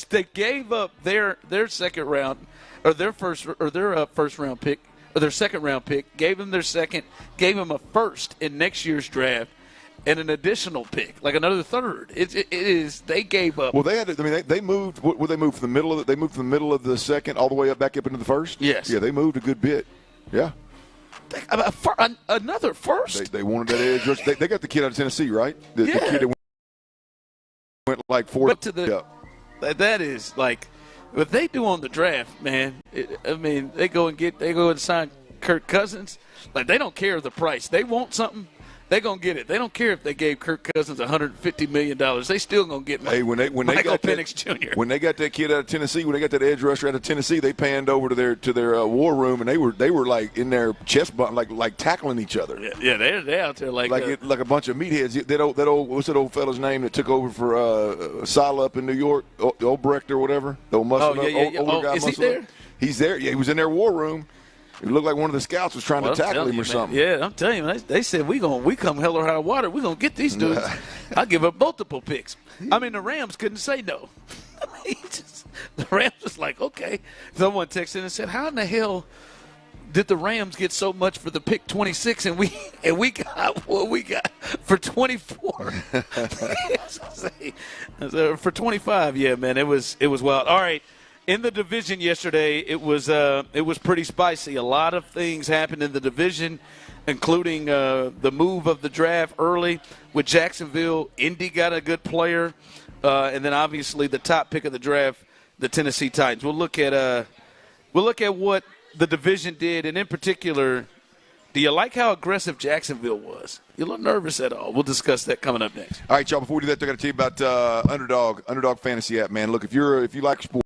They gave up their second round or their first round pick or their second round pick. Gave them their second. Gave them a first in next year's draft and an additional pick, like another third. It is they gave up. Well, they had. They moved. Would they move from the middle of? They moved from the middle of the second all the way back up into the first. Yes. Yeah, they moved a good bit. Yeah. Another first? They wanted that edge rush. They got the kid out of Tennessee, right? The kid that went like fourth. That is like what they do on the draft, man. They go and sign Kirk Cousins. Like they don't care the price. They want something. They're going to get it. They don't care if they gave Kirk Cousins $150 million. They still going to get when they Michael got Penix Jr. When they got that kid out of Tennessee, when they got that edge rusher out of Tennessee, they panned over to their war room, and they were like in their chest bump, like tackling each other. Yeah, they're out there like a bunch of meatheads. That old what's that old fella's name that took over for Sala up in New York, Obrecht or whatever, the old muscle older guy. Is he there? He's there. Yeah, he was in their war room. It looked like one of the scouts was trying to tackle him or something. Yeah, I'm telling you, they said we come hell or high water. We're going to get these dudes. I'll give up multiple picks. I mean, the Rams couldn't say no. The Rams was like, okay. Someone texted in and said, how in the hell did the Rams get so much for the pick 26 and we got what we got for 24? For 25, yeah, man, it was wild. All right. In the division yesterday, it was pretty spicy. A lot of things happened in the division, including the move of the draft early with Jacksonville. Indy got a good player, and then obviously the top pick of the draft, the Tennessee Titans. We'll look at what the division did, and in particular, do you like how aggressive Jacksonville was? You a little nervous at all? We'll discuss that coming up next. All right, y'all. Before we do that, I got to tell you about Underdog Fantasy app, man. Look, if you like sports.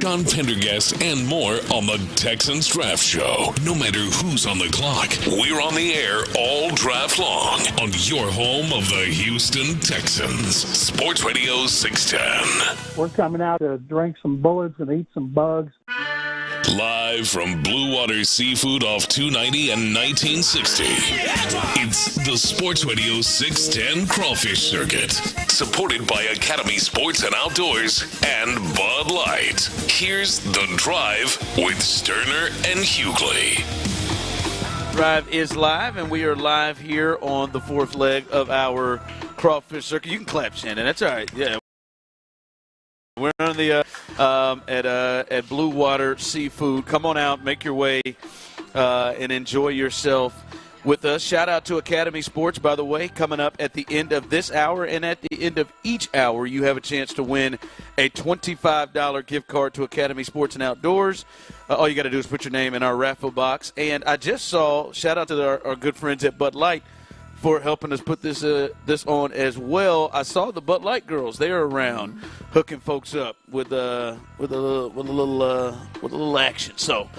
on Pendergast and more on the Texans Draft Show. No matter who's on the clock, we're on the air all draft long on your home of the Houston Texans. Sports Radio 610. We're coming out to drink some bullets and eat some bugs. Live from Blue Water Seafood off 290 and 1960. It's the Sports Radio 610 Crawfish Circuit. Supported by Academy Sports and Outdoors and Bud Light. Here's The Drive with Stoerner and Hughley. Drive is live, and we are live here on the fourth leg of our Crawfish Circuit. You can clap, Shannon. That's all right. Yeah. We're on the at Blue Water Seafood. Come on out, make your way, and enjoy yourself with us. Shout out to Academy Sports, by the way. Coming up at the end of this hour and at the end of each hour, you have a chance to win a $25 gift card to Academy Sports and Outdoors. All you got to do is put your name in our raffle box. And I just saw, shout out to our good friends at Bud Light for helping us put this on as well. I saw the Bud Light girls; they are around hooking folks up with a little action. So,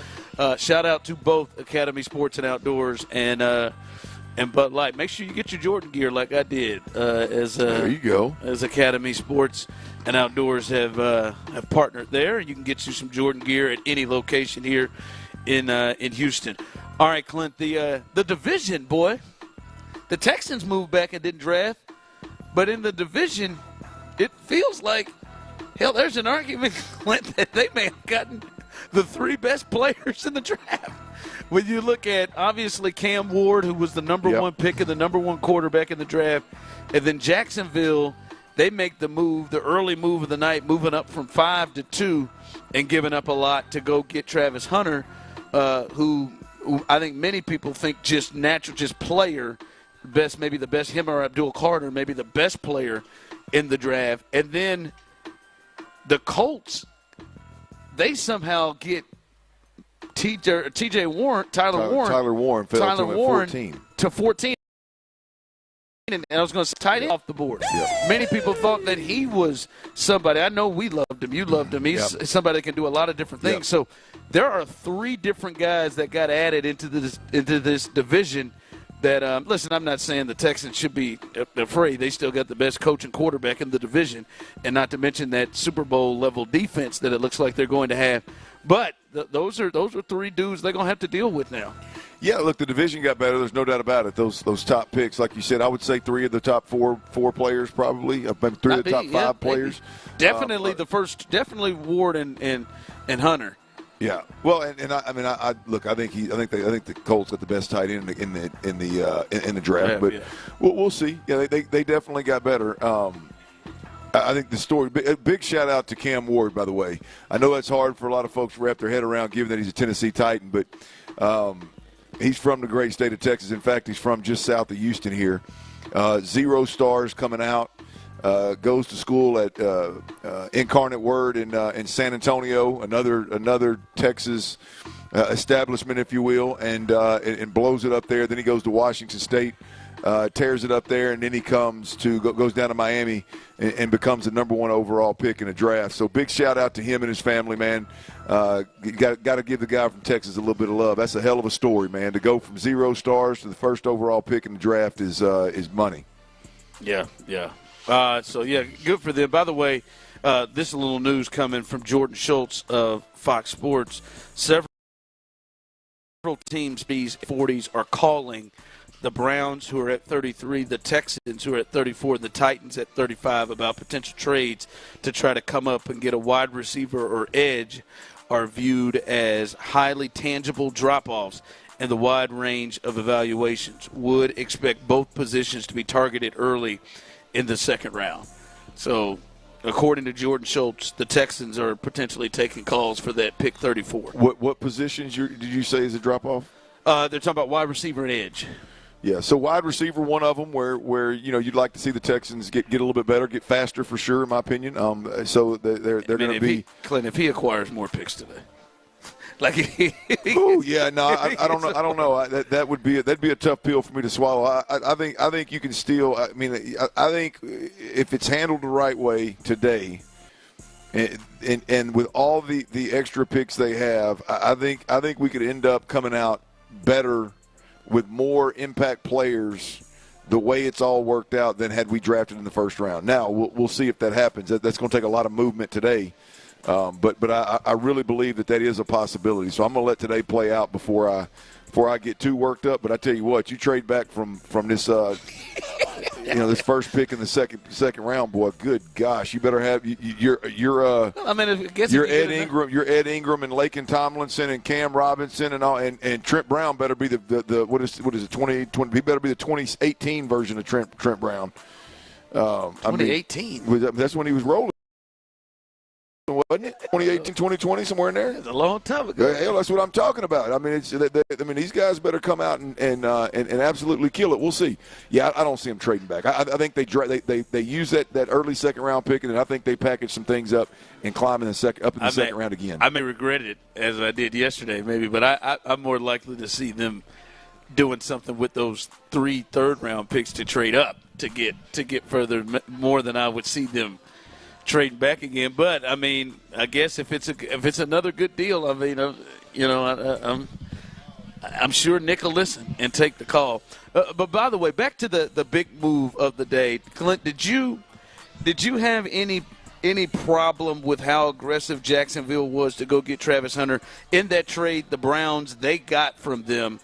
shout out to both Academy Sports and Outdoors and Bud Light. Make sure you get your Jordan gear like I did. There you go. As Academy Sports and Outdoors have partnered there, you can get you some Jordan gear at any location here in Houston. All right, Clint, the division, boy. The Texans moved back and didn't draft, but in the division, it feels like, hell, there's an argument, Clint, that they may have gotten the three best players in the draft. When you look at, obviously, Cam Ward, who was the number one pick and the number one quarterback in the draft, and then Jacksonville, they make the move, the early move of the night, moving up from 5 to 2 and giving up a lot to go get Travis Hunter, who I think many people think just player, maybe the best, him or Abdul Carter, maybe the best player in the draft. And then the Colts, they somehow get Tyler Warren fell to 14. To 14. And I was going to say tight end off the board. Yep. Many people thought that he was somebody. I know we loved him. You loved him. He's somebody that can do a lot of different things. So there are three different guys that got added into this division. That listen, I'm not saying the Texans should be afraid. They still got the best coach and quarterback in the division, and not to mention that Super Bowl level defense that it looks like they're going to have. But those are three dudes they're going to have to deal with now. Yeah, look, the division got better. There's no doubt about it. Those top picks, like you said, I would say three of the top four players probably, maybe three of the top five players. Definitely definitely Ward and Hunter. Yeah, well, I look. I think the Colts got the best tight end in the draft, but we'll see. Yeah, they definitely got better. I think the story. Big shout out to Cam Ward, by the way. I know that's hard for a lot of folks to wrap their head around, given that he's a Tennessee Titan, but he's from the great state of Texas. In fact, he's from just south of Houston here. 0 stars coming out. Goes to school at Incarnate Word in San Antonio, another Texas establishment, if you will, and blows it up there. Then he goes to Washington State, tears it up there, and then he goes down to Miami and becomes the number 1 overall pick in the draft. So big shout out to him and his family, man. Got to give the guy from Texas a little bit of love. That's a hell of a story, man. To go from 0 stars to the first overall pick in the draft is money. Yeah. Good for them. By the way, this is a little news coming from Jordan Schultz of Fox Sports. Several teams, these 40s, are calling the Browns, who are at 33, the Texans, who are at 34, and the Titans at 35 about potential trades to try to come up and get a wide receiver or edge, are viewed as highly tangible drop-offs in the wide range of evaluations. Would expect both positions to be targeted early in the second round. So, according to Jordan Schultz, the Texans are potentially taking calls for that pick 34. What positions did you say is a drop-off? They're talking about wide receiver and edge. Yeah, so wide receiver, one of them, where you'd like to see the Texans get a little bit better, get faster for sure, in my opinion. So they're going to be. Clint, if he acquires more picks today. I don't know. That'd be a tough pill for me to swallow. I think you can still. I think if it's handled the right way today, And with all the extra picks they have, I think we could end up coming out better with more impact players the way it's all worked out than had we drafted in the first round. Now, we'll see if that happens. That's going to take a lot of movement today. But I really believe that is a possibility. So I'm going to let today play out before I get too worked up. But I tell you what, you trade back from this this first pick in the second round, boy. Good gosh, you better have your Ed Ingram and Laken Tomlinson and Cam Robinson and all, and Trent Brown better be the what is it 2020? He better be the 2018 version of Trent Brown. 2018. That's when he was rolling. Wasn't it 2018, 2020, somewhere in there? That's a long time ago. Hell, that's what I'm talking about. I mean, these guys better come out and absolutely kill it. We'll see. Yeah, I don't see them trading back. I think they use that early second round pick, and I think they package some things up and climb up in the second round again. I may regret it as I did yesterday, maybe, but I'm more likely to see them doing something with those 3 third-round picks to trade up to get further, more than I would see them trading back again. But I mean, I guess if it's another good deal, I mean, I'm sure Nick will listen and take the call. But by the way, back to the big move of the day, Clint. Did you have any problem with how aggressive Jacksonville was to go get Travis Hunter in that trade? The Browns, they got from them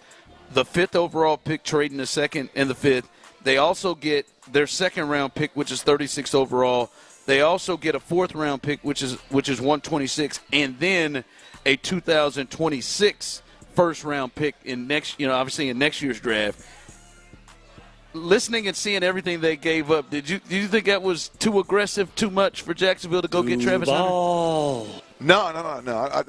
the 5th overall pick, trading the 2nd and the 5th. They also get their 2nd round pick, which is 36 overall. They also get a 4th round pick, which is 126, and then a 2026 first round pick obviously in next year's draft. Listening and seeing everything they gave up, do you think that was too aggressive, too much for Jacksonville to go get Travis Hunter? No,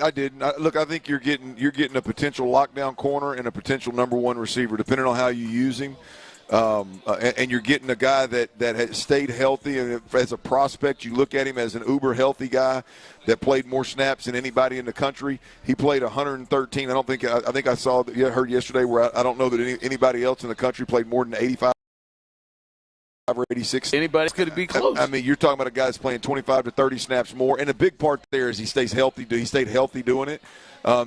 I didn't. Look, I think you're getting a potential lockdown corner and a potential number 1 receiver, depending on how you use him. And you're getting a guy that has stayed healthy, and as a prospect, you look at him as an uber healthy guy that played more snaps than anybody in the country. He played 113. I think I heard yesterday where I don't know that anybody else in the country played more than 85 or 86. Anybody could be close. I mean, you're talking about a guy that's playing 25 to 30 snaps more, and a big part there is he stays healthy. He stayed healthy doing it.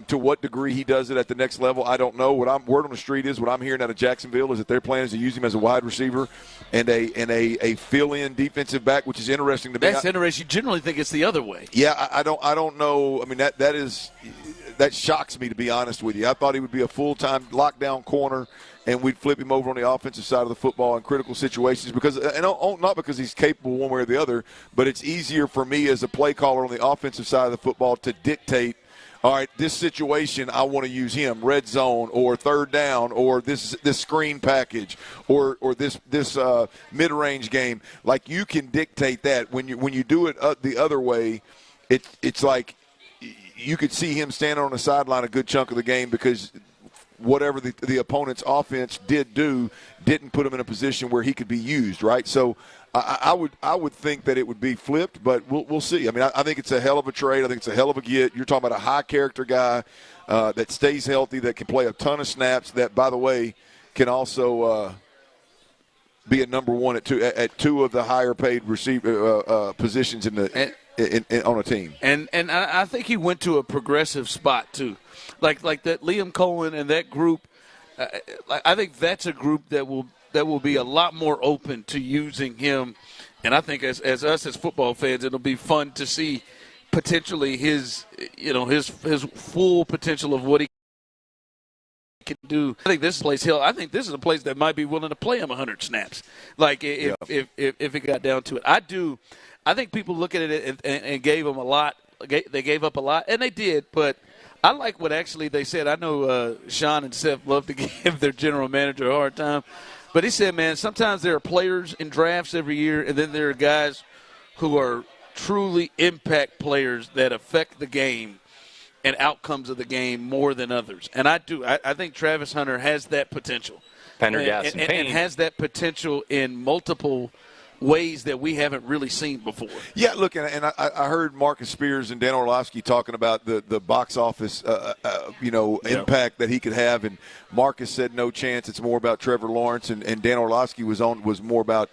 To what degree he does it at the next level, I don't know. Word on the street is what I'm hearing out of Jacksonville is that their plan is to use him as a wide receiver and a fill-in defensive back, which is interesting to me. That's interesting. You generally think it's the other way. Yeah, I don't know. I mean, that shocks me, to be honest with you. I thought he would be a full-time lockdown corner, and we'd flip him over on the offensive side of the football in critical situations not because he's capable one way or the other, but it's easier for me as a play caller on the offensive side of the football to dictate, all right, this situation, I want to use him, red zone or third down or this screen package or this mid-range game. Like, you can dictate that. When you do it the other way, it's like you could see him standing on the sideline a good chunk of the game because whatever the opponent's offense didn't put him in a position where he could be used, right? So I would think that it would be flipped, but we'll see. I mean, I think it's a hell of a trade. I think it's a hell of a get. You're talking about a high-character guy that stays healthy, that can play a ton of snaps, that, by the way, can also be a number 1 at two of the higher-paid receiver positions on a team. And I think he went to a progressive spot too, like that Liam Cohen and that group. I think that's a group that will be a lot more open to using him, and I think as us as football fans, it'll be fun to see potentially his full potential of what he can do. I think this place I think this is a place that might be willing to play him 100 snaps. Like if it got down to it, I think people look at it and gave him a lot. They gave up a lot, and they did, but I like what actually they said. I know Sean and Seth love to give their general manager a hard time, but he said, man, sometimes there are players in drafts every year, and then there are guys who are truly impact players that affect the game and outcomes of the game more than others. And I think Travis Hunter has that potential. Pendergast and has that potential in multiple ways that we haven't really seen before. Yeah, look, and I heard Marcus Spears and Dan Orlovsky talking about the box office, impact that he could have, and Marcus said no chance. It's more about Trevor Lawrence, and Dan Orlovsky was more about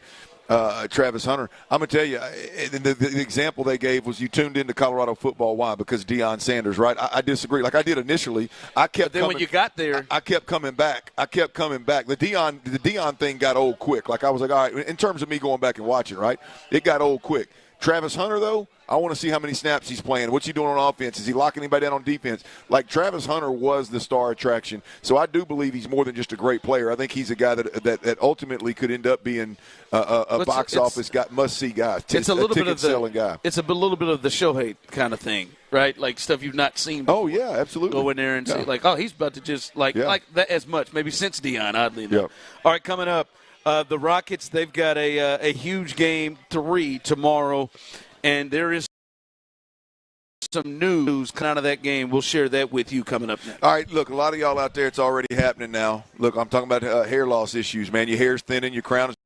Travis Hunter. I'm going to tell you, the example they gave was you tuned into Colorado football. Why? Because Deion Sanders, right? I disagree. Like I did initially. But then when you got there. I kept coming back. The Deion thing got old quick. Like I was like, all right, in terms of me going back and watching, right? It got old quick. Travis Hunter, though, I want to see how many snaps he's playing. What's he doing on offense? Is he locking anybody down on defense? Like, Travis Hunter was the star attraction. So I do believe he's more than just a great player. I think he's a guy that ultimately could end up being a box office guy, must-see guy. It's a little bit of selling guy. It's a little bit of the Shohei kind of thing, right? Like stuff you've not seen before. Oh, yeah, absolutely. Go in there and see, like, oh, he's about to just, like that as much, maybe since Deion, oddly enough. Yeah. All right, coming up, the Rockets, they've got a huge game 3 tomorrow. And there is some news coming out of that game. We'll share that with you coming up next. All right, look, a lot of y'all out there, it's already happening now. Look, I'm talking about hair loss issues, man. Your hair's thinning, your crown is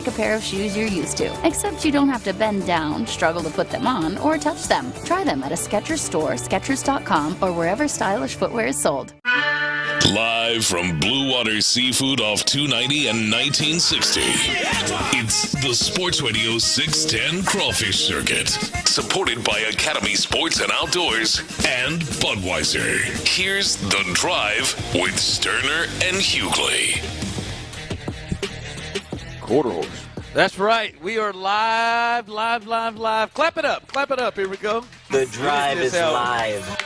a pair of shoes you're used to. Except you don't have to bend down, struggle to put them on, or touch them. Try them at a Skechers store, Skechers.com, or wherever stylish footwear is sold. Live from Blue Water Seafood off 290 and 1960. It's the Sports Radio 610 Crawfish Circuit. Supported by Academy Sports and Outdoors and Budweiser. Here's The Drive with Stoerner and Hughley. Quarter horse. That's right. We are live. Clap it up. Here we go. The Drive is live.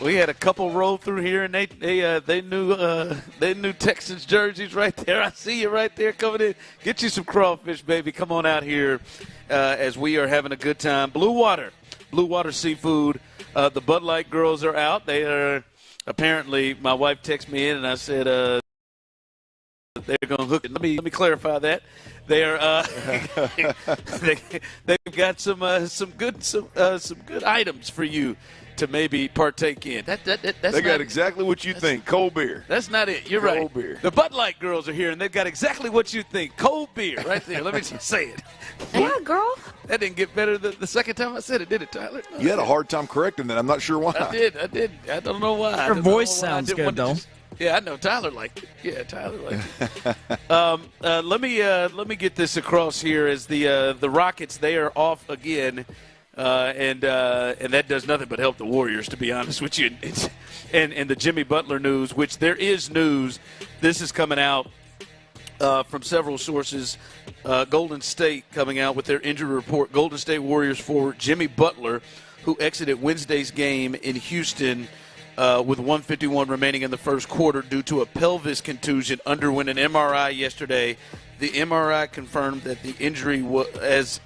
We had a couple roll through here, and they knew Texans jerseys right there. I see you right there coming in. Get you some crawfish, baby. Come on out here as we are having a good time. Blue Water Seafood. The Bud Light girls are out. They are apparently. My wife texted me in, and I said they're going to hook it. Let me clarify that. They are they've got some good items for you to maybe partake in. That's they got exactly what you think. Cold beer. That's not it. You're right. Cold beer. The Bud Light girls are here, and they've got exactly what you think. Cold beer right there. Let me just say it. Yeah, girl. That didn't get better the second time I said it, did it, Tyler? You had a hard time correcting that. I'm not sure why. I did. I don't know why. Her voice sounds good, though. Yeah, I know. Tyler liked it. Yeah, Tyler liked it. Let me get this across here as the Rockets, they are off again. And that does nothing but help the Warriors, to be honest with you. And the Jimmy Butler news, which there is news. This is coming out from several sources. Golden State coming out with their injury report. Golden State Warriors forward Jimmy Butler, who exited Wednesday's game in Houston with 1:51 remaining in the first quarter due to a pelvis contusion, underwent an MRI yesterday. The MRI confirmed that the injury was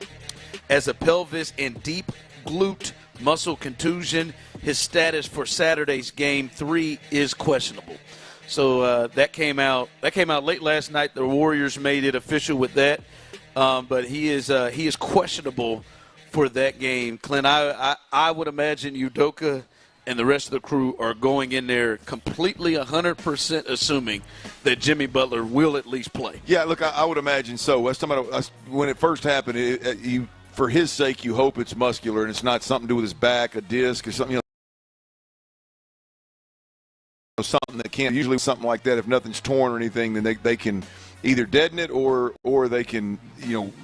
as a pelvis and deep glute muscle contusion. His status for Saturday's Game 3 is questionable. So that came out late last night. The Warriors made it official with that, but he is questionable for that game. Clint, I would imagine Udoka and the rest of the crew are going in there completely 100% assuming that Jimmy Butler will at least play. Yeah, look, I would imagine so. When it first happened, for his sake, you hope it's muscular and it's not something to do with his back, a disc, or something. Something that can't. Usually, something like that, if nothing's torn or anything, then they can either deaden it or they can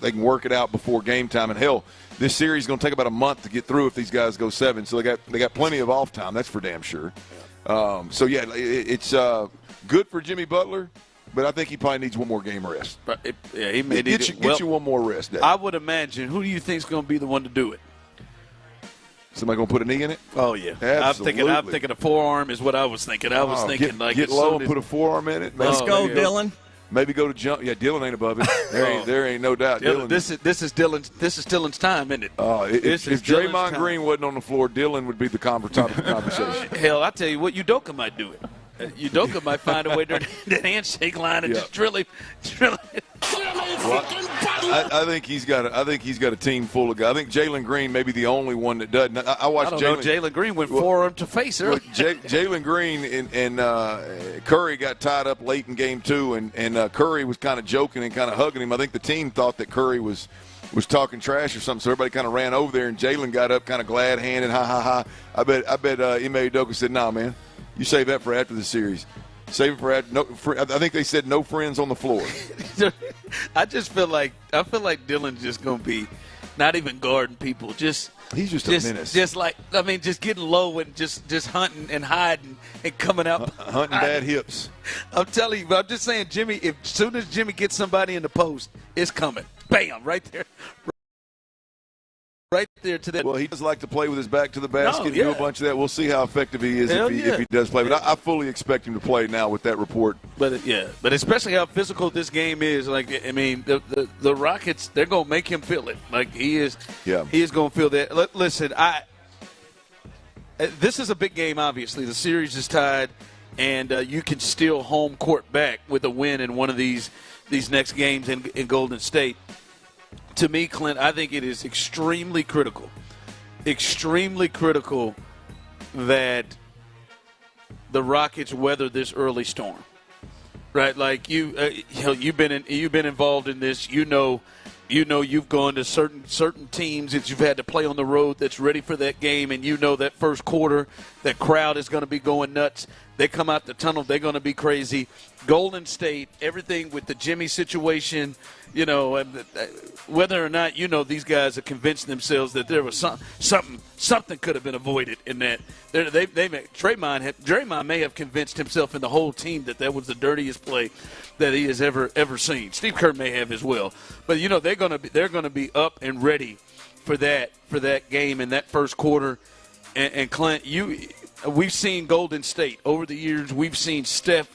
they can work it out before game time. And hell, this series is going to take about a month to get through if these guys go 7. So they got plenty of off time. That's for damn sure. So yeah, it's good for Jimmy Butler. But I think he probably needs one more game rest. He may need get you one more rest day. I would imagine. Who do you think is going to be the one to do it? Somebody going to put a knee in it? Oh, yeah. Absolutely. I'm thinking a forearm is what I was thinking. I was thinking get low and put a forearm in it. Let's go, Dylan. Maybe go to jump. Yeah, Dylan ain't above it. There ain't no doubt. Dylan. This is Dylan's time, isn't it? If Draymond Green wasn't on the floor, Dylan would be the top of the conversation. Hell, I tell you what, Udoka might do it. Udoka might find a way during that handshake line and just drill it. Well, I think he's got a team full of guys. I think Jalen Green may be the only one that doesn't. I watched Jalen Green went forearm to face her. Jalen Green and Curry got tied up late in game 2, and Curry was kind of joking and kind of hugging him. I think the team thought that Curry was talking trash or something, so everybody kind of ran over there, and Jalen got up kind of glad-handed, ha. I bet Ime Udoka said, "Nah, man, you save that for after the series. Save it for after." I think they said no friends on the floor. I feel like Dylan's just gonna be not even guarding people. He's just a menace. Just getting low and just hunting and hiding and coming out. Hunting bad hips. I'm telling you, but I'm just saying, Jimmy. As soon as Jimmy gets somebody in the post, it's coming. Bam! Right there. Right there to that. Well, he does like to play with his back to the basket and do a bunch of that. We'll see how effective he is if he does play. But I fully expect him to play now with that report. But especially how physical this game is. The Rockets, they're going to make him feel it. He is going to feel that. Listen, this is a big game, obviously. The series is tied, and you can steal home court back with a win in one of these next games in Golden State. To me, Clint, I think it is extremely critical that the Rockets weather this early storm. right? Like you've been involved in this. You've gone to certain teams that you've had to play on the road that's ready for that game, and that first quarter, that crowd is going to be going nuts. They come out the tunnel, they're going to be crazy. Golden State, everything with the Jimmy situation, and whether or not these guys are convinced themselves that there was something could have been avoided in that. Draymond may have convinced himself and the whole team that was the dirtiest play that he has ever seen. Steve Kerr may have as well, but they're going to be up and ready for that game in that first quarter. And Clint, we've seen Golden State over the years. We've seen Steph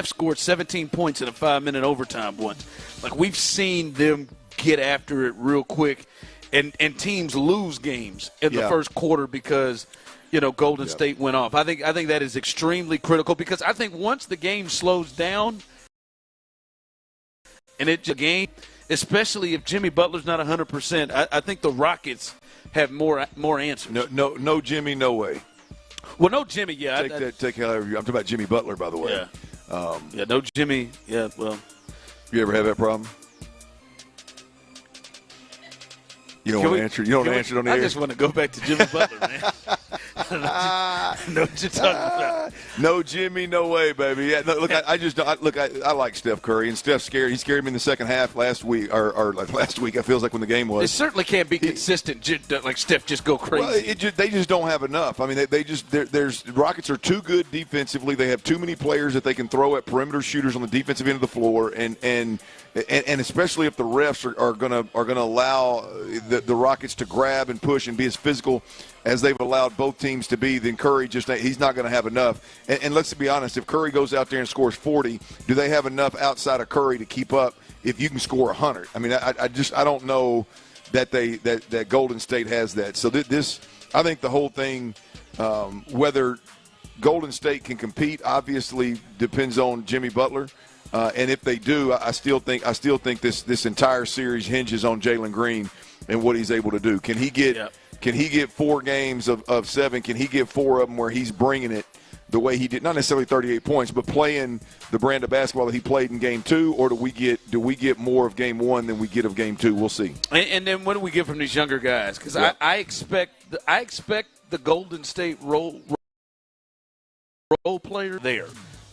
scored 17 points in a 5-minute overtime once. Like, we've seen them get after it real quick, and teams lose games in the first quarter because Golden State went off. I think that is extremely critical, because I think once the game slows down and it's a game, especially if Jimmy Butler's not 100%, I think the Rockets have more answers. No Jimmy, no way. Well, no Jimmy, yeah. Take however you. I'm talking about Jimmy Butler, by the way. Yeah. No Jimmy. Yeah. Well, you ever have that problem? You don't want to answer. You don't want to answer it on the air. I just want to go back to Jimmy Butler, man. I know what you're talking about. No Jimmy, no way, baby. Yeah, no, look, I like Steph Curry, and Steph's scary. He scared me in the second half last week, or last week. It feels like when the game was. It certainly can't be consistent. Like Steph just go crazy. Well, they just don't have enough. I mean, the Rockets are too good defensively. They have too many players that they can throw at perimeter shooters on the defensive end of the floor, and especially if the refs are gonna allow the Rockets to grab and push and be as physical as they've allowed both teams to be, then Curry he's not going to have enough. And let's be honest, if Curry goes out there and scores 40, do they have enough outside of Curry to keep up if you can score 100? I mean, I don't know that Golden State has that. So this, I think the whole thing, whether Golden State can compete, obviously depends on Jimmy Butler. And if they do, I still think this entire series hinges on Jalen Green and what he's able to do. Can he get 4 games of 7? Can he get 4 of them where he's bringing it the way he did? Not necessarily 38 points, but playing the brand of basketball that he played in Game 2, or do we get more of Game 1 than we get of Game 2? We'll see. And then what do we get from these younger guys? Because I expect the Golden State role player there.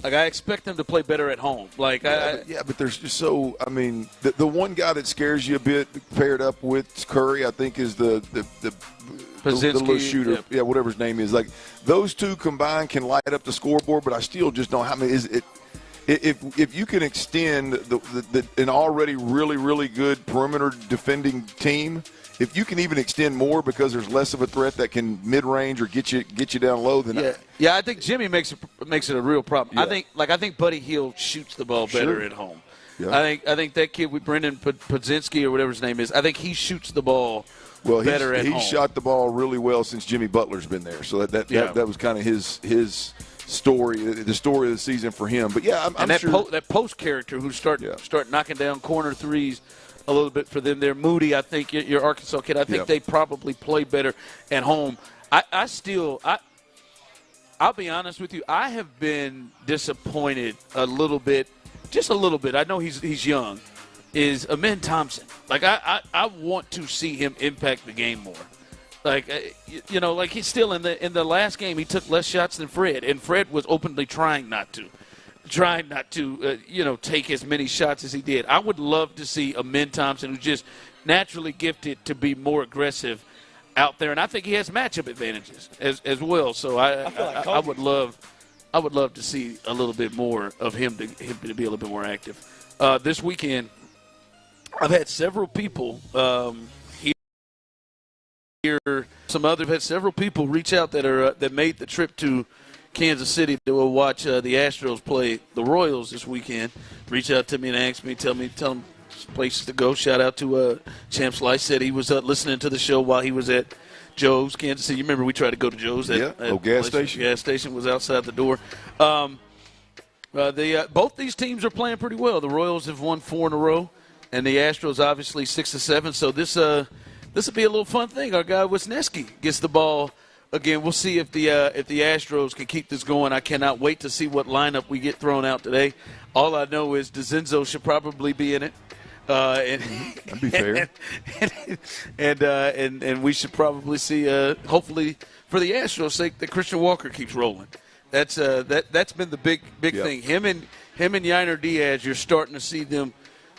Like, I expect them to play better at home. Like, but there's just so. I mean, the one guy that scares you a bit paired up with Curry, I think, is the little shooter. Yeah, whatever his name is. Like, those two combined can light up the scoreboard, but I still just don't. I mean, if you can extend an already really, really good perimeter defending team, if you can even extend more because there's less of a threat that can mid-range or get you down low, then I think Jimmy makes it a real problem. Yeah. I think Buddy Hield shoots the ball better at home. Yeah. I think that kid with Brendan Podzinski or whatever his name is, I think he shoots the ball better at home. He's shot the ball really well since Jimmy Butler's been there. So that was kind of his story, the story of the season for him. But I'm sure that post character who start knocking down corner threes a little bit for them there. Moody, I think, your Arkansas kid, I think they probably play better at home. I'll be honest with you, I have been disappointed a little bit, just a little bit. I know he's young, is Amen Thompson. Like, I want to see him impact the game more. Like, like he's still in the last game, he took less shots than Fred, and Fred was openly trying not to take as many shots as he did. I would love to see Amen Thompson, who's just naturally gifted to be more aggressive out there, and I think he has matchup advantages as well. So I would love to see a little bit more of him to be a little bit more active. This weekend, I've had several people here. Some others have had several people reach out that made the trip to Kansas City to watch the Astros play the Royals this weekend. Reach out to me and ask me, tell them places to go. Shout out to Champ Slice. Said he was listening to the show while he was at Joe's, Kansas City. You remember we tried to go to Joe's. Gas station. Gas station was outside the door. Both these teams are playing pretty well. The Royals have won 4 in a row, and the Astros obviously 6-7. So this will be a little fun thing. Our guy Wisniewski gets the ball again, we'll see if the Astros can keep this going. I cannot wait to see what lineup we get thrown out today. All I know is DeZenzo should probably be in it. That'd be fair. And we should probably see, hopefully, for the Astros' sake, that Christian Walker keeps rolling. That's been the big thing. Him and Yainer Diaz, you're starting to see them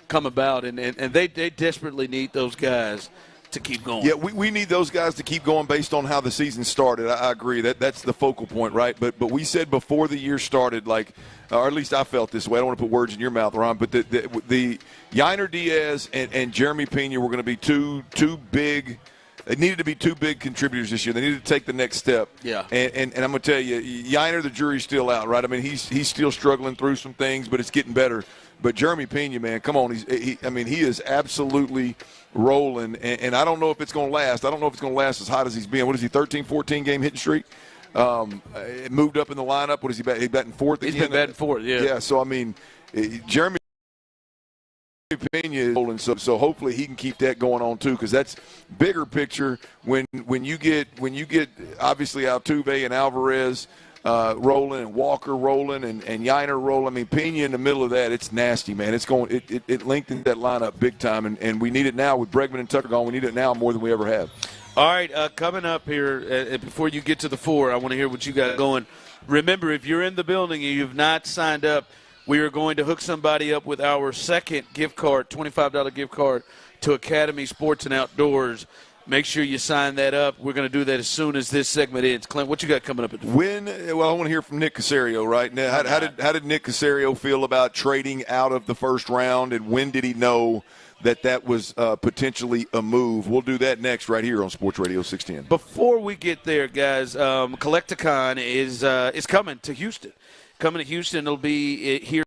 come about, and they desperately need those guys to keep going. Yeah, we need those guys to keep going based on how the season started. I agree. That's the focal point, right? But we said before the year started, like, or at least I felt this way. I don't want to put words in your mouth, Ron, but the Yainer Diaz and Jeremy Pena were going to be two big. They needed to be two big contributors this year. They needed to take the next step. Yeah. And I'm going to tell you, Yainer, the jury's still out, right? I mean, he's still struggling through some things, but it's getting better. But Jeremy Pena, man, come on. He is absolutely rolling. And I don't know if it's going to last. I don't know if it's going to last as hot as he's been. What is he, 13, 14-game hitting streak? Moved up in the lineup. What is he batting? He's batting fourth again? He's been batting fourth, yeah. Yeah, so, I mean, Jeremy Pena is rolling, so hopefully he can keep that going on too, because that's bigger picture. When you get obviously Altuve and Alvarez rolling and Walker rolling and Yainer rolling. I mean, Pena in the middle of that, it's nasty, man. It lengthened that lineup big time, and we need it now with Bregman and Tucker gone. We need it now more than we ever have. All right, coming up here, before you get to the 4, I want to hear what you got going. Remember, if you're in the building and you've not signed up, we are going to hook somebody up with our second gift card, $25 gift card to Academy Sports and Outdoors. Make sure you sign that up. We're going to do that as soon as this segment ends. Clint, what you got coming up? I want to hear from Nick Cacerio right now. How did Nick Cacerio feel about trading out of the first round, and when did he know that was potentially a move? We'll do that next right here on Sports Radio 610. Before we get there, guys, Collecticon is coming to Houston. It'll be here.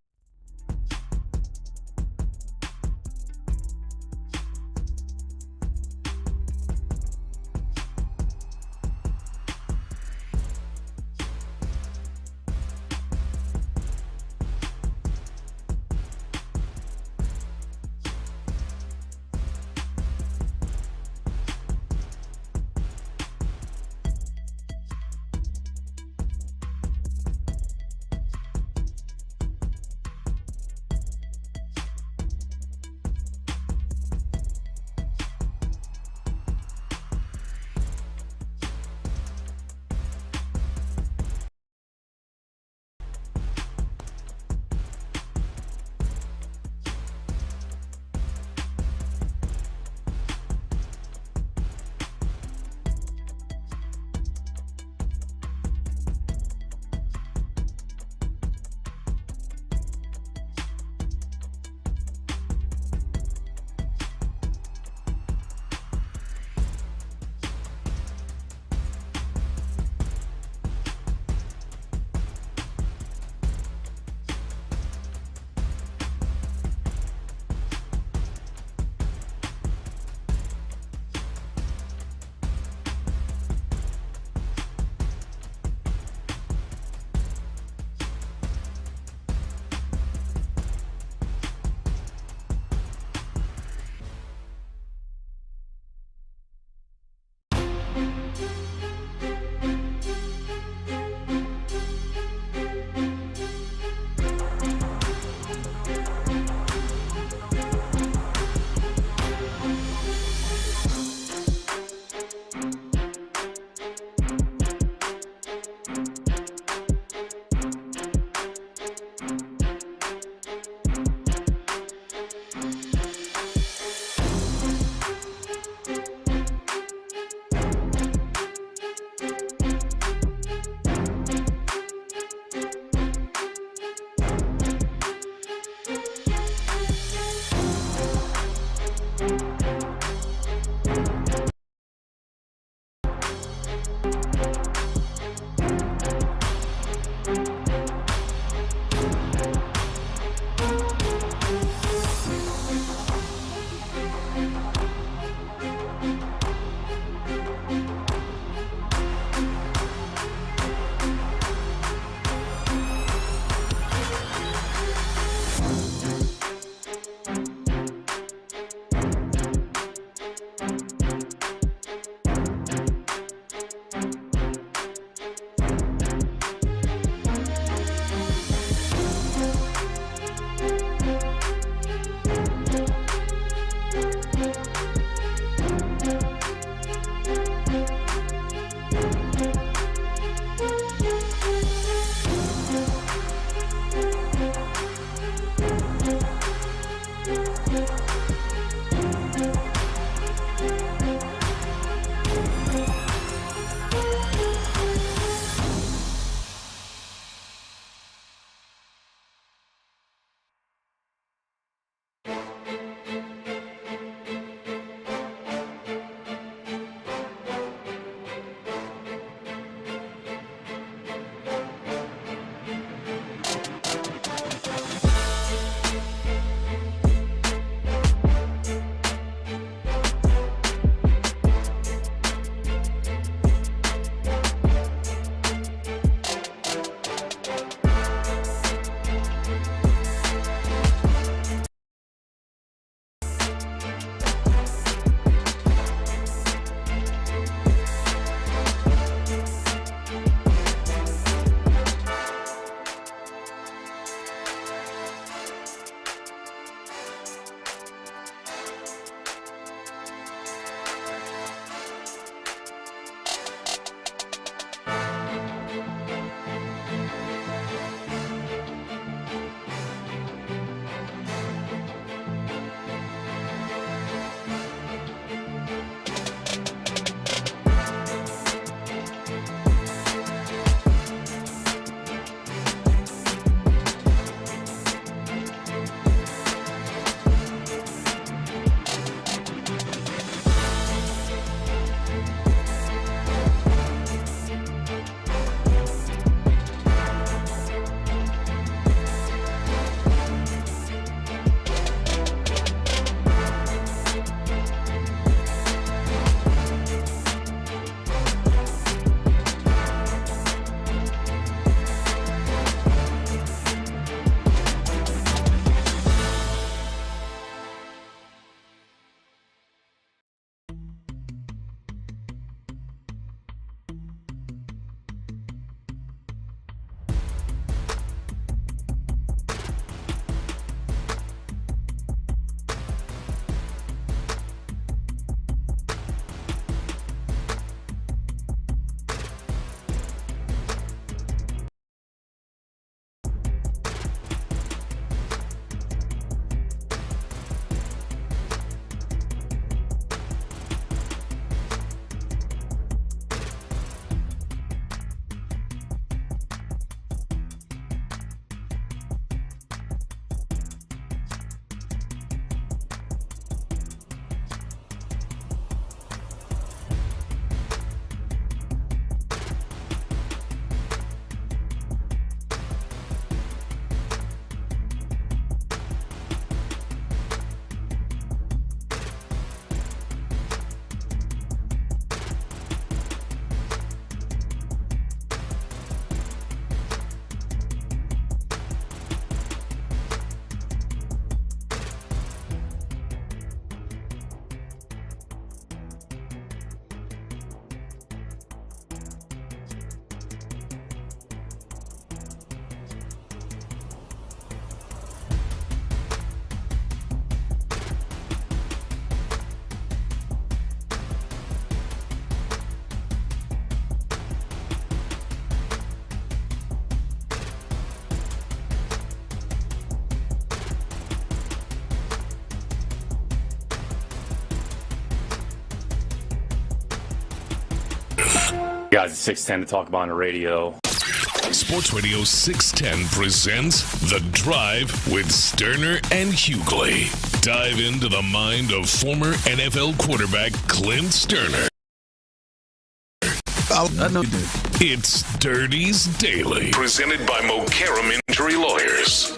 guys at 610 to talk about on the radio. Sports Radio 610 presents The Drive with Stoerner and Hughley. Dive into the mind of former NFL quarterback Clint Stoerner. I know you did. It's Dirty's Daily, presented by Mokaram Injury Lawyers.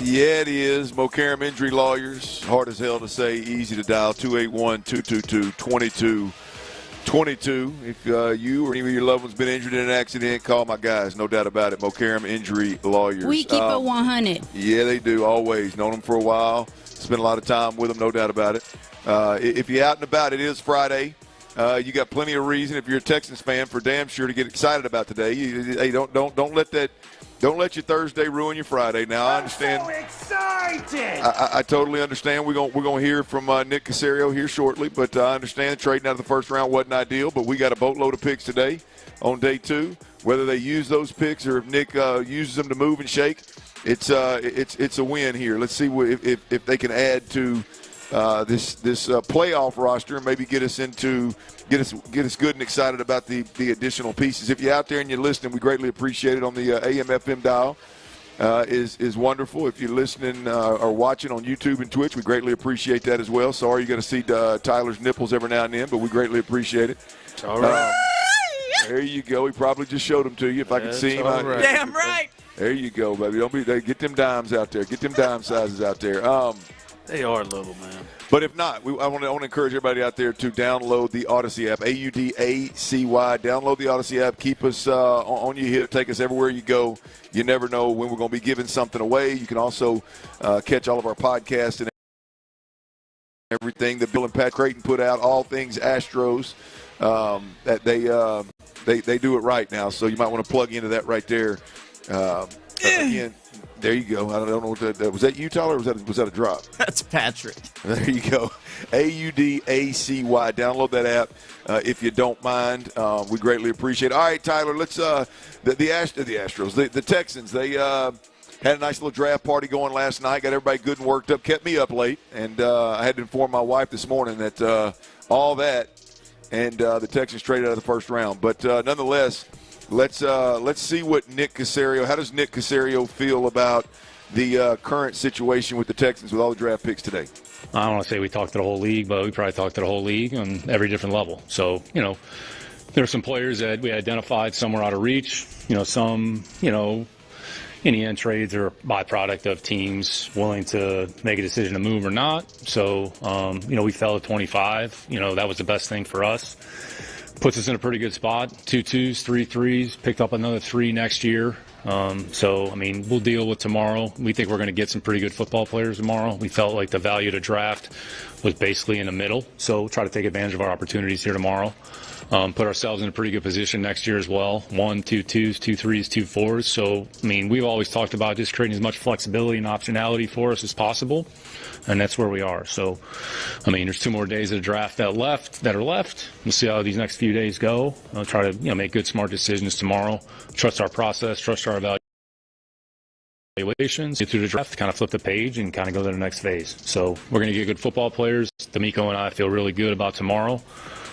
Yeah, it is. Mokaram Injury Lawyers. Hard as hell to say, easy to dial. 281-222-2222. If you or any of your loved ones been injured in an accident, call my guys. No doubt about it. Mokaram Injury Lawyers. We keep it 100. Yeah, they do. Always. Known them for a while. Spent a lot of time with them. No doubt about it. If you're out and about, it is Friday. You got plenty of reason, if you're a Texans fan, for damn sure to get excited about today. Hey, don't let your Thursday ruin your Friday. Now I understand. I'm so excited. I totally understand. We're gonna hear from Nick Cacerio here shortly, but I understand trading out of the first round wasn't ideal. But we got a boatload of picks today on day 2. Whether they use those picks or if Nick uses them to move and shake, it's a win here. Let's see if they can add to this playoff roster and maybe get us good and excited about the additional pieces. If you're out there and you're listening, we greatly appreciate it on the AM/FM dial. Is wonderful. If you're listening or watching on YouTube and Twitch, we greatly appreciate that as well. Sorry you're going to see Tyler's nipples every now and then, but we greatly appreciate it. It's all right. There you go. He probably just showed them to you. If I can see him. Right. Damn right. There you go, baby. Get them dimes out there. Get them dime sizes out there. They are little, man. But if not, I want to encourage everybody out there to download the Odyssey app, AUDACY. Download the Odyssey app. Keep us on your hip. Take us everywhere you go. You never know when we're going to be giving something away. You can also catch all of our podcasts and everything that Bill and Pat Creighton put out, all things Astros. That they do it right now, so you might want to plug into that right there. Again, there you go. I don't know what that was. That you, Tyler, or was that a drop? That's Patrick. There you go. AUDACY. Download that app if you don't mind. We greatly appreciate it. All right, Tyler. Let's the Astros, the Texans. They had a nice little draft party going last night. Got everybody good and worked up. Kept me up late, and I had to inform my wife this morning that all that and the Texans traded out of the first round. But nonetheless. Let's see what Nick Cacerio. How does Nick Cacerio feel about the current situation with the Texans with all the draft picks today? I don't want to say we talked to the whole league, but we probably talked to the whole league on every different level. So, there are some players that we identified, some were out of reach. Some, in the end, trades are a byproduct of teams willing to make a decision to move or not. So, we fell at 25. That was the best thing for us. Puts us in a pretty good spot. 2 2s, 3 3s, picked up another 3 next year. We'll deal with tomorrow. We think we're going to get some pretty good football players tomorrow. We felt like the value of the draft was basically in the middle. So try to take advantage of our opportunities here tomorrow. Put ourselves in a pretty good position next year as well. 1, 2 2s, 2 3s, 2 4s. So, we've always talked about just creating as much flexibility and optionality for us as possible. And that's where we are. So, there's 2 more days of the draft that are left. We'll see how these next few days go. I'll try to, make good, smart decisions tomorrow. Trust our process, trust our evaluations, get through the draft, kind of flip the page, and kind of go to the next phase. So we're going to get good football players. D'Amico and I feel really good about tomorrow.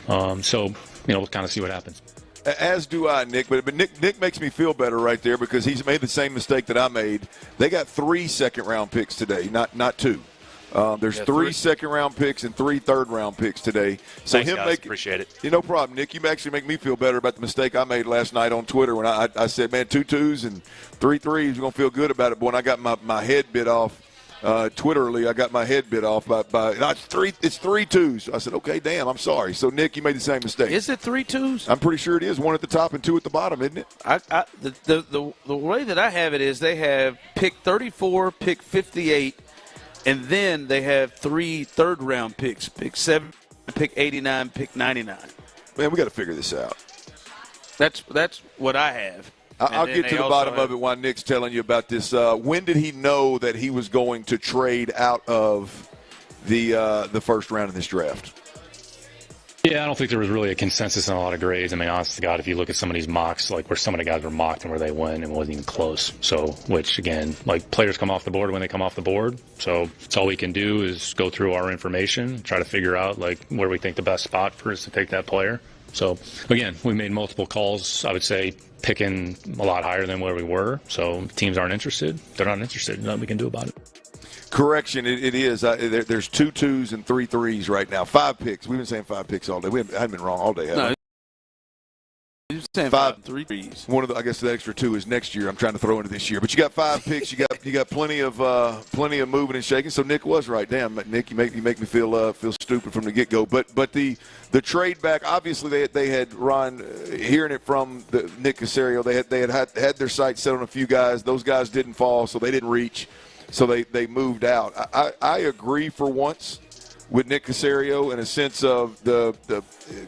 We'll kind of see what happens. As do I, Nick. But Nick makes me feel better right there because he's made the same mistake that I made. They got 3 second-round picks today, not 2. There's 3 second-round picks and 3 third-round picks today. So Thanks, guys. Appreciate it. No problem, Nick. You actually make me feel better about the mistake I made last night on Twitter when I said, man, 2 2s and 3 3s, we're going to feel good about it. But when I got my head bit off, Twitterly, I got my head bit off by it's 3 2s. I said, okay, damn, I'm sorry. So, Nick, you made the same mistake. Is it 3 2s? I'm pretty sure it is. 1 at the top and 2 at the bottom, isn't it? The way that I have it is they have pick 34, pick 58, and then they have 3 third-round picks, pick 7, pick 89, pick 99. Man, we got to figure this out. That's what I have. I'll get to the bottom of it while Nick's telling you about this. When did he know that he was going to trade out of the first round of this draft? Yeah, I don't think there was really a consensus on a lot of grades. Honest to God, if you look at some of these mocks, like where some of the guys were mocked and where they went, it wasn't even close. So, which, again, players come off the board when they come off the board. So that's all we can do is go through our information, try to figure out, where we think the best spot for us to take that player. So, again, we made multiple calls, I would say, picking a lot higher than where we were. So teams aren't interested. They're not interested. There's nothing we can do about it. Correction, it is. There's 2 2s and 3 3s right now. 5 picks. We've been saying 5 picks all day. I haven't been wrong all day, have we? You're saying 5 3 threes. One of the, I guess the extra 2 is next year. I'm trying to throw into this year, but you got 5 picks. You got plenty of moving and shaking. So Nick was right. Damn, Nick, you make me feel stupid from the get go. But the trade back, obviously they had Ron hearing it from Nick Cacerio. They had their sights set on a few guys. Those guys didn't fall, so they didn't reach. So they moved out. I agree for once with Nick Cacerio in a sense of the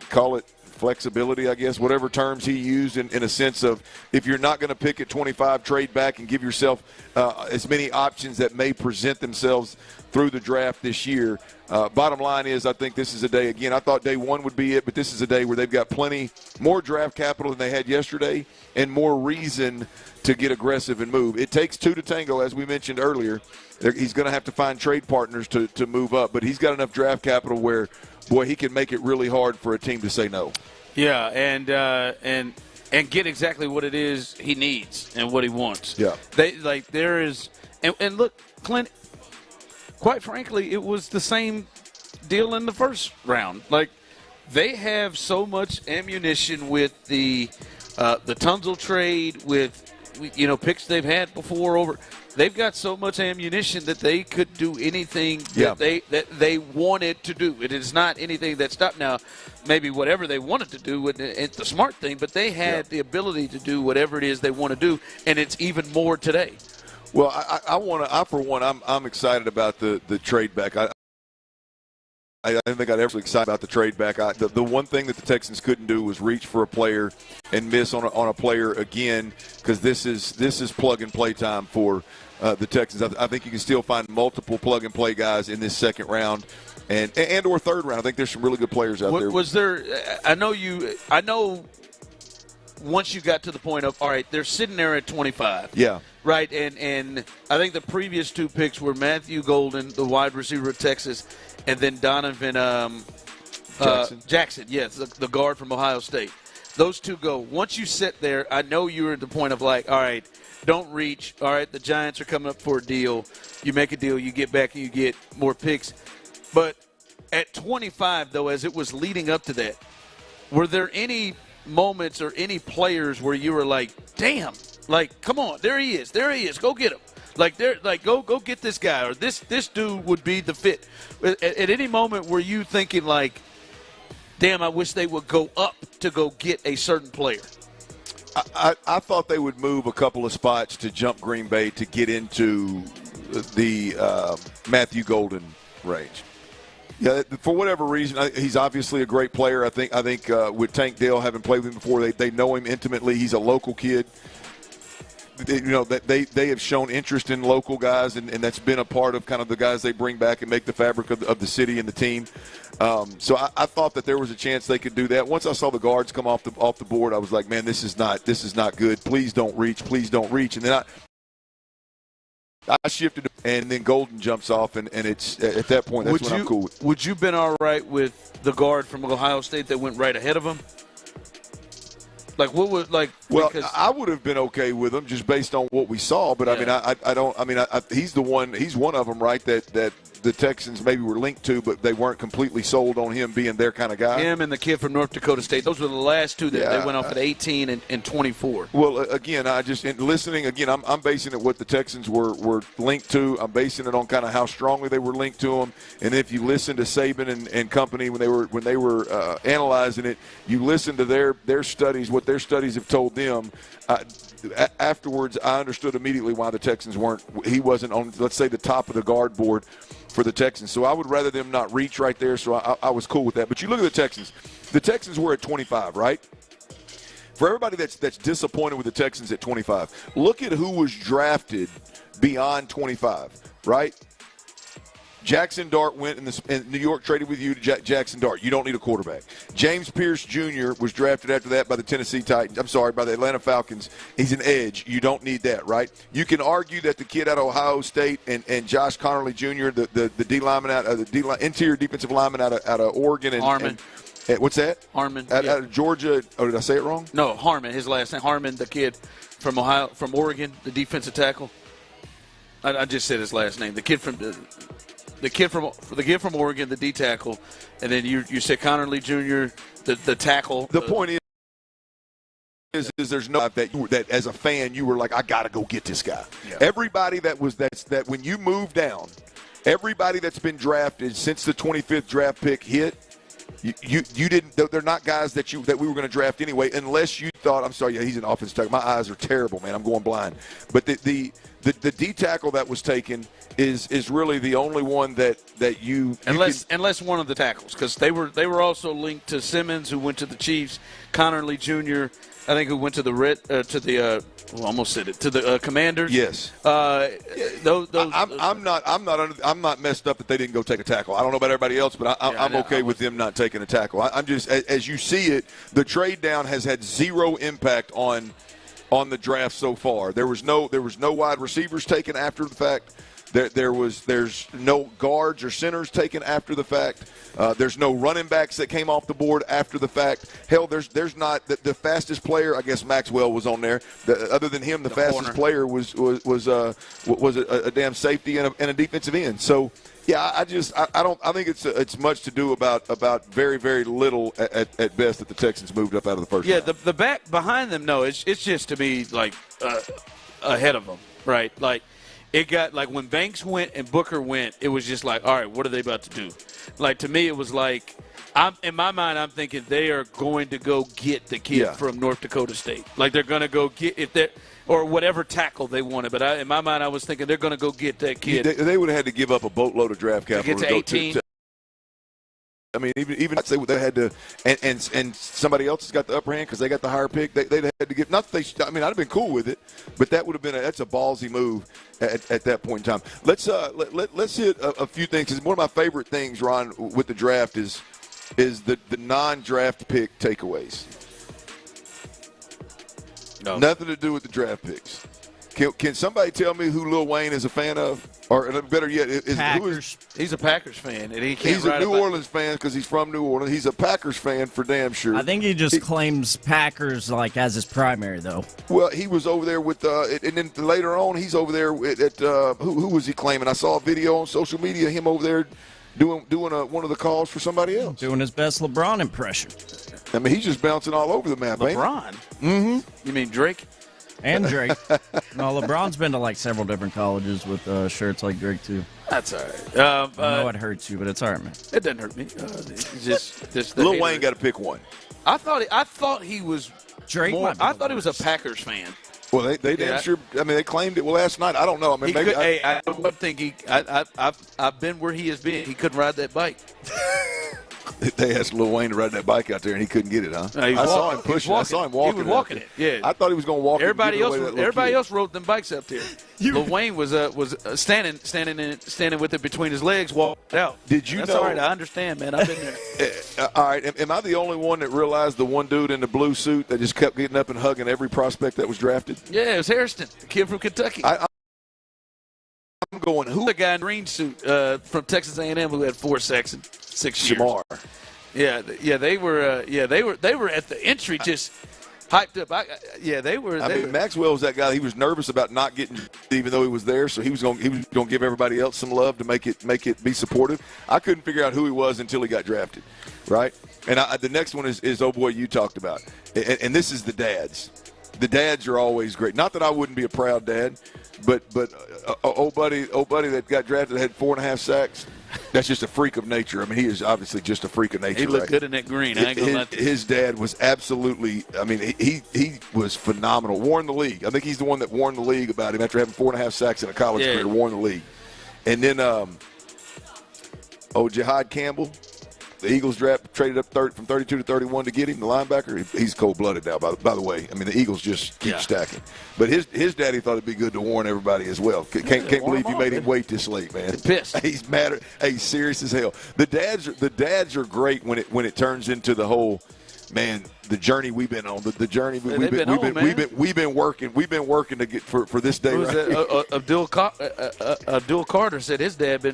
call it flexibility, I guess, whatever terms he used in a sense of if you're not going to pick at 25, trade back and give yourself as many options that may present themselves through the draft this year. Bottom line is I think this is a day, again, I thought day one would be it, but this is a day where they've got plenty more draft capital than they had yesterday and more reason to get aggressive and move. It takes 2 to tango, as we mentioned earlier. He's going to have to find trade partners to move up, but he's got enough draft capital where, boy, he can make it really hard for a team to say no. Yeah, and get exactly what it is he needs and what he wants. Yeah. There is and look, Clint, quite frankly, it was the same deal in the first round. Like, they have so much ammunition with the Tunzel trade, with picks they've had before over. They've got so much ammunition that they could do anything that they wanted to do. It is not anything that stopped. Now, maybe whatever they wanted to do, it's the smart thing, but they had the ability to do whatever it is they want to do, and it's even more today. Well, I'm excited about the trade back. I didn't think I'd ever be excited about the trade back. The one thing that the Texans couldn't do was reach for a player and miss on a player again, because this is plug and play time for the Texans. I think you can still find multiple plug and play guys in this second round and or third round. I think there's some really good players out there. Was there? I know. Once you got to the point of, all right, they're sitting there at 25. Yeah. Right, and I think the previous 2 picks were Matthew Golden, the wide receiver of Texas, and then Donovan Jackson, yes, the guard from Ohio State. Those 2 go. Once you sit there, I know you're at the point of like, all right, don't reach. All right, the Giants are coming up for a deal. You make a deal, you get back, and you get more picks. But at 25, though, as it was leading up to that, were there any moments or any players where you were like, damn, like, come on, there he is, go get him. Go get this guy, or this dude would be the fit. At any moment were you thinking like, damn, I wish they would go up to go get a certain player? I thought they would move a couple of spots to jump Green Bay to get into the Matthew Golden range. Yeah, for whatever reason, he's obviously a great player. I think with Tank Dell, having played with him before, they know him intimately. He's a local kid. They have shown interest in local guys, and that's been a part of kind of the guys they bring back and make the fabric of the city and the team. So I thought that there was a chance they could do that. Once I saw the guards come off the board, I was like, man, this is not good. Please don't reach. And then I shifted, and then Golden jumps off, and it's at that point that's when I'm cool with. Would you been all right with the guard from Ohio State that went right ahead of him? Like, what would like? Well, I would have been okay with him just based on what we saw. But he's the one. He's one of them, right? That the Texans maybe were linked to, but they weren't completely sold on him being their kind of guy. Him and the kid from North Dakota State. Those were the last 2 that they went off at 18 and 24. Well, again, listening again, I'm basing it what the Texans were linked to. I'm basing it on kind of how strongly they were linked to him. And if you listen to Saban and company when they were analyzing it, you listen to their studies, what their studies have told them. Afterwards, I understood immediately why the Texans he wasn't on, let's say, the top of the guard board for the Texans. So I would rather them not reach right there, so I was cool with that. But you look at the Texans. The Texans were at 25, right? For everybody that's disappointed with the Texans at 25, look at who was drafted beyond 25, right? Jackson Dart went in New York, traded with you to Jackson Dart. You don't need a quarterback. James Pierce Jr. was drafted after that by the by the Atlanta Falcons. He's an edge. You don't need that, right? You can argue that the kid out of Ohio State and Josh Connerly Jr., the D lineman out of the interior defensive lineman out of Oregon and What's that? Harmon. Out of Georgia. Oh, did I say it wrong? No, Harmon. His last name. Harmon, the kid from Oregon, the defensive tackle. I just said his last name. The kid from Oregon, the D tackle, and then you said Connor Lee Jr., the tackle. The point is there's no that as a fan you were like, I got to go get this guy. Yeah. Everybody that when you move down, everybody that's been drafted since the 25th draft pick hit, you didn't. They're not guys that we were going to draft anyway, unless you thought. I'm sorry, yeah, he's an offensive tackle. My eyes are terrible, man. I'm going blind. But the D tackle that was taken is really the only one that you unless one of the tackles, because they were also linked to Simmons, who went to the Chiefs, Connor Lee Jr., I think, who went to the Commanders. Yes. I'm not messed up that they didn't go take a tackle. I don't know about everybody else, but I'm okay with them not taking a tackle. I'm just, as you see it, the trade down has had zero impact on the draft so far. There was no wide receivers taken after the fact. There's no guards or centers taken after the fact. There's no running backs that came off the board after the fact. Hell, there's not the fastest player. I guess Maxwell was on there. Other than him, the fastest player was a damn safety and a defensive end. So yeah, I think it's much to do about very, very little at best that the Texans moved up out of the first round. The back behind them, no, it's just to me like ahead of them, right? Like. It got like when Banks went and Booker went, it was just like, all right, what are they about to do? Like, to me, it was like, in my mind, I'm thinking they are going to go get the kid from North Dakota State. Like, they're going to go get or whatever tackle they wanted. But in my mind, I was thinking they're going to go get that kid. They would have had to give up a boatload of draft capital to get to 18. I mean, even I'd say they had to, and somebody else has got the upper hand because they got the higher pick. They'd had to give. Not that they. I mean, I'd have been cool with it, but that would have been that's a ballsy move at that point in time. Let's hit a few things. Because one of my favorite things, Ron, with the draft is the non-draft pick takeaways. No. Nothing to do with the draft picks. Can somebody tell me who Lil Wayne is a fan of? Or better yet, he's a Packers fan, and he's a New Orleans fan because he's from New Orleans. He's a Packers fan for damn sure. I think he just claims Packers like as his primary, though. Well, he was over there with, and then later on, he's over there at who was he claiming? I saw a video on social media, him over there doing one of the calls for somebody else, doing his best LeBron impression. I mean, he's just bouncing all over the map. LeBron? Mm-hmm. You mean Drake? And Drake. No, LeBron's been to like several different colleges with shirts like Drake too. That's all right. I know it hurts you, but it's all right, man. It doesn't hurt me. Just Lil Wayne got to pick one. I thought he was Drake. I thought he was a Packers fan. Well, they damn sure. I mean, they claimed it last night. I don't know. I mean, maybe. I don't think I've been where he has been. He couldn't ride that bike. They asked Lil Wayne to ride that bike out there, and he couldn't get it, huh? I saw him pushing. I saw him walking. He was walking it. Yeah. I thought he was going to walk. Everybody else rode them bikes up there. Lil Wayne was standing with it between his legs, walked out. Did you That's know? All right, I understand, man. I've been there. All right. Am I the only one that realized the one dude in the blue suit that just kept getting up and hugging every prospect that was drafted? Yeah, it was Hairston, the kid from Kentucky. I'm going, who? The guy in green suit from Texas A&M who had 4 sacks in 6 years. Shamar. Yeah, they were at the entry just hyped up. They were. I mean, Maxwell was that guy. He was nervous about not getting, even though he was there. So he was going to give everybody else some love to make it be supportive. I couldn't figure out who he was until he got drafted, right? And the next one is oh boy, you talked about, and this is the dads. The dads are always great. Not that I wouldn't be a proud dad, but old buddy that got drafted had 4.5 sacks. That's just a freak of nature. I mean, he is obviously just a freak of nature. He looked good in that green. I ain't gonna lie to you. His dad was absolutely. I mean, he was phenomenal. Won the league. I think he's the one that won the league about him after having 4.5 sacks in a college career. Won the league. And then, Jihad Campbell. The Eagles traded up from 32 to 31 to get him, the linebacker. He's cold-blooded now, by the way. I mean, the Eagles just keep stacking. But his daddy thought it'd be good to warn everybody as well. Can't believe you made him wait this late, man. He's pissed. He's mad. He's serious as hell. The dads are great when it turns into the whole, man, the journey we've been on. The journey we've been working to get for this day. Abdul Carter said his dad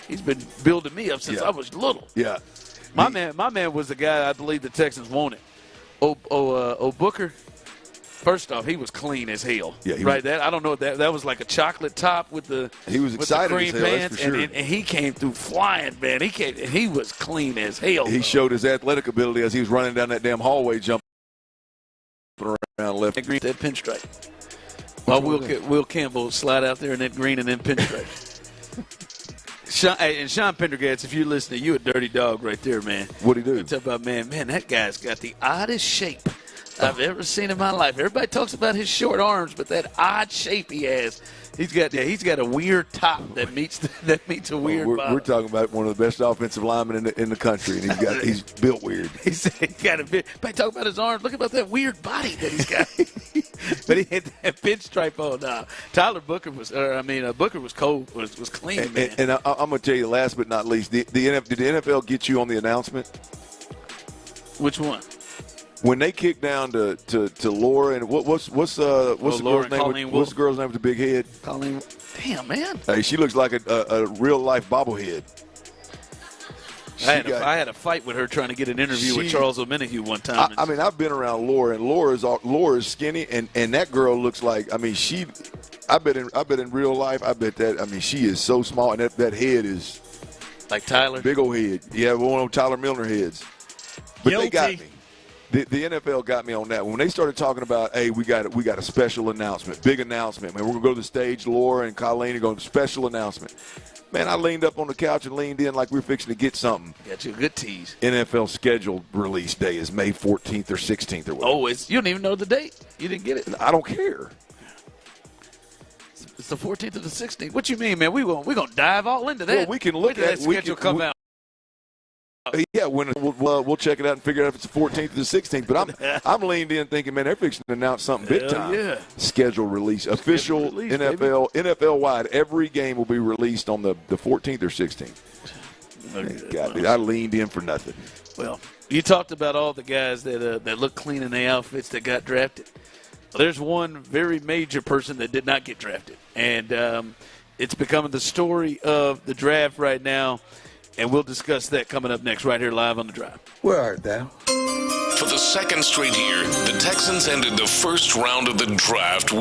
he's been building me up since I was little. Yeah. My man was the guy I believe the Texans wanted. Booker. First off, he was clean as hell. Yeah, That I don't know that was like a chocolate top with the. He was excited with the cream as hell, pants, that's for sure. and he came through flying, man. He was clean as hell. He showed his athletic ability as he was running down that damn hallway, jumping around left. That pinstripe. While Will Campbell slide out there in that green and then pinstripe. Sean Pendergast, if you're listening, you a dirty dog right there, man. What'd he do? Talk about man, that guy's got the oddest shape I've ever seen in my life. Everybody talks about his short arms, but that odd shape he has, he's got a weird top that meets a weird bottom. We're talking about one of the best offensive linemen in the country, and he's built weird. He's got a bit. Everybody talk about his arms. Look about that weird body that he's got. But he had that pinstripe on. Tyler Booker was, Booker was cold, was clean, man. And I'm gonna tell you, last but not least, did the NFL get you on the announcement? Which one? When they kicked down to Laura and what's the girl's name? What's the girl's name with the big head? Colleen. Damn, man. Hey, she looks like a real life bobblehead. I had a fight with her trying to get an interview with Charles O'Menahue one time. I've been around Laura, and Laura's skinny, and that girl looks like. I bet in real life, she is so small, and that head is like Tyler. Big old head. Yeah, one of Tyler Milner heads. But they got me. The NFL got me on that. When they started talking about, hey, we got a special announcement, big announcement, man. We're going to go to the stage, Laura and Colleen are going to special announcement. Man, I leaned up on the couch and leaned in like we were fixing to get something. Got you a good tease. NFL scheduled release day is May 14th or 16th or whatever. Oh, you don't even know the date? You didn't get it? I don't care. It's the 14th or the 16th. What you mean, man? We're going to dive all into that. Well, we can look at that schedule come out. Yeah, when we'll check it out and figure out if it's the 14th or the 16th. But I'm leaned in thinking, man, they're fixing to announce something big time. Yeah. Schedule release, official release, NFL wide. Every game will be released on the 14th or 16th. God, I leaned in for nothing. Well, you talked about all the guys that look clean in their outfits that got drafted. There's one very major person that did not get drafted, and it's becoming the story of the draft right now. And we'll discuss that coming up next right here live on The Drive. Where art thou? For the second straight year, the Texans ended the first round of the draft.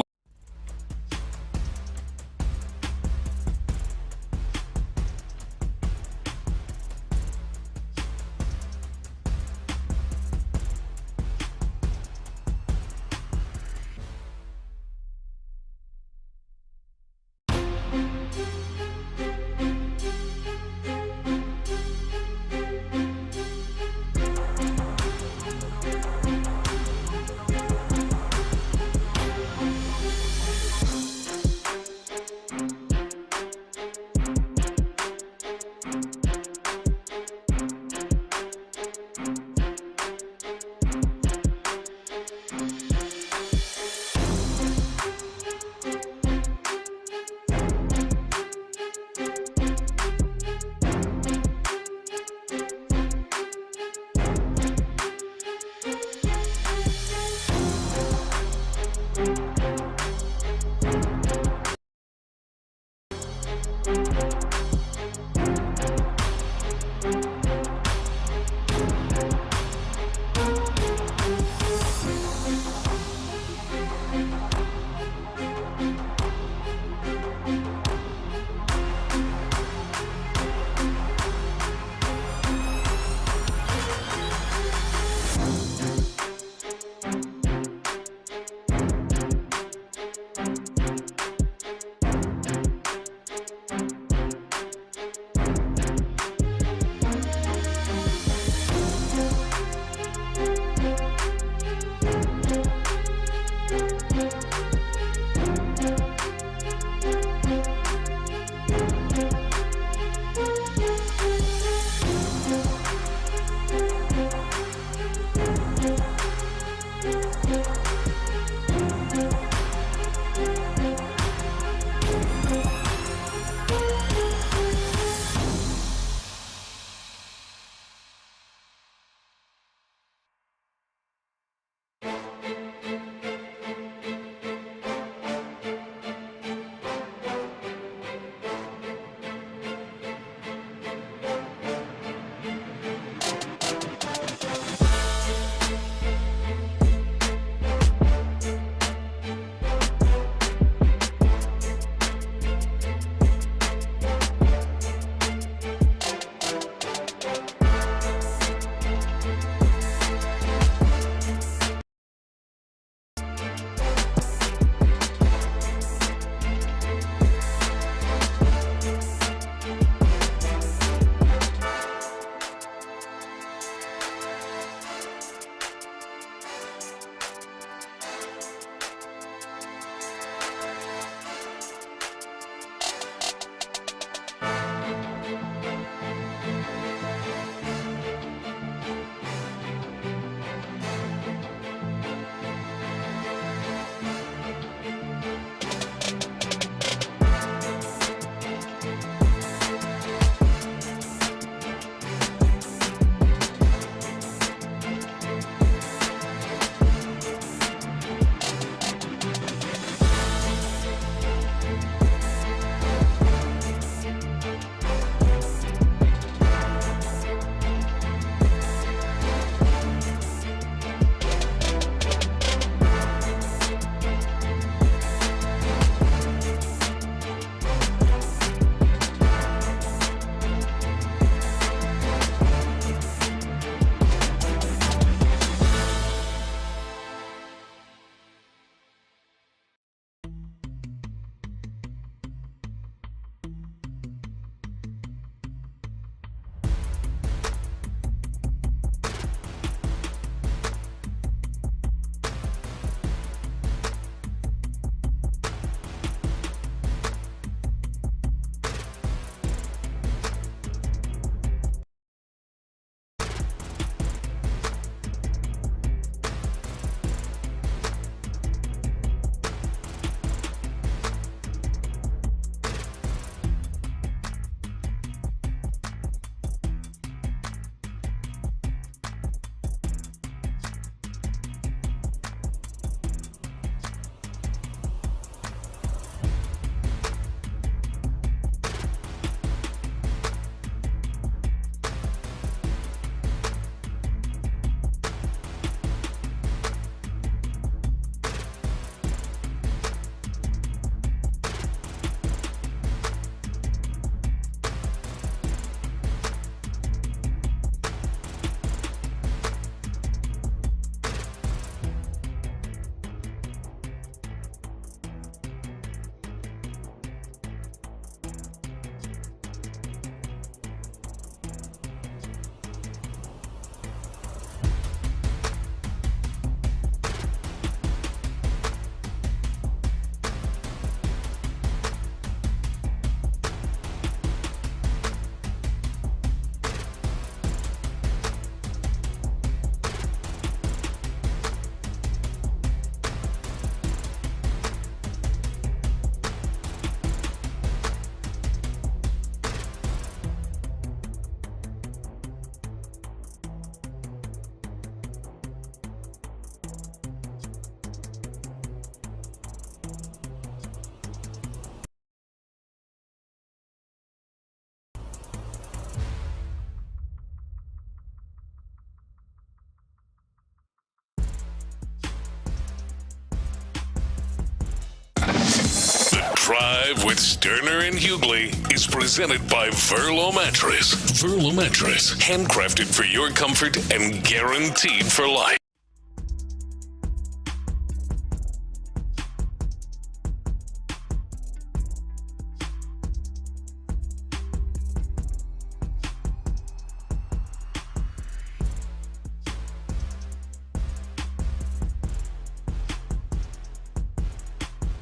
Drive with Stoerner and Hughley is presented by Verlo Mattress. Verlo Mattress, handcrafted for your comfort and guaranteed for life.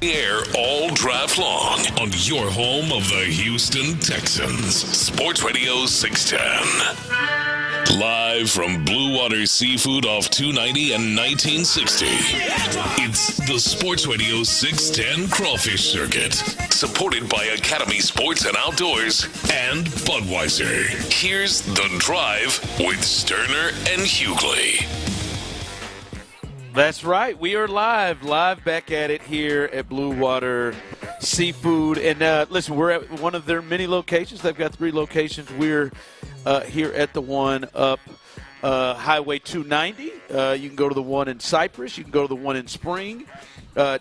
Air all draft long on your home of the Houston Texans. Sports Radio 610. Live from Blue Water Seafood off 290 and 1960. It's the Sports Radio 610 Crawfish Circuit. Supported by Academy Sports and Outdoors and Budweiser. Here's The Drive with Stoerner and Hughley. That's right. We are live back at it here at Blue Water Seafood. And listen, we're at one of their many locations. They've got 3 locations. We're here at the one up Highway 290. You can go to the one in Cypress. You can go to the one in Spring.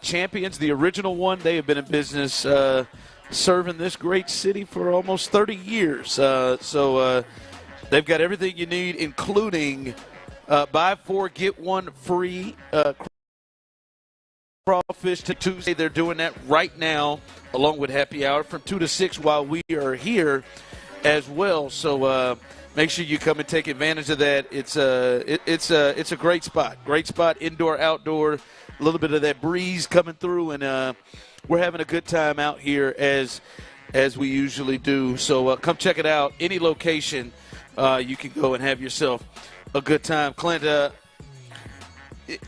Champions, the original one, they have been in business serving this great city for almost 30 years. So they've got everything you need, including buy 4, get 1 free crawfish to Tuesday. They're doing that right now, along with happy hour from 2 to 6 while we are here as well. So make sure you come and take advantage of that. It's a great spot. Great spot, indoor, outdoor, a little bit of that breeze coming through, and we're having a good time out here as we usually do. So come check it out. Any location, you can go and have yourself a good time. Clint,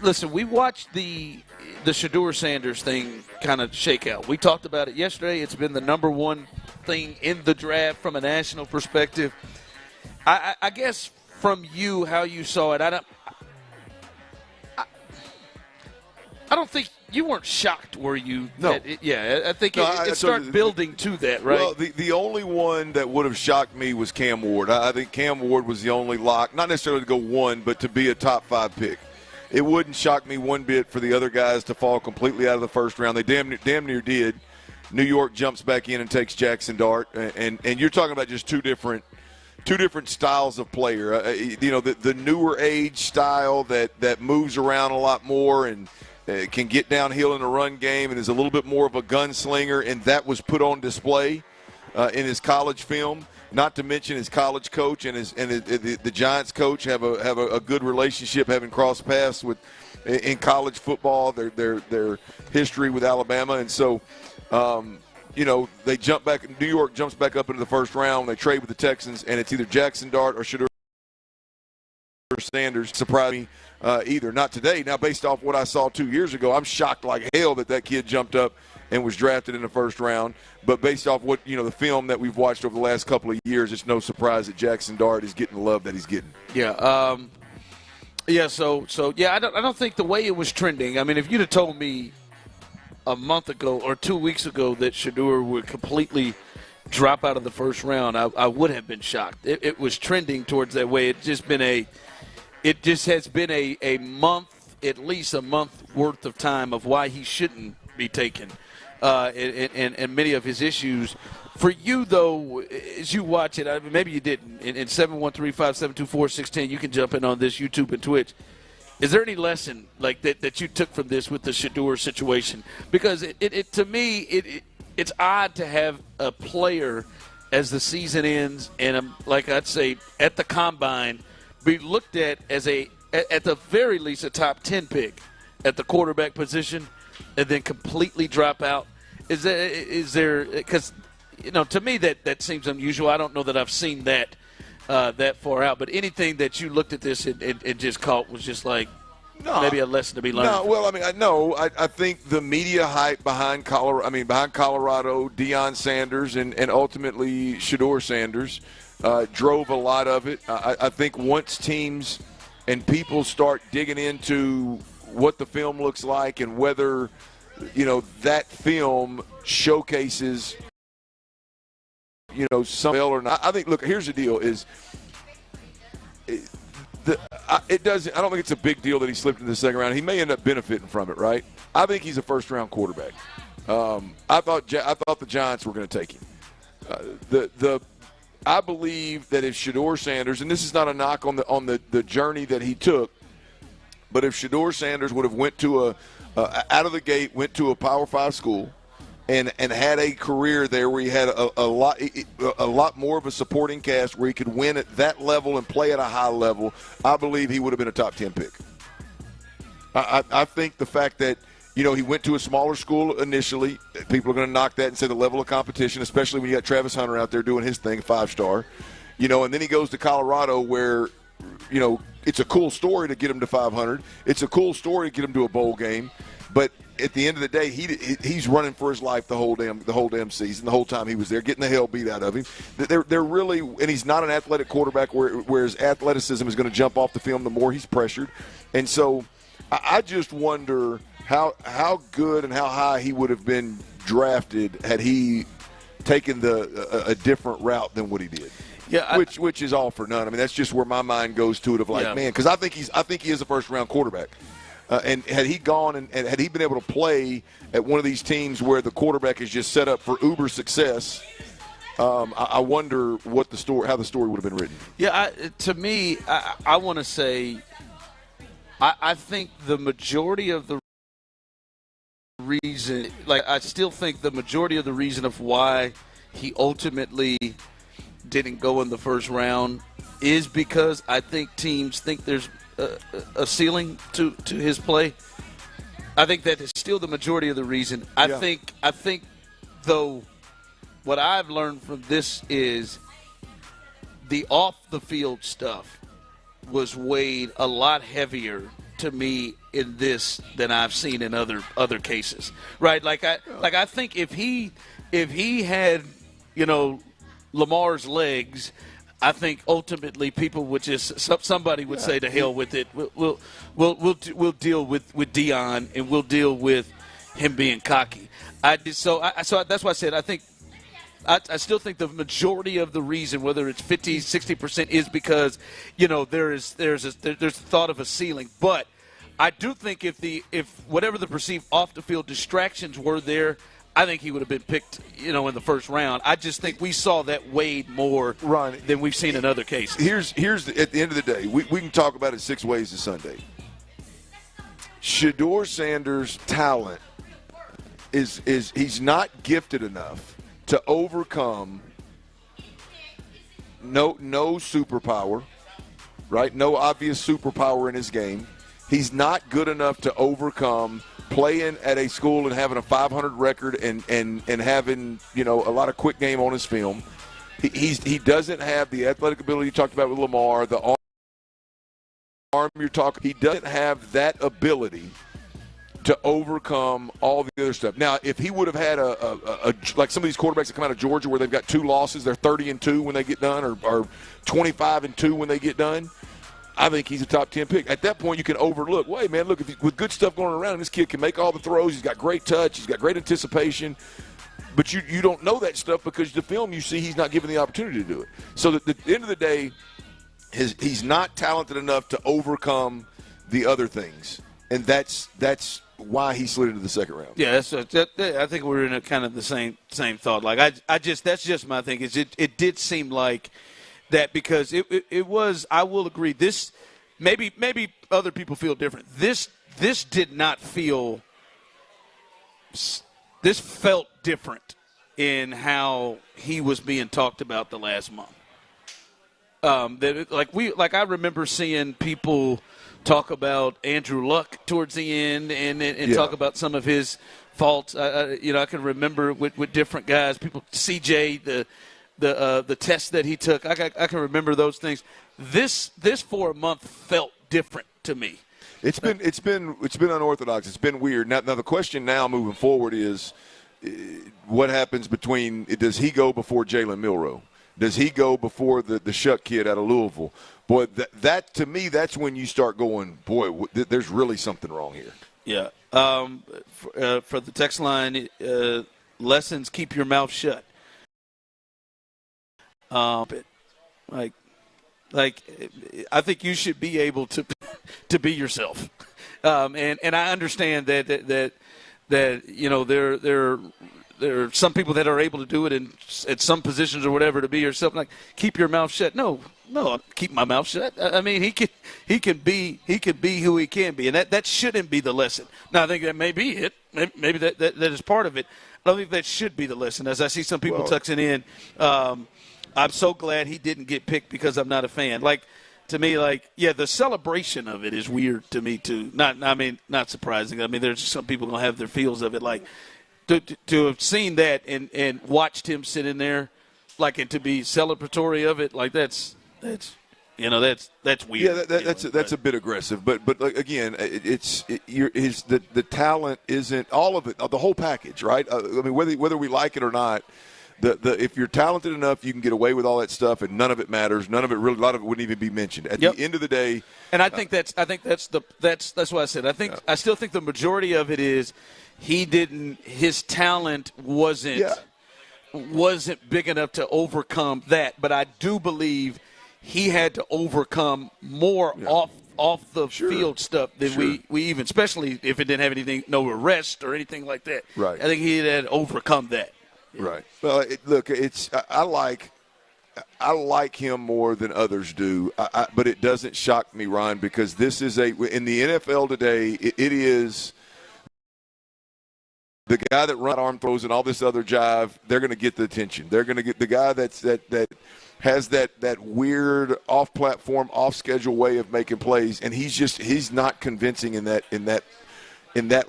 listen, we watched the Shedeur Sanders thing kind of shake out. We talked about it yesterday. It's been the number one thing in the draft from a national perspective. I guess from you, how you saw it, I don't think you weren't shocked, were you? No. I think it started building to that, right? Well, the only one that would have shocked me was Cam Ward. I think Cam Ward was the only lock, not necessarily to go 1, but to be a top 5 pick. It wouldn't shock me one bit for the other guys to fall completely out of the first round. They damn near did. New York jumps back in and takes Jackson Dart, and you're talking about just two different styles of player. The newer age style that moves around a lot more and can get downhill in the run game and is a little bit more of a gunslinger, and that was put on display in his college film. Not to mention his college coach and the Giants coach have a good relationship, having crossed paths with in college football, their history with Alabama, and so they jump back. New York jumps back up into the first round. They trade with the Texans, and it's either Jackson Dart or Shedeur Sanders. Surprised me either. Not today. Now, based off what I saw 2 years ago, I'm shocked like hell that kid jumped up and was drafted in the first round. But based off what the film that we've watched over the last couple of years, it's no surprise that Jackson Dart is getting the love that he's getting. Yeah. So I don't think the way it was trending. I mean, if you'd have told me a month ago or 2 weeks ago that Shedeur would completely drop out of the first round, I would have been shocked. It was trending towards that way. It just has been a month, at least a month worth of time of why he shouldn't be taken, and many of his issues. For you, though, as you watch it, maybe you didn't, in 713-572-4610, you can jump in on this, YouTube and Twitch. Is there any lesson like that you took from this with the Shedeur situation? Because to me, it's odd to have a player as the season ends and, like I'd say, at the combine, be looked at as at the very least a top 10 pick at the quarterback position and then completely drop out. Is there because to me that seems unusual. I don't know that I've seen that far out, but anything that you looked at this and just caught was just like maybe a lesson to be learned. No, well, I think the media hype behind Colorado, Deion Sanders and ultimately Shedeur Sanders drove a lot of it. I think once teams and people start digging into what the film looks like and whether that film showcases some or not. I think, look, here's the deal: it doesn't. I don't think it's a big deal that he slipped in the second round. He may end up benefiting from it, right? I think he's a first-round quarterback. I thought the Giants were going to take him. I believe that if Shedeur Sanders, and this is not a knock on the journey that he took, but if Shedeur Sanders would have went to out of the gate, went to a Power 5 school, and had a career there where he had a lot more of a supporting cast where he could win at that level and play at a high level, I believe he would have been a top 10 pick. I think the fact that, he went to a smaller school initially, people are going to knock that and say the level of competition, especially when you got Travis Hunter out there doing his thing, 5-star, and then he goes to Colorado where, it's a cool story to get him to 500. It's a cool story to get him to a bowl game, but at the end of the day, he's running for his life the whole damn season. The whole time he was there, getting the hell beat out of him. They're really, and he's not an athletic quarterback where his athleticism is going to jump off the film the more he's pressured. And so, I just wonder how good and how high he would have been drafted had he taken a different route than what he did. Yeah, which is all for none. I mean, that's just where my mind goes to it of man, because I think he is a first-round quarterback. And had he gone and had he been able to play at one of these teams where the quarterback is just set up for uber success, I wonder how the story would have been written. Yeah, to me, I want to say, I think the majority of the reason, I still think the majority of the reason of why he ultimately didn't go in the first round is because I think teams think there's a ceiling to his play. I think that is still the majority of the reason. I think though, what I've learned from this is the off the field stuff was weighed a lot heavier to me in this than I've seen in other cases. Right? I think if he had, Lamar's legs, I think ultimately people would somebody would say to hell with it. We'll deal with Deion, and we'll deal with him being cocky. So that's why I said I still think the majority of the reason, whether it's 50, 60%, is because there's thought of a ceiling. But I do think if whatever the perceived off the field distractions were there, I think he would have been picked, in the first round. I just think we saw that weighed more than we've seen in other cases. Here's at the end of the day, we can talk about it 6 ways to Sunday. Shedeur Sanders' talent is he's not gifted enough to overcome no superpower, right? No obvious superpower in his game. He's not good enough to overcome playing at a school and having a 500 record and having, a lot of quick game on his film. He doesn't have the athletic ability you talked about with Lamar, the arm you're talking. He doesn't have that ability to overcome all the other stuff. Now, if he would have had a like some of these quarterbacks that come out of Georgia where they've got 2 losses, they're 30-2 when they get done, or 25-2 when they get done, I think he's a top 10 pick. At that point, you can overlook, wait, man, look, with good stuff going around, this kid can make all the throws. He's got great touch. He's got great anticipation. But you don't know that stuff because the film you see, he's not given the opportunity to do it. So at the end of the day, he's not talented enough to overcome the other things. And that's why he slid into the second round. Yeah, I think we're in a kind of the same thought. That's just my thing. It did seem like that because it was. I will agree. This maybe other people feel different. This did not feel. This felt different in how he was being talked about the last month. I remember seeing people talk about Andrew Luck towards the end and talk about some of his faults. I can remember with different guys, people, CJ, the test that he took. I can remember those things. This for a month felt different to me. It's been unorthodox. It's been weird. Now the question now moving forward is what happens between, does he go before Jalen Milroe? Does he go before the Shuck kid out of Louisville? Boy, that to me, that's when you start going, boy, there's really something wrong here. Yeah. For the text line, lessons, keep your mouth shut. I think you should be able to be yourself. And I understand that that there are some people that are able to do it at some positions or whatever to be yourself. Like, keep your mouth shut. No, keep my mouth shut. I mean, he can be who he can be, and that shouldn't be the lesson. Now, I think that may be it. Maybe that is part of it. I don't think that should be the lesson. As I see some people tuxing in, I'm so glad he didn't get picked because I'm not a fan. Like, to me, the celebration of it is weird to me too. Not surprising. I mean, there's some people gonna have their feels of it. Like, to have seen that and watched him sit in there, and to be celebratory of it, that's weird. Yeah, that's a bit aggressive, but again, the talent isn't all of it, the whole package, right? I mean, whether we like it or not, if you're talented enough, you can get away with all that stuff, and none of it matters. None of it really, a lot of it wouldn't even be mentioned. At the end of the day, and I think that's what I said. I still think the majority of it is his talent wasn't big enough to overcome that, but I do believe he had to overcome more off the field stuff than we even, especially if it didn't have no arrest or anything like that. Right. I think he had to overcome that. Right. Well, I like him more than others do, but it doesn't shock me, Ron, because this is in the NFL today, it is the guy that runs arm throws and all this other jive. They're going to get the attention. They're going to get the guy that has that weird off-platform, off-schedule way of making plays, and he's not convincing in that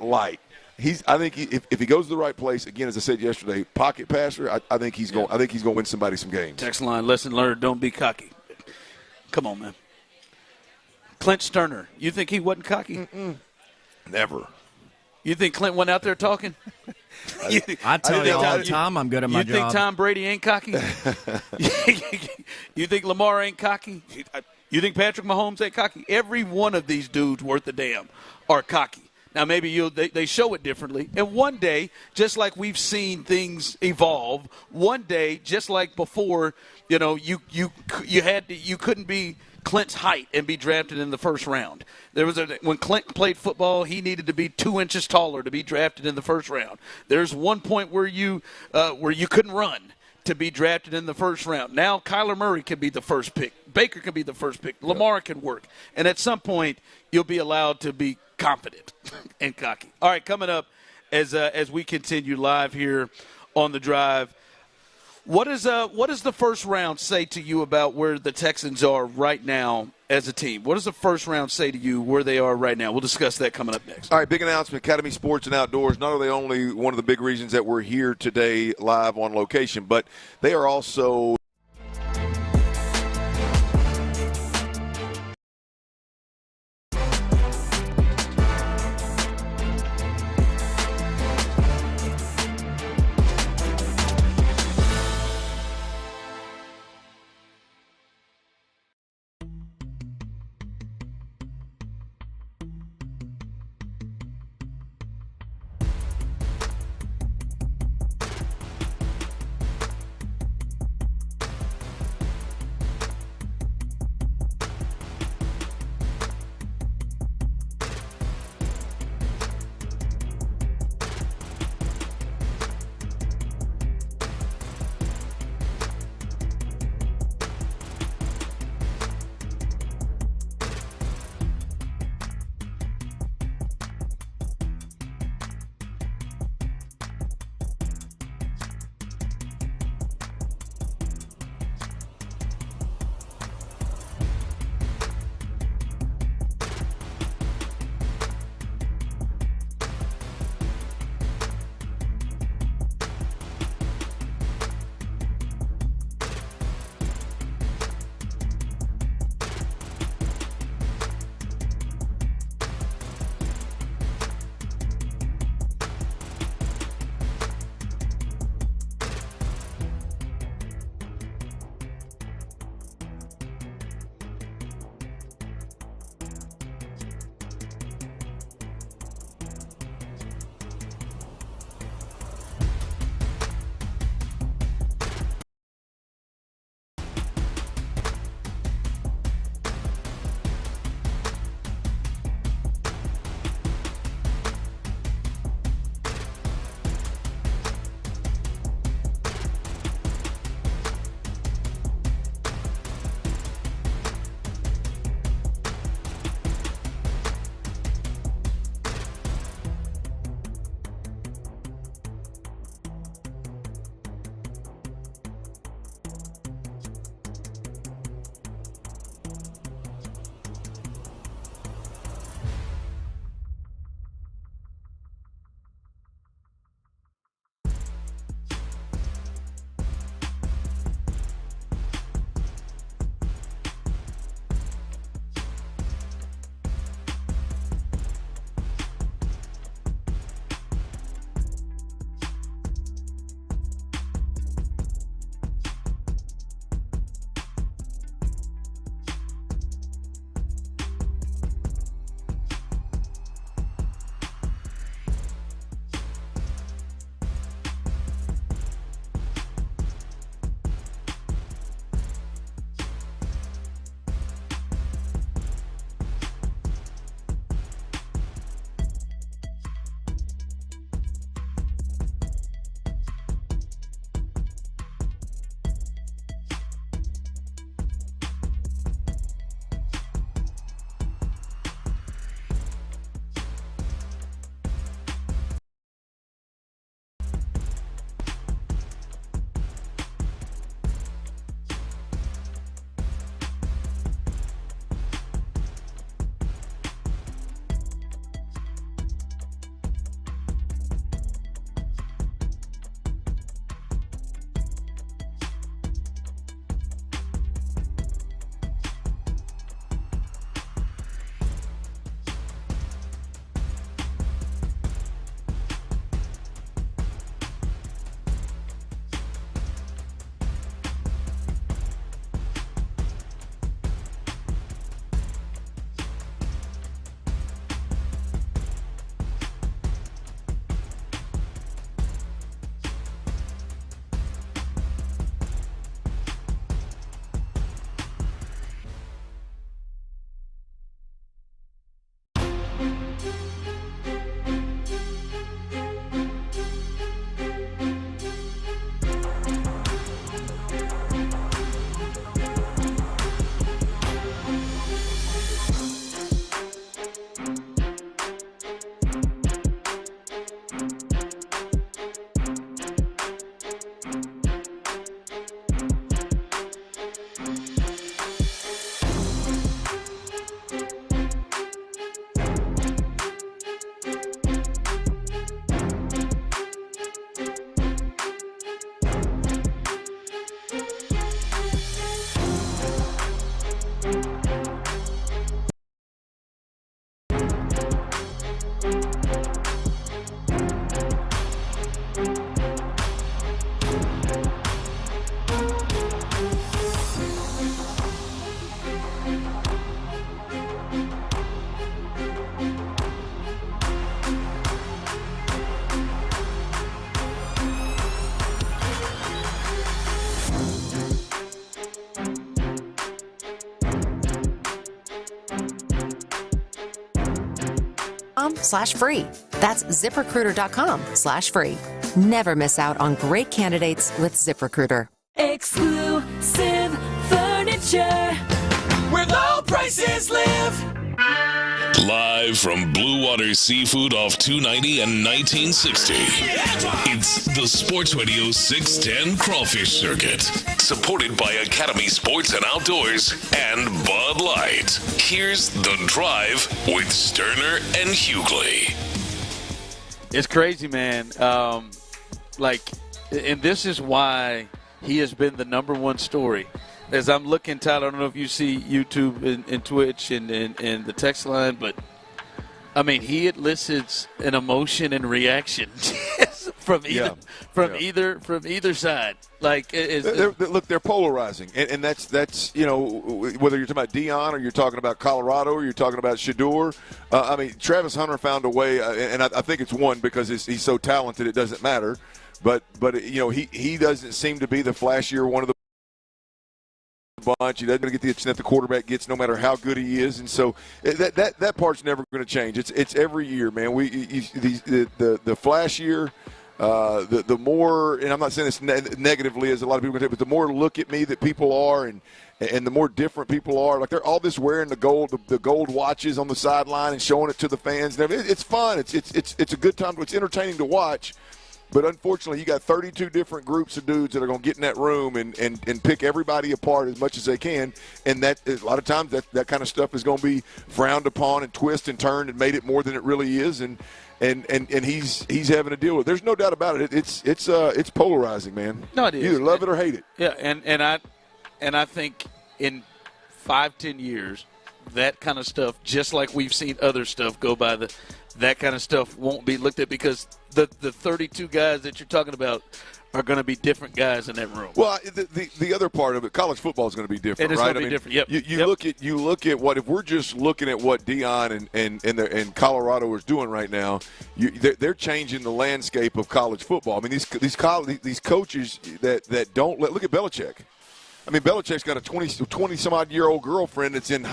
light. I think if he goes to the right place, again, as I said yesterday, pocket passer, I think he's going to win somebody some games. Text line, lesson learned, don't be cocky. Come on, man. Clint Stoerner, you think he wasn't cocky? Never. You think Clint went out there talking? I tell you all the time I'm good at my job. You think Tom Brady ain't cocky? You think Lamar ain't cocky? You think Patrick Mahomes ain't cocky? Every one of these dudes worth a damn are cocky. Now, maybe they show it differently. And one day, just like we've seen things evolve, one day, just like before, you couldn't be Clint's height and be drafted in the first round. When Clint played football, he needed to be 2 inches taller to be drafted in the first round. There's one point where you couldn't run to be drafted in the first round. Now Kyler Murray can be the first pick. Baker can be the first pick. Lamar can work. And at some point, you'll be allowed to be confident and cocky. All right, coming up as we continue live here on The Drive, what does the first round say to you about where the Texans are right now as a team? What does the first round say to you where they are right now? We'll discuss that coming up next. All right, big announcement. Academy Sports and Outdoors, not only one of the big reasons that we're here today live on location, but they are also ZipRecruiter.com/free. That's ZipRecruiter.com/free. Never miss out on great candidates with ZipRecruiter. Exclusive furniture, where low prices live. Live from Blue Water Seafood off 290 and 1960. It's the Sports Radio 610 Crawfish Circuit. Supported by Academy Sports and Outdoors and Bud Light. Here's The Drive with Stoerner and Hughley. It's crazy, man. And this is why he has been the number one story. As I'm looking, Tyler, I don't know if you see YouTube and Twitch and the text line, but, I mean, he elicits an emotion and reaction from either side. Like, look, they're polarizing, and that's whether you're talking about Deion or you're talking about Colorado or you're talking about Shedeur. I mean, Travis Hunter found a way, and I think it's one because he's so talented it doesn't matter. But he doesn't seem to be the flashier one of the bunch. He doesn't get the attention that the quarterback gets, no matter how good he is, and so that part's never going to change. It's every year, man. The flashier, the more, and I'm not saying this negatively as a lot of people say, but the more look at me that people are, and the more different people are. Like they're all this wearing the gold watches on the sideline and showing it to the fans. And it's fun. It's a good time. It's entertaining to watch. But unfortunately, you got 32 different groups of dudes that are going to get in that room and pick everybody apart as much as they can. And that a lot of times that kind of stuff is going to be frowned upon and twisted and turned and made it more than it really is. And he's having to deal with it. There's no doubt about it. It's polarizing, man. No, it is. You either love it or hate it. Yeah, and I think in 5-10 years, that kind of stuff, just like we've seen other stuff go by, that kind of stuff won't be looked at because the 32 guys that you're talking about are going to be different guys in that room. Well, the other part of it, college football is going to be different, right? It's going to be different. Yep. You look at what, if we're just looking at what Deion and Colorado is doing right now, they're changing the landscape of college football. I mean, these coaches that don't look at Belichick. I mean, Belichick's got a 20-some-odd-year-old girlfriend that's in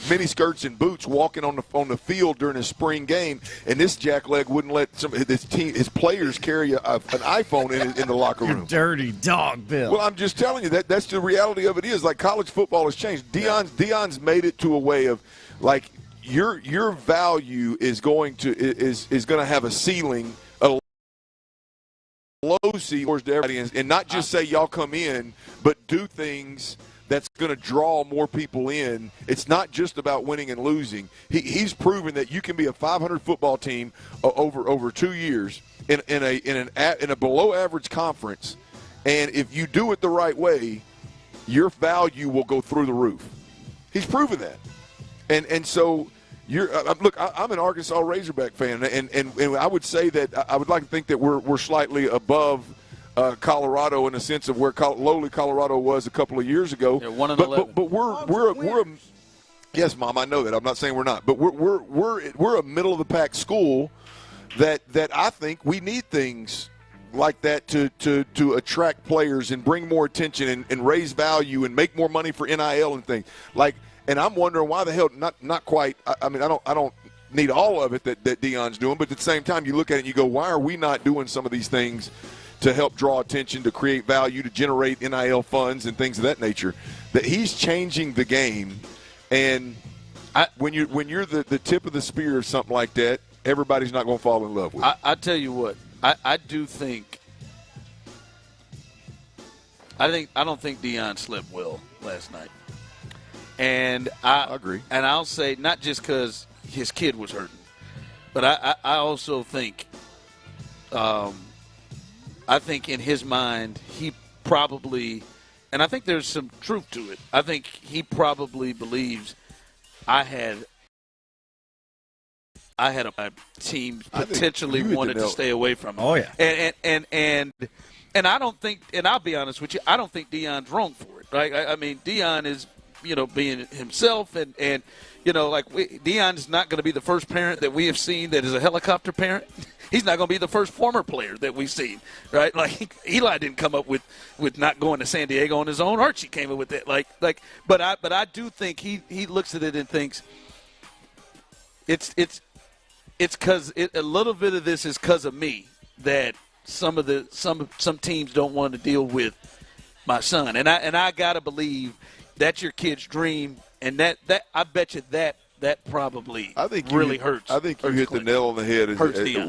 mini skirts and boots walking on the field during a spring game, and this jackleg wouldn't let his players carry an iPhone in the locker room. You dirty dog, Bill. Well, I'm just telling you that's the reality of it is. Like, college football has changed. Deion's made it to a way of, like, your value is going to have a ceiling, a low ceiling to everybody, and not just say y'all come in, but do things that's going to draw more people in. It's not just about winning and losing. He's proven that you can be a 500 football team over 2 years in a below average conference, and if you do it the right way, your value will go through the roof. He's proven that, and so. Look, I'm an Arkansas Razorback fan, and I would say that I would like to think that we're slightly above Colorado in the sense of where lowly Colorado was a couple of years ago. Yeah, 1-11. But we're yes, Mom, I know that. I'm not saying we're not, but we're a middle of the pack school that I think we need things like that to attract players and bring more attention and raise value and make more money for NIL and things like. And I'm wondering why the hell not quite. I mean, I don't need all of it that Deion's doing, but at the same time, you look at it and you go, why are we not doing some of these things to help draw attention, to create value, to generate NIL funds and things of that nature? That he's changing the game, and when you're the tip of the spear of something like that, everybody's not going to fall in love with it. I tell you what, I do think. I don't think Deion slept well last night. And I agree. And I'll say not just because his kid was hurting, but I also think, I think in his mind he probably, and I think there's some truth to it. I think he probably believes I had a team potentially wanted to stay away from him. Oh yeah. And I don't think, and I'll be honest with you, I don't think Deion's wrong for it. Right? I mean, Deion is. Being himself, and Deion is not going to be the first parent that we have seen that is a helicopter parent. He's not going to be the first former player that we've seen, right? Like Eli didn't come up with not going to San Diego on his own. Archie came up with that. But I do think he looks at it and thinks it's it's because a little bit of this is because of me that some teams don't want to deal with my son, and I gotta believe that's your kid's dream, and that I bet you that probably hurts. I think you hit the nail on the head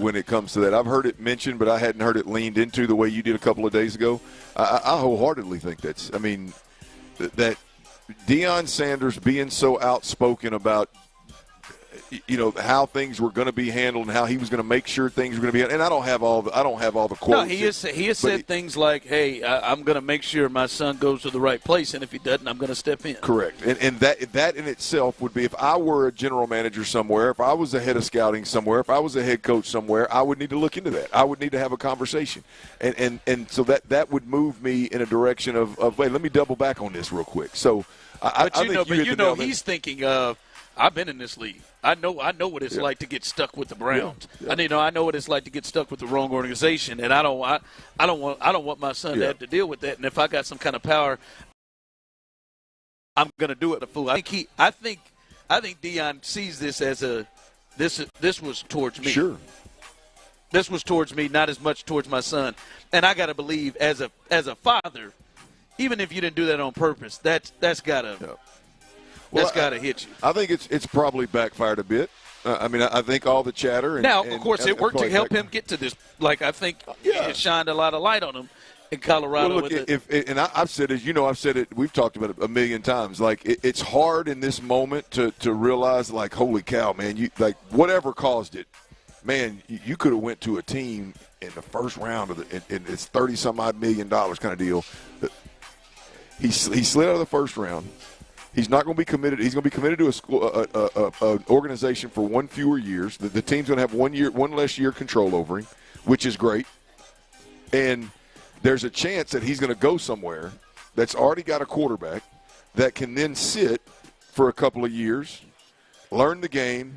when it comes to that. I've heard it mentioned, but I hadn't heard it leaned into the way you did a couple of days ago. I wholeheartedly think that Deion Sanders being so outspoken about how things were going to be handled and how he was going to make sure things were going to be. And I don't have all the quotes. No, he has said things like, "Hey, I'm going to make sure my son goes to the right place, and if he doesn't, I'm going to step in." Correct, and that in itself would be, if I were a general manager somewhere, if I was a head of scouting somewhere, if I was a head coach somewhere, I would need to look into that. I would need to have a conversation, and so that would move me in a direction of wait, let me double back on this real quick. So, he's thinking of, I've been in this league. I know what it's like to get stuck with the Browns. Yeah. I know what it's like to get stuck with the wrong organization, and I don't want my son to have to deal with that. And if I got some kind of power, I'm going to do it. A fool. I think Deion sees this as this was towards me. Sure. This was towards me, not as much towards my son. And I got to believe, as a father, even if you didn't do that on purpose, that's got to. Yeah. That's got to hit you. I think it's probably backfired a bit. I think all the chatter. Of course, it worked to help him get to this. Like, I think it shined a lot of light on him in Colorado. Well, look, I've said it. I've said it. We've talked about it a million times. Like, it's hard in this moment to realize, like, holy cow, man! You like whatever caused it, man. You could have went to a team in the first round and it's $30-some-odd million kind of deal. He slid out of the first round. He's not going to be committed. He's going to be committed to an organization for one fewer years. The team's going to have one less year control over him, which is great. And there's a chance that he's going to go somewhere that's already got a quarterback that can then sit for a couple of years, learn the game,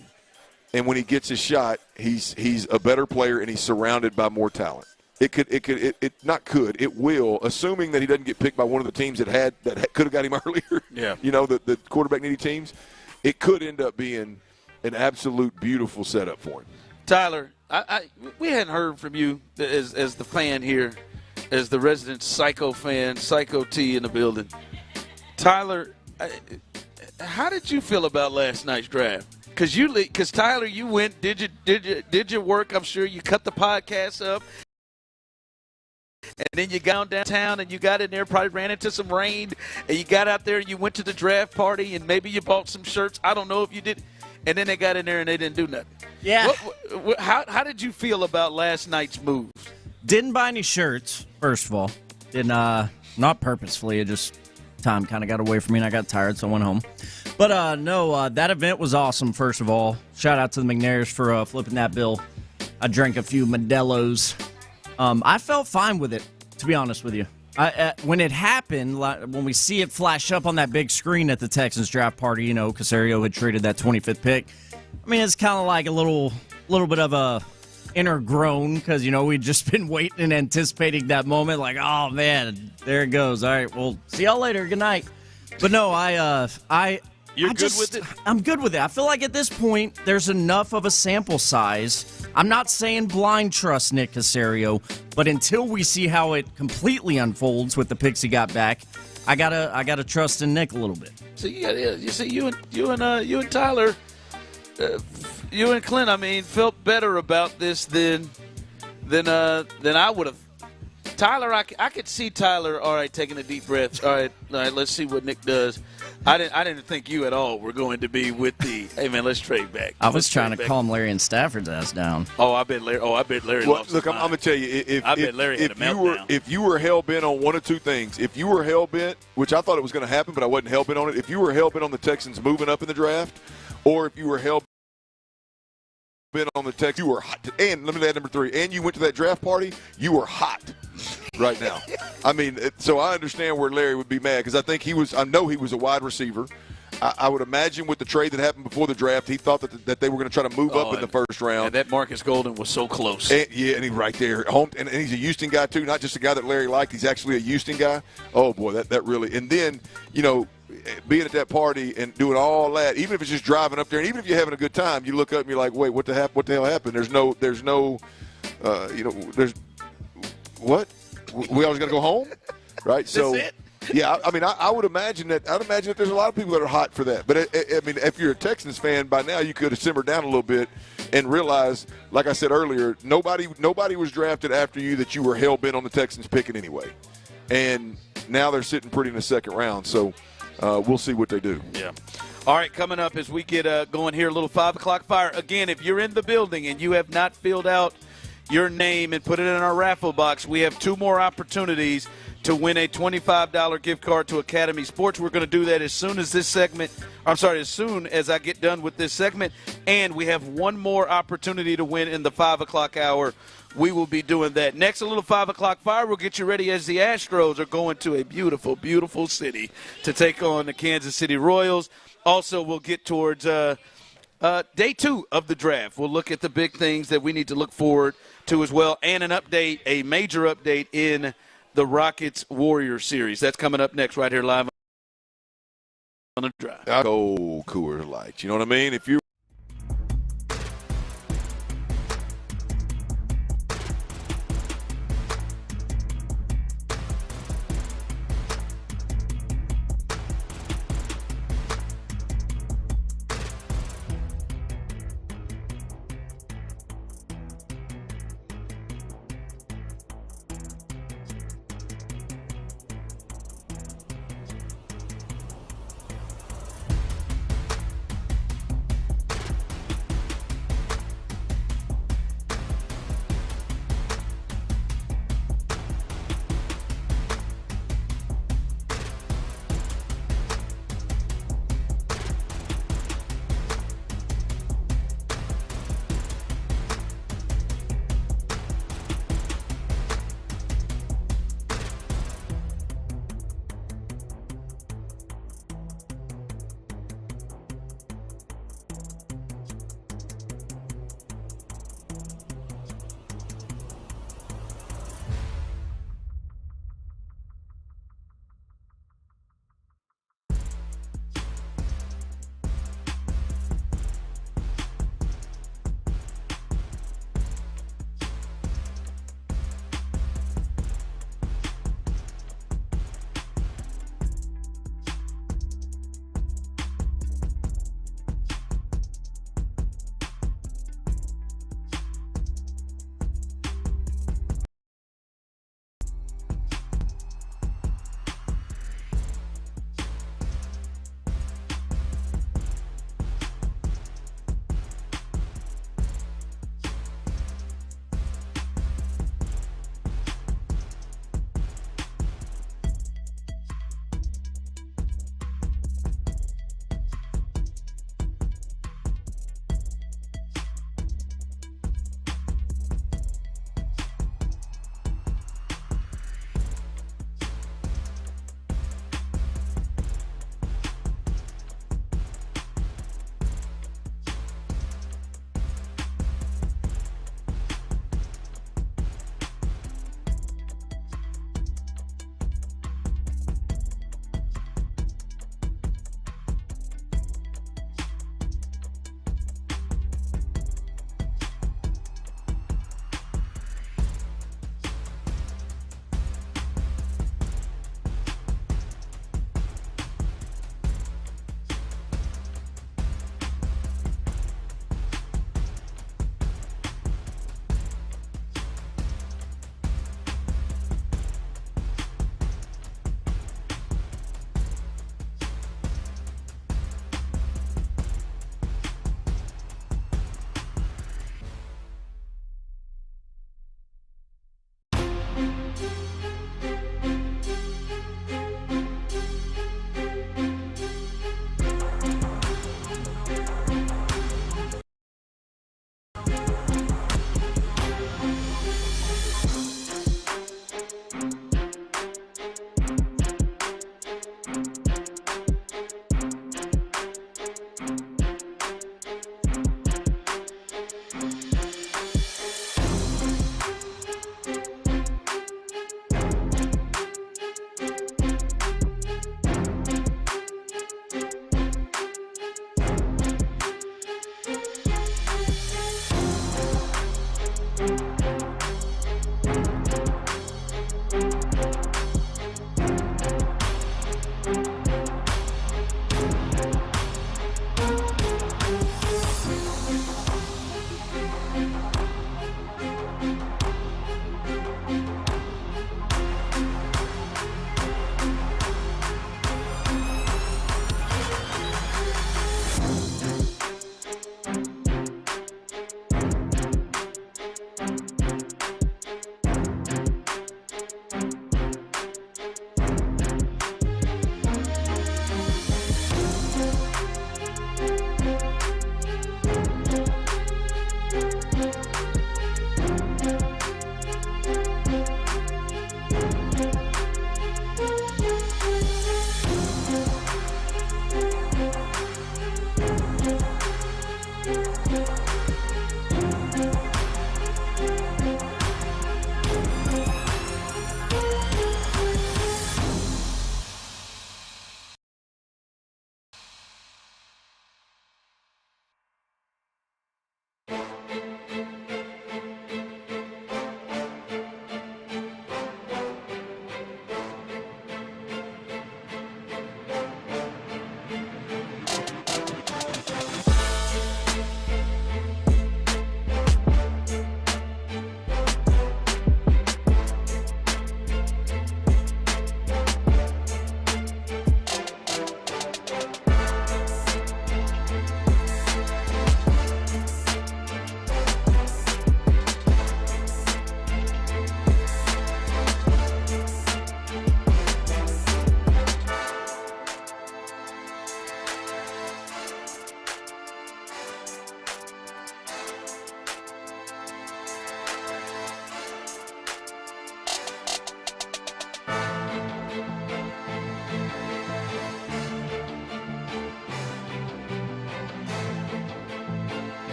and when he gets his shot, he's a better player and he's surrounded by more talent. It will, assuming that he doesn't get picked by one of the teams that could have got him earlier. Yeah. The quarterback needy teams. It could end up being an absolute beautiful setup for him. Tyler, we hadn't heard from you as the fan here, as the resident Psycho fan, Psycho T in the building. Tyler, how did you feel about last night's draft? Because Tyler, you went, did your work. I'm sure you cut the podcast up. And then you got downtown and you got in there, probably ran into some rain, and you got out there and you went to the draft party and maybe you bought some shirts. I don't know if you did. And then they got in there and they didn't do nothing. Yeah. How did you feel about last night's moves? Didn't buy any shirts, first of all. Not purposefully. It just time kind of got away from me and I got tired, so I went home. But that event was awesome, first of all. Shout out to the McNairs for flipping that bill. I drank a few Modelo's. I felt fine with it, to be honest with you. When it happened, when we see it flash up on that big screen at the Texans draft party, Cacerio had traded that 25th pick. I mean, it's kind of like a little bit of a inner groan because, we'd just been waiting and anticipating that moment. Like, oh, man, there it goes. All right, well, see y'all later. Good night. But no, You're good with it? I'm good with it. I feel like at this point, there's enough of a sample size. I'm not saying blind trust Nick Cacerio, but until we see how it completely unfolds with the picks he got back, I gotta trust in Nick a little bit. So you see, you and Tyler, you and Clint, felt better about this than I would have. Tyler, I could see Tyler. All right, taking a deep breath. All right, let's see what Nick does. I didn't think you at all were going to be with the. Hey man, let's trade back. I was trying to calm Larry and Stafford's ass down. I bet Larry. Well, look, I'm gonna tell you, I bet Larry had a meltdown. If you were hell bent on one of two things, if you were hell bent, which I thought it was going to happen, but I wasn't hell bent on it. If you were hell bent on the Texans moving up in the draft, or if you were hell bent on the Texans, you were hot. And let me add number 3. And you went to that draft party, you were hot. Right now, so I understand where Larry would be mad because I know he was a wide receiver. I would imagine with the trade that happened before the draft, he thought that they were going to try to move up in the first round. And that Marcus Golden was so close. And he's right there. And he's a Houston guy too, not just a guy that Larry liked. He's actually a Houston guy. Oh boy, that really. And then being at that party and doing all that, even if it's just driving up there, and even if you're having a good time, you look up and you're like, wait, what the hell happened? There's no, there's what? We always got to go home, right? So, That's it? Yeah, I mean, I would imagine that. I'd imagine that there's a lot of people that are hot for that. But I mean, if you're a Texans fan, by now you could have simmered down a little bit and realized, like I said earlier, nobody was drafted after you that you were hell bent on the Texans picking anyway, and now they're sitting pretty in the second round. So we'll see what they do. Yeah. All right, coming up as we get going here, a little 5 o'clock fire. Again, if you're in the building and you have not filled out your name and put it in our raffle box, we have 2 more opportunities to win a $25 gift card to Academy Sports. We're going to do that as soon as as soon as I get done with this segment. And we have 1 more opportunity to win in the 5 o'clock hour. We will be doing that. Next, a little 5 o'clock fire. We'll get you ready as the Astros are going to a beautiful, beautiful city to take on the Kansas City Royals. Also, we'll get towards day 2 of the draft. We'll look at the big things that we need to look forward to as well, and an update, a major update in the Rockets-Warriors series. That's coming up next right here live on the drive. Go Coors Light. You know what I mean? If you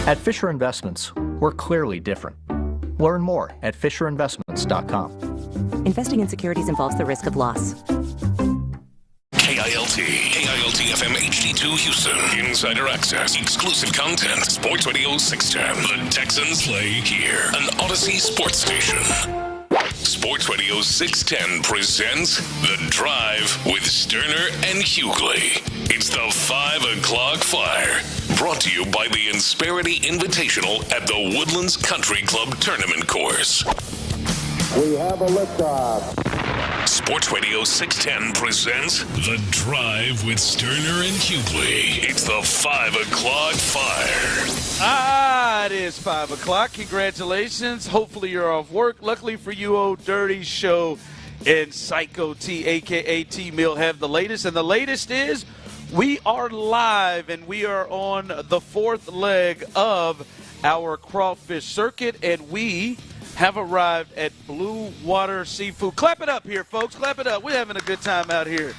At Fisher Investments, we're clearly different. Learn more at FisherInvestments.com. Investing in securities involves the risk of loss. KILT FM HD2 Houston. Insider access, exclusive content. Sports Radio 610. The Texans play here. An Odyssey sports station. Sports Radio 610 presents The Drive with Stoerner and Hughley. It's the 5 o'clock fire. Brought to you by the Insperity Invitational at the Woodlands Country Club Tournament Course. We have a liftoff. Sports Radio 610 presents The Drive with Stoerner and Hughley. It's the 5 o'clock fire. It is 5 o'clock. Congratulations. Hopefully you're off work. Luckily for you, Old Dirty Show and Psycho T, a.k.a. T-Mill, have the latest. And the latest is we are live, and we are on the fourth leg of our crawfish circuit, and we have arrived at Blue Water Seafood. Clap it up here, folks. Clap it up. We're having a good time out here.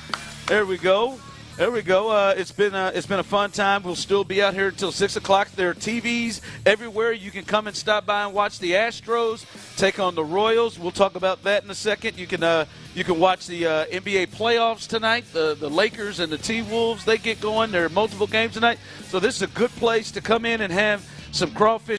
There we go. There we go. It's been a fun time. We'll still be out here until 6 o'clock. There are TVs everywhere. You can come and stop by and watch the Astros take on the Royals. We'll talk about that in a second. You can watch the NBA playoffs tonight. The Lakers and the T-Wolves, they get going. There are multiple games tonight. So this is a good place to come in and have some crawfish.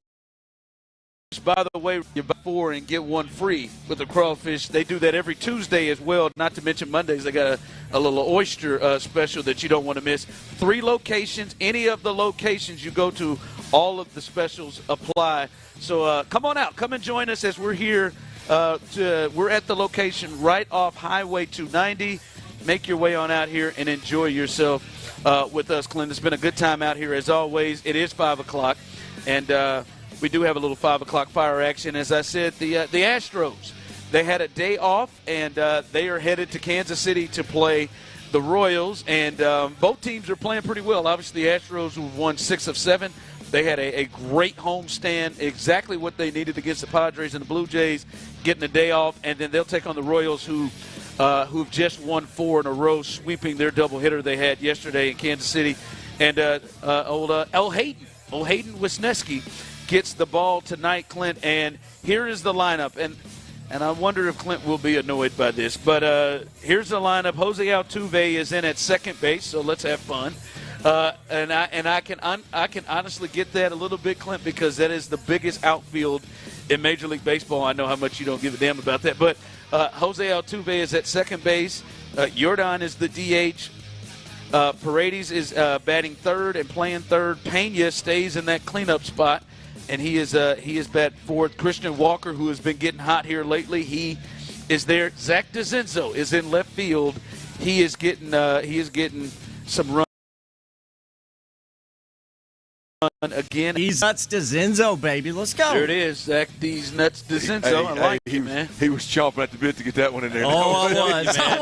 By the way, you buy 4 and get 1 free with the crawfish. They do that every Tuesday as well, not to mention Mondays. They got a little oyster special that you don't want to miss. 3 locations. Any of the locations you go to, all of the specials apply. So come on out. Come and join us as we're here. We're at the location right off Highway 290. Make your way on out here and enjoy yourself with us, Clint. It's been a good time out here as always. It is 5 o'clock, and we do have a little 5 o'clock fire action. As I said, the Astros, they had a day off, and they are headed to Kansas City to play the Royals. And both teams are playing pretty well. Obviously, the Astros have won 6 of 7. They had a great homestand, exactly what they needed against the Padres and the Blue Jays, getting the day off. And then they'll take on the Royals, who've just won 4 in a row, sweeping their doubleheader they had yesterday in Kansas City. And Hayden Wisniewski gets the ball tonight, Clint, and here is the lineup. And and I wonder if Clint will be annoyed by this. But here's the lineup. Jose Altuve is in at second base, so let's have fun. And I can honestly get that a little bit, Clint, because that is the biggest outfield in Major League Baseball. I know how much you don't give a damn about that. But Jose Altuve is at second base. Jordan is the DH. Paredes is batting third and playing third. Pena stays in that cleanup spot, and he is bat fourth. Christian Walker, who has been getting hot here lately, he is there. Zach DeZenzo is in left field. He is getting some run. Again, He's nuts DeZenzo, baby. Let's go. There it is, Zach D's nuts DeZenzo. I like it, man. He was chomping at the bit to get that one in there. I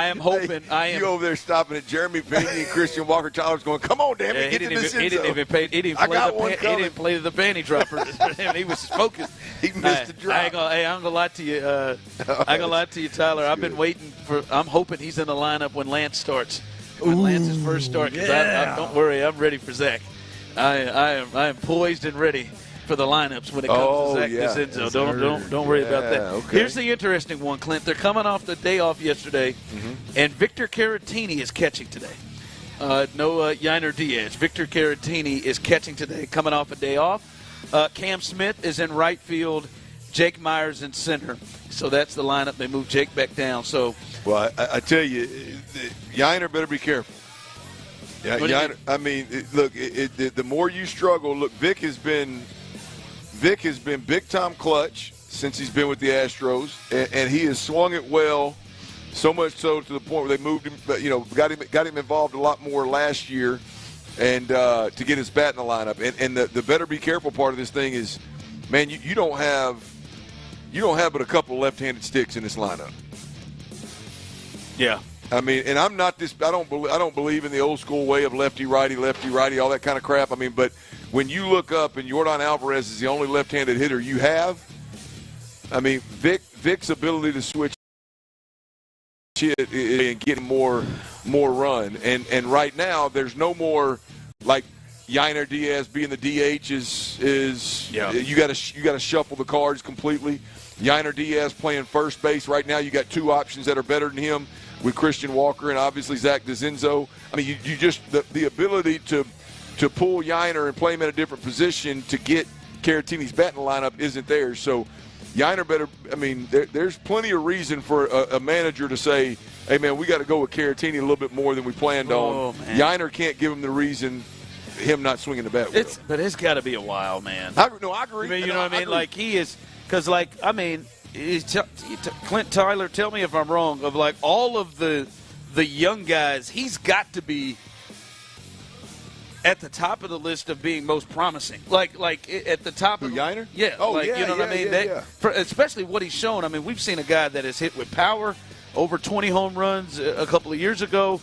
am hoping. You over there stopping at Jeremy Payne and Christian Walker Tyler's going, come on, damn it, get to this. He didn't even play the panty dropper. He was focused. He missed the drop. I'm gonna lie to you. I'm gonna lie to you, Tyler. I've been waiting I'm hoping he's in the lineup when Lance starts. When Lance's first start. Don't worry, I'm ready for Zach. I am poised and ready for the lineups when it comes to Zach DeZenzo. Don't worry about that. Okay. Here's the interesting one, Clint. They're coming off the day off yesterday, and Victor Caratini is catching today. No Yainer Diaz. Victor Caratini is catching today, coming off a day off. Cam Smith is in right field. Jake Myers in center. So that's the lineup. They moved Jake back down. So, well, I tell you, Yainer better be careful. Yeah, I mean, look, the more you struggle, look, Vic has been big time clutch since he's been with the Astros, and he has swung it well, so much so to the point where they moved him, got him involved a lot more last year, and to get his bat in the lineup. And the better be careful part of this thing is, man, you don't have but a couple left-handed sticks in this lineup. Yeah. I mean, and I'm not this. I don't believe in the old school way of lefty righty, all that kind of crap. I mean, but when you look up and Yordan Alvarez is the only left-handed hitter you have, I mean, Vic's ability to switch it and get more run, and right now there's no more like Yainer Diaz being the DH is you got to shuffle the cards completely. Yainer Diaz playing first base right now. You got two options that are better than him, with Christian Walker and obviously Zach DeZenzo. I mean, you just the ability to pull Yainer and play him in a different position to get Caratini's bat in the lineup isn't there. So Yainer better. I mean, there's plenty of reason for a manager to say, "Hey, man, we got to go with Caratini a little bit more than we planned on." Man. Yainer can't give him the reason. Him not swinging the bat. But it's got to be a while, man. I agree. I mean, you know what I mean? Like he is, because Clint Tyler, tell me if I'm wrong, of like all of the young guys, he's got to be at the top of the list of being most promising. Like at the top of Yainer? Yeah. Oh, like, yeah. You know what I mean? Especially what he's shown. I mean, we've seen a guy that has hit with power, over 20 home runs a couple of years ago.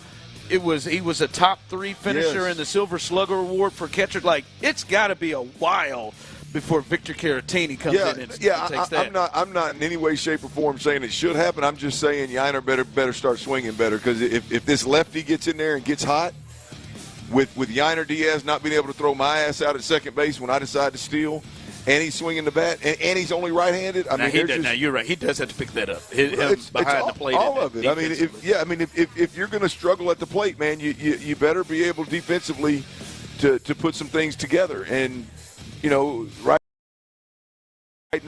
He was a top 3 finisher in the Silver Slugger Award for catcher. Like, it's got to be a while before Victor Caratini comes in and takes that. I'm not in any way, shape, or form saying it should happen. I'm just saying Yainer better start swinging better, because if this lefty gets in there and gets hot, with Yainer Diaz not being able to throw my ass out at second base when I decide to steal, and he's swinging the bat, and he's only right-handed. Now you're right. He does have to pick that up. It's behind the plate. All of it. I mean, if you're going to struggle at the plate, man, you better be able defensively to put some things together. And right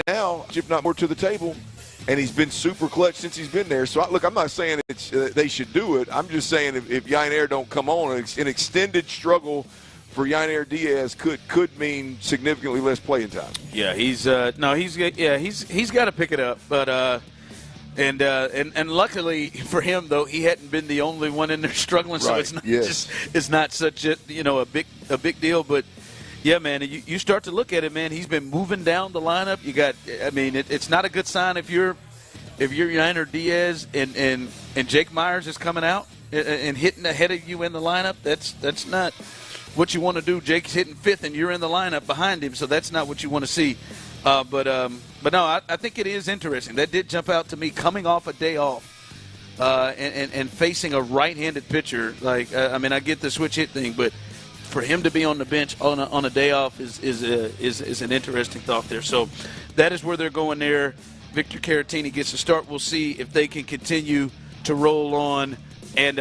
now, if not more to the table, and he's been super clutch since he's been there. So I'm not saying they should do it. I'm just saying if Yainer don't come on, an extended struggle for Yainer Diaz could mean significantly less playing time. Yeah, he's got to pick it up, but and luckily for him though, he hadn't been the only one in there struggling, so it's not it's not such a big deal. But yeah, man, you start to look at it, man. He's been moving down the lineup. It's not a good sign if you're Yainer Diaz and Jake Myers is coming out and hitting ahead of you in the lineup. That's not what you want to do. Jake's hitting 5th, and you're in the lineup behind him, so that's not what you want to see. But no, I think it is interesting. That did jump out to me coming off a day off and facing a right-handed pitcher. I get the switch hit thing, but for him to be on the bench on a day off is an interesting thought there. So that is where they're going there. Victor Caratini gets a start. We'll see if they can continue to roll on and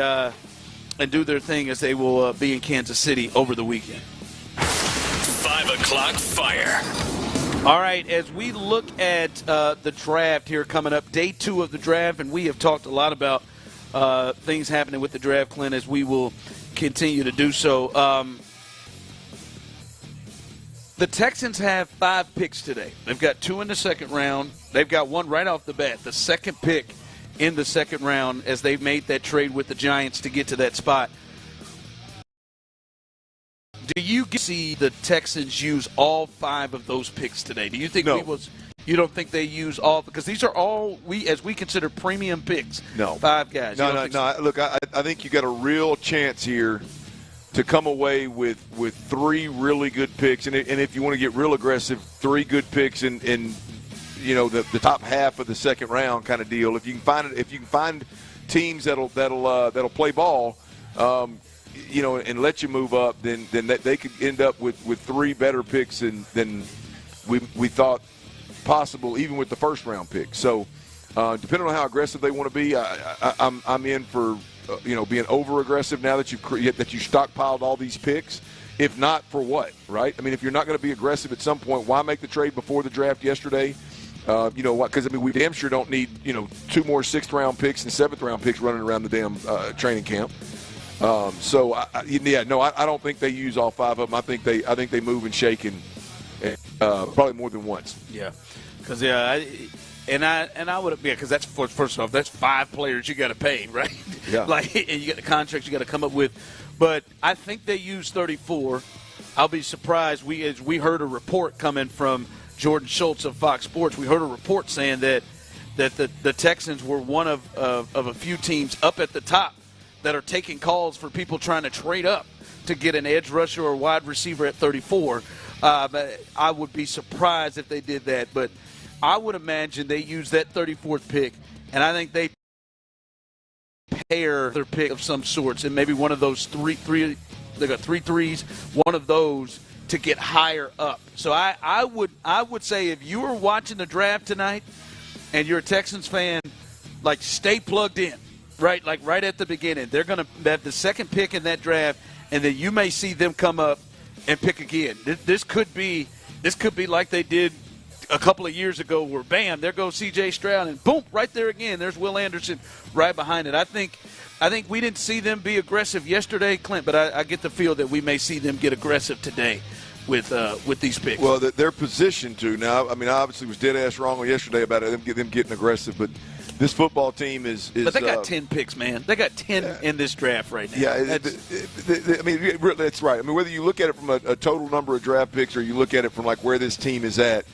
do their thing as they will be in Kansas City over the weekend. 5 o'clock fire. All right, as we look at the draft here coming up, day 2 of the draft, and we have talked a lot about things happening with the draft, Clint, as we will continue to do so. The Texans have 5 picks today. They've got 2 in the second round. They've got 1 right off the bat, the second pick in the second round, as they've made that trade with the Giants to get to that spot. Do you see the Texans use all 5 of those picks today? Do you think you don't think they use all, because these are all as we consider premium picks? No, 5 guys. No. Look, I think you got a real chance here to come away with 3 really good picks, and if you want to get real aggressive, 3 good picks in the top half of the second round kind of deal. If you can find teams that'll play ball. And let you move up, then they could end up with 3 better picks than we thought possible, even with the first round pick. So, depending on how aggressive they want to be, I'm in for being over aggressive now that you stockpiled all these picks. If not, for what, right? I mean, if you're not going to be aggressive at some point, why make the trade before the draft yesterday? Because we damn sure don't need 2 more 6th round picks and 7th round picks running around the damn training camp. I don't think they use all 5 of them. I think they move and shake and probably more than once. Yeah, because because that's first off, that's 5 players you got to pay, right? Yeah. And you got the contracts you got to come up with. But I think they use 34. I'll be surprised. We heard a report coming from Jordan Schultz of Fox Sports. We heard a report saying that the Texans were one of a few teams up at the top that are taking calls for people trying to trade up to get an edge rusher or wide receiver at 34. But I would be surprised if they did that. But I would imagine they use that 34th pick, and I think they pair their pick of some sorts, and maybe one of those three. They got 3 threes, one of those to get higher up. So I would say if you were watching the draft tonight and you're a Texans fan, stay plugged in. Right, right at the beginning. They're going to have the second pick in that draft, and then you may see them come up and pick again. This could be like they did a couple of years ago where, bam, there goes C.J. Stroud, and boom, right there again. There's Will Anderson right behind it. I think we didn't see them be aggressive yesterday, Clint, but I get the feel that we may see them get aggressive today with these picks. Well, they're positioned to. Now, I mean, I obviously was dead-ass wrong yesterday about them getting aggressive, but this football team is but they got 10 picks, man. They got 10 in this draft right now. Yeah, that's right. I mean, whether you look at it from a total number of draft picks or you look at it from where this team is at,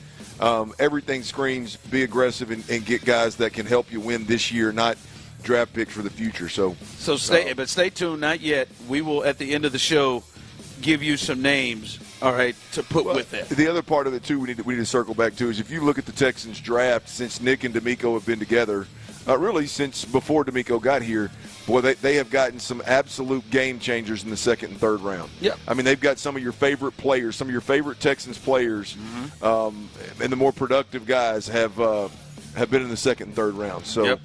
everything screams be aggressive and get guys that can help you win this year, not draft picks for the future. So stay tuned. Not yet. We will, at the end of the show, give you some names, all right, to put with that. The other part of it, too, we need to circle back to is if you look at the Texans draft since Nick and D'Amico have been together, really since before D'Amico got here, boy, they have gotten some absolute game changers in the 2nd and 3rd round. Yeah. I mean, they've got some of your favorite players, some of your favorite Texans players, and the more productive guys have been in the 2nd and 3rd round. So,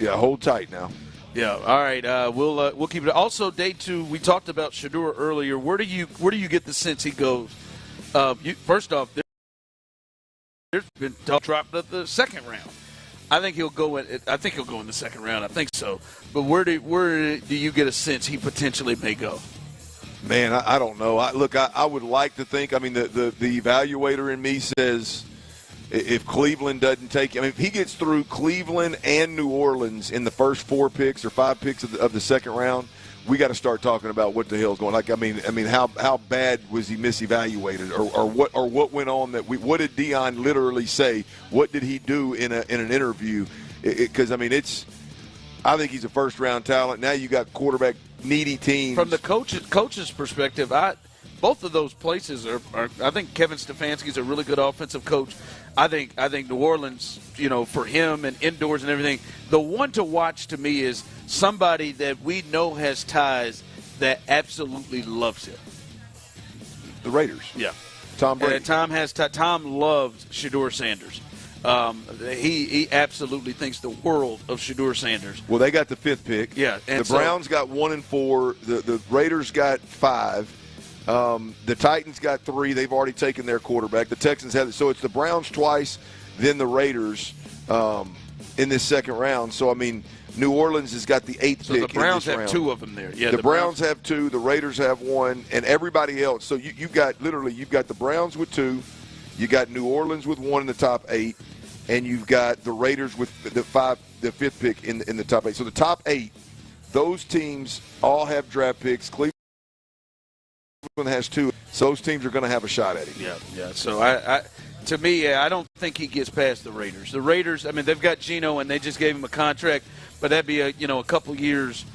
hold tight now. Yeah. All right. We'll keep it. Also, day 2, we talked about Shedeur earlier. Where do you get the sense he goes? First off, there's been talk dropped at the 2nd round. I think he'll go in the 2nd round. I think so. But where do you get a sense he potentially may go? Man, I don't know. I would like to think. I mean, the evaluator in me says if Cleveland doesn't take him, if he gets through Cleveland and New Orleans in the first 4 picks or 5 picks of the 2nd round, we got to start talking about what the hell's going on. I mean, how bad was he misevaluated, or what went on what did Dion literally say? What did he do in an interview? Because I think he's a 1st round talent. Now you got quarterback needy teams. From the coach's perspective, both of those places are. I think Kevin Stefanski's a really good offensive coach. I think New Orleans, for him and indoors and everything, the one to watch to me is somebody that we know has ties that absolutely loves him. The Raiders. Yeah. Tom Brady. Tom loved Shedeur Sanders. He absolutely thinks the world of Shedeur Sanders. Well, they got the 5th pick. Yeah, and the Browns got 1 and 4. The Raiders got 5. The Titans got 3. They've already taken their quarterback. The Texans have it. So it's the Browns twice, then the Raiders in this second round. So, I mean, New Orleans has got the 8th So pick. the Browns in this have round. 2 of them there. Yeah, the Browns have 2. The Raiders have 1, and everybody else. So you've got the Browns with 2. You got New Orleans with 1 in the top 8, and you've got the Raiders with the 5th pick in the top 8. So the top 8, those teams all have draft picks. Cleveland has 2. So those teams are going to have a shot at him. Yeah. So to me, I don't think he gets past the Raiders. The Raiders, I mean, they've got Geno, and they just gave him a contract, but that'd be a couple years,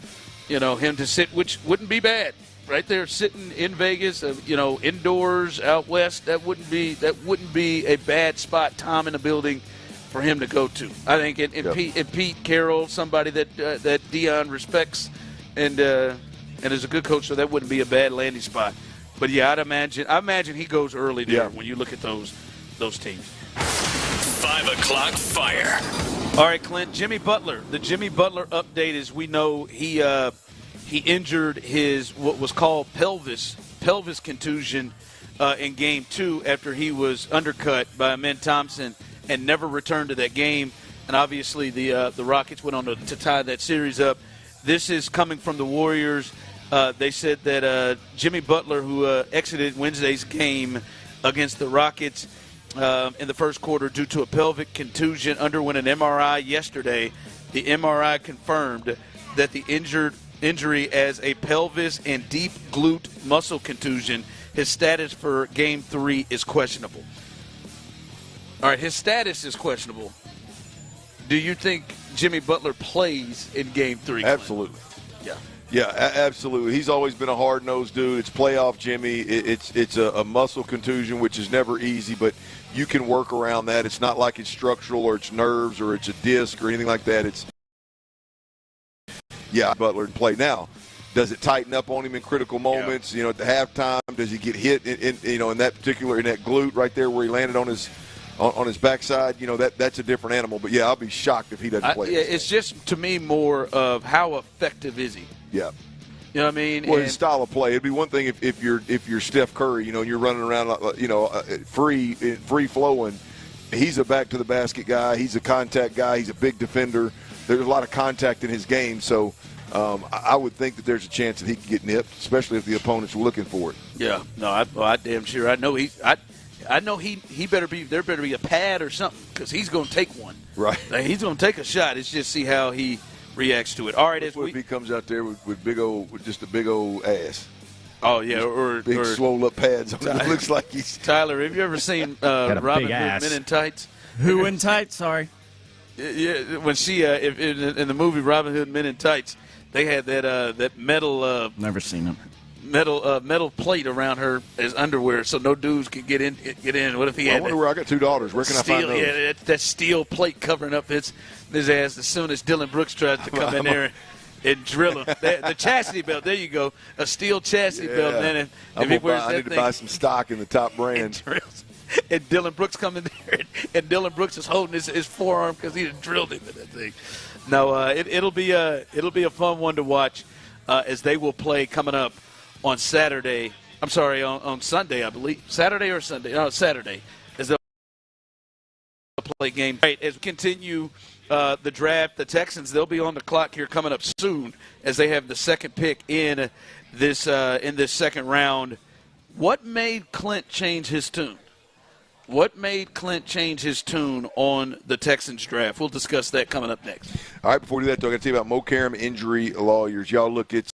him to sit, which wouldn't be bad. Right there, sitting in Vegas, indoors out west. That wouldn't be a bad spot. Tom in the building for him to go to. I think, and Pete Carroll, somebody that Dion respects, and is a good coach, so that wouldn't be a bad landing spot. But yeah, I imagine he goes early there when you look at those teams. 5 o'clock fire. All right, Clint. Jimmy Butler. The Jimmy Butler update is we know he injured his what was called pelvis contusion in Game 2 after he was undercut by Amen Thompson and never returned to that game. And obviously the Rockets went on to tie that series up. This is coming from the Warriors. They said that Jimmy Butler, who exited Wednesday's game against the Rockets in the first quarter due to a pelvic contusion, underwent an MRI yesterday. The MRI confirmed that the injury as a pelvis and deep glute muscle contusion. His status for Game 3 is questionable. All right, his status is questionable. Do you think Jimmy Butler plays in Game 3? Absolutely. Yeah. Yeah, absolutely. He's always been a hard-nosed dude. It's playoff Jimmy. It's a muscle contusion, which is never easy, but you can work around that. It's not like it's structural or it's nerves or it's a disc or anything like that. Butler can play. Now, does it tighten up on him in critical moments? At the halftime, does he get hit in that glute right there where he landed on his backside? That's a different animal. But yeah, I'll be shocked if he doesn't play. It's just to me more of how effective is he? Yeah. You know what I mean? Well, his style of play. It'd be one thing if you're Steph Curry, and you're running around, free flowing. He's a back to the basket guy. He's a contact guy. He's a big defender. There's a lot of contact in his game, so I would think that there's a chance that he could get nipped, especially if the opponents were looking for it. Yeah. No, I damn sure. I know he better be. There better be a pad or something because he's going to take one. Right. He's going to take a shot. It's just see how he reacts to it. All right, if he comes out there with just a big old ass. Oh yeah, or big swole up pads. It looks like he's Tyler. Have you ever seen Robin Hood Men in Tights? Who in tights? Sorry. Yeah, when she in the movie Robin Hood Men in Tights, they had that metal. Never seen him. Metal plate around her as underwear, so no dudes could get in. What if he had? I wonder where I got 2 daughters. Where can I find those? Yeah, that steel plate covering up his ass as soon as Dylan Brooks tries to come in there and drill him. The chastity belt. There you go, a steel chastity belt. And then if he wears I need to buy some stock in the top brand. And Dylan Brooks come in there, and Dylan Brooks is holding his forearm because he drilled him in that thing. No, it'll be a fun one to watch as they will play coming up on Saturday. I'm sorry, on Sunday, I believe. Saturday or Sunday? No, Saturday. As they'll play game. Right, as we continue the draft, the Texans, they'll be on the clock here coming up soon as they have the second pick in this second round. What made Clint change his tune? What made Clint change his tune on the Texans draft? We'll discuss that coming up next. All right, before we do that, though, I got to tell you about Mo Karam Injury Lawyers. Y'all look, it's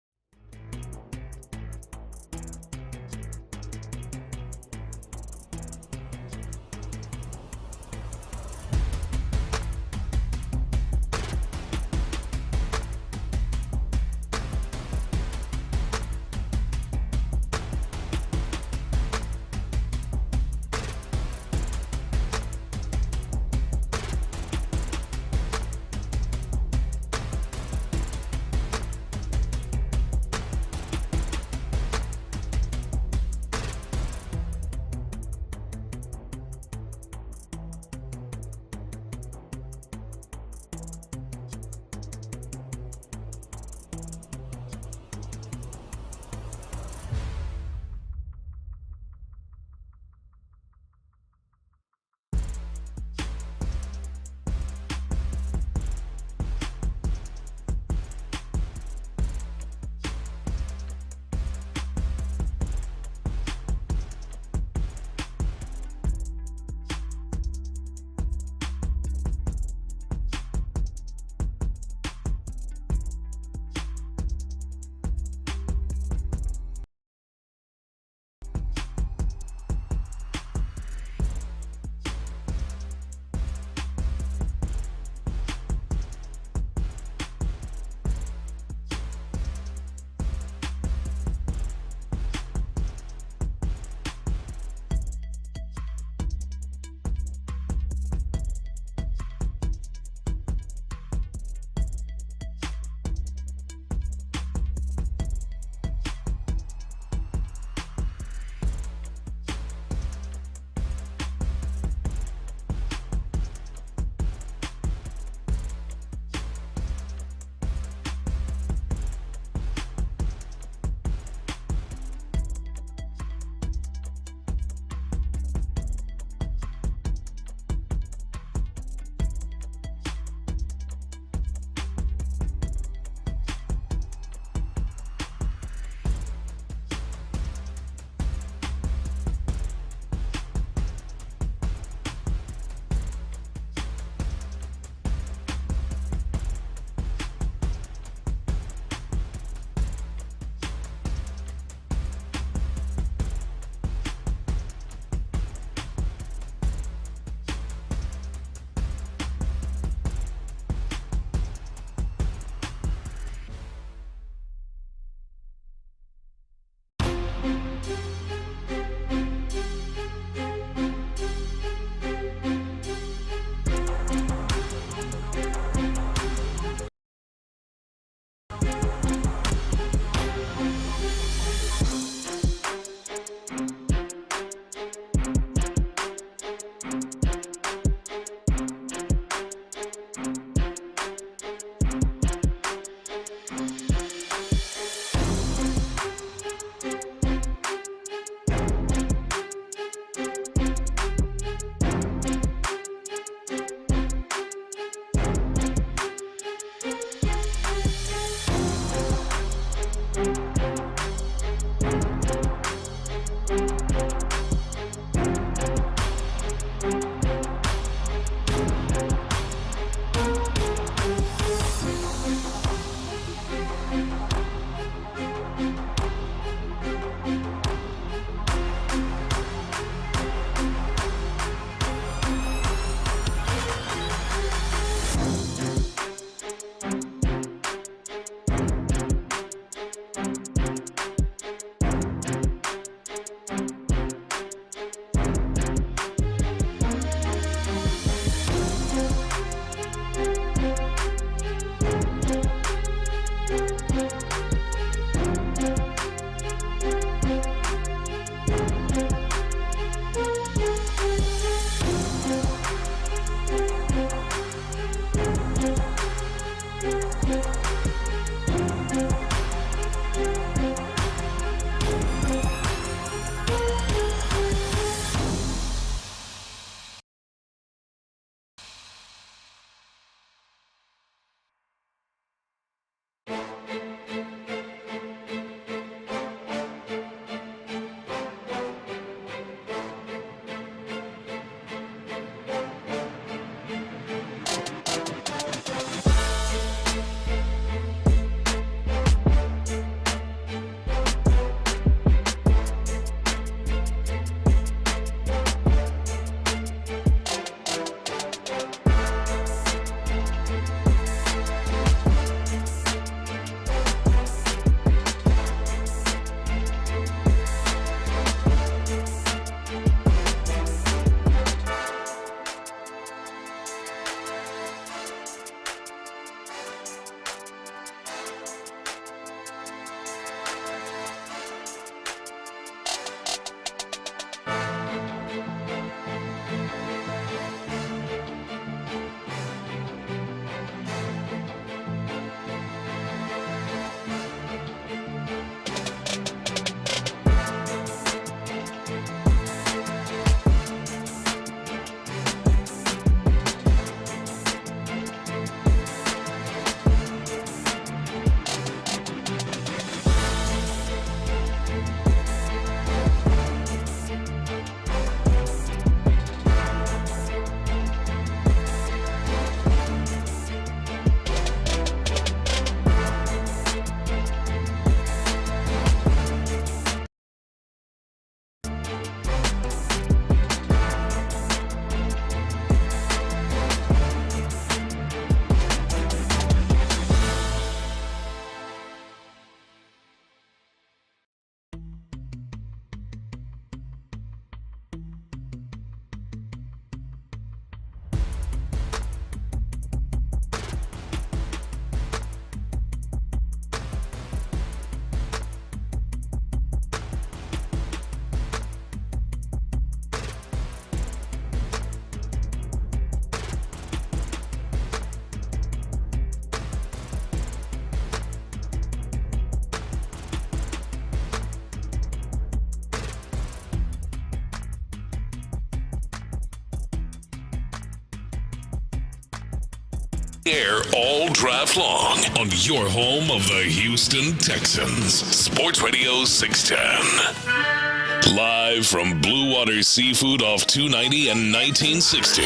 Air all draft long on your home of the Houston Texans. Sports Radio 610. Live from Blue Water Seafood off 290 and 1960.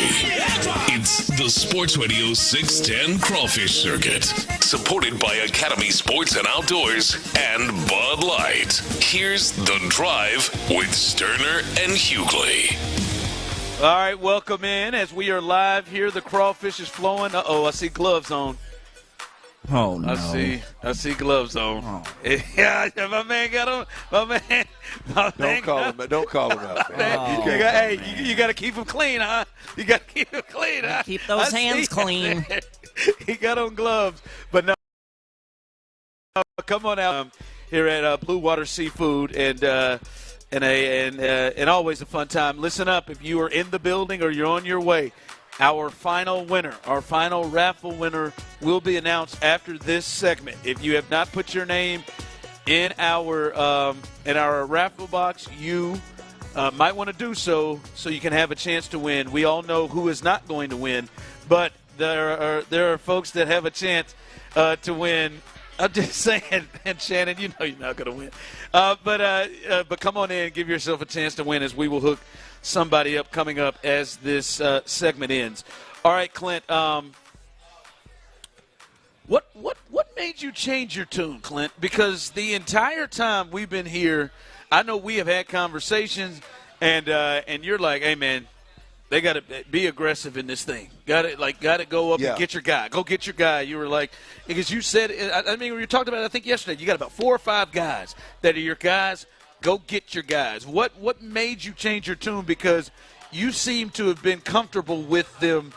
It's the Sports Radio 610 Crawfish Circuit. Supported by Academy Sports and Outdoors and Bud Light. Here's The Drive with Stoerner and Hughley. All right, welcome in as we are live here. The crawfish is flowing. Uh-oh, I see gloves on. Oh, no. I see gloves on. Oh. Yeah, my man got on. Don't call him out. You got to keep them clean, huh? You got to keep them clean, huh? Keep those hands clean. He got on gloves. But no, come on out here at Blue Water Seafood and always a fun time. Listen up, if you are in the building or you're on your way, our final raffle winner will be announced after this segment. If you have not put your name in our raffle box, you might want to do so you can have a chance to win. We all know who is not going to win, but there are folks that have a chance to win. I'm just saying, and Shannon, you know you're not going to win. But come on in and give yourself a chance to win as we will hook somebody up coming up as this segment ends. All right, Clint, what made you change your tune, Clint? Because the entire time we've been here, I know we have had conversations, and you're like, hey, man, they got to be aggressive in this thing. Got to go up and get your guy. Go get your guy. You were like, because you said, I mean, we talked about it, I think yesterday, you got about 4 or 5 guys that are your guys. Go get your guys. What made you change your tune? Because you seem to have been comfortable with them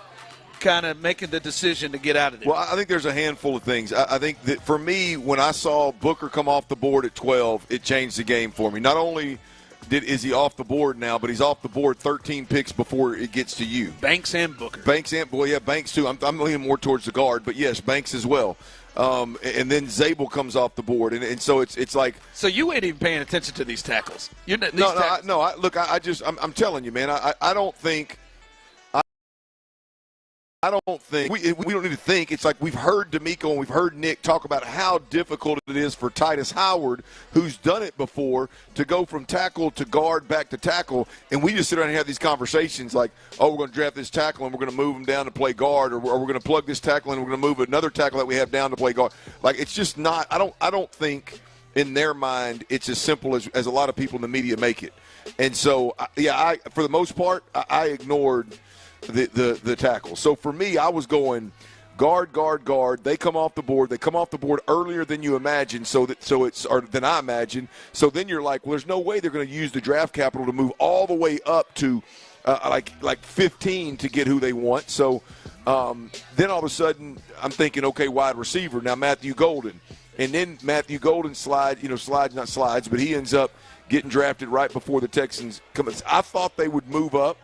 kind of making the decision to get out of there. Well, I think there's a handful of things. I think that for me, when I saw Booker come off the board at 12, it changed the game for me. Not only is he off the board now, but he's off the board 13 picks before it gets to you. Banks and Booker. Banks too. I'm leaning more towards the guard, but yes, Banks as well. And then Zabel comes off the board, and so it's like. So you ain't even paying attention to these tackles. I'm telling you, man. I don't think we don't need to think. It's like we've heard D'Amico and we've heard Nick talk about how difficult it is for Titus Howard, who's done it before, to go from tackle to guard back to tackle. And we just sit around and have these conversations like, oh, we're going to draft this tackle and we're going to move him down to play guard, or we're going to plug this tackle and we're going to move another tackle that we have down to play guard. Like, it's just not. I don't think in their mind it's as simple as a lot of people in the media make it. And so, for the most part, I ignored the tackle. So for me, I was going guard. They come off the board. They come off the board earlier than you imagine. Than I imagine. So then you're like, well, there's no way they're going to use the draft capital to move all the way up to like 15 to get who they want. So then all of a sudden I'm thinking, okay, wide receiver now, Matthew Golden, and then Matthew Golden slides, but he ends up getting drafted right before the Texans come. I thought they would move up.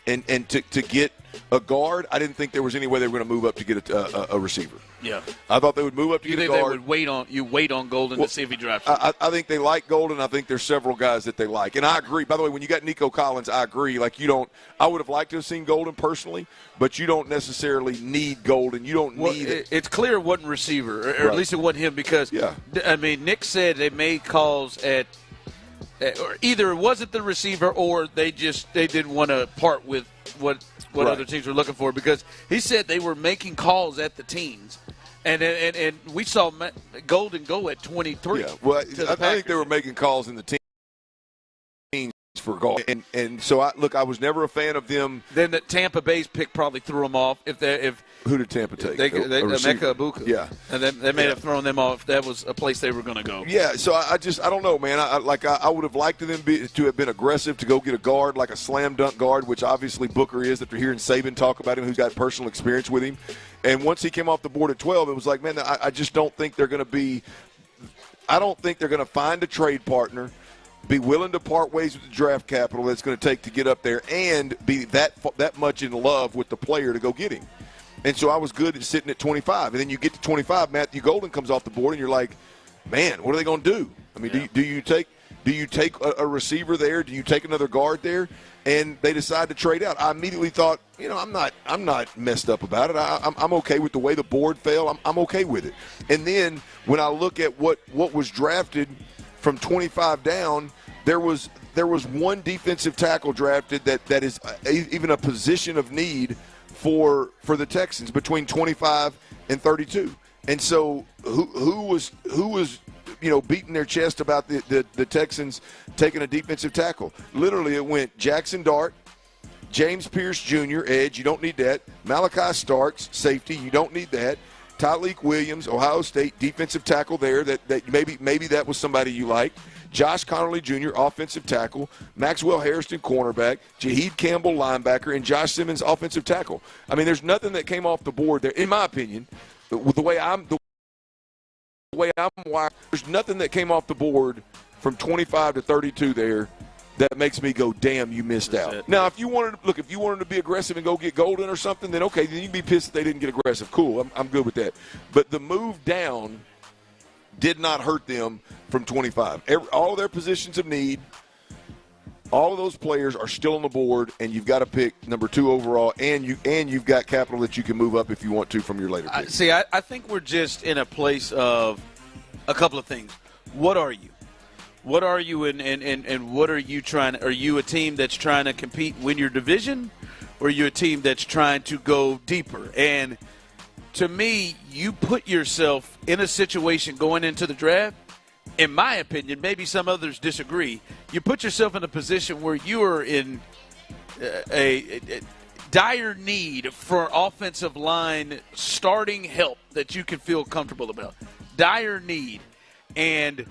And to get a guard, I didn't think there was any way they were going to move up to get a receiver. Yeah, I thought they would move up to get a guard. They would wait on Golden to see if he drafts. I think they like Golden. I think there's several guys that they like, and I agree. By the way, when you got Nico Collins, I agree. Like, you don't. I would have liked to have seen Golden personally, but you don't necessarily need Golden. You don't need it. It's clear it wasn't receiver, or at least it wasn't him, because I mean, Nick said they made calls at. Or either it wasn't the receiver, or they didn't want to part with what other teams were looking for, because he said they were making calls at the teams, and we saw Golden go at 23. Yeah, well, I think they were making calls in the teams for golf, and so I was never a fan of them. Then the Tampa Bay's pick probably threw them off. Who did Tampa take? Emeka Ibuka. Yeah, and they may have thrown them off. That was a place they were going to go. Yeah, so I don't know, man. I would have liked them to have been aggressive to go get a guard, like a slam dunk guard, which obviously Booker is. After hearing Saban talk about him, who's got personal experience with him, and once he came off the board at 12, it was like, man, I just don't think they're going to be. I don't think they're going to find a trade partner, be willing to part ways with the draft capital that's going to take to get up there, and be that much in love with the player to go get him. And so I was good at sitting at 25. And then you get to 25, Matthew Golden comes off the board, and you're like, man, what are they going to do? I mean, do you take a receiver there? Do you take another guard there? and they decide to trade out. I immediately thought, I'm not messed up about it. I'm okay with the way the board fell. I'm okay with it. And then when I look at what was drafted from 25 down, there was one defensive tackle drafted that is even a position of need for the Texans between 25 and 32. And so who was beating their chest about the Texans taking a defensive tackle? Literally, it went Jackson Dart, James Pierce Jr., edge, you don't need that. Malachi Starks, safety, you don't need that. Tyleek Williams, Ohio State, defensive tackle there, that maybe that was somebody you liked. Josh Connerly Jr., offensive tackle. Maxwell Harrison, cornerback. Jaheed Campbell, linebacker. And Josh Simmons, offensive tackle. I mean, there's nothing that came off the board there, in my opinion. The way I'm wired, there's nothing that came off the board from 25 to 32 there that makes me go, damn, you missed out. Now, if you wanted to be aggressive and go get Golden or something, then okay, then you can be pissed that they didn't get aggressive. Cool, I'm good with that. But the move down did not hurt them from 25. All of their positions of need, all of those players are still on the board, and you've got to pick number 2 overall, and you've got capital that you can move up if you want to from your later picks. I think we're just in a place of a couple of things. What are you? What are you, and what are you trying? Are you a team that's trying to compete and win your division, or are you a team that's trying to go deeper? And to me, you put yourself in a situation going into the draft, in my opinion, maybe some others disagree, you put yourself in a position where you are in a dire need for offensive line starting help that you can feel comfortable about. Dire need. And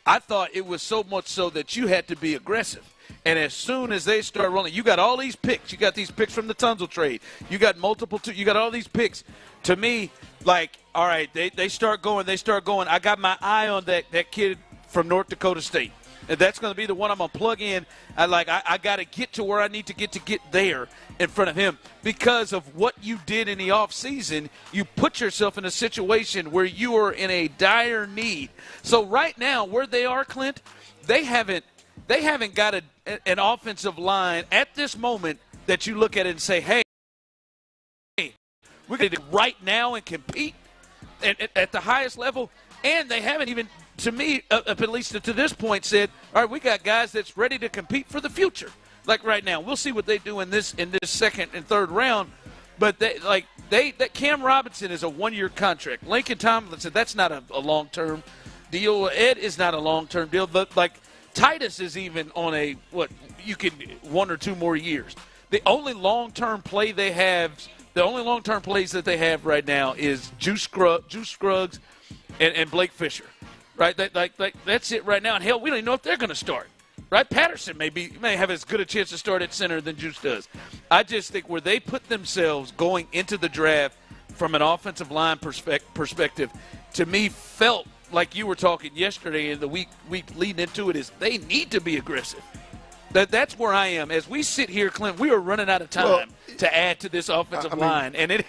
I thought it was so much so that you had to be aggressive. And as soon as they start rolling, you got all these picks. You got these picks from the Tunzel trade. You got you got all these picks. To me, like, all right, they start going. I got my eye on that kid from North Dakota State. And that's going to be the one I'm going to plug in. I got to get to where I need to get there in front of him. Because of what you did in the offseason, you put yourself in a situation where you are in a dire need. So right now, where they are, Clint, they haven't got an offensive line at this moment that you look at it and say, hey, we're going to right now and compete at the highest level. And they haven't even, to me, at least to this point, said, all right, we got guys that's ready to compete for the future. Like right now, we'll see what they do in this second and third round. But that Cam Robinson is a one-year contract. Lincoln Tomlinson, that's not a long-term deal. Ed is not a long-term deal. But Titus is even on you can 1 or 2 more years. The only long-term play they have, the only long-term plays that they have right now is Juice Scruggs and Blake Fisher, right? That's it right now. And hell, we don't even know if they're going to start, right? Patterson may have as good a chance to start at center than Juice does. I just think where they put themselves going into the draft from an offensive line perspective, to me, felt like you were talking yesterday and the week leading into it, is they need to be aggressive. That's where I am. As we sit here, Clint, we are running out of time to add to this offensive line, and it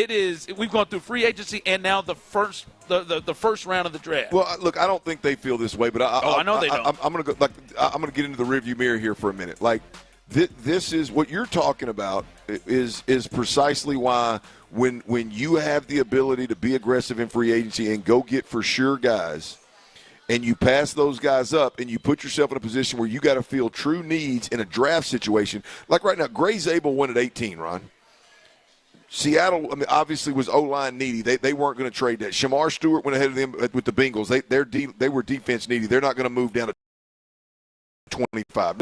is. We've gone through free agency and now the first round of the draft. Well, look, I don't think they feel this way, but I know they don't. I'm going to go. I'm going to get into the rearview mirror here for a minute. This is what you're talking about. Is precisely why when you have the ability to be aggressive in free agency and go get for sure guys, and you pass those guys up and you put yourself in a position where you got to fill true needs in a draft situation. Like right now, Gray Zabel went at 18, Ron. Seattle, obviously was O-line needy. They weren't going to trade that. Shamar Stewart went ahead of them with the Bengals. They were defense needy. They're not going to move down to 25.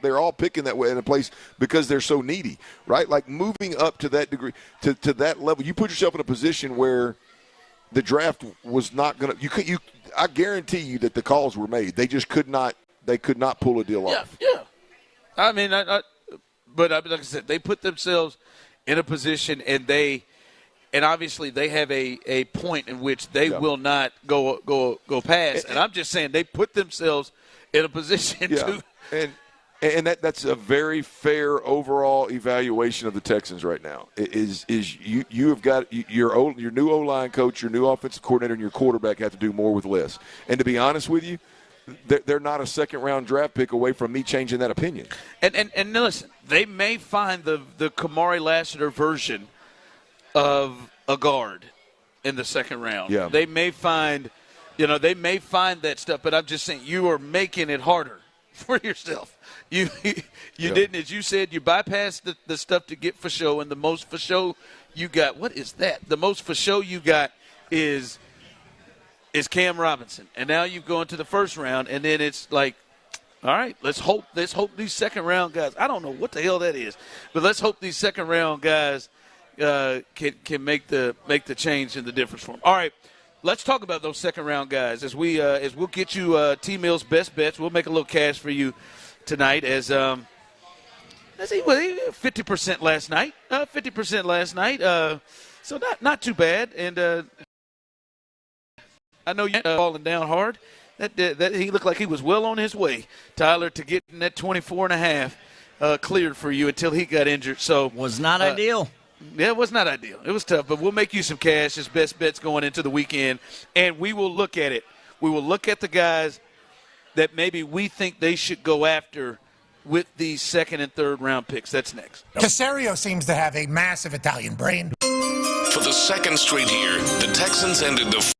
They're all picking that way in a place because they're so needy, right? Like moving up to that degree, to that level, you put yourself in a position where the draft was not going to. I guarantee you that the calls were made. They just could not. They could not pull a deal off. Yeah. I mean, but like I said, they put themselves in a position, and obviously they have a point in which they will not go past. And I'm just saying they put themselves in a position to. And that's a very fair overall evaluation of the Texans right now. You have got your new O-line coach, your new offensive coordinator, and your quarterback have to do more with less. And to be honest with you, they're not a second-round draft pick away from me changing that opinion. And listen, they may find the Kamari Lassiter version of a guard in the second round. Yeah. They may find that stuff, but I'm just saying you are making it harder for yourself. You didn't, as you said, you bypassed the stuff to get for show, and the most for show you got. What is that? The most for show you got is Cam Robinson, and now you go into the first round, and then it's like, all right, let's hope these second round guys. I don't know what the hell that is, but let's hope these second round guys can make the change and the difference for them. All right. Let's talk about those second-round guys as we'll get you T-Mill's best bets. We'll make a little cash for you tonight as 50% last night. 50% last night. So not too bad. And I know you're falling down hard. That he looked like he was well on his way, Tyler, to getting that 24.5 cleared for you until he got injured. So was not ideal. Yeah, it was not ideal. It was tough, but we'll make you some cash as best bets going into the weekend, and we will look at it. We will look at the guys that maybe we think they should go after with these second and third round picks. That's next. Cacerio seems to have a massive Italian brain. For the second straight year, the Texans ended the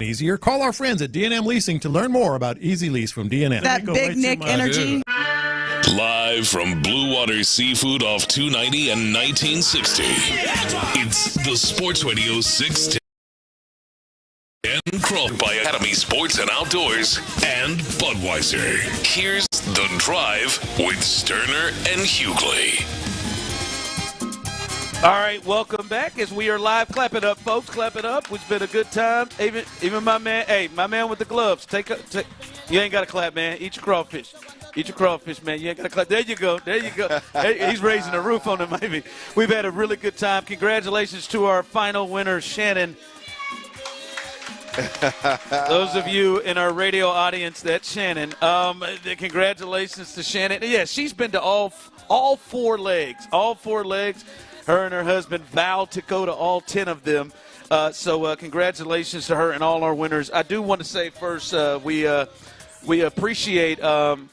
easier? Call our friends at D&M Leasing to learn more about Easy Lease from D&M. That big Nick energy. Live from Blue Water Seafood off 290 and 1960. It's the Sports Radio 610. And Crawled by Academy Sports and Outdoors and Budweiser. Here's The Drive with Stoerner and Hughley. All right, welcome back as we are live. Clap it up, folks. Clap it up. It's been a good time. Even my man, my man with the gloves. You ain't got to clap, man. Eat your crawfish. Eat your crawfish, man. You ain't got to clap. There you go. He's raising the roof on it, maybe. We've had a really good time. Congratulations to our final winner, Shannon. Those of you in our radio audience, that's Shannon. Congratulations to Shannon. Yeah, she's been to all four legs. All four legs. Her and her husband vowed to go to all 10 of them. So congratulations to her and all our winners. I do want to say first we appreciate Blue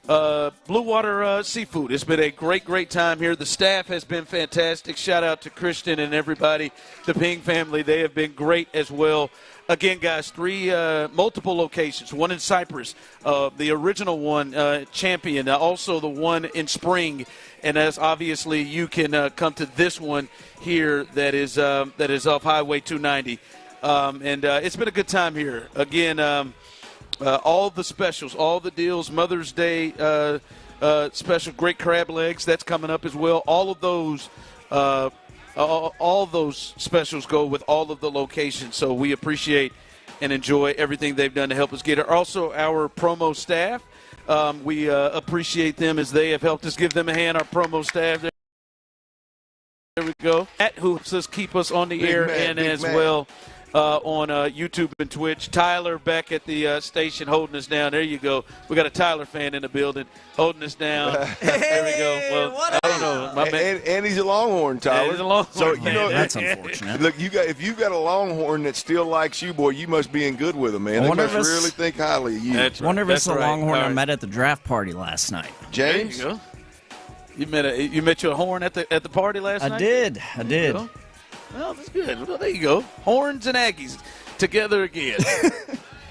Water Seafood. It's been a great time here. The staff has been fantastic. Shout out to Christian and everybody, the Ping family. They have been great as well. Again, guys, multiple locations. One in Cypress, the original one, Champion, also the one in Spring. And as obviously you can come to this one here that is off Highway 290. And it's been a good time here. Again, all the specials, all the deals, Mother's Day special, great crab legs, that's coming up as well. All of those all those specials go with all of the locations. So we appreciate and enjoy everything they've done to help us get it. Also, our promo staff. We appreciate them as they have helped us. Give them a hand, our promo staff. There we go. Matt, who helps us keep us on the air and as well on YouTube and Twitch. Tyler back at the station holding us down. There you go. We got a Tyler fan in the building holding us down. There we go. Well, I don't know. My man. And he's a Longhorn, Tyler. Yeah, he's a Longhorn. So, that's unfortunate. Look, if you've got a Longhorn that still likes you, boy, you must be in good with him, man. They must really think highly of you. That's right. Wonder if it's the Longhorn I met at the draft party last night. James? There you go. You met your horn at the party last night? I did. Well, that's good. Well, there you go. Horns and Aggies together again.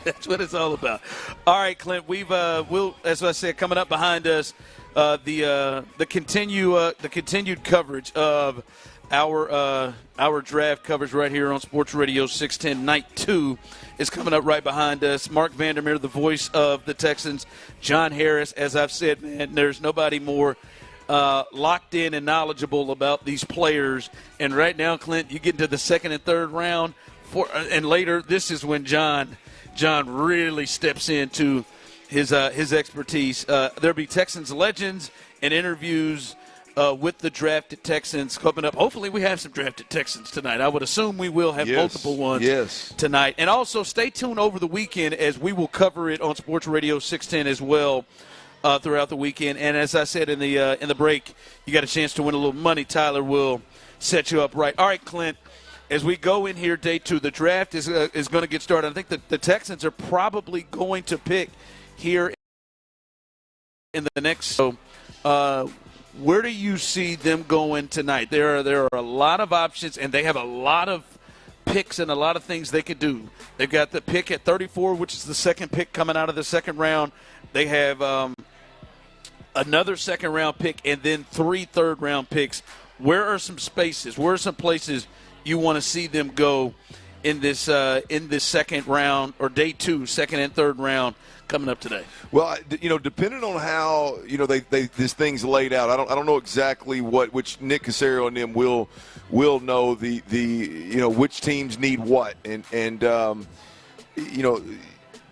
That's what it's all about. All right, Clint. We'll, as I said, coming up behind us, the continued coverage of our draft coverage right here on Sports Radio 610 Night 2 is coming up right behind us. Mark Vandermeer, the voice of the Texans. John Harris, as I've said, man, there's nobody more locked in and knowledgeable about these players. And right now, Clint, you get into the second and third round, and later, this is when John really steps into his expertise. There'll be Texans legends and interviews with the drafted Texans coming up. Hopefully, we have some drafted Texans tonight. I would assume we will have multiple ones tonight. And also, stay tuned over the weekend as we will cover it on Sports Radio 610 as well. Throughout the weekend, and as I said in the break, you got a chance to win a little money. Tyler will set you up right. All right, Clint. As we go in here, day 2, the draft is going to get started. I think that the Texans are probably going to pick here in the next. So, where do you see them going tonight? There are a lot of options, and they have a lot of picks and a lot of things they could do. They've got the pick at 34, which is the second pick coming out of the second round. They have another second-round pick and then 3 third-round picks. Where are some spaces? Where are some places you want to see them go in this second round or day 2, second and third round coming up today? Well, depending on how this thing's laid out, I don't know exactly which Nick Cacerio and them will know the which teams need what and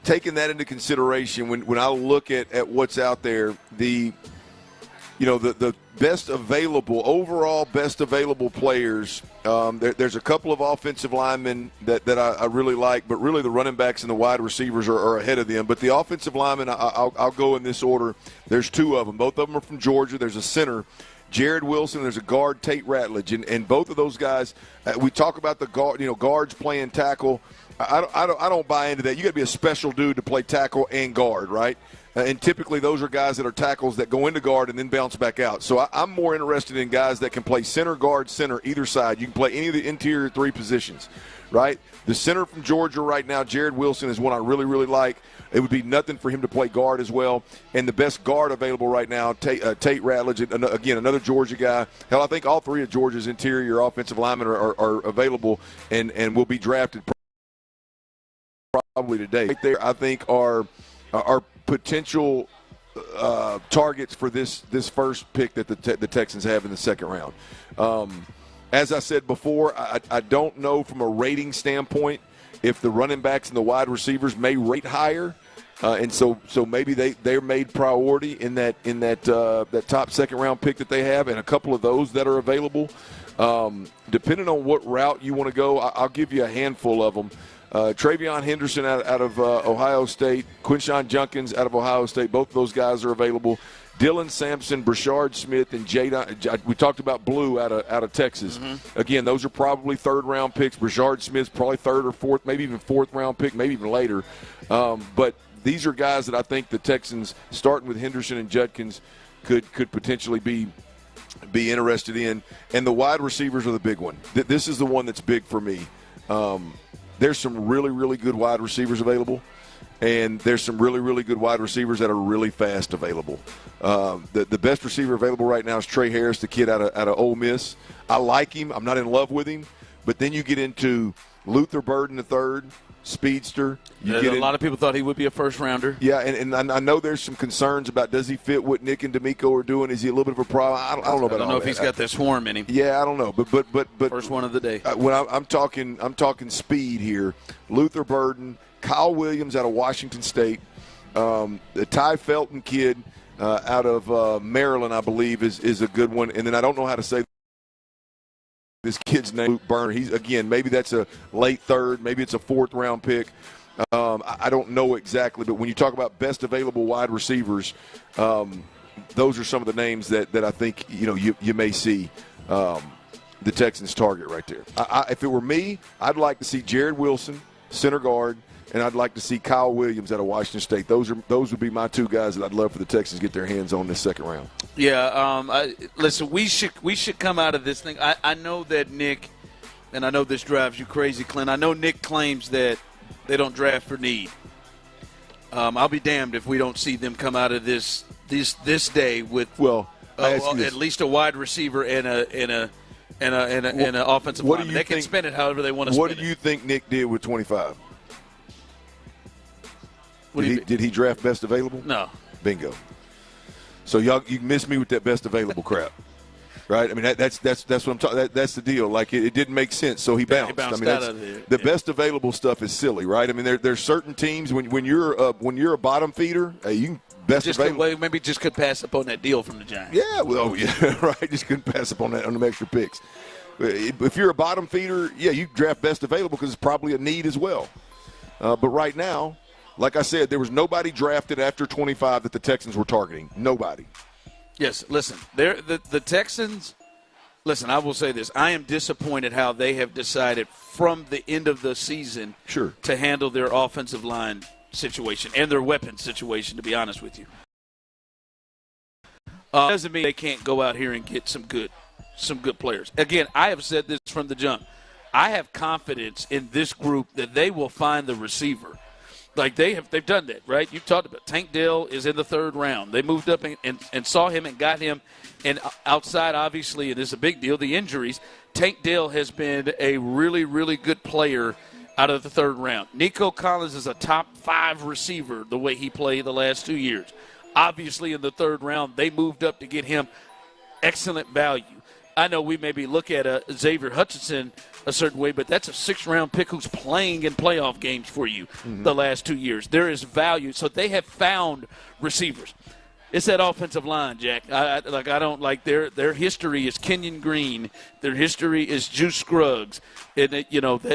taking that into consideration, when I look at what's out there, the best available players. There's a couple of offensive linemen that I really like, but really the running backs and the wide receivers are ahead of them. But the offensive linemen, I'll go in this order. There's 2 of them. Both of them are from Georgia. There's a center, Jared Wilson. There's a guard, Tate Ratledge, and both of those guys. We talk about the guard, guards playing tackle. I don't buy into that. You got to be a special dude to play tackle and guard, right? And typically those are guys that are tackles that go into guard and then bounce back out. So I'm more interested in guys that can play center, guard, center, either side. You can play any of the interior 3 positions, right? The center from Georgia right now, Jared Wilson, is one I really, really like. It would be nothing for him to play guard as well. And the best guard available right now, Tate Ratledge, again, another Georgia guy. Hell, I think all 3 of Georgia's interior offensive linemen are available and will be drafted probably today. Right there, I think, are potential targets for this first pick that the Texans have in the second round. As I said before, I don't know from a rating standpoint if the running backs and the wide receivers may rate higher, and so maybe they're made priority in that top second round pick that they have, and a couple of those that are available. Depending on what route you want to go, I'll give you a handful of them. Travion Henderson out of Ohio State, Quinshon Junkins out of Ohio State. Both of those guys are available. Dylan Sampson, Brashard Smith, and Jadon. We talked about Blue out of Texas. Mm-hmm. Again, those are probably third-round picks. Brashard Smith's probably third or fourth, maybe even fourth-round pick, maybe even later. But these are guys that I think the Texans, starting with Henderson and Judkins, could potentially be interested in. And the wide receivers are the big one. This is the one that's big for me. There's some really, really good wide receivers available. And there's some really, really good wide receivers that are really fast available. The best receiver available right now is Trey Harris, the kid out of Ole Miss. I like him. I'm not in love with him. But then you get into Luther Burden III, speedster. A lot of people thought he would be a first-rounder. Yeah, and I know there's some concerns about does he fit what Nick and D'Amico are doing? Is he a little bit of a problem? I don't know about all that. I don't know if he's got that swarm in him. Yeah, I don't know. But first one of the day. When I'm talking speed here, Luther Burden, Kyle Williams out of Washington State, the Ty Felton kid out of Maryland, I believe, is a good one. And then I don't know how to say this kid's name, Luke Burner. He's, again, maybe that's a late third, maybe it's a fourth-round pick. I don't know exactly, but when you talk about best available wide receivers, those are some of the names that I think you may see the Texans target right there. If it were me, I'd like to see Jared Wilson, center guard, and I'd like to see Kyle Williams out of Washington State. Those would be my 2 guys that I'd love for the Texans to get their hands on this second round. Yeah, listen, we should come out of this thing. I know that Nick, and I know this drives you crazy, Clint. I know Nick claims that they don't draft for need. I'll be damned if we don't see them come out of this day with at least a wide receiver and an offensive lineman. They can spend it however they want to spend it. What do you think Nick did with 25? Did he draft best available? No. Bingo. So y'all, you missed me with that best available crap, right? I mean that's what I'm talking. That's the deal. Like it didn't make sense, so he bounced. I mean, out of there. The best available stuff is silly, right? I mean there's certain teams when you're a bottom feeder, you can best available. Maybe just could pass up on that deal from the Giants. Yeah, well, yeah, right. Just couldn't pass up on that on them extra picks. If you're a bottom feeder, yeah, you draft best available because it's probably a need as well. But right now, like I said, there was nobody drafted after 25 that the Texans were targeting. Nobody. Yes, listen, the Texans, listen, I will say this. I am disappointed how they have decided from the end of the season to handle their offensive line situation and their weapons situation, to be honest with you. Doesn't mean they can't go out here and get some good players. Again, I have said this from the jump. I have confidence in this group that they will find the receiver. Like they've done that, right? You talked about Tank Dell is in the third round. They moved up and saw him and got him. And outside, obviously, and this is a big deal, the injuries, Tank Dell has been a really, really good player out of the third round. Nico Collins is a top 5 receiver the way he played the last 2 years. Obviously, in the third round, they moved up to get him excellent value. I know we maybe look at Xavier Hutchinson a certain way, but that's a 6th-round pick who's playing in playoff games for you the last 2 years. There is value. So they have found receivers. It's that offensive line, Jack. I don't like their history is Kenyon Green. Their history is Juice Scruggs. And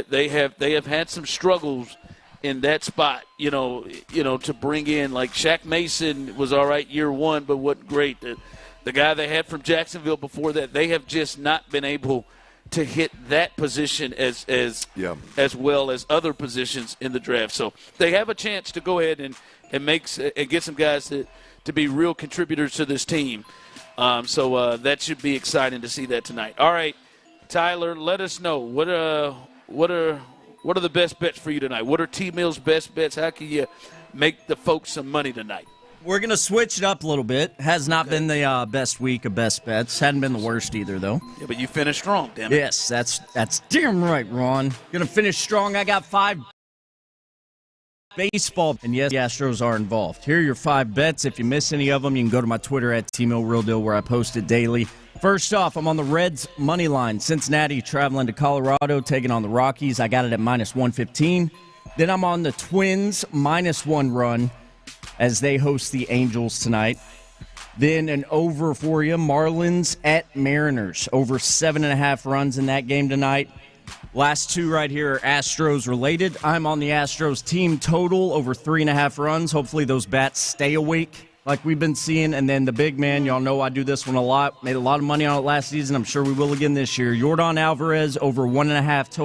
they have had some struggles in that spot. To bring in like Shaq Mason was all right year 1, but wasn't great. The guy they had from Jacksonville before that, they have just not been able to hit that position as well as other positions in the draft. So they have a chance to go ahead and get some guys to be real contributors to this team. So that should be exciting to see that tonight. All right, Tyler, let us know what are the best bets for you tonight? What are T-Mill's best bets? How can you make the folks some money tonight? We're going to switch it up a little bit. Has not been the best week of best bets. Hadn't been the worst either, though. Yeah, but you finished strong, damn it. Yes, that's damn right, Ron. Going to finish strong. I got 5 baseball, and yes, the Astros are involved. Here are your 5 bets. If you miss any of them, you can go to my Twitter at @TMillRealDeal, where I post it daily. First off, I'm on the Reds money line. Cincinnati traveling to Colorado, taking on the Rockies. I got it at -115. Then I'm on the Twins -1 run as they host the Angels tonight. Then an over for you, Marlins at Mariners. Over 7.5 runs in that game tonight. Last 2 right here are Astros related. I'm on the Astros team total over 3.5 runs. Hopefully those bats stay awake like we've been seeing. And then the big man, y'all know I do this one a lot. Made a lot of money on it last season. I'm sure we will again this year. Yordan Alvarez over 1.5 total.